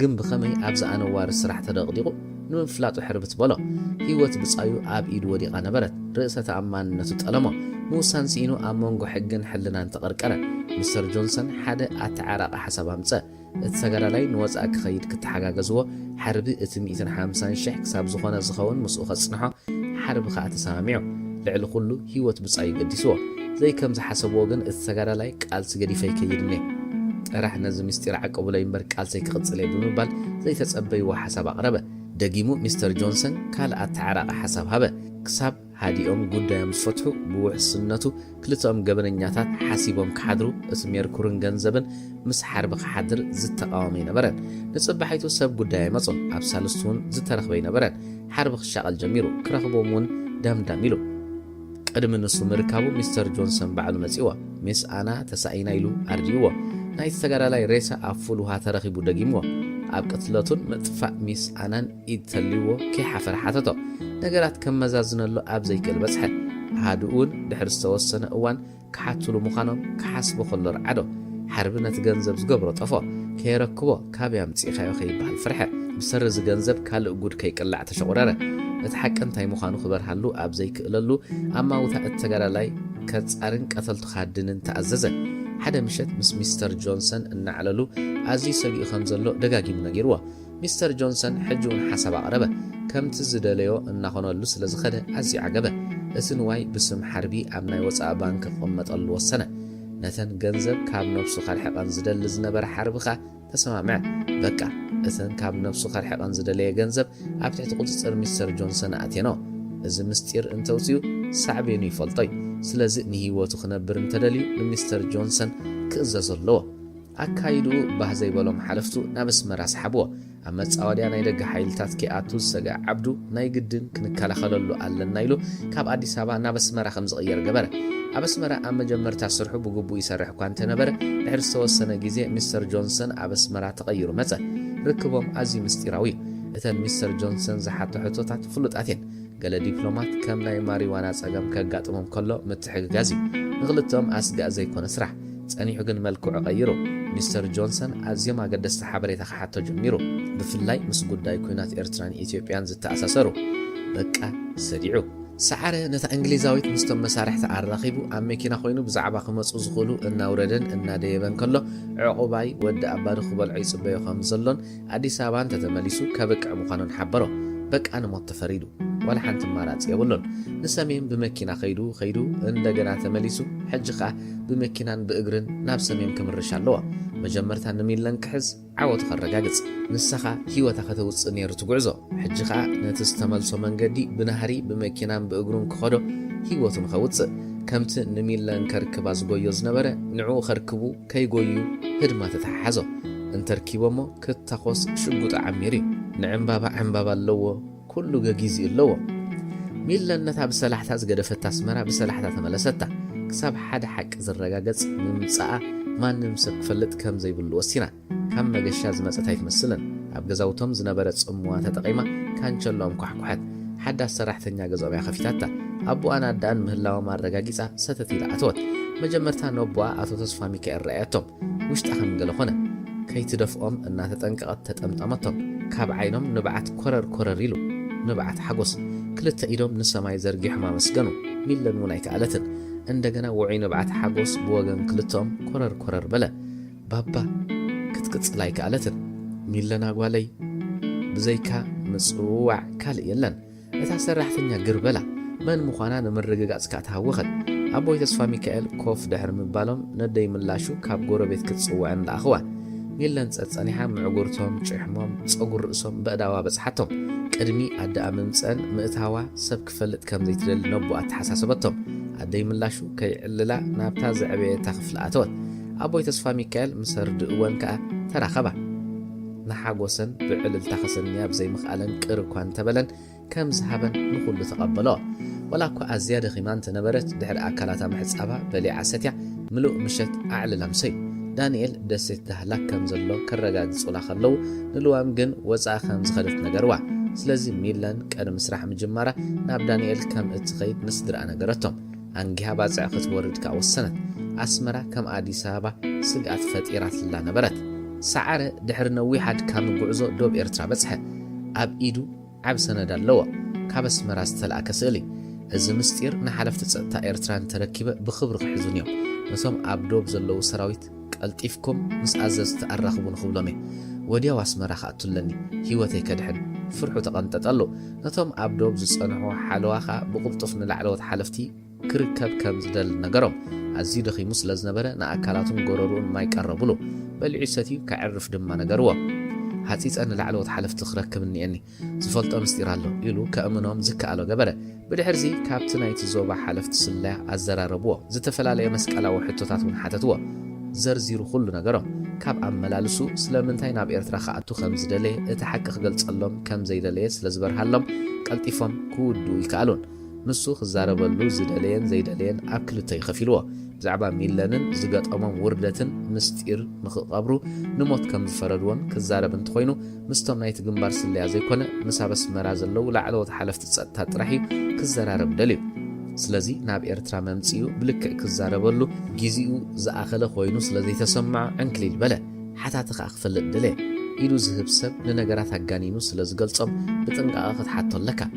ግን ብኸመይ ኣብዚ ኣነዋሪ ስራሕ ተደቕዲቑ ንምፍላጡ ሕርብት በሎ ሂወት ብጻዩ ኣብ ኢድ ወዲቓ ነበረት ርእሰ ተኣማንነቱ ጠለሞ ምውሳን ሲኢኑ ኣብ መንጎ ሕግን ሕልናን ተቐርቀረ ሚስተር ጆንሰን ሓደ ኣተዓራቐ ሓሳብ ኣምፀ እቲ ተጋዳላይ ንወፃኢ ክኸይድ ክትሓጋገዝዎ ሓርቢ እቲ 150,000 ክሳብ ዝኾነ ዝኸውን ምስኡ ኸጽንሖ ሓርቢ ከዓ ተሰማሚዑ ልዕሊ ኩሉ ሂወት ብጻዩ ገዲስዎ ዘይ ከም ዝሓሰብዎ ግን እቲ ተጋዳላይ ቃልሲ ገዲፈ ይከይድኒ ጥራሕ ነዚ ምስጢር ዓቀቡለይ እምበር ቃልሰይ ክቕጽለይ ብምባል ዘይተጸበይዎ ሓሳብ ኣቕረበ ደጊሙ ሚስተር ጆንሰን ካልኣት ተዓራቐ ሓሳብ ሃበ ክሳብ ሃዲኦም ጉዳዮም ዝፈትሑ ብውሕስነቱ ክልተኦም ገበነኛታት ሓሲቦም ክሓድሩ እቲ ሜርኩርን ገንዘብን ምስ ሓርቢ ክሓድር ዝተቃወመ ይነበረን ንጽባሒቱ ሰብ ጉዳይ ኣይመጹን ኣብ ሳልስቱ እውን ዝተረኽበ ይነበረን ሓርቢ ክሻቐል ጀሚሩ ክረኽቦም እውን ዳምዳም ኢሉ ቅድሚ ንሱ ምርካቡ ሚስተር ጆንሰን ባዕሉ መጺዎ ሚስ ኣና ተሳኢና ኢሉ ኣርዲይዎ ናይቲ ተጋዳላይ ሬሳ ኣብ ፉል ውሃ ተረኺቡ ደጊምዎ ኣብ ቅትለቱን ምጥፋእ ሚስ ኣናን ኢድ ተልይዎ ከይሓፈረ ሓተቶ ነገራት ከም መዛዝነሎ ኣብ ዘይክእል በጽሐ ኣሃዱኡን ድሕሪ ዝተወሰነ እዋን ክሓትሉ ምዃኖም ክሓስቦ ከሎ ረዓዶ ሓርቢ ነቲ ገንዘብ ዝገብሮ ጠፎ ከይረክቦ ካብያ ምጽኢኻዮ ከይበሃል ፍርሐ ብሰሪ እዚ ገንዘብ ካልእ ጉድ ከይቅላዕ ተሸቑረረ እቲ ሓቂ እንታይ ምዃኑ ክበርሃሉ ኣብ ዘይክእለሉ ኣማውታ እቲ ተጋዳላይ ከጻርን ቀተልቱ ካድንን ተኣዘዘ ሓደ ምሸት ምስ ሚስተር ጆንሰን እናዕለሉ ኣዝዩ ሰጊኡ ከም ዘሎ ደጋጊሙ ነጊርዎ ሚስተር ጆንሰን ሕጂውን ሓሳብ ኣቕረበ ከምቲ ዝደለዮ እናኾነሉ ስለ ዝኸደ ኣዝዩ ዓገበ እቲ ንዋይ ብስም ሓርቢ ኣብ ናይ ወፃኢ ባንክ ክቕመጠሉ ወሰነ ነተን ገንዘብ ካብ ነብሱ ኸርሕቐን ዝደሊ ዝነበረ ሓርቢ ኸ ተሰማምዐ በቃ እተን ካብ ነብሱ ኸርሕቐን ዝደለየ ገንዘብ ኣብ ትሕቲ ቁፅፅር ሚስተር ጆንሰን ኣትየኖ እዚ ምስጢር እንተውፅዩ ሳዕቤኑ ይፈልጦ እዩ ስለዚ ንሂወቱ ክነብር እንተደልዩ ንሚስተር ጆንሰን ክእዘዝ ኣለዎ ኣካይድኡ ባህ ዘይበሎም ሓለፍቱ ናብ ኣስመራ ሰሓብዎ أما تصاوديا نايدق حيلتات كي آتوز سجع عبدو نايقدن كنكالا خلولو ألن نايلو كاب أديس أبابا نابسمرة 5 غير جبرة أبسمرة أما جمرت سرحو بقبو يسرح كوانت نبرة لحرس توسنا جزء مستر جونسون أبسمرة تغيروا متى ركبهم أزي مستيراوي إذن مستر جونسون زحات حطوطات فلوت أثين قال دبلومات كم ناي ماريوانا ساقم كاقاتهم كله متحق غازي نغلطهم أسقا زي كون اسرح تسأني حقن ملكو غيرو مستر جونسون أزيما قد استحابري تخحاتو جميرو بفلاي مسقود داي كوينات إرتران إثيوبيان زي تأساسرو بكا سريعو سعره نتا انجليزاويت مستم مسارح تعرخيبو امكينا خوينو بزعبا خمص زغلو ان اوردن ان ديبن كله عقوباي ود اباد خبل عيص بيو خمزلون اديس ابان تتمليسو كبقع مخانون حبرو بقى انا متفريدو ولا حنت مارات يقولون نسميم بمكينا خيدو اندغنا تمليسو حجقه بمكينان باغرن ناب سميم كمرشالو مجمرتا نميلن كحز عوض خرجاجص نسخه هيوتا ከተውጽ ነይሩ ትጉዕዞ ሕጂኻ ነተስተመልሶ መንገዲ ብናህሪ በመኪናን በእግሩን ክኸዶ ህይወቱን ከውጽ ከምቲ ንሚለን ከርክባ ዝጎዮ ዝነበረ ንዑ ከርክቡ ከይጎዩ ህድማ ተተሓሓዞ እንተርኪቦሞ ክታኾስ ሽጉጥ ዓሚሪ ንዕምባባ ዕምባባ ኣለዎ ኩሉ ገጊዝ ኣለዎ ሚለን ነታ ብሰላሕታ ዝገደፈታ አስመራ ብሰላሕታ ተመለሰታ ክሳብ ሓደ ሓቂ ዝረጋገጽ ምምጻኣ ማንም ሰብ ክፈልጥ ከም ዘይብሉ ወሲና ከም መገሻ ዝመጸት ኣይትመስልን ኣብ ገዛውቶም ዝነበረ ጽምዋ ተጠቂማ ካንቸሎም ኳሕኳሓት ሓዳ ሰራሕተኛ ገዛው ያኸፊታታ አቡ አናዳን ምህላው ማረጋጊጻ ሰተት ኢላ አትወት መጀመርታ ነቦአ አቶ ተስፋ ሚካኤል ረአያቶም ውሽጣ ከም ገለ ኾነ ከይትደፍኦም እና ተጠንቀቀት ተጠምጠመቶም ካብ ዓይኖም ንብዓት ኮረር ኢሉ ንብዓት ሓጎስ ክልተ ኢዶም ንሰማይ ዘርጊሖም አመስገኑ ሚለን ውን ኣይከኣለትን እንደገና ውዒ ንብዓት ሓጎስ ብወገን ክልቶም ኮረር በለ ባባ ክትቅጽል ኣይከኣለትን ሚለን አጓለይ ብዘይካ ምጽዋዕ ካልእ የለን እታ ሰራሕተኛ ግርበላ من مخانا نمرقاقات كاتهاوخد أبوي تسفى ميكائيل كوف دحر مبالهم ندي ملاشو كاب قورو بيت كتسوعن لأخوة ميلان تسانيحا معقورتهم تشحمهم تصقر رأسهم بأداوا بسحتهم كرمي أدى أمنسان مئتهاوا سبك فلت كم زي تدل نبو أتحساسبتهم أدي ملاشو كي عللا نابتاز عبيه تخف لأتوت أبوي تسفى ميكائيل مسرد أوان كأ تراخبا نحاقوسن بعلل تخسن نياب زي مخالن كركوان تبلن كم زهبن نقول تقبلوه ولاكو أزيادة خيمان تنبرت دحر أكلاتها محصابها بلي عساتيا ملوء مشت أعلى لمسي دانيال دسيت دهلاك كم زلو كرقاد صولا خلو نلوام جن وزع خمز خلت نقروا سلازي ميلان كان مسرح مجمرة ناب دانيال كم اتخيد نصدر أنا قرتهم أنجها بازع ورد كأوسنة أسمرة كم عادي سابة سقعت فتيرات الله نبرت سعر دحر نوي حد كم قعزو دوب إرترا بسحة أب إيدو عب سنة دلوة كابس مراس تلقى كسالي إذا مستير نحلفت تا إرتران تركيبة بخبر حزونيو نسوم أبدوب زلو سراويت قلتيفكم مس أزز تأرخبون خبلمي وديا واسمرا خاطلني هيوتي كدحن فرحو تقنتطلو نتوم أبدوب زصنحو حلواخا بقبطفن لعلوت حلفتي كركب كم زدل نغرم أزيد خيمس لزنبره نا أكلاتهم غرورون ما يقربلو بل عيستي كعرف دما نغروا هاتيت أنا لعلوت حلف تخركبني أني زفلت أمستيرالو يلو كأمنهم زكالو جبره بدحرزي كابتنايت زوبا حلف تسلح الزراربوه زتفلالي مسكالا وحطوتات من حتتوه زرزيرو كل نغرم كاب أملالسو سلامنتاي ناب إرترا خاطو خمز دلي اتحقق قلصلهم كم زي دلي سلازبرحلهم قلطيفهم كودو يكالون نسو خزاربلو زدلين زي دلين أكلتي خفيلوه بزعبا ميلانن زقاطمم وردتن مستير نخقبرو نموت كم زفردون كزارب انتخوينو مستم نايت جنبار سليا زي كونه مسابس مرازلو لعلوت حلفت تصطات طرحي كزرارب دليو سلازي ناب إرترا ممصيو بلك كزاربلو جيزيو زاخله خوينو سلازي تسمع عنكليل بلا حتى تخاخفل دلي إيدو زهب سب لنغرات هغانينو سلاز قلصم بتنقاقت حتى لك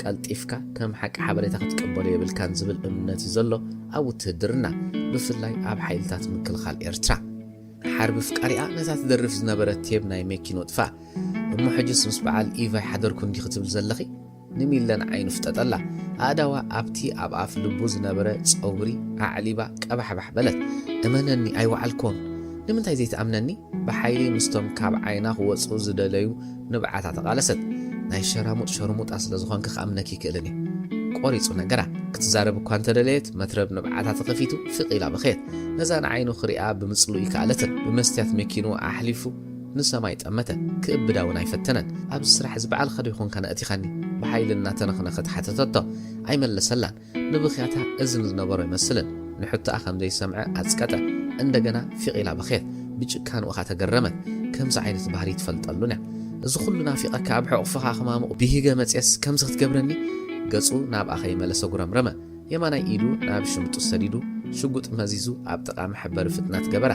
قلطيفكا كم حق حبريتا كتقبلو يبلكان زبل امنتي زلو او تدرنا بفلاي اب حيلتات مكلخال إرترا حرب فقاريا نتا تدرف زنبرت تيب ناي ميكينو طفا امو حجس مس بعال ايفا حضركم دي كتب زلخي نميلن عين فتطلا اداوا ابتي اب اف لبو زنبره صوري اعليبا قبحبح بلت امنني اي وعلكم لمنتاي زيت امنني بحيلي مستم كاب عينا هو صو زدليو نبعاتا تقالست ناي شرموط اصل زخون كخامنكي كلني قريصو نغرا كتزارب كوانت دليت مترب نبعاتا تقفيتو فقيلا بخيت نزان عينو خريا بمصلو يكالتن بمستيات مكينو احلفو ንሰማይ ጠመተ ክእብዳውን ኣይፈተነን ኣብ ስራሕ ዝበዓል ኸዶ ይኹን ከነ እቲኻኒ ብሓይልና ተነኽነኸት ሓተተቶ ኣይመለሰላን ንብኽያታ እዝን ዝነበሮ ይመስልን ንሕቶኣ ከም ዘይሰምዐ ኣጽቀጠ እንደገና ፊቂላ በኺት ብጭካን ወኻ ተገረመት ከምዚ ዓይነት ባህሪ ትፈልጠሉን እያ እዚ ኩሉ ናፊቐካ ኣብ ሕቑፍኻ ኽማምቕ ብሂገ መጽየስ ከምዚ ክትገብረኒ ገጹ ናብ ኣኸይ መለሰ ጉረምረመ የማናይ ኢዱ ናብ ሽምጡ ሰዲዱ ሽጉጥ መዚዙ ኣብ ጥቓ መሕበሪ ፍጥነት ገበራ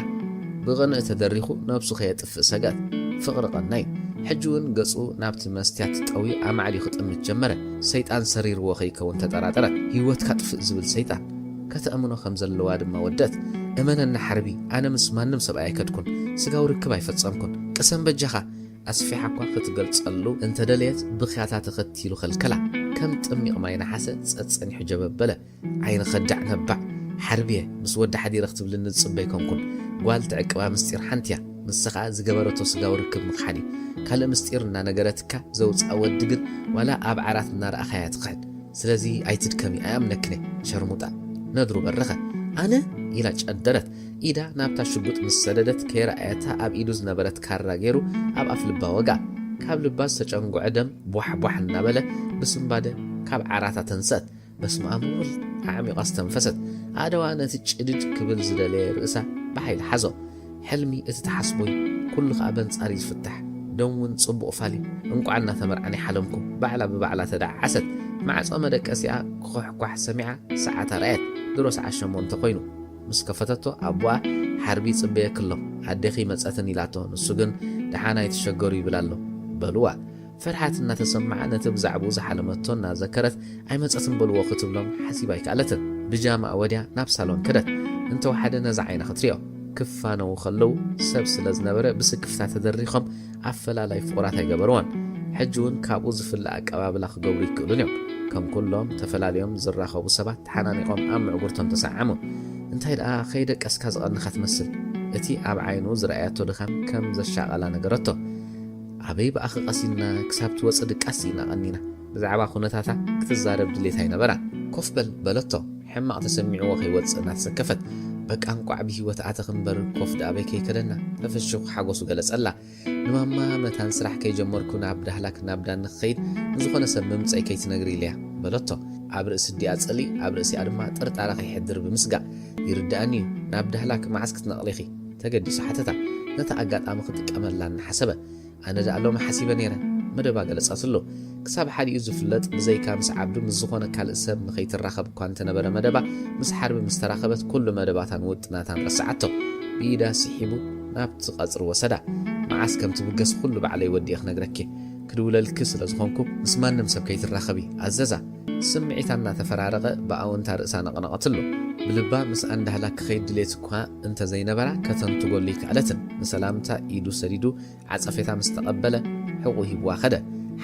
ብቕንዕ ተደሪኹ ነብሱ ኸየጥፍእ ሰጋት ፍቕሪ ቐናይ ሕጂውን ገጹ ናብቲ መስትያት ጠዊ ኣማዕሊ ኽጥምት ጀመረ ሰይጣን ሰሪርዎ ኸይከውን ተጠራጠረት ህይወትካ ጥፍእ ዝብል ሰይጣን ከተእምኖ ከም ዘለዋ ድማ ወደት እመነና ሓርቢ ኣነ ምስ ማንም ሰብኣይ ኣይከድኩን ስጋው ርክብ ኣይፈጸምኩን ቅሰም በጃኻ ኣስፊሓ እኳ ክትገልጸሉ እንተደለየት ብኽያታ ተኸቲሉ ኸልከላ ከም ጥሚቕ ማይ ናሓሰ ጸጸኒሑ ጀበበለ ዓይን ኸዳዕ ነባዕ ሓርብየ ምስ ወዲ ሓዲረ ክትብልኒ ዝጽበይ ኮንኩን ጓል ትዕቅባ ምስጢር ሓንቲያ ንስኻ ዝገበረቶ ስጋው ርክብ ምኽሓዲ ካልእ ምስጢር እናነገረትካ ዘውፅኣ ወዲ ግን ዋላ ኣብ ዓራት እናረኣኻያ ትኽሕድ ስለዚ ኣይትድከሚ ኣያምነክነ ሸርሙጣ ነድሩ በረኸ ኣነ ኢላ ጨደረት ኢዳ ናብታ ሽጉጥ ምስ ሰደደት ከይረኣየታ ኣብ ኢዱ ዝነበረት ካራ ገይሩ ኣብ ኣፍ ልባ ወጋ ካብ ልባ ዝተጨንጉዐ ደም ቧሕ እናበለ ብስምባደ ካብ ዓራታ ተንሰት በስመ አብ ወወልድ ኣዕሚቓ ዝተንፈሰት ኣደዋ ነቲ ጭድድ ክብል ዝደለየ ርእሳ ብሓይሊ ሓዞ ሕልሚ እቲ ተሓስቦይ ኩሉ ኸኣ በንጻሪ ዝፍታሕ ደውን ጽቡቕ ፋሊ እንቋዕ እናተመርዓኒ ሓለምኩ ባዕላ ብባዕላ ተዳዓሰት ማዕጾ መደቀሲኣ ክኾሕኳሕ ሰሚዓ ሰዓታ ረአየት ድሮ ሰዓት 8 ኮይኑ ምስ ከፈተቶ ኣቦኣ ሓርቢ ጽበየ ክሎም ኣዴኺ መጸትን ኢላቶ ንሱ ግን ደሓና ይትሸገሩ ይብል ኣሎ በልዋ ፍርሓት እናተሰምዓ ነቲ ብዛዕባኡ ዝሓለመቶ እናዘከረት ኣይመጸትን በልዎ ክትብሎም ሓሲባ ኣይከኣለትን ብጃማ ወድያ ናብ ሳሎን ከደት እንተወሓደ ነዛ ዓይና ክትሪኦ ክፋነው ኸለዉ ሰብ ስለ ዝነበረ ብስክፍታ ተደሪኾም ኣፈላላይ ፍቑራት ኣይገበርዎን ሕጂ እውን ካብኡ ዝፍላእ ኣቀባብላ ክገብሩ ይክእሉን እዮም ከም ኩሎም ተፈላለዮም ዝራኸቡ ሰባት ተሓናኒቖም ኣብ ምዕጉርቶም ተሰዓሙ እንታይ ደኣ ከይደቀስካ ዝቐንኻ ትመስል እቲ ኣብ ዓይኑ ዝረኣያቶ ድኻም ከም ዘሻቐላ ነገረቶ ኣበይ ብኣኺ ቐሲና ክሳብ ትወፅእ ድቃስ ኢና ቐኒና ብዛዕባ ኩነታታ ክትዛረብ ድሌታ ይነበራ ኮፍ በል በለቶ ሕማቕ ተሰሚዕዎ ከይወፅእ እናተሰከፈት በቃ እንቋዕ ብሂወት ኣተኽንበር ኮፍ ዳኣበይ ከይከደና ተፈሽኹ ሓጎሱ ገለጸላ ንማማ መታን ስራሕ ከይጀመርኩ ናብ ዳህላክ ናብ ዳን ክኸይድ ንዝኾነ ሰብ ምምፀይ ከይትነግሪ ኢለያ በለቶ ኣብ ርእሲ ዲኣ ጸሊ ኣብ ርእሲኣ ድማ ጥርጣራ ከይሕድር ብምስጋእ ይርዳእኒ እዩ ናብ ዳህላክ መዓስ ክትነቕሊኺ ተገዲሱ ሓተታ ነታ ኣጋጣሚ ክጥቀመላ እናሓሰበ ኣነ ዳ ሎሚ ሓሲበ ነይረ መደባ ገለጻትሎ ክሳብ ሓዲኡ ዝፍለጥ ብዘይካ ምስ ዓብዱ ምስ ዝኾነ ካልእ ሰብ ንኸይትራኸብ እኳ እንተነበረ መደባ ምስ ሓርቢ ምስ ተራኸበት ኩሉ መደባታን ውጥናታን ረስዓቶ ብኢዳ ስሒቡ ናብቲ ቐጽሪ ወሰዳ መዓስ ከም ትብገስ ኩሉ ባዕለይ ወዲእ ክነግረኪ ክድውለልኪ ስለ ዝኾንኩ ምስ ማንም ሰብ ከይትራኸቢ ኣዘዛ ስምዒታ እናተፈራረቐ ብኣወንታ ርእሳ ነቐነቐትሎ ብልባ ምስ ኣንዳህላ ክኸይድ ድሌት እኳ እንተዘይነበራ ከተንትጎሉ ይከኣለትን ንሰላምታ ኢዱ ሰዲዱ ዓጸፌታ ምስ ተቐበለ ሕቑ ሂብዋ ኸደ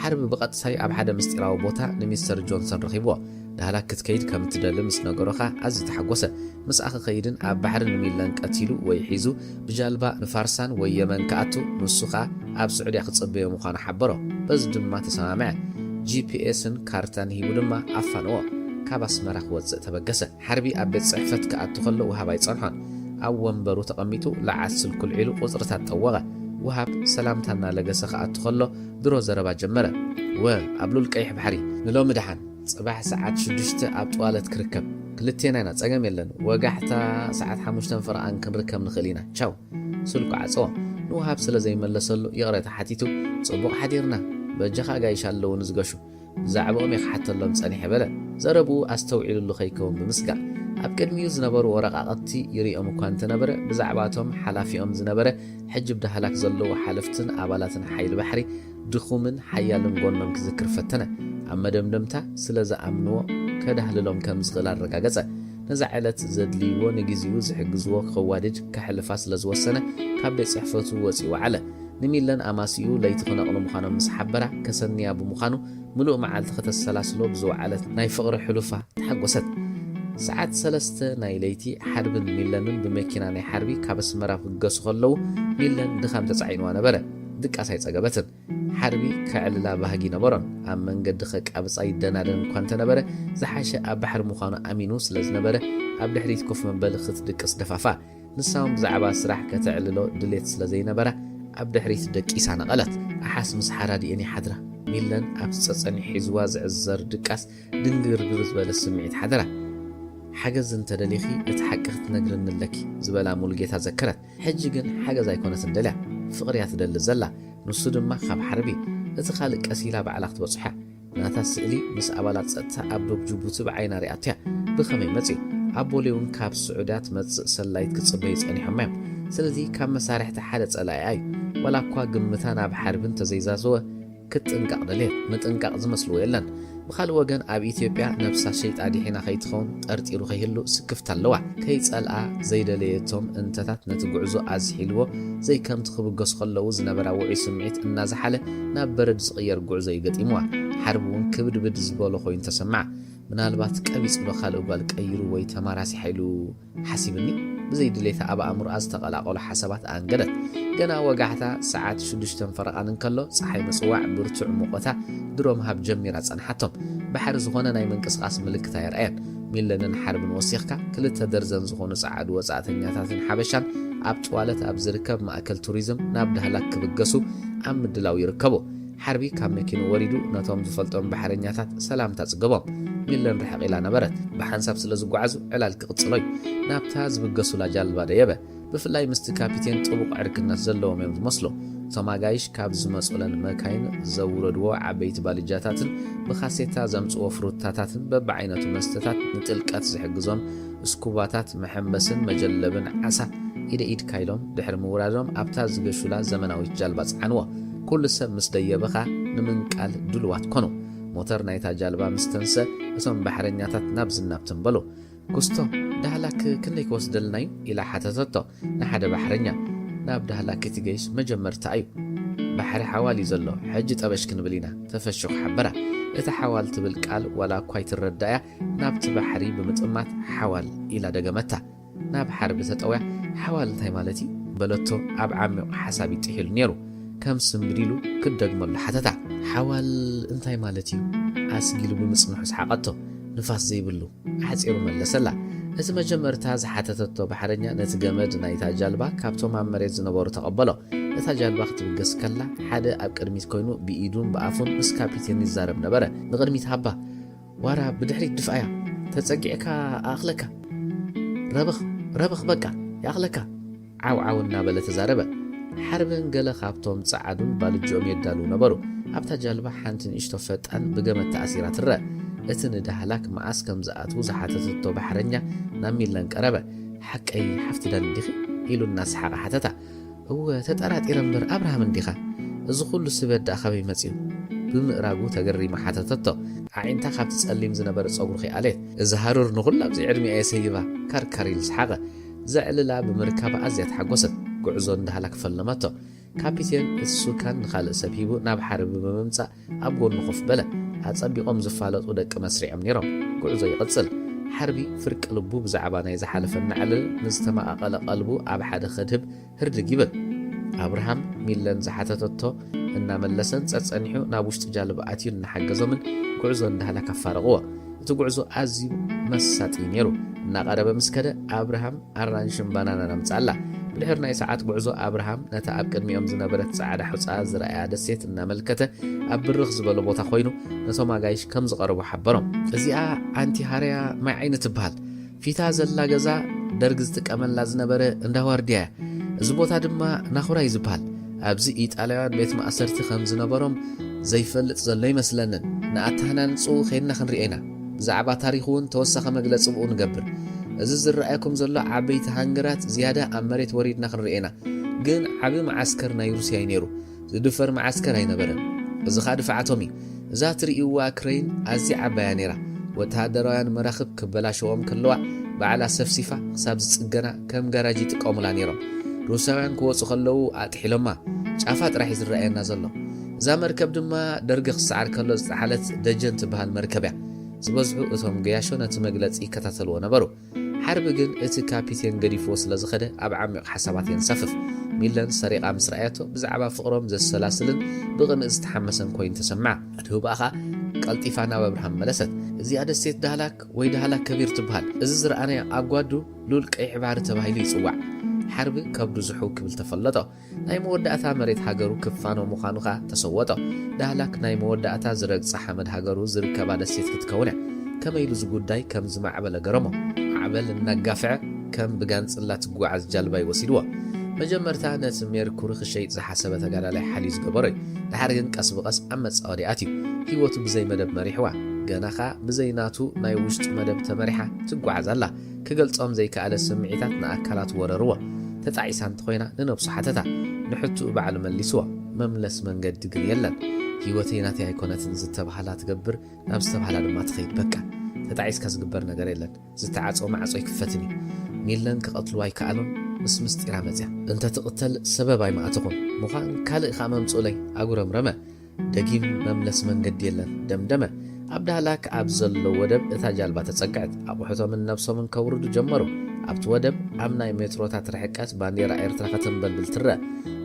ሓርቢ ብቐጥሳይ ኣብ ሓደ ምስጢራዊ ቦታ ንሚስተር ጆንሰን ረኺብዎ ዳህላ ክትከይድ ከም ትደሊ ምስ ነገሮኻ ኣዝዩ ተሓጐሰ ምስኣ ክኸይድን ኣብ ባሕሪ ንሚለን ቀቲሉ ወይ ሒዙ ብጃልባ ንፋርሳን ወይ የመን ከኣቱ ንሱ ኸኣ ኣብ ስዑድያ ክጽበዮ ምዃኑ ሓበሮ በዚ ድማ ተሰማምዐ ጂፒኤስን ካርታን ሂቡ ድማ ኣፋንዎ ካብ ኣስመራ ክወፅእ ተበገሰ ሓርቢ ኣብ ቤት ጽሕፈት ከኣቱ ኸሎ ውሃብ ኣይጸንሖን ኣብ ወንበሩ ተቐሚጡ ለዓት ስልኩ ልዒሉ ቁፅርታት ጠወቐ ውሃብ ሰላምታና ለገሰ ከኣቱ ኸሎ ድሮ ዘረባ ጀመረ ኣብ ሉል ቀይሕ ባሕሪ ንሎሚ ድሓን ጽባሕ ሰዓት 6 ኣብ ጥዋለት ክርከብ ክልቴና ኢና ጸገም የለን ወጋሕታ ሰዓት 5 ፍርቓን ክንርከብ ንኽእል ኢና ቻው ስልኩ ዓፀዎ ንውሃብ ስለ ዘይመለሰሉ ይቕረታ ሓቲቱ ጽቡቕ ሓዲርና በጀኻ ጋይሻ ኣለዉ ንዝገሹ ብዛዕባኦም የኽሓተሎም ጸኒሕ በለ ዘረብኡ ኣስተውዒሉሉ ኸይከውን ብምስጋእ ኣብ ቅድሚኡ ዝነበሩ ወረቓቐቲ ይሪኦም እኳ እንተነበረ ብዛዕባቶም ሓላፊኦም ዝነበረ ሕጂ ብዳህላክ ዘለዉ ሓለፍትን ኣባላትን ሓይሊ ባሕሪ ድኹምን ሓያልን ጎኖም ክዝክር ፈተነ ኣብ መደምደምታ ስለ ዝኣምንዎ ከዳህልሎም ከም ዝኽእል ኣረጋገጸ ነዛ ዕለት ዘድልይዎ ንግዚኡ ዝሕግዝዎ ክኸዋድድ ካሕልፋ ስለ ዝወሰነ ካብ ቤት ጽሕፈቱ ወፂኡ ዓለ ንሚለን ኣማሲኡ ለይቲ ክነቕሉ ምዃኖም ምስ ሓበራ ከሰንያ ብምዃኑ ምሉእ መዓልቲ ከተሰላስሎ ብዝወዓለት ናይ ፍቕሪ ሕሉፋ ተሓጐሰት ሰዓት 3 ናይ ለይቲ ሓርብን ሚለንን ብመኪና ናይ ሓርቢ ካብ ኣስመራ ክገሱ ኸለዉ ሚለን ድኻም ተጻዒንዋ ነበረ ድቃስ ኣይጸገበትን ሓርቢ ከዕልላ ባህጊ ነበሮን ኣብ መንገዲ ኸቃብጻ ይደናደን እኳ እንተነበረ ዝሓሸ ኣብ ባሕሪ ምዃኑ ኣሚኑ ስለ ዝነበረ ኣብ ድሕሪት ኮፍ መበሊ ክትድቅስ ደፋፋ ንሳውን ብዛዕባ ስራሕ ከተዕልሎ ድሌት ስለ ዘይነበራ ኣብ ድሕሪት ደቂሳ ነቐለት ኣሓስ ምስ ሓራዲአን ሓድራ ሚለን ኣብ ፀፀኒ ሒዝዋ ዝዕዘር ድቃስ ድንግርግር ዝበለ ስምዒት ሓደራ ሓገዝ እንተደሊኺ እቲ ሓቂ ክትነግረኒ ኣለኪ ዝበላ ሙሉጌታ ዘከረት ሕጂ ግን ሓገዝ ኣይኮነትን ደልያ ፍቕሪ እያ ትደሊ ዘላ ንሱ ድማ ካብ ሓርቢ እቲ ካልእ ቀሲላ ባዕላ ክትበፅሓ ናታ ስእሊ ምስ ኣባላት ፀጥታ ኣብ ዶብ ጅቡቲ ብዓይና ሪኣቶ እያ ብኸመይ መፅኡ ኣቦሌ እውን ካብ ስዑዳት መፅእ ሰላይት ክፅበዩ ፀኒሖም እዮም ስለዚ ካብ መሳርሕቲ ሓደ ፀላኢ እዩ ወላ እኳ ግምታ ናብ ሓርቢ እንተዘይዛዘወ ክትጥንቃቕ ደልየት ምጥንቃቕ ዝመስልዎ የለን ብኻልእ ወገን ኣብ ኢትዮጵያ ነብሳ ሸይጣን ዲሒና ከይትኸውን ጠርጢሩ ከይህሉ ስክፍት ኣለዋ ከይፀልኣ ዘይደለየቶም እንተታት ነቲ ጉዕዞ ኣዝሒልዎ ዘይከምቲ ክብገሱ ከለዉ ዝነበራ ውዑይ ስምዒት እናዝሓለ ናብ በረድ ዝቕየር ጉዕዞ ይገጢምዋ ሓርቢ እውን ክብድብድ ዝበሎ ኮይኑ ተሰማዕ ምናልባት ቀቢፅ ዶ ካልእ ጓል ቀይሩ ወይ ተማራሲ ሓይሉ ሓሲብኒ ብዘይ ድሌታ ኣብ ኣእምሮኣ ዝተቐላቐሉ ሓሳባት ኣንገደት ገና ወጋሕታ ሰዓት 6 ፈረቓን እንከሎ ፀሓይ ምፅዋዕ ብርቱዕ ሙቐታ ድሮም ሃብ ጀሚራ ፀንሓቶም ባሕሪ ዝኾነ ናይ ምንቅስቓስ ምልክታ የርአየን ሚለንን ሓርብን ወሲኽካ ክልተ ደርዘን ዝኾኑ ጸዓዱ ወጻእተኛታትን ሓበሻን ኣብ ጨዋለት ኣብ ዝርከብ ማእከል ቱሪዝም ናብ ዳህላክ ክብገሱ ኣብ ምድላው ይርከቡ ሓርቢ ካብ መኪኑ ወሪዱ ነቶም ዝፈልጦም ባሕረኛታት ሰላምታ ጽገቦም ሚለን ርሕቕ ኢላ ነበረት ብሓንሳብ ስለ ዝጓዓዙ ዕላል ክቕፅሎዩ ናብታ ዝብገሱላ ጃልባ ደየበ ብፍላይ ምስቲ ካፒቴን ጥቡቕ ዕርክነት ዘለዎም እዮም ዝመስሉ እቶም ኣጋይሽ ካብ ዝመፁለን መካይን ዘውረድዎ ዓበይቲ ባልጃታትን ብኻሴታ ዘምፅዎ ፍሩታታትን በብዓይነቱ መስተታት ንጥልቀት ዝሕግዞም እስኩባታት መሐንበስን መጀለብን ዓሳ ኢደ ኢድ ካይሎም ድሕሪ ምውራዶም ኣብታ ዝገሹላ ዘመናዊት ጃልባ ፀዓንዎ ኩሉ ሰብ ምስ ደየበኻ ንምንቃል ድልዋት ኮኑ ሞተር ናይታ ጃልባ ምስተንሰ እቶም ባሕረኛታት ናብ ዝናብትን በሉ ኩስቶ ዳህላክ ክንደይ ክወስደልና እዩ ኢላ ሓተተቶ ንሓደ ባሕረኛ ናብ ዳህላክ ትገይስ መጀመርታ እዩ ባሕሪ ሓዋል እዩ ዘሎ ሕጂ ጠበሽ ክንብል ኢና ተፈሽኹ ሓበራ እቲ ሓዋል ትብል ቃል ወላ እኳ ይትረዳእያ ናብቲ ባሕሪ ብምጥማት ሓዋል ኢላ ደገመታ ናብ ሓርቢ ተጠውያ ሓዋል እንታይ ማለት እዩ በለቶ ኣብ ዓሚቕ ሓሳብ ይጥሒሉ ነይሩ ከም ስምብዲሉ ክደግመሉ ሓተታ ሓዋል እንታይ ማለት እዩ ኣስጊሉ ብምጽንሑ ስሓቐቶ ንፋስ ዘይብሉ ሓፂሩ መለሰላ እቲ መጀመርታ ዝሓተተቶ ባሕረኛ ነቲ ገመድ ናይታ ጃልባ ካብቶም ኣብ መሬት ዝነበሩ ተቐበሎ እታ ጃልባ ክትብገስ ከላ ሓደ ኣብ ቅድሚት ኮይኑ ብኢዱን ብኣፉን ምስ ካፒቴን ይዛረብ ነበረ ንቅድሚት ሃባ ዋራ ብድሕሪት ድፍኣያ ተጸጊዕካ ኣኽለካ ረብኽ በቃ ያኽለካ ዓውዓው እናበለ ተዛረበ ሓርብን ገለ ካብቶም ጸዓዱን ባልጅኦም የዳሉ ነበሩ ኣብታ ጃልባ ሓንቲ ንእሽቶ ፈጣን ብገመድ ተኣሲራ ትረአ እቲ ንዳህላክ መዓስ ከም ዝኣትዉ ዝሓተተቶ ባሕረኛ ናብ ሚለን ቀረበ ሓቀይ ሓፍቲ ዳንዲኺ ኢሉ እናስሓቐ ሓተታ እወ ተጠራጢረ እምበር ኣብርሃም እንዲኻ እዚ ኩሉ ስበዳ ኸበይ መፂኡ ብምእራጉ ተገሪማ ሓተተቶ ኣዒንታ ካብቲ ጸሊም ዝነበረ ፀጉሩ ኸይኣለት እዚ ሃሩር ንኹሉ ኣብዚ ዕድሚኣ የሰይባ ካርካር ኢሉ ስሓቐ ዘዕልላ ብምርካባ ኣዝያ ተሓጐሰት ጉዕዞ እንዳህላክ ፈለመቶ ካፒቴን እሱካን ንኻልእ ሰብ ሂቡ ናብ ሓርቢ ብምምጻእ ኣብ ጎኑ ኮፍ በለ ኣጸቢቖም ዝፋለጡ ደቂ መስሪዖም ነይሮም ጉዕዞ ይቕጽል ሓርቢ ፍርቂ ልቡ ብዛዕባ ናይ ዝሓለፈ ናዕልል ንዝተማቓቐለ ቀልቡ ኣብ ሓደ ኸድህብ ህርድግ ይብል ኣብርሃም ሚለን ዝሓተተቶ እናመለሰን ጸጸኒሑ ናብ ውሽጢ ጃልባ ኣትዩ እናሓገዞምን ጉዕዞ እንዳህላክ ኣፋረቕዎ እቲ ጉዕዞ ኣዝዩ መሳጢ ነይሩ እናቐረበ ምስ ከደ ኣብርሃም ኣራንሽን ባናናን ኣምጻላ ብድሕር ናይ ሰዓት ጉዕዞ ኣብርሃም ነታ ኣብ ቅድሚኦም ዝነበረት ጻዕዳ ሕፃ ዝረኣያ ደሴት እናመልከተ ኣብ ብርኽ ዝበሎ ቦታ ኮይኑ ነቶም ኣጋይሽ ከም ዝቐረቡ ሓበሮም እዚኣ ኣንቲ ሃርያ ማይ ዓይኒ ትበሃል ፊታ ዘላ ገዛ ደርጊ ዝጥቀመላ ዝነበረ እንዳዋርድያ እዚ ቦታ ድማ ናኹራ እዩ ዝበሃል ኣብዚ ኢጣልያውያን ቤት ማእሰርቲ ከም ዝነበሮም ዘይፈልጥ ዘሎ ይመስለንን ንኣተሃናንፁ ኸይድና ክንሪኦ ኢና ብዛዕባ ታሪክ እውን ተወሳኺ መግለፂ ብኡ ንገብር እዚ ዝረኣየኩም ዘሎ ዓበይቲ ሃንገራት ዝያዳ ኣብ መሬት ወሪድና ክንሪኤና ግን ዓብ ማዓስከር ናይ ሩስያ ነይሩ ዝድፈር ማዓስከር ኣይነበረን እዚ ኻ ድፍዓቶም እዩ እዛ ትርእይዋ ክሬን ኣዝያ ዓባያ ነይራ ወተሃደራውያን መራኽብ ክበላሸዎም ከለዋ ባዕላ ሰፍሲፋ ክሳብ ዝጽገና ከም ጋራጅ ይጥቀሙላ ነይሮም ሩስያውያን ክወፁ ከለዉ ኣጥሒሎማ ጫፋ ጥራሕ ዝረኣየና ዘሎ እዛ መርከብ ድማ ደርጊ ክሰዓር ከሎ ዝፀሓለት ደጀን ትበሃል መርከብ እያ ዝበዝሑ እቶም ገያሾ ነቲ መግለፂ ይከታተልዎ ነበሩ ሓርቢ ግን እቲ ካፒቴን ገዲፍዎ ስለ ዝኸደ ኣብ ዓሚቕ ሓሳባት የንሳፍፍ ሚለን ሰሪቓ ምስ ረኣያቶ ብዛዕባ ፍቕሮም ዘሰላስልን ብቕንእ ዝተሓመሰን ኮይኑ ተሰምዓ ኣድህባኻ ቀልጢፋ ናብ ኣብርሃም መለሰት እዚኣ ደሴት ዳህላክ ወይ ዳህላክ ከቢር ትበሃል እዚ ዝረኣናዮ ኣጓዱ ሉል ቀይሕ ባሕሪ ተባሂሉ ይፅዋዕ حرب كبدو زحو كبل تفلطو ناي مودعتا مريت هاجرو كفانو مخانو خا تسوطو دهلاك ناي مودعتا زرق صحمد هاجرو زركبا دسيت كتكونه كما يلو زغداي كم زمعبل غرمو عبل النقافع كم بغانصلات غواز جالباي وسيدوا مجمرتا نت ميركوري خشي زحسبه تغالالاي حليز غبري دحرغن قس بقس امص اودياتي هيوتو بزي مدب مريحوا غناخا بزيناتو ناي وشت مدب تمريحه تغوازالا كገልጾም ዘይከኣለ ስምዒታት ንኣካላት ወረርዎ ተጣዒሳን ተኾይና ንነብሱ ሓተታ ንሕቱ በዓል መሊስዎ መምለስ መንገዲ ግን የለን ህይወተይ ናተይ ኣይኮነትን ዝተባሃላ ትገብር ናብ ዝተባሃላ ድማ ትኸይድ በቃ ተጣዒስካ ዝግበር ነገር የለን ዝተዓፀው ማዕጾ ይክፈትኒ ሚለን ክቐትሉ ኣይከኣሉን ምስ ምስጢራ መፅያ እንተ ትቕተል ሰበብ ኣይማእትኹም ምዃን ካልእ ኻ መምፁለይ ኣጉረምረመ ደጊም መምለስ መንገዲ የለን ደምደመ ኣብዳላክ ኣብ ዘሎ ወደብ እታ ጃልባ ተጸግዐት ኣቑሑቶምን ነብሶምን ከውርዱ ጀመሩ ኣብቲ ወደብ ኣብ ናይ ሜትሮታት ርሕቀት ባንዴራ ኤርትራ ከተንበልብል ትረአ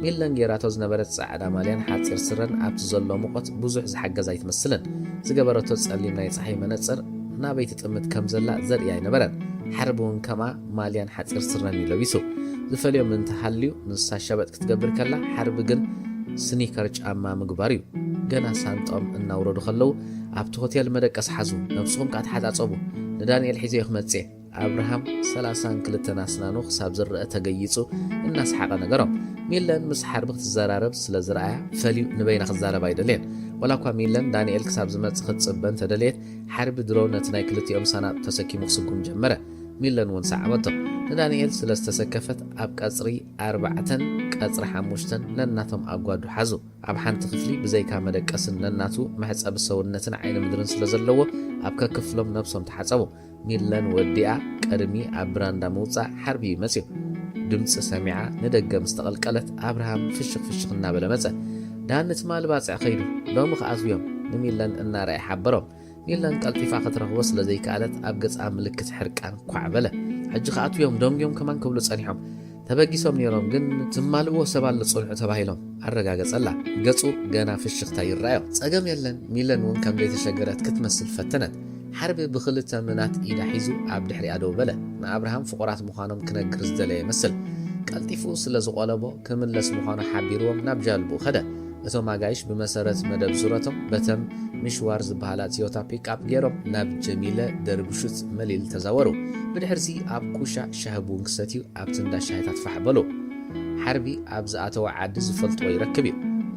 ሚለን ጌራቶ ዝነበረት ጻዕዳ ማልያን ሓፂር ስረን ኣብቲ ዘሎ ሙቐት ብዙሕ ዝሓገዝ ኣይትመስልን ዝገበረቶ ጸሊም ናይ ፀሓይ መነፅር ናበይ ትጥምት ከም ዘላ ዘርኢ ኣይነበረን ሓርቢ እውን ከማ ማልያን ሓፂር ስረን ይለቢሱ ዝፈልዮም እንትሃልዩ ንሳ ሸበጥ ክትገብር ከላ ሓርቢ ግን ስኒከር ጫማ ምግባር እዩ ገና ሳንጦም እናውረዱ ከለው ኣብቲ ሆቴል መደቀስ ሓዙ ነብስኹም ካትሓፃፀቡ ንዳንኤል ሒዘ ይኽመጽ ኣብርሃም 32 ናስናኑ ክሳብ ዝርአ ተገይጹ እናስሓቐ ነገሮም ሚለን ምስ ሓርቢ ክትዘራረብ ስለ ዝረኣያ ፈልዩ ንበይና ክዛረብ ኣይደልየን ወላ እኳ ሚለን ዳንኤል ክሳብ ዝመጽእ ክትጽበን ተደልየት ሓርቢ ድሮ ነቲ ናይ ክልቲኦም ሰናጥ ተሰኪሙ ክስጉም ጀመረ ሚለን እውን ሰዓበቶ ንዳንኤል ስለ ዝተሰከፈት ኣብ ቀጽሪ 4 ቀጽሪ 5 ነናቶም ኣጓዱ ሓዙ ኣብ ሓንቲ ክፍሊ ብዘይካ መደቀስን ነናቱ መሕፀብ ሰውነትን ዓይኒ ምድርን ስለ ዘለዎ ኣብ ከክፍሎም ነብሶም ተሓፀቡ ሚለን ወዲኣ ቀድሚ ኣብ ብራንዳ ምውፃእ ሓርቢ ይመፅዩ ድምፂ ሰሚዓ ንደገ ምስ ተቐልቀለት ኣብርሃም ፍሽኽ ፍሽኽ እናበለ መፀ ዳንት ማል ባፅዕ ኸይዱ ሎሚ ከኣትዮም ንሚለን እናርኣይ ሓበሮም ሚለን ቀልጢፋ ክትረኽቦ ስለ ዘይከኣለት ኣብ ገጻ ምልክት ሕርቃን ኳዕ በለ ሕጂ ከኣትዮም ደንጊዮም ከማን ክብሉ ጸኒሖም ተበጊሶም ነይሮም ግን ትማልዎ ሰባል ጽልሑ ተባሂሎም ኣረጋገጸላ ገጹ ገና ፍሽኽታ ይራዮ ጸገም የለን ሚለን እውን ከም ዘይተሸገረት ክትመስል ፈተነት ሓርቢ ብኽልተ ምናት ኢዳ ሒዙ ኣብ ድሕሪኣ ደው በለ ንኣብርሃም ፍቑራት ምዃኖም ክነግር ዝደለየ ይመስል ቀልጢፉ ስለ ዝቆለቦ ክምለስ ምዃኑ ሓቢርዎም ናብ ጃልቡኡ ኸደ እቶም ኣጋይሽ ብመሰረት መደብ ዙረቶም በተም ምሽዋር ዝበሃላ ትዮታ ፒክኣፕ ገይሮም ናብ ጀሚለ ደርብሹት መሊል ተዛወሩ ብድሕርሲ ኣብ ኩሻ ሻህቡን ክሰትዩ ኣብቲ እንዳ ሻሂታት ፋሕበሉ ሓርቢ ኣብ ዝኣተወ ዓዲ ዝፈልጥዎ ይረክብ እዩ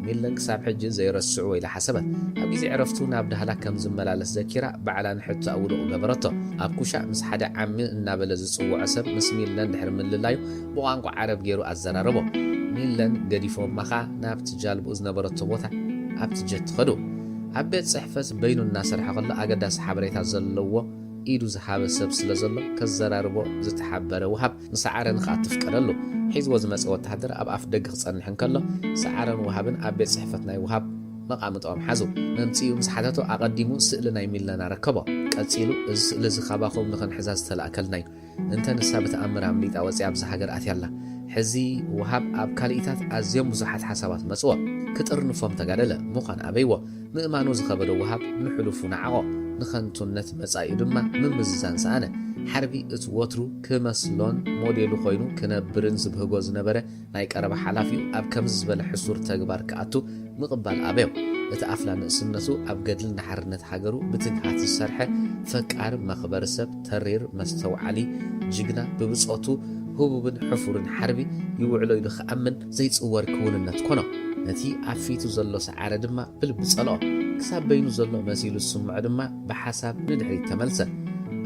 ሚለን ክሳብ ሕጂ ዘይረስዑ ኢላ ሓሰበት ኣብ ግዜ ዕረፍቱ ናብ ዳህላ ከም ዝመላለስ ዘኪራ ባዕላ ንሕቱ ኣውልቑ ገበረቶ ኣብ ኩሻ ምስ ሓደ ዓሚ እናበለ ዝፅውዖ ሰብ ምስ ሚለን ድሕሪ ምልላዩ ብቋንቋ ዓረብ ገይሩ ኣዘራረቦ ሚለን ገዲፎም ማኻ ናብቲ ጃልብኡ ዝነበረቶ ቦታ ኣብቲ ጀት ኸዱ ኣብ ቤት ጽሕፈት በይኑ እናሰርሐ ከሎ ኣገዳሲ ሓበሬታ ዘለዎ ኢዱ ዝሃበ ሰብ ስለ ዘሎ ከዘራርቦ ዝተሓበረ ውሃብ ንሰዓረን ክኣትፍ ቀደሉ ሒዝዎ ዝመፀ ወታደር ኣብ ኣፍ ደገ ክጸንሕ እንከሎ ሰዓረን ውሃብን ኣብ ቤት ጽሕፈት ናይ ውሃብ መቃምጦም ሓዙ መምፅኡ ምስ ሓተቶ ኣቐዲሙ ስእሊ ናይ ሚለና ረከቦ ቀፂሉ እዚ ስእሊ እዚ ካባኹም ንኽንሕዛ ዝተላእከልና እዩ እንተ ንሳ ብተኣምር ኣምሊጣ ወፂኣ ኣብዚ ሃገር ኣትያላ ሕዚ ውሃብ ኣብ ካልኢታት ኣዝዮም ብዙሓት ሓሳባት መፅዎ ክጥርንፎም ተጋደለ ምዃን ኣበይዎ ምእማኑ ዝኸበዶ ውሃብ ንሕሉፉ ነዓቆ ንኸንቱነት መጻኢ ድማ ምምዝዛን ሰኣነ ሓርቢ እቲ ወትሩ ክመስሎን ሞዴሉ ኮይኑ ክነብርን ዝብህጎ ዝነበረ ናይ ቀረባ ሓላፊኡ ኣብ ከምዚ ዝበለ ሕሱር ተግባር ክኣቱ ምቕባል ኣበዮ እቲ ኣፍላ ንእስነቱ ኣብ ገድሊ ናሓርነት ሃገሩ ብትግሃት ዝሰርሐ ፈቃር መኽበሪ ሰብ ተሪር መስተውዓሊ ጅግና ብብፆቱ ህቡብን ሕፉርን ሓርቢ ይውዕሎ ኢሉ ክኣምን ዘይፅወር ክውንነት ኮኖ ነቲ ኣብ ፊቱ ዘሎ ሰዓረ ድማ ብልቢ ጸልኦ ክሳብ በይኑ ዘሎ መሲሉ ዝስምዖ ድማ ብሓሳብ ንድሕሪት ተመልሰ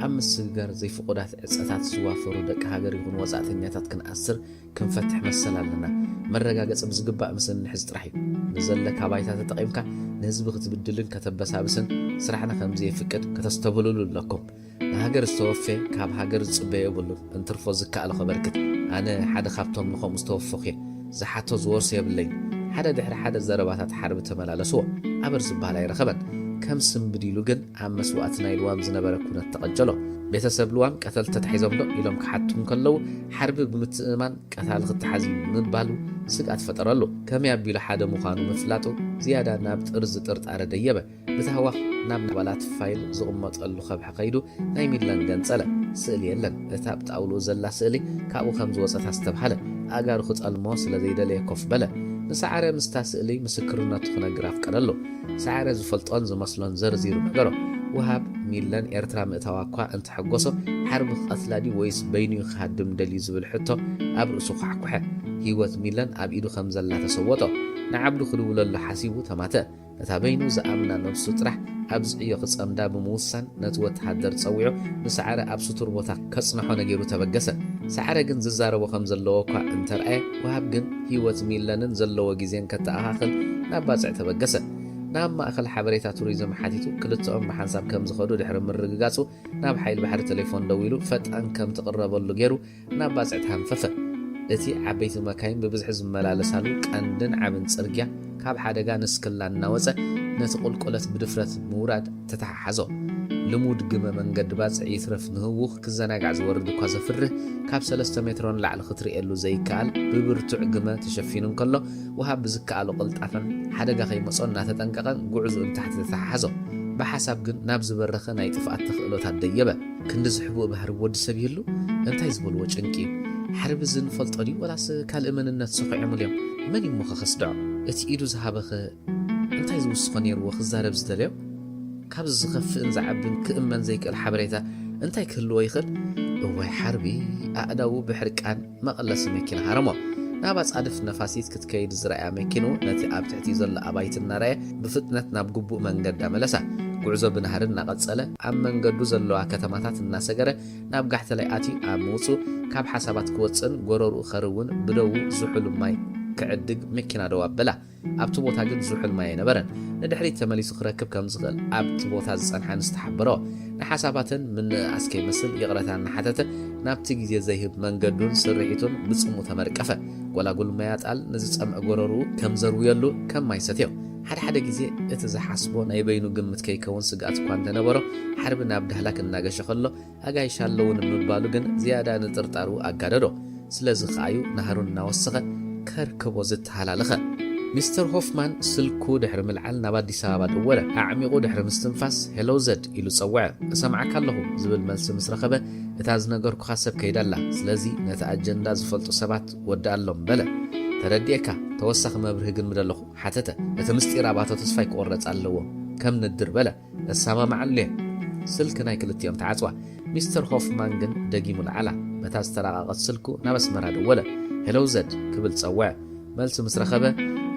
ኣብ ምስግጋር ዘይፍቑዳት ዕፀታት ዝዋፈሩ ደቂ ሃገር ይኹን ወፃእተኛታት ክንኣስር ክንፈትሕ መሰል ኣለና መረጋገፂ ብዝግባእ ምስሊ ንሕዝ ጥራሕ እዩ ንዘለካ ባይታ ተጠቒምካ ንህዝቢ ክትብድልን ከተበሳብስን ስራሕና ከምዚ የፍቅድ ከተስተብልሉ ኣለኩም ንሃገር ዝተወፈ ካብ ሃገር ዝፅበየ የብሉን እንትርፎ ዝከኣለ ኸበርክት ኣነ ሓደ ካብቶም ንኸምኡ ዝተወፈኹ እየ ዝሓቶ ዝወርሶ የብለይ ሓደ ድሕሪ ሓደ ዘረባታት ሓርቢ ተመላለስዎ ኣበር ዝበሃል ኣይረኸበን ከም ስምብዲሉ ግን ኣብ መስዋዕቲ ናይ ልዋም ዝነበረ ኩነት ተቐጀሎ ቤተሰብ ልዋም ቀተል ተታሒዞም ዶ ኢሎም ክሓትም ከለዉ ሓርቢ ብምትእማን ቀታል ክትሓዚ ምባሉ ስጋት ፈጠረሉ ከመይ ኣቢሉ ሓደ ምዃኑ ምፍላጡ ዝያዳ ናብ ጥርዚ ጥርጣረ ደየበ ብታህዋኽ ናብ ናባላት ፋይል ዝቕመጠሉ ኸብሒ ኸይዱ ናይ ሚለን ገንጸለ ስእሊ የለን እታ ብጣውሉ ዘላ ስእሊ ካብኡ ከም ዝወፀታ ዝተብሃለ ኣጋሩ ክጸልሞ ስለ ዘይደለየ ኮፍ በለ ንሰዓረ ምስታስእሊ ምስክርነቱ ክነግር ኣፍቀደሎ ሰዓረ ዝፈልጦን ዝመስሎን ዘርዚሩ ነገሮ ወሃብ ሚለን ኤርትራ ምእታዋ እኳ እንትሐጎሶ ሓርቢ ቀትላዲ ወይስ በይኑ ይኻድም ደልዩ ዝብል ሕቶ ኣብ ርእሱ ኳሕኩሐ ህይወት ሚለን ኣብ ኢዱ ከም ዘላ ተሰወጦ ንዓብዱ ክድውለሉ ሓሲቡ ተማተ እታ በይኑ ዝኣምና ነብሱ ጥራሕ ኣብ ዝዕዮ ክጸምዳ ብምውሳን ነቲ ወተሃደር ጸዊዑ ንሰዓረ ኣብ ስቱር ቦታ ከጽንሖ ነገሩ ተበገሰ ሰዓረ ግን ዝዛረቦ ከም ዘለዎ እኳ እንተርአየ ወሃብ ግን ህይወት ሚለንን ዘለዎ ጊዜን ከተኣኻኽል ናብ ባጽዕ ተበገሰ ናብ ማእኸል ሓበሬታ ቱሪዝም ሓቲቱ ክልተኦም ብሓንሳብ ከም ዝኸዱ ድሕሪ ምርግጋጹ ናብ ሓይል ባሕሪ ቴሌፎን ደው ኢሉ ፈጣን ከም ትቕረበሉ ገይሩ ናብ ባጽዕ ተሃንፈፈ እቲ ዓበይቲ መካይን ብብዝሒ ዝመላለሳሉ ቀንድን ዓብን ጽርግያ ካብ ሓደጋ ንስክላ እናወፀ ነቲ ቁልቁለት ብድፍረት ምውራድ ተተሓሓዞ ልሙድ ግመ መንገዲ ባጽዕ ይትረፍ ንህውኽ ክዘናጋዕ ዝወርድ እኳ ዘፍርህ ካብ 3 ሜትሮን ላዕሊ ክትሪኤሉ ዘይከኣል ብብርቱዕ ግመ ተሸፊኑ እንከሎ ወሃብ ብዝከኣሉ ቅልጣፈን ሓደጋ ከይመጾን እናተጠንቀቐን ጉዕዙ እንታሕቲ ተተሓሓዞ ብሓሳብ ግን ናብ ዝበረኸ ናይ ጥፍኣት ተኽእሎታት ደየበ ክንዲ ዝሕቡእ ባህሪ ወዲ ሰብ ይህሉ እንታይ ዝበልዎ ጭንቂ ሓርቢ ዝንፈልጦ ድዩ ወላስ ካልእ መንነት ሰኺዖም እዮም መን ይሞ ኸኸስድዖ እቲ ኢዱ ዝሃበኸ እንታይ ዝውስኾ ነይርዎ ክዛረብ ዝደለዮ ካብዚ ዝኸፍእን ዝዓብን ክእመን ዘይክእል ሓበሬታ እንታይ ክህልዎ ይኽእል እዋይ ሓርቢ ኣእዳው ብሕርቃን መቐለሲ መኪና ሃረሞ ናብ ኣጻድፍ ነፋሲት ክትከይድ ዝረኣያ መኪኑ ነቲ ኣብ ትሕቲ ዘሎ ኣባይቲ እናረኣየ ብፍጥነት ናብ ግቡእ መንገዲ ኣመለሳ ጉዕዞ ብናህርን እናቐጸለ ኣብ መንገዱ ዘለዋ ከተማታት እናሰገረ ናብ ጋሕተላይ ኣትዩ ኣብ ምውፁእ ካብ ሓሳባት ክወፅን ጎረርኡ ኸርውን ብደው ዝሑል ማይ ክዕድግ መኪና ደው ኣበላ ኣብቲ ቦታ ግን ዝሑል ማይ ኣይነበረን ንድሕሪት ተመሊሱ ክረክብ ከም ዝኽእል ኣብቲ ቦታ ዝጸንሐ ንዝተሓበሮ ንሓሳባትን ምንኣስ ከይመስል ይቕረታ እናሓተተ ናብቲ ግዜ ዘይህብ መንገዱን ስርሒቱን ብጽሙእ ተመርቀፈ ጎላጉል ማያጣል ንዝጸምዐ ጎረርኡ ከም ዘርውየሉ ከም ማይ ሰትዮ ሓደ ግዜ እቲ ዝሓስቦ ናይ በይኑ ግምት ከይከውን ስጋት እኳ እንተነበሮ ሓርቢ ናብ ዳህላክ እናገሸ ከሎ ኣጋይሻ ኣለውን ምባሉ ግን ዝያዳ ንጥርጣሩ ኣጋደዶ ስለዚ ኸኣዩ ናሃሩን እናወሰኸ ከርክቦ ዝተሃላለኸ ሚስተር ሆፍማን ስልኩ ድሕሪ ምልዓል ናብ ኣዲስ ኣበባ ደወለ ኣዕሚቑ ድሕሪ ምስትንፋስ ሄሎ ዘድ ኢሉ ጸውዐ እሰምዓካ ኣለኹ ዝብል መልሲ ምስ ረኸበ እታ ዝነገርኩኻ ሰብ ከይዳላ ስለዚ ነቲ ኣጀንዳ ዝፈልጡ ሰባት ወዳኣሎም በለ ተረዲእካ ተወሳኺ መብርሂ ግን ምደለኹ ሓተተ እቲ ምስጢር ኣባቶ ተስፋይ ክቆረጽ ኣለዎ ከም ንድር በለ እሰማምዓሉ እየ ስልኪ ናይ ክልቲኦም ተዓጽዋ ሚስተር ሆፍማን ግን ደጊሙ ልዓላ መታ ዝተራቓቐት ስልኩ ናብ ኣስመራ ደወለ ሄሎ ዘድ ክብል ጸውዐ መልሲ ምስ ረኸበ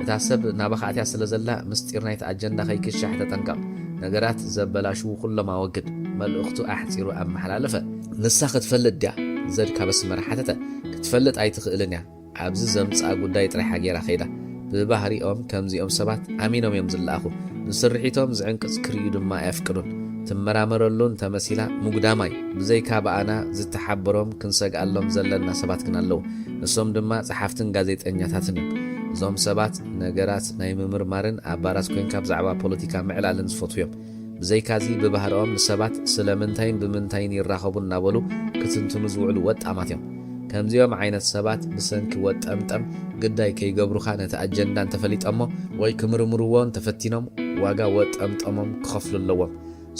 እታ ሰብ ናባኻ ኣትያ ስለ ዘላ ምስጢር ናይቲ ኣጀንዳ ከይክሻሕ ተጠንቀቕ ነገራት ዘበላሽው ኩሎም ኣወግድ መልእኽቱ ኣሕፂሩ ኣመሓላለፈ ንሳ ክትፈልጥ ድያ ዘድ ካብ ኣስመራ ሓተተ ክትፈልጥ ኣይትኽእልን እያ ኣብዚ ዘምጽኣ ጉዳይ ጥራይ ሓጌራ ኸይዳ ብባህሪኦም ከምዚኦም ሰባት ኣሚኖም እዮም ዝለኣኹ ንስርሒቶም ዝዕንቅጽ ክርዩ ድማ ኣየፍቅዱን ትመራመረሉን ተመሲላ ሙግዳማይ ብዘይካ በኣና ዝተሓበሮም ክንሰግኣሎም ዘለና ሰባት ግን ኣለዉ ንሶም ድማ ጸሓፍትን ጋዜጠኛታትን እዮም እዞም ሰባት ነገራት ናይ ምምርማርን ኣባራት ኮንካ ብዛዕባ ፖለቲካ ምዕላልን ዝፈትዩ እዮም ብዘይካዚ ብባህሪኦም ንሰባት ስለምንታይን ብምንታይን ይራኸቡ እናበሉ ክትንትኑ ዝውዕሉ ወጣማት እዮም ከምዚኦም ዓይነት ሰባት ብሰንኪ ወጠምጠም ግዳይ ከይገብሩኻ ነቲ ኣጀንዳ እንተፈሊጠሞ ወይ ክምርምርዎን ተፈቲኖም ዋጋ ወጠምጠሞም ክኸፍሉ ኣለዎም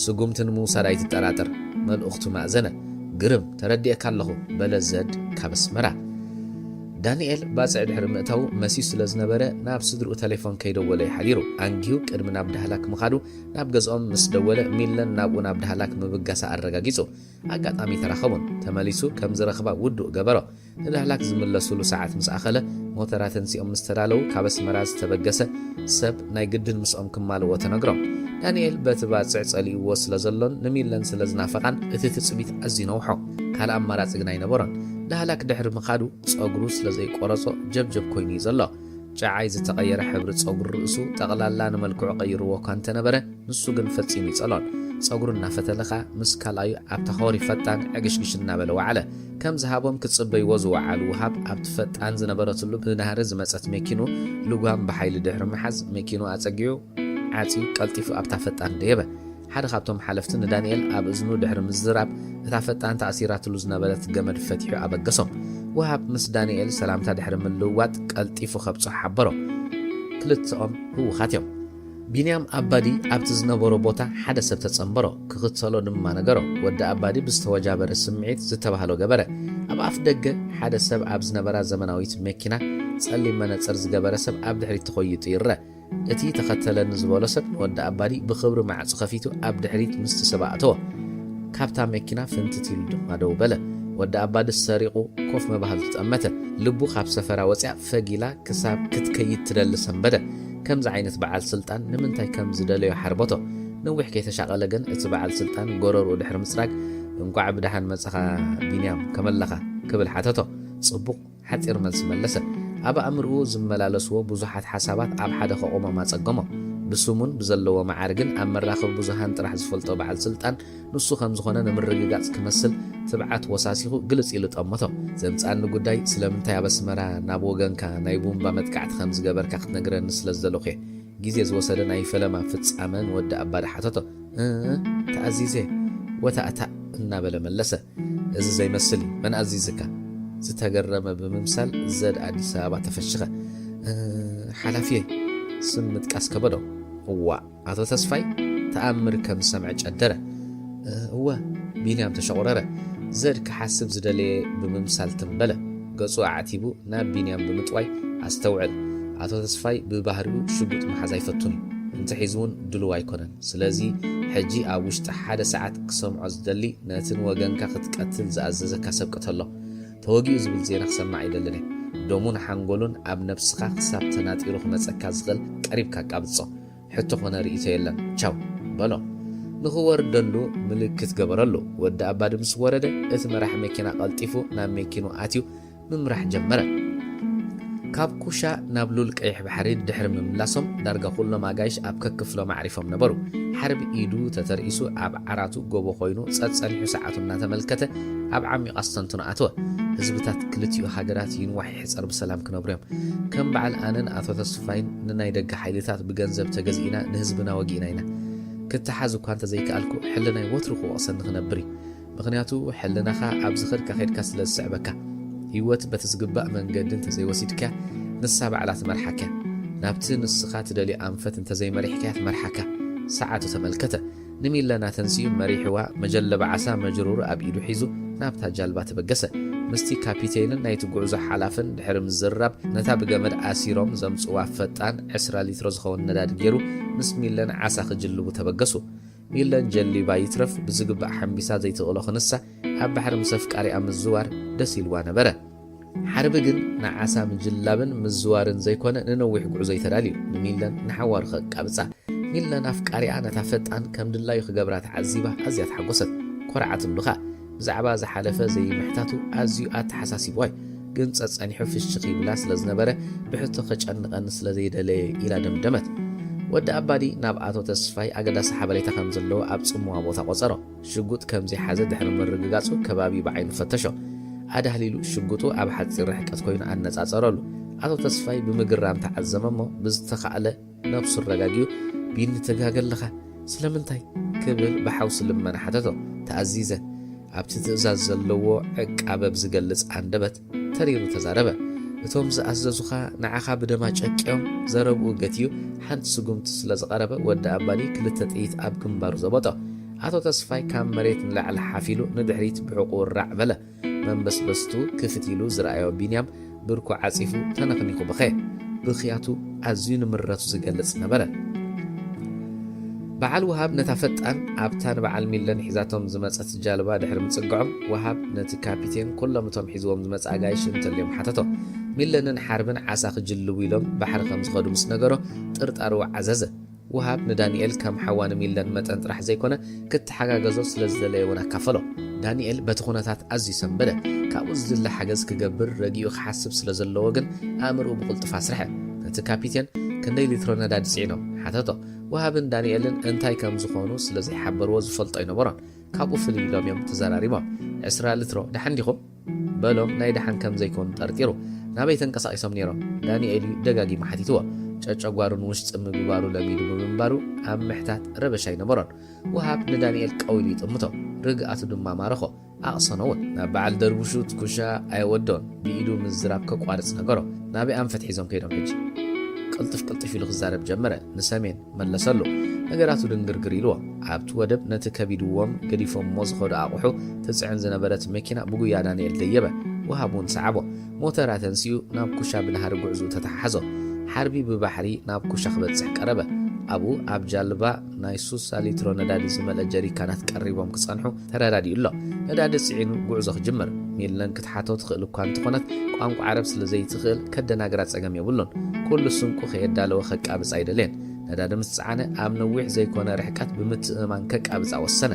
ስጉምትን ምውሳድ ኣይትጠራጠር መልእኽቱ ማእዘነ ግርም ተረዲእካ ኣለኹ በለ ዘድ ካብ ኣስመራ ዳንኤል ባጽዕ ድሕሪ ምእታው መሲዩ ስለ ዝነበረ ናብ ስድርኡ ቴሌፎን ከይደወለ ይሓዲሩ ኣንጊዩ ቅድሚ ናብ ዳህላክ ምኻዱ ናብ ገዝኦም ምስ ደወለ ሚለን ናብኡ ናብ ዳህላክ ምብጋሳ ኣረጋጊጹ ኣጋጣሚ ተራኸቡን ተመሊሱ ከም ዝረኽባ ውዱእ ገበሮ ንዳህላክ ዝምለሱሉ ሰዓት ምስ ኣኸለ ሞተራትን ሲኦም ምስ ተዳለዉ ካብ ኣስመራ ዝተበገሰ ሰብ ናይ ግድን ምስኦም ክማልዎ ተነግሮም ዳንኤል በቲ ባጽዕ ጸሊእዎ ስለ ዘሎን ንሚለን ስለ ዝናፈቓን እቲ ትጽቢት ኣዝዩ ነውሖ ካልእ ኣማራፂ ግን ኣይነበሮን ዳህላክ ድሕሪ ምኻዱ ጸጉሩ ስለ ዘይቆረጾ ጀብጀብ ኮይኑ እዩ ዘሎ ጨዓይ ዝተቐየረ ሕብሪ ጸጉሪ ርእሱ ጠቕላላ ንመልክዑ ቀይርዎ እኳ እንተነበረ ንሱ ግን ፈጺሙ ይጸሎን ጸጉሩ እናፈተለኻ ምስ ካልኣዩ ኣብታ ኸወሪ ፈጣን ዕግሽግሽ እናበለ ዋዕለ ከም ዝሃቦም ክትጽበይዎ ዝወዓሉ ውሃብ ኣብቲ ፈጣን ዝነበረትሉ ብናህሪ ዝመጸት መኪኑ ልጓም ብሓይሊ ድሕሪ ምሓዝ መኪኑ ኣጸጊዑ ዓጺዩ ቀልጢፉ ኣብታ ፈጣን ደየበ ሓደ ካብቶም ሓለፍቲ ንዳንኤል ኣብ እዝኑ ድሕሪ ምዝራብ እታ ፈጣን ተኣሲራትሉ ዝነበረት ገመድ ፈቲሑ ኣበገሶም ውሃብ ምስ ዳንኤል ሰላምታ ድሕሪ ምልውዋጥ ቀልጢፉ ኸብጾ ሓበሮ ክልትኦም ህውኻት እዮም ቢንያም ኣባዲ ኣብቲ ዝነበሮ ቦታ ሓደ ሰብ ተጸምበሮ ክኽተሎ ድማ ነገሮ ወዲ ኣባዲ ብዝተወጃበረ ስምዒት ዝተባህሎ ገበረ ኣብ ኣፍ ደገ ሓደ ሰብ ኣብ ዝነበራ ዘመናዊት መኪና ጸሊም መነጽር ዝገበረ ሰብ ኣብ ድሕሪት ተኾይጡ ይርአ እቲ ተኸተለኒ ዝበሎ ሰብ ወዲ ኣባዲ ብኽብሪ ማዕፁ ከፊቱ ኣብ ድሕሪት ምስቲ ሰብ ኣእተወ ካብታ መኪና ፍንትት ኢሉ ድማ ደው በለ ወዲ ኣባዲ ሰሪቑ ኮፍ መባህል ተጠመተ ልቡ ካብ ሰፈራ ወፂያ ፈጊላ ክሳብ ክትከይድ ትደሊ ሰንበደ ከምዚ ዓይነት በዓል ስልጣን ንምንታይ ከም ዝደለዮ ሓርበቶ ነዊሕ ከይተሻቐለ ግን እቲ በዓል ስልጣን ጎረርኡ ድሕሪ ምፅራግ እንኳዕ ብድሓን መፅኻ ቢንያም ከመለኻ ክብል ሓተቶ ጽቡቕ ሓጢር መልሲ መለሰ ኣብ ኣእምርኡ ዝመላለስዎ ብዙሓት ሓሳባት ኣብ ሓደ ከቆሞም ኣጸገሞ ብስሙን ብዘለዎ ማዓርግን ኣብ መራኸቢ ብዙሃን ጥራሕ ዝፈልጦ በዓል ስልጣን ንሱ ከም ዝኾነ ንምርግጋጽ ክመስል ትብዓት ወሳሲኹ ግልጽ ኢሉ ጠመቶ ዘምጻኒ ጉዳይ ስለምንታይ ኣብ ኣስመራ ናብ ወገንካ ናይ ቡምባ መጥቃዕቲ ከም ዝገበርካ ክትነግረኒ ስለ ዝደለኹ እየ ግዜ ዝወሰደ ናይ ፈለማ ፍጻመን ወዲ ኣባዲ ሓተቶ ተኣዚዘ ወታእታ እናበለ መለሰ እዚ ዘይመስል መን ኣዚዝካ ዝተገረመ ብምምሳል ዘድ ኣዲስ ኣበባ ተፈሽኸ ሓላፊየ ስም ምጥቃስ ከበዶ እዋ ኣቶ ተስፋይ ተኣምር ከም ሰምዐ ጨደረ እወ ቢንያም ተሸቑረረ ዘድ ክሓስብ ዝደለየ ብምምሳል ትንበለ ገጹ ኣዓቲቡ ናብ ቢንያም ብምጥዋይ ኣስተውዕል ኣቶ ተስፋይ ብባህሪኡ ሽጉጥ መሓዝ ኣይፈቱን እንተሒዙውን ድልው ኣይኮነን ስለዚ ሕጂ ኣብ ውሽጢ ሓደ ሰዓት ክሰምዖ ዝደሊ ነትን ወገንካ ክትቀትል ዝኣዘዘካ ሰብ ቅተሎ ተወጊኡ ዝብል ዜና ክሰማዕ ይደልን ዶሙን ሓንጎሉን ኣብ ነፍስኻ ክሳብ ተናጢሩ ክመፀካ ዝኽእል ቀሪብካ ቃብጾ ሕቶ ኾነ ርእቶ የለን ቻው በሎ ንኽወርደሉ ምልክት ገበረሉ ወዲ ኣባዲ ምስ ወረደ እቲ መራሕ መኪና ቀልጢፉ ናብ መኪኑ ኣትዩ ምምራሕ ጀመረ ካብ ኩሻ ናብ ሉል ቀይሕ ባሕሪ ድሕሪ ምምላሶም ዳርጋ ኩሎም ኣጋይሽ ኣብ ከክፍሎም ኣዕሪፎም ነበሩ ሓርቢ ኢዱ ተተርእሱ ኣብ ዓራቱ ጎቦ ኮይኑ ጸጸኒሑ ሰዓቱ እናተመልከተ ኣብ ዓሚቕ ኣስተንትኑ ኣተወ ህዝብታት ክልቲኡ ሃገራት ይንዋሕ ይሕፀር ብሰላም ክነብሩ እዮም ከም በዓል ኣነን ኣቶ ተስፋይን ንናይ ደገ ሓይልታት ብገንዘብ ተገዚእና ንህዝብና ወጊእና ኢና ክትሓዝ እኳ እንተዘይከኣልኩ ሕልናይ ወትሩ ክወቕሰኒ ክነብር እዩ ምክንያቱ ሕልናኻ ኣብ ዝኸድካ ኸድካ ስለ ዝስዕበካ ህይወት በቲ ዝግባእ መንገዲ እንተዘይወሲድካ ንሳ ባዕላ ትመርሓካ ናብቲ ንስኻ ትደልዮ ኣንፈት እንተዘይመሪሕካ ትመርሓካ ሰዓቱ ተመልከተ ንሚለና ተንስዩ መሪሕዋ መጀለባ ዓሳ መጅሩር ኣብ ኢዱ ሒዙ ናብታ ጃልባ ተበገሰ ምስቲ ካፒቴንን ናይቲ ጉዕዞ ሓላፍን ድሕሪ ምዝራብ ነታ ብገመድ ኣሲሮም ዘምፅዋ ፈጣን 20 ሊትሮ ዝኸውን ነዳዲ ገይሩ ምስ ሚለን ዓሳ ክጅልቡ ተበገሱ ሚለን ጀሊባ ይትረፍ ብዝግባእ ሓምቢሳ ዘይትቕሎ ክንሳ ኣብ ባሕሪ ምስ ኣፍቃሪኣ ምዝዋር ደስ ኢልዋ ነበረ ሓርቢ ግን ንዓሳ ምጅላብን ምዝዋርን ዘይኮነ ንነዊሕ ጉዕዞ ይተዳልዩ ንሚለን ንሓዋሩ ከቃብፃ ሚለን ኣፍቃሪኣ ነታ ፈጣን ከም ድላዩ ክገብራ ተዓዚባ ኣዝያ ተሓጎሰት ኮርዓትሉኻ ብዛዕባ ዝሓለፈ ዘይምሕታቱ ኣዝዩ ኣተሓሳሲብዋይ ግን ጸጸኒሑ ፍሽኽ ይብላ ስለ ዝነበረ ብሕቶ ከጨንቐኒ ስለ ዘይደለየ ኢላ ደምደመት ወዲ ኣባዲ ናብ ኣቶ ተስፋይ ኣገዳሲ ሓበሬታ ከም ዘለዎ ኣብ ጽሙዋ ቦታ ቆጸሮ ሽጉጥ ከምዘይሓዘ ድሕሪ ምርግጋጹ ከባቢ ብዓይኑ ፈተሾ ኣዳህሊሉ ሽጉጡ ኣብ ሓፂር ርሕቀት ኮይኑ ኣነጻጸረሉ ኣቶ ተስፋይ ብምግራም ተዓዘመ እሞ ብዝተኻእለ ነብሱ ረጋጊዩ ቢኒ ተጋገለኻ ስለምንታይ ክብል ብሓውሲ ልመና ሓተቶ ተኣዚዘ ኣብቲ ትእዛዝ ዘለዎ ዕቃበብ ዝገልጽ ኣንደበት ተሪሩ ተዛረበ እቶም ዝኣዘዙኻ ንዓኻ ብደማ ጨቂዮም ዘረብኡ ገትዩ ሓንቲ ስጉምቲ ስለ ዝቐረበ ወዲ ኣባዲ ክልተ ጥይት ኣብ ግንባሩ ዘበጦ ኣቶ ተስፋይ ካብ መሬት ንላዕሊ ሓፊሉ ንድሕሪት ብዕቑ ራዕ በለ መንበስበስቱ ክፍት ኢሉ ዝረኣዮ ቢንያም ብርኩ ዓፂፉ ተነኽኒኹ ብኽያቱ ኣዝዩ ንምረቱ ዝገልጽ ነበረ በዓል ወሃብ ነታ ፈጣን ኣብታን በዓል ሚለን ሒዛቶም ዝመፀት ጃልባ ድሕሪ ምጽግዖም ወሃብ ነቲ ካፒቴን ኩሎም እቶም ሒዝዎም ዝመጽ ኣጋይሽ እንተልዮም ሓተቶ ሚለንን ሓርብን ዓሳ ክጅልቡ ኢሎም ባሕሪ ከም ዝኸዱ ምስ ነገሮ ጥርጣሩ ዓዘዘ ወሃብ ንዳንኤል ከም ሓዋን ሚለን መጠን ጥራሕ ዘይኮነ ክትሓጋገዞ ስለ ዝደለየ እውን ኣካፈሎ ዳንኤል በቲ ኩነታት ኣዝዩ ሰንበደ ካብኡ ዝድለ ሓገዝ ክገብር ረጊኡ ክሓስብ ስለ ዘለዎ ግን ኣእምርኡ ብቕልጡፍ ኣስርሐ ነቲ ካፒቴን ክንደይ ሊትሮ ነዳዲ ጽዒኖም ሓተቶ ወሃብን ዳንኤልን እንታይ ከም ዝኾኑ ስለ ዘይሓበርዎ ዝፈልጦ ይነበሮን ካብኡ ፍልይ ኢሎም እዮም ተዘራሪቦም 20 ሊትሮ ድሓን ዲኹም በሎም ናይ ድሓን ከም ዘይኮኑ ጠርጢሩ ናበይ ተንቀሳቒሶም ነይሮም ዳንኤል ደጋጊሙ ሓቲትዎ ጨጨጓሩን ውሽጢ ምግባሩ ለሚዱ ብምንባሩ ኣብ ምሕታት ረበሻ ይነበሮን ወሃብ ንዳንኤል ቀዊሉ ይጥምቶ ርግኣቱ ድማ ማረኾ ኣቕሰኖ እውን ናብ በዓል ደርቡሹ ትኩሻ ኣይወዶን ብኢዱ ምዝራብ ከቋርፅ ነገሮ ናበይ ኣንፈት ሒዞም ከይዶም ሕጂ ቅልጥፍ ኢሉ ክዛረብ ጀመረ ንሰሜን መለሰሉ ነገራቱ ድንግርግር ኢልዎ ኣብቲ ወደብ ነቲ ከቢድዎም ገዲፎሞ ዝኸዱ ኣቑሑ ትፅዕን ዝነበረት መኪና ብጉያ ዳንኤል ደየበ ወሃቡን ሰዓቦ ሞተራ ተንሲኡ ናብ ኩሻ ብናሃሪ ጉዕዙ ተተሓሓዞ ሓርቢ ብባሕሪ ናብ ኩሻ ክበፅሕ ቀረበ ኣብኡ ኣብ ጃልባ ናይ 60 ሊትሮ ነዳዲ ዝመልአ ጀሪካናት ቀሪቦም ክጸንሑ ተረዳዲኡ ኣሎ ነዳዲ ጽዒኑ ጉዕዞ ክጅምር ሚለን ክትሓቶ ትኽእል እኳ እንትኾነት ቋንቋ ዓረብ ስለ ዘይትኽእል ከደናግራ ጸገም የብሉን ኩሉ ስንቁ ከየዳለወ ከቃብፅ ኣይደልየን ነዳዲ ምስ ጸዓነ ኣብ ነዊሕ ዘይኮነ ርሕቀት ብምትእማን ከቃብፃ ወሰነ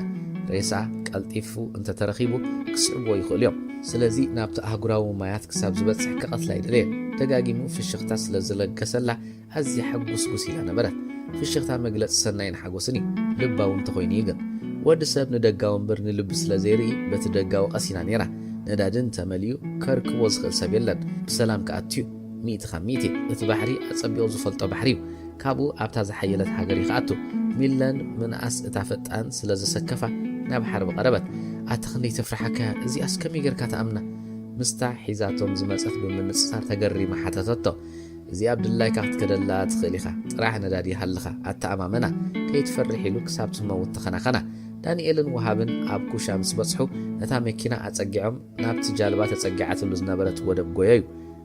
ሬሳ ቀልጢፉ እንተተረኺቡ ክስዕብዎ ይኽእል እዮም ስለዚ ናብቲ ኣህጉራዊ ማያት ክሳብ ዝበፅሕ ከቐትላ ኣይደልየን ደጋጊሙ ፍሽኽታ ስለ ዝለገሰላ ኣዝያ ሕጉስጉስ ኢላ ነበረት ፍሽኽታ መግለጽ ሰናይን ሓጎስን እዩ ልባው እንተኾይኑ ግን ወዲ ሰብ ንደጋዊ እምበር ንልቢ ስለ ዘይርኢ በቲ ደጋዊ ቀሲና ነይራ ነዳድን ተመልዩ ከርክቦ ዝኽእል ሰብ የለን ብሰላም ከኣትዩ 100 እቲ ባሕሪ ኣጸቢቑ ዝፈልጦ ባሕሪ እዩ ካብኡ ኣብታ ዝሓየለት ሃገር ይኸኣቱ ሚለን ምንኣስ እታ ፈጣን ስለ ዝሰከፋ ናብ ሓርቢ ቀረበት ኣተኽንደይ ተፍርሓካ እዚኣስ ከመይ ጌርካ ተኣምና ምስታ ሒዛቶም ዝመፀት ብምንጽሳር ተገሪማ ሓተተቶ እዚ ኣብ ድላይካ ክትከደላ ትኽእል ኢኻ ጥራሕ ነዳዲ ሃልኻ ኣተኣማመና ከይትፈርሕ ኢሉ ክሳብ ትመውት ተኸናኸና ዳንኤልን ወሃብን ኣብ ኩሻ ምስ በጽሑ ነታ መኪና ኣጸጊዖም ናብቲ ጃልባ ተጸጊዓትሉ ዝነበረት ወደብ ጎየዩ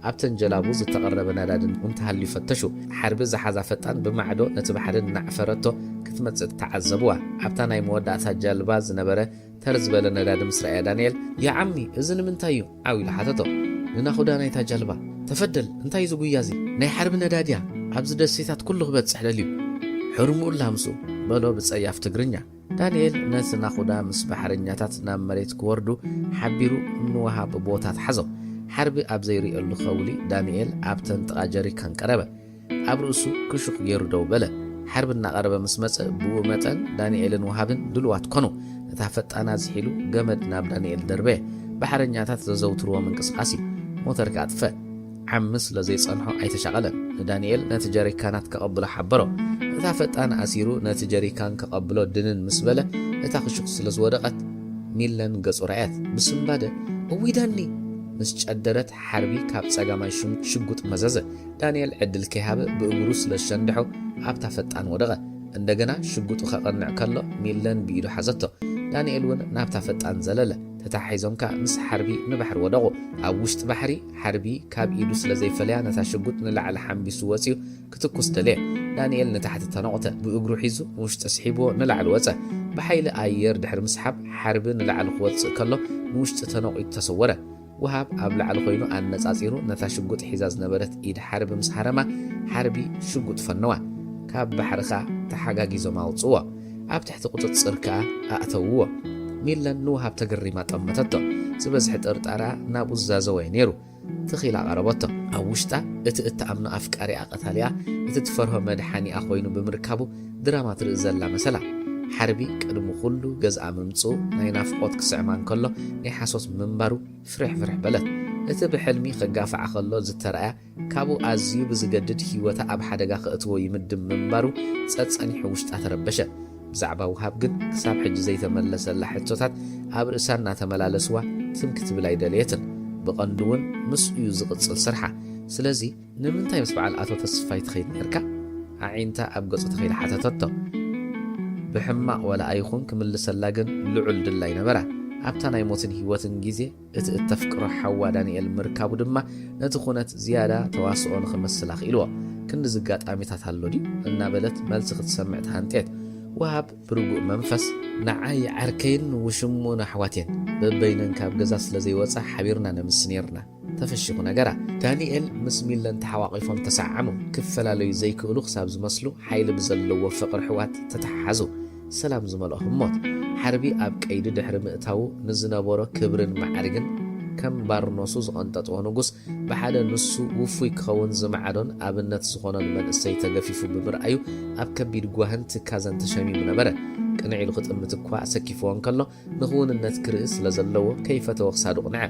ኣብተን ጀላቡ ዝተቐረበ ነዳድን እንተሃልዩ ይፈተሹ ሓርቢ ዝሓዛ ፈጣን ብማዕዶ ነቲ ባሕርን ናዕፈረቶ ክትመጽእ ተዓዘብዋ ኣብታ ናይ መወዳእታ ጃልባ ዝነበረ ተርዝበለ ነዳዲ ምስ ረኣየ ዳንኤል ያ ዓሚ እዚ ንምንታይ እዩ ዓው ኢሉ ሓተቶ ንናኹዳ ናይታ ጃልባ ተፈደል እንታይ ዝጉያዚ ናይ ሓርቢ ነዳድያ ኣብዚ ደሴታት ኩሉ ክበጽሕ ደልዩ ሕርሙኡ ላምሱ በሎ ብጸያፍ ትግርኛ ዳንኤል ነቲ ናኹዳ ምስ ባሕረኛታት ናብ መሬት ክወርዱ ሓቢሩ ንወሃብ ቦታ ተሓዞ ሓርቢ ኣብ ዘይሪእሉ ኸውሊ ዳንኤል ኣብተን ጥቓ ጀሪካን ቀረበ ኣብ ርእሱ ክሹኽ ገይሩ ደው በለ ሓርቢ እናቐረበ ምስ መጽእ ብኡ መጠን ዳንኤልን ወሃብን ድልዋት ኮኑ እታ ፈጣና ዝሒሉ ገመድ ናብ ዳንኤል ደርበየ ባሕረኛታት ዘዘውትርዎ ምንቅስቓስ እዩ ሞተር ከኣጥፈ ዓሚ ስለ ዘይጸንሖ ኣይተሻቐለን ንዳንኤል ነቲ ጀሪካናት ከቐብሎ ሓበሮ እታ ፈጣን ኣሲሩ ነቲ ጀሪካን ከቐብሎ ድንን ምስ በለ እታ ክሹኽ ስለ ዝወደቐት ሚለን ገጹ ረኣያት ብስምባደ እዊዳኒ ምስ ጨደረት ሓርቢ ካብ ጸጋማይ ሽጉጥ መዘዘ ዳንኤል ዕድል ከይሃበ ብእግሩ ስለ ሸንድሖ ኣብታ ፈጣን ወደቐ እንደገና ሽጉጡ ከቐንዕ ከሎ ሚለን ብኢዱ ሓዘቶ ዳንኤል እውን ናብታ ፈጣን ዘለለ ተታሒዞምካ ምስ ሓርቢ ንባሕሪ ወደቑ ኣብ ውሽጢ ባሕሪ ሓርቢ ካብ ኢዱ ስለ ዘይፈለያ ነታ ሽጉጥ ንላዕሊ ሓምቢሱ ወፂኡ ክትኩስ ደልየ ዳንኤል ንታሕቲ ተነቑተ ብእግሩ ሒዙ ንውሽጢ ስሒብዎ ንላዕሊ ወፀ ብሓይሊ ኣየር ድሕሪ ምስሓብ ሓርቢ ንላዕሊ ክወፅእ ከሎ ንውሽጢ ተነቑቱ ተሰወረ ወሃብ ኣብ ላዕሊ ኮይኑ ኣነጻጺሩ ነታ ሽጉጥ ሒዛ ዝነበረት ኢድ ሓርቢ ምስ ሓረማ ሓርቢ ሽጉጥ ፈነዋ ካብ ባሕሪኻ ተሓጋጊዞም ኣውፅዎ ኣብ ትሕቲ ቁፅፅር ከዓ ኣእተውዎ ሚለን ንወሃብ ተገሪማ ጠመተቶ ዝበዝሒ ጥርጣራ ናብኡ ዝዛዘወየ ነይሩ ትኺላ ቀረበቶ ኣብ ውሽጣ እቲ እተኣምኖ ኣፍቃሪኣ ቀታልያ እቲ ትፈርሆ መድሓኒኣ ኮይኑ ብምርካቡ ድራማ ትርኢ ዘላ መሰላ ሓርቢ ቅድሚ ኩሉ ገዝኣ ምምፅኡ ናይ ናፍቆት ክስዕማን ከሎ ናይ ሓሶስ ምንባሩ ፍርሕ በለት እቲ ብሕልሚ ክጋፋዓ ከሎ ዝተረኣያ ካብኡ ኣዝዩ ብዝገድድ ሂወታ ኣብ ሓደጋ ክእትዎ ይምድብ ምንባሩ ጸጸኒሑ ውሽጣ ተረበሸ ብዛዕባ ወሃብ ግን ክሳብ ሕጂ ዘይተመለሰላ ሕቶታት ኣብ ርእሳ እናተመላለስዋ ትምክት ብል ኣይደልየትን ብቐንዱ እውን ምስኡ ዝቕፅል ስርሓ ስለዚ ንምንታይ ምስ በዓል ኣቶ ተስፋይ ትኸይድ ነርካ ኣዒንታ ኣብ ገጹ ተኺላ ሓተተቶ ብሕማቕ ወላ ኣይኹን ክምልሰላ ግን ልዑል ድላይ ነበራ ኣብታ ናይ ሞትን ህይወትን ግዜ እቲ እተፍቅሮ ሓዋ ዳንኤል ምርካቡ ድማ ነቲ ኩነት ዝያዳ ተዋስኦ ንኽመስላ ክኢልዎ ክንዲ ዝጋጣሚታት ኣሎ ድዩ እናበለት መልሲ ክትሰምዕ ተሃንጤት ወሃብ ብርጉእ መንፈስ ንዓይ ዓርከይን ውሽሙን ኣሕዋትየን በበይነን ካብ ገዛ ስለ ዘይወፃ ሓቢርና ነምስ ነርና ተፈሽኹ ነገራ ዳንኤል ምስ ሚለን ተሓዋቒፎም ተሰዓሙ ክፈላለዩ ዘይክእሉ ክሳብ ዝመስሉ ሓይሊ ብዘለዎ ፍቕሪ ሕዋት ተተሓሓዙ ሰላም ዝመልኦ ህሞት ሓርቢ ኣብ ቀይዲ ድሕሪ ምእታው ንዝነበሮ ክብርን ማዕርግን ከም ባርኖሱ ዝቐንጠጥዎ ንጉስ ብሓደ ንሱ ውፉይ ክኸውን ዝመዓዶን ኣብነት ዝኾነን መንእሰይ ተገፊፉ ብምርኣዩ ኣብ ከቢድ ጓህን ትካዘን ተሸሚሙ ነበረ ቅንዕ ኢሉ ክጥምት እኳ ሰኪፍዎን ከሎ ንኽውንነት ክርኢ ስለ ዘለዎ ከይፈተወ ክሳዱ ቅንዐ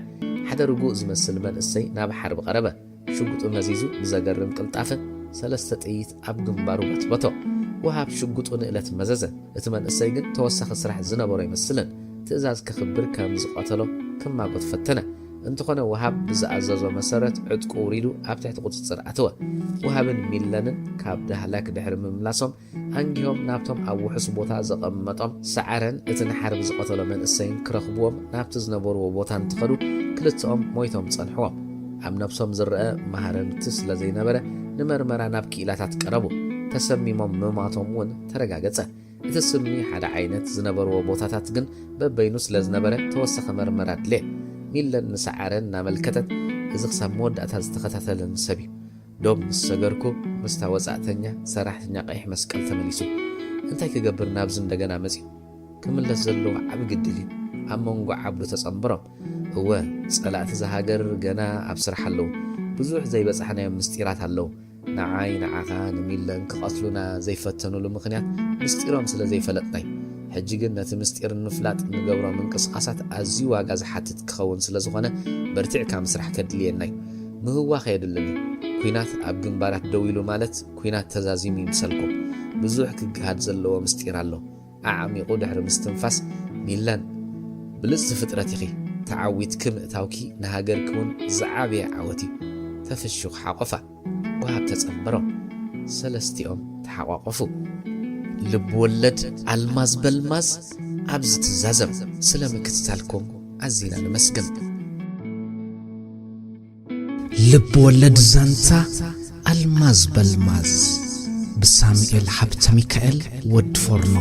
ሓደ ርጉእ ዝመስል መንእሰይ ናብ ሓርቢ ቀረበ ሽጉጡ መዚዙ ብዘገርም ቅልጣፈ 3 ጥይት ኣብ ግንባሩ በትበቶ ወሃብ ሽጉጡ ንእለት መዘዘ እቲ መንእሰይ ግን ተወሳኺ ስራሕ ዝነበሮ ይመስልን ትእዛዝ ክኽብር ከም ዝቐተሎ ክማጎት ፈተነ እንተኾነ ወሃብ ብዝኣዘዞ መሰረት ዕጥቁ ውሪዱ ኣብ ትሕቲ ቁፅፅር ኣተወ ወሃብን ሚለንን ካብ ዳህላክ ድሕሪ ምምላሶም ኣንጊሆም ናብቶም ኣብ ውሕስ ቦታ ዘቐመጦም ሰዓረን እቲ ንሓርቢ ዝቐተሎ መንእሰይን ክረኽብዎም ናብቲ ዝነበርዎ ቦታ እንትኸዱ ክልትኦም ሞይቶም ጸንሕዎም ኣብ ነብሶም ዝርአ ማህረንቲ ስለ ዘይነበረ ንመርመራ ናብ ክኢላታት ቀረቡ ተሰሚሞም ምማቶም እውን ተረጋገጸ እቲ ስሚ ሓደ ዓይነት ዝነበርዎ ቦታታት ግን በበይኑ ስለ ዝነበረ ተወሰኸ መርመራ ድልየ ሚለን ንሰዓረን እናመልከተት እዚ ክሳብ መወዳእታ ዝተኸታተለን ሰብ እዩ ዶብ ምስ ሰገርኩ ምስታ ወጻእተኛ ሰራሕተኛ ቀይሕ መስቀል ተመሊሱ እንታይ ክገብር ናብዚ እንደገና መጺኡ ክምለስ ዘለዎ ዓብ ግድል እዩ ኣብ መንጎ ዓብዱ ተጸንብሮም እወ ጸላእቲ ዝሃገር ገና ኣብ ስራሕ ኣለዉ ብዙሕ ዘይበጻሕናዮም ምስጢራት ኣለዉ ንዓይ ንዓኻ ንሚለን ክቐትሉና ዘይፈተኑሉ ምኽንያት ምስጢሮም ስለ ዘይፈለጥናይ ሕጂ ግን ነቲ ምስጢር ንፍላጥ ንገብሮ ምንቅስቓሳት ኣዝዩ ዋጋ ዝሓትት ክኸውን ስለ ዝኾነ በርቲዕካ ምስራሕ ከድልየናይ ምህዋኽ የድልኒ ኩናት ኣብ ግንባራት ደው ኢሉ ማለት ኩናት ተዛዚሙ ይምሰልኩም ብዙሕ ክግሃድ ዘለዎ ምስጢር ኣሎ ኣዓሚቑ ድሕሪ ምስትንፋስ ሚለን ብልጽቲ ፍጥረት ኢኺ ተዓዊት ክምእታውኪ ንሃገር ክውን ዝዓብየ ዓወት እዩ ተፈሹኽ ሓቆፋ ወሃብ ተጸንበሮም ሰለስቲኦም ተሓቋቆፉ ልብ ወለድ ኣልማዝ በልማዝ ኣብዚ ትዛዘም ስለ ምክትታልኩም ኣዚና ንመስግን ልብ ወለድ ዛንታ ኣልማዝ በልማዝ ብሳሙኤል ሓብተ ሚካኤል ወድ ፎርኖ